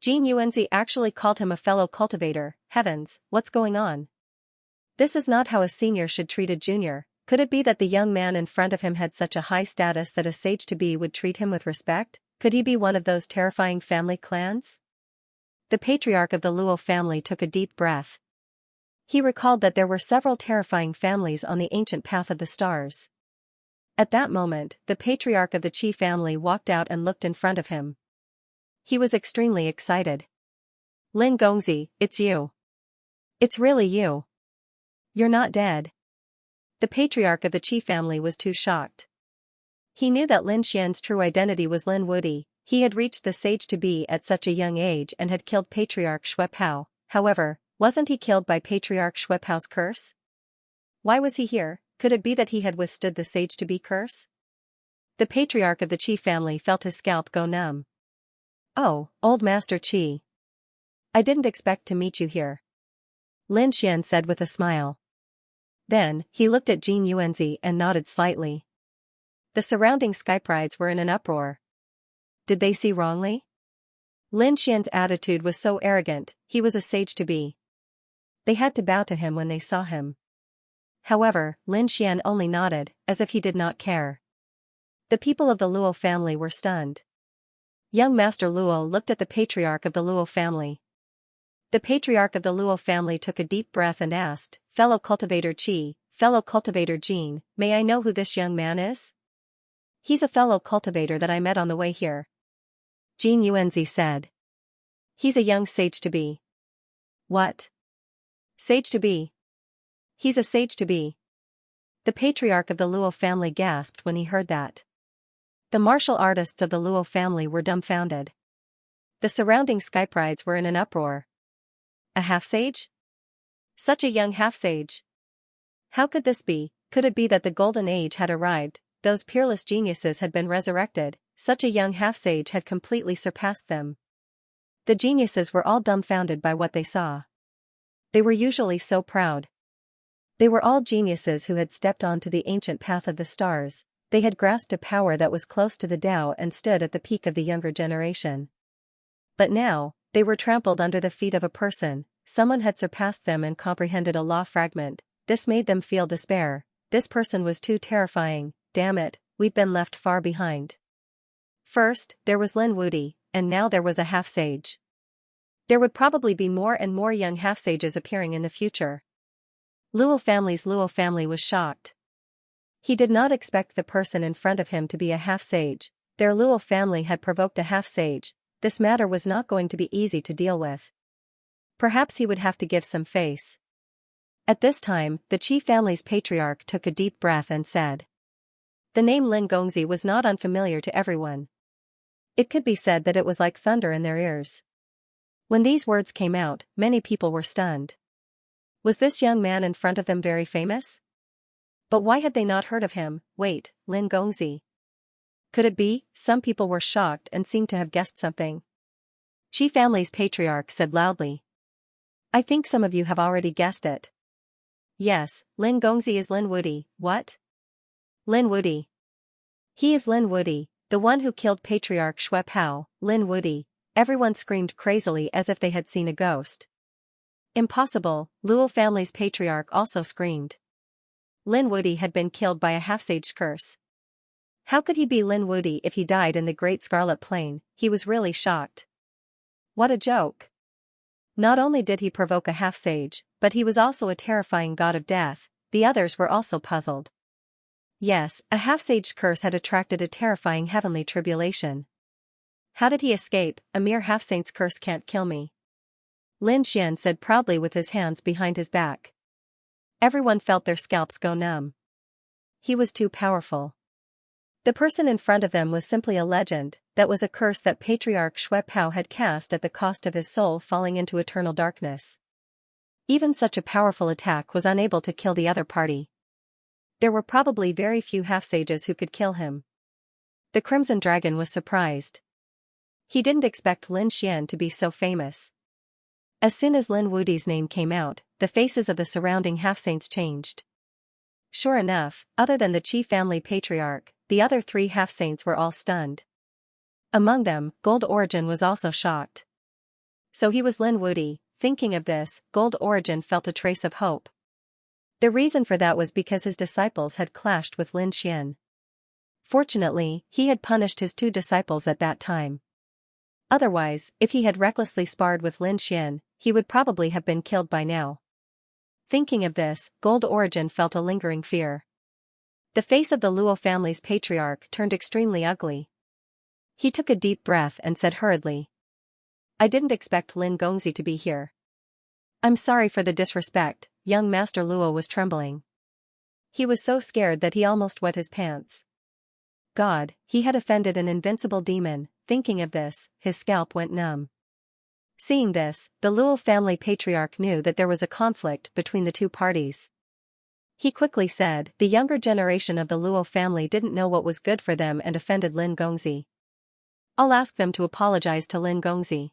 Jin Yuanzi actually called him a fellow cultivator. Heavens, what's going on? This is not how a senior should treat a junior. Could it be that the young man in front of him had such a high status that a sage-to-be would treat him with respect? Could he be one of those terrifying family clans? The patriarch of the Luo family took a deep breath. He recalled that there were several terrifying families on the ancient path of the stars. At that moment, the patriarch of the Qi family walked out and looked in front of him. He was extremely excited. Lin Gongzi, it's you. It's really you. You're not dead. The patriarch of the Qi family was too shocked. He knew that Lin Xian's true identity was Lin Wudi. He had reached the sage-to-be at such a young age and had killed Patriarch Xuepao. However, wasn't he killed by Patriarch Xuepao's curse? Why was he here? Could it be that he had withstood the sage-to-be curse? The patriarch of the Qi family felt his scalp go numb. Oh, old Master Qi. I didn't expect to meet you here. Lin Xian said with a smile. Then, he looked at Jin Yuanzi and nodded slightly. The surrounding skybrides were in an uproar. Did they see wrongly? Lin Xian's attitude was so arrogant, he was a sage-to-be. They had to bow to him when they saw him. However, Lin Xian only nodded, as if he did not care. The people of the Luo family were stunned. Young Master Luo looked at the patriarch of the Luo family. The patriarch of the Luo family took a deep breath and asked, Fellow cultivator Qi, fellow cultivator Jin, may I know who this young man is? He's a fellow cultivator that I met on the way here. Jin Yuanzi said. He's a young sage-to-be. What? Sage-to-be? He's a sage-to-be. The patriarch of the Luo family gasped when he heard that. The martial artists of the Luo family were dumbfounded. The surrounding skybrides were in an uproar. A half-sage? Such a young half-sage. How could this be? Could it be that the golden age had arrived, those peerless geniuses had been resurrected, such a young half-sage had completely surpassed them? The geniuses were all dumbfounded by what they saw. They were usually so proud. They were all geniuses who had stepped onto the ancient path of the stars. They had grasped a power that was close to the Tao and stood at the peak of the younger generation. But now, they were trampled under the feet of a person. Someone had surpassed them and comprehended a law fragment. This made them feel despair. This person was too terrifying. Damn it, we've been left far behind. First, there was Lin Wudi, and now there was a half-sage. There would probably be more and more young half-sages appearing in the future. Luo family was shocked. He did not expect the person in front of him to be a half-sage. Their Luo family had provoked a half-sage. This matter was not going to be easy to deal with. Perhaps he would have to give some face. At this time, the Qi family's patriarch took a deep breath and said. The name Lin Gongzi was not unfamiliar to everyone. It could be said that it was like thunder in their ears. When these words came out, many people were stunned. Was this young man in front of them very famous? But why had they not heard of him? Wait, Lin Gongzi. Could it be? Some people were shocked and seemed to have guessed something. Qi family's patriarch said loudly. I think some of you have already guessed it. Yes, Lin Gongzi is Lin Wudi. What? Lin Wudi. He is Lin Wudi, the one who killed Patriarch Xue Pao. Lin Wudi. Everyone screamed crazily as if they had seen a ghost. Impossible, Luo family's patriarch also screamed. Lin Wudi had been killed by a half-sage curse. How could he be Lin Wudi if he died in the Great Scarlet Plain? He was really shocked. What a joke. Not only did he provoke a half-sage, but he was also a terrifying god of death. The others were also puzzled. Yes, a half-sage curse had attracted a terrifying heavenly tribulation. How did he escape? A mere half-saint's curse can't kill me. Lin Xian said proudly with his hands behind his back. Everyone felt their scalps go numb. He was too powerful. The person in front of them was simply a legend. That was a curse that Patriarch Xue Pao had cast at the cost of his soul falling into eternal darkness. Even such a powerful attack was unable to kill the other party. There were probably very few half-sages who could kill him. The Crimson Dragon was surprised. He didn't expect Lin Xian to be so famous. As soon as Lin Wudi's name came out, the faces of the surrounding half-saints changed. Sure enough, other than the Qi family patriarch, the other three half-saints were all stunned. Among them, Gold Origin was also shocked. So he was Lin Wudi. Thinking of this, Gold Origin felt a trace of hope. The reason for that was because his disciples had clashed with Lin Xian. Fortunately, he had punished his two disciples at that time. Otherwise, if he had recklessly sparred with Lin Xian, he would probably have been killed by now. Thinking of this, Gold Origin felt a lingering fear. The face of the Luo family's patriarch turned extremely ugly. He took a deep breath and said hurriedly. I didn't expect Lin Gongzi to be here. I'm sorry for the disrespect. Young Master Luo was trembling. He was so scared that he almost wet his pants. God, he had offended an invincible demon. Thinking of this, his scalp went numb. Seeing this, the Luo family patriarch knew that there was a conflict between the two parties. He quickly said, the younger generation of the Luo family didn't know what was good for them and offended Lin Gongzi. I'll ask them to apologize to Lin Gongzi.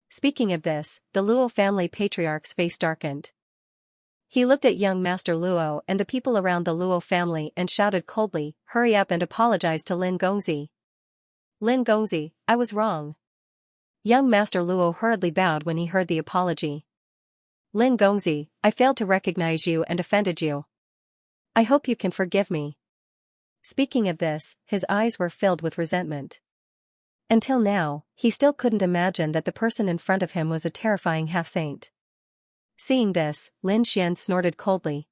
Speaking of this, the Luo family patriarch's face darkened. He looked at young Master Luo and the people around the Luo family and shouted coldly, hurry up and apologize to Lin Gongzi. Lin Gongzi, I was wrong. Young Master Luo hurriedly bowed when he heard the apology. Lin Gongzi, I failed to recognize you and offended you. I hope you can forgive me. Speaking of this, his eyes were filled with resentment. Until now, he still couldn't imagine that the person in front of him was a terrifying half-saint. Seeing this, Lin Xian snorted coldly.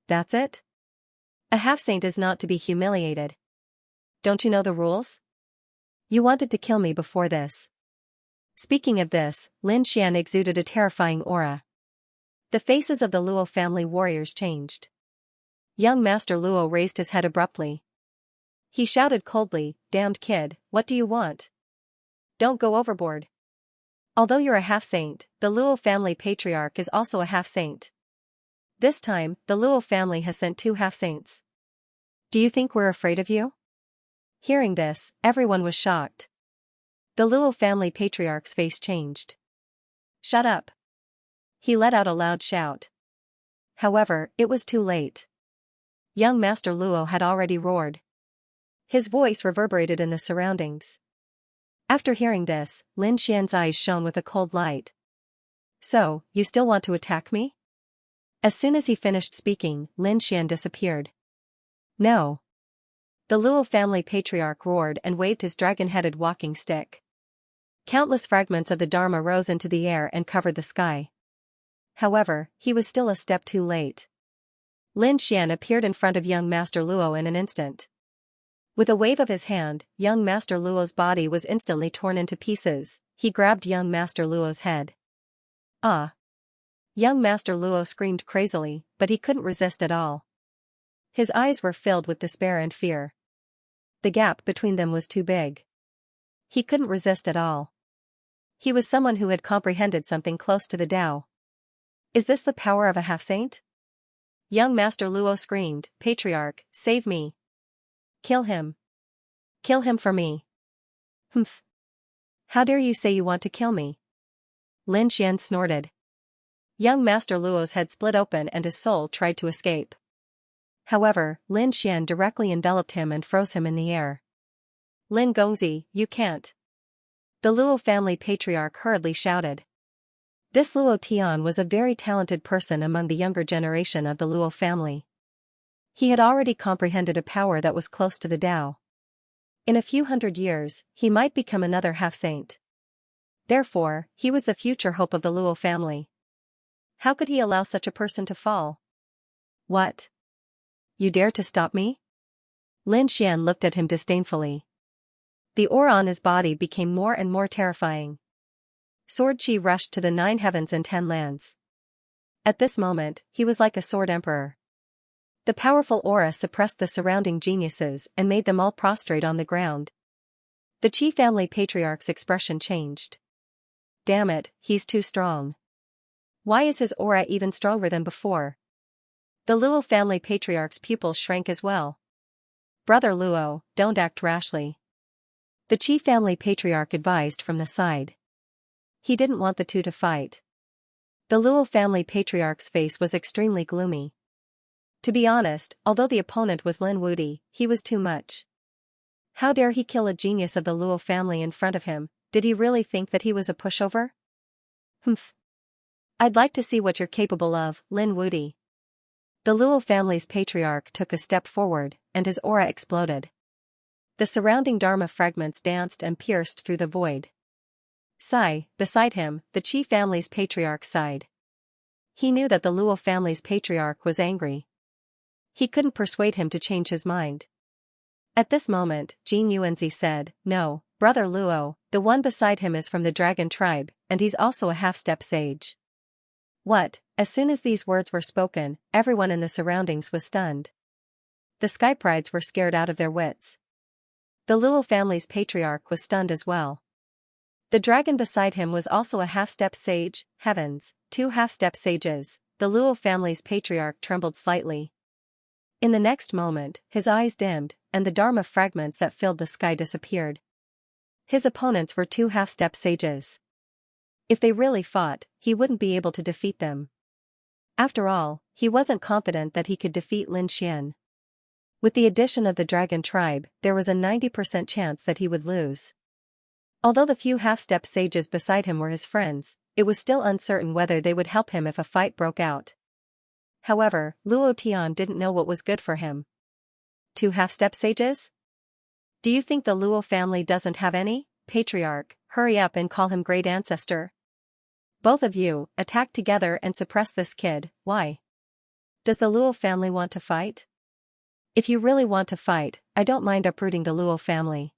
That's it? A half-saint is not to be humiliated. Don't you know the rules? You wanted to kill me before this. Speaking of this, Lin Xian exuded a terrifying aura. The faces of the Luo family warriors changed. Young Master Luo raised his head abruptly. He shouted coldly, damned kid, what do you want? Don't go overboard. Although you're a half-saint, the Luo family patriarch is also a half-saint. This time, the Luo family has sent 2 half-saints. Do you think we're afraid of you? Hearing this, everyone was shocked. The Luo family patriarch's face changed. Shut up. He let out a loud shout. However, it was too late. Young Master Luo had already roared. His voice reverberated in the surroundings. After hearing this, Lin Xian's eyes shone with a cold light. So, you still want to attack me? As soon as he finished speaking, Lin Xian disappeared. No. The Luo family patriarch roared and waved his dragon-headed walking stick. Countless fragments of the Dharma rose into the air and covered the sky. However, he was still a step too late. Lin Xian appeared in front of young Master Luo in an instant. With a wave of his hand, young Master Luo's body was instantly torn into pieces. He grabbed young Master Luo's head. Ah! Young Master Luo screamed crazily, but he couldn't resist at all. His eyes were filled with despair and fear. The gap between them was too big. He couldn't resist at all. He was someone who had comprehended something close to the Tao. Is this the power of a half-saint? Young Master Luo screamed, Patriarch, save me. Kill him. Kill him for me. Humph. How dare you say you want to kill me? Lin Xian snorted. Young Master Luo's head split open and his soul tried to escape. However, Lin Xian directly enveloped him and froze him in the air. Lin Gongzi, you can't. The Luo family patriarch hurriedly shouted. This Luo Tian was a very talented person among the younger generation of the Luo family. He had already comprehended a power that was close to the Tao. In a few hundred years, he might become another half-saint. Therefore, he was the future hope of the Luo family. How could he allow such a person to fall? What? You dare to stop me? Lin Xian looked at him disdainfully. The aura on his body became more and more terrifying. Sword Chi rushed to the 9 heavens and 10 lands. At this moment, he was like a sword emperor. The powerful aura suppressed the surrounding geniuses and made them all prostrate on the ground. The Qi family patriarch's expression changed. Damn it, he's too strong. Why is his aura even stronger than before? The Luo family patriarch's pupils shrank as well. Brother Luo, don't act rashly. The Qi family patriarch advised from the side. He didn't want the two to fight. The Luo family patriarch's face was extremely gloomy. To be honest, although the opponent was Lin Wudi, he was too much. How dare he kill a genius of the Luo family in front of him? Did he really think that he was a pushover? Humph. I'd like to see what you're capable of, Lin Wudi. The Luo family's patriarch took a step forward, and his aura exploded. The surrounding Dharma fragments danced and pierced through the void. Sai, beside him, the Qi family's patriarch sighed. He knew that the Luo family's patriarch was angry. He couldn't persuade him to change his mind. At this moment, Jin Yuanzi said, No, Brother Luo, the one beside him is from the dragon tribe, and he's also a half-step sage. What? As soon as these words were spoken, everyone in the surroundings was stunned. The Skyprides were scared out of their wits. The Luo family's patriarch was stunned as well. The dragon beside him was also a half-step sage. Heavens, 2 half-step sages. The Luo family's patriarch trembled slightly. In the next moment, his eyes dimmed, and the Dharma fragments that filled the sky disappeared. His opponents were 2 half-step sages. If they really fought, he wouldn't be able to defeat them. After all, he wasn't confident that he could defeat Lin Xian. With the addition of the dragon tribe, there was a 90% chance that he would lose. Although the few half-step sages beside him were his friends, it was still uncertain whether they would help him if a fight broke out. However, Luo Tian didn't know what was good for him. 2 half-step sages? Do you think the Luo family doesn't have any? Patriarch, hurry up and call him Great Ancestor. Both of you, attack together and suppress this kid. Why? Does the Luo family want to fight? If you really want to fight, I don't mind uprooting the Luo family.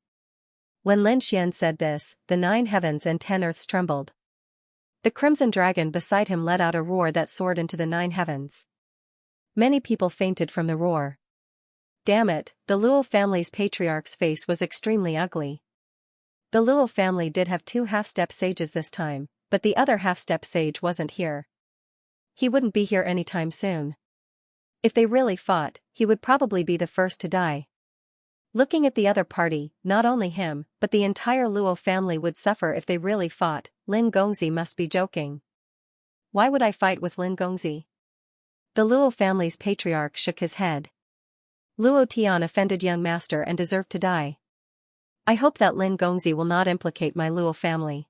When Lin Xian said this, the 9 heavens and 10 earths trembled. The crimson dragon beside him let out a roar that soared into the 9 heavens. Many people fainted from the roar. Damn it, the Luo family's patriarch's face was extremely ugly. The Luo family did have 2 half-step sages this time, but the other half-step sage wasn't here. He wouldn't be here anytime soon. If they really fought, he would probably be the first to die. Looking at the other party, not only him, but the entire Luo family would suffer if they really fought. Lin Gongzi must be joking. Why would I fight with Lin Gongzi? The Luo family's patriarch shook his head. Luo Tian offended young master and deserved to die. I hope that Lin Gongzi will not implicate my Luo family.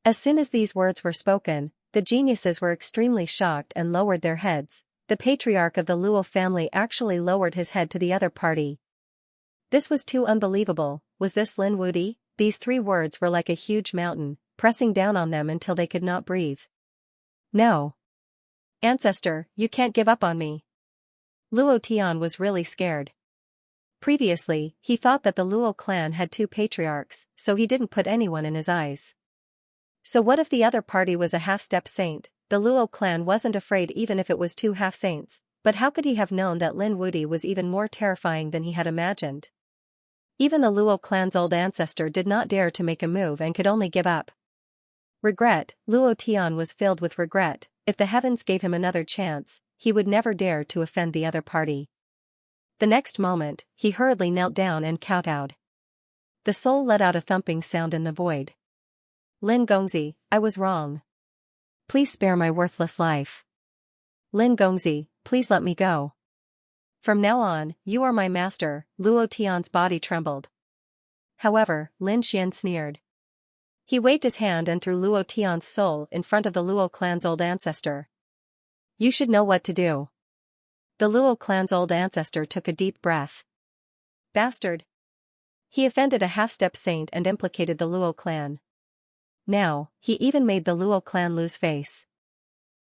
As soon as these words were spoken, the geniuses were extremely shocked and lowered their heads. The patriarch of the Luo family actually lowered his head to the other party. This was too unbelievable. Was this Lin Wudi? These 3 words were like a huge mountain, pressing down on them until they could not breathe. No. Ancestor, you can't give up on me. Luo Tian was really scared. Previously, he thought that the Luo clan had two patriarchs, so he didn't put anyone in his eyes. So what if the other party was a half-step saint? The Luo clan wasn't afraid even if it was two half-saints, but how could he have known that Lin Wudi was even more terrifying than he had imagined? Even the Luo clan's old ancestor did not dare to make a move and could only give up. Regret. Luo Tian was filled with regret. If the heavens gave him another chance, he would never dare to offend the other party. The next moment, he hurriedly knelt down and kowtowed. The soul let out a thumping sound in the void. Lin Gongzi, I was wrong. Please spare my worthless life. Lin Gongzi, please let me go. From now on, you are my master. Luo Tian's body trembled. However, Lin Xian sneered. He waved his hand and threw Luo Tian's soul in front of the Luo clan's old ancestor. You should know what to do. The Luo clan's old ancestor took a deep breath. Bastard. He offended a half-step saint and implicated the Luo clan. Now, he even made the Luo clan lose face.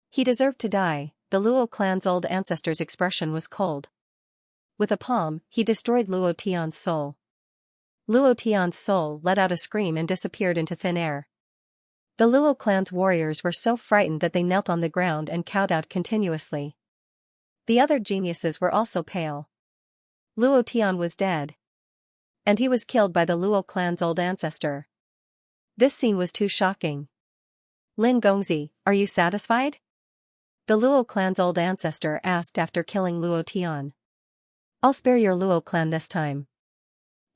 He deserved to die. The Luo clan's old ancestor's expression was cold. With a palm, he destroyed Luo Tian's soul. Luo Tian's soul let out a scream and disappeared into thin air. The Luo clan's warriors were so frightened that they knelt on the ground and kowtowed continuously. The other geniuses were also pale. Luo Tian was dead. And he was killed by the Luo clan's old ancestor. This scene was too shocking. Lin Gongzi, are you satisfied? The Luo clan's old ancestor asked after killing Luo Tian. I'll spare your Luo clan this time.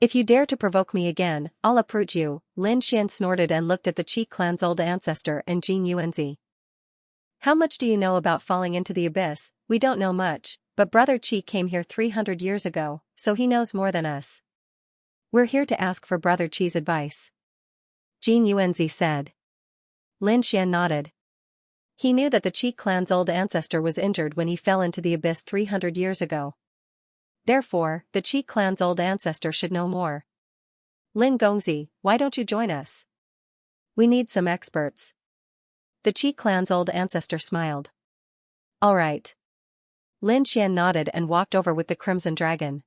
If you dare to provoke me again, I'll uproot you. Lin Xian snorted and looked at the Qi clan's old ancestor and Jin Yuanzi. How much do you know about falling into the abyss? We don't know much, but Brother Qi came here 300 years ago, so he knows more than us. We're here to ask for Brother Qi's advice. Jin Yuanzi said. Lin Xian nodded. He knew that the Qi clan's old ancestor was injured when he fell into the abyss 300 years ago. Therefore, the Qi clan's old ancestor should know more. Lin Gongzi, why don't you join us? We need some experts. The Qi clan's old ancestor smiled. All right. Lin Xian nodded and walked over with the Crimson Dragon.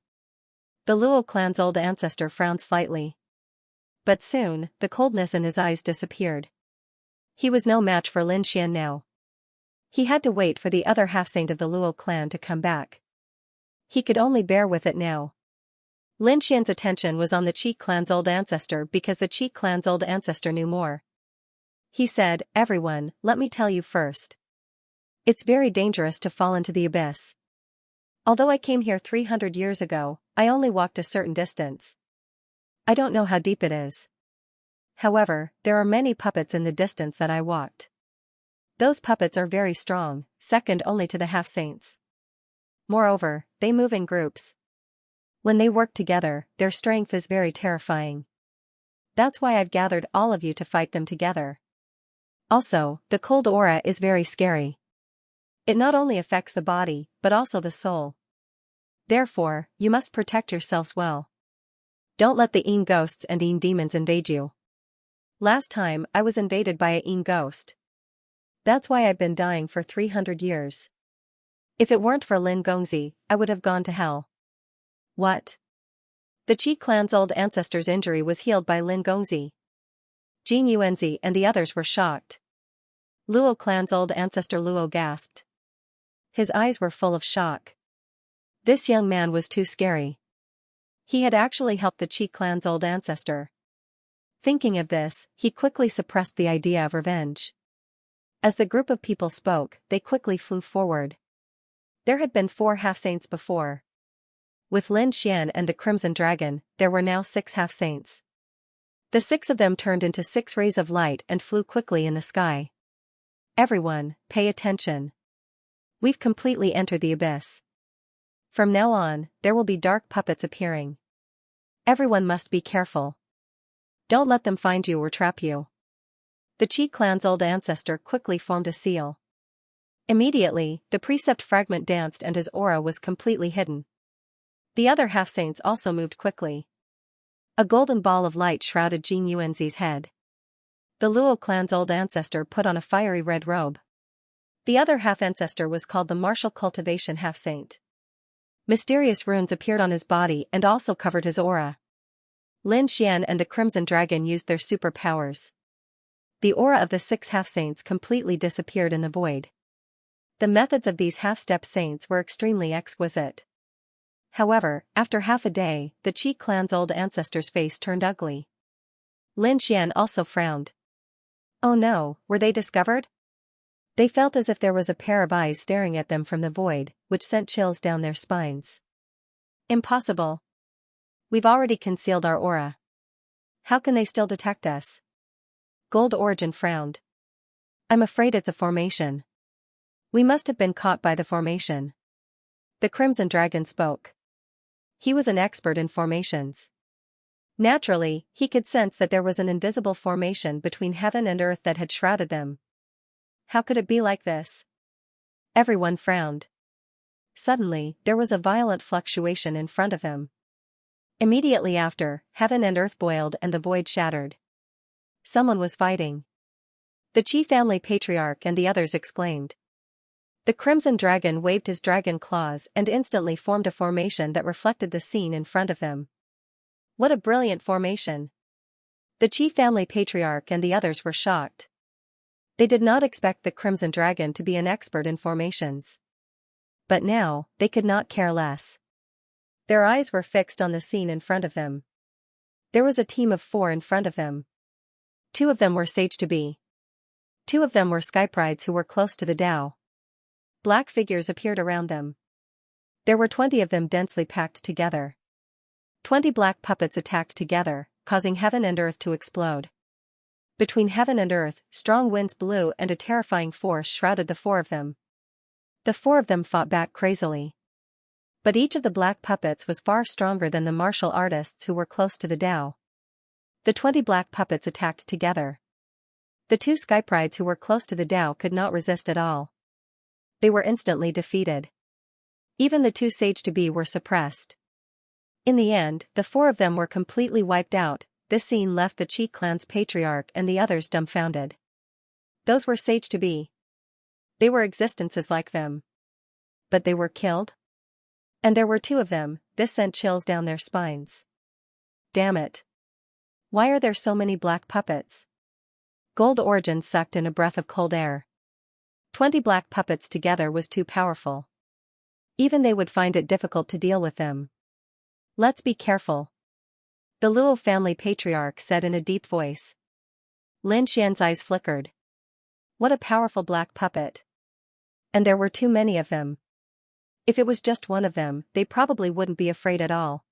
The Luo clan's old ancestor frowned slightly. But soon, the coldness in his eyes disappeared. He was no match for Lin Xian now. He had to wait for the other half-saint of the Luo clan to come back. He could only bear with it now. Lin Xian's attention was on the Qi clan's old ancestor because the Qi clan's old ancestor knew more. He said, everyone, let me tell you first. It's very dangerous to fall into the abyss. Although I came here 300 years ago, I only walked a certain distance. I don't know how deep it is. However, there are many puppets in the distance that I walked. Those puppets are very strong, second only to the half-saints. Moreover, they move in groups. When they work together, their strength is very terrifying. That's why I've gathered all of you to fight them together. Also, the cold aura is very scary. It not only affects the body, but also the soul. Therefore, you must protect yourselves well. Don't let the Yin ghosts and Yin demons invade you. Last time, I was invaded by a Yin ghost. That's why I've been dying for 300 years. If it weren't for Lin Gongzi, I would have gone to hell. What? The Qi clan's old ancestor's injury was healed by Lin Gongzi. Jin Yuanzi and the others were shocked. Luo clan's old ancestor Luo gasped. His eyes were full of shock. This young man was too scary. He had actually helped the Qi clan's old ancestor. Thinking of this, he quickly suppressed the idea of revenge. As the group of people spoke, they quickly flew forward. There had been 4 half-saints before. With Lin Xian and the Crimson Dragon, there were now 6 half-saints. The 6 of them turned into 6 rays of light and flew quickly in the sky. Everyone, pay attention. We've completely entered the abyss. From now on, there will be dark puppets appearing. Everyone must be careful. Don't let them find you or trap you. The Qi clan's old ancestor quickly formed a seal. Immediately, the precept fragment danced and his aura was completely hidden. The other half-saints also moved quickly. A golden ball of light shrouded Jin Yuanzi's head. The Luo clan's old ancestor put on a fiery red robe. The other half-ancestor was called the martial cultivation half-saint. Mysterious runes appeared on his body and also covered his aura. Lin Xian and the Crimson Dragon used their superpowers. The aura of the 6 half-saints completely disappeared in the void. The methods of these half-step saints were extremely exquisite. However, after half a day, the Qi clan's old ancestor's face turned ugly. Lin Xian also frowned. Oh no, were they discovered? They felt as if there was a pair of eyes staring at them from the void, which sent chills down their spines. Impossible. We've already concealed our aura. How can they still detect us? Gold Origin frowned. I'm afraid it's a formation. We must have been caught by the formation. The Crimson Dragon spoke. He was an expert in formations. Naturally, he could sense that there was an invisible formation between heaven and earth that had shrouded them. How could it be like this? Everyone frowned. Suddenly, there was a violent fluctuation in front of him. Immediately after, heaven and earth boiled and the void shattered. Someone was fighting. The Qi family patriarch and the others exclaimed. The Crimson Dragon waved his dragon claws and instantly formed a formation that reflected the scene in front of him. What a brilliant formation! The Qi family patriarch and the others were shocked. They did not expect the Crimson Dragon to be an expert in formations. But now, they could not care less. Their eyes were fixed on the scene in front of them. There was a team of 4 in front of them. 2 of them were sage-to-be. 2 of them were skyprides who were close to the Tao. Black figures appeared around them. There were 20 of them densely packed together. 20 black puppets attacked together, causing heaven and earth to explode. Between heaven and earth, strong winds blew and a terrifying force shrouded the 4 of them. The 4 of them fought back crazily. But each of the black puppets was far stronger than the martial artists who were close to the Tao. The 20 black puppets attacked together. The 2 skyprides who were close to the Tao could not resist at all. They were instantly defeated. Even the 2 sage-to-be were suppressed. In the end, the 4 of them were completely wiped out. This scene left the Qi clan's patriarch and the others dumbfounded. Those were sage-to-be. They were existences like them. But they were killed? And there were 2 of them. This sent chills down their spines. Damn it. Why are there so many black puppets? Gold Origin sucked in a breath of cold air. 20 black puppets together was too powerful. Even they would find it difficult to deal with them. Let's be careful. The Luo family patriarch said in a deep voice. Lin Xian's eyes flickered. What a powerful black puppet. And there were too many of them. If it was just one of them, they probably wouldn't be afraid at all.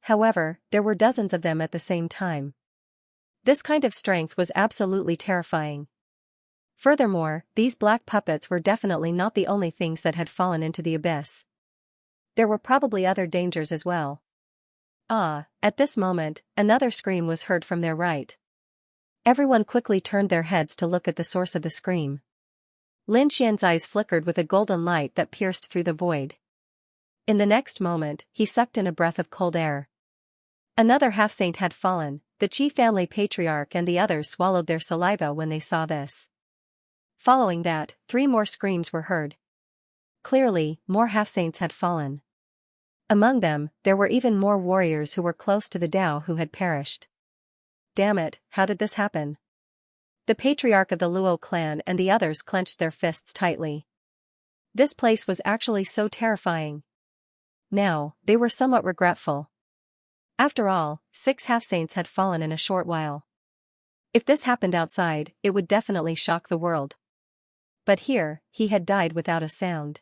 However, there were dozens of them at the same time. This kind of strength was absolutely terrifying. Furthermore, these black puppets were definitely not the only things that had fallen into the abyss. There were probably other dangers as well. At this moment, another scream was heard from their right. Everyone quickly turned their heads to look at the source of the scream. Lin Xian's eyes flickered with a golden light that pierced through the void. In the next moment, he sucked in a breath of cold air. Another half-saint had fallen. The Qi family patriarch and the others swallowed their saliva when they saw this. Following that, 3 more screams were heard. Clearly, more half-saints had fallen. Among them, there were even more warriors who were close to the Tao who had perished. Damn it, how did this happen? The patriarch of the Luo clan and the others clenched their fists tightly. This place was actually so terrifying. Now, they were somewhat regretful. After all, 6 half-saints had fallen in a short while. If this happened outside, it would definitely shock the world. But here, he had died without a sound.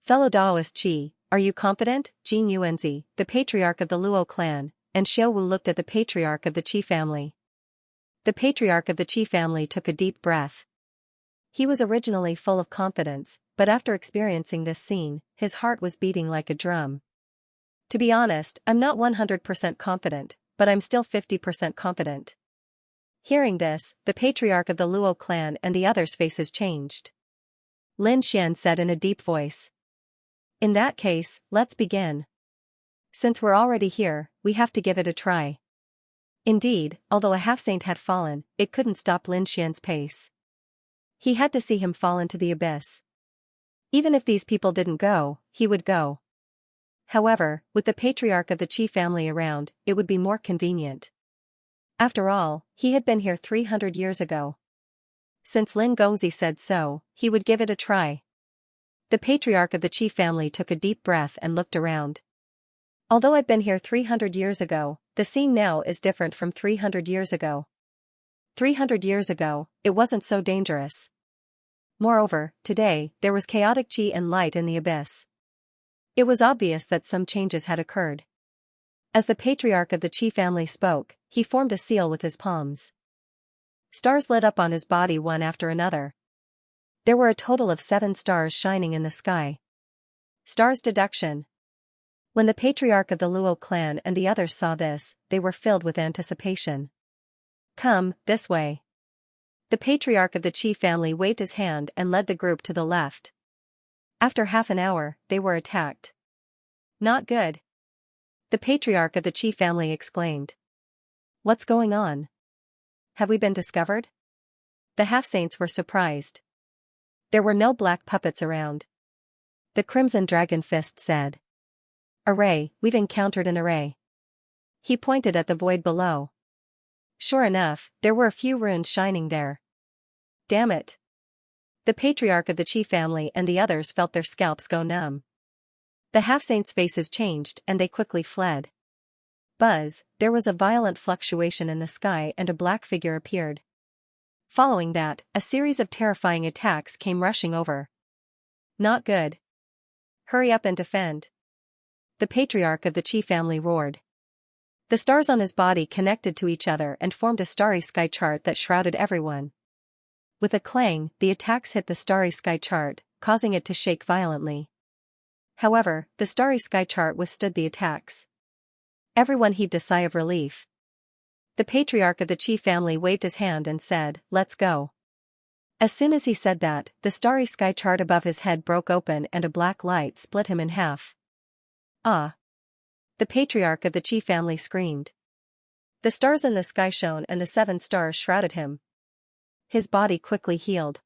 Fellow Daoist Qi, are you confident? Jin Yuanzi, the patriarch of the Luo clan, and Xiao Wu looked at the patriarch of the Qi family. The patriarch of the Qi family took a deep breath. He was originally full of confidence, but after experiencing this scene, his heart was beating like a drum. To be honest, I'm not 100% confident, but I'm still 50% confident. Hearing this, the patriarch of the Luo clan and the others' faces changed. Lin Xian said in a deep voice. In that case, let's begin. Since we're already here, we have to give it a try. Indeed, although a half-saint had fallen, it couldn't stop Lin Xian's pace. He had to see him fall into the abyss. Even if these people didn't go, he would go. However, with the patriarch of the Qi family around, it would be more convenient. After all, he had been here 300 years ago. Since Lin Gongzi said so, he would give it a try. The patriarch of the Qi family took a deep breath and looked around. Although I've been here 300 years ago, the scene now is different from 300 years ago. 300 years ago, it wasn't so dangerous. Moreover, today, there was chaotic qi and light in the abyss. It was obvious that some changes had occurred. As the patriarch of the Qi family spoke, he formed a seal with his palms. Stars lit up on his body one after another. There were a total of 7 stars shining in the sky. Stars deduction. When the patriarch of the Luo clan and the others saw this, they were filled with anticipation. Come, this way. The patriarch of the Qi family waved his hand and led the group to the left. After half an hour, they were attacked. Not good. The patriarch of the Qi family exclaimed. What's going on? Have we been discovered? The half-saints were surprised. There were no black puppets around. The Crimson Dragon Fist said. Array, we've encountered an array. He pointed at the void below. Sure enough, there were a few runes shining there. Damn it. The patriarch of the Qi family and the others felt their scalps go numb. The half-saints' faces changed and they quickly fled. Buzz, there was a violent fluctuation in the sky and a black figure appeared. Following that, a series of terrifying attacks came rushing over. Not good. Hurry up and defend. The patriarch of the Qi family roared. The stars on his body connected to each other and formed a starry sky chart that shrouded everyone. With a clang, the attacks hit the starry sky chart, causing it to shake violently. However, the starry sky chart withstood the attacks. Everyone heaved a sigh of relief. The patriarch of the Qi family waved his hand and said, "Let's go." As soon as he said that, the starry sky chart above his head broke open and a black light split him in half. Ah! The patriarch of the Qi family screamed. The stars in the sky shone and the 7 stars shrouded him. His body quickly healed.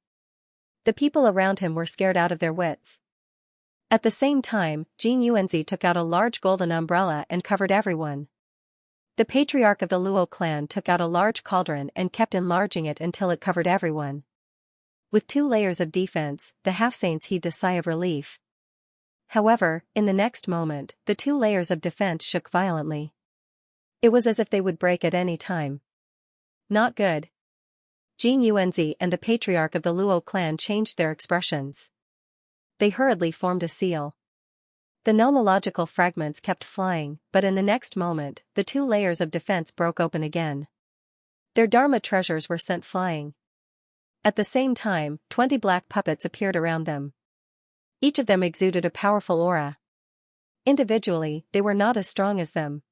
The people around him were scared out of their wits. At the same time, Jing Yuanzi took out a large golden umbrella and covered everyone. The patriarch of the Luo clan took out a large cauldron and kept enlarging it until it covered everyone. With 2 layers of defense, the half-saints heaved a sigh of relief. However, in the next moment, the 2 layers of defense shook violently. It was as if they would break at any time. Not good. Jing Yuanzi and the patriarch of the Luo clan changed their expressions. They hurriedly formed a seal. The nomological fragments kept flying, but in the next moment, the 2 layers of defense broke open again. Their Dharma treasures were sent flying. At the same time, 20 black puppets appeared around them. Each of them exuded a powerful aura. Individually, they were not as strong as them.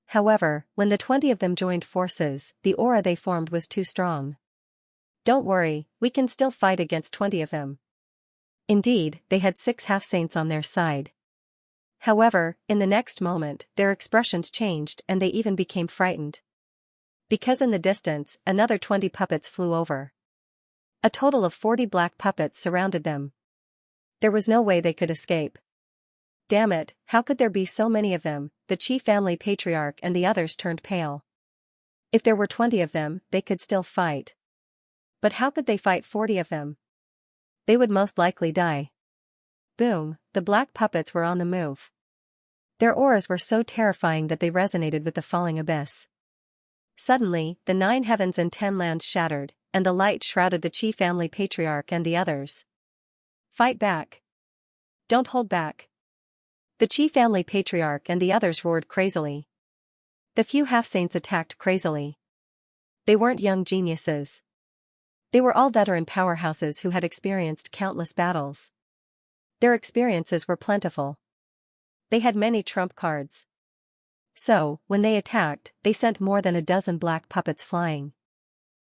However, when the 20 of them joined forces, the aura they formed was too strong. Don't worry, we can still fight against 20 of them. Indeed, they had 6 half-saints on their side. However, in the next moment, their expressions changed and they even became frightened. Because in the distance, another 20 puppets flew over. A total of 40 black puppets surrounded them. There was no way they could escape. Damn it, how could there be so many of them? The Qi family patriarch and the others turned pale. If there were 20 of them, they could still fight. But how could they fight 40 of them? They would most likely die. Boom, the black puppets were on the move. Their auras were so terrifying that they resonated with the falling abyss. Suddenly, the 9 heavens and 10 lands shattered, and the light shrouded the Qi family patriarch and the others. Fight back. Don't hold back. The Qi family patriarch and the others roared crazily. The few half-saints attacked crazily. They weren't young geniuses. They were all veteran powerhouses who had experienced countless battles. Their experiences were plentiful. They had many trump cards. So, when they attacked, they sent more than a dozen black puppets flying.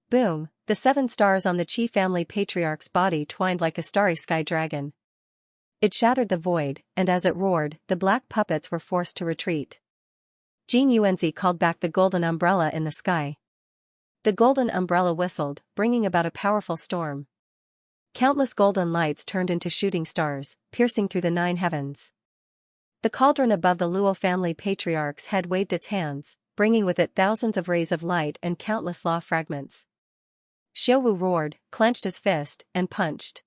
Boom, the 7 stars on the Qi family patriarch's body twined like a starry sky dragon. It shattered the void, and as it roared, the black puppets were forced to retreat. Jing Yuanzi called back the golden umbrella in the sky. The golden umbrella whistled, bringing about a powerful storm. Countless golden lights turned into shooting stars, piercing through the 9 heavens. The cauldron above the Luo family patriarch's head waved its hands, bringing with it thousands of rays of light and countless law fragments. Xiaowu roared, clenched his fist, and punched.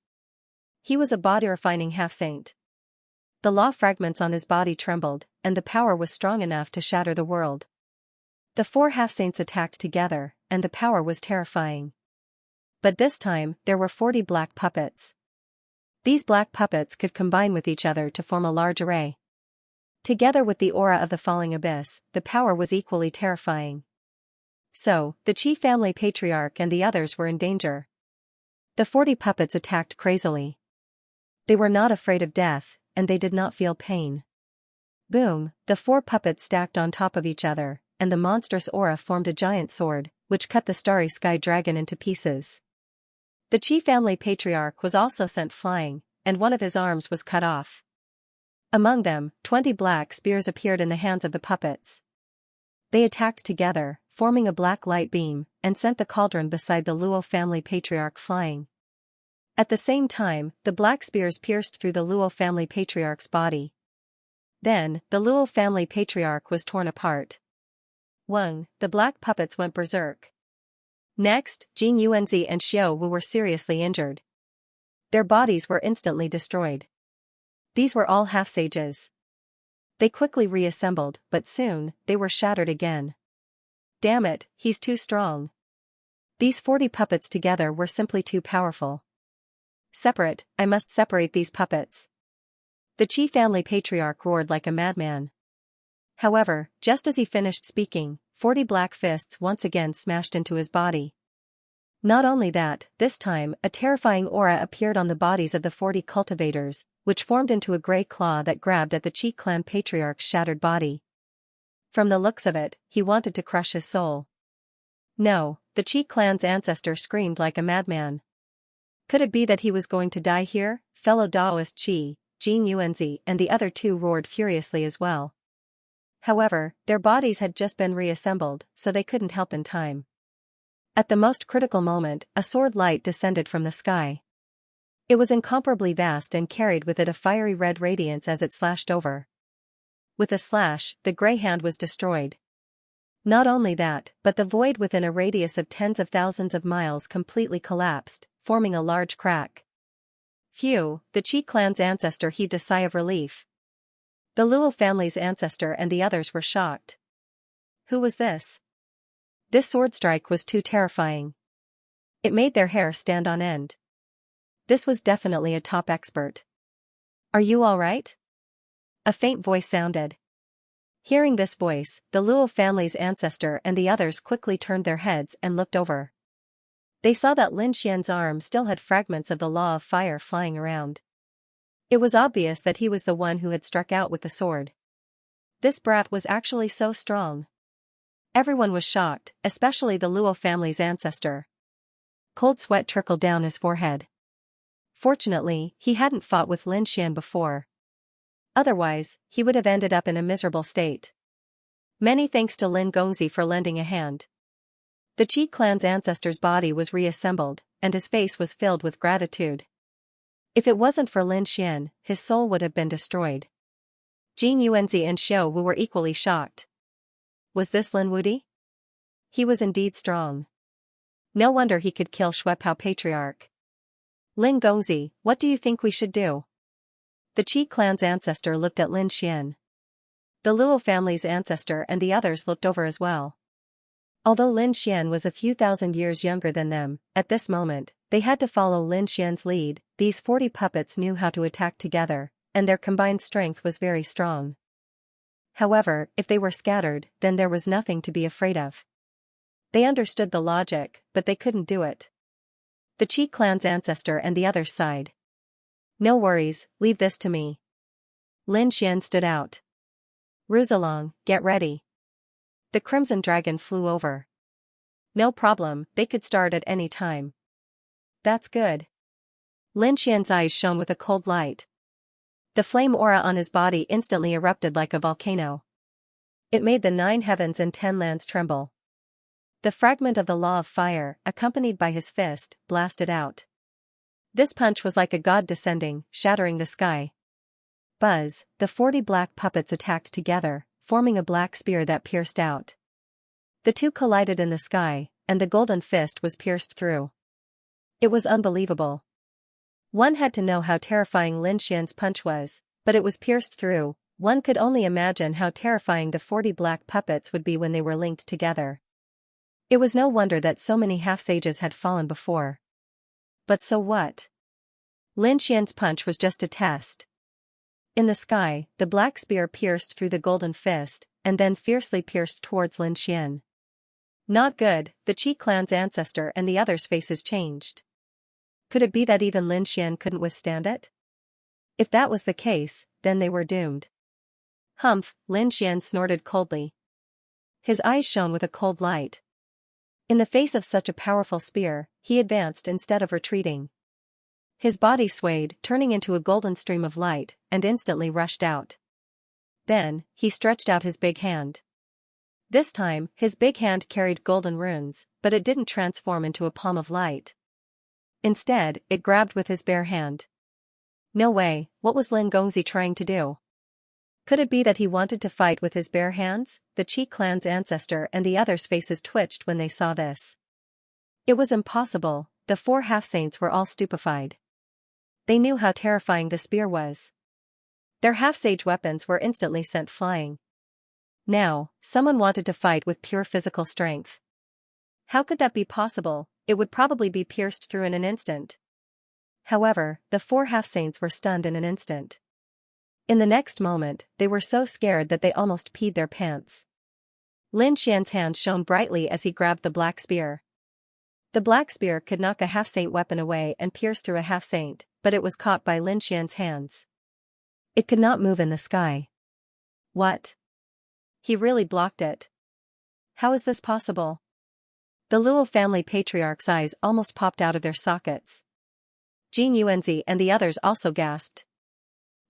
He was a body-refining half-saint. The law fragments on his body trembled, and the power was strong enough to shatter the world. The four half-saints attacked together, and the power was terrifying. But this time, there were 40 black puppets. These black puppets could combine with each other to form a large array. Together with the aura of the falling abyss, the power was equally terrifying. So, the Qi family patriarch and the others were in danger. The 40 puppets attacked crazily. They were not afraid of death, and they did not feel pain. Boom, the 4 puppets stacked on top of each other, and the monstrous aura formed a giant sword, which cut the starry sky dragon into pieces. The Qi family patriarch was also sent flying, and one of his arms was cut off. Among them, 20 black spears appeared in the hands of the puppets. They attacked together, forming a black light beam, and sent the cauldron beside the Luo family patriarch flying. At the same time, the black spears pierced through the Luo family patriarch's body. Then, the Luo family patriarch was torn apart. Weng, the black puppets went berserk. Next, Jing Yuanzi and Xiao Wu were seriously injured. Their bodies were instantly destroyed. These were all half-sages. They quickly reassembled, but soon, they were shattered again. Damn it, he's too strong. These 40 puppets together were simply too powerful. Separate, I must separate these puppets. The Qi family patriarch roared like a madman. However, just as he finished speaking, 40 black fists once again smashed into his body. Not only that, this time, a terrifying aura appeared on the bodies of the 40 cultivators, which formed into a grey claw that grabbed at the Qi clan patriarch's shattered body. From the looks of it, he wanted to crush his soul. No, the Qi clan's ancestor screamed like a madman. Could it be that he was going to die here? Fellow Daoist Qi, Jing Yuanzi and the other 2 roared furiously as well. However, their bodies had just been reassembled, so they couldn't help in time. At the most critical moment, a sword light descended from the sky. It was incomparably vast and carried with it a fiery red radiance as it slashed over. With a slash, the grey hand was destroyed. Not only that, but the void within a radius of tens of thousands of miles completely collapsed, forming a large crack. Phew, the Qi clan's ancestor heaved a sigh of relief. The Luo family's ancestor and the others were shocked. Who was this? This sword strike was too terrifying. It made their hair stand on end. This was definitely a top expert. Are you all right? A faint voice sounded. Hearing this voice, the Luo family's ancestor and the others quickly turned their heads and looked over. They saw that Lin Xian's arm still had fragments of the Law of Fire flying around. It was obvious that he was the one who had struck out with the sword. This brat was actually so strong. Everyone was shocked, especially the Luo family's ancestor. Cold sweat trickled down his forehead. Fortunately, he hadn't fought with Lin Xian before. Otherwise, he would have ended up in a miserable state. Many thanks to Lin Gongzi for lending a hand. The Qi clan's ancestor's body was reassembled, and his face was filled with gratitude. If it wasn't for Lin Xian, his soul would have been destroyed. Jing Yuanzi and Xiao Wu were equally shocked. Was this Lin Wudi? He was indeed strong. No wonder he could kill Shuepao Patriarch. Lin Gongzi, what do you think we should do? The Qi clan's ancestor looked at Lin Xian. The Luo family's ancestor and the others looked over as well. Although Lin Xian was a few thousand years younger than them, at this moment, they had to follow Lin Xian's lead. These 40 puppets knew how to attack together, and their combined strength was very strong. However, if they were scattered, then there was nothing to be afraid of. They understood the logic, but they couldn't do it. The Qi clan's ancestor and the others sighed. No worries, leave this to me. Lin Xian stood out. Ruzalong, get ready. The Crimson Dragon flew over. No problem, they could start at any time. That's good. Lin Xian's eyes shone with a cold light. The flame aura on his body instantly erupted like a volcano. It made the 9 heavens and 10 lands tremble. The fragment of the Law of Fire, accompanied by his fist, blasted out. This punch was like a god descending, shattering the sky. Buzz, the 40 black puppets attacked together, forming a black spear that pierced out. The two collided in the sky, and the golden fist was pierced through. It was unbelievable. One had to know how terrifying Lin Xian's punch was, but it was pierced through. One could only imagine how terrifying the 40 black puppets would be when they were linked together. It was no wonder that so many half-sages had fallen before. But so what? Lin Xian's punch was just a test. In the sky, the black spear pierced through the golden fist, and then fiercely pierced towards Lin Xian. Not good, the Qi clan's ancestor and the others' faces changed. Could it be that even Lin Xian couldn't withstand it? If that was the case, then they were doomed. Humph, Lin Xian snorted coldly. His eyes shone with a cold light. In the face of such a powerful spear, he advanced instead of retreating. His body swayed, turning into a golden stream of light, and instantly rushed out. Then, he stretched out his big hand. This time, his big hand carried golden runes, but it didn't transform into a palm of light. Instead, it grabbed with his bare hand. No way, what was Lin Gongzi trying to do? Could it be that he wanted to fight with his bare hands? The Qi clan's ancestor and the others' faces twitched when they saw this. It was impossible, the 4 half-saints were all stupefied. They knew how terrifying the spear was. Their half-sage weapons were instantly sent flying. Now, someone wanted to fight with pure physical strength. How could that be possible? It would probably be pierced through in an instant. However, the 4 half-saints were stunned in an instant. In the next moment, they were so scared that they almost peed their pants. Lin Xian's hand shone brightly as he grabbed the black spear. The black spear could knock a half-saint weapon away and pierce through a half-saint, but it was caught by Lin Xian's hands. It could not move in the sky. What? He really blocked it. How is this possible? The Luo family patriarch's eyes almost popped out of their sockets. Jin Yuanzi and the others also gasped.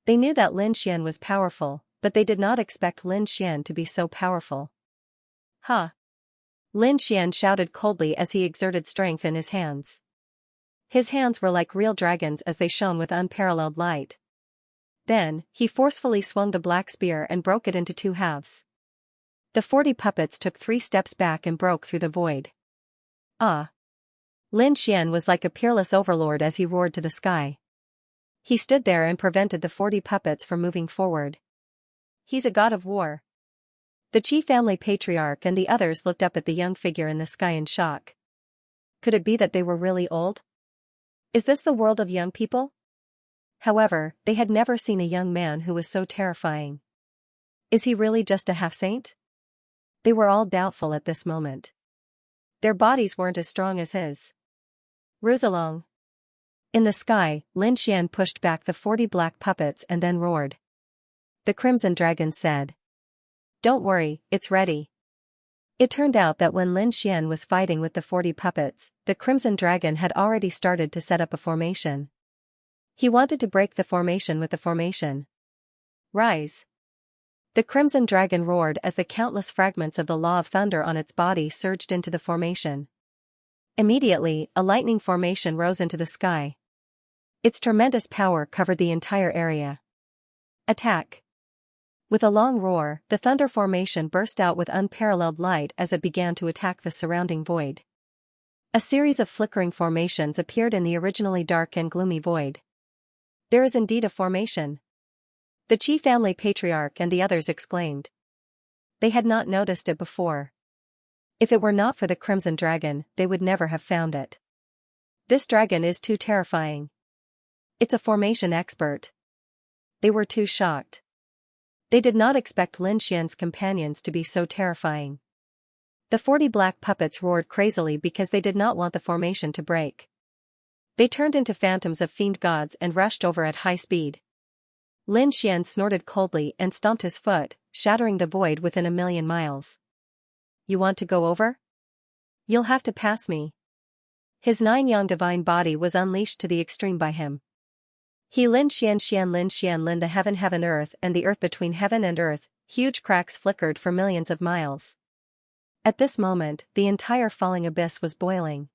They knew that Lin Xian was powerful, but they did not expect Lin Xian to be so powerful. Huh? Lin Xian shouted coldly as he exerted strength in his hands. His hands were like real dragons as they shone with unparalleled light. Then, he forcefully swung the black spear and broke it into 2 halves. The 40 puppets took 3 steps back and broke through the void. Ah! Lin Xian was like a peerless overlord as he roared to the sky. He stood there and prevented the 40 puppets from moving forward. He's a god of war. The Qi family patriarch and the others looked up at the young figure in the sky in shock. Could it be that they were really old? Is this the world of young people? However, they had never seen a young man who was so terrifying. Is he really just a half-saint? They were all doubtful at this moment. Their bodies weren't as strong as his. Ruse along. In the sky, Lin Xian pushed back the 40 black puppets and then roared. The Crimson Dragon said. Don't worry, it's ready. It turned out that when Lin Xian was fighting with the 40 puppets, the Crimson Dragon had already started to set up a formation. He wanted to break the formation with the formation. Rise! The Crimson Dragon roared as the countless fragments of the Law of Thunder on its body surged into the formation. Immediately, a lightning formation rose into the sky. Its tremendous power covered the entire area. Attack! With a long roar, the Thunder Formation burst out with unparalleled light as it began to attack the surrounding void. A series of flickering formations appeared in the originally dark and gloomy void. There is indeed a formation. The Qi family patriarch and the others exclaimed. They had not noticed it before. If it were not for the Crimson Dragon, they would never have found it. This dragon is too terrifying. It's a formation expert. They were too shocked. They did not expect Lin Xian's companions to be so terrifying. The 40 black puppets roared crazily because they did not want the formation to break. They turned into phantoms of fiend gods and rushed over at high speed. Lin Xian snorted coldly and stomped his foot, shattering the void within 1,000,000 miles. You want to go over? You'll have to pass me. His 9-yang divine body was unleashed to the extreme by him. He Lin Xian the heaven earth and the earth between heaven and earth, huge cracks flickered for millions of miles. At this moment, the entire falling abyss was boiling.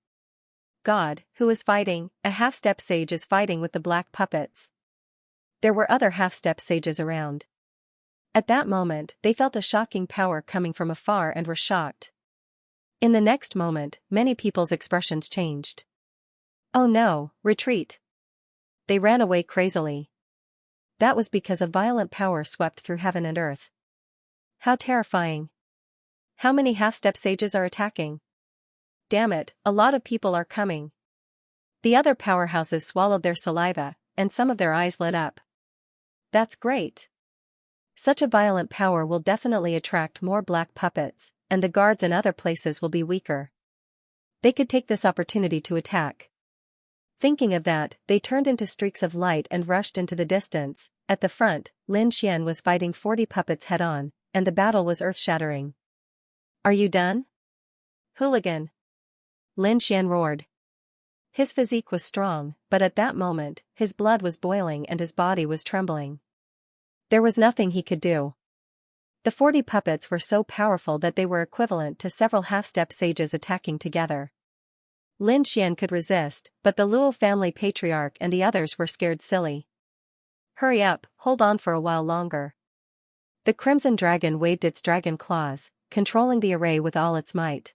God, who is fighting? A half-step sage is fighting with the black puppets. There were other half-step sages around. At that moment, they felt a shocking power coming from afar and were shocked. In the next moment, many people's expressions changed. Oh no, retreat! They ran away crazily. That was because a violent power swept through heaven and earth. How terrifying! How many half-step sages are attacking? Damn it, a lot of people are coming. The other powerhouses swallowed their saliva, and some of their eyes lit up. That's great. Such a violent power will definitely attract more black puppets, and the guards in other places will be weaker. They could take this opportunity to attack. Thinking of that, they turned into streaks of light and rushed into the distance. At the front, Lin Xian was fighting 40 puppets head-on, and the battle was earth-shattering. Are you done? Hooligan! Lin Xian roared. His physique was strong, but at that moment, his blood was boiling and his body was trembling. There was nothing he could do. The 40 puppets were so powerful that they were equivalent to several half-step sages attacking together. Lin Xian could resist, but the Luo family patriarch and the others were scared silly. Hurry up, hold on for a while longer. The Crimson Dragon waved its dragon claws, controlling the array with all its might.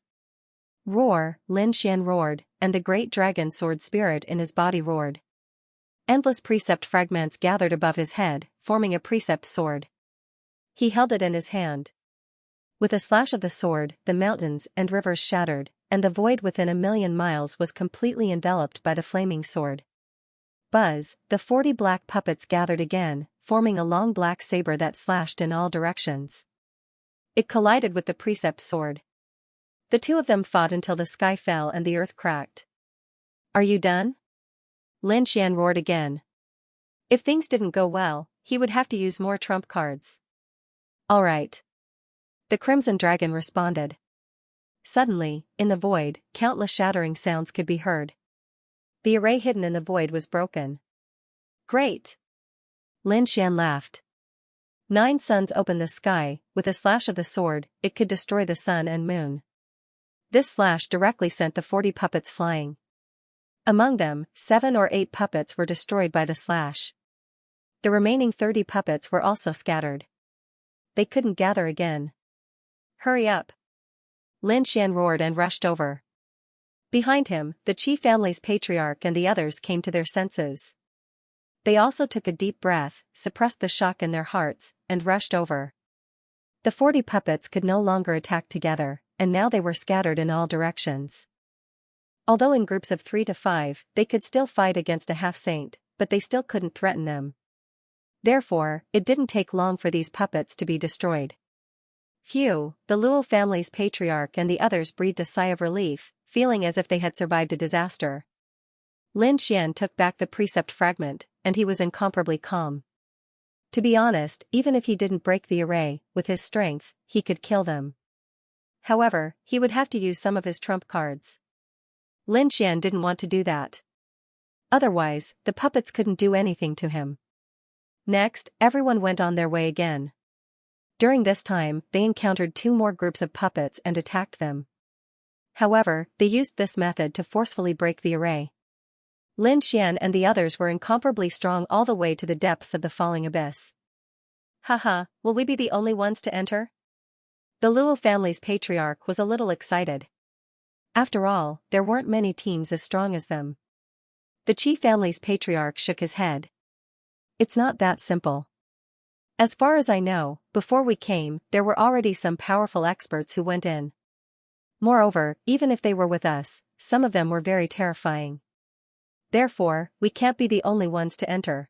Roar, Lin Xian roared, and the great dragon sword spirit in his body roared. Endless precept fragments gathered above his head, forming a precept sword. He held it in his hand. With a slash of the sword, the mountains and rivers shattered, and the void within 1,000,000 miles was completely enveloped by the flaming sword. Buzz, the 40 black puppets gathered again, forming a long black saber that slashed in all directions. It collided with the precept sword. The two of them fought until the sky fell and the earth cracked. Are you done? Lin Xian roared again. If things didn't go well, he would have to use more trump cards. All right. The Crimson Dragon responded. Suddenly, in the void, countless shattering sounds could be heard. The array hidden in the void was broken. Great! Lin Xian laughed. 9 suns opened the sky. With a slash of the sword, it could destroy the sun and moon. This slash directly sent the 40 puppets flying. Among them, 7 or 8 puppets were destroyed by the slash. The remaining 30 puppets were also scattered. They couldn't gather again. Hurry up! Lin Xian roared and rushed over. Behind him, the Qi family's patriarch and the others came to their senses. They also took a deep breath, suppressed the shock in their hearts, and rushed over. The 40 puppets could no longer attack together, and now they were scattered in all directions. Although in groups of 3 to 5, they could still fight against a half-saint, but they still couldn't threaten them. Therefore, it didn't take long for these puppets to be destroyed. Phew, the Luo family's patriarch and the others breathed a sigh of relief, feeling as if they had survived a disaster. Lin Xian took back the precept fragment, and he was incomparably calm. To be honest, even if he didn't break the array, with his strength, he could kill them. However, he would have to use some of his trump cards. Lin Xian didn't want to do that. Otherwise, the puppets couldn't do anything to him. Next, everyone went on their way again. During this time, they encountered 2 more groups of puppets and attacked them. However, they used this method to forcefully break the array. Lin Xian and the others were incomparably strong all the way to the depths of the falling abyss. Haha, will we be the only ones to enter? The Luo family's patriarch was a little excited. After all, there weren't many teams as strong as them. The Qi family's patriarch shook his head. It's not that simple. As far as I know, before we came, there were already some powerful experts who went in. Moreover, even if they were with us, some of them were very terrifying. Therefore, we can't be the only ones to enter.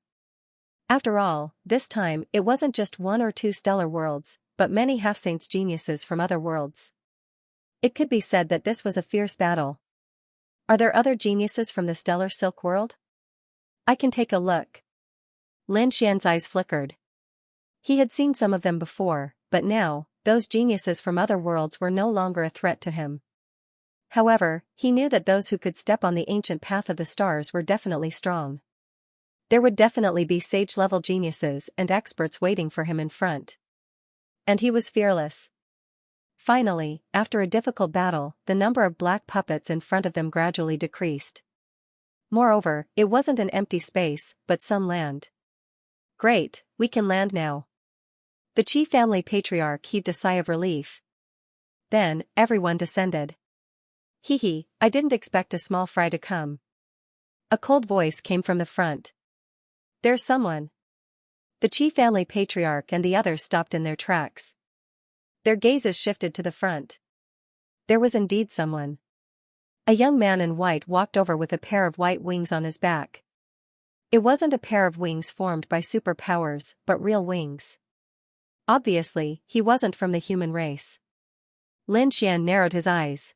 After all, this time, it wasn't just 1 or 2 stellar worlds, but many half-saints geniuses from other worlds. It could be said that this was a fierce battle. Are there other geniuses from the stellar Silk World? I can take a look. Lin Xian's eyes flickered. He had seen some of them before, but now, those geniuses from other worlds were no longer a threat to him. However, he knew that those who could step on the ancient path of the stars were definitely strong. There would definitely be sage-level geniuses and experts waiting for him in front. And he was fearless. Finally, after a difficult battle, the number of black puppets in front of them gradually decreased. Moreover, it wasn't an empty space, but some land. Great, we can land now. The Chi family patriarch heaved a sigh of relief. Then, everyone descended. Hee hee, I didn't expect a small fry to come. A cold voice came from the front. There's someone. The Chi family patriarch and the others stopped in their tracks. Their gazes shifted to the front. There was indeed someone. A young man in white walked over with a pair of white wings on his back. It wasn't a pair of wings formed by superpowers, but real wings. Obviously, he wasn't from the human race. Lin Xian narrowed his eyes.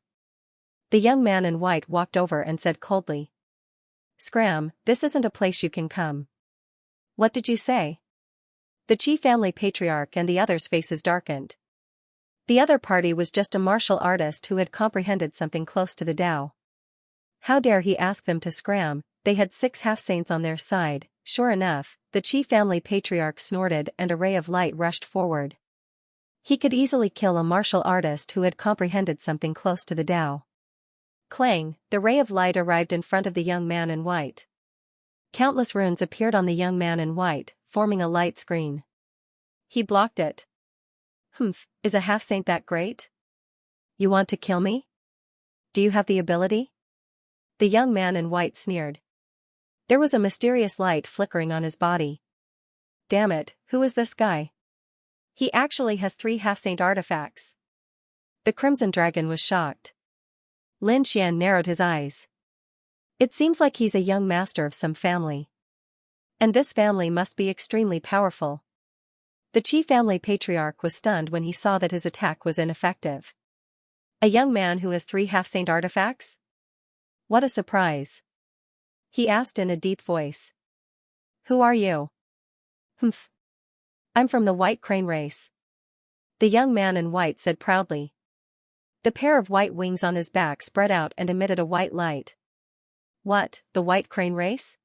The young man in white walked over and said coldly. Scram, this isn't a place you can come. What did you say? The Chi family patriarch and the others' faces darkened. The other party was just a martial artist who had comprehended something close to the Tao. How dare he ask them to scram? They had 6 half-saints on their side. Sure enough, the Chi family patriarch snorted and a ray of light rushed forward. He could easily kill a martial artist who had comprehended something close to the Tao. Clang, the ray of light arrived in front of the young man in white. Countless runes appeared on the young man in white, forming a light screen. He blocked it. Humph, is a half-saint that great? You want to kill me? Do you have the ability? The young man in white sneered. There was a mysterious light flickering on his body. Damn it, who is this guy? He actually has 3 half-saint artifacts. The Crimson Dragon was shocked. Lin Xian narrowed his eyes. It seems like he's a young master of some family. And this family must be extremely powerful. The Chi family patriarch was stunned when he saw that his attack was ineffective. A young man who has 3 half-saint artifacts? What a surprise. He asked in a deep voice. Who are you? Humph. I'm from the White Crane race. The young man in white said proudly. The pair of white wings on his back spread out and emitted a white light. What, the White Crane race?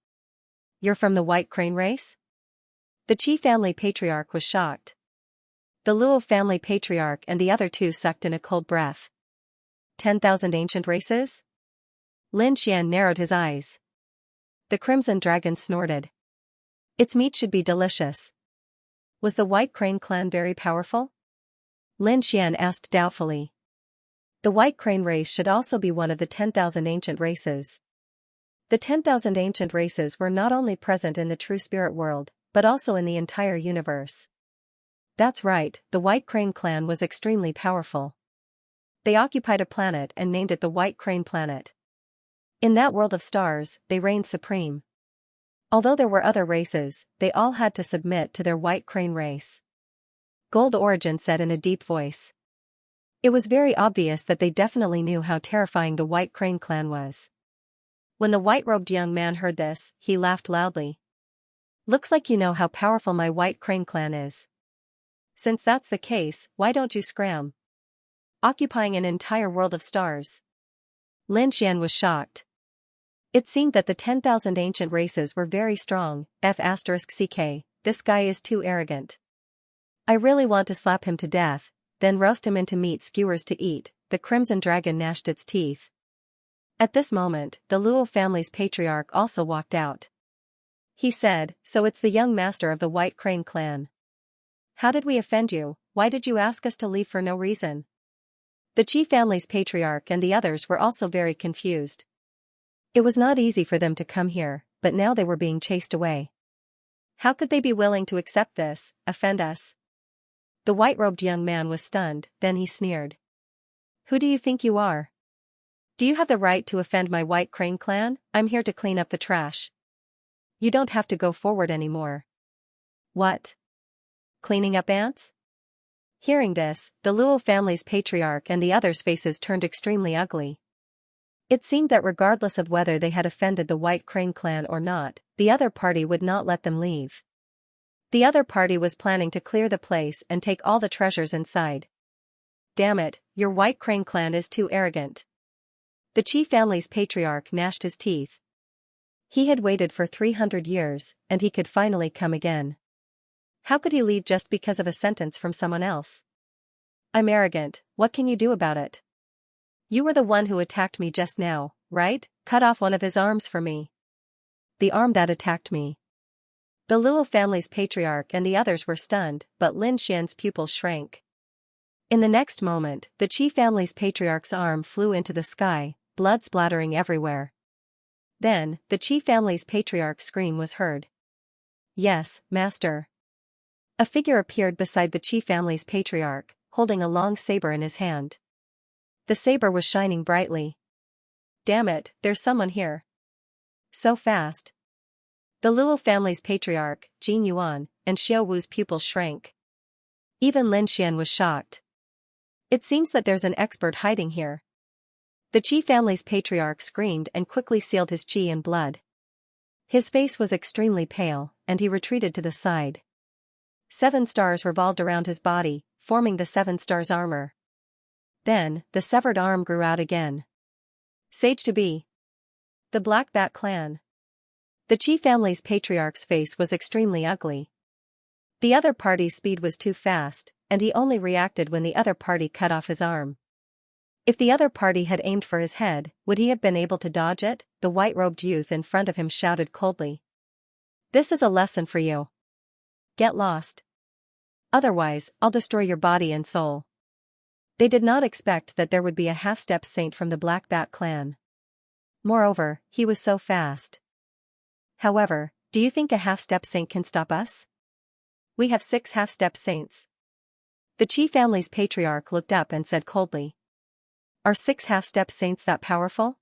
You're from the White Crane race? The Chi family patriarch was shocked. The Luo family patriarch and the other 2 sucked in a cold breath. 10,000 ancient races? Lin Xian narrowed his eyes. The Crimson Dragon snorted. Its meat should be delicious. Was the White Crane clan very powerful? Lin Xian asked doubtfully. The White Crane race should also be one of the 10,000 ancient races. The 10,000 ancient races were not only present in the true spirit world, but also in the entire universe. That's right, the White Crane clan was extremely powerful. They occupied a planet and named it the White Crane Planet. In that world of stars, they reigned supreme. Although there were other races, they all had to submit to their White Crane race. Gold Origin said in a deep voice. It was very obvious that they definitely knew how terrifying the White Crane clan was. When the white-robed young man heard this, he laughed loudly. Looks like you know how powerful my White Crane clan is. Since that's the case, why don't you scram? Occupying an entire world of stars. Lin Xian was shocked. It seemed that the 10,000 ancient races were very strong. F***ck, this guy is too arrogant. I really want to slap him to death, then roast him into meat skewers to eat. The Crimson Dragon gnashed its teeth. At this moment, the Luo family's patriarch also walked out. He said, so it's the young master of the White Crane clan. How did we offend you? Why did you ask us to leave for no reason? The Chi family's patriarch and the others were also very confused. It was not easy for them to come here, but now they were being chased away. How could they be willing to accept this, offend us? The white-robed young man was stunned, then he sneered. Who do you think you are? Do you have the right to offend my White Crane clan? I'm here to clean up the trash. You don't have to go forward anymore. What? Cleaning up ants? Hearing this, the Luo family's patriarch and the others' faces turned extremely ugly. It seemed that regardless of whether they had offended the White Crane clan or not, the other party would not let them leave. The other party was planning to clear the place and take all the treasures inside. Damn it, your White Crane clan is too arrogant. The Chi family's patriarch gnashed his teeth. He had waited for 300 years, and he could finally come again. How could he leave just because of a sentence from someone else? I'm arrogant, what can you do about it? You were the one who attacked me just now, right? Cut off one of his arms for me. The arm that attacked me. The Luo family's patriarch and the others were stunned, but Lin Xian's pupils shrank. In the next moment, the Qi family's patriarch's arm flew into the sky, blood splattering everywhere. Then, the Qi family's patriarch's scream was heard. "Yes, master." A figure appeared beside the Qi family's patriarch, holding a long saber in his hand. The saber was shining brightly. "Damn it, there's someone here. So fast." The Luo family's patriarch, Jin Yuan, and Xiao Wu's pupils shrank. Even Lin Xian was shocked. "It seems that there's an expert hiding here." The Qi family's patriarch screamed and quickly sealed his qi in blood. His face was extremely pale, and he retreated to the side. 7 stars revolved around his body, forming the 7 stars armor. Then, the severed arm grew out again. Sage to be. The Black Bat clan. The Qi family's patriarch's face was extremely ugly. The other party's speed was too fast, and he only reacted when the other party cut off his arm. If the other party had aimed for his head, would he have been able to dodge it? The white-robed youth in front of him shouted coldly. "This is a lesson for you. Get lost. Otherwise, I'll destroy your body and soul." They did not expect that there would be a half-step saint from the Black Bat clan. Moreover, he was so fast. However, do you think a half-step saint can stop us? We have 6 half-step saints. The Qi family's patriarch looked up and said coldly. Are 6 half-step saints that powerful?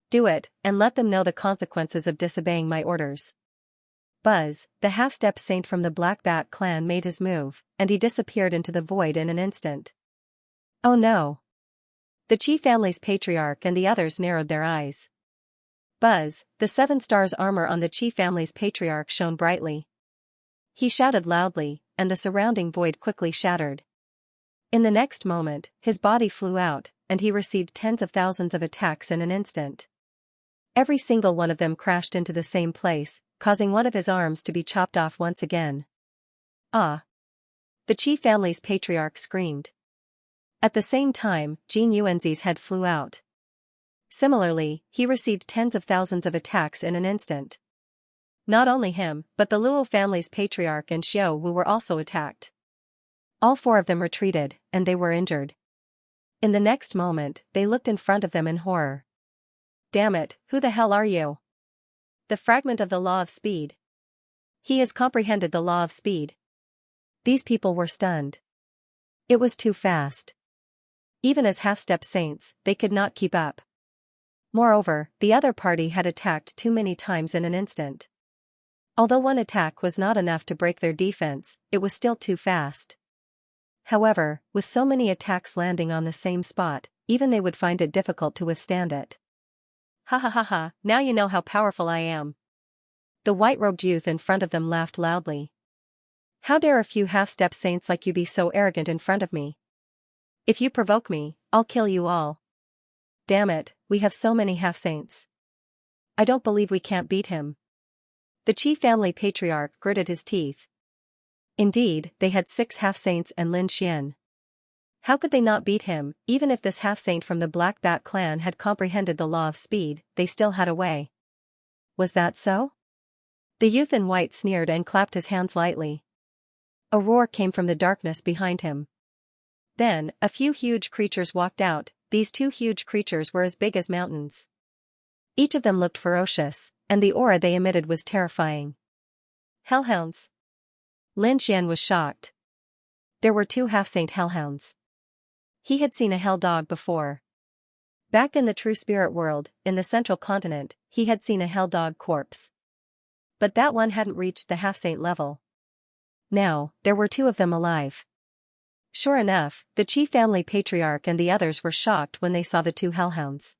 Do it, and let them know the consequences of disobeying my orders. Buzz, the half-step saint from the Black Bat clan, made his move, and he disappeared into the void in an instant. Oh no! The Qi family's patriarch and the others narrowed their eyes. Buzz, the 7 stars armor on the Qi family's patriarch shone brightly. He shouted loudly, and the surrounding void quickly shattered. In the next moment, his body flew out, and he received tens of thousands of attacks in an instant. Every single one of them crashed into the same place, causing one of his arms to be chopped off once again. Ah! The Qi family's patriarch screamed. At the same time, Jin Yuanzi's head flew out. Similarly, he received tens of thousands of attacks in an instant. Not only him, but the Luo family's patriarch and Xiao Wu were also attacked. All 4 of them retreated, and they were injured. In the next moment, they looked in front of them in horror. Damn it, who the hell are you? The fragment of the law of speed. He has comprehended the law of speed. These people were stunned. It was too fast. Even as half-step saints, they could not keep up. Moreover, the other party had attacked too many times in an instant. Although one attack was not enough to break their defense, it was still too fast. However, with so many attacks landing on the same spot, even they would find it difficult to withstand it. Ha ha ha ha, now you know how powerful I am. The white-robed youth in front of them laughed loudly. How dare a few half-step saints like you be so arrogant in front of me? If you provoke me, I'll kill you all. Damn it, we have so many half-saints. I don't believe we can't beat him. The Qi family patriarch gritted his teeth. Indeed, they had 6 half-saints and Lin Xian. How could they not beat him? Even if this half-saint from the Black Bat clan had comprehended the law of speed, they still had a way. Was that so? The youth in white sneered and clapped his hands lightly. A roar came from the darkness behind him. Then, a few huge creatures walked out. These 2 huge creatures were as big as mountains. Each of them looked ferocious, and the aura they emitted was terrifying. Hellhounds. Lin Xian was shocked. There were 2 half-saint hellhounds. He had seen a hell dog before. Back in the true spirit world, in the central continent, he had seen a hell dog corpse. But that one hadn't reached the half-saint level. Now, there were 2 of them alive. Sure enough, the Qi family patriarch and the others were shocked when they saw the 2 hellhounds.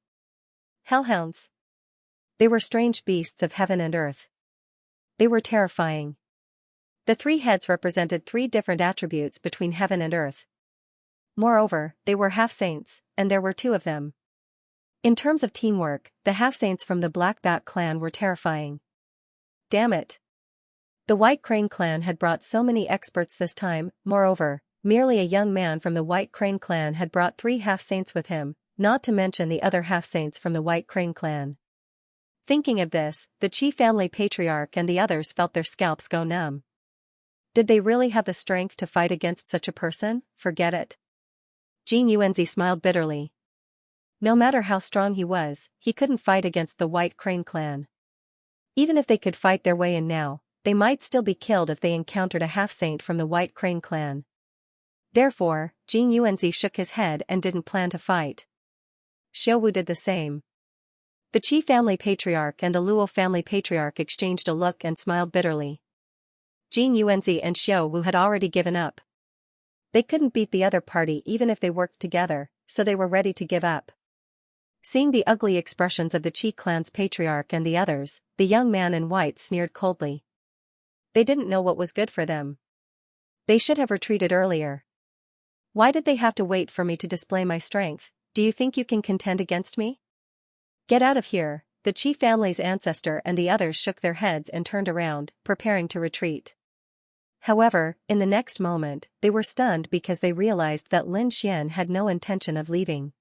Hellhounds. They were strange beasts of heaven and earth. They were terrifying. The 3 heads represented 3 different attributes between heaven and earth. Moreover, they were half-saints, and there were 2 of them. In terms of teamwork, the half-saints from the Black Bat clan were terrifying. Damn it! The White Crane clan had brought so many experts this time. Moreover, merely a young man from the White Crane clan had brought 3 half-saints with him, not to mention the other half-saints from the White Crane clan. Thinking of this, the Qi family patriarch and the others felt their scalps go numb. Did they really have the strength to fight against such a person? Forget it. Jin Yuanzi smiled bitterly. No matter how strong he was, he couldn't fight against the White Crane clan. Even if they could fight their way in now, they might still be killed if they encountered a half-saint from the White Crane clan. Therefore, Jin Yuanzi shook his head and didn't plan to fight. Xiao Wu did the same. The Qi family patriarch and the Luo family patriarch exchanged a look and smiled bitterly. Jin Yuanzi and Xiao Wu had already given up. They couldn't beat the other party even if they worked together, so they were ready to give up. Seeing the ugly expressions of the Qi clan's patriarch and the others, the young man in white sneered coldly. They didn't know what was good for them. They should have retreated earlier. Why did they have to wait for me to display my strength? Do you think you can contend against me? Get out of here. The Qi family's ancestor and the others shook their heads and turned around, preparing to retreat. However, in the next moment, they were stunned because they realized that Lin Xian had no intention of leaving.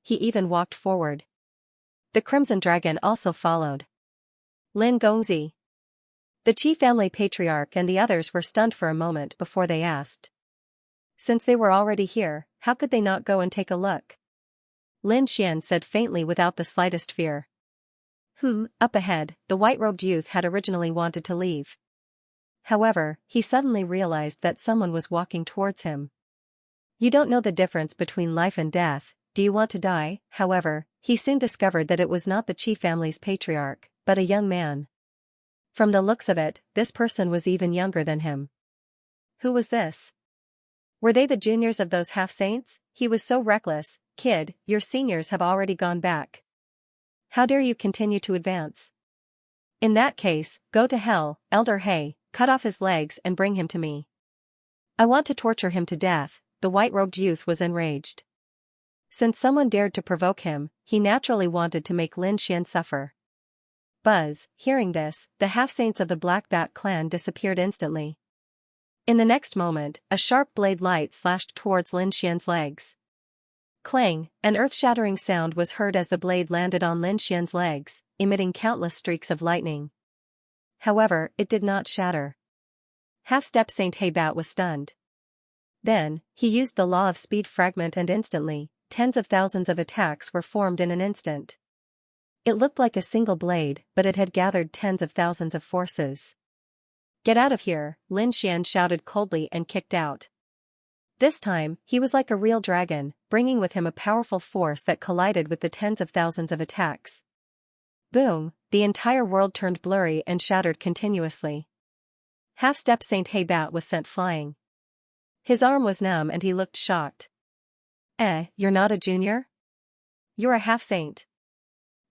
He even walked forward. The Crimson Dragon also followed. Lin Gongzi. The Qi family patriarch and the others were stunned for a moment before they asked. Since they were already here, how could they not go and take a look? Lin Xian said faintly without the slightest fear. Up ahead, the white-robed youth had originally wanted to leave. However, he suddenly realized that someone was walking towards him. You don't know the difference between life and death, do you want to die? However, he soon discovered that it was not the Qi family's patriarch, but a young man. From the looks of it, this person was even younger than him. Who was this? Were they the juniors of those half-saints? He was so reckless. Kid, your seniors have already gone back. How dare you continue to advance? In that case, go to hell, Elder He, cut off his legs and bring him to me. I want to torture him to death. The white-robed youth was enraged. Since someone dared to provoke him, he naturally wanted to make Lin Xian suffer. Buzz, hearing this, the half-saints of the Black Bat clan disappeared instantly. In the next moment, a sharp blade light slashed towards Lin Xian's legs. Clang, an earth-shattering sound was heard as the blade landed on Lin Xian's legs, emitting countless streaks of lightning. However, it did not shatter. Half-step Saint Heibat was stunned. Then, he used the law of speed fragment and instantly, tens of thousands of attacks were formed in an instant. It looked like a single blade, but it had gathered tens of thousands of forces. Get out of here, Lin Xian shouted coldly and kicked out. This time, he was like a real dragon, bringing with him a powerful force that collided with the tens of thousands of attacks. Boom, the entire world turned blurry and shattered continuously. Half-step Saint Heibat was sent flying. His arm was numb and he looked shocked. You're not a junior? You're a half-saint.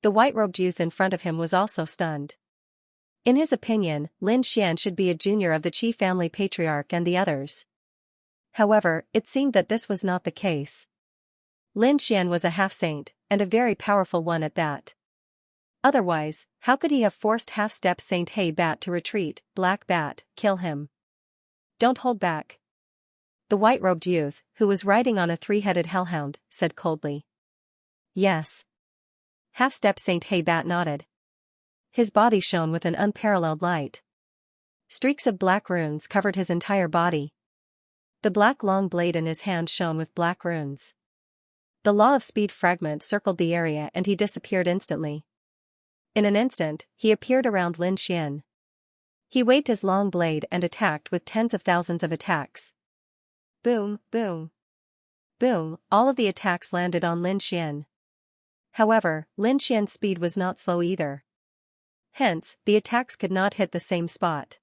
The white-robed youth in front of him was also stunned. In his opinion, Lin Xian should be a junior of the Qi family patriarch and the others. However, it seemed that this was not the case. Lin Xian was a half-saint, and a very powerful one at that. Otherwise, how could he have forced half-step Saint Heibat to retreat? Black Bat, kill him. Don't hold back. The white-robed youth, who was riding on a three-headed hellhound, said coldly. Yes. Half-step Saint Heibat nodded. His body shone with an unparalleled light. Streaks of black runes covered his entire body. The black long blade in his hand shone with black runes. The law of speed fragment circled the area and he disappeared instantly. In an instant, he appeared around Lin Xian. He waved his long blade and attacked with tens of thousands of attacks. Boom, boom. Boom, all of the attacks landed on Lin Xian. However, Lin Xian's speed was not slow either. Hence, the attacks could not hit the same spot.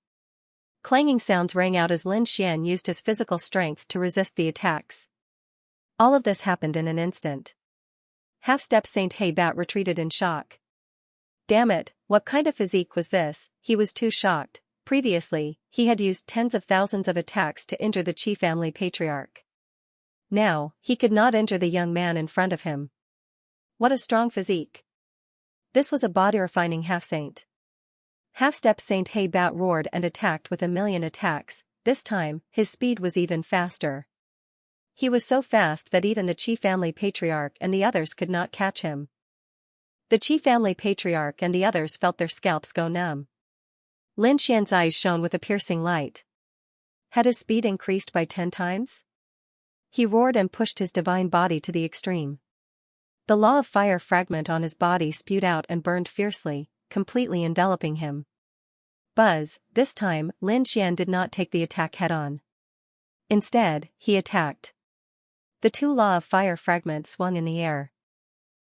Clanging sounds rang out as Lin Xian used his physical strength to resist the attacks. All of this happened in an instant. Half-step Saint Heibat retreated in shock. Damn it, what kind of physique was this? He was too shocked. Previously, he had used tens of thousands of attacks to injure the Qi family patriarch. Now, he could not injure the young man in front of him. What a strong physique. This was a body-refining half-saint. Half-step Saint Heibat roared and attacked with 1,000,000 attacks. This time, his speed was even faster. He was so fast that even the Qi family patriarch and the others could not catch him. The Qi family patriarch and the others felt their scalps go numb. Lin Xian's eyes shone with a piercing light. Had his speed increased by 10 times? He roared and pushed his divine body to the extreme. The law of fire fragment on his body spewed out and burned fiercely, completely enveloping him. Buzz, this time, Lin Xian did not take the attack head-on. Instead, he attacked. The 2 law of fire fragments swung in the air.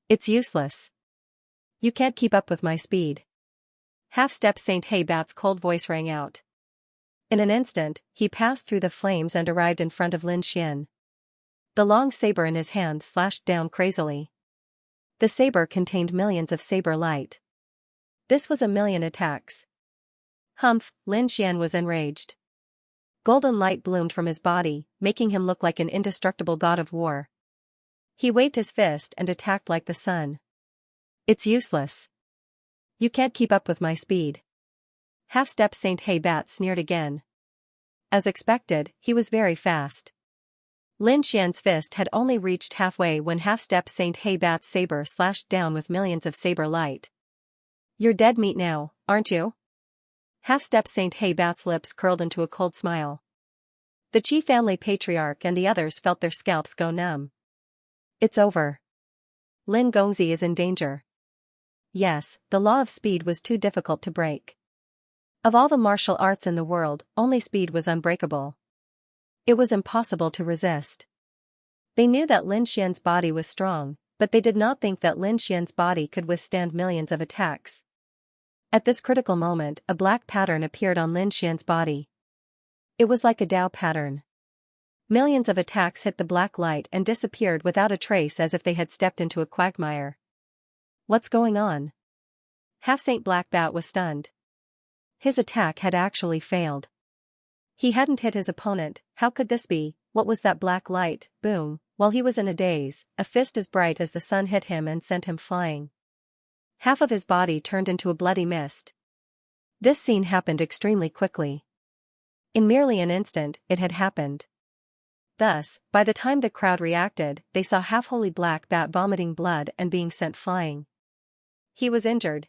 It's useless. You can't keep up with my speed. Half-step Saint Heibat's cold voice rang out. In an instant, he passed through the flames and arrived in front of Lin Xian. The long saber in his hand slashed down crazily. The saber contained millions of saber light. This was 1,000,000 attacks. Humph, Lin Xian was enraged. Golden light bloomed from his body, making him look like an indestructible god of war. He waved his fist and attacked like the sun. It's useless. You can't keep up with my speed. Half-step Saint Heibat sneered again. As expected, he was very fast. Lin Xian's fist had only reached halfway when half-step Saint Heibat's saber slashed down with millions of saber light. You're dead meat now, aren't you? Half-step Saint Heibat's lips curled into a cold smile. The Qi family patriarch and the others felt their scalps go numb. It's over. Lin Gongzi is in danger. Yes, the law of speed was too difficult to break. Of all the martial arts in the world, only speed was unbreakable. It was impossible to resist. They knew that Lin Xian's body was strong, but they did not think that Lin Xian's body could withstand millions of attacks. At this critical moment, a black pattern appeared on Lin Xian's body. It was like a Dao pattern. Millions of attacks hit the black light and disappeared without a trace as if they had stepped into a quagmire. What's going on? Half-Saint Black Bat was stunned. His attack had actually failed. He hadn't hit his opponent. How could this be? What was that black light? Boom. While he was in a daze, a fist as bright as the sun hit him and sent him flying. Half of his body turned into a bloody mist. This scene happened extremely quickly. In merely an instant, it had happened. Thus, by the time the crowd reacted, they saw Half-Holy Black Bat vomiting blood and being sent flying. He was injured.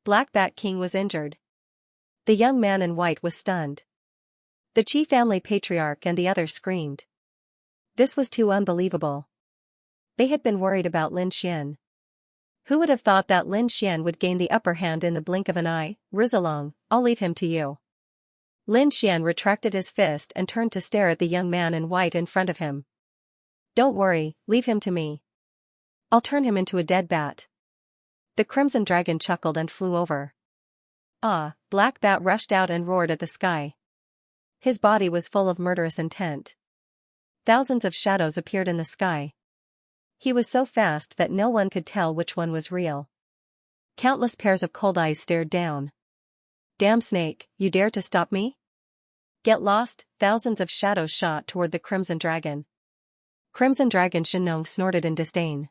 Black Bat King was injured. The young man in white was stunned. The Qi family patriarch and the others screamed. This was too unbelievable. They had been worried about Lin Xian. Who would have thought that Lin Xian would gain the upper hand in the blink of an eye? Rizalong, I'll leave him to you. Lin Xian retracted his fist and turned to stare at the young man in white in front of him. Don't worry, leave him to me. I'll turn him into a dead bat. The Crimson Dragon chuckled and flew over. Ah, Black Bat rushed out and roared at the sky. His body was full of murderous intent. Thousands of shadows appeared in the sky. He was so fast that no one could tell which one was real. Countless pairs of cold eyes stared down. Damn snake, you dare to stop me? Get lost. Thousands of shadows shot toward the Crimson Dragon. Crimson Dragon Shenong snorted in disdain.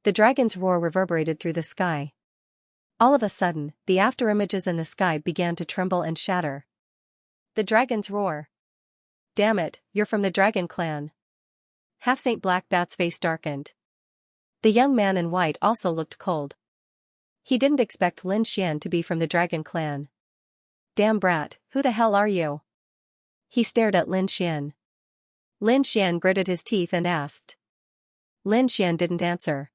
The dragon's roar reverberated through the sky. All of a sudden, the afterimages in the sky began to tremble and shatter. The dragon's roar. Damn it, you're from the Dragon Clan. Half-Saint Black Bat's face darkened. The young man in white also looked cold. He didn't expect Lin Xian to be from the Dragon Clan. Damn brat, who the hell are you? He stared at Lin Xian. Lin Xian gritted his teeth and asked. Lin Xian didn't answer.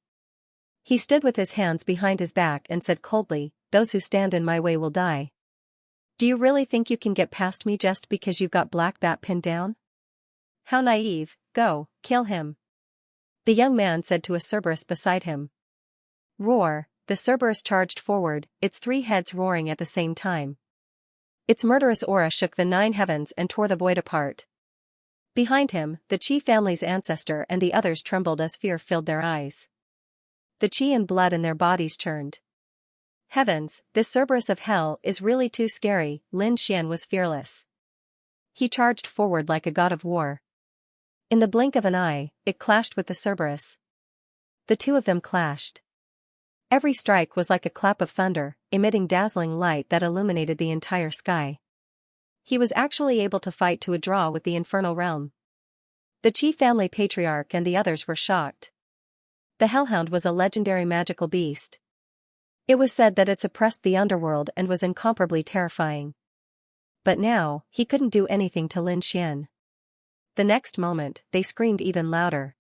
He stood with his hands behind his back and said coldly, those who stand in my way will die. Do you really think you can get past me just because you've got Black Bat pinned down? How naive, go, kill him. The young man said to a Cerberus beside him. Roar, the Cerberus charged forward, its 3 heads roaring at the same time. Its murderous aura shook the 9 heavens and tore the void apart. Behind him, the Qi family's ancestor and the others trembled as fear filled their eyes. The Qi and blood in their bodies churned. Heavens, this Cerberus of hell is really too scary. Lin Xian was fearless. He charged forward like a god of war. In the blink of an eye, it clashed with the Cerberus. The 2 of them clashed. Every strike was like a clap of thunder, emitting dazzling light that illuminated the entire sky. He was actually able to fight to a draw with the infernal realm. The Qi family patriarch and the others were shocked. The hellhound was a legendary magical beast. It was said that it suppressed the underworld and was incomparably terrifying. But now, he couldn't do anything to Lin Xian. The next moment, they screamed even louder.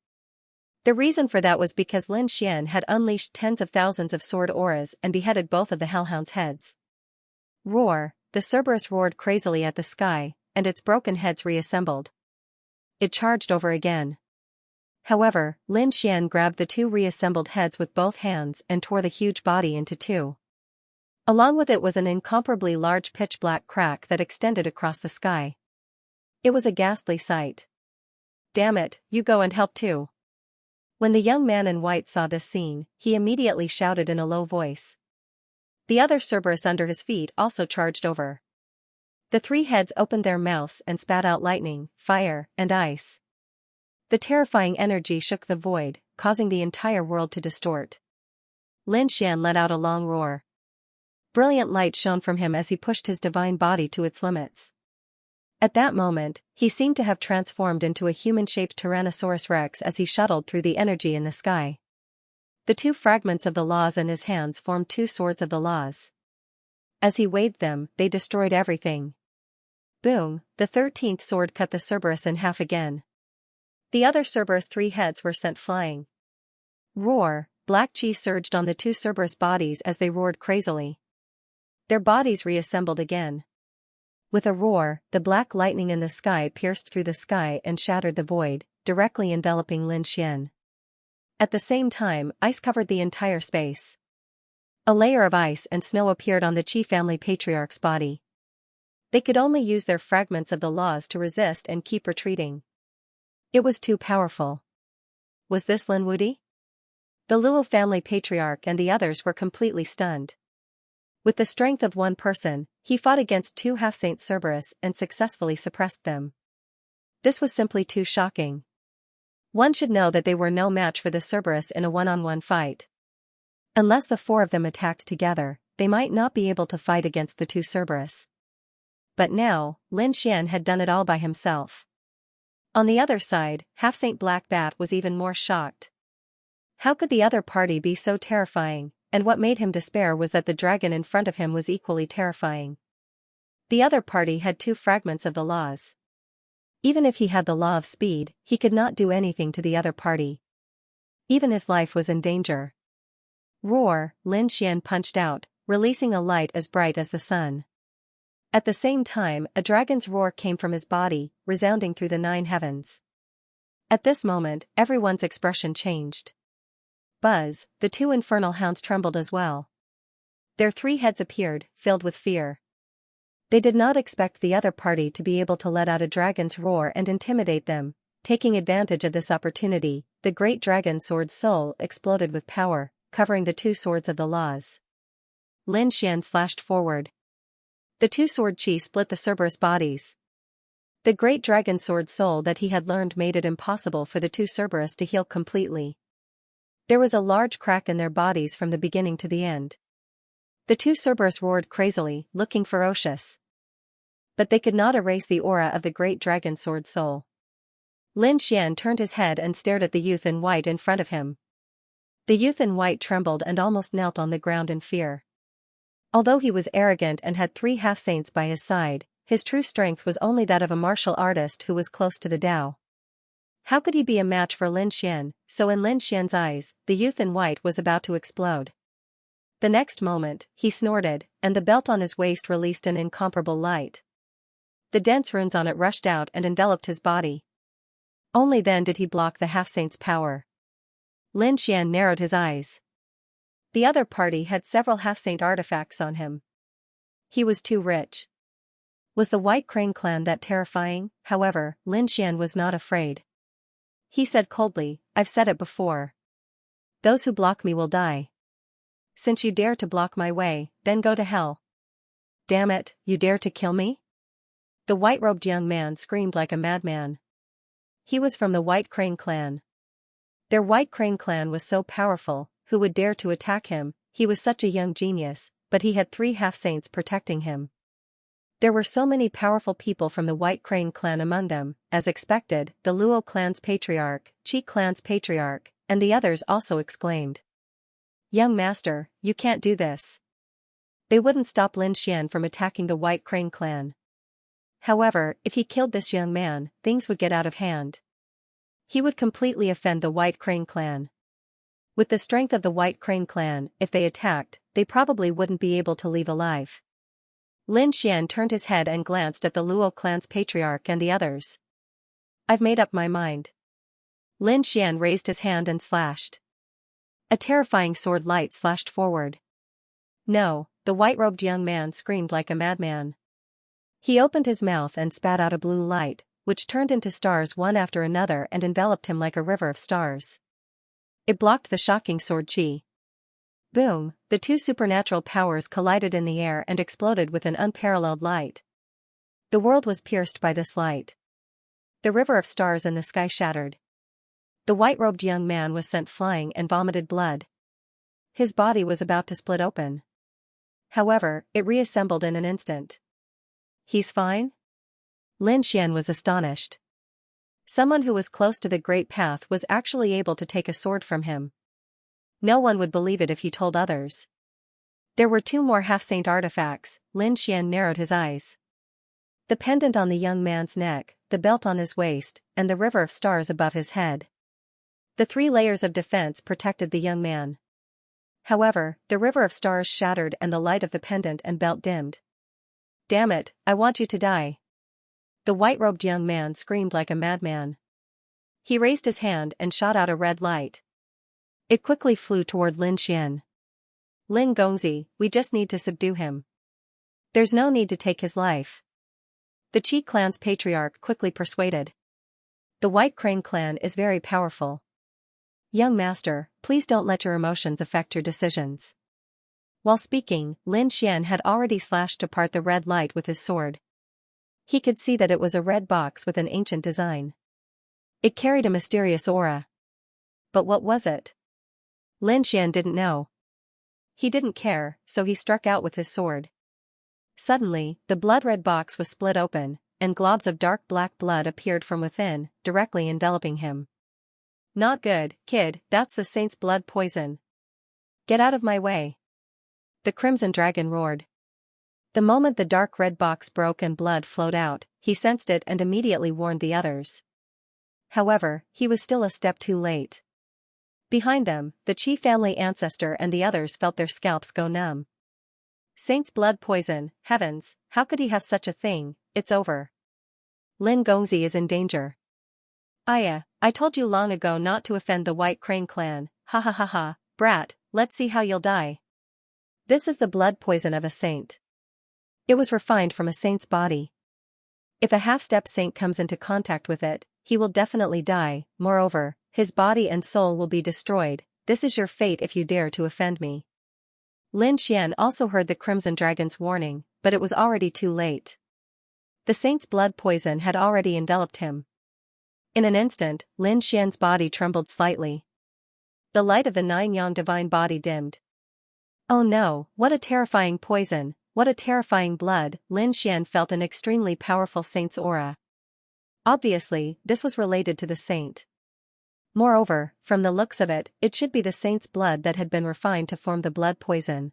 The reason for that was because Lin Xian had unleashed tens of thousands of sword auras and beheaded both of the hellhound's heads. Roar, the Cerberus roared crazily at the sky, and its broken heads reassembled. It charged over again. However, Lin Xian grabbed the two reassembled heads with both hands and tore the huge body into two. Along with it was an incomparably large pitch-black crack that extended across the sky. It was a ghastly sight. "Damn it, you go and help too." When the young man in white saw this scene, he immediately shouted in a low voice. The other Cerberus under his feet also charged over. The three heads opened their mouths and spat out lightning, fire, and ice. The terrifying energy shook the void, causing the entire world to distort. Lin Xian let out a long roar. Brilliant light shone from him as he pushed his divine body to its limits. At that moment, he seemed to have transformed into a human-shaped Tyrannosaurus Rex as he shuttled through the energy in the sky. The two fragments of the laws in his hands formed two swords of the laws. As he waved them, they destroyed everything. Boom, the 13th sword cut the Cerberus in half again. The other Cerberus' three heads were sent flying. Roar, black chi surged on the two Cerberus bodies as they roared crazily. Their bodies reassembled again. With a roar, the black lightning in the sky pierced through the sky and shattered the void, directly enveloping Lin Xian. At the same time, ice covered the entire space. A layer of ice and snow appeared on the Qi family patriarch's body. They could only use their fragments of the laws to resist and keep retreating. It was too powerful. Was this Lin Wudi? The Luo family patriarch and the others were completely stunned. With the strength of one person, he fought against two half-saint Cerberus and successfully suppressed them. This was simply too shocking. One should know that they were no match for the Cerberus in a one-on-one fight. Unless the four of them attacked together, they might not be able to fight against the two Cerberus. But now, Lin Xian had done it all by himself. On the other side, half-saint Black Bat was even more shocked. How could the other party be so terrifying? And what made him despair was that the dragon in front of him was equally terrifying. The other party had two fragments of the laws. Even if he had the law of speed, he could not do anything to the other party. Even his life was in danger. Roar, Lin Xian punched out, releasing a light as bright as the sun. At the same time, a dragon's roar came from his body, resounding through the 9 heavens. At this moment, everyone's expression changed. Buzz, the two infernal hounds trembled as well. Their 3 heads appeared, filled with fear. They did not expect the other party to be able to let out a dragon's roar and intimidate them. Taking advantage of this opportunity, the great dragon sword soul exploded with power, covering the 2 swords of the laws. Lin Xian slashed forward. The 2 sword chi split the Cerberus bodies. The great dragon sword soul that he had learned made it impossible for the 2 Cerberus to heal completely. There was a large crack in their bodies from the beginning to the end. The 2 Cerberus roared crazily, looking ferocious. But they could not erase the aura of the great dragon sword soul. Lin Xian turned his head and stared at the youth in white in front of him. The youth in white trembled and almost knelt on the ground in fear. Although he was arrogant and had 3 half-saints by his side, his true strength was only that of a martial artist who was close to the Tao. How could he be a match for Lin Xian? So in Lin Xian's eyes, the youth in white was about to explode. The next moment, he snorted, and the belt on his waist released an incomparable light. The dense runes on it rushed out and enveloped his body. Only then did he block the half-saint's power. Lin Xian narrowed his eyes. The other party had several half-saint artifacts on him. He was too rich. Was the White Crane clan that terrifying? However, Lin Xian was not afraid. He said coldly, "I've said it before. Those who block me will die. Since you dare to block my way, then go to hell." "Damn it, you dare to kill me?" The white-robed young man screamed like a madman. He was from the White Crane clan. Their White Crane clan was so powerful, who would dare to attack him? He was such a young genius, but he had 3 half-saints protecting him. There were so many powerful people from the White Crane clan among them. As expected, the Luo clan's patriarch, Qi clan's patriarch, and the others also exclaimed. Young master, you can't do this. They wouldn't stop Lin Xian from attacking the White Crane clan. However, if he killed this young man, things would get out of hand. He would completely offend the White Crane clan. With the strength of the White Crane clan, if they attacked, they probably wouldn't be able to leave alive. Lin Xian turned his head and glanced at the Luo clan's patriarch and the others. I've made up my mind. Lin Xian raised his hand and slashed. A terrifying sword light slashed forward. No, the white-robed young man screamed like a madman. He opened his mouth and spat out a blue light, which turned into stars one after another and enveloped him like a river of stars. It blocked the shocking sword chi. Boom, the two supernatural powers collided in the air and exploded with an unparalleled light. The world was pierced by this light. The river of stars in the sky shattered. The white-robed young man was sent flying and vomited blood. His body was about to split open. However, it reassembled in an instant. He's fine? Lin Xian was astonished. Someone who was close to the Great Path was actually able to take a sword from him. No one would believe it if he told others. There were two more half-saint artifacts. Lin Xian narrowed his eyes. The pendant on the young man's neck, the belt on his waist, and the river of stars above his head. The 3 layers of defense protected the young man. However, the river of stars shattered and the light of the pendant and belt dimmed. Damn it, I want you to die. The white-robed young man screamed like a madman. He raised his hand and shot out a red light. It quickly flew toward Lin Xian. Lin Gongzi, we just need to subdue him. There's no need to take his life. The Qi clan's patriarch quickly persuaded. The White Crane clan is very powerful. Young master, please don't let your emotions affect your decisions. While speaking, Lin Xian had already slashed apart the red light with his sword. He could see that it was a red box with an ancient design. It carried a mysterious aura. But what was it? Lin Xian didn't know. He didn't care, so he struck out with his sword. Suddenly, the blood-red box was split open, and globs of dark black blood appeared from within, directly enveloping him. Not good, kid, that's the saint's blood poison. Get out of my way. The Crimson Dragon roared. The moment the dark red box broke and blood flowed out, he sensed it and immediately warned the others. However, he was still a step too late. Behind them, the Qi family ancestor and the others felt their scalps go numb. Saint's blood poison, heavens, how could he have such a thing? It's over. Lin Gongzi is in danger. Aya, I told you long ago not to offend the White Crane clan, ha ha ha ha, brat, let's see how you'll die. This is the blood poison of a saint. It was refined from a saint's body. If a half-step saint comes into contact with it, he will definitely die. Moreover, his body and soul will be destroyed. This is your fate if you dare to offend me. Lin Xian also heard the Crimson Dragon's warning, but it was already too late. The saint's blood poison had already enveloped him. In an instant, Lin Xian's body trembled slightly. The light of the 9-yang divine body dimmed. Oh no, what a terrifying poison, what a terrifying blood. Lin Xian felt an extremely powerful saint's aura. Obviously, this was related to the saint. Moreover, from the looks of it, it should be the saint's blood that had been refined to form the blood poison.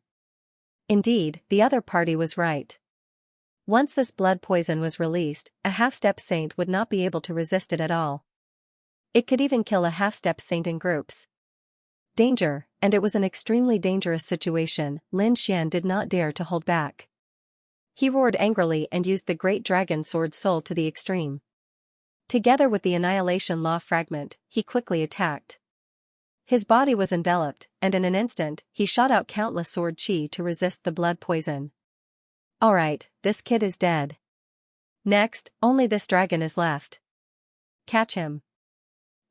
Indeed, the other party was right. Once this blood poison was released, a half-step saint would not be able to resist it at all. It could even kill a half-step saint in groups. Danger, and it was an extremely dangerous situation. Lin Xian did not dare to hold back. He roared angrily and used the great dragon sword soul to the extreme. Together with the Annihilation Law fragment, he quickly attacked. His body was enveloped, and in an instant, he shot out countless sword chi to resist the blood poison. Alright, this kid is dead. Next, only this dragon is left. Catch him.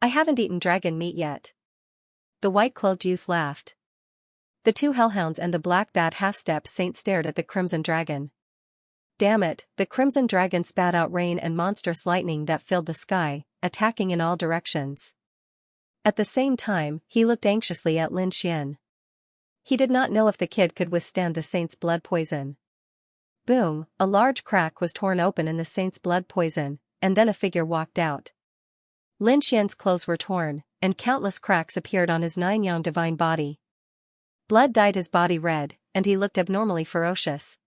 I haven't eaten dragon meat yet. The white-clothed youth laughed. The 2 hellhounds and the black bat half-step saint stared at the Crimson Dragon. Damn it, the Crimson Dragon spat out rain and monstrous lightning that filled the sky, attacking in all directions. At the same time, he looked anxiously at Lin Xian. He did not know if the kid could withstand the saint's blood poison. Boom, a large crack was torn open in the saint's blood poison, and then a figure walked out. Lin Xian's clothes were torn, and countless cracks appeared on his nine-yang divine body. Blood dyed his body red, and he looked abnormally ferocious.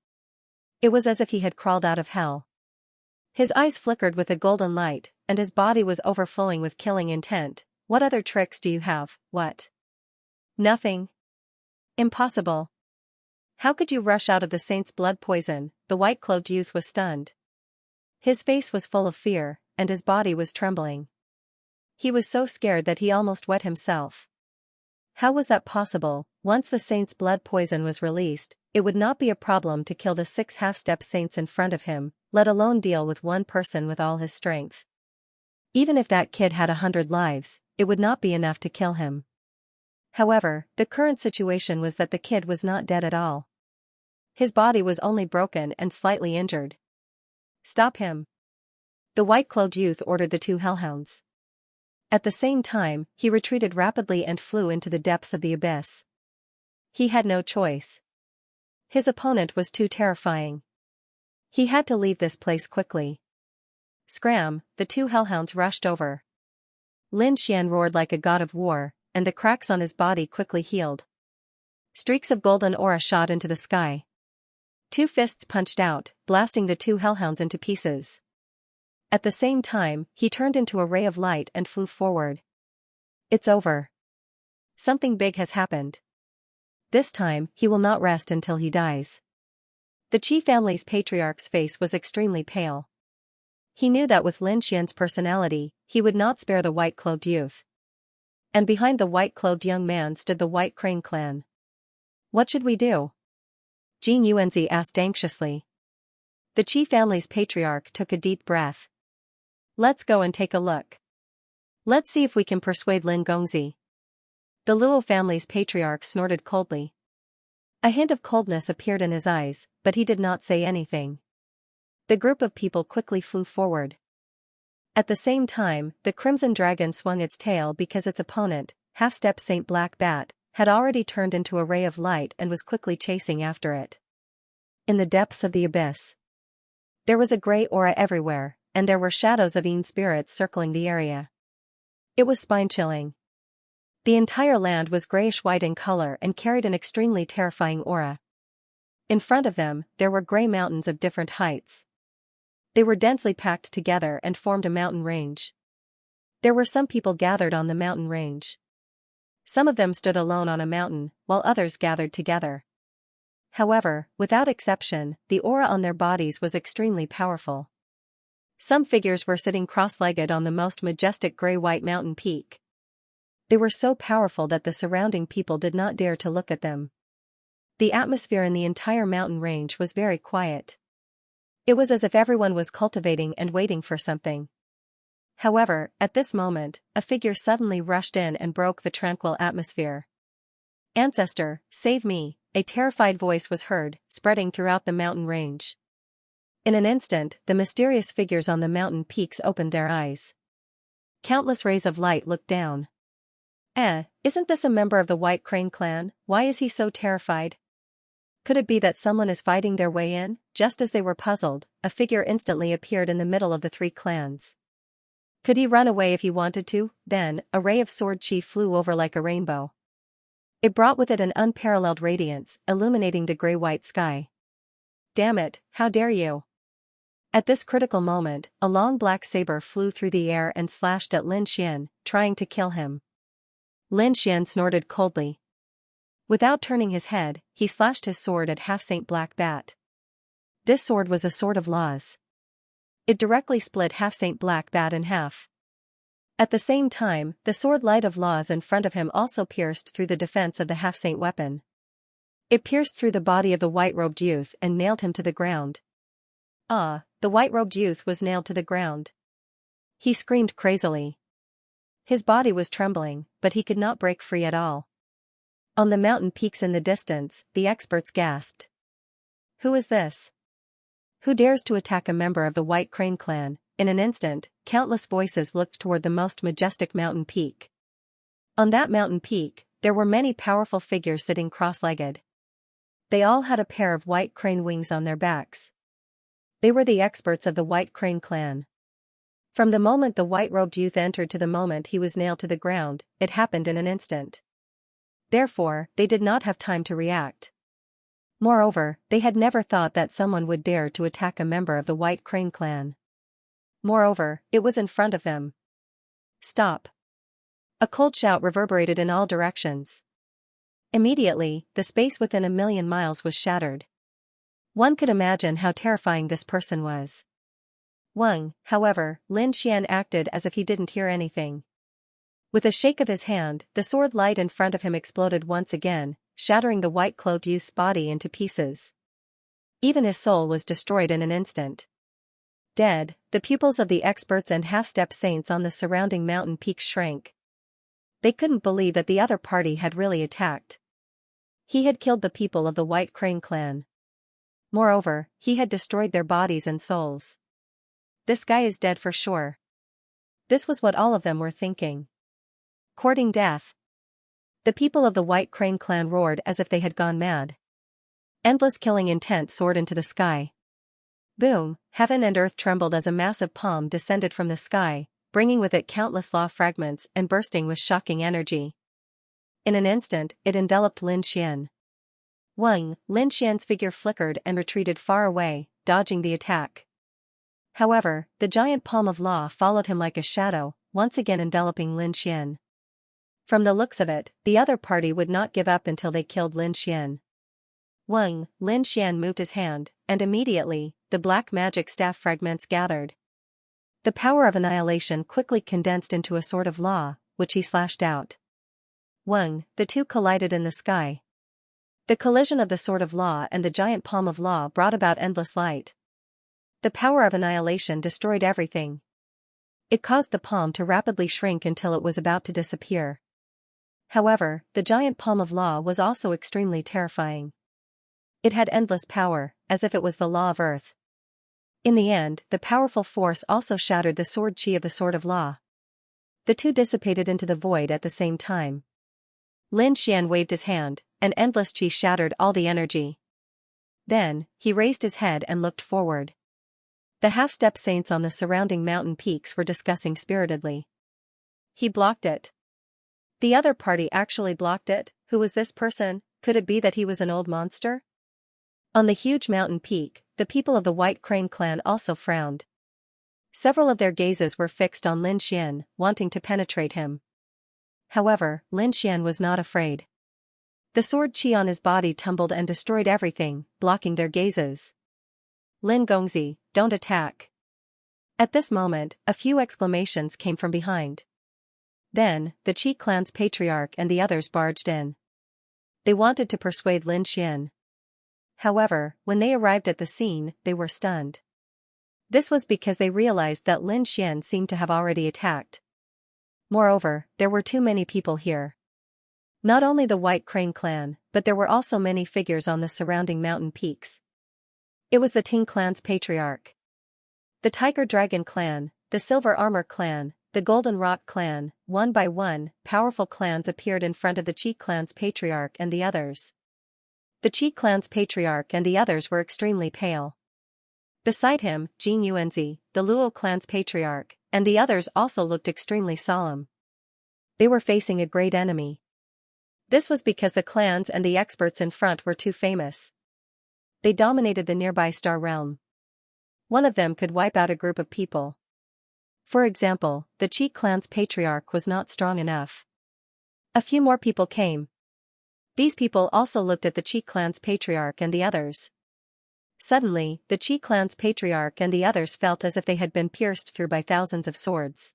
It was as if he had crawled out of hell. His eyes flickered with a golden light, and his body was overflowing with killing intent. What other tricks do you have? What? Nothing. Impossible. How could you rush out of the saint's blood poison? The white-clothed youth was stunned. His face was full of fear, and his body was trembling. He was so scared that he almost wet himself. How was that possible? Once the saint's blood poison was released, it would not be a problem to kill the 6 half-step saints in front of him, let alone deal with one person with all his strength. Even if that kid had 100 lives, it would not be enough to kill him. However, the current situation was that the kid was not dead at all. His body was only broken and slightly injured. Stop him. The white-clothed youth ordered the 2 hellhounds. At the same time, he retreated rapidly and flew into the depths of the abyss. He had no choice. His opponent was too terrifying. He had to leave this place quickly. Scram, the 2 hellhounds rushed over. Lin Xian roared like a god of war, and the cracks on his body quickly healed. Streaks of golden aura shot into the sky. 2 fists punched out, blasting the 2 hellhounds into pieces. At the same time, he turned into a ray of light and flew forward. It's over. Something big has happened. This time, he will not rest until he dies. The Qi family's patriarch's face was extremely pale. He knew that with Lin Xian's personality, he would not spare the white-clothed youth. And behind the white-clothed young man stood the White Crane clan. What should we do? Jing Yuanzi asked anxiously. The Qi family's patriarch took a deep breath. Let's go and take a look. Let's see if we can persuade Lin Gongzi. The Luo family's patriarch snorted coldly. A hint of coldness appeared in his eyes, but he did not say anything. The group of people quickly flew forward. At the same time, the Crimson Dragon swung its tail because its opponent, half-step Saint Black Bat, had already turned into a ray of light and was quickly chasing after it. In the depths of the abyss, there was a grey aura everywhere, and there were shadows of Yin spirits circling the area. It was spine-chilling. The entire land was grayish-white in color and carried an extremely terrifying aura. In front of them, there were grey mountains of different heights. They were densely packed together and formed a mountain range. There were some people gathered on the mountain range. Some of them stood alone on a mountain, while others gathered together. However, without exception, the aura on their bodies was extremely powerful. Some figures were sitting cross-legged on the most majestic gray-white mountain peak. They were so powerful that the surrounding people did not dare to look at them. The atmosphere in the entire mountain range was very quiet. It was as if everyone was cultivating and waiting for something. However, at this moment, a figure suddenly rushed in and broke the tranquil atmosphere. "Ancestor, save me," a terrified voice was heard, spreading throughout the mountain range. In an instant, the mysterious figures on the mountain peaks opened their eyes. Countless rays of light looked down. Isn't this a member of the White Crane clan? Why is he so terrified? Could it be that someone is fighting their way in? Just as they were puzzled, a figure instantly appeared in the middle of the 3 clans. Could he run away if he wanted to? Then, a ray of sword chi flew over like a rainbow. It brought with it an unparalleled radiance, illuminating the gray-white sky. Damn it, how dare you! At this critical moment, a long black saber flew through the air and slashed at Lin Xian, trying to kill him. Lin Xian snorted coldly. Without turning his head, he slashed his sword at Half-Saint Black Bat. This sword was a sword of laws. It directly split Half-Saint Black Bat in half. At the same time, the sword Light of Laws in front of him also pierced through the defense of the Half-Saint weapon. It pierced through the body of the white-robed youth and nailed him to the ground. The white-robed youth was nailed to the ground. He screamed crazily. His body was trembling, but he could not break free at all. On the mountain peaks in the distance, the experts gasped. Who is this? Who dares to attack a member of the White Crane clan? In an instant, countless voices looked toward the most majestic mountain peak. On that mountain peak, there were many powerful figures sitting cross-legged. They all had a pair of white crane wings on their backs. They were the experts of the White Crane clan. From the moment the white-robed youth entered to the moment he was nailed to the ground, it happened in an instant. Therefore, they did not have time to react. Moreover, they had never thought that someone would dare to attack a member of the White Crane clan. Moreover, it was in front of them. Stop! A cold shout reverberated in all directions. Immediately, the space within 1,000,000 miles was shattered. One could imagine how terrifying this person was. However, Lin Xian acted as if he didn't hear anything. With a shake of his hand, the sword light in front of him exploded once again, shattering the white-clothed youth's body into pieces. Even his soul was destroyed in an instant. Dead, the pupils of the experts and half-step saints on the surrounding mountain peaks shrank. They couldn't believe that the other party had really attacked. He had killed the people of the White Crane clan. Moreover, he had destroyed their bodies and souls. This guy is dead for sure. This was what all of them were thinking. Courting death. The people of the White Crane clan roared as if they had gone mad. Endless killing intent soared into the sky. Boom, heaven and earth trembled as a massive palm descended from the sky, bringing with it countless law fragments and bursting with shocking energy. In an instant, it enveloped Lin Xian. Lin Xian's figure flickered and retreated far away, dodging the attack. However, the giant palm of law followed him like a shadow, once again enveloping Lin Xian. From the looks of it, the other party would not give up until they killed Lin Xian. Lin Xian moved his hand, and immediately, the black magic staff fragments gathered. The power of annihilation quickly condensed into a sword of law, which he slashed out. The two collided in the sky. The collision of the sword of law and the giant palm of law brought about endless light. The power of annihilation destroyed everything. It caused the palm to rapidly shrink until it was about to disappear. However, the giant palm of law was also extremely terrifying. It had endless power, as if it was the law of earth. In the end, the powerful force also shattered the sword chi of the sword of law. The two dissipated into the void at the same time. Lin Xian waved his hand, and endless chi shattered all the energy. Then, he raised his head and looked forward. The half-step saints on the surrounding mountain peaks were discussing spiritedly. He blocked it. The other party actually blocked it. Who was this person? Could it be that he was an old monster? On the huge mountain peak, the people of the White Crane clan also frowned. Several of their gazes were fixed on Lin Xian, wanting to penetrate him. However, Lin Xian was not afraid. The sword chi on his body tumbled and destroyed everything, blocking their gazes. Lin Gongzi, don't attack. At this moment, a few exclamations came from behind. Then, the Qi clan's patriarch and the others barged in. They wanted to persuade Lin Xian. However, when they arrived at the scene, they were stunned. This was because they realized that Lin Xian seemed to have already attacked. Moreover, there were too many people here. Not only the White Crane clan, but there were also many figures on the surrounding mountain peaks. It was the Ting clan's patriarch. The Tiger Dragon clan, the Silver Armor clan, the Golden Rock clan. One by one, powerful clans appeared in front of the Qi clan's patriarch and the others. The Qi clan's patriarch and the others were extremely pale. Beside him, Jin Yuanzi, the Luo clan's patriarch, and the others also looked extremely solemn. They were facing a great enemy. This was because the clans and the experts in front were too famous. They dominated the nearby star realm. One of them could wipe out a group of people. For example, the Qi clan's patriarch was not strong enough. A few more people came. These people also looked at the Qi clan's patriarch and the others. Suddenly, the Qi clan's patriarch and the others felt as if they had been pierced through by thousands of swords.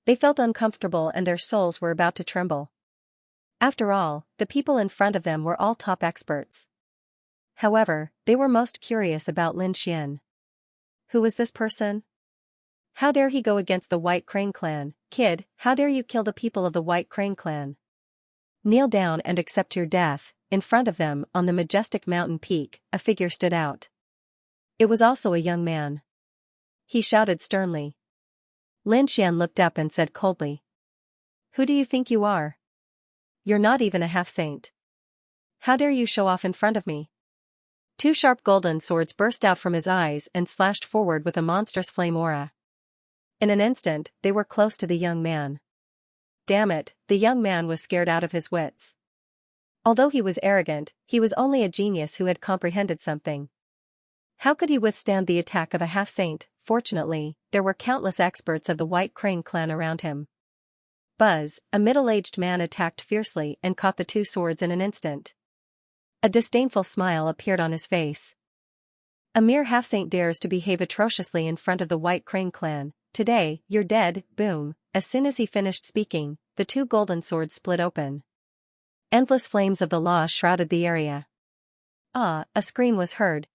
They felt uncomfortable and their souls were about to tremble. After all, the people in front of them were all top experts. However, they were most curious about Lin Xian. Who was this person? How dare he go against the White Crane clan? Kid, how dare you kill the people of the White Crane clan? Kneel down and accept your death. In front of them, on the majestic mountain peak, a figure stood out. It was also a young man. He shouted sternly. Lin Xian looked up and said coldly. Who do you think you are? You're not even a half-saint. How dare you show off in front of me? Two sharp golden swords burst out from his eyes and slashed forward with a monstrous flame aura. In an instant, they were close to the young man. Damn it, the young man was scared out of his wits. Although he was arrogant, he was only a genius who had comprehended something. How could he withstand the attack of a half-saint? Fortunately, there were countless experts of the White Crane clan around him. Buzz, a middle-aged man, attacked fiercely and caught the two swords in an instant. A disdainful smile appeared on his face. A mere half-saint dares to behave atrociously in front of the White Crane clan. Today, you're dead. Boom. As soon as he finished speaking, the two golden swords split open. Endless flames of the law shrouded the area. Ah, a scream was heard.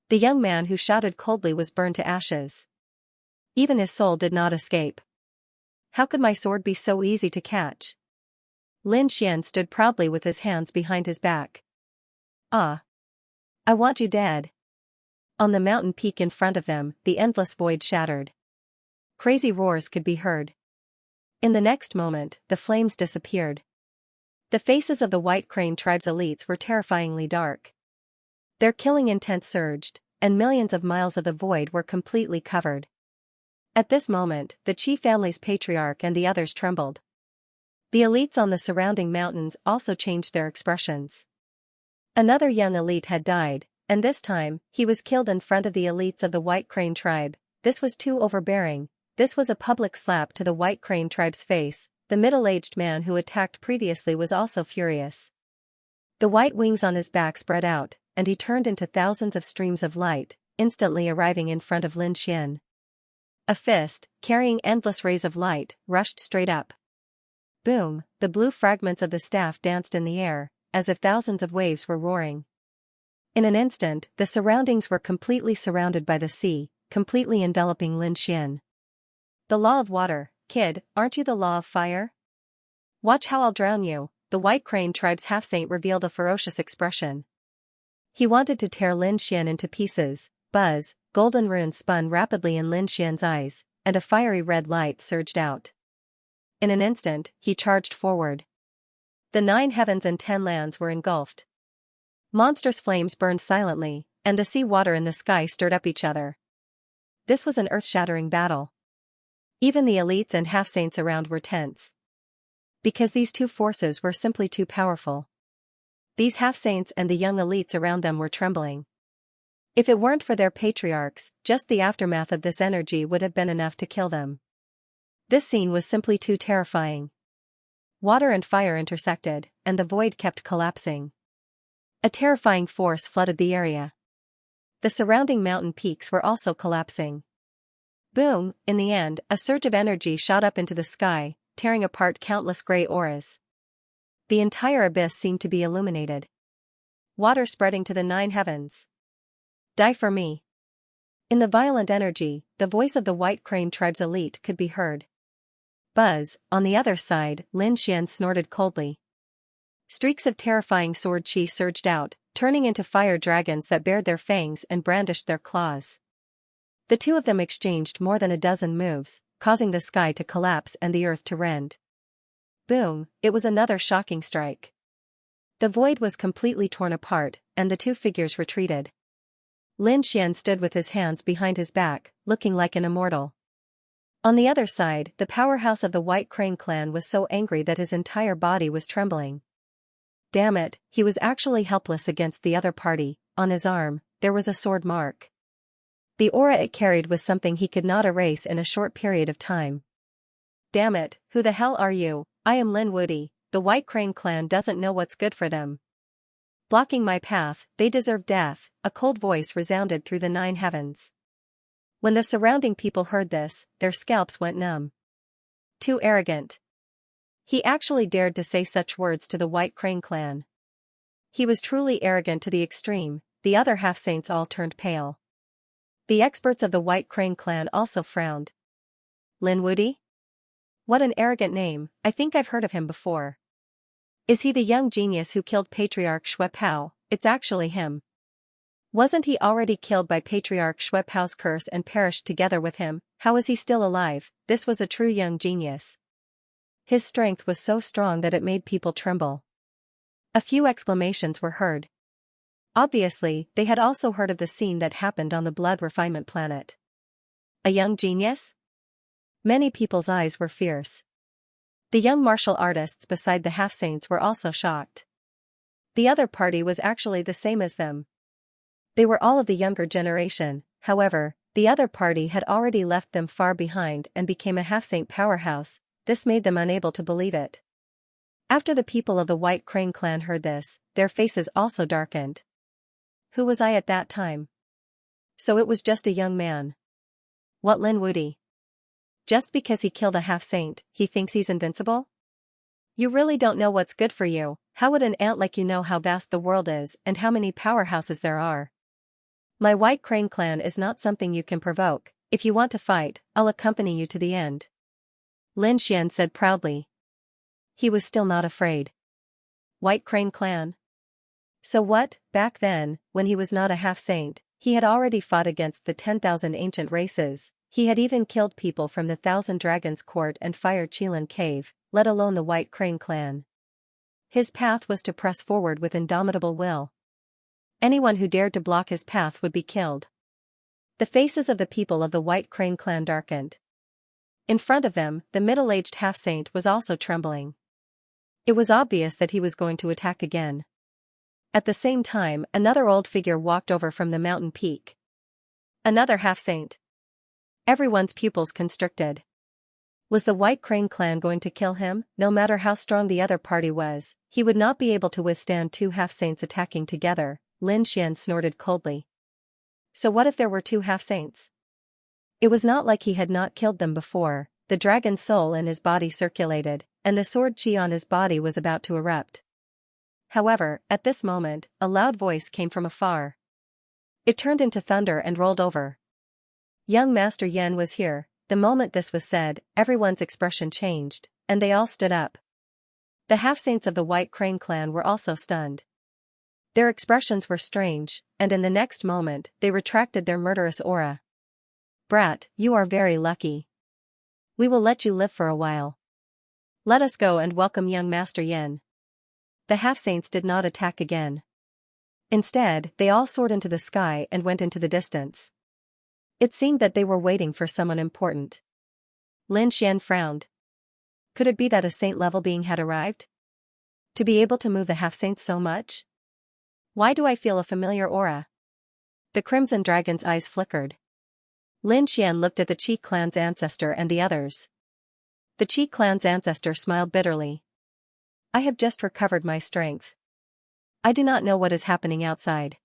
The young man who shouted coldly was burned to ashes. Even his soul did not escape. How could my sword be so easy to catch? Lin Xian stood proudly with his hands behind his back. Ah! I want you dead. On the mountain peak in front of them, the endless void shattered. Crazy roars could be heard. In the next moment, the flames disappeared. The faces of the White Crane tribe's elites were terrifyingly dark. Their killing intent surged, and millions of miles of the void were completely covered. At this moment, the Qi family's patriarch and the others trembled. The elites on the surrounding mountains also changed their expressions. Another young elite had died, and this time, he was killed in front of the elites of the White Crane tribe. This was too overbearing. This was a public slap to the White Crane tribe's face. The middle-aged man who attacked previously was also furious. The white wings on his back spread out, and he turned into thousands of streams of light, instantly arriving in front of Lin Xian. A fist, carrying endless rays of light, rushed straight up. Boom, the blue fragments of the staff danced in the air, as if thousands of waves were roaring. In an instant, the surroundings were completely surrounded by the sea, completely enveloping Lin Xian. The law of water, kid, aren't you the law of fire? Watch how I'll drown you. The White Crane tribe's half-saint revealed a ferocious expression. He wanted to tear Lin Xian into pieces. Buzz, golden runes spun rapidly in Lin Xian's eyes, and a fiery red light surged out. In an instant, he charged forward. The 9 heavens and 10 lands were engulfed. Monstrous flames burned silently, and the sea water in the sky stirred up each other. This was an earth-shattering battle. Even the elites and half-saints around were tense. Because these two forces were simply too powerful. These half-saints and the young elites around them were trembling. If it weren't for their patriarchs, just the aftermath of this energy would have been enough to kill them. This scene was simply too terrifying. Water and fire intersected, and the void kept collapsing. A terrifying force flooded the area. The surrounding mountain peaks were also collapsing. Boom, in the end, a surge of energy shot up into the sky, tearing apart countless gray auras. The entire abyss seemed to be illuminated. Water spreading to the 9 heavens. Die for me. In the violent energy, the voice of the White Crane tribe's elite could be heard. Buzz, on the other side, Lin Xian snorted coldly. Streaks of terrifying sword chi surged out, turning into fire dragons that bared their fangs and brandished their claws. The two of them exchanged more than a dozen moves, causing the sky to collapse and the earth to rend. Boom, it was another shocking strike. The void was completely torn apart, and the two figures retreated. Lin Xian stood with his hands behind his back, looking like an immortal. On the other side, the powerhouse of the White Crane clan was so angry that his entire body was trembling. Damn it, he was actually helpless against the other party. On his arm, there was a sword mark. The aura it carried was something he could not erase in a short period of time. Damn it, who the hell are you? I am Lin Woody. The White Crane clan doesn't know what's good for them. Blocking my path, they deserve death, a cold voice resounded through the 9 heavens. When the surrounding people heard this, their scalps went numb. Too arrogant. He actually dared to say such words to the White Crane clan. He was truly arrogant to the extreme. The other half-saints all turned pale. The experts of the White Crane clan also frowned. Lin Woody? What an arrogant name, I think I've heard of him before. Is he the young genius who killed Patriarch Xue Pao? It's actually him. Wasn't he already killed by Patriarch Xue Pao's curse and perished together with him? How is he still alive? This was a true young genius. His strength was so strong that it made people tremble. A few exclamations were heard. Obviously, they had also heard of the scene that happened on the blood refinement planet. A young genius? Many people's eyes were fierce. The young martial artists beside the half-saints were also shocked. The other party was actually the same as them. They were all of the younger generation, however, the other party had already left them far behind and became a half-saint powerhouse. This made them unable to believe it. After the people of the White Crane clan heard this, their faces also darkened. Who was I at that time? So it was just a young man. What, Lin Wudi? Just because he killed a half-saint, he thinks he's invincible? You really don't know what's good for you. How would an ant like you know how vast the world is and how many powerhouses there are? My White Crane clan is not something you can provoke. If you want to fight, I'll accompany you to the end. Lin Xian said proudly. He was still not afraid. White Crane clan? So what? Back then, when he was not a half-saint, he had already fought against the 10,000 ancient races. He had even killed people from the Thousand Dragons Court and Fire Qilin Cave, let alone the White Crane clan. His path was to press forward with indomitable will. Anyone who dared to block his path would be killed. The faces of the people of the White Crane clan darkened. In front of them, the middle-aged half-saint was also trembling. It was obvious that he was going to attack again. At the same time, another old figure walked over from the mountain peak. Another half-saint. Everyone's pupils constricted. Was the White Crane clan going to kill him? No matter how strong the other party was, he would not be able to withstand two half-saints attacking together. Lin Xian snorted coldly. So what if there were two half-saints? It was not like he had not killed them before. The dragon soul in his body circulated, and the sword chi on his body was about to erupt. However, at this moment, a loud voice came from afar. It turned into thunder and rolled over. Young Master Yan was here. The moment this was said, everyone's expression changed, and they all stood up. The half-saints of the White Crane clan were also stunned. Their expressions were strange, and in the next moment, they retracted their murderous aura. Brat, you are very lucky. We will let you live for a while. Let us go and welcome young Master Yan. The half-saints did not attack again. Instead, they all soared into the sky and went into the distance. It seemed that they were waiting for someone important. Lin Xian frowned. Could it be that a saint-level being had arrived? To be able to move the half-saints so much? Why do I feel a familiar aura? The Crimson Dragon's eyes flickered. Lin Xian looked at the Qi clan's ancestor and the others. The Qi clan's ancestor smiled bitterly. I have just recovered my strength. I do not know what is happening outside.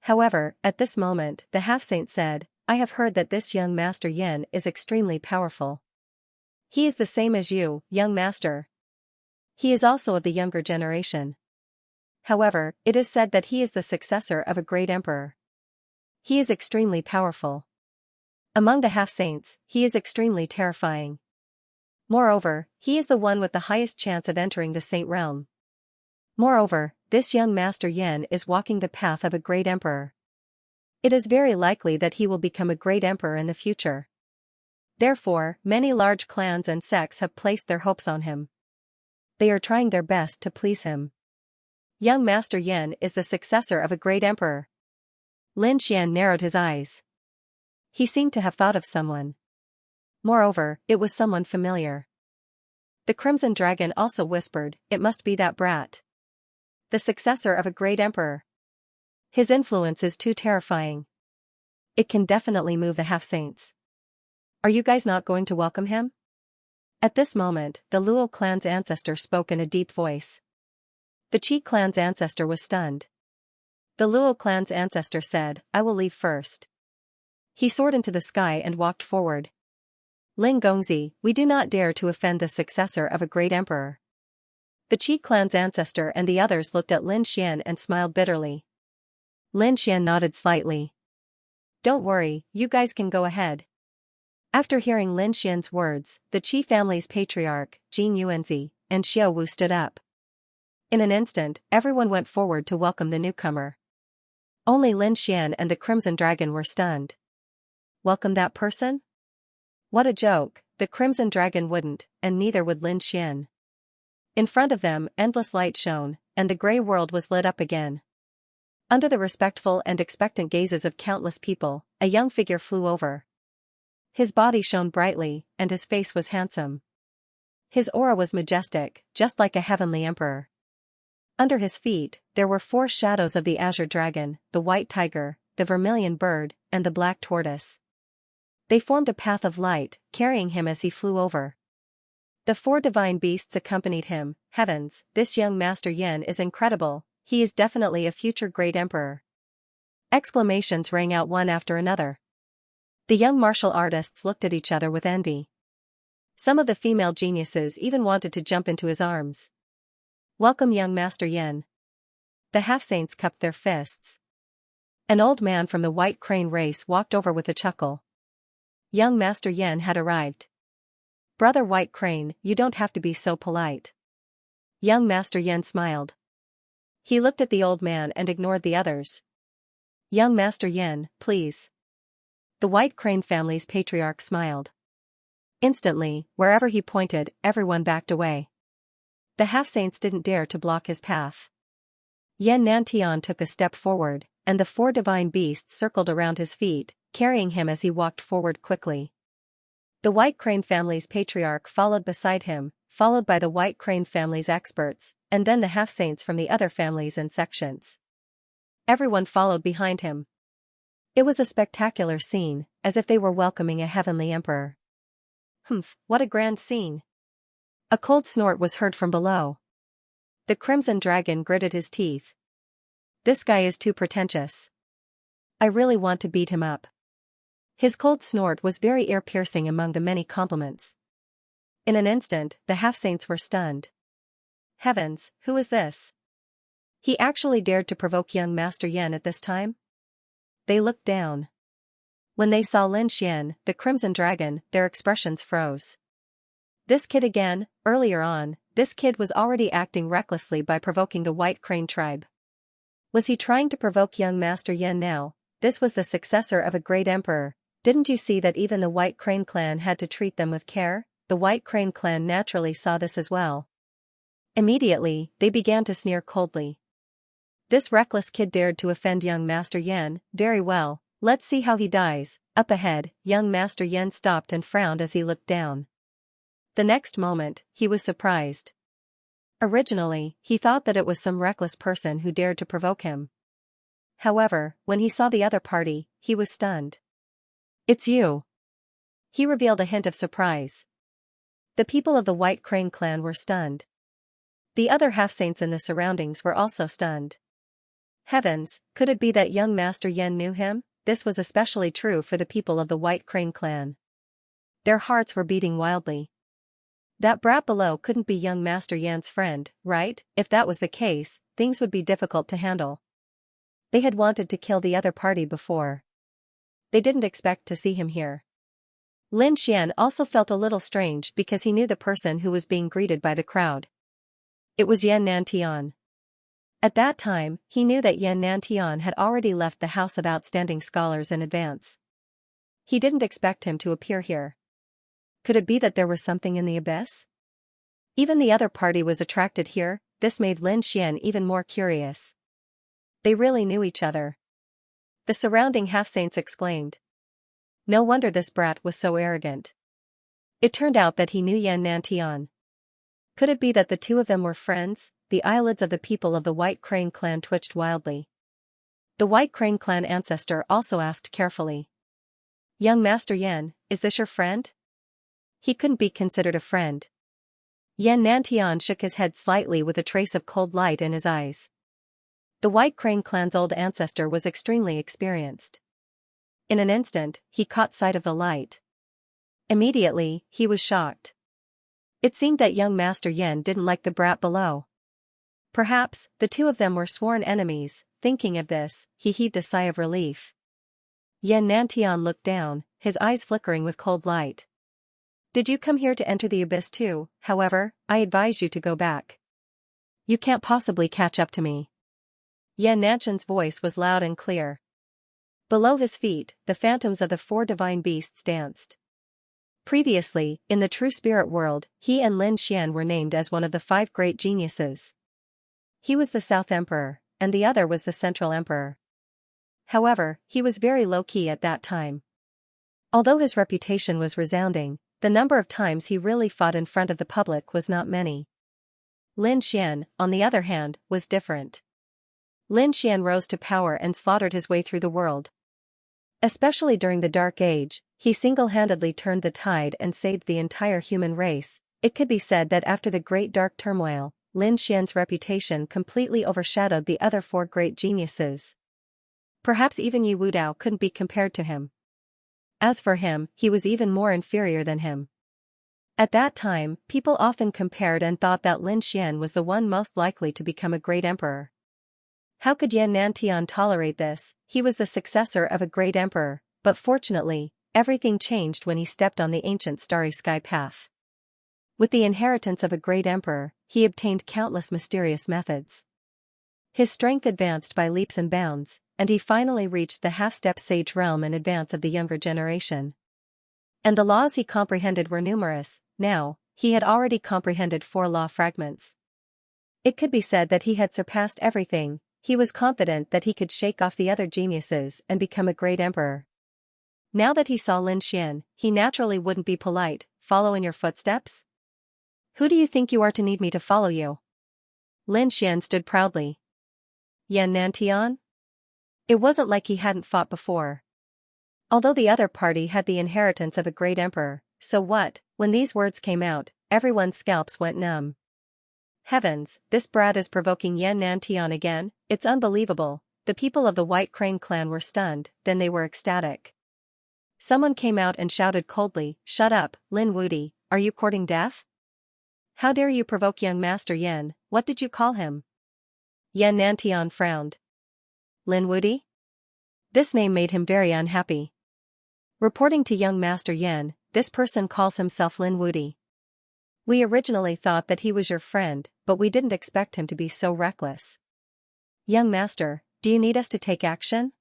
However, at this moment, the half-saint said, I have heard that this young Master Yan is extremely powerful. He is the same as you, young master. He is also of the younger generation. However, it is said that he is the successor of a great emperor. He is extremely powerful. Among the half-saints, he is extremely terrifying. Moreover, he is the one with the highest chance at entering the saint realm. Moreover, this young Master Yan is walking the path of a great emperor. It is very likely that he will become a great emperor in the future. Therefore, many large clans and sects have placed their hopes on him. They are trying their best to please him. Young Master Yan is the successor of a great emperor. Lin Xian narrowed his eyes. He seemed to have thought of someone. Moreover, it was someone familiar. The Crimson Dragon also whispered, it must be that brat. The successor of a great emperor. His influence is too terrifying. It can definitely move the half-saints. Are you guys not going to welcome him? At this moment, the Luo clan's ancestor spoke in a deep voice. The Qi clan's ancestor was stunned. The Luo clan's ancestor said, I will leave first. He soared into the sky and walked forward. Ling Gongzi, we do not dare to offend the successor of a great emperor. The Qi clan's ancestor and the others looked at Lin Xian and smiled bitterly. Lin Xian nodded slightly. Don't worry, you guys can go ahead. After hearing Lin Xian's words, the Qi family's patriarch, Jin Yuanzi, and Xiao Wu stood up. In an instant, everyone went forward to welcome the newcomer. Only Lin Xian and the Crimson Dragon were stunned. Welcome that person? What a joke, the Crimson Dragon wouldn't, and neither would Lin Xian. In front of them, endless light shone, and the grey world was lit up again. Under the respectful and expectant gazes of countless people, a young figure flew over. His body shone brightly, and his face was handsome. His aura was majestic, just like a heavenly emperor. Under his feet, there were 4 shadows of the azure dragon, the white tiger, the vermilion bird, and the black tortoise. They formed a path of light, carrying him as he flew over. The 4 divine beasts accompanied him. Heavens, this young Master Yen is incredible, he is definitely a future great emperor. Exclamations rang out one after another. The young martial artists looked at each other with envy. Some of the female geniuses even wanted to jump into his arms. Welcome, young Master Yen. The half-saints cupped their fists. An old man from the White Crane race walked over with a chuckle. Young Master Yen had arrived. Brother White Crane, you don't have to be so polite. Young Master Yen smiled. He looked at the old man and ignored the others. Young Master Yen, please. The White Crane family's patriarch smiled. Instantly, wherever he pointed, everyone backed away. The half-saints didn't dare to block his path. Yen Nantian took a step forward, and the 4 divine beasts circled around his feet, carrying him as he walked forward quickly. The White Crane family's patriarch followed beside him, followed by the White Crane family's experts, and then the half-saints from the other families and sections. Everyone followed behind him. It was a spectacular scene, as if they were welcoming a heavenly emperor. Humph, what a grand scene. A cold snort was heard from below. The Crimson Dragon gritted his teeth. This guy is too pretentious. I really want to beat him up. His cold snort was very ear-piercing among the many compliments. In an instant, the half-saints were stunned. Heavens, who is this? He actually dared to provoke young Master Yen at this time? They looked down. When they saw Lin Xian, the Crimson Dragon, their expressions froze. This kid again. Earlier on, this kid was already acting recklessly by provoking the White Crane tribe. Was he trying to provoke young Master Yen now? This was the successor of a great emperor. Didn't you see that even the White Crane clan had to treat them with care? The White Crane clan naturally saw this as well. Immediately, they began to sneer coldly. This reckless kid dared to offend young Master Yen. Very well, let's see how he dies. Up ahead, young Master Yen stopped and frowned as he looked down. The next moment, he was surprised. Originally, he thought that it was some reckless person who dared to provoke him. However, when he saw the other party, he was stunned. It's you. He revealed a hint of surprise. The people of the White Crane clan were stunned. The other half-saints in the surroundings were also stunned. Heavens, could it be that young Master Yen knew him? This was especially true for the people of the White Crane clan. Their hearts were beating wildly. That brat below couldn't be young Master Yan's friend, right? If that was the case, things would be difficult to handle. They had wanted to kill the other party before. They didn't expect to see him here. Lin Xian also felt a little strange because he knew the person who was being greeted by the crowd. It was Yen Nantian. At that time, he knew that Yen Nantian had already left the House of Outstanding Scholars in advance. He didn't expect him to appear here. Could it be that there was something in the abyss? Even the other party was attracted here. This made Lin Xian even more curious. They really knew each other. The surrounding half-saints exclaimed. No wonder this brat was so arrogant. It turned out that he knew Yen Nantian. Could it be that the two of them were friends? The eyelids of the people of the White Crane clan twitched wildly. The White Crane clan ancestor also asked carefully. Young Master Yen, is this your friend? He couldn't be considered a friend. Yen Nantian shook his head slightly with a trace of cold light in his eyes. The White Crane clan's old ancestor was extremely experienced. In an instant, he caught sight of the light. Immediately, he was shocked. It seemed that young Master Yen didn't like the brat below. Perhaps, the two of them were sworn enemies. Thinking of this, he heaved a sigh of relief. Yen Nantian looked down, his eyes flickering with cold light. Did you come here to enter the abyss too? However, I advise you to go back. You can't possibly catch up to me. Yen Nantian's voice was loud and clear. Below his feet, the phantoms of the 4 divine beasts danced. Previously, in the true spirit world, he and Lin Xian were named as one of the 5 great geniuses. He was the South Emperor, and the other was the Central Emperor. However, he was very low-key at that time. Although his reputation was resounding, the number of times he really fought in front of the public was not many. Lin Xian, on the other hand, was different. Lin Xian rose to power and slaughtered his way through the world. Especially during the Dark Age, he single-handedly turned the tide and saved the entire human race. It could be said that after the Great Dark Turmoil, Lin Xian's reputation completely overshadowed the other four great geniuses. Perhaps even Yu Wudao couldn't be compared to him. As for him, he was even more inferior than him. At that time, people often compared and thought that Lin Xian was the one most likely to become a great emperor. How could Yan Nantian tolerate this? He was the successor of a great emperor, but fortunately, everything changed when he stepped on the ancient starry sky path. With the inheritance of a great emperor, he obtained countless mysterious methods. His strength advanced by leaps and bounds, and he finally reached the half-step sage realm in advance of the younger generation. And the laws he comprehended were numerous. Now, he had already comprehended 4 law fragments. It could be said that he had surpassed everything. He was confident that he could shake off the other geniuses and become a great emperor. Now that he saw Lin Xian, he naturally wouldn't be polite. Follow in your footsteps? Who do you think you are to need me to follow you? Lin Xian stood proudly. Yan Nantian? It wasn't like he hadn't fought before. Although the other party had the inheritance of a great emperor, so what? When these words came out, everyone's scalps went numb. Heavens, this brat is provoking Yan Nantian again. It's unbelievable. The people of the White Crane clan were stunned, then they were ecstatic. Someone came out and shouted coldly, "Shut up, Lin Wudi, are you courting death? How dare you provoke young Master Yan? What did you call him?" Yan Nantian frowned. Lin Wudi? This name made him very unhappy. Reporting to young Master Yan, this person calls himself Lin Wudi. We originally thought that he was your friend, but we didn't expect him to be so reckless. Young Master, do you need us to take action?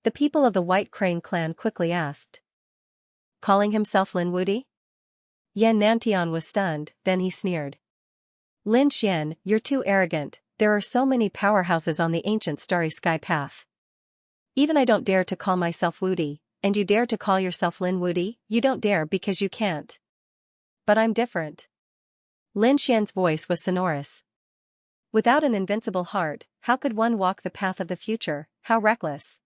The people of the White Crane clan quickly asked. Calling himself Lin Wudi? Yan Nantian was stunned, then he sneered. Lin Xian, you're too arrogant. There are so many powerhouses on the ancient starry sky path. Even I don't dare to call myself Wudi, and you dare to call yourself Lin Wudi? You don't dare because you can't. But I'm different. Lin Xian's voice was sonorous. Without an invincible heart, how could one walk the path of the future? How reckless.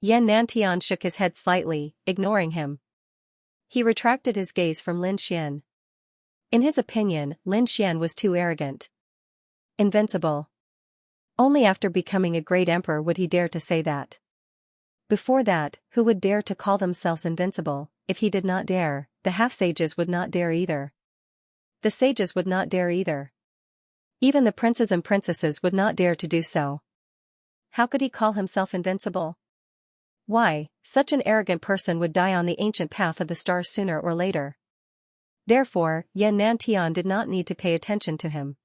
Yan Nantian shook his head slightly, ignoring him. He retracted his gaze from Lin Xian. In his opinion, Lin Xian was too arrogant. Invincible. Only after becoming a great emperor would he dare to say that. Before that, who would dare to call themselves invincible? If he did not dare, the half-sages would not dare either. The sages would not dare either. Even the princes and princesses would not dare to do so. How could he call himself invincible? Why, such an arrogant person would die on the ancient path of the stars sooner or later. Therefore, Yan Nantian did not need to pay attention to him.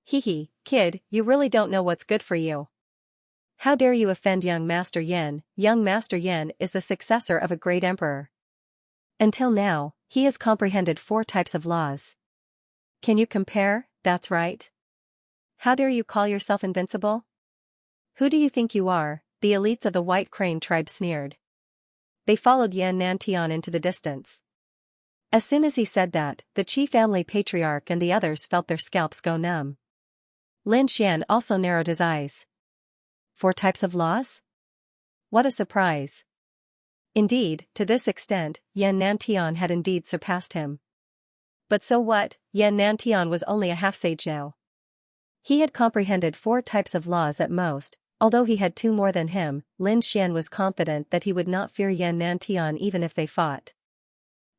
Hee, kid, you really don't know what's good for you. How dare you offend young Master Yan? Young Master Yan is the successor of a great emperor. Until now, he has comprehended 4 types of laws. Can you compare? That's right. How dare you call yourself invincible? Who do you think you are? The elites of the White Crane tribe sneered. They followed Yan Nantian into the distance. As soon as he said that, the Qi family patriarch and the others felt their scalps go numb. Lin Xian also narrowed his eyes. 4 types of laws? What a surprise. Indeed, to this extent, Yan Nantian had indeed surpassed him. But so what? Yan Nantian was only a half-sage now. He had comprehended 4 types of laws at most. Although he had 2 more than him, Lin Xian was confident that he would not fear Yan Nantian even if they fought.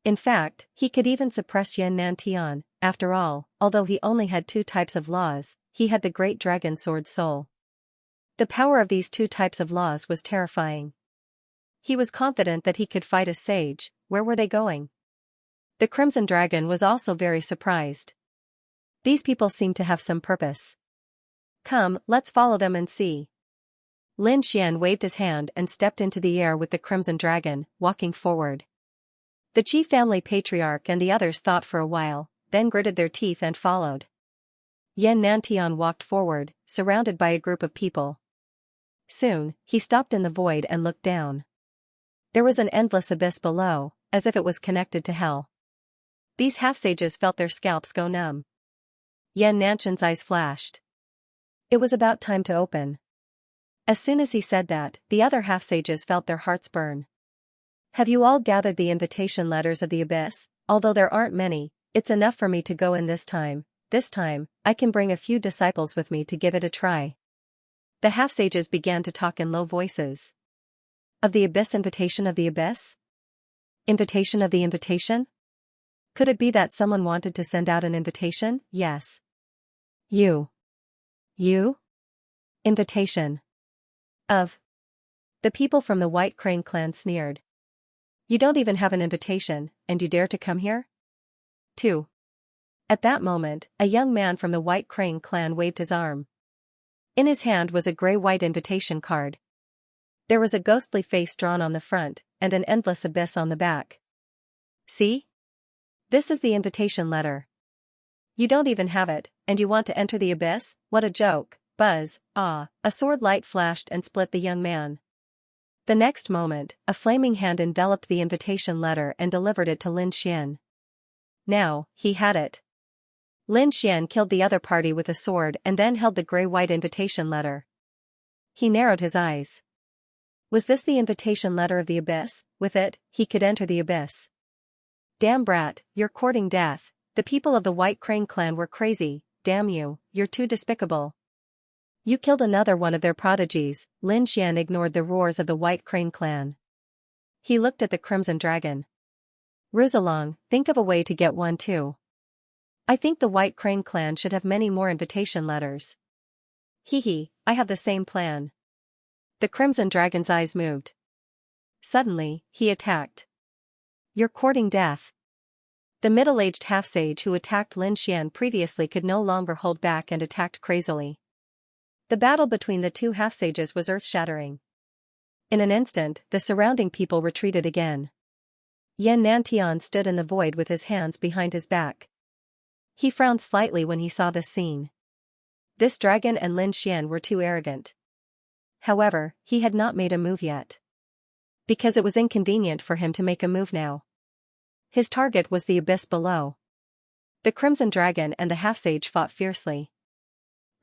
In fact, he could even suppress Yan Nantian. After all, although he only had 2 types of laws, he had the great dragon sword soul. The power of these 2 types of laws was terrifying. He was confident that he could fight a sage. Where were they going? The Crimson Dragon was also very surprised. These people seemed to have some purpose. Come, let's follow them and see. Lin Xian waved his hand and stepped into the air with the Crimson Dragon, walking forward. The Qi family patriarch and the others thought for a while, then gritted their teeth and followed. Yan Nantian walked forward, surrounded by a group of people. Soon, he stopped in the void and looked down. There was an endless abyss below, as if it was connected to hell. These half-sages felt their scalps go numb. Yan Nanshan's eyes flashed. It was about time to open. As soon as he said that, the other half-sages felt their hearts burn. Have you all gathered the invitation letters of the abyss? Although there aren't many, it's enough for me to go in this time. This time, I can bring a few disciples with me to give it a try. The half-sages began to talk in low voices. Of the abyss, invitation of the abyss? Invitation of the invitation? Could it be that someone wanted to send out an invitation? Yes. You. Invitation. Of. The people from the White Crane clan sneered. You don't even have an invitation, and you dare to come here? 2. At that moment, a young man from the White Crane clan waved his arm. In his hand was a gray-white invitation card. There was a ghostly face drawn on the front, and an endless abyss on the back. See? This is the invitation letter. You don't even have it, and you want to enter the abyss? What a joke. Buzz, ah, a sword light flashed and split the young man. The next moment, a flaming hand enveloped the invitation letter and delivered it to Lin Xian. Now, he had it. Lin Xian killed the other party with a sword and then held the gray-white invitation letter. He narrowed his eyes. Was this the invitation letter of the abyss? With it, he could enter the abyss. Damn brat, you're courting death. The people of the White Crane clan were crazy. Damn you, you're too despicable. You killed another one of their prodigies. Lin Xian ignored the roars of the White Crane clan. He looked at the Crimson Dragon. Ruzalong, think of a way to get one too. I think the White Crane clan should have many more invitation letters. Hee, I have the same plan. The Crimson Dragon's eyes moved. Suddenly, he attacked. You're courting death. The middle-aged half-sage who attacked Lin Xian previously could no longer hold back and attacked crazily. The battle between the two half-sages was earth-shattering. In an instant, the surrounding people retreated again. Yan Nantian stood in the void with his hands behind his back. He frowned slightly when he saw this scene. This dragon and Lin Xian were too arrogant. However, he had not made a move yet. Because it was inconvenient for him to make a move now. His target was the abyss below. The Crimson Dragon and the half-sage fought fiercely.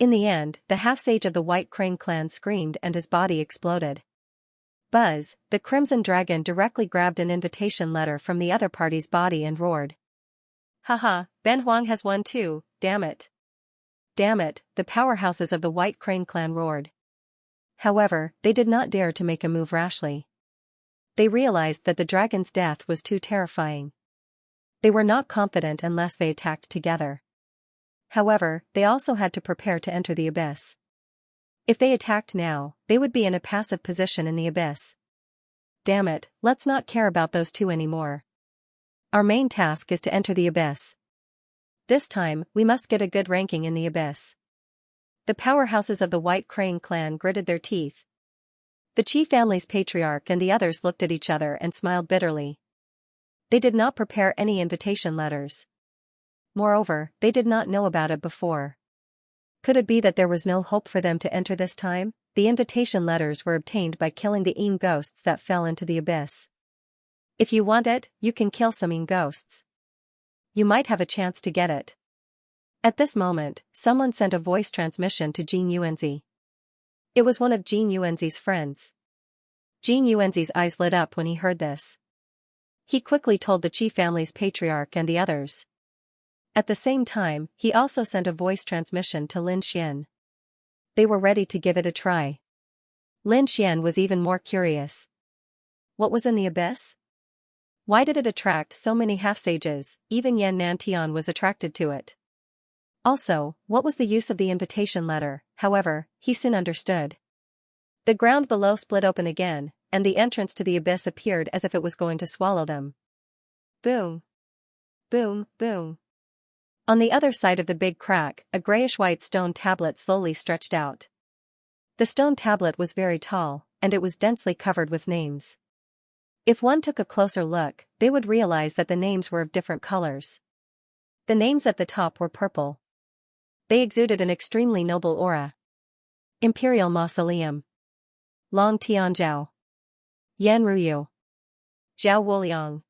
In the end, the half-sage of the White Crane clan screamed and his body exploded. Buzz, the Crimson Dragon directly grabbed an invitation letter from the other party's body and roared. Haha, Ben Huang has won too, damn it. Damn it, the powerhouses of the White Crane clan roared. However, they did not dare to make a move rashly. They realized that the dragon's death was too terrifying. They were not confident unless they attacked together. However, they also had to prepare to enter the abyss. If they attacked now, they would be in a passive position in the abyss. Damn it, let's not care about those two anymore. Our main task is to enter the abyss. This time, we must get a good ranking in the abyss. The powerhouses of the White Crane clan gritted their teeth. The Qi family's patriarch and the others looked at each other and smiled bitterly. They did not prepare any invitation letters. Moreover, they did not know about it before. Could it be that there was no hope for them to enter this time? The invitation letters were obtained by killing the Yin ghosts that fell into the abyss. If you want it, you can kill some Yin ghosts. You might have a chance to get it. At this moment, someone sent a voice transmission to Jin Yuanzi. It was one of Jin Yuanzi's friends. Jin Yuanzi's eyes lit up when he heard this. He quickly told the Qi family's patriarch and the others. At the same time, he also sent a voice transmission to Lin Xian. They were ready to give it a try. Lin Xian was even more curious. What was in the abyss? Why did it attract so many half-sages? Even Yan Nantian was attracted to it. Also, what was the use of the invitation letter? However, he soon understood. The ground below split open again, and the entrance to the abyss appeared as if it was going to swallow them. Boom. Boom, boom. On the other side of the big crack, a grayish-white stone tablet slowly stretched out. The stone tablet was very tall, and it was densely covered with names. If one took a closer look, they would realize that the names were of different colors. The names at the top were purple. They exuded an extremely noble aura. Imperial Mausoleum. Long Tianzhou. Yan Ruyu. Zhao Wuliang.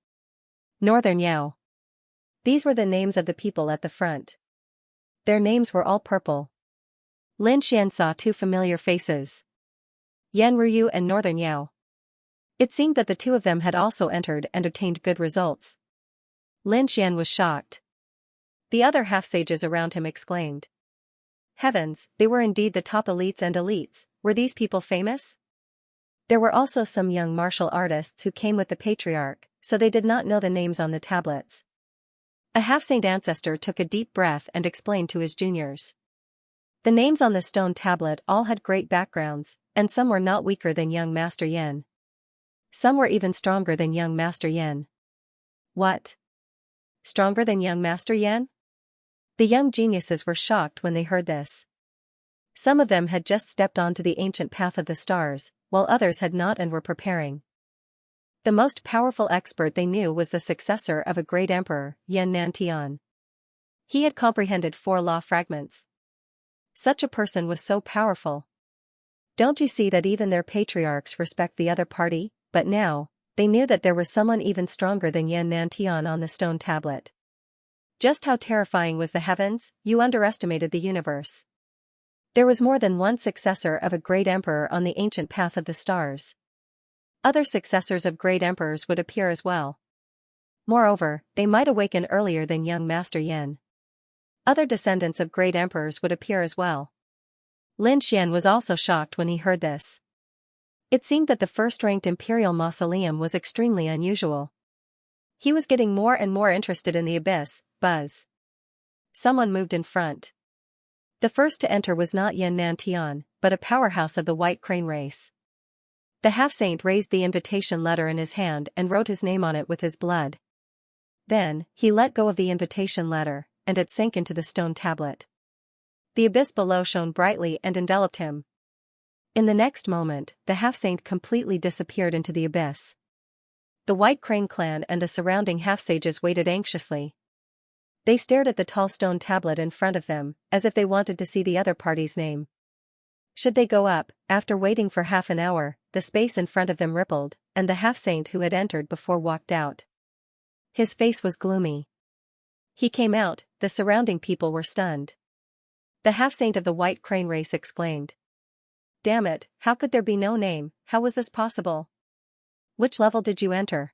Northern Yao. These were the names of the people at the front. Their names were all purple. Lin Xian saw two familiar faces. Yan Ruyu and Northern Yao. It seemed that the two of them had also entered and obtained good results. Lin Xian was shocked. The other half-sages around him exclaimed. Heavens, they were indeed the top elites and elites. Were these people famous? There were also some young martial artists who came with the patriarch, so they did not know the names on the tablets. A half-saint ancestor took a deep breath and explained to his juniors. The names on the stone tablet all had great backgrounds, and some were not weaker than young Master Yen. Some were even stronger than young Master Yen. What? Stronger than young Master Yen? The young geniuses were shocked when they heard this. Some of them had just stepped onto the ancient path of the stars, while others had not and were preparing. The most powerful expert they knew was the successor of a great emperor, Yan Nantian. He had comprehended 4 law fragments. Such a person was so powerful. Don't you see that even their patriarchs respect the other party? But now, they knew that there was someone even stronger than Yan Nantian on the stone tablet. Just how terrifying was the heavens? You underestimated the universe. There was more than one successor of a great emperor on the ancient path of the stars. Other successors of great emperors would appear as well. Moreover, they might awaken earlier than young Master Yen. Other descendants of great emperors would appear as well. Lin Xian was also shocked when he heard this. It seemed that the first-ranked imperial mausoleum was extremely unusual. He was getting more and more interested in the abyss. Buzz. Someone moved in front. The first to enter was not Yan Nantian, but a powerhouse of the White Crane race. The half-saint raised the invitation letter in his hand and wrote his name on it with his blood. Then, he let go of the invitation letter, and it sank into the stone tablet. The abyss below shone brightly and enveloped him. In the next moment, the half-saint completely disappeared into the abyss. The White Crane clan and the surrounding half-sages waited anxiously. They stared at the tall stone tablet in front of them, as if they wanted to see the other party's name. Should they go up? After waiting for half an hour, the space in front of them rippled, and the half-saint who had entered before walked out. His face was gloomy. He came out, the surrounding people were stunned. The half-saint of the White Crane race exclaimed. Damn it, how could there be no name? How was this possible? Which level did you enter?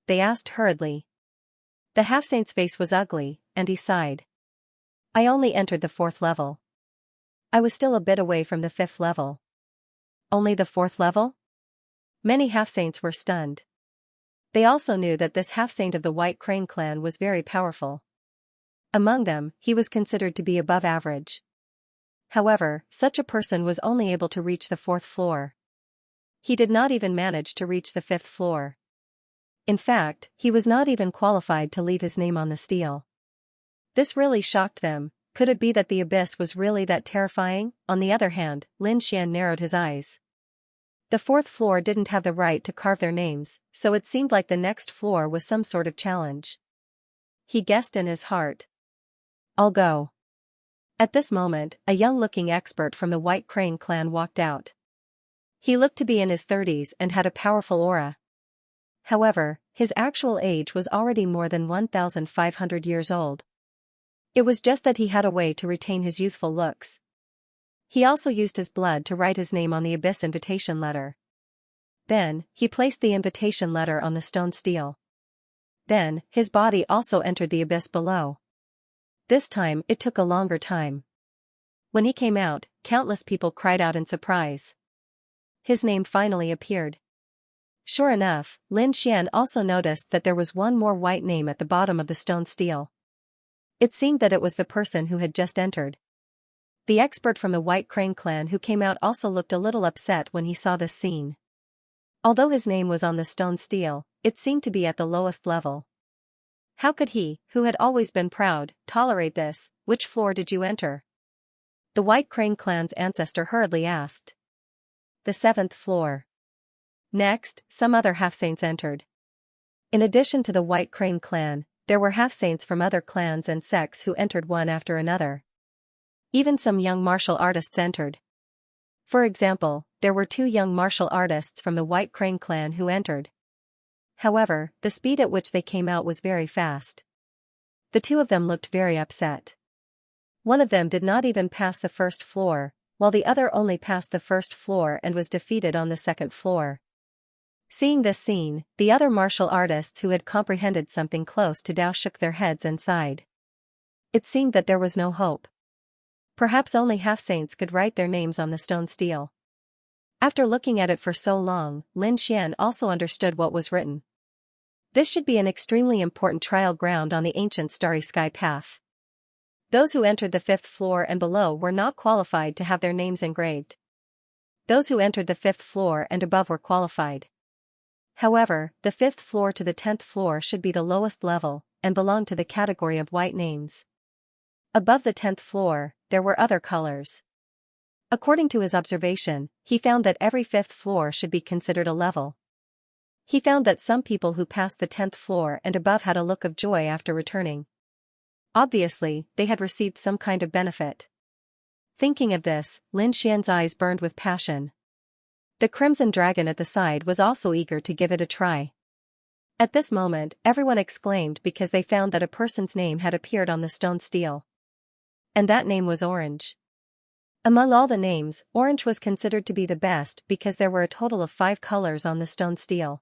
They asked hurriedly. The half-saint's face was ugly, and he sighed. I only entered the 4th level. I was still a bit away from the 5th level. Only the 4th level? Many half-saints were stunned. They also knew that this half-saint of the White Crane clan was very powerful. Among them, he was considered to be above average. However, such a person was only able to reach the 4th floor. He did not even manage to reach the 5th floor. In fact, he was not even qualified to leave his name on the stele. This really shocked them. Could it be that the abyss was really that terrifying? On the other hand, Lin Xian narrowed his eyes. The 4th floor didn't have the right to carve their names, so it seemed like the next floor was some sort of challenge. He guessed in his heart. I'll go. At this moment, a young-looking expert from the White Crane clan walked out. He looked to be in his 30s and had a powerful aura. However, his actual age was already more than 1,500 years old. It was just that he had a way to retain his youthful looks. He also used his blood to write his name on the abyss invitation letter. Then, he placed the invitation letter on the stone stele. Then, his body also entered the abyss below. This time, it took a longer time. When he came out, countless people cried out in surprise. His name finally appeared. Sure enough, Lin Xian also noticed that there was one more white name at the bottom of the stone stele. It seemed that it was the person who had just entered. The expert from the White Crane clan who came out also looked a little upset when he saw this scene. Although his name was on the stone stele, it seemed to be at the lowest level. How could he, who had always been proud, tolerate this? Which floor did you enter? The White Crane clan's ancestor hurriedly asked. The 7th floor. Next, some other half-saints entered. In addition to the White Crane clan, there were half-saints from other clans and sects who entered one after another. Even some young martial artists entered. For example, there were 2 young martial artists from the White Crane clan who entered. However, the speed at which they came out was very fast. The two of them looked very upset. One of them did not even pass the first floor, while the other only passed the first floor and was defeated on the second floor. Seeing this scene, the other martial artists who had comprehended something close to Dao shook their heads and sighed. It seemed that there was no hope. Perhaps only half-saints could write their names on the stone stele. After looking at it for so long, Lin Xian also understood what was written. This should be an extremely important trial ground on the ancient starry sky path. Those who entered the 5th floor and below were not qualified to have their names engraved. Those who entered the 5th floor and above were qualified. However, the 5th floor to the 10th floor should be the lowest level, and belong to the category of white names. Above the 10th floor, there were other colors. According to his observation, he found that every 5th floor should be considered a level. He found that some people who passed the 10th floor and above had a look of joy after returning. Obviously, they had received some kind of benefit. Thinking of this, Lin Xian's eyes burned with passion. The crimson dragon at the side was also eager to give it a try. At this moment, everyone exclaimed because they found that a person's name had appeared on the stone stele. And that name was Orange. Among all the names, Orange was considered to be the best because there were a total of 5 colors on the stone stele.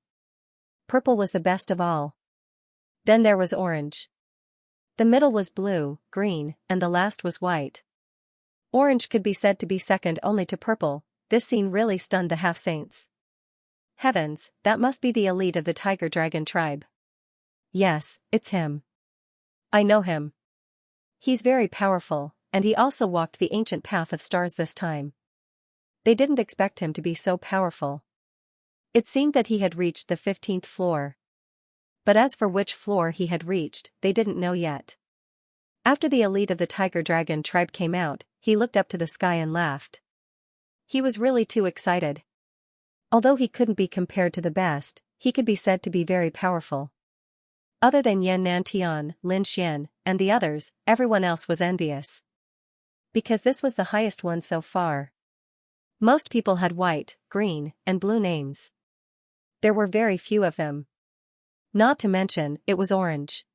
Purple was the best of all. Then there was Orange. The middle was blue, green, and the last was white. Orange could be said to be second only to purple. This scene really stunned the half-saints. Heavens, that must be the elite of the tiger dragon tribe. Yes, it's him. I know him. He's very powerful, and he also walked the ancient path of stars this time. They didn't expect him to be so powerful. It seemed that he had reached the 15th floor. But as for which floor he had reached, they didn't know yet. After the elite of the tiger dragon tribe came out, he looked up to the sky and laughed. He was really too excited. Although he couldn't be compared to the best, he could be said to be very powerful. Other than Yan Nantian, Lin Xian, and the others, everyone else was envious. Because this was the highest one so far. Most people had white, green, and blue names. There were very few of them. Not to mention, it was orange.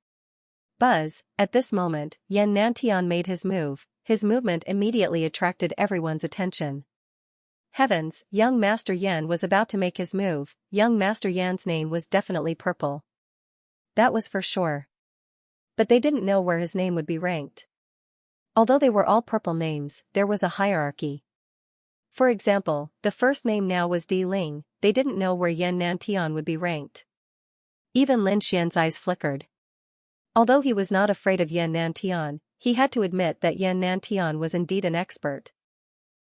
Buzz, at this moment, Yan Nantian made his move. His movement immediately attracted everyone's attention. Heavens, young Master Yan was about to make his move. Young Master Yan's name was definitely purple. That was for sure. But they didn't know where his name would be ranked. Although they were all purple names, there was a hierarchy. For example, the first name now was Di Ling. They didn't know where Yan Nantian would be ranked. Even Lin Xian's eyes flickered. Although he was not afraid of Yan Nantian, he had to admit that Yan Nantian was indeed an expert.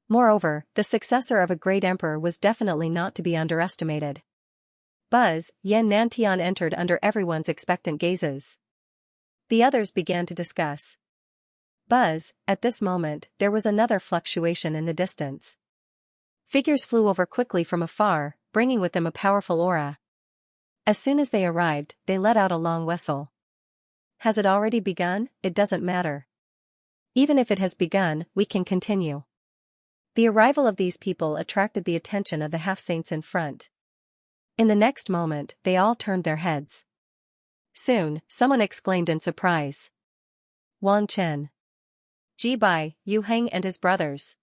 Moreover, the successor of a great emperor was definitely not to be underestimated. Buzz, Yan Nantian entered under everyone's expectant gazes. The others began to discuss. Buzz, at this moment, there was another fluctuation in the distance. Figures flew over quickly from afar, bringing with them a powerful aura. As soon as they arrived, they let out a long whistle. Has it already begun? It doesn't matter. Even if it has begun, we can continue. The arrival of these people attracted the attention of the half-saints in front. In the next moment, they all turned their heads. Soon, someone exclaimed in surprise. Wang Chen. Ji Bai, Yu Heng and his brothers.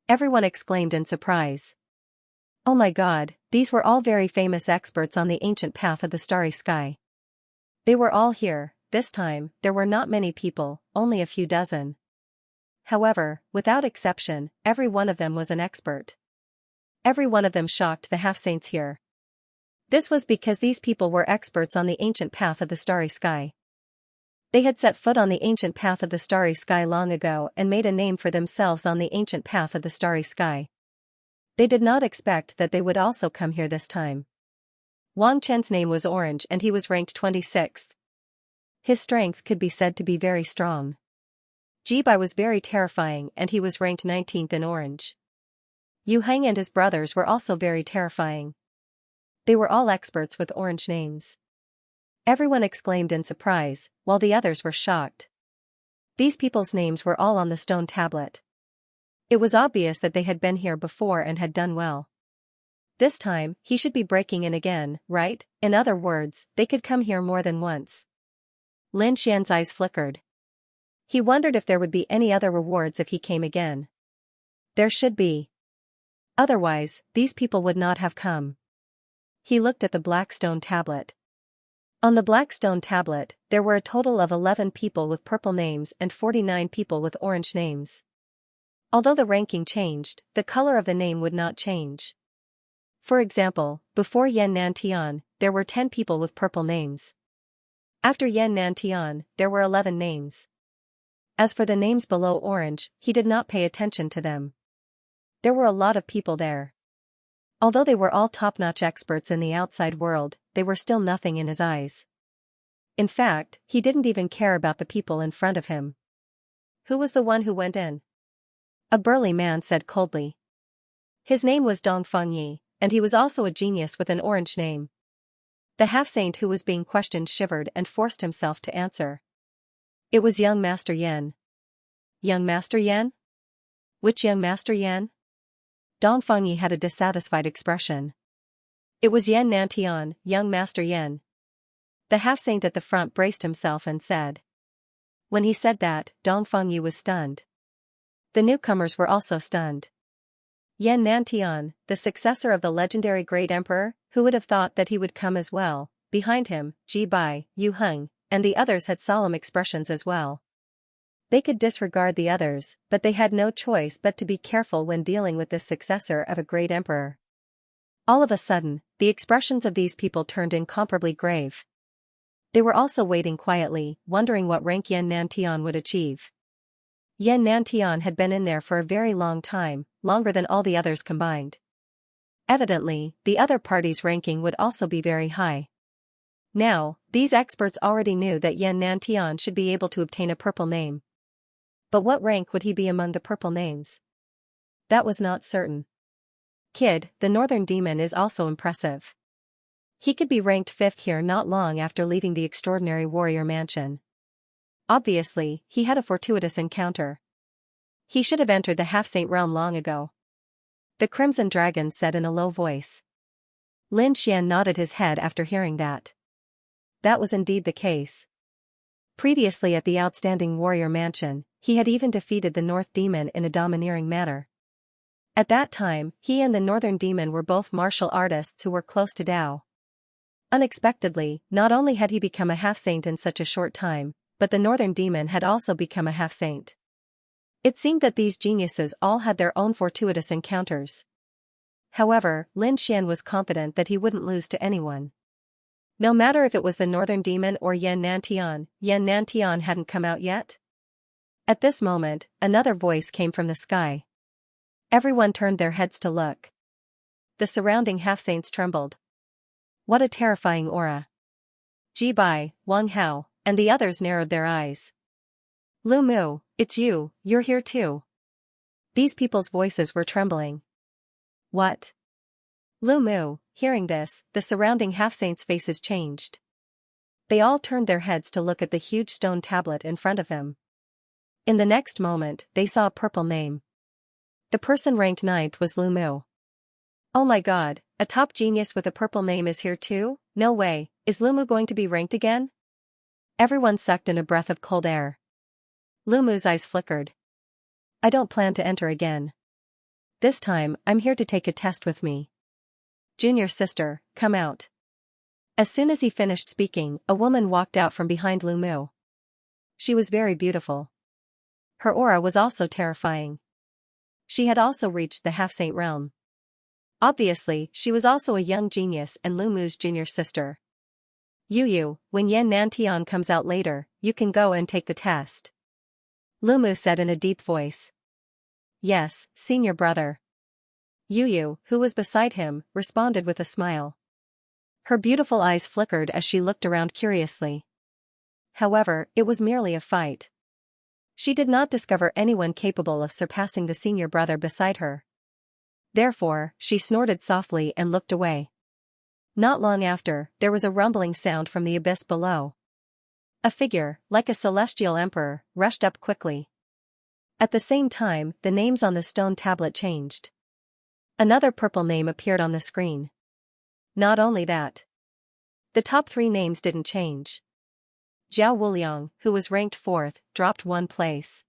Everyone exclaimed in surprise. Oh my God, these were all very famous experts on the ancient path of the starry sky. They were all here. This time, there were not many people, only a few dozen. However, without exception, every one of them was an expert. Every one of them shocked the half-saints here. This was because these people were experts on the ancient path of the starry sky. They had set foot on the ancient path of the starry sky long ago and made a name for themselves on the ancient path of the starry sky. They did not expect that they would also come here this time. Wang Chen's name was Orange and he was ranked 26th. His strength could be said to be very strong. Ji Bai was very terrifying and he was ranked 19th in Orange. Yu Heng and his brothers were also very terrifying. They were all experts with orange names. Everyone exclaimed in surprise, while the others were shocked. These people's names were all on the stone tablet. It was obvious that they had been here before and had done well. This time, he should be breaking in again, right? In other words, they could come here more than once. Lin Xian's eyes flickered. He wondered if there would be any other rewards if he came again. There should be. Otherwise, these people would not have come. He looked at the black stone tablet. On the black stone tablet, there were a total of 11 people with purple names and 49 people with orange names. Although the ranking changed, the color of the name would not change. For example, before Yan Nantian, there were 10 people with purple names. After Yan Nantian, there were 11 names. As for the names below orange, he did not pay attention to them. There were a lot of people there. Although they were all top-notch experts in the outside world, they were still nothing in his eyes. In fact, he didn't even care about the people in front of him. Who was the one who went in? A burly man said coldly. His name was Dong Fengyi, and he was also a genius with an orange name. The half-saint who was being questioned shivered and forced himself to answer. It was young Master Yan. Young Master Yan? Which young Master Yan? Dong Fengyi had a dissatisfied expression. It was Yan Nantian, young Master Yan. The half-saint at the front braced himself and said. When he said that, Dong Fengyi was stunned. The newcomers were also stunned. Yan Nantian, the successor of the legendary great emperor, who would have thought that he would come as well? Behind him, Ji Bai, Yu Heng, and the others had solemn expressions as well. They could disregard the others, but they had no choice but to be careful when dealing with this successor of a great emperor. All of a sudden, the expressions of these people turned incomparably grave. They were also waiting quietly, wondering what rank Yan Nantian would achieve. Yan Nantian had been in there for a very long time, longer than all the others combined. Evidently, the other party's ranking would also be very high. Now, these experts already knew that Yan Nantian should be able to obtain a purple name. But what rank would he be among the purple names? That was not certain. Kid, the Northern Demon is also impressive. He could be ranked 5th here not long after leaving the extraordinary warrior mansion. Obviously, he had a fortuitous encounter. He should have entered the half-saint realm long ago. The Crimson Dragon said in a low voice. Lin Xian nodded his head after hearing that. That was indeed the case. Previously at the outstanding warrior mansion, he had even defeated the North Demon in a domineering manner. At that time, he and the Northern Demon were both martial artists who were close to Dao. Unexpectedly, not only had he become a half-saint in such a short time, but the Northern Demon had also become a half-saint. It seemed that these geniuses all had their own fortuitous encounters. However, Lin Xian was confident that he wouldn't lose to anyone. No matter if it was the Northern Demon or Yan Nantian hadn't come out yet. At this moment, another voice came from the sky. Everyone turned their heads to look. The surrounding half-saints trembled. What a terrifying aura. Ji Bai, Wang Hao, and the others narrowed their eyes. Lu Mu, it's you, you're here too. These people's voices were trembling. What? Lu Mu, hearing this, the surrounding half-saints' faces changed. They all turned their heads to look at the huge stone tablet in front of him. In the next moment, they saw a purple name. The person ranked 9th was Lu Mu. Oh my god, a top genius with a purple name is here too? No way, is Lu Mu going to be ranked again? Everyone sucked in a breath of cold air. Lu Mu's eyes flickered. I don't plan to enter again. This time, I'm here to take a test with me. Junior sister, come out. As soon as he finished speaking, a woman walked out from behind Lu Mu. She was very beautiful. Her aura was also terrifying. She had also reached the half-saint realm. Obviously, she was also a young genius and Lu Mu's junior sister. Yu, when Yan Nantian comes out later, you can go and take the test. Lu Mu said in a deep voice. Yes, senior brother. Yu, who was beside him, responded with a smile. Her beautiful eyes flickered as she looked around curiously. However, it was merely a fight. She did not discover anyone capable of surpassing the senior brother beside her. Therefore, she snorted softly and looked away. Not long after, there was a rumbling sound from the abyss below. A figure, like a celestial emperor, rushed up quickly. At the same time, the names on the stone tablet changed. Another purple name appeared on the screen. Not only that, the top 3 names didn't change. Zhao Wuliang, who was ranked 4th, dropped 1 place.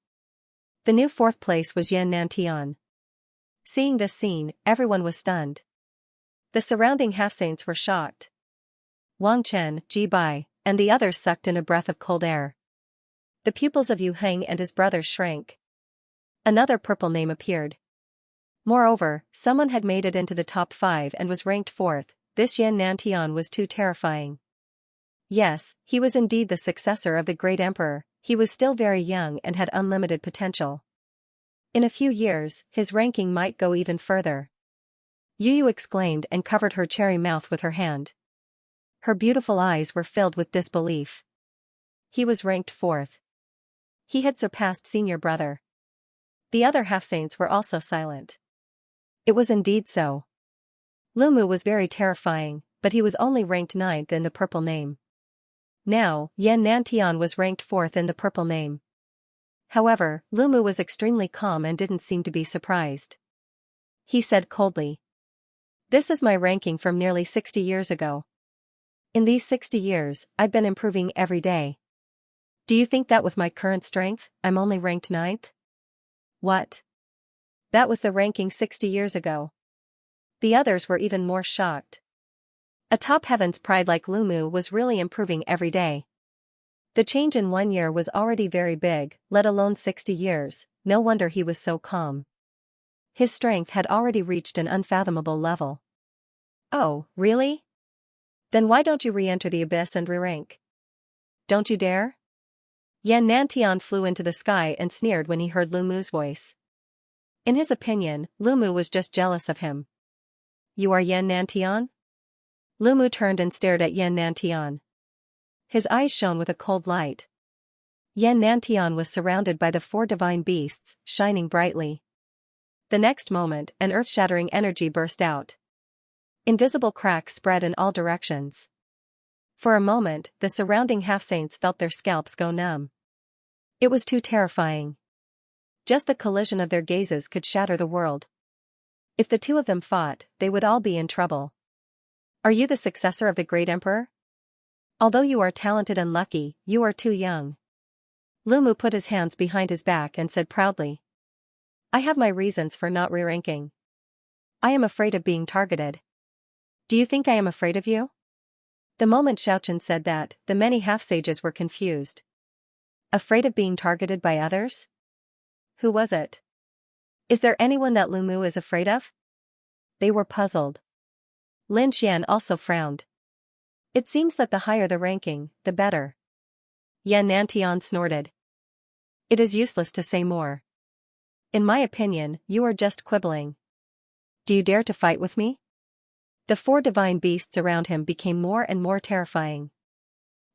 The new 4th place was Yan Nantian. Seeing this scene, everyone was stunned. The surrounding half-saints were shocked. Wang Chen, Ji Bai, and the others sucked in a breath of cold air. The pupils of Yu Heng and his brothers shrank. Another purple name appeared. Moreover, someone had made it into the top 5 and was ranked 4th. This Yan Nantian was too terrifying. Yes, he was indeed the successor of the great emperor. He was still very young and had unlimited potential. In a few years, his ranking might go even further. Yu exclaimed and covered her cherry mouth with her hand. Her beautiful eyes were filled with disbelief. He was ranked 4th. He had surpassed senior brother. The other half-saints were also silent. It was indeed so. Lumu was very terrifying, but he was only ranked 9th in the purple name. Now, Yan Nantian was ranked 4th in the purple name. However, Lumu was extremely calm and didn't seem to be surprised. He said coldly, "This is my ranking from nearly 60 years ago. In these 60 years, I've been improving every day. Do you think that with my current strength, I'm only ranked 9th? What? That was the ranking 60 years ago." The others were even more shocked. A top heaven's pride like Lumu was really improving every day. The change in 1 year was already very big, let alone 60 years, no wonder he was so calm. His strength had already reached an unfathomable level. Oh, really? Then why don't you re-enter the abyss and re-rank? Don't you dare? Yan Nantian flew into the sky and sneered when he heard Lumu's voice. In his opinion, Lumu was just jealous of him. You are Yan Nantian? Lumu turned and stared at Yan Nantian. His eyes shone with a cold light. Yan Nantian was surrounded by the 4 divine beasts, shining brightly. The next moment, an earth-shattering energy burst out. Invisible cracks spread in all directions. For a moment, the surrounding half-saints felt their scalps go numb. It was too terrifying. Just the collision of their gazes could shatter the world. If the 2 of them fought, they would all be in trouble. Are you the successor of the great emperor? Although you are talented and lucky, you are too young. Lumu put his hands behind his back and said proudly. I have my reasons for not re-ranking. I am afraid of being targeted. Do you think I am afraid of you? The moment Xiaochen said that, the many half-sages were confused. Afraid of being targeted by others? Who was it? Is there anyone that Lumu is afraid of? They were puzzled. Lin Xian also frowned. It seems that the higher the ranking, the better. Yan Nantian snorted. It is useless to say more. In my opinion, you are just quibbling. Do you dare to fight with me? The 4 divine beasts around him became more and more terrifying.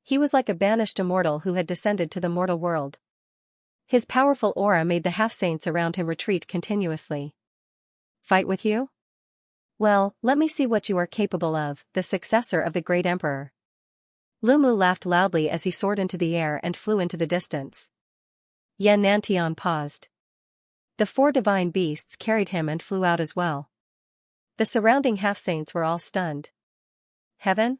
He was like a banished immortal who had descended to the mortal world. His powerful aura made the half-saints around him retreat continuously. Fight with you? Well, let me see what you are capable of, the successor of the great emperor. Lumu laughed loudly as he soared into the air and flew into the distance. Yan Nantian paused. The 4 divine beasts carried him and flew out as well. The surrounding half-saints were all stunned. Heaven?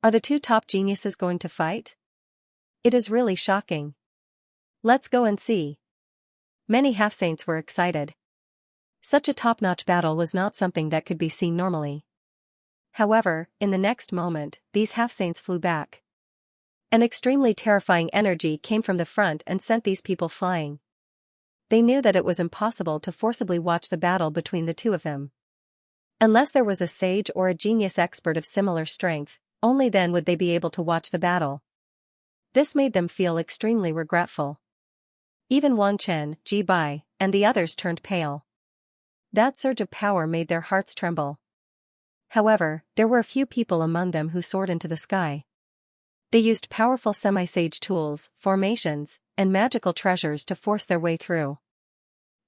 Are the 2 top geniuses going to fight? It is really shocking. Let's go and see. Many half-saints were excited. Such a top-notch battle was not something that could be seen normally. However, in the next moment, these half-saints flew back. An extremely terrifying energy came from the front and sent these people flying. They knew that it was impossible to forcibly watch the battle between the 2 of them. Unless there was a sage or a genius expert of similar strength, only then would they be able to watch the battle. This made them feel extremely regretful. Even Wang Chen, Ji Bai, and the others turned pale. That surge of power made their hearts tremble. However, there were a few people among them who soared into the sky. They used powerful semi-sage tools, formations, and magical treasures to force their way through.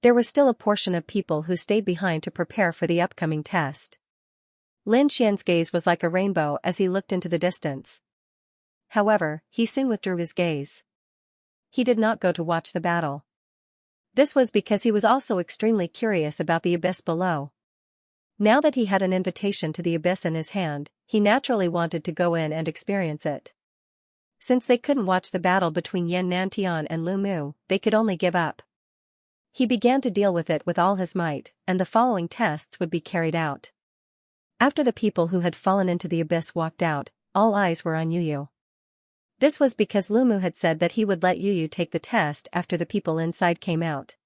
There was still a portion of people who stayed behind to prepare for the upcoming test. Lin Xian's gaze was like a rainbow as he looked into the distance. However, he soon withdrew his gaze. He did not go to watch the battle. This was because he was also extremely curious about the abyss below. Now that he had an invitation to the abyss in his hand, he naturally wanted to go in and experience it. Since they couldn't watch the battle between Yan Nantian and Lu Mu, they could only give up. He began to deal with it with all his might, and the following tests would be carried out. After the people who had fallen into the abyss walked out, all eyes were on Yu Yu. This was because Lu Mu had said that he would let Yu Yu take the test after the people inside came out.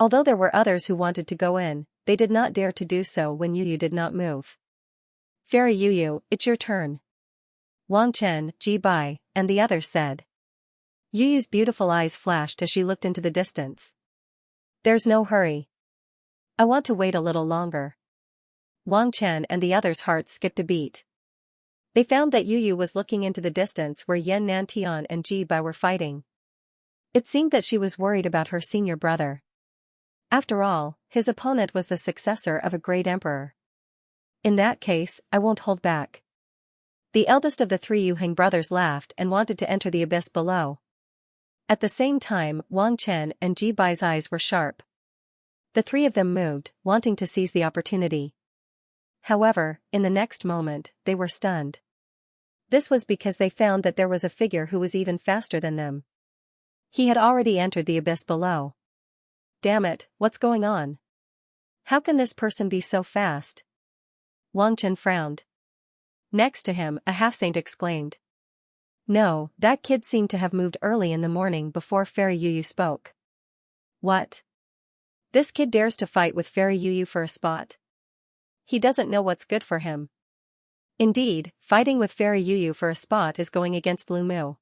Although there were others who wanted to go in, they did not dare to do so when Yu Yu did not move. "Fairy Yu Yu, it's your turn," Wang Chen, Ji Bai, and the others said. Yu Yu's beautiful eyes flashed as she looked into the distance. "There's no hurry. I want to wait a little longer." Wang Chen and the others' hearts skipped a beat. They found that Yu Yu was looking into the distance where Yan Nantian and Ji Bai were fighting. It seemed that she was worried about her senior brother. After all, his opponent was the successor of a great emperor. "In that case, I won't hold back." The eldest of the three Yuheng brothers laughed and wanted to enter the abyss below. At the same time, Wang Chen and Ji Bai's eyes were sharp. The three of them moved, wanting to seize the opportunity. However, in the next moment, they were stunned. This was because they found that there was a figure who was even faster than them. He had already entered the abyss below. "Damn it, what's going on? How can this person be so fast?" Wang Chen frowned. Next to him, a half-saint exclaimed. "No, that kid seemed to have moved early in the morning before Fairy Yu Yu spoke." "What? This kid dares to fight with Fairy Yu Yu for a spot? He doesn't know what's good for him." Indeed, fighting with Fairy Yu Yu for a spot is going against Lu Mu.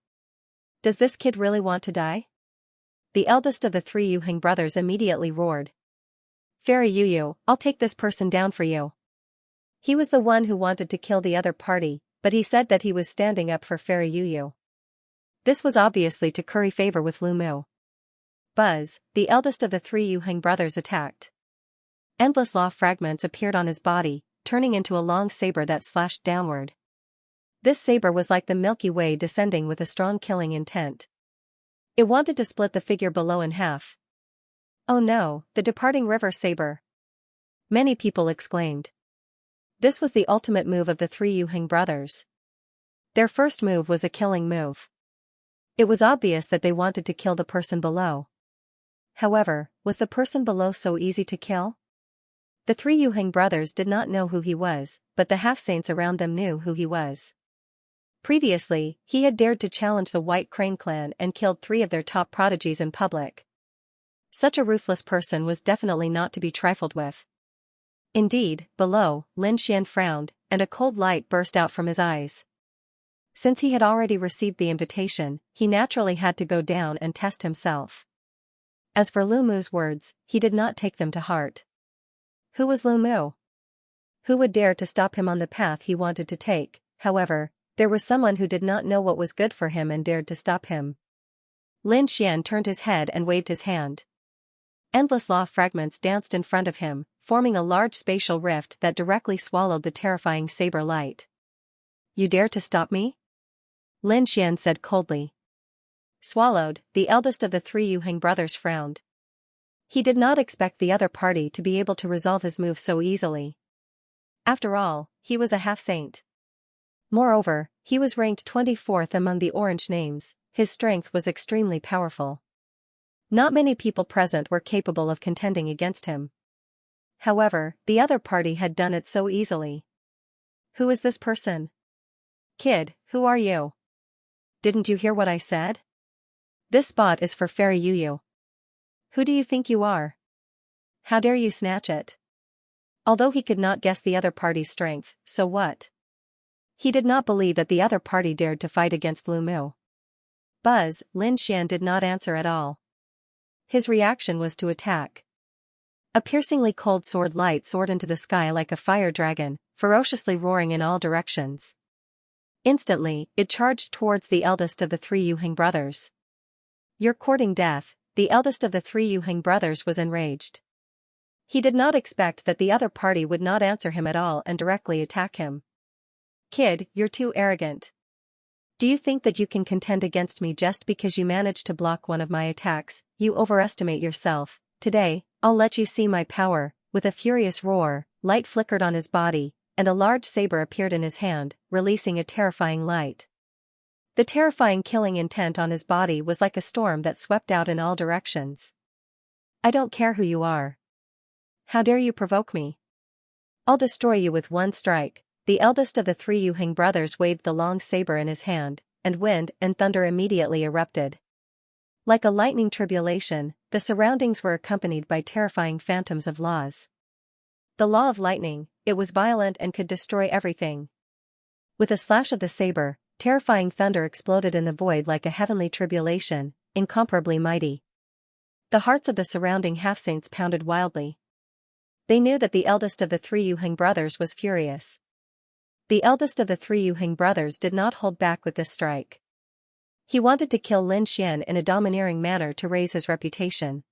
Does this kid really want to die? The eldest of the three Yuheng brothers immediately roared. "Fairy Yu Yu, I'll take this person down for you." He was the one who wanted to kill the other party, but he said that he was standing up for Fairy Yu Yu. This was obviously to curry favor with Lu Mu. Buzz, the eldest of the three Yuheng brothers, attacked. Endless law fragments appeared on his body, turning into a long saber that slashed downward. This saber was like the Milky Way descending with a strong killing intent. It wanted to split the figure below in half. "Oh no, the departing river saber!" Many people exclaimed. This was the ultimate move of the three Yuheng brothers. Their first move was a killing move. It was obvious that they wanted to kill the person below. However, was the person below so easy to kill? The three Yuheng brothers did not know who he was, but the half-saints around them knew who he was. Previously, he had dared to challenge the White Crane clan and killed 3 of their top prodigies in public. Such a ruthless person was definitely not to be trifled with. Indeed, below, Lin Xian frowned, and a cold light burst out from his eyes. Since he had already received the invitation, he naturally had to go down and test himself. As for Lu Mu's words, he did not take them to heart. Who was Lu Mu? Who would dare to stop him on the path he wanted to take? However, there was someone who did not know what was good for him and dared to stop him. Lin Xian turned his head and waved his hand. Endless law fragments danced in front of him, forming a large spatial rift that directly swallowed the terrifying saber light. "You dare to stop me?" Lin Xian said coldly. Swallowed, the eldest of the three Yuheng brothers frowned. He did not expect the other party to be able to resolve his move so easily. After all, he was a half-saint. Moreover, he was ranked 24th among the orange names. His strength was extremely powerful. Not many people present were capable of contending against him. However, the other party had done it so easily. "Who is this person?" "Kid, who are you? Didn't you hear what I said? This spot is for Fairy Yu Yu. Who do you think you are? How dare you snatch it?" Although he could not guess the other party's strength, so what? He did not believe that the other party dared to fight against Lu Mu. Buzz, Lin Xian did not answer at all. His reaction was to attack. A piercingly cold sword light soared into the sky like a fire dragon, ferociously roaring in all directions. Instantly, it charged towards the eldest of the three Yuheng brothers. "You're courting death." The eldest of the three Yuheng brothers was enraged. He did not expect that the other party would not answer him at all and directly attack him. "Kid, you're too arrogant. Do you think that you can contend against me just because you managed to block one of my attacks? You overestimate yourself. Today, I'll let you see my power." With a furious roar, light flickered on his body, and a large saber appeared in his hand, releasing a terrifying light. The terrifying killing intent on his body was like a storm that swept out in all directions. I don't care who you are. How dare you provoke me? I'll destroy you with one strike. The eldest of the three Yuheng brothers waved the long saber in his hand, and wind and thunder immediately erupted. Like a lightning tribulation, the surroundings were accompanied by terrifying phantoms of laws. The law of lightning, it was violent and could destroy everything. With a slash of the saber, terrifying thunder exploded in the void like a heavenly tribulation, incomparably mighty. The hearts of the surrounding half-saints pounded wildly. They knew that the eldest of the three Yuheng brothers was furious. The eldest of the three Yuheng brothers did not hold back with this strike. He wanted to kill Lin Xian in a domineering manner to raise his reputation.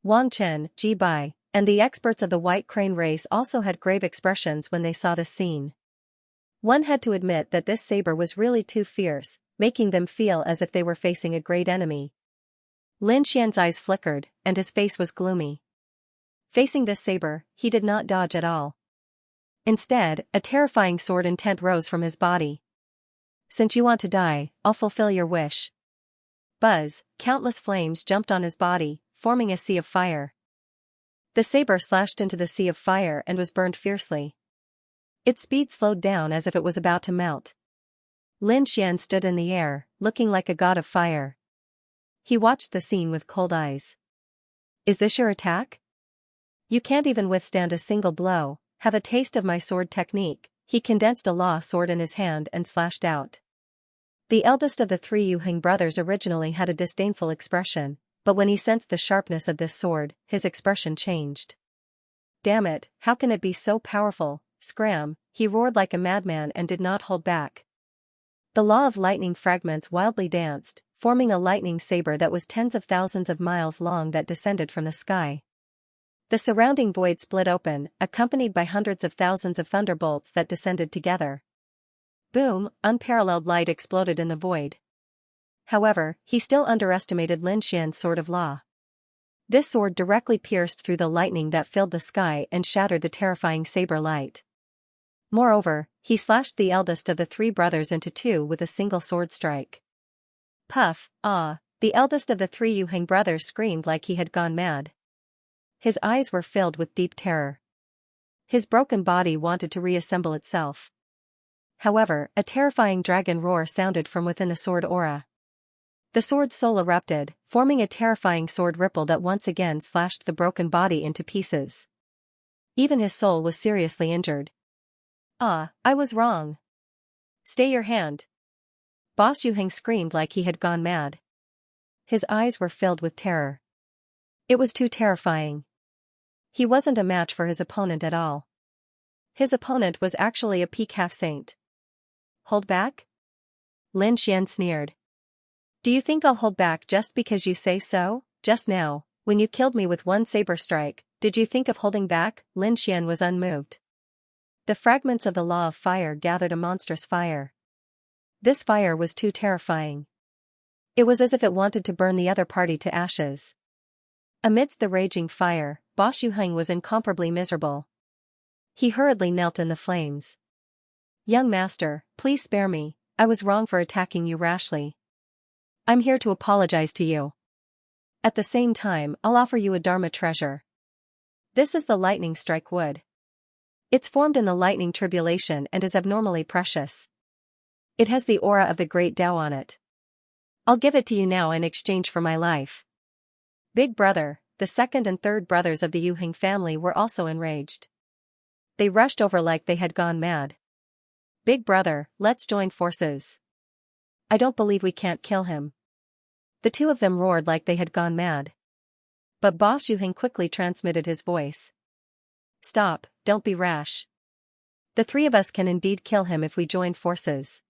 Wang Chen, Ji Bai, and the experts of the White Crane race also had grave expressions when they saw this scene. One had to admit that this saber was really too fierce, making them feel as if they were facing a great enemy. Lin Xian's eyes flickered, and his face was gloomy. Facing this saber, he did not dodge at all. Instead, a terrifying sword intent rose from his body. Since you want to die, I'll fulfill your wish. Buzz, countless flames jumped on his body, forming a sea of fire. The saber slashed into the sea of fire and was burned fiercely. Its speed slowed down as if it was about to melt. Lin Xian stood in the air, looking like a god of fire. He watched the scene with cold eyes. Is this your attack? You can't even withstand a single blow. Have a taste of my sword technique. He condensed a law sword in his hand and slashed out. The eldest of the three Yuheng brothers originally had a disdainful expression, but when he sensed the sharpness of this sword, his expression changed. Damn it, how can it be so powerful? Scram, he roared like a madman and did not hold back. The law of lightning fragments wildly danced, forming a lightning saber that was tens of thousands of miles long that descended from the sky. The surrounding void split open, accompanied by hundreds of thousands of thunderbolts that descended together. Boom, unparalleled light exploded in the void. However, he still underestimated Lin Xian's sword of law. This sword directly pierced through the lightning that filled the sky and shattered the terrifying saber light. Moreover, he slashed the eldest of the three brothers into two with a single sword strike. Puff, ah, the eldest of the three Yuheng brothers screamed like he had gone mad. His eyes were filled with deep terror. His broken body wanted to reassemble itself. However, a terrifying dragon roar sounded from within the sword aura. The sword soul erupted, forming a terrifying sword ripple that once again slashed the broken body into pieces. Even his soul was seriously injured. Ah, I was wrong. Stay your hand. Boss Yuheng screamed like he had gone mad. His eyes were filled with terror. It was too terrifying. He wasn't a match for his opponent at all. His opponent was actually a peak half-saint. Hold back? Lin Xian sneered. Do you think I'll hold back just because you say so? Just now, when you killed me with one saber strike, did you think of holding back? Lin Xian was unmoved. The fragments of the law of fire gathered a monstrous fire. This fire was too terrifying. It was as if it wanted to burn the other party to ashes. Amidst the raging fire, Boss Yuheng was incomparably miserable. He hurriedly knelt in the flames. Young master, please spare me, I was wrong for attacking you rashly. I'm here to apologize to you. At the same time, I'll offer you a Dharma treasure. This is the lightning strike wood. It's formed in the lightning tribulation and is abnormally precious. It has the aura of the great Tao on it. I'll give it to you now in exchange for my life. Big brother, the second and third brothers of the Yuheng family were also enraged. They rushed over like they had gone mad. Big brother, let's join forces. I don't believe we can't kill him. The two of them roared like they had gone mad. But Boss Yuheng quickly transmitted his voice. Stop, don't be rash. The three of us can indeed kill him if we join forces.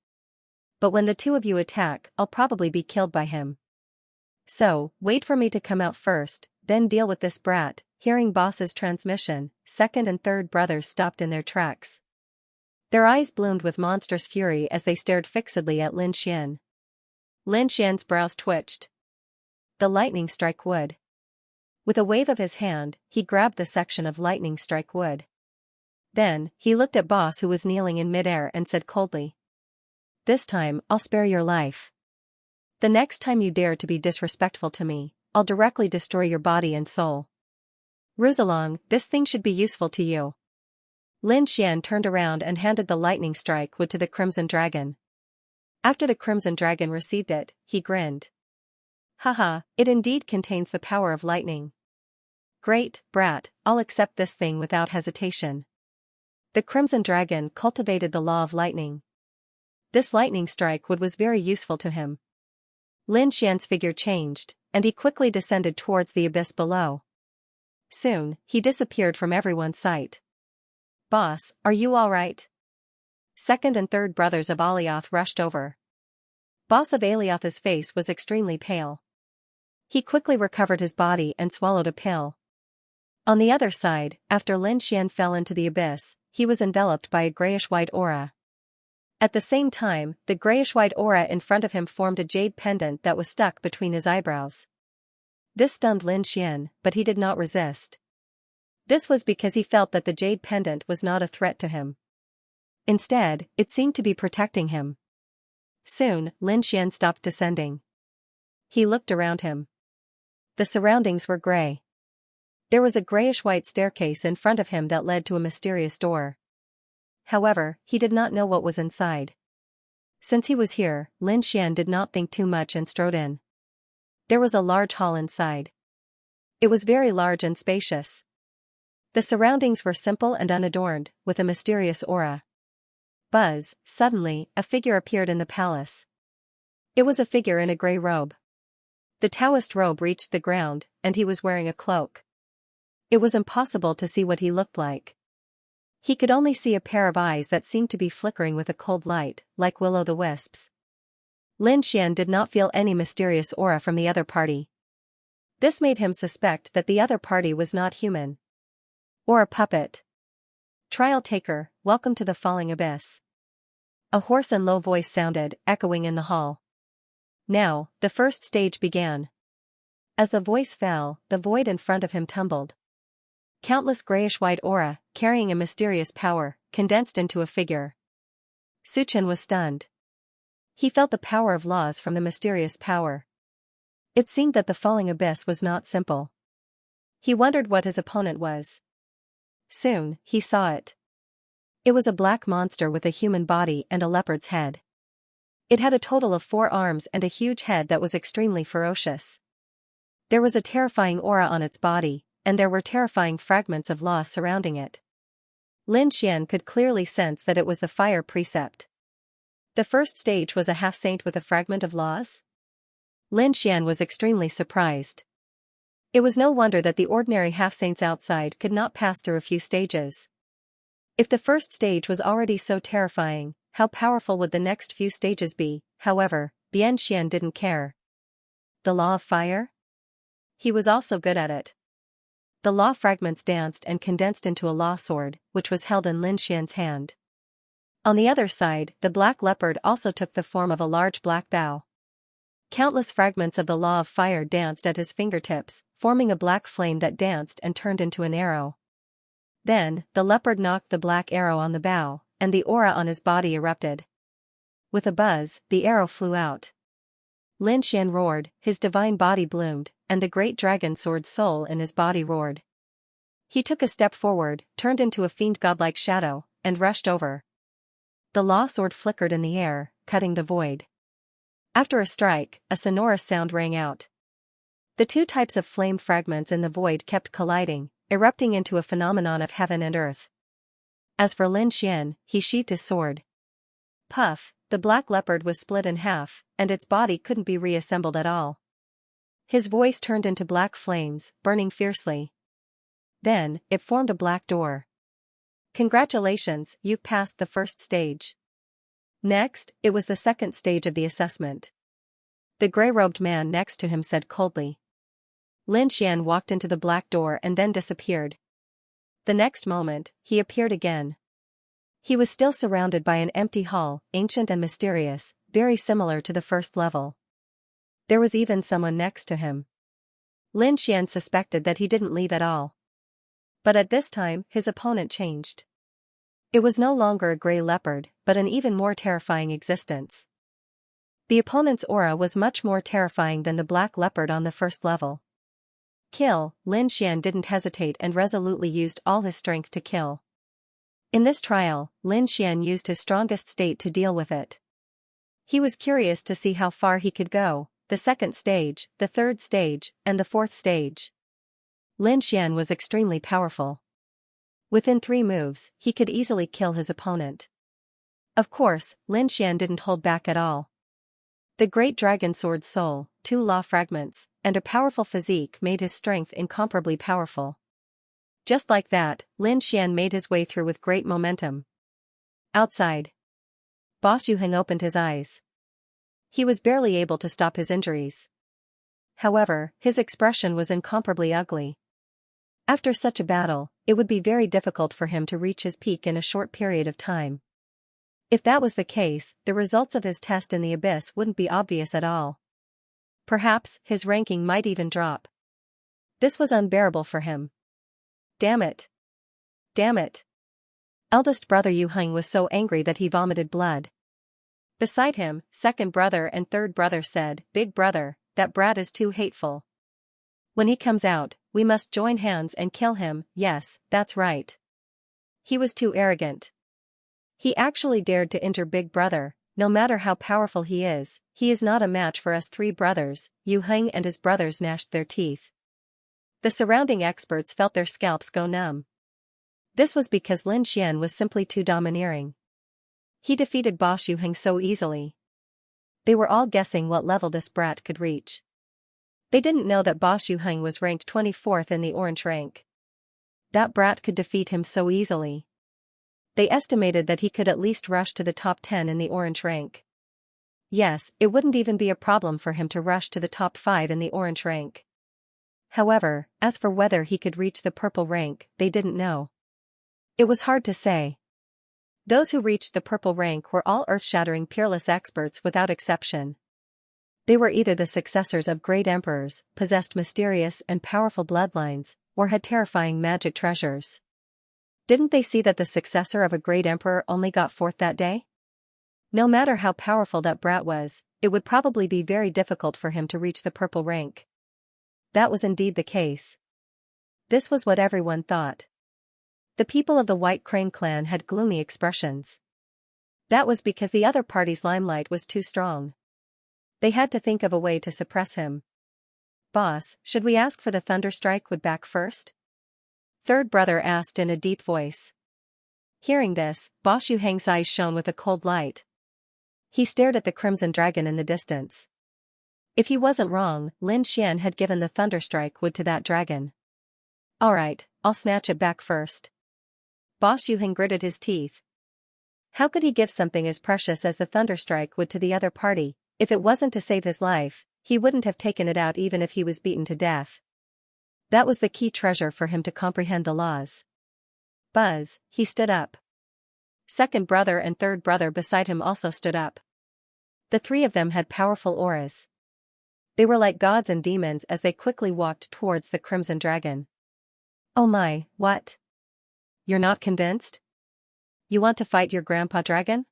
But when the two of you attack, I'll probably be killed by him. So, wait for me to come out first, then deal with this brat. Hearing Boss's transmission, second and third brothers stopped in their tracks. Their eyes bloomed with monstrous fury as they stared fixedly at Lin Xian. Lin Xian's brows twitched. The lightning strike wood. With a wave of his hand, he grabbed the section of lightning strike wood. Then, he looked at Boss, who was kneeling in midair, and said coldly, "This time, I'll spare your life. The next time you dare to be disrespectful to me, I'll directly destroy your body and soul. Ruse along, this thing should be useful to you." Lin Xian turned around and handed the lightning strike wood to the Crimson Dragon. After the Crimson Dragon received it, he grinned. "Haha, it indeed contains the power of lightning. Great, brat, I'll accept this thing without hesitation." The Crimson Dragon cultivated the law of lightning. This lightning strike wood was very useful to him. Lin Xian's figure changed, and he quickly descended towards the abyss below. Soon, he disappeared from everyone's sight. "Boss, are you all right?" Second and third brothers of Alioth rushed over. Boss of Alioth's face was extremely pale. He quickly recovered his body and swallowed a pill. On the other side, after Lin Xian fell into the abyss, he was enveloped by a grayish-white aura. At the same time, the grayish-white aura in front of him formed a jade pendant that was stuck between his eyebrows. This stunned Lin Xian, but he did not resist. This was because he felt that the jade pendant was not a threat to him. Instead, it seemed to be protecting him. Soon, Lin Xian stopped descending. He looked around him. The surroundings were gray. There was a grayish-white staircase in front of him that led to a mysterious door. However, he did not know what was inside. Since he was here, Lin Xian did not think too much and strode in. There was a large hall inside. It was very large and spacious. The surroundings were simple and unadorned, with a mysterious aura. Buzz, suddenly, a figure appeared in the palace. It was a figure in a gray robe. The Taoist robe reached the ground, and he was wearing a cloak. It was impossible to see what he looked like. He could only see a pair of eyes that seemed to be flickering with a cold light, like will-o'-the-wisps. Lin Xian did not feel any mysterious aura from the other party. This made him suspect that the other party was not human. Or a puppet. "Trial taker, welcome to the falling abyss." A hoarse and low voice sounded, echoing in the hall. Now, the first stage began. As the voice fell, the void in front of him tumbled. Countless grayish-white aura, carrying a mysterious power, condensed into a figure. Suchen was stunned. He felt the power of laws from the mysterious power. It seemed that the falling abyss was not simple. He wondered what his opponent was. Soon, he saw it. It was a black monster with a human body and a leopard's head. It had a total of 4 arms and a huge head that was extremely ferocious. There was a terrifying aura on its body, and there were terrifying fragments of law surrounding it. Lin Xian could clearly sense that it was the fire precept. The first stage was a half-saint with a fragment of laws? Lin Xian was extremely surprised. It was no wonder that the ordinary half-saints outside could not pass through a few stages. If the first stage was already so terrifying, how powerful would the next few stages be? However, Bian Xian didn't care. The law of fire? He was also good at it. The law fragments danced and condensed into a law sword, which was held in Lin Xian's hand. On the other side, the black leopard also took the form of a large black bow. Countless fragments of the law of fire danced at his fingertips, forming a black flame that danced and turned into an arrow. Then, the leopard knocked the black arrow on the bow, and the aura on his body erupted. With a buzz, the arrow flew out. Lin Xian roared, his divine body bloomed, and the great dragon sword soul in his body roared. He took a step forward, turned into a fiend godlike shadow, and rushed over. The law sword flickered in the air, cutting the void. After a strike, a sonorous sound rang out. The two types of flame fragments in the void kept colliding, erupting into a phenomenon of heaven and earth. As for Lin Xian, he sheathed his sword. Puff, the black leopard was split in half, and its body couldn't be reassembled at all. His voice turned into black flames, burning fiercely. Then, it formed a black door. Congratulations, you've passed the first stage. Next, it was the second stage of the assessment. The gray-robed man next to him said coldly. Lin Xian walked into the black door and then disappeared. The next moment, he appeared again. He was still surrounded by an empty hall, ancient and mysterious, very similar to the first level. There was even someone next to him. Lin Xian suspected that he didn't leave at all. But at this time, his opponent changed. It was no longer a gray leopard, but an even more terrifying existence. The opponent's aura was much more terrifying than the black leopard on the first level. Kill. Lin Xian didn't hesitate and resolutely used all his strength to kill. In this trial, Lin Xian used his strongest state to deal with it. He was curious to see how far he could go, the second stage, the third stage, and the fourth stage. Lin Xian was extremely powerful. Within 3 moves, he could easily kill his opponent. Of course, Lin Xian didn't hold back at all. The great dragon sword soul, 2 law fragments, and a powerful physique made his strength incomparably powerful. Just like that, Lin Xian made his way through with great momentum. Outside, Bo Xuheng opened his eyes. He was barely able to stop his injuries. However, his expression was incomparably ugly. After such a battle, it would be very difficult for him to reach his peak in a short period of time. If that was the case, the results of his test in the abyss wouldn't be obvious at all. Perhaps, his ranking might even drop. This was unbearable for him. Damn it! Damn it! Eldest brother Yuheng was so angry that he vomited blood. Beside him, second brother and third brother said, "Big brother, that brat is too hateful. When he comes out, we must join hands and kill him." Yes, that's right. He was too arrogant. He actually dared to injure big brother. No matter how powerful he is not a match for us 3 brothers. Yuheng and his brothers gnashed their teeth. The surrounding experts felt their scalps go numb. This was because Lin Xian was simply too domineering. He defeated Bo Xuheng so easily. They were all guessing what level this brat could reach. They didn't know that Bo Xuheng was ranked 24th in the orange rank. That brat could defeat him so easily. They estimated that he could at least rush to the top 10 in the orange rank. Yes, it wouldn't even be a problem for him to rush to the top 5 in the orange rank. However, as for whether he could reach the purple rank, they didn't know. It was hard to say. Those who reached the purple rank were all earth-shattering peerless experts without exception. They were either the successors of great emperors, possessed mysterious and powerful bloodlines, or had terrifying magic treasures. Didn't they see that the successor of a great emperor only got 4th that day? No matter how powerful that brat was, it would probably be very difficult for him to reach the purple rank. That was indeed the case. This was what everyone thought. The people of the White Crane clan had gloomy expressions. That was because the other party's limelight was too strong. They had to think of a way to suppress him. "Boss, should we ask for the Thunderstrike would back first?" Third brother asked in a deep voice. Hearing this, Bo Xuheng's eyes shone with a cold light. He stared at the crimson dragon in the distance. If he wasn't wrong, Lin Xian had given the Thunderstrike wood to that dragon. "Alright, I'll snatch it back first." Bo Xuheng gritted his teeth. How could he give something as precious as the Thunderstrike wood to the other party? If it wasn't to save his life, he wouldn't have taken it out even if he was beaten to death. That was the key treasure for him to comprehend the laws. Buzz, he stood up. Second brother and third brother beside him also stood up. The 3 of them had powerful auras. They were like gods and demons as they quickly walked towards the crimson dragon. "Oh my, what? You're not convinced? You want to fight your grandpa dragon?"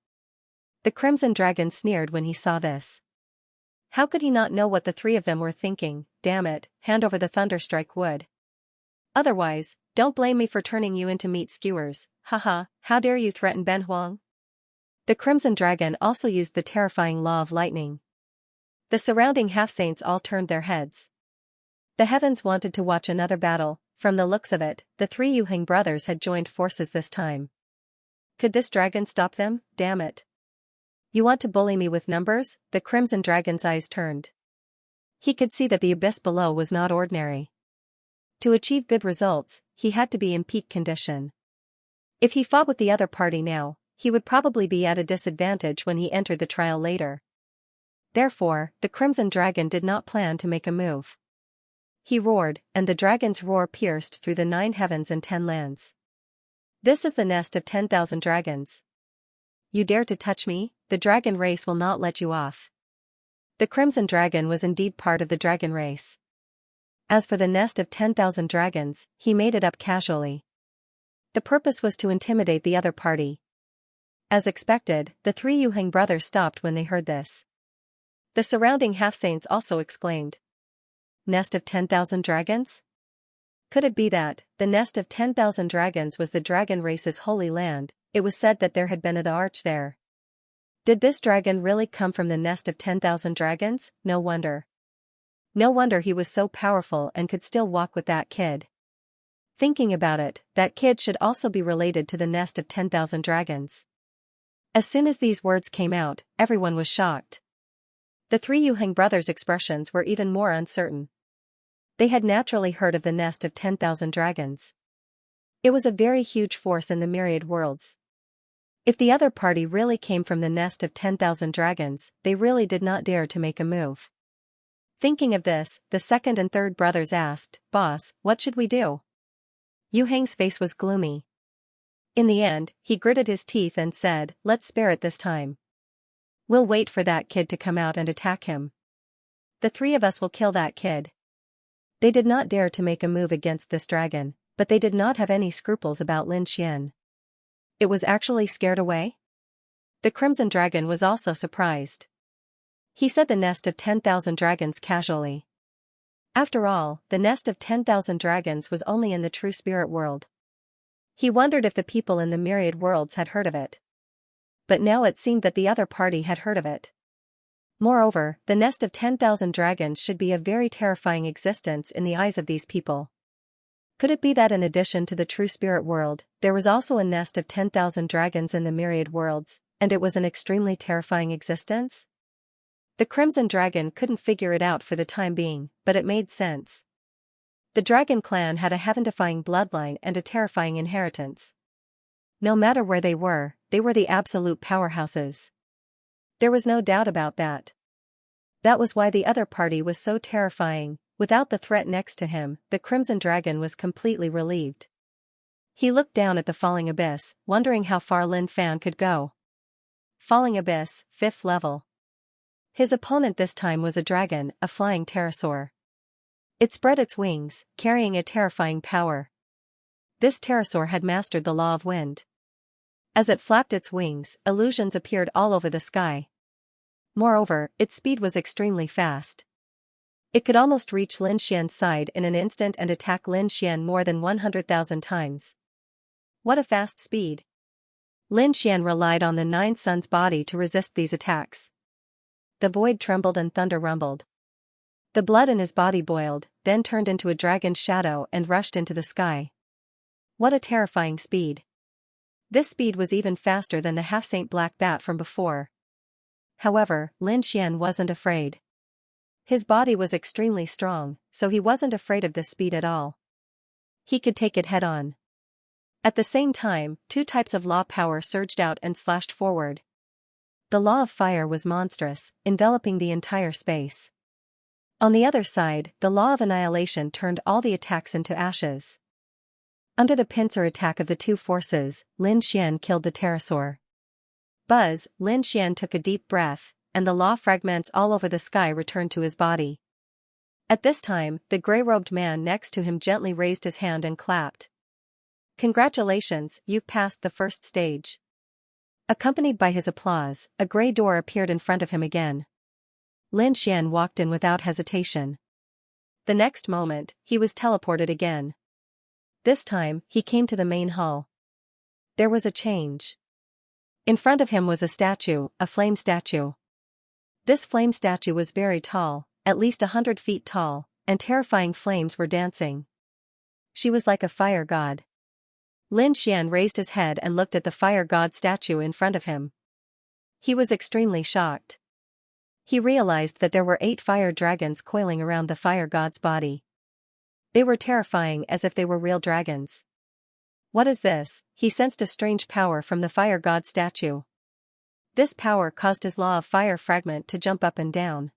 The crimson dragon sneered when he saw this. How could he not know what the 3 of them were thinking? "Damn it, hand over the Thunderstrike wood. Otherwise, don't blame me for turning you into meat skewers. Haha, how dare you threaten Ben Huang?" The crimson dragon also used the terrifying law of lightning. The surrounding half-saints all turned their heads. The heavens wanted to watch another battle. From the looks of it, the 3 Yuheng brothers had joined forces this time. Could this dragon stop them? Damn it. You want to bully me with numbers? The crimson dragon's eyes turned. He could see that the abyss below was not ordinary. To achieve good results, he had to be in peak condition. If he fought with the other party now, he would probably be at a disadvantage when he entered the trial later. Therefore, the crimson dragon did not plan to make a move. He roared, and the dragon's roar pierced through the 9 heavens and 10 lands. "This is the nest of 10,000 dragons. You dare to touch me? The dragon race will not let you off." The crimson dragon was indeed part of the dragon race. As for the nest of 10,000 dragons, he made it up casually. The purpose was to intimidate the other party. As expected, the three Yuheng brothers stopped when they heard this. The surrounding half-saints also exclaimed. Nest of 10,000 dragons? Could it be that the nest of 10,000 dragons was the dragon race's holy land? It was said that there had been an arch there. Did this dragon really come from the nest of 10,000 dragons? No wonder. No wonder he was so powerful and could still walk with that kid. Thinking about it, that kid should also be related to the nest of 10,000 dragons. As soon as these words came out, everyone was shocked. The three Yuheng brothers' expressions were even more uncertain. They had naturally heard of the nest of 10,000 dragons. It was a very huge force in the myriad worlds. If the other party really came from the nest of 10,000 dragons, they really did not dare to make a move. Thinking of this, the second and third brothers asked, "Boss, what should we do?" Yuheng's face was gloomy. In the end, he gritted his teeth and said, "Let's spare it this time. We'll wait for that kid to come out and attack him. The three of us will kill that kid." They did not dare to make a move against this dragon, but they did not have any scruples about Lin Xian. It was actually scared away? The Crimson Dragon was also surprised. He said the nest of 10,000 dragons casually. After all, the nest of 10,000 dragons was only in the true spirit world. He wondered if the people in the myriad worlds had heard of it. But now it seemed that the other party had heard of it. Moreover, the nest of 10,000 dragons should be a very terrifying existence in the eyes of these people. Could it be that in addition to the true spirit world, there was also a nest of 10,000 dragons in the myriad worlds, and it was an extremely terrifying existence? The Crimson Dragon couldn't figure it out for the time being, but it made sense. The dragon clan had a heaven-defying bloodline and a terrifying inheritance. No matter where they were the absolute powerhouses. There was no doubt about that. That was why the other party was so terrifying. Without the threat next to him, the Crimson Dragon was completely relieved. He looked down at the falling abyss, wondering how far Lin Fan could go. Falling abyss, 5th level. His opponent this time was a dragon, a flying pterosaur. It spread its wings, carrying a terrifying power. This pterosaur had mastered the law of wind. As it flapped its wings, illusions appeared all over the sky. Moreover, its speed was extremely fast. It could almost reach Lin Xian's side in an instant and attack Lin Xian more than 100,000 times. What a fast speed! Lin Xian relied on the Nine Suns body to resist these attacks. The void trembled and thunder rumbled. The blood in his body boiled, then turned into a dragon's shadow and rushed into the sky. What a terrifying speed! This speed was even faster than the half-saint black bat from before. However, Lin Xian wasn't afraid. His body was extremely strong, so he wasn't afraid of this speed at all. He could take it head-on. At the same time, two types of law power surged out and slashed forward. The law of fire was monstrous, enveloping the entire space. On the other side, the law of annihilation turned all the attacks into ashes. Under the pincer attack of the two forces, Lin Xian killed the pterosaur. Buzz, Lin Xian took a deep breath, and the law fragments all over the sky returned to his body. At this time, the gray-robed man next to him gently raised his hand and clapped. "Congratulations, you've passed the first stage." Accompanied by his applause, a gray door appeared in front of him again. Lin Xian walked in without hesitation. The next moment, he was teleported again. This time, he came to the main hall. There was a change. In front of him was a statue, a flame statue. This flame statue was very tall, at least 100 feet tall, and terrifying flames were dancing. She was like a fire god. Lin Xian raised his head and looked at the fire god statue in front of him. He was extremely shocked. He realized that there were 8 fire dragons coiling around the fire god's body. They were terrifying as if they were real dragons. What is this? He sensed a strange power from the fire god statue. This power caused his law of fire fragment to jump up and down.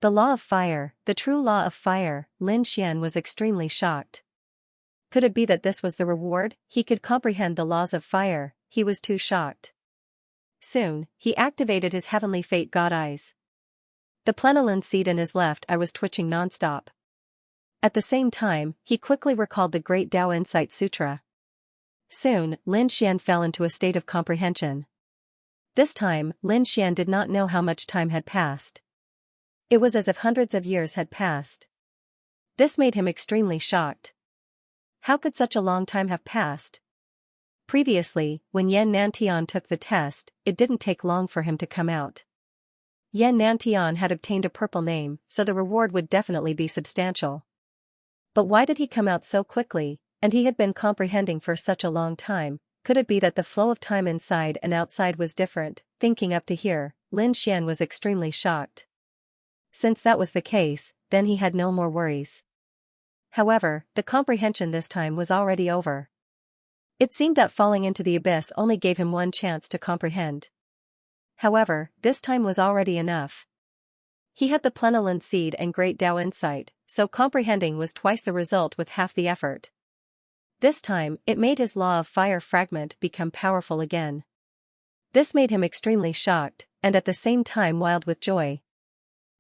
The law of fire, the true law of fire, Lin Xian was extremely shocked. Could it be that this was the reward? He could comprehend the laws of fire, he was too shocked. Soon, he activated his heavenly fate god eyes. The plenilune seed in his left eye was twitching non-stop. At the same time, he quickly recalled the Great Tao Insight Sutra. Soon, Lin Xian fell into a state of comprehension. This time, Lin Xian did not know how much time had passed. It was as if hundreds of years had passed. This made him extremely shocked. How could such a long time have passed? Previously, when Yan Nantian took the test, it didn't take long for him to come out. Yan Nantian had obtained a purple name, so the reward would definitely be substantial. But why did he come out so quickly, and he had been comprehending for such a long time? Could it be that the flow of time inside and outside was different? Thinking up to here, Lin Xian was extremely shocked. Since that was the case, then he had no more worries. However, the comprehension this time was already over. It seemed that falling into the abyss only gave him one chance to comprehend. However, this time was already enough. He had the Plenilun Seed and Great Tao Insight, so comprehending was twice the result with half the effort. This time, it made his Law of Fire fragment become powerful again. This made him extremely shocked, and at the same time wild with joy.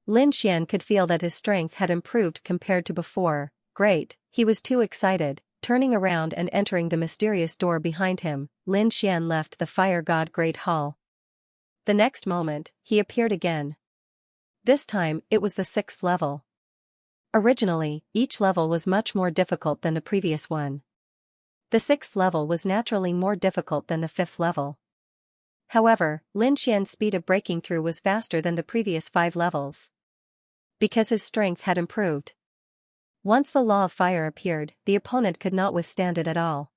Lin Xian could feel that his strength had improved compared to before. Great, he was too excited. Turning around and entering the mysterious door behind him, Lin Xian left the Fire God Great Hall. The next moment, he appeared again. This time, it was the 6th level. Originally, each level was much more difficult than the previous one. The 6th level was naturally more difficult than the 5th level. However, Lin Xian's speed of breaking through was faster than the previous 5 levels. Because his strength had improved. Once the Law of Fire appeared, the opponent could not withstand it at all.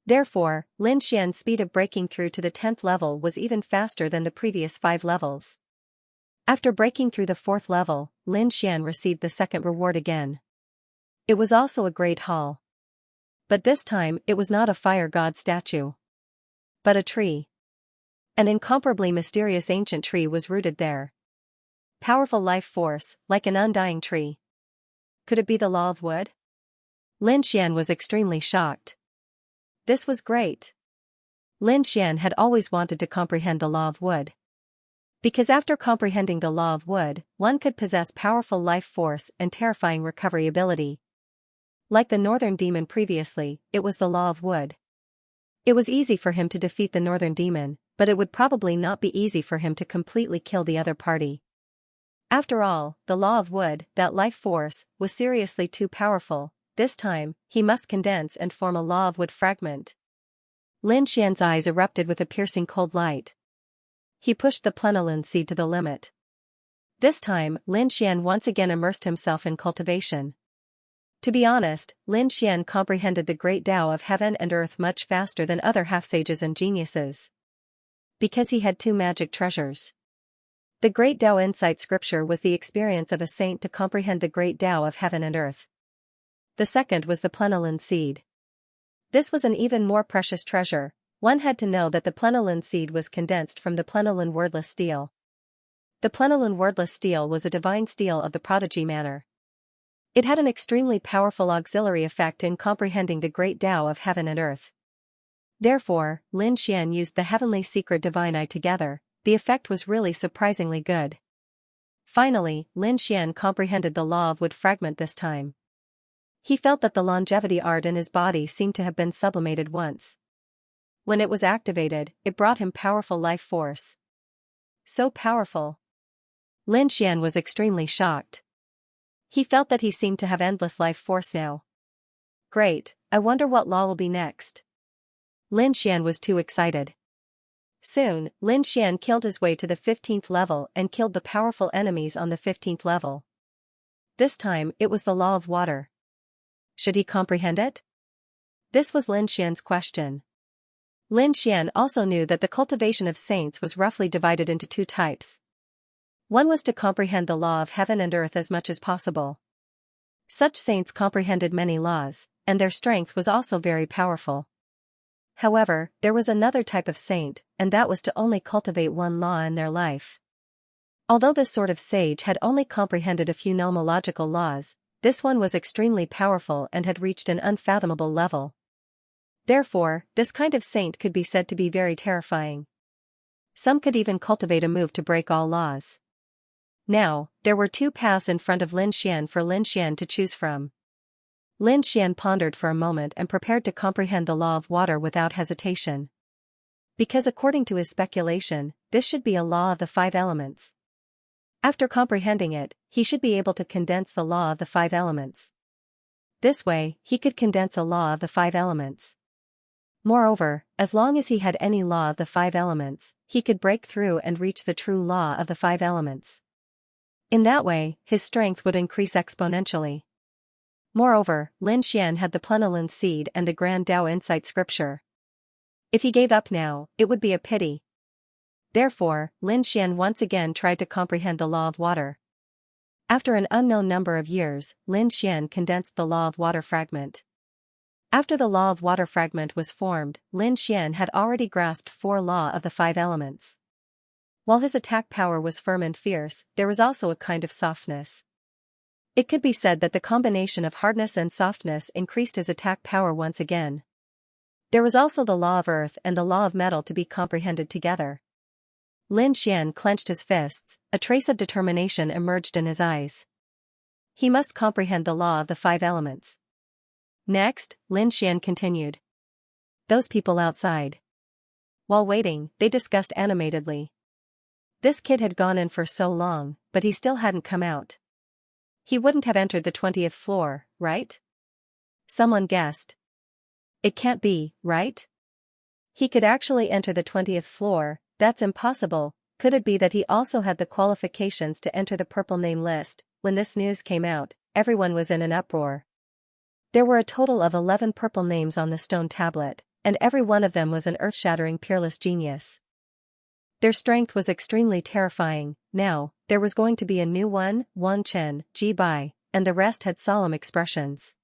Therefore, Lin Xian's speed of breaking through to the 10th level was even faster than the previous 5 levels. After breaking through the 4th level, Lin Xian received the second reward again. It was also a great hall. But this time, it was not a fire god statue. But a tree. An incomparably mysterious ancient tree was rooted there. Powerful life force, like an undying tree. Could it be the law of wood? Lin Xian was extremely shocked. This was great. Lin Xian had always wanted to comprehend the law of wood. Because after comprehending the law of wood, one could possess powerful life force and terrifying recovery ability. Like the northern demon previously, it was the law of wood. It was easy for him to defeat the northern demon, but it would probably not be easy for him to completely kill the other party. After all, the law of wood, that life force, was seriously too powerful. This time, he must condense and form a law of wood fragment. Lin Xian's eyes erupted with a piercing cold light. He pushed the Plenilun Seed to the limit. This time, Lin Xian once again immersed himself in cultivation. To be honest, Lin Xian comprehended the great Tao of heaven and earth much faster than other half-sages and geniuses. Because he had 2 magic treasures. The Great Tao Insight scripture was the experience of a saint to comprehend the great Tao of heaven and earth. The second was the Plenilun Seed. This was an even more precious treasure. One had to know that the Plenilun Seed was condensed from the Plenilun Wordless Steel. The Plenilun Wordless Steel was a divine steel of the prodigy manner. It had an extremely powerful auxiliary effect in comprehending the great Tao of heaven and earth. Therefore, Lin Xian used the heavenly secret divine eye together. The effect was really surprisingly good. Finally, Lin Xian comprehended the law of wood fragment this time. He felt that the longevity art in his body seemed to have been sublimated once. When it was activated, it brought him powerful life force. So powerful. Lin Xian was extremely shocked. He felt that he seemed to have endless life force now. Great, I wonder what law will be next. Lin Xian was too excited. Soon, Lin Xian killed his way to the 15th level and killed the powerful enemies on the 15th level. This time, it was the law of water. Should he comprehend it? This was Lin Xian's question. Lin Xian also knew that the cultivation of saints was roughly divided into 2 types. One was to comprehend the law of heaven and earth as much as possible. Such saints comprehended many laws, and their strength was also very powerful. However, there was another type of saint, and that was to only cultivate one law in their life. Although this sort of sage had only comprehended a few nomological laws, this one was extremely powerful and had reached an unfathomable level. Therefore, this kind of saint could be said to be very terrifying. Some could even cultivate a move to break all laws. Now, there were 2 paths in front of Lin Xian for Lin Xian to choose from. Lin Xian pondered for a moment and prepared to comprehend the law of water without hesitation. Because according to his speculation, this should be a law of the 5 elements. After comprehending it, he should be able to condense the law of the 5 elements. This way, he could condense a law of the 5 elements. Moreover, as long as he had any law of the 5 elements, he could break through and reach the true law of the 5 elements. In that way, his strength would increase exponentially. Moreover, Lin Xian had the Plenilun seed and the Grand Tao Insight scripture. If he gave up now, it would be a pity. Therefore, Lin Xian once again tried to comprehend the law of water. After an unknown number of years, Lin Xian condensed the law of water fragment. After the law of water fragment was formed, Lin Xian had already grasped 4 law of the 5 elements. While his attack power was firm and fierce, there was also a kind of softness. It could be said that the combination of hardness and softness increased his attack power once again. There was also the law of earth and the law of metal to be comprehended together. Lin Xian clenched his fists, a trace of determination emerged in his eyes. He must comprehend the law of the 5 elements. Next, Lin Xian continued. Those people outside. While waiting, they discussed animatedly. This kid had gone in for so long, but he still hadn't come out. He wouldn't have entered the 20th floor, right? Someone guessed. It can't be, right? He could actually enter the 20th floor, that's impossible. Could it be that he also had the qualifications to enter the purple name list? When this news came out, everyone was in an uproar. There were a total of 11 purple names on the stone tablet, and every one of them was an earth-shattering peerless genius. Their strength was extremely terrifying. Now, there was going to be a new one, Wan Chen, Ji Bai, and the rest had solemn expressions.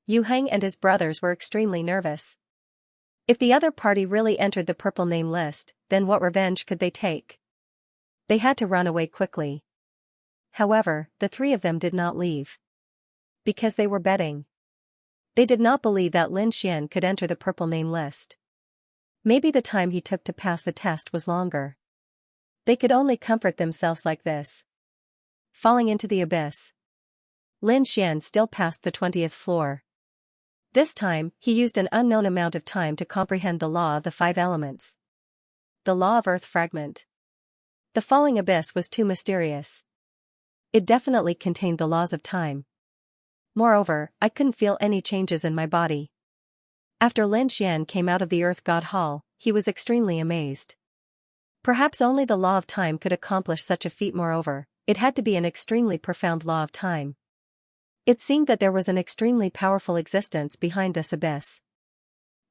Yu Heng and his brothers were extremely nervous. If the other party really entered the purple name list, then what revenge could they take? They had to run away quickly. However, the 3 of them did not leave. Because they were betting. They did not believe that Lin Xian could enter the purple name list. Maybe the time he took to pass the test was longer. They could only comfort themselves like this. Falling into the abyss. Lin Xian still passed the 20th floor. This time, he used an unknown amount of time to comprehend the law of the 5 elements. The law of earth fragment. The falling abyss was too mysterious. It definitely contained the laws of time. Moreover, I couldn't feel any changes in my body. After Lin Xian came out of the Earth God Hall, he was extremely amazed. Perhaps only the law of time could accomplish such a feat. Moreover, it had to be an extremely profound law of time. It seemed that there was an extremely powerful existence behind this abyss.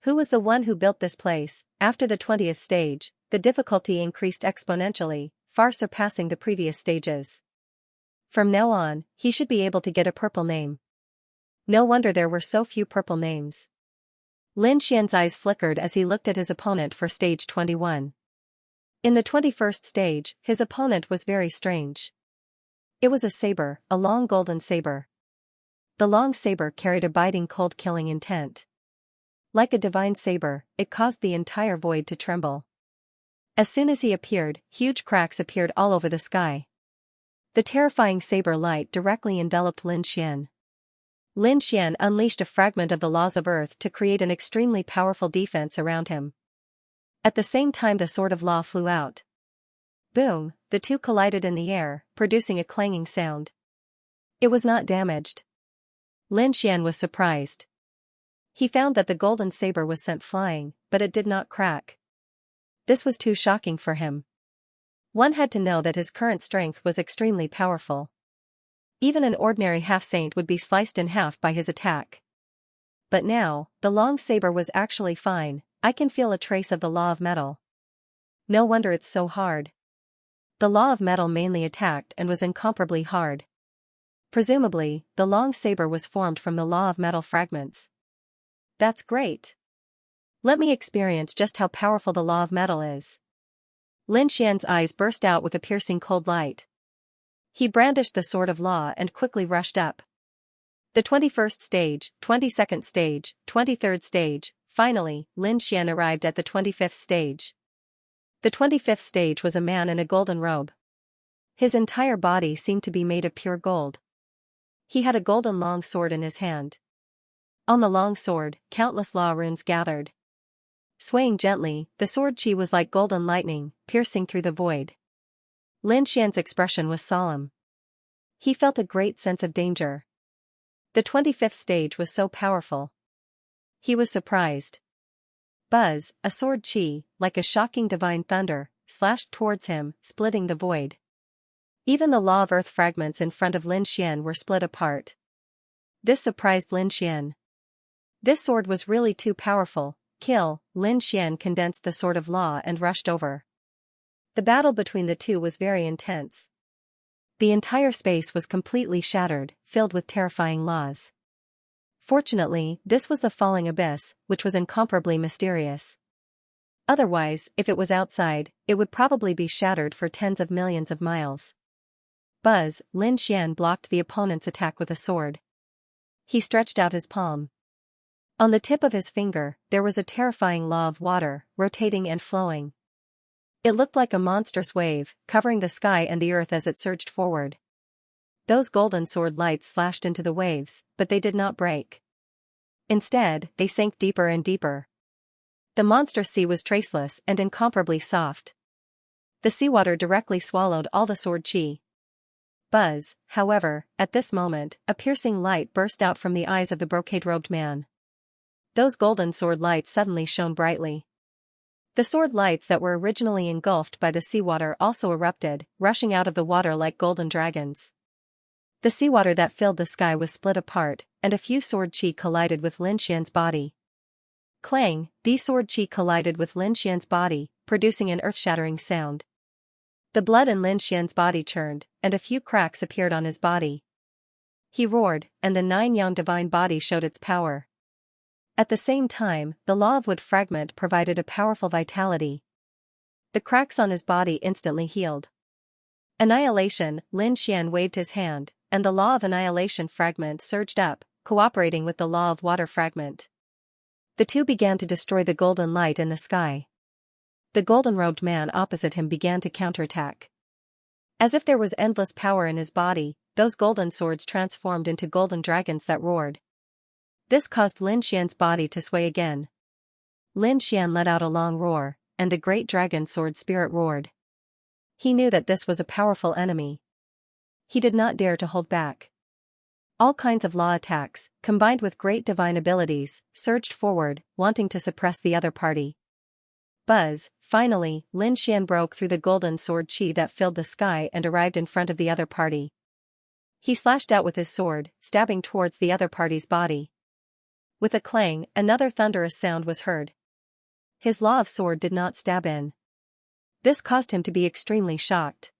Who was the one who built this place? After the 20th stage, the difficulty increased exponentially, far surpassing the previous stages. From now on, he should be able to get a purple name. No wonder there were so few purple names. Lin Xian's eyes flickered as he looked at his opponent for stage 21. In the 21st stage, his opponent was very strange. It was a saber, a long golden saber. The long saber carried a biting cold-killing intent. Like a divine saber, it caused the entire void to tremble. As soon as he appeared, huge cracks appeared all over the sky. The terrifying saber light directly enveloped Lin Xian. Lin Xian unleashed a fragment of the laws of earth to create an extremely powerful defense around him. At the same time the sword of law flew out. Boom, the two collided in the air, producing a clanging sound. It was not damaged. Lin Xian was surprised. He found that the golden saber was sent flying, but it did not crack. This was too shocking for him. One had to know that his current strength was extremely powerful. Even an ordinary half-saint would be sliced in half by his attack. But now, the long saber was actually fine. I can feel a trace of the law of metal. No wonder it's so hard. The law of metal mainly attacked and was incomparably hard. Presumably, the long saber was formed from the law of metal fragments. That's great. Let me experience just how powerful the law of metal is. Lin Xian's eyes burst out with a piercing cold light. He brandished the sword of law and quickly rushed up. The 21st stage, 22nd stage, 23rd stage, finally, Lin Xian arrived at the 25th stage. The 25th stage was a man in a golden robe. His entire body seemed to be made of pure gold. He had a golden long sword in his hand. On the long sword, countless law runes gathered. Swaying gently, the sword chi was like golden lightning, piercing through the void. Lin Xian's expression was solemn. He felt a great sense of danger. The 25th stage was so powerful. He was surprised. Buzz, a sword chi, like a shocking divine thunder, slashed towards him, splitting the void. Even the law of earth fragments in front of Lin Xian were split apart. This surprised Lin Xian. This sword was really too powerful. Kill. Lin Xian condensed the sword of law and rushed over. The battle between the two was very intense. The entire space was completely shattered, filled with terrifying laws. Fortunately, this was the falling abyss, which was incomparably mysterious. Otherwise, if it was outside, it would probably be shattered for tens of millions of miles. Buzz, Lin Xian blocked the opponent's attack with a sword. He stretched out his palm. On the tip of his finger, there was a terrifying law of water, rotating and flowing. It looked like a monstrous wave, covering the sky and the earth as it surged forward. Those golden sword lights slashed into the waves, but they did not break. Instead, they sank deeper and deeper. The monstrous sea was traceless and incomparably soft. The seawater directly swallowed all the sword chi. Buzz, however, at this moment, a piercing light burst out from the eyes of the brocade-robed man. Those golden sword lights suddenly shone brightly. The sword lights that were originally engulfed by the seawater also erupted, rushing out of the water like golden dragons. The seawater that filled the sky was split apart, and a few sword chi collided with Lin Xian's body. Clang, these sword chi collided with Lin Xian's body, producing an earth-shattering sound. The blood in Lin Xian's body churned, and a few cracks appeared on his body. He roared, and the 9-yang divine body showed its power. At the same time, the law of wood fragment provided a powerful vitality. The cracks on his body instantly healed. Annihilation, Lin Xian waved his hand, and the law of annihilation fragment surged up, cooperating with the law of water fragment. The two began to destroy the golden light in the sky. The golden-robed man opposite him began to counterattack. As if there was endless power in his body, those golden swords transformed into golden dragons that roared. This caused Lin Xian's body to sway again. Lin Xian let out a long roar, and the great dragon sword spirit roared. He knew that this was a powerful enemy. He did not dare to hold back. All kinds of law attacks, combined with great divine abilities, surged forward, wanting to suppress the other party. Buzz, finally, Lin Xian broke through the golden sword chi that filled the sky and arrived in front of the other party. He slashed out with his sword, stabbing towards the other party's body. With a clang, another thunderous sound was heard. His law of sword did not stab in. This caused him to be extremely shocked.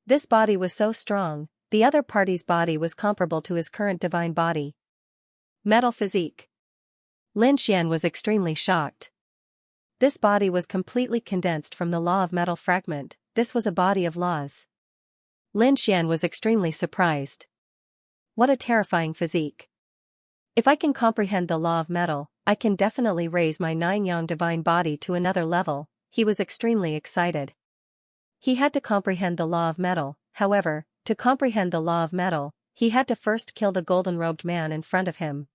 This body was so strong, the other party's body was comparable to his current divine body. Metal physique. Lin Xian was extremely shocked. This body was completely condensed from the law of metal fragment. This was a body of laws. Lin Xian was extremely surprised. What a terrifying physique. If I can comprehend the law of metal, I can definitely raise my 9-yang divine body to another level. He was extremely excited. He had to comprehend the law of metal. However, to comprehend the law of metal, he had to first kill the golden-robed man in front of him.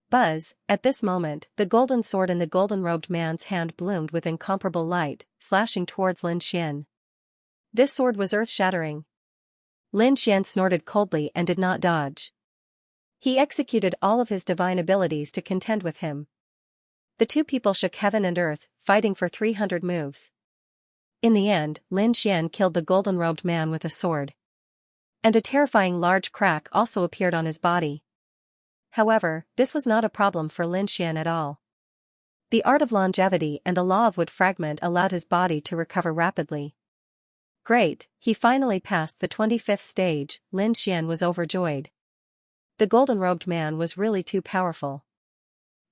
Buzz, at this moment, the golden sword in the golden-robed man's hand bloomed with incomparable light, slashing towards Lin Xian. This sword was earth-shattering. Lin Xian snorted coldly and did not dodge. He executed all of his divine abilities to contend with him. The two people shook heaven and earth, fighting for 300 moves. In the end, Lin Xian killed the golden-robed man with a sword. And a terrifying large crack also appeared on his body. However, this was not a problem for Lin Xian at all. The art of longevity and the law of wood fragment allowed his body to recover rapidly. Great, he finally passed the 25th stage. Lin Xian was overjoyed. The golden-robed man was really too powerful.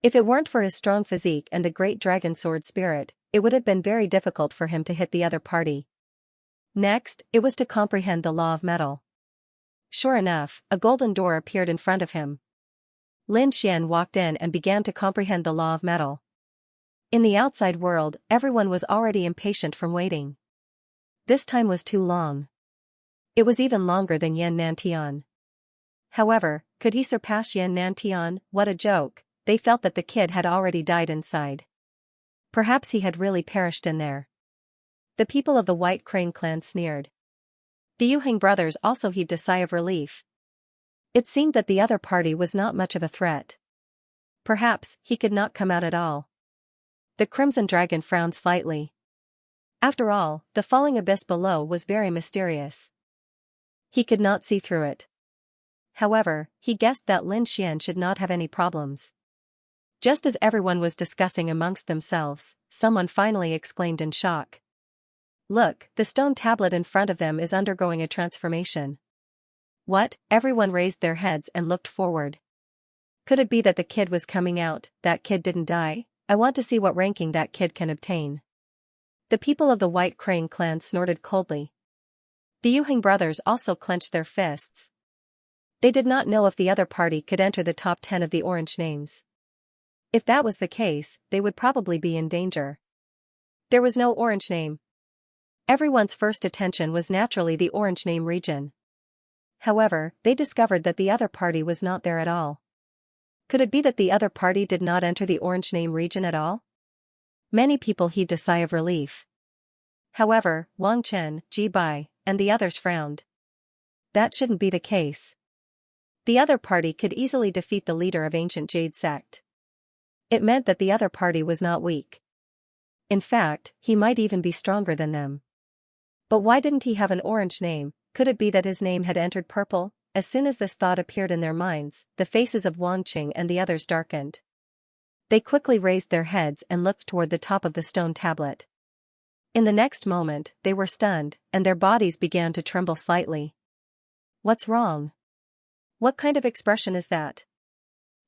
If it weren't for his strong physique and the great dragon sword spirit, it would have been very difficult for him to hit the other party. Next, it was to comprehend the law of metal. Sure enough, a golden door appeared in front of him. Lin Xian walked in and began to comprehend the law of metal. In the outside world, everyone was already impatient from waiting. This time was too long. It was even longer than Yan Nantian. However, could he surpass Yan Nantian? What a joke, they felt that the kid had already died inside. Perhaps he had really perished in there. The people of the White Crane clan sneered. The Yuheng brothers also heaved a sigh of relief. It seemed that the other party was not much of a threat. Perhaps he could not come out at all. The Crimson Dragon frowned slightly. After all, the falling abyss below was very mysterious. He could not see through it. However, he guessed that Lin Xian should not have any problems. Just as everyone was discussing amongst themselves, someone finally exclaimed in shock. Look, the stone tablet in front of them is undergoing a transformation. What? Everyone raised their heads and looked forward. Could it be that the kid was coming out? That kid didn't die? I want to see what ranking that kid can obtain. The people of the White Crane clan snorted coldly. The Yuheng brothers also clenched their fists. They did not know if the other party could enter the top 10 of the orange names. If that was the case, they would probably be in danger. There was no orange name. Everyone's first attention was naturally the orange name region. However, they discovered that the other party was not there at all. Could it be that the other party did not enter the orange name region at all? Many people heaved a sigh of relief. However, Wang Chen, Ji Bai, and the others frowned. That shouldn't be the case. The other party could easily defeat the leader of Ancient Jade Sect. It meant that the other party was not weak. In fact, he might even be stronger than them. But why didn't he have an orange name? Could it be that his name had entered purple? As soon as this thought appeared in their minds, the faces of Wang Qing and the others darkened. They quickly raised their heads and looked toward the top of the stone tablet. In the next moment, they were stunned, and their bodies began to tremble slightly. What's wrong? What kind of expression is that?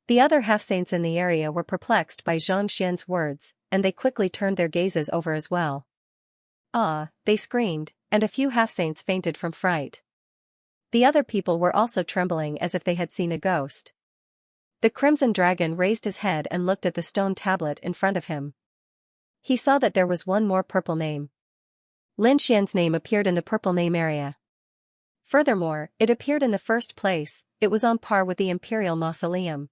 The other half-saints in the area were perplexed by Zhang Xian's words, and they quickly turned their gazes over as well. Ah, they screamed, and a few half-saints fainted from fright. The other people were also trembling as if they had seen a ghost. The Crimson Dragon raised his head and looked at the stone tablet in front of him. He saw that there was one more purple name. Lin Xian's name appeared in the purple name area. Furthermore, it appeared in the first place. It was on par with the Imperial Mausoleum.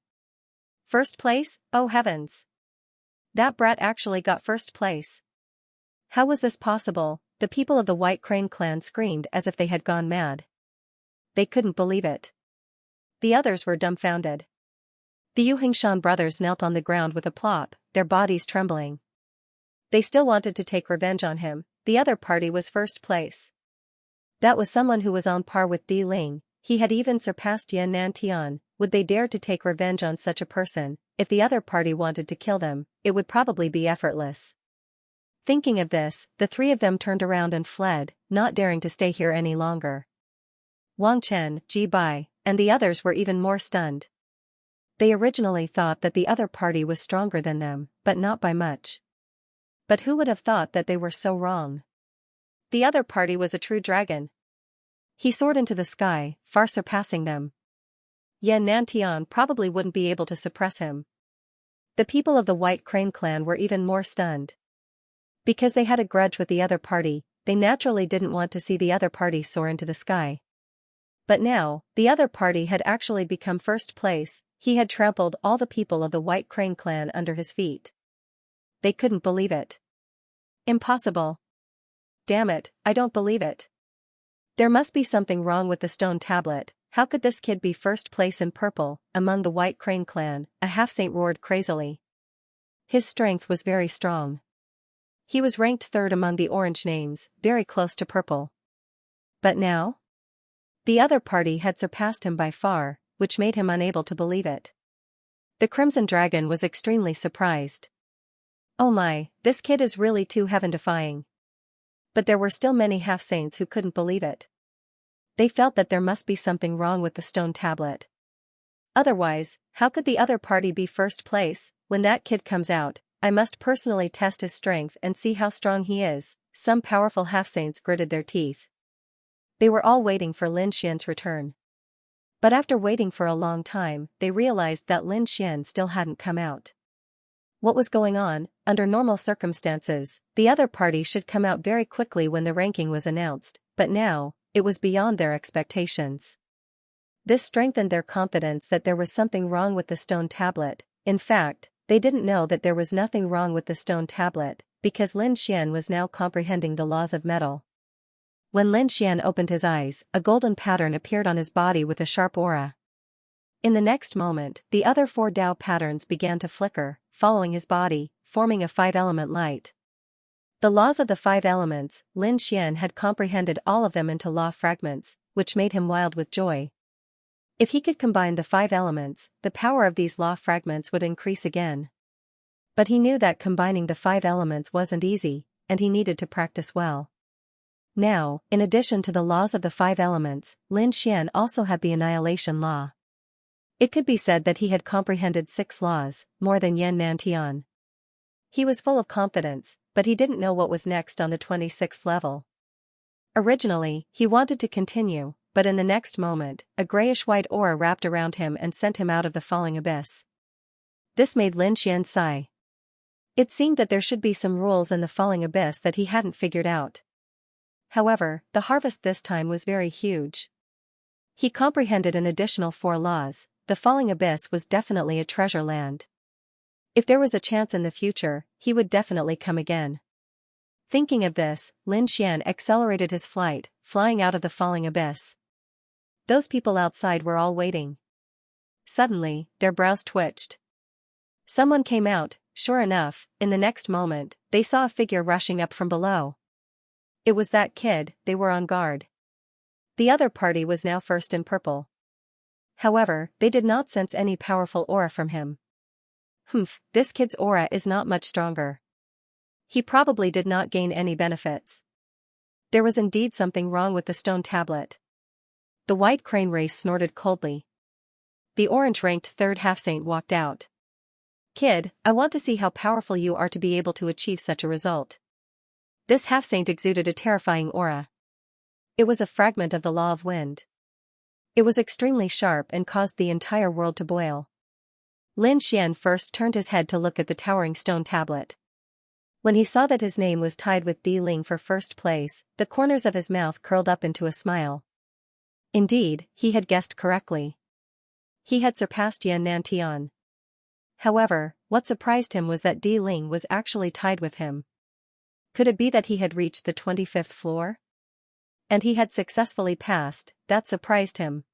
First place? Oh heavens! That brat actually got first place. How was this possible? The people of the White Crane clan screamed as if they had gone mad. They couldn't believe it. The others were dumbfounded. The Yuhengshan brothers knelt on the ground with a plop, their bodies trembling. They still wanted to take revenge on him. The other party was first place. That was someone who was on par with Di Ling. He had even surpassed Yan Nantian. Would they dare to take revenge on such a person? If the other party wanted to kill them, it would probably be effortless. Thinking of this, the three of them turned around and fled, not daring to stay here any longer. Wang Chen, Ji Bai, and the others were even more stunned. They originally thought that the other party was stronger than them, but not by much. But who would have thought that they were so wrong? The other party was a true dragon. He soared into the sky, far surpassing them. Yan Nantian probably wouldn't be able to suppress him. The people of the White Crane clan were even more stunned. Because they had a grudge with the other party, they naturally didn't want to see the other party soar into the sky. But now, the other party had actually become first place. He had trampled all the people of the White Crane clan under his feet. They couldn't believe it. Impossible. Damn it, I don't believe it. There must be something wrong with the stone tablet. How could this kid be first place in purple, among the White Crane clan? A half-saint roared crazily. His strength was very strong. He was ranked third among the orange names, very close to purple. But now? The other party had surpassed him by far, which made him unable to believe it. The Crimson Dragon was extremely surprised. Oh my, this kid is really too heaven-defying. But there were still many half-saints who couldn't believe it. They felt that there must be something wrong with the stone tablet. Otherwise, how could the other party be first place? When that kid comes out, I must personally test his strength and see how strong he is. Some powerful half-saints gritted their teeth. They were all waiting for Lin Xian's return. But after waiting for a long time, they realized that Lin Xian still hadn't come out. What was going on? Under normal circumstances, the other party should come out very quickly when the ranking was announced, but now, it was beyond their expectations. This strengthened their confidence that there was something wrong with the stone tablet. In fact, they didn't know that there was nothing wrong with the stone tablet, because Lin Xian was now comprehending the laws of metal. When Lin Xian opened his eyes, a golden pattern appeared on his body with a sharp aura. In the next moment, the other 4 Dao patterns began to flicker, following his body, forming a 5-element light. The laws of the 5 elements, Lin Xian had comprehended all of them into law fragments, which made him wild with joy. If he could combine the 5 elements, the power of these law fragments would increase again. But he knew that combining the 5 elements wasn't easy, and he needed to practice well. Now, in addition to the laws of the 5 elements, Lin Xian also had the annihilation law. It could be said that he had comprehended 6 laws, more than Yan Nantian. He was full of confidence, but he didn't know what was next on the 26th level. Originally, he wanted to continue, but in the next moment, a grayish-white aura wrapped around him and sent him out of the falling abyss. This made Lin Xian sigh. It seemed that there should be some rules in the falling abyss that he hadn't figured out. However, the harvest this time was very huge. He comprehended an additional 4 laws. The falling abyss was definitely a treasure land. If there was a chance in the future, he would definitely come again. Thinking of this, Lin Xian accelerated his flight, flying out of the falling abyss. Those people outside were all waiting. Suddenly, their brows twitched. Someone came out. Sure enough, in the next moment, they saw a figure rushing up from below. It was that kid. They were on guard. The other party was now first in purple. However, they did not sense any powerful aura from him. This kid's aura is not much stronger. He probably did not gain any benefits. There was indeed something wrong with the stone tablet. The white crane race snorted coldly. The orange-ranked 3rd half-saint walked out. Kid, I want to see how powerful you are to be able to achieve such a result. This half-saint exuded a terrifying aura. It was a fragment of the law of wind. It was extremely sharp and caused the entire world to boil. Lin Xian first turned his head to look at the towering stone tablet. When he saw that his name was tied with Di Ling for first place, the corners of his mouth curled up into a smile. Indeed, he had guessed correctly. He had surpassed Yan Nantian. However, what surprised him was that Di Ling was actually tied with him. Could it be that he had reached the 25th floor? And he had successfully passed. That surprised him.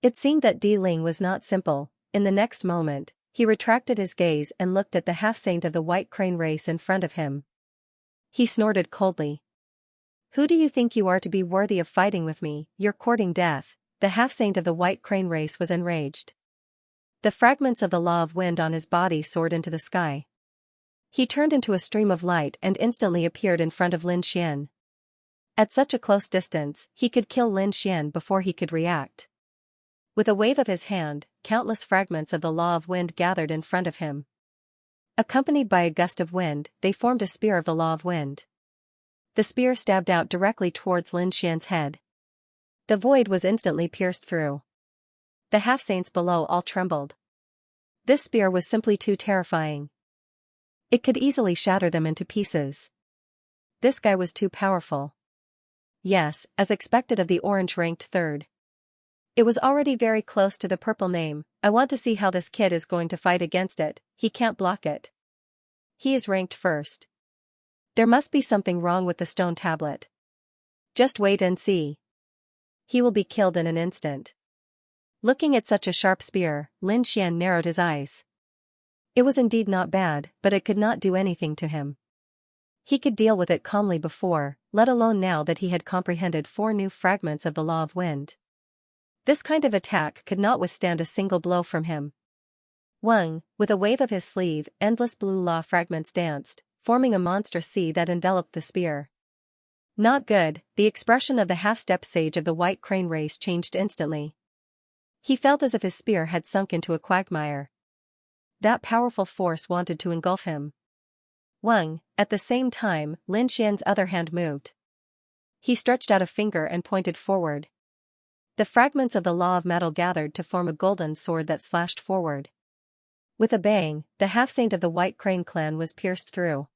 It seemed that Di Ling was not simple. In the next moment, he retracted his gaze and looked at the half-saint of the white crane race in front of him. He snorted coldly. Who do you think you are to be worthy of fighting with me? You're courting death. The half-saint of the white crane race was enraged. The fragments of the law of wind on his body soared into the sky. He turned into a stream of light and instantly appeared in front of Lin Xian. At such a close distance, he could kill Lin Xian before he could react. With a wave of his hand, countless fragments of the law of wind gathered in front of him. Accompanied by a gust of wind, they formed a spear of the law of wind. The spear stabbed out directly towards Lin Xian's head. The void was instantly pierced through. The half-saints below all trembled. This spear was simply too terrifying. It could easily shatter them into pieces. This guy was too powerful. Yes, as expected of the orange-ranked 3rd. It was already very close to the purple name. I want to see how this kid is going to fight against it. He can't block it. He is ranked 1st. There must be something wrong with the stone tablet. Just wait and see. He will be killed in an instant. Looking at such a sharp spear, Lin Xian narrowed his eyes. It was indeed not bad, but it could not do anything to him. He could deal with it calmly before, let alone now that he had comprehended 4 new fragments of the law of wind. This kind of attack could not withstand a single blow from him. Wang, with a wave of his sleeve, endless blue law fragments danced, forming a monstrous sea that enveloped the spear. Not good. The expression of the half-step sage of the white crane race changed instantly. He felt as if his spear had sunk into a quagmire. That powerful force wanted to engulf him. Wang, at the same time, Lin Xian's other hand moved. He stretched out a finger and pointed forward. The fragments of the law of metal gathered to form a golden sword that slashed forward. With a bang, the half-saint of the white crane clan was pierced through.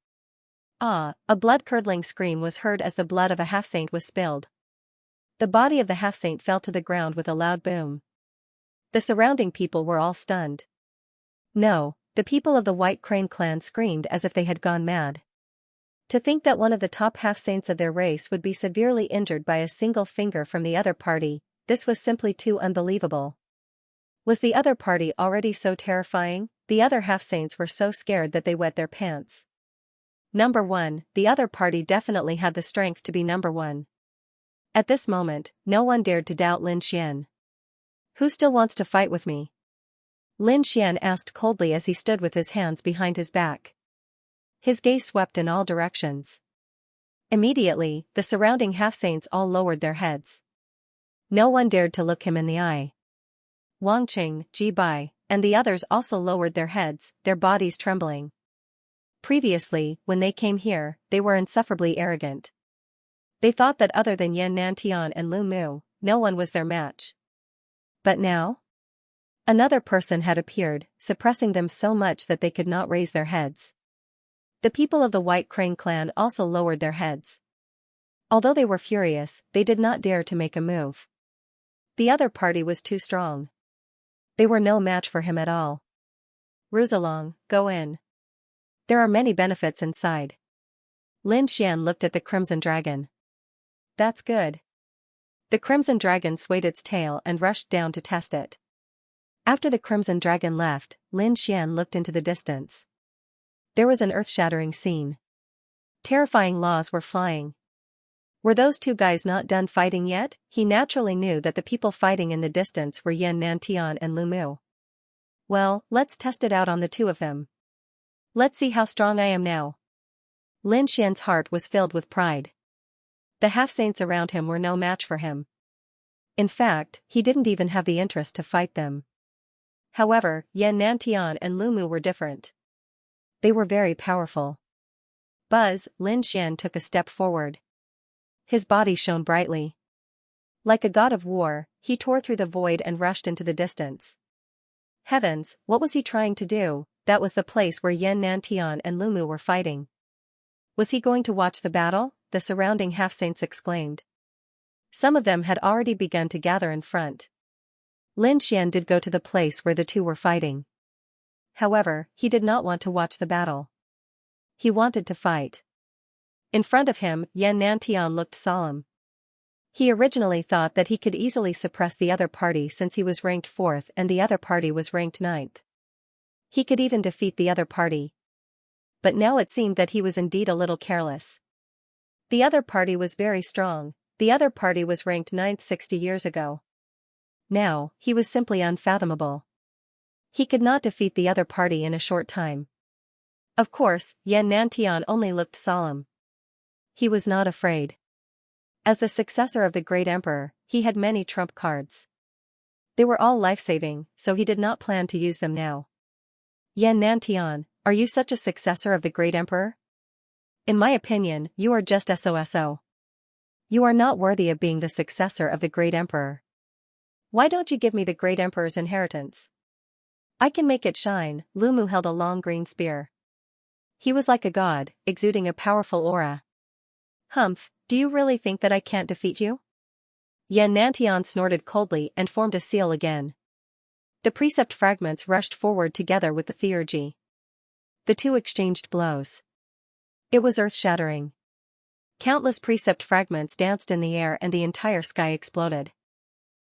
Ah! A blood-curdling scream was heard as the blood of a half-saint was spilled. The body of the half-saint fell to the ground with a loud boom. The surrounding people were all stunned. No, the people of the White Crane clan screamed as if they had gone mad. To think that one of the top half-saints of their race would be severely injured by a single finger from the other party, this was simply too unbelievable. Was the other party already so terrifying? The other half-saints were so scared that they wet their pants. Number 1, the other party definitely had the strength to be number 1. At this moment, no one dared to doubt Lin Xian. Who still wants to fight with me? Lin Xian asked coldly as he stood with his hands behind his back. His gaze swept in all directions. Immediately, the surrounding half-saints all lowered their heads. No one dared to look him in the eye. Wang Qing, Ji Bai, and the others also lowered their heads, their bodies trembling. Previously, when they came here, they were insufferably arrogant. They thought that other than Yan Nantian and Lu Mu, no one was their match. But now? Another person had appeared, suppressing them so much that they could not raise their heads. The people of the White Crane clan also lowered their heads. Although they were furious, they did not dare to make a move. The other party was too strong. They were no match for him at all. Rusalong, go in. There are many benefits inside. Lin Xian looked at the Crimson Dragon. That's good. The Crimson Dragon swayed its tail and rushed down to test it. After the Crimson Dragon left, Lin Xian looked into the distance. There was an earth-shattering scene. Terrifying laws were flying. Were those two guys not done fighting yet? He naturally knew that the people fighting in the distance were Yan Nantian and Lu Mu. Well, let's test it out on the two of them. Let's see how strong I am now. Lin Xian's heart was filled with pride. The half-saints around him were no match for him. In fact, he didn't even have the interest to fight them. However, Yan Nantian and Lu Mu were different. They were very powerful. Buzz, Lin Xian took a step forward. His body shone brightly. Like a god of war, he tore through the void and rushed into the distance. Heavens, what was he trying to do? That was the place where Yan Nantian and Lu Mu were fighting. Was he going to watch the battle? The surrounding half-saints exclaimed. Some of them had already begun to gather in front. Lin Xian did go to the place where the two were fighting. However, he did not want to watch the battle. He wanted to fight. In front of him, Yan Nantian looked solemn. He originally thought that he could easily suppress the other party since he was ranked 4th and the other party was ranked 9th. He could even defeat the other party. But now it seemed that he was indeed a little careless. The other party was very strong. The other party was ranked 9th 60 years ago. Now, he was simply unfathomable. He could not defeat the other party in a short time. Of course, Yan Nantian only looked solemn. He was not afraid. As the successor of the great emperor, he had many trump cards. They were all life-saving, so he did not plan to use them now. Yan Nantian, are you such a successor of the great emperor? In my opinion, you are just SOSO. You are not worthy of being the successor of the great emperor. Why don't you give me the great emperor's inheritance? I can make it shine. Lu Mu held a long green spear. He was like a god, exuding a powerful aura. Humph, do you really think that I can't defeat you? Yan Nantian snorted coldly and formed a seal again. The precept fragments rushed forward together with the theurgy. The two exchanged blows. It was earth-shattering. Countless precept fragments danced in the air and the entire sky exploded.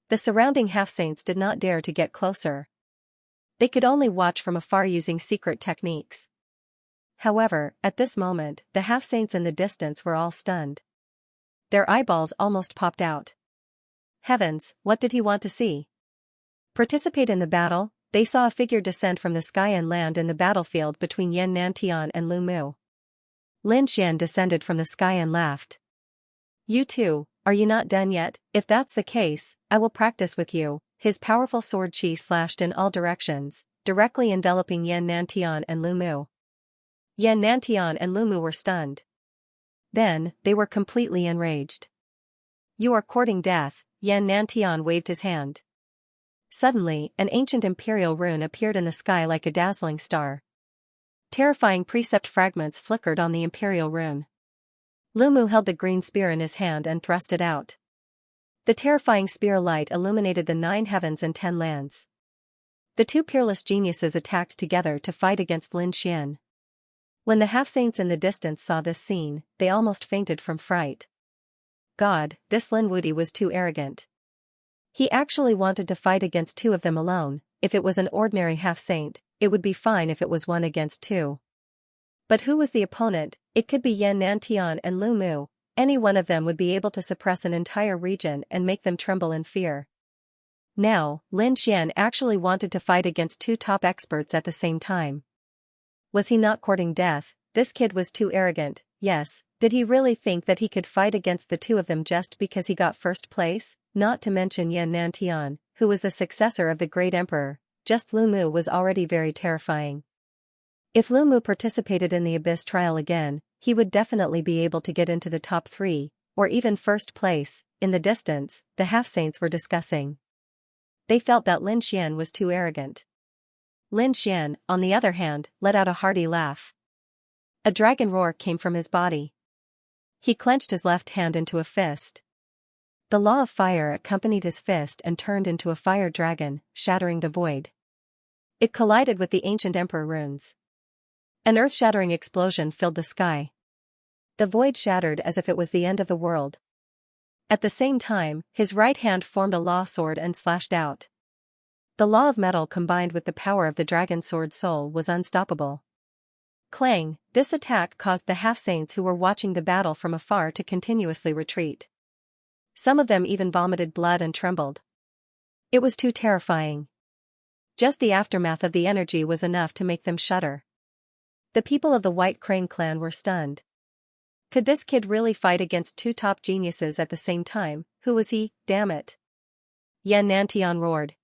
The surrounding half-saints did not dare to get closer. They could only watch from afar using secret techniques. However, at this moment, the half-saints in the distance were all stunned. Their eyeballs almost popped out. Heavens, what did he want to see? Participate in the battle? They saw a figure descend from the sky and land in the battlefield between Yan Nantian and Lu Mu. Lin Xian descended from the sky and laughed. You too, are you not done yet? If that's the case, I will practice with you. His powerful sword chi slashed in all directions, directly enveloping Yan Nantian and Lu Mu. Yan Nantian and Lu Mu were stunned. Then, they were completely enraged. You are courting death, Yan Nantian waved his hand. Suddenly, an ancient imperial rune appeared in the sky like a dazzling star. Terrifying precept fragments flickered on the imperial rune. Lu Mu held the green spear in his hand and thrust it out. The terrifying spear light illuminated the 9 heavens and 10 lands. The two peerless geniuses attacked together to fight against Lin Xian. When the half-saints in the distance saw this scene, they almost fainted from fright. God, this Lin Wuti was too arrogant. He actually wanted to fight against 2 of them alone. If it was an ordinary half-saint, it would be fine if it was 1 against 2. But who was the opponent? It could be Yan Nantian and Lu Mu. Any one of them would be able to suppress an entire region and make them tremble in fear. Now, Lin Xian actually wanted to fight against 2 top experts at the same time. Was he not courting death? This kid was too arrogant. Yes, did he really think that he could fight against the 2 of them just because he got first place? Not to mention Yan Nantian, who was the successor of the great emperor. Just Lu Mu was already very terrifying. If Lu Mu participated in the Abyss trial again, he would definitely be able to get into the top 3, or even first place. In the distance, the half-saints were discussing. They felt that Lin Xian was too arrogant. Lin Xian, on the other hand, let out a hearty laugh. A dragon roar came from his body. He clenched his left hand into a fist. The law of fire accompanied his fist and turned into a fire dragon, shattering the void. It collided with the ancient emperor runes. An earth-shattering explosion filled the sky. The void shattered as if it was the end of the world. At the same time, his right hand formed a law sword and slashed out. The law of metal combined with the power of the dragon sword soul was unstoppable. Clang! This attack caused the half-saints who were watching the battle from afar to continuously retreat. Some of them even vomited blood and trembled. It was too terrifying. Just the aftermath of the energy was enough to make them shudder. The people of the White Crane clan were stunned. Could this kid really fight against 2 top geniuses at the same time? Who was he? Damn it! Yan Nantian roared.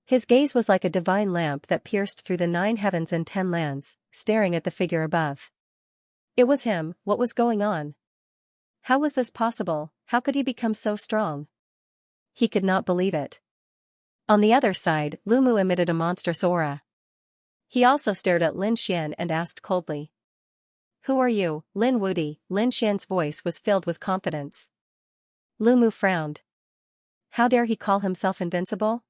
His gaze was like a divine lamp that pierced through the 9 heavens and 10 lands, staring at the figure above. It was him. What was going on? How was this possible? How could he become so strong? He could not believe it. On the other side, Lu Mu emitted a monstrous aura. He also stared at Lin Xian and asked coldly. Who are you, Lin Wuti? Lin Xian's voice was filled with confidence. Lu Mu frowned. How dare he call himself invincible?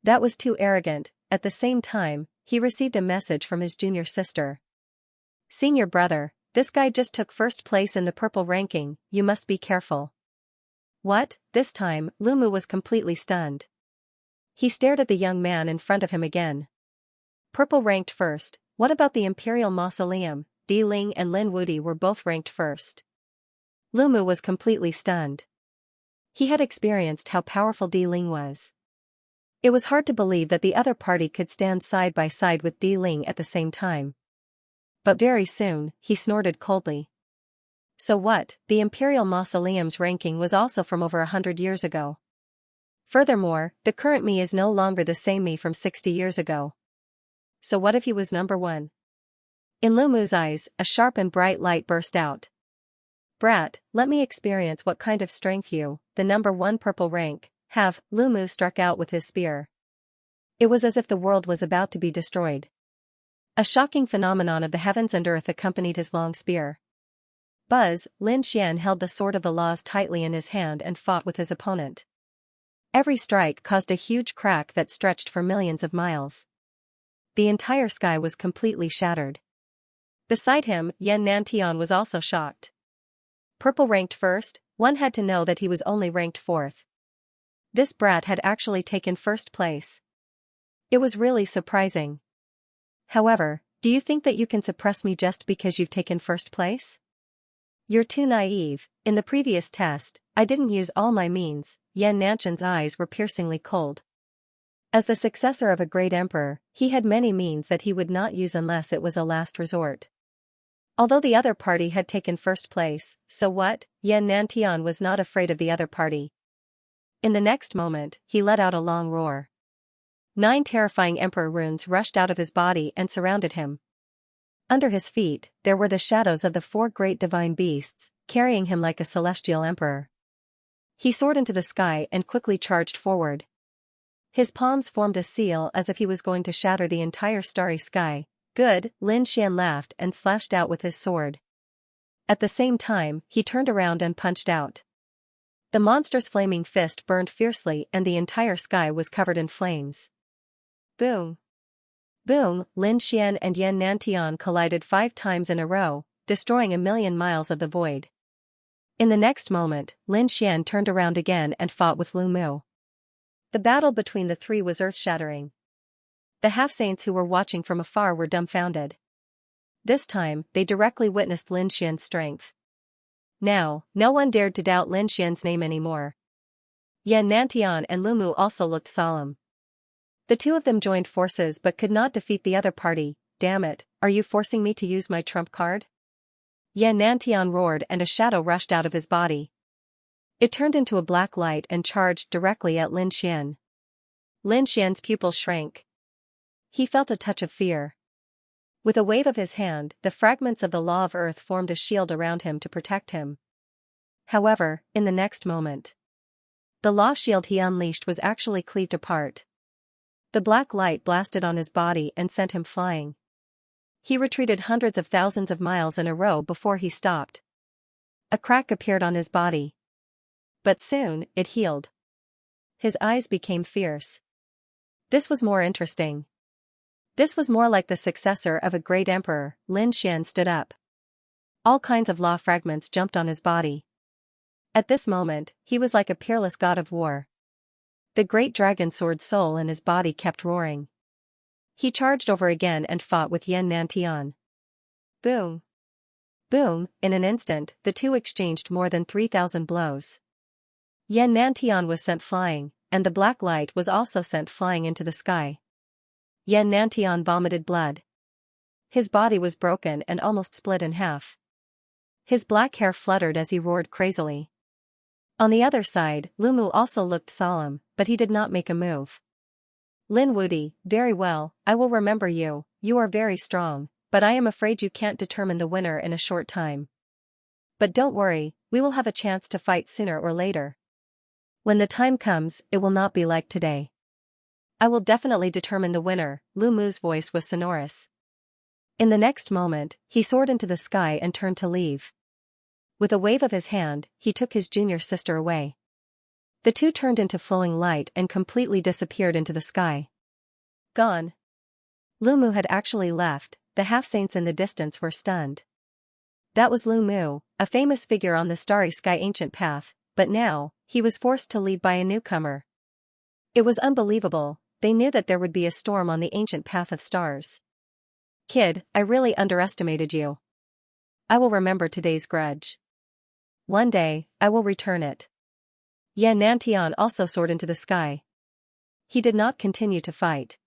That was too arrogant. At the same time, he received a message from his junior sister. Senior brother, this guy just took first place in the purple ranking, you must be careful. What? This time, Lu Mu was completely stunned. He stared at the young man in front of him again. Purple ranked first. What about the Imperial Mausoleum? Di Ling and Lin Wuti were both ranked first. Lu Mu was completely stunned. He had experienced how powerful Di Ling was. It was hard to believe that the other party could stand side by side with Di Ling at the same time. But very soon, he snorted coldly. So what? The Imperial Mausoleum's ranking was also from over 100 years ago. Furthermore, the current me is no longer the same me from 60 years ago. So what if he was number 1? In Lu Mu's eyes, a sharp and bright light burst out. Brat, let me experience what kind of strength you, the number 1 purple rank, have. Lu Mu struck out with his spear. It was as if the world was about to be destroyed. A shocking phenomenon of the heavens and earth accompanied his long spear. Buzz, Lin Xian held the sword of the laws tightly in his hand and fought with his opponent. Every strike caused a huge crack that stretched for millions of miles. The entire sky was completely shattered. Beside him, Yan Nantian was also shocked. Purple ranked first, one had to know that he was only ranked 4th. This brat had actually taken first place. It was really surprising. However, do you think that you can suppress me just because you've taken first place? You're too naive. In the previous test, I didn't use all my means. Yan Nantian's eyes were piercingly cold. As the successor of a great emperor, he had many means that he would not use unless it was a last resort. Although the other party had taken first place, so what? Yan Nantian was not afraid of the other party. In the next moment, he let out a long roar. 9 terrifying emperor runes rushed out of his body and surrounded him. Under his feet, there were the shadows of the 4 great divine beasts, carrying him like a celestial emperor. He soared into the sky and quickly charged forward. His palms formed a seal as if he was going to shatter the entire starry sky. Good, Lin Xian laughed and slashed out with his sword. At the same time, he turned around and punched out. The monster's flaming fist burned fiercely and the entire sky was covered in flames. Boom! Boom! Lin Xian and Yan Nantian collided 5 times in a row, destroying 1,000,000 miles of the void. In the next moment, Lin Xian turned around again and fought with Lu Mu. The battle between the three was earth-shattering. The half-saints who were watching from afar were dumbfounded. This time, they directly witnessed Lin Xian's strength. Now, no one dared to doubt Lin Xian's name anymore. Yan Nantian and Lu Mu also looked solemn. The two of them joined forces but could not defeat the other party. Damn it, are you forcing me to use my trump card? Yan Nantian roared and a shadow rushed out of his body. It turned into a black light and charged directly at Lin Xian. Lin Xian's pupils shrank. He felt a touch of fear. With a wave of his hand, the fragments of the law of earth formed a shield around him to protect him. However, in the next moment, the law shield he unleashed was actually cleaved apart. The black light blasted on his body and sent him flying. He retreated hundreds of thousands of miles in a row before he stopped. A crack appeared on his body. But soon, it healed. His eyes became fierce. This was more interesting. This was more like the successor of a great emperor. Lin Xian stood up. All kinds of law fragments jumped on his body. At this moment, he was like a peerless god of war. The great dragon sword soul in his body kept roaring. He charged over again and fought with Yan Nantian. Boom! Boom! In an instant, the two exchanged more than 3,000 blows. Yan Nantian was sent flying, and the black light was also sent flying into the sky. Yan Nantian vomited blood. His body was broken and almost split in half. His black hair fluttered as he roared crazily. On the other side, Lu Mu also looked solemn, but he did not make a move. Lin Wudi, very well, I will remember you. You are very strong, but I am afraid you can't determine the winner in a short time. But don't worry, we will have a chance to fight sooner or later. When the time comes, it will not be like today. I will definitely determine the winner. Lu Mu's voice was sonorous. In the next moment, he soared into the sky and turned to leave. With a wave of his hand, he took his junior sister away. The two turned into flowing light and completely disappeared into the sky. Gone. Lu Mu had actually left. The half-saints in the distance were stunned. That was Lu Mu, a famous figure on the starry sky ancient path, but now, he was forced to leave by a newcomer. It was unbelievable. They knew that there would be a storm on the ancient path of stars. Kid, I really underestimated you. I will remember today's grudge. One day, I will return it. Yan Nantian also soared into the sky. He did not continue to fight.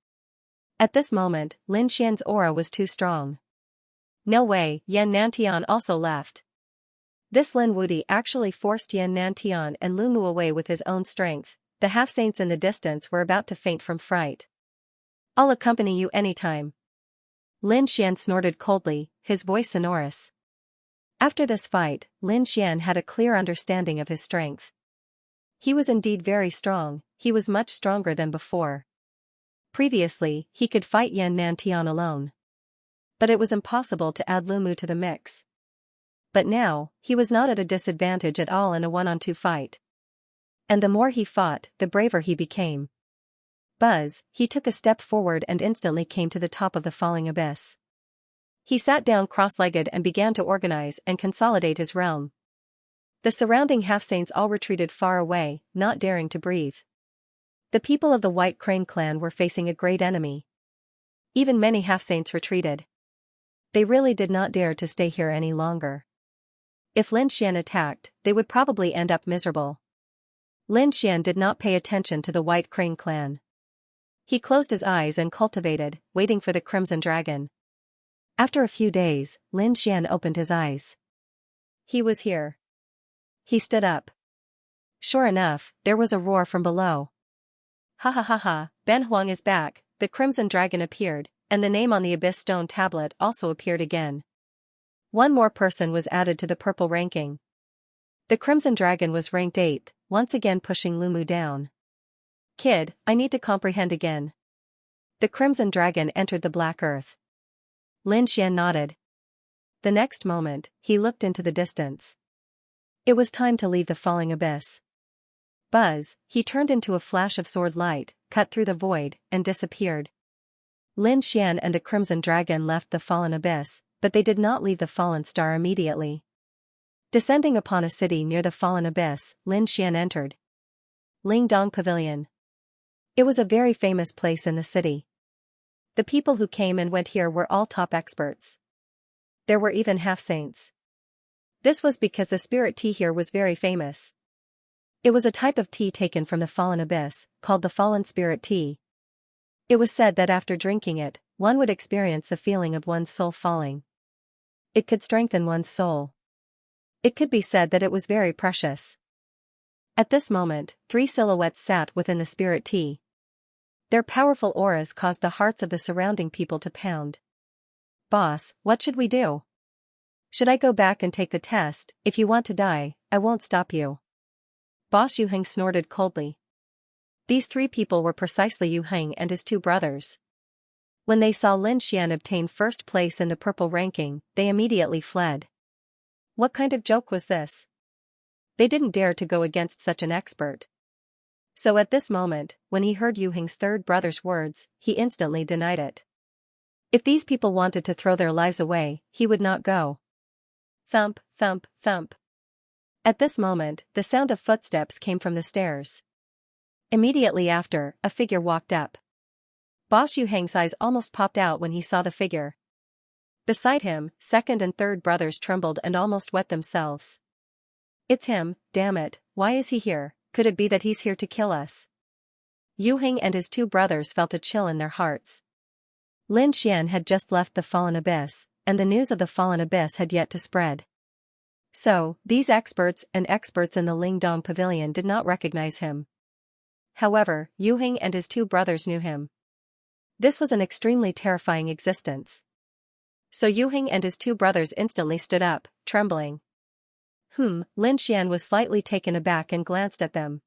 At this moment, Lin Xian's aura was too strong. No way, Yan Nantian also left. This Lin Wudi actually forced Yan Nantian and Lu Mu away with his own strength. The half-saints in the distance were about to faint from fright. I'll accompany you anytime. Lin Xian snorted coldly, his voice sonorous. After this fight, Lin Xian had a clear understanding of his strength. He was indeed very strong. He was much stronger than before. Previously, he could fight Yan Nantian alone. But it was impossible to add Lu Mu to the mix. But now, he was not at a disadvantage at all in a one-on-two fight. And the more he fought, the braver he became. Buzz, he took a step forward and instantly came to the top of the falling abyss. He sat down cross-legged and began to organize and consolidate his realm. The surrounding half-saints all retreated far away, not daring to breathe. The people of the White Crane clan were facing a great enemy. Even many half-saints retreated. They really did not dare to stay here any longer. If Lin Xian attacked, they would probably end up miserable. Lin Xian did not pay attention to the White Crane clan. He closed his eyes and cultivated, waiting for the Crimson Dragon. After a few days, Lin Xian opened his eyes. He was here. He stood up. Sure enough, there was a roar from below. Ha ha ha ha, Ben Huang is back. The Crimson Dragon appeared, and the name on the Abyss Stone tablet also appeared again. One more person was added to the purple ranking. The Crimson Dragon was ranked 8th, once again pushing Lu Mu down. Kid, I need to comprehend again. The Crimson Dragon entered the Black Earth. Lin Xian nodded. The next moment, he looked into the distance. It was time to leave the falling abyss. Buzz, he turned into a flash of sword light, cut through the void, and disappeared. Lin Xian and the Crimson Dragon left the fallen abyss, but they did not leave the fallen star immediately. Descending upon a city near the fallen abyss, Lin Xian entered Lingdong Pavilion. It was a very famous place in the city. The people who came and went here were all top experts. There were even half-saints. This was because the spirit tea here was very famous. It was a type of tea taken from the fallen abyss, called the fallen spirit tea. It was said that after drinking it, one would experience the feeling of one's soul falling. It could strengthen one's soul. It could be said that it was very precious. At this moment, 3 silhouettes sat within the spirit tea. Their powerful auras caused the hearts of the surrounding people to pound. "Boss, what should we do? Should I go back and take the test? If you want to die, I won't stop you." Boss Yu Heng snorted coldly. These 3 people were precisely Yu Heng and his 2 brothers. When they saw Lin Xian obtain first place in the purple ranking, they immediately fled. What kind of joke was this? They didn't dare to go against such an expert. So at this moment, when he heard Yu Heng's 3rd brother's words, he instantly denied it. If these people wanted to throw their lives away, he would not go. Thump, thump, thump. At this moment, the sound of footsteps came from the stairs. Immediately after, a figure walked up. Boss Yu Heng's eyes almost popped out when he saw the figure. Beside him, 2nd and 3rd brothers trembled and almost wet themselves. "It's him, damn it, why is he here? Could it be that he's here to kill us?" Yu Heng and his 2 brothers felt a chill in their hearts. Lin Xian had just left the fallen abyss, and the news of the fallen abyss had yet to spread. So, these experts in the Lingdong Pavilion did not recognize him. However, Yu Heng and his 2 brothers knew him. This was an extremely terrifying existence. So Yu Heng and his 2 brothers instantly stood up, trembling. Lin Xian was slightly taken aback and glanced at them.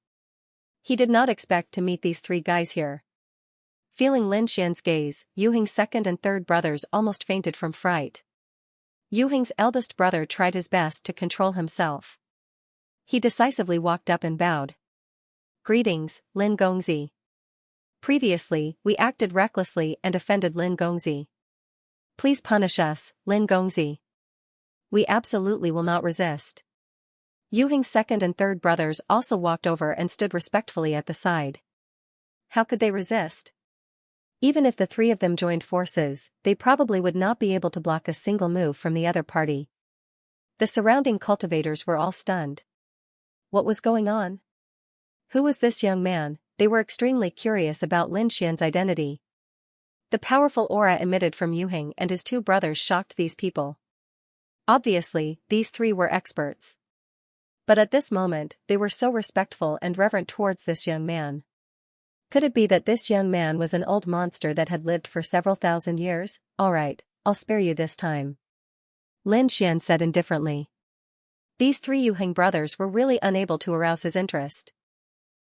He did not expect to meet these 3 guys here. Feeling Lin Xian's gaze, Yu Heng's 2nd and 3rd brothers almost fainted from fright. Yu Heng's eldest brother tried his best to control himself. He decisively walked up and bowed. "Greetings, Lin Gongzi. Previously, we acted recklessly and offended Lin Gongzi. Please punish us, Lin Gongzi. We absolutely will not resist." Yu Heng's 2nd and 3rd brothers also walked over and stood respectfully at the side. How could they resist? Even if the 3 of them joined forces, they probably would not be able to block a single move from the other party. The surrounding cultivators were all stunned. What was going on? Who was this young man? They were extremely curious about Lin Xian's identity. The powerful aura emitted from Yu Heng and his 2 brothers shocked these people. Obviously, these 3 were experts. But at this moment, they were so respectful and reverent towards this young man. Could it be that this young man was an old monster that had lived for several thousand years? "Alright, I'll spare you this time," Lin Xian said indifferently. These 3 Yu Heng brothers were really unable to arouse his interest.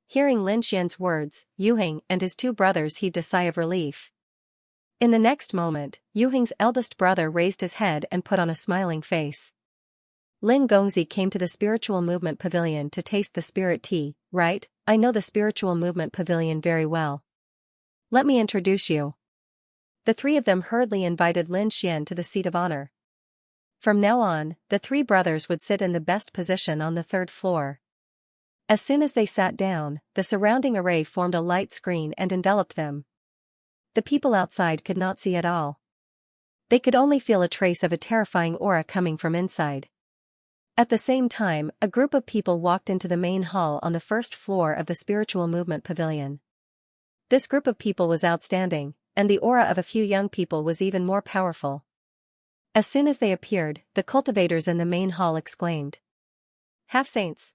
Hearing Lin Xian's words, Yu Heng and his 2 brothers heaved a sigh of relief. In the next moment, Yu Heng's eldest brother raised his head and put on a smiling face. "Lin Gongzi came to the Spiritual Movement Pavilion to taste the spirit tea, right? I know the Spiritual Movement Pavilion very well. Let me introduce you." The 3 of them hurriedly invited Lin Xian to the seat of honor. From now on, the 3 brothers would sit in the best position on the 3rd floor. As soon as they sat down, the surrounding array formed a light screen and enveloped them. The people outside could not see at all. They could only feel a trace of a terrifying aura coming from inside. At the same time, a group of people walked into the main hall on the 1st floor of the Spiritual Movement Pavilion. This group of people was outstanding, and the aura of a few young people was even more powerful. As soon as they appeared, the cultivators in the main hall exclaimed, "Half-saints!"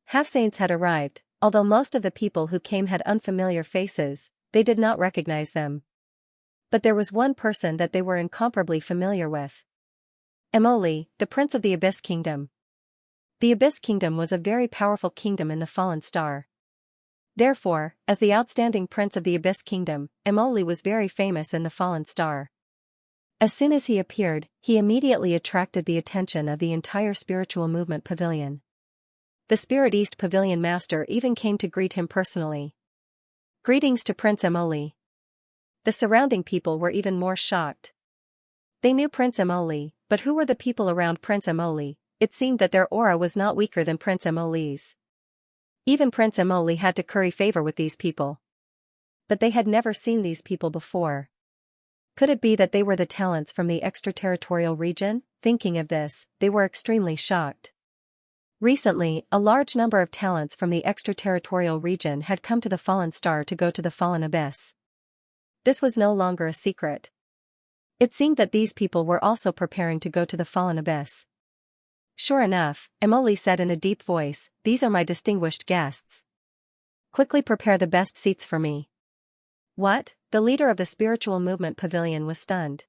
Half-saints had arrived. Although most of the people who came had unfamiliar faces, they did not recognize them. But there was one person that they were incomparably familiar with. Emoli, the Prince of the Abyss Kingdom. The Abyss Kingdom was a very powerful kingdom in the Fallen Star. Therefore, as the outstanding Prince of the Abyss Kingdom, Emoli was very famous in the Fallen Star. As soon as he appeared, he immediately attracted the attention of the entire Spiritual Movement Pavilion. The Spirit East Pavilion Master even came to greet him personally. Greetings to Prince Emoli. The surrounding people were even more shocked. They knew Prince Emoli, but who were the people around Prince Emoli? It seemed that their aura was not weaker than Prince Emoli's. Even Prince Emoli had to curry favor with these people. But they had never seen these people before. Could it be that they were the talents from the extraterritorial region? Thinking of this, they were extremely shocked. Recently, a large number of talents from the extraterritorial region had come to the Fallen Star to go to the Fallen Abyss. This was no longer a secret. It seemed that these people were also preparing to go to the Fallen Abyss. Sure enough, Emoli said in a deep voice, "These are my distinguished guests. Quickly prepare the best seats for me." What? The leader of the spiritual movement pavilion was stunned.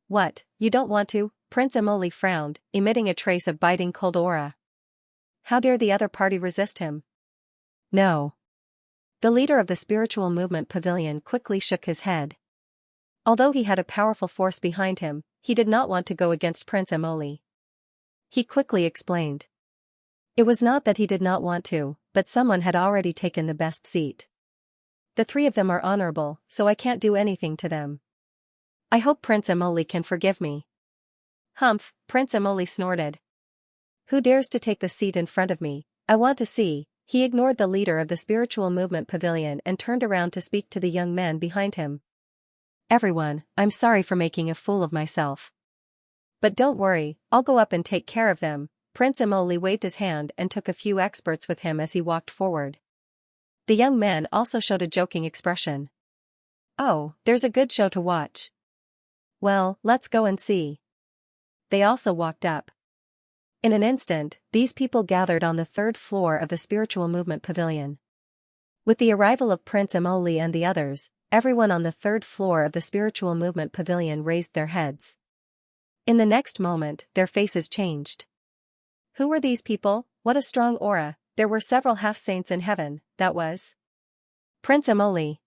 What, you don't want to? Prince Emoli frowned, emitting a trace of biting cold aura. How dare the other party resist him? No. The leader of the spiritual movement pavilion quickly shook his head. Although he had a powerful force behind him, he did not want to go against Prince Emoli. He quickly explained. It was not that he did not want to, but someone had already taken the best seat. The three of them are honorable, so I can't do anything to them. I hope Prince Emoli can forgive me. Humph, Prince Emoli snorted. Who dares to take the seat in front of me? I want to see. He ignored the leader of the spiritual movement pavilion and turned around to speak to the young men behind him. Everyone, I'm sorry for making a fool of myself. But don't worry, I'll go up and take care of them. Prince Emoli waved his hand and took a few experts with him as he walked forward. The young men also showed a joking expression. Oh, there's a good show to watch. Well, let's go and see. They also walked up. In an instant, these people gathered on the third floor of the spiritual movement pavilion. With the arrival of Prince Emoli and the others, everyone on the third floor of the spiritual movement pavilion raised their heads. In the next moment, their faces changed. Who were these people? What a strong aura! There were several half-saints in heaven, that was. Prince Emoli!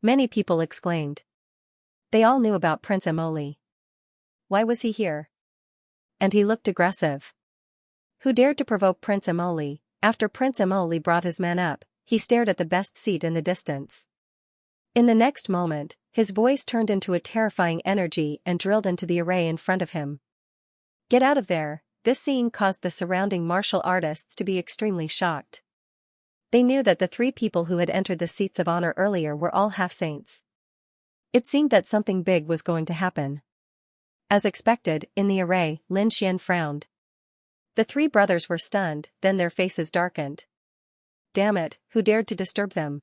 Many people exclaimed. They all knew about Prince Emoli. Why was he here? And he looked aggressive. Who dared to provoke Prince Emoli? After Prince Emoli brought his men up, he stared at the best seat in the distance. In the next moment, his voice turned into a terrifying energy and drilled into the array in front of him. Get out of there! This scene caused the surrounding martial artists to be extremely shocked. They knew that the three people who had entered the seats of honor earlier were all half-saints. It seemed that something big was going to happen. As expected, in the array, Lin Xian frowned. The three brothers were stunned, then their faces darkened. Damn it, who dared to disturb them?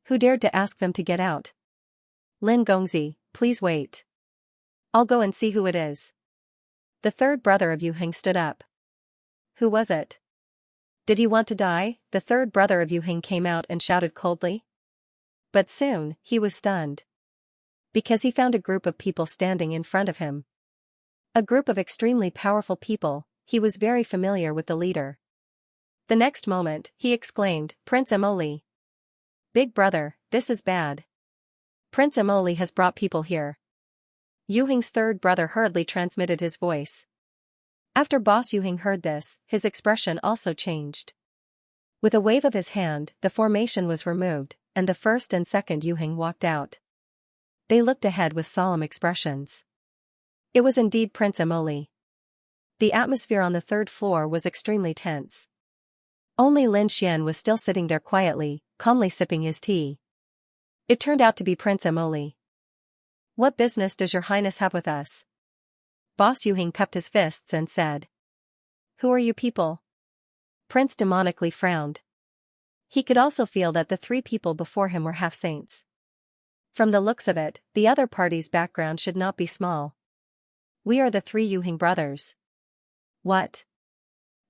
Who dared to ask them to get out? Lin Gongzi, please wait. I'll go and see who it is. The third brother of Yuheng stood up. Who was it? Did he want to die? The third brother of Yuheng came out and shouted coldly. But soon, he was stunned. Because he found a group of people standing in front of him. A group of extremely powerful people. He was very familiar with the leader. The next moment, he exclaimed, Prince Emoli. Big brother, this is bad. Prince Emoli has brought people here. Yuheng's third brother hurriedly transmitted his voice. After Boss Yuheng heard this, his expression also changed. With a wave of his hand, the formation was removed, and the first and second Yuheng walked out. They looked ahead with solemn expressions. It was indeed Prince Emoli. The atmosphere on the third floor was extremely tense. Only Lin Xian was still sitting there quietly, calmly sipping his tea. It turned out to be Prince Emoli. What business does your highness have with us? Boss Yuheng cupped his fists and said. Who are you people? Prince demonically frowned. He could also feel that the three people before him were half-saints. From the looks of it, the other party's background should not be small. We are the three Yuheng brothers. What?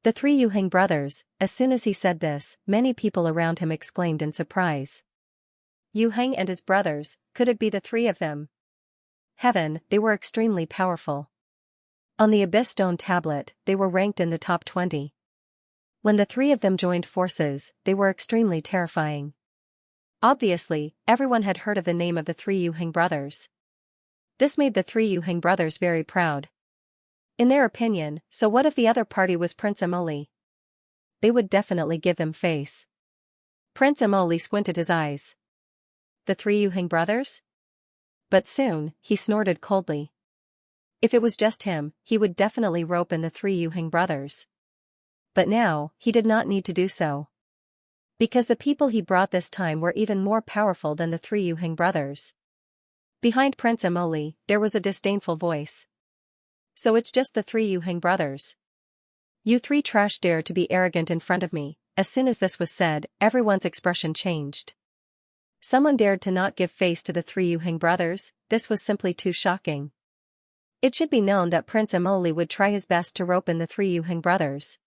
The three Yuheng brothers. As soon as he said this, many people around him exclaimed in surprise. Yuheng and his brothers, could it be the three of them? Heaven, they were extremely powerful. On the Abyss Stone tablet, they were ranked in the top 20. When the three of them joined forces, they were extremely terrifying. Obviously, everyone had heard of the name of the three Yuheng brothers. This made the three Yuheng brothers very proud. In their opinion, so what if the other party was Prince Emoli? they would definitely give him face. Prince Emoli squinted his eyes. The three Yuheng brothers? But soon, he snorted coldly. If it was just him, he would definitely rope in the three Yuheng brothers. But now, he did not need to do so. Because the people he brought this time were even more powerful than the three Yuheng brothers. Behind Prince Emoli, there was a disdainful voice. So it's just the three Yuheng brothers. You three trash dare to be arrogant in front of me. As soon as this was said, everyone's expression changed. Someone dared to not give face to the three Yuheng brothers. This was simply too shocking. It should be known that Prince Emoli would try his best to rope in the three Yuheng brothers.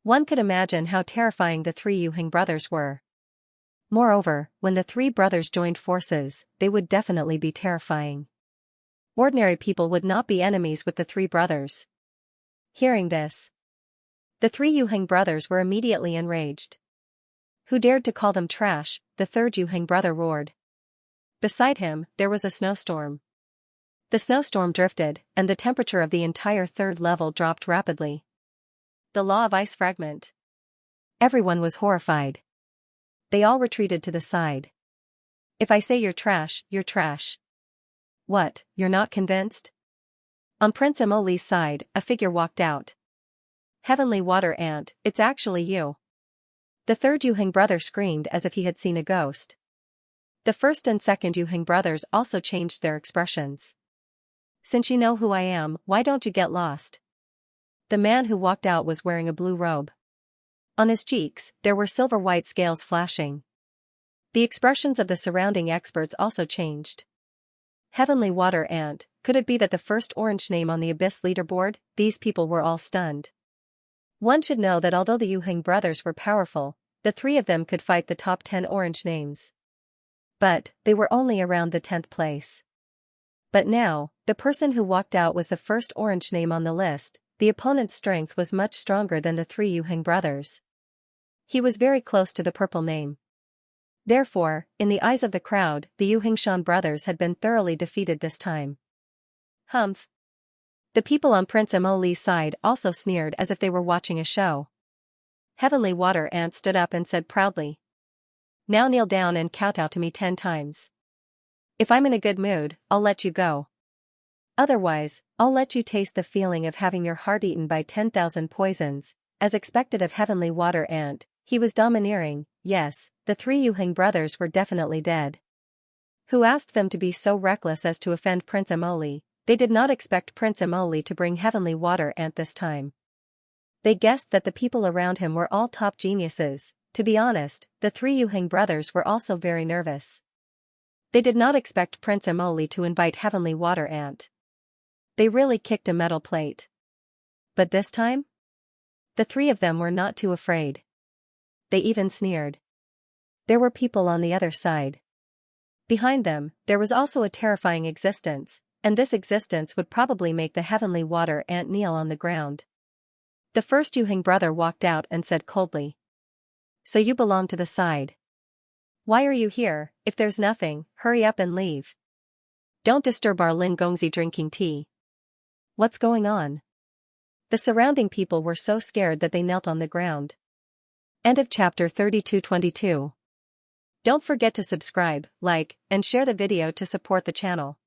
One could imagine how terrifying the three Yuheng brothers were. Moreover, when the three brothers joined forces, they would definitely be terrifying. Ordinary people would not be enemies with the three brothers. Hearing this, the three Yuheng brothers were immediately enraged. Who dared to call them trash? The third Yuheng brother roared. Beside him, there was a snowstorm. The snowstorm drifted, and the temperature of the entire third level dropped rapidly. The law of ice fragment. Everyone was horrified. They all retreated to the side. If I say you're trash, you're trash. What, you're not convinced? On Prince Emoli's side, a figure walked out. Heavenly Water Ant, it's actually you. The third Yuheng brother screamed as if he had seen a ghost. The first and second Yuheng brothers also changed their expressions. Since you know who I am, why don't you get lost? The man who walked out was wearing a blue robe. On his cheeks, there were silver-white scales flashing. The expressions of the surrounding experts also changed. Heavenly Water Ant, could it be that the first orange name on the Abyss leaderboard? These people were all stunned. One should know that although the Yuheng brothers were powerful, the three of them could fight the top 10 orange names. But, they were only around the 10th place. But now, the person who walked out was the first orange name on the list. The opponent's strength was much stronger than the three Yuheng brothers. He was very close to the purple name. Therefore, in the eyes of the crowd, the Yuhengshan brothers had been thoroughly defeated this time. Humph. The people on Prince Emoli's side also sneered as if they were watching a show. Heavenly Water Ant stood up and said proudly. Now kneel down and kowtow to me 10 times. If I'm in a good mood, I'll let you go. Otherwise, I'll let you taste the feeling of having your heart eaten by 10,000 poisons. As expected of Heavenly Water Ant, he was domineering. Yes, the three Yuheng brothers were definitely dead. Who asked them to be so reckless as to offend Prince Emoli? They did not expect Prince Emoli to bring Heavenly Water Ant this time. They guessed that the people around him were all top geniuses. To be honest, the three Yuheng brothers were also very nervous. They did not expect Prince Emoli to invite Heavenly Water Ant. They really kicked a metal plate. But this time? The three of them were not too afraid. They even sneered. There were people on the other side. Behind them, there was also a terrifying existence, and this existence would probably make the Heavenly Water Ant kneel on the ground. The first Yuheng brother walked out and said coldly. So you belong to the side. Why are you here? If there's nothing, hurry up and leave. Don't disturb our Lin Gongzi drinking tea. What's going on? The surrounding people were so scared that they knelt on the ground. End of chapter 32-22. Don't forget to subscribe, like, and share the video to support the channel.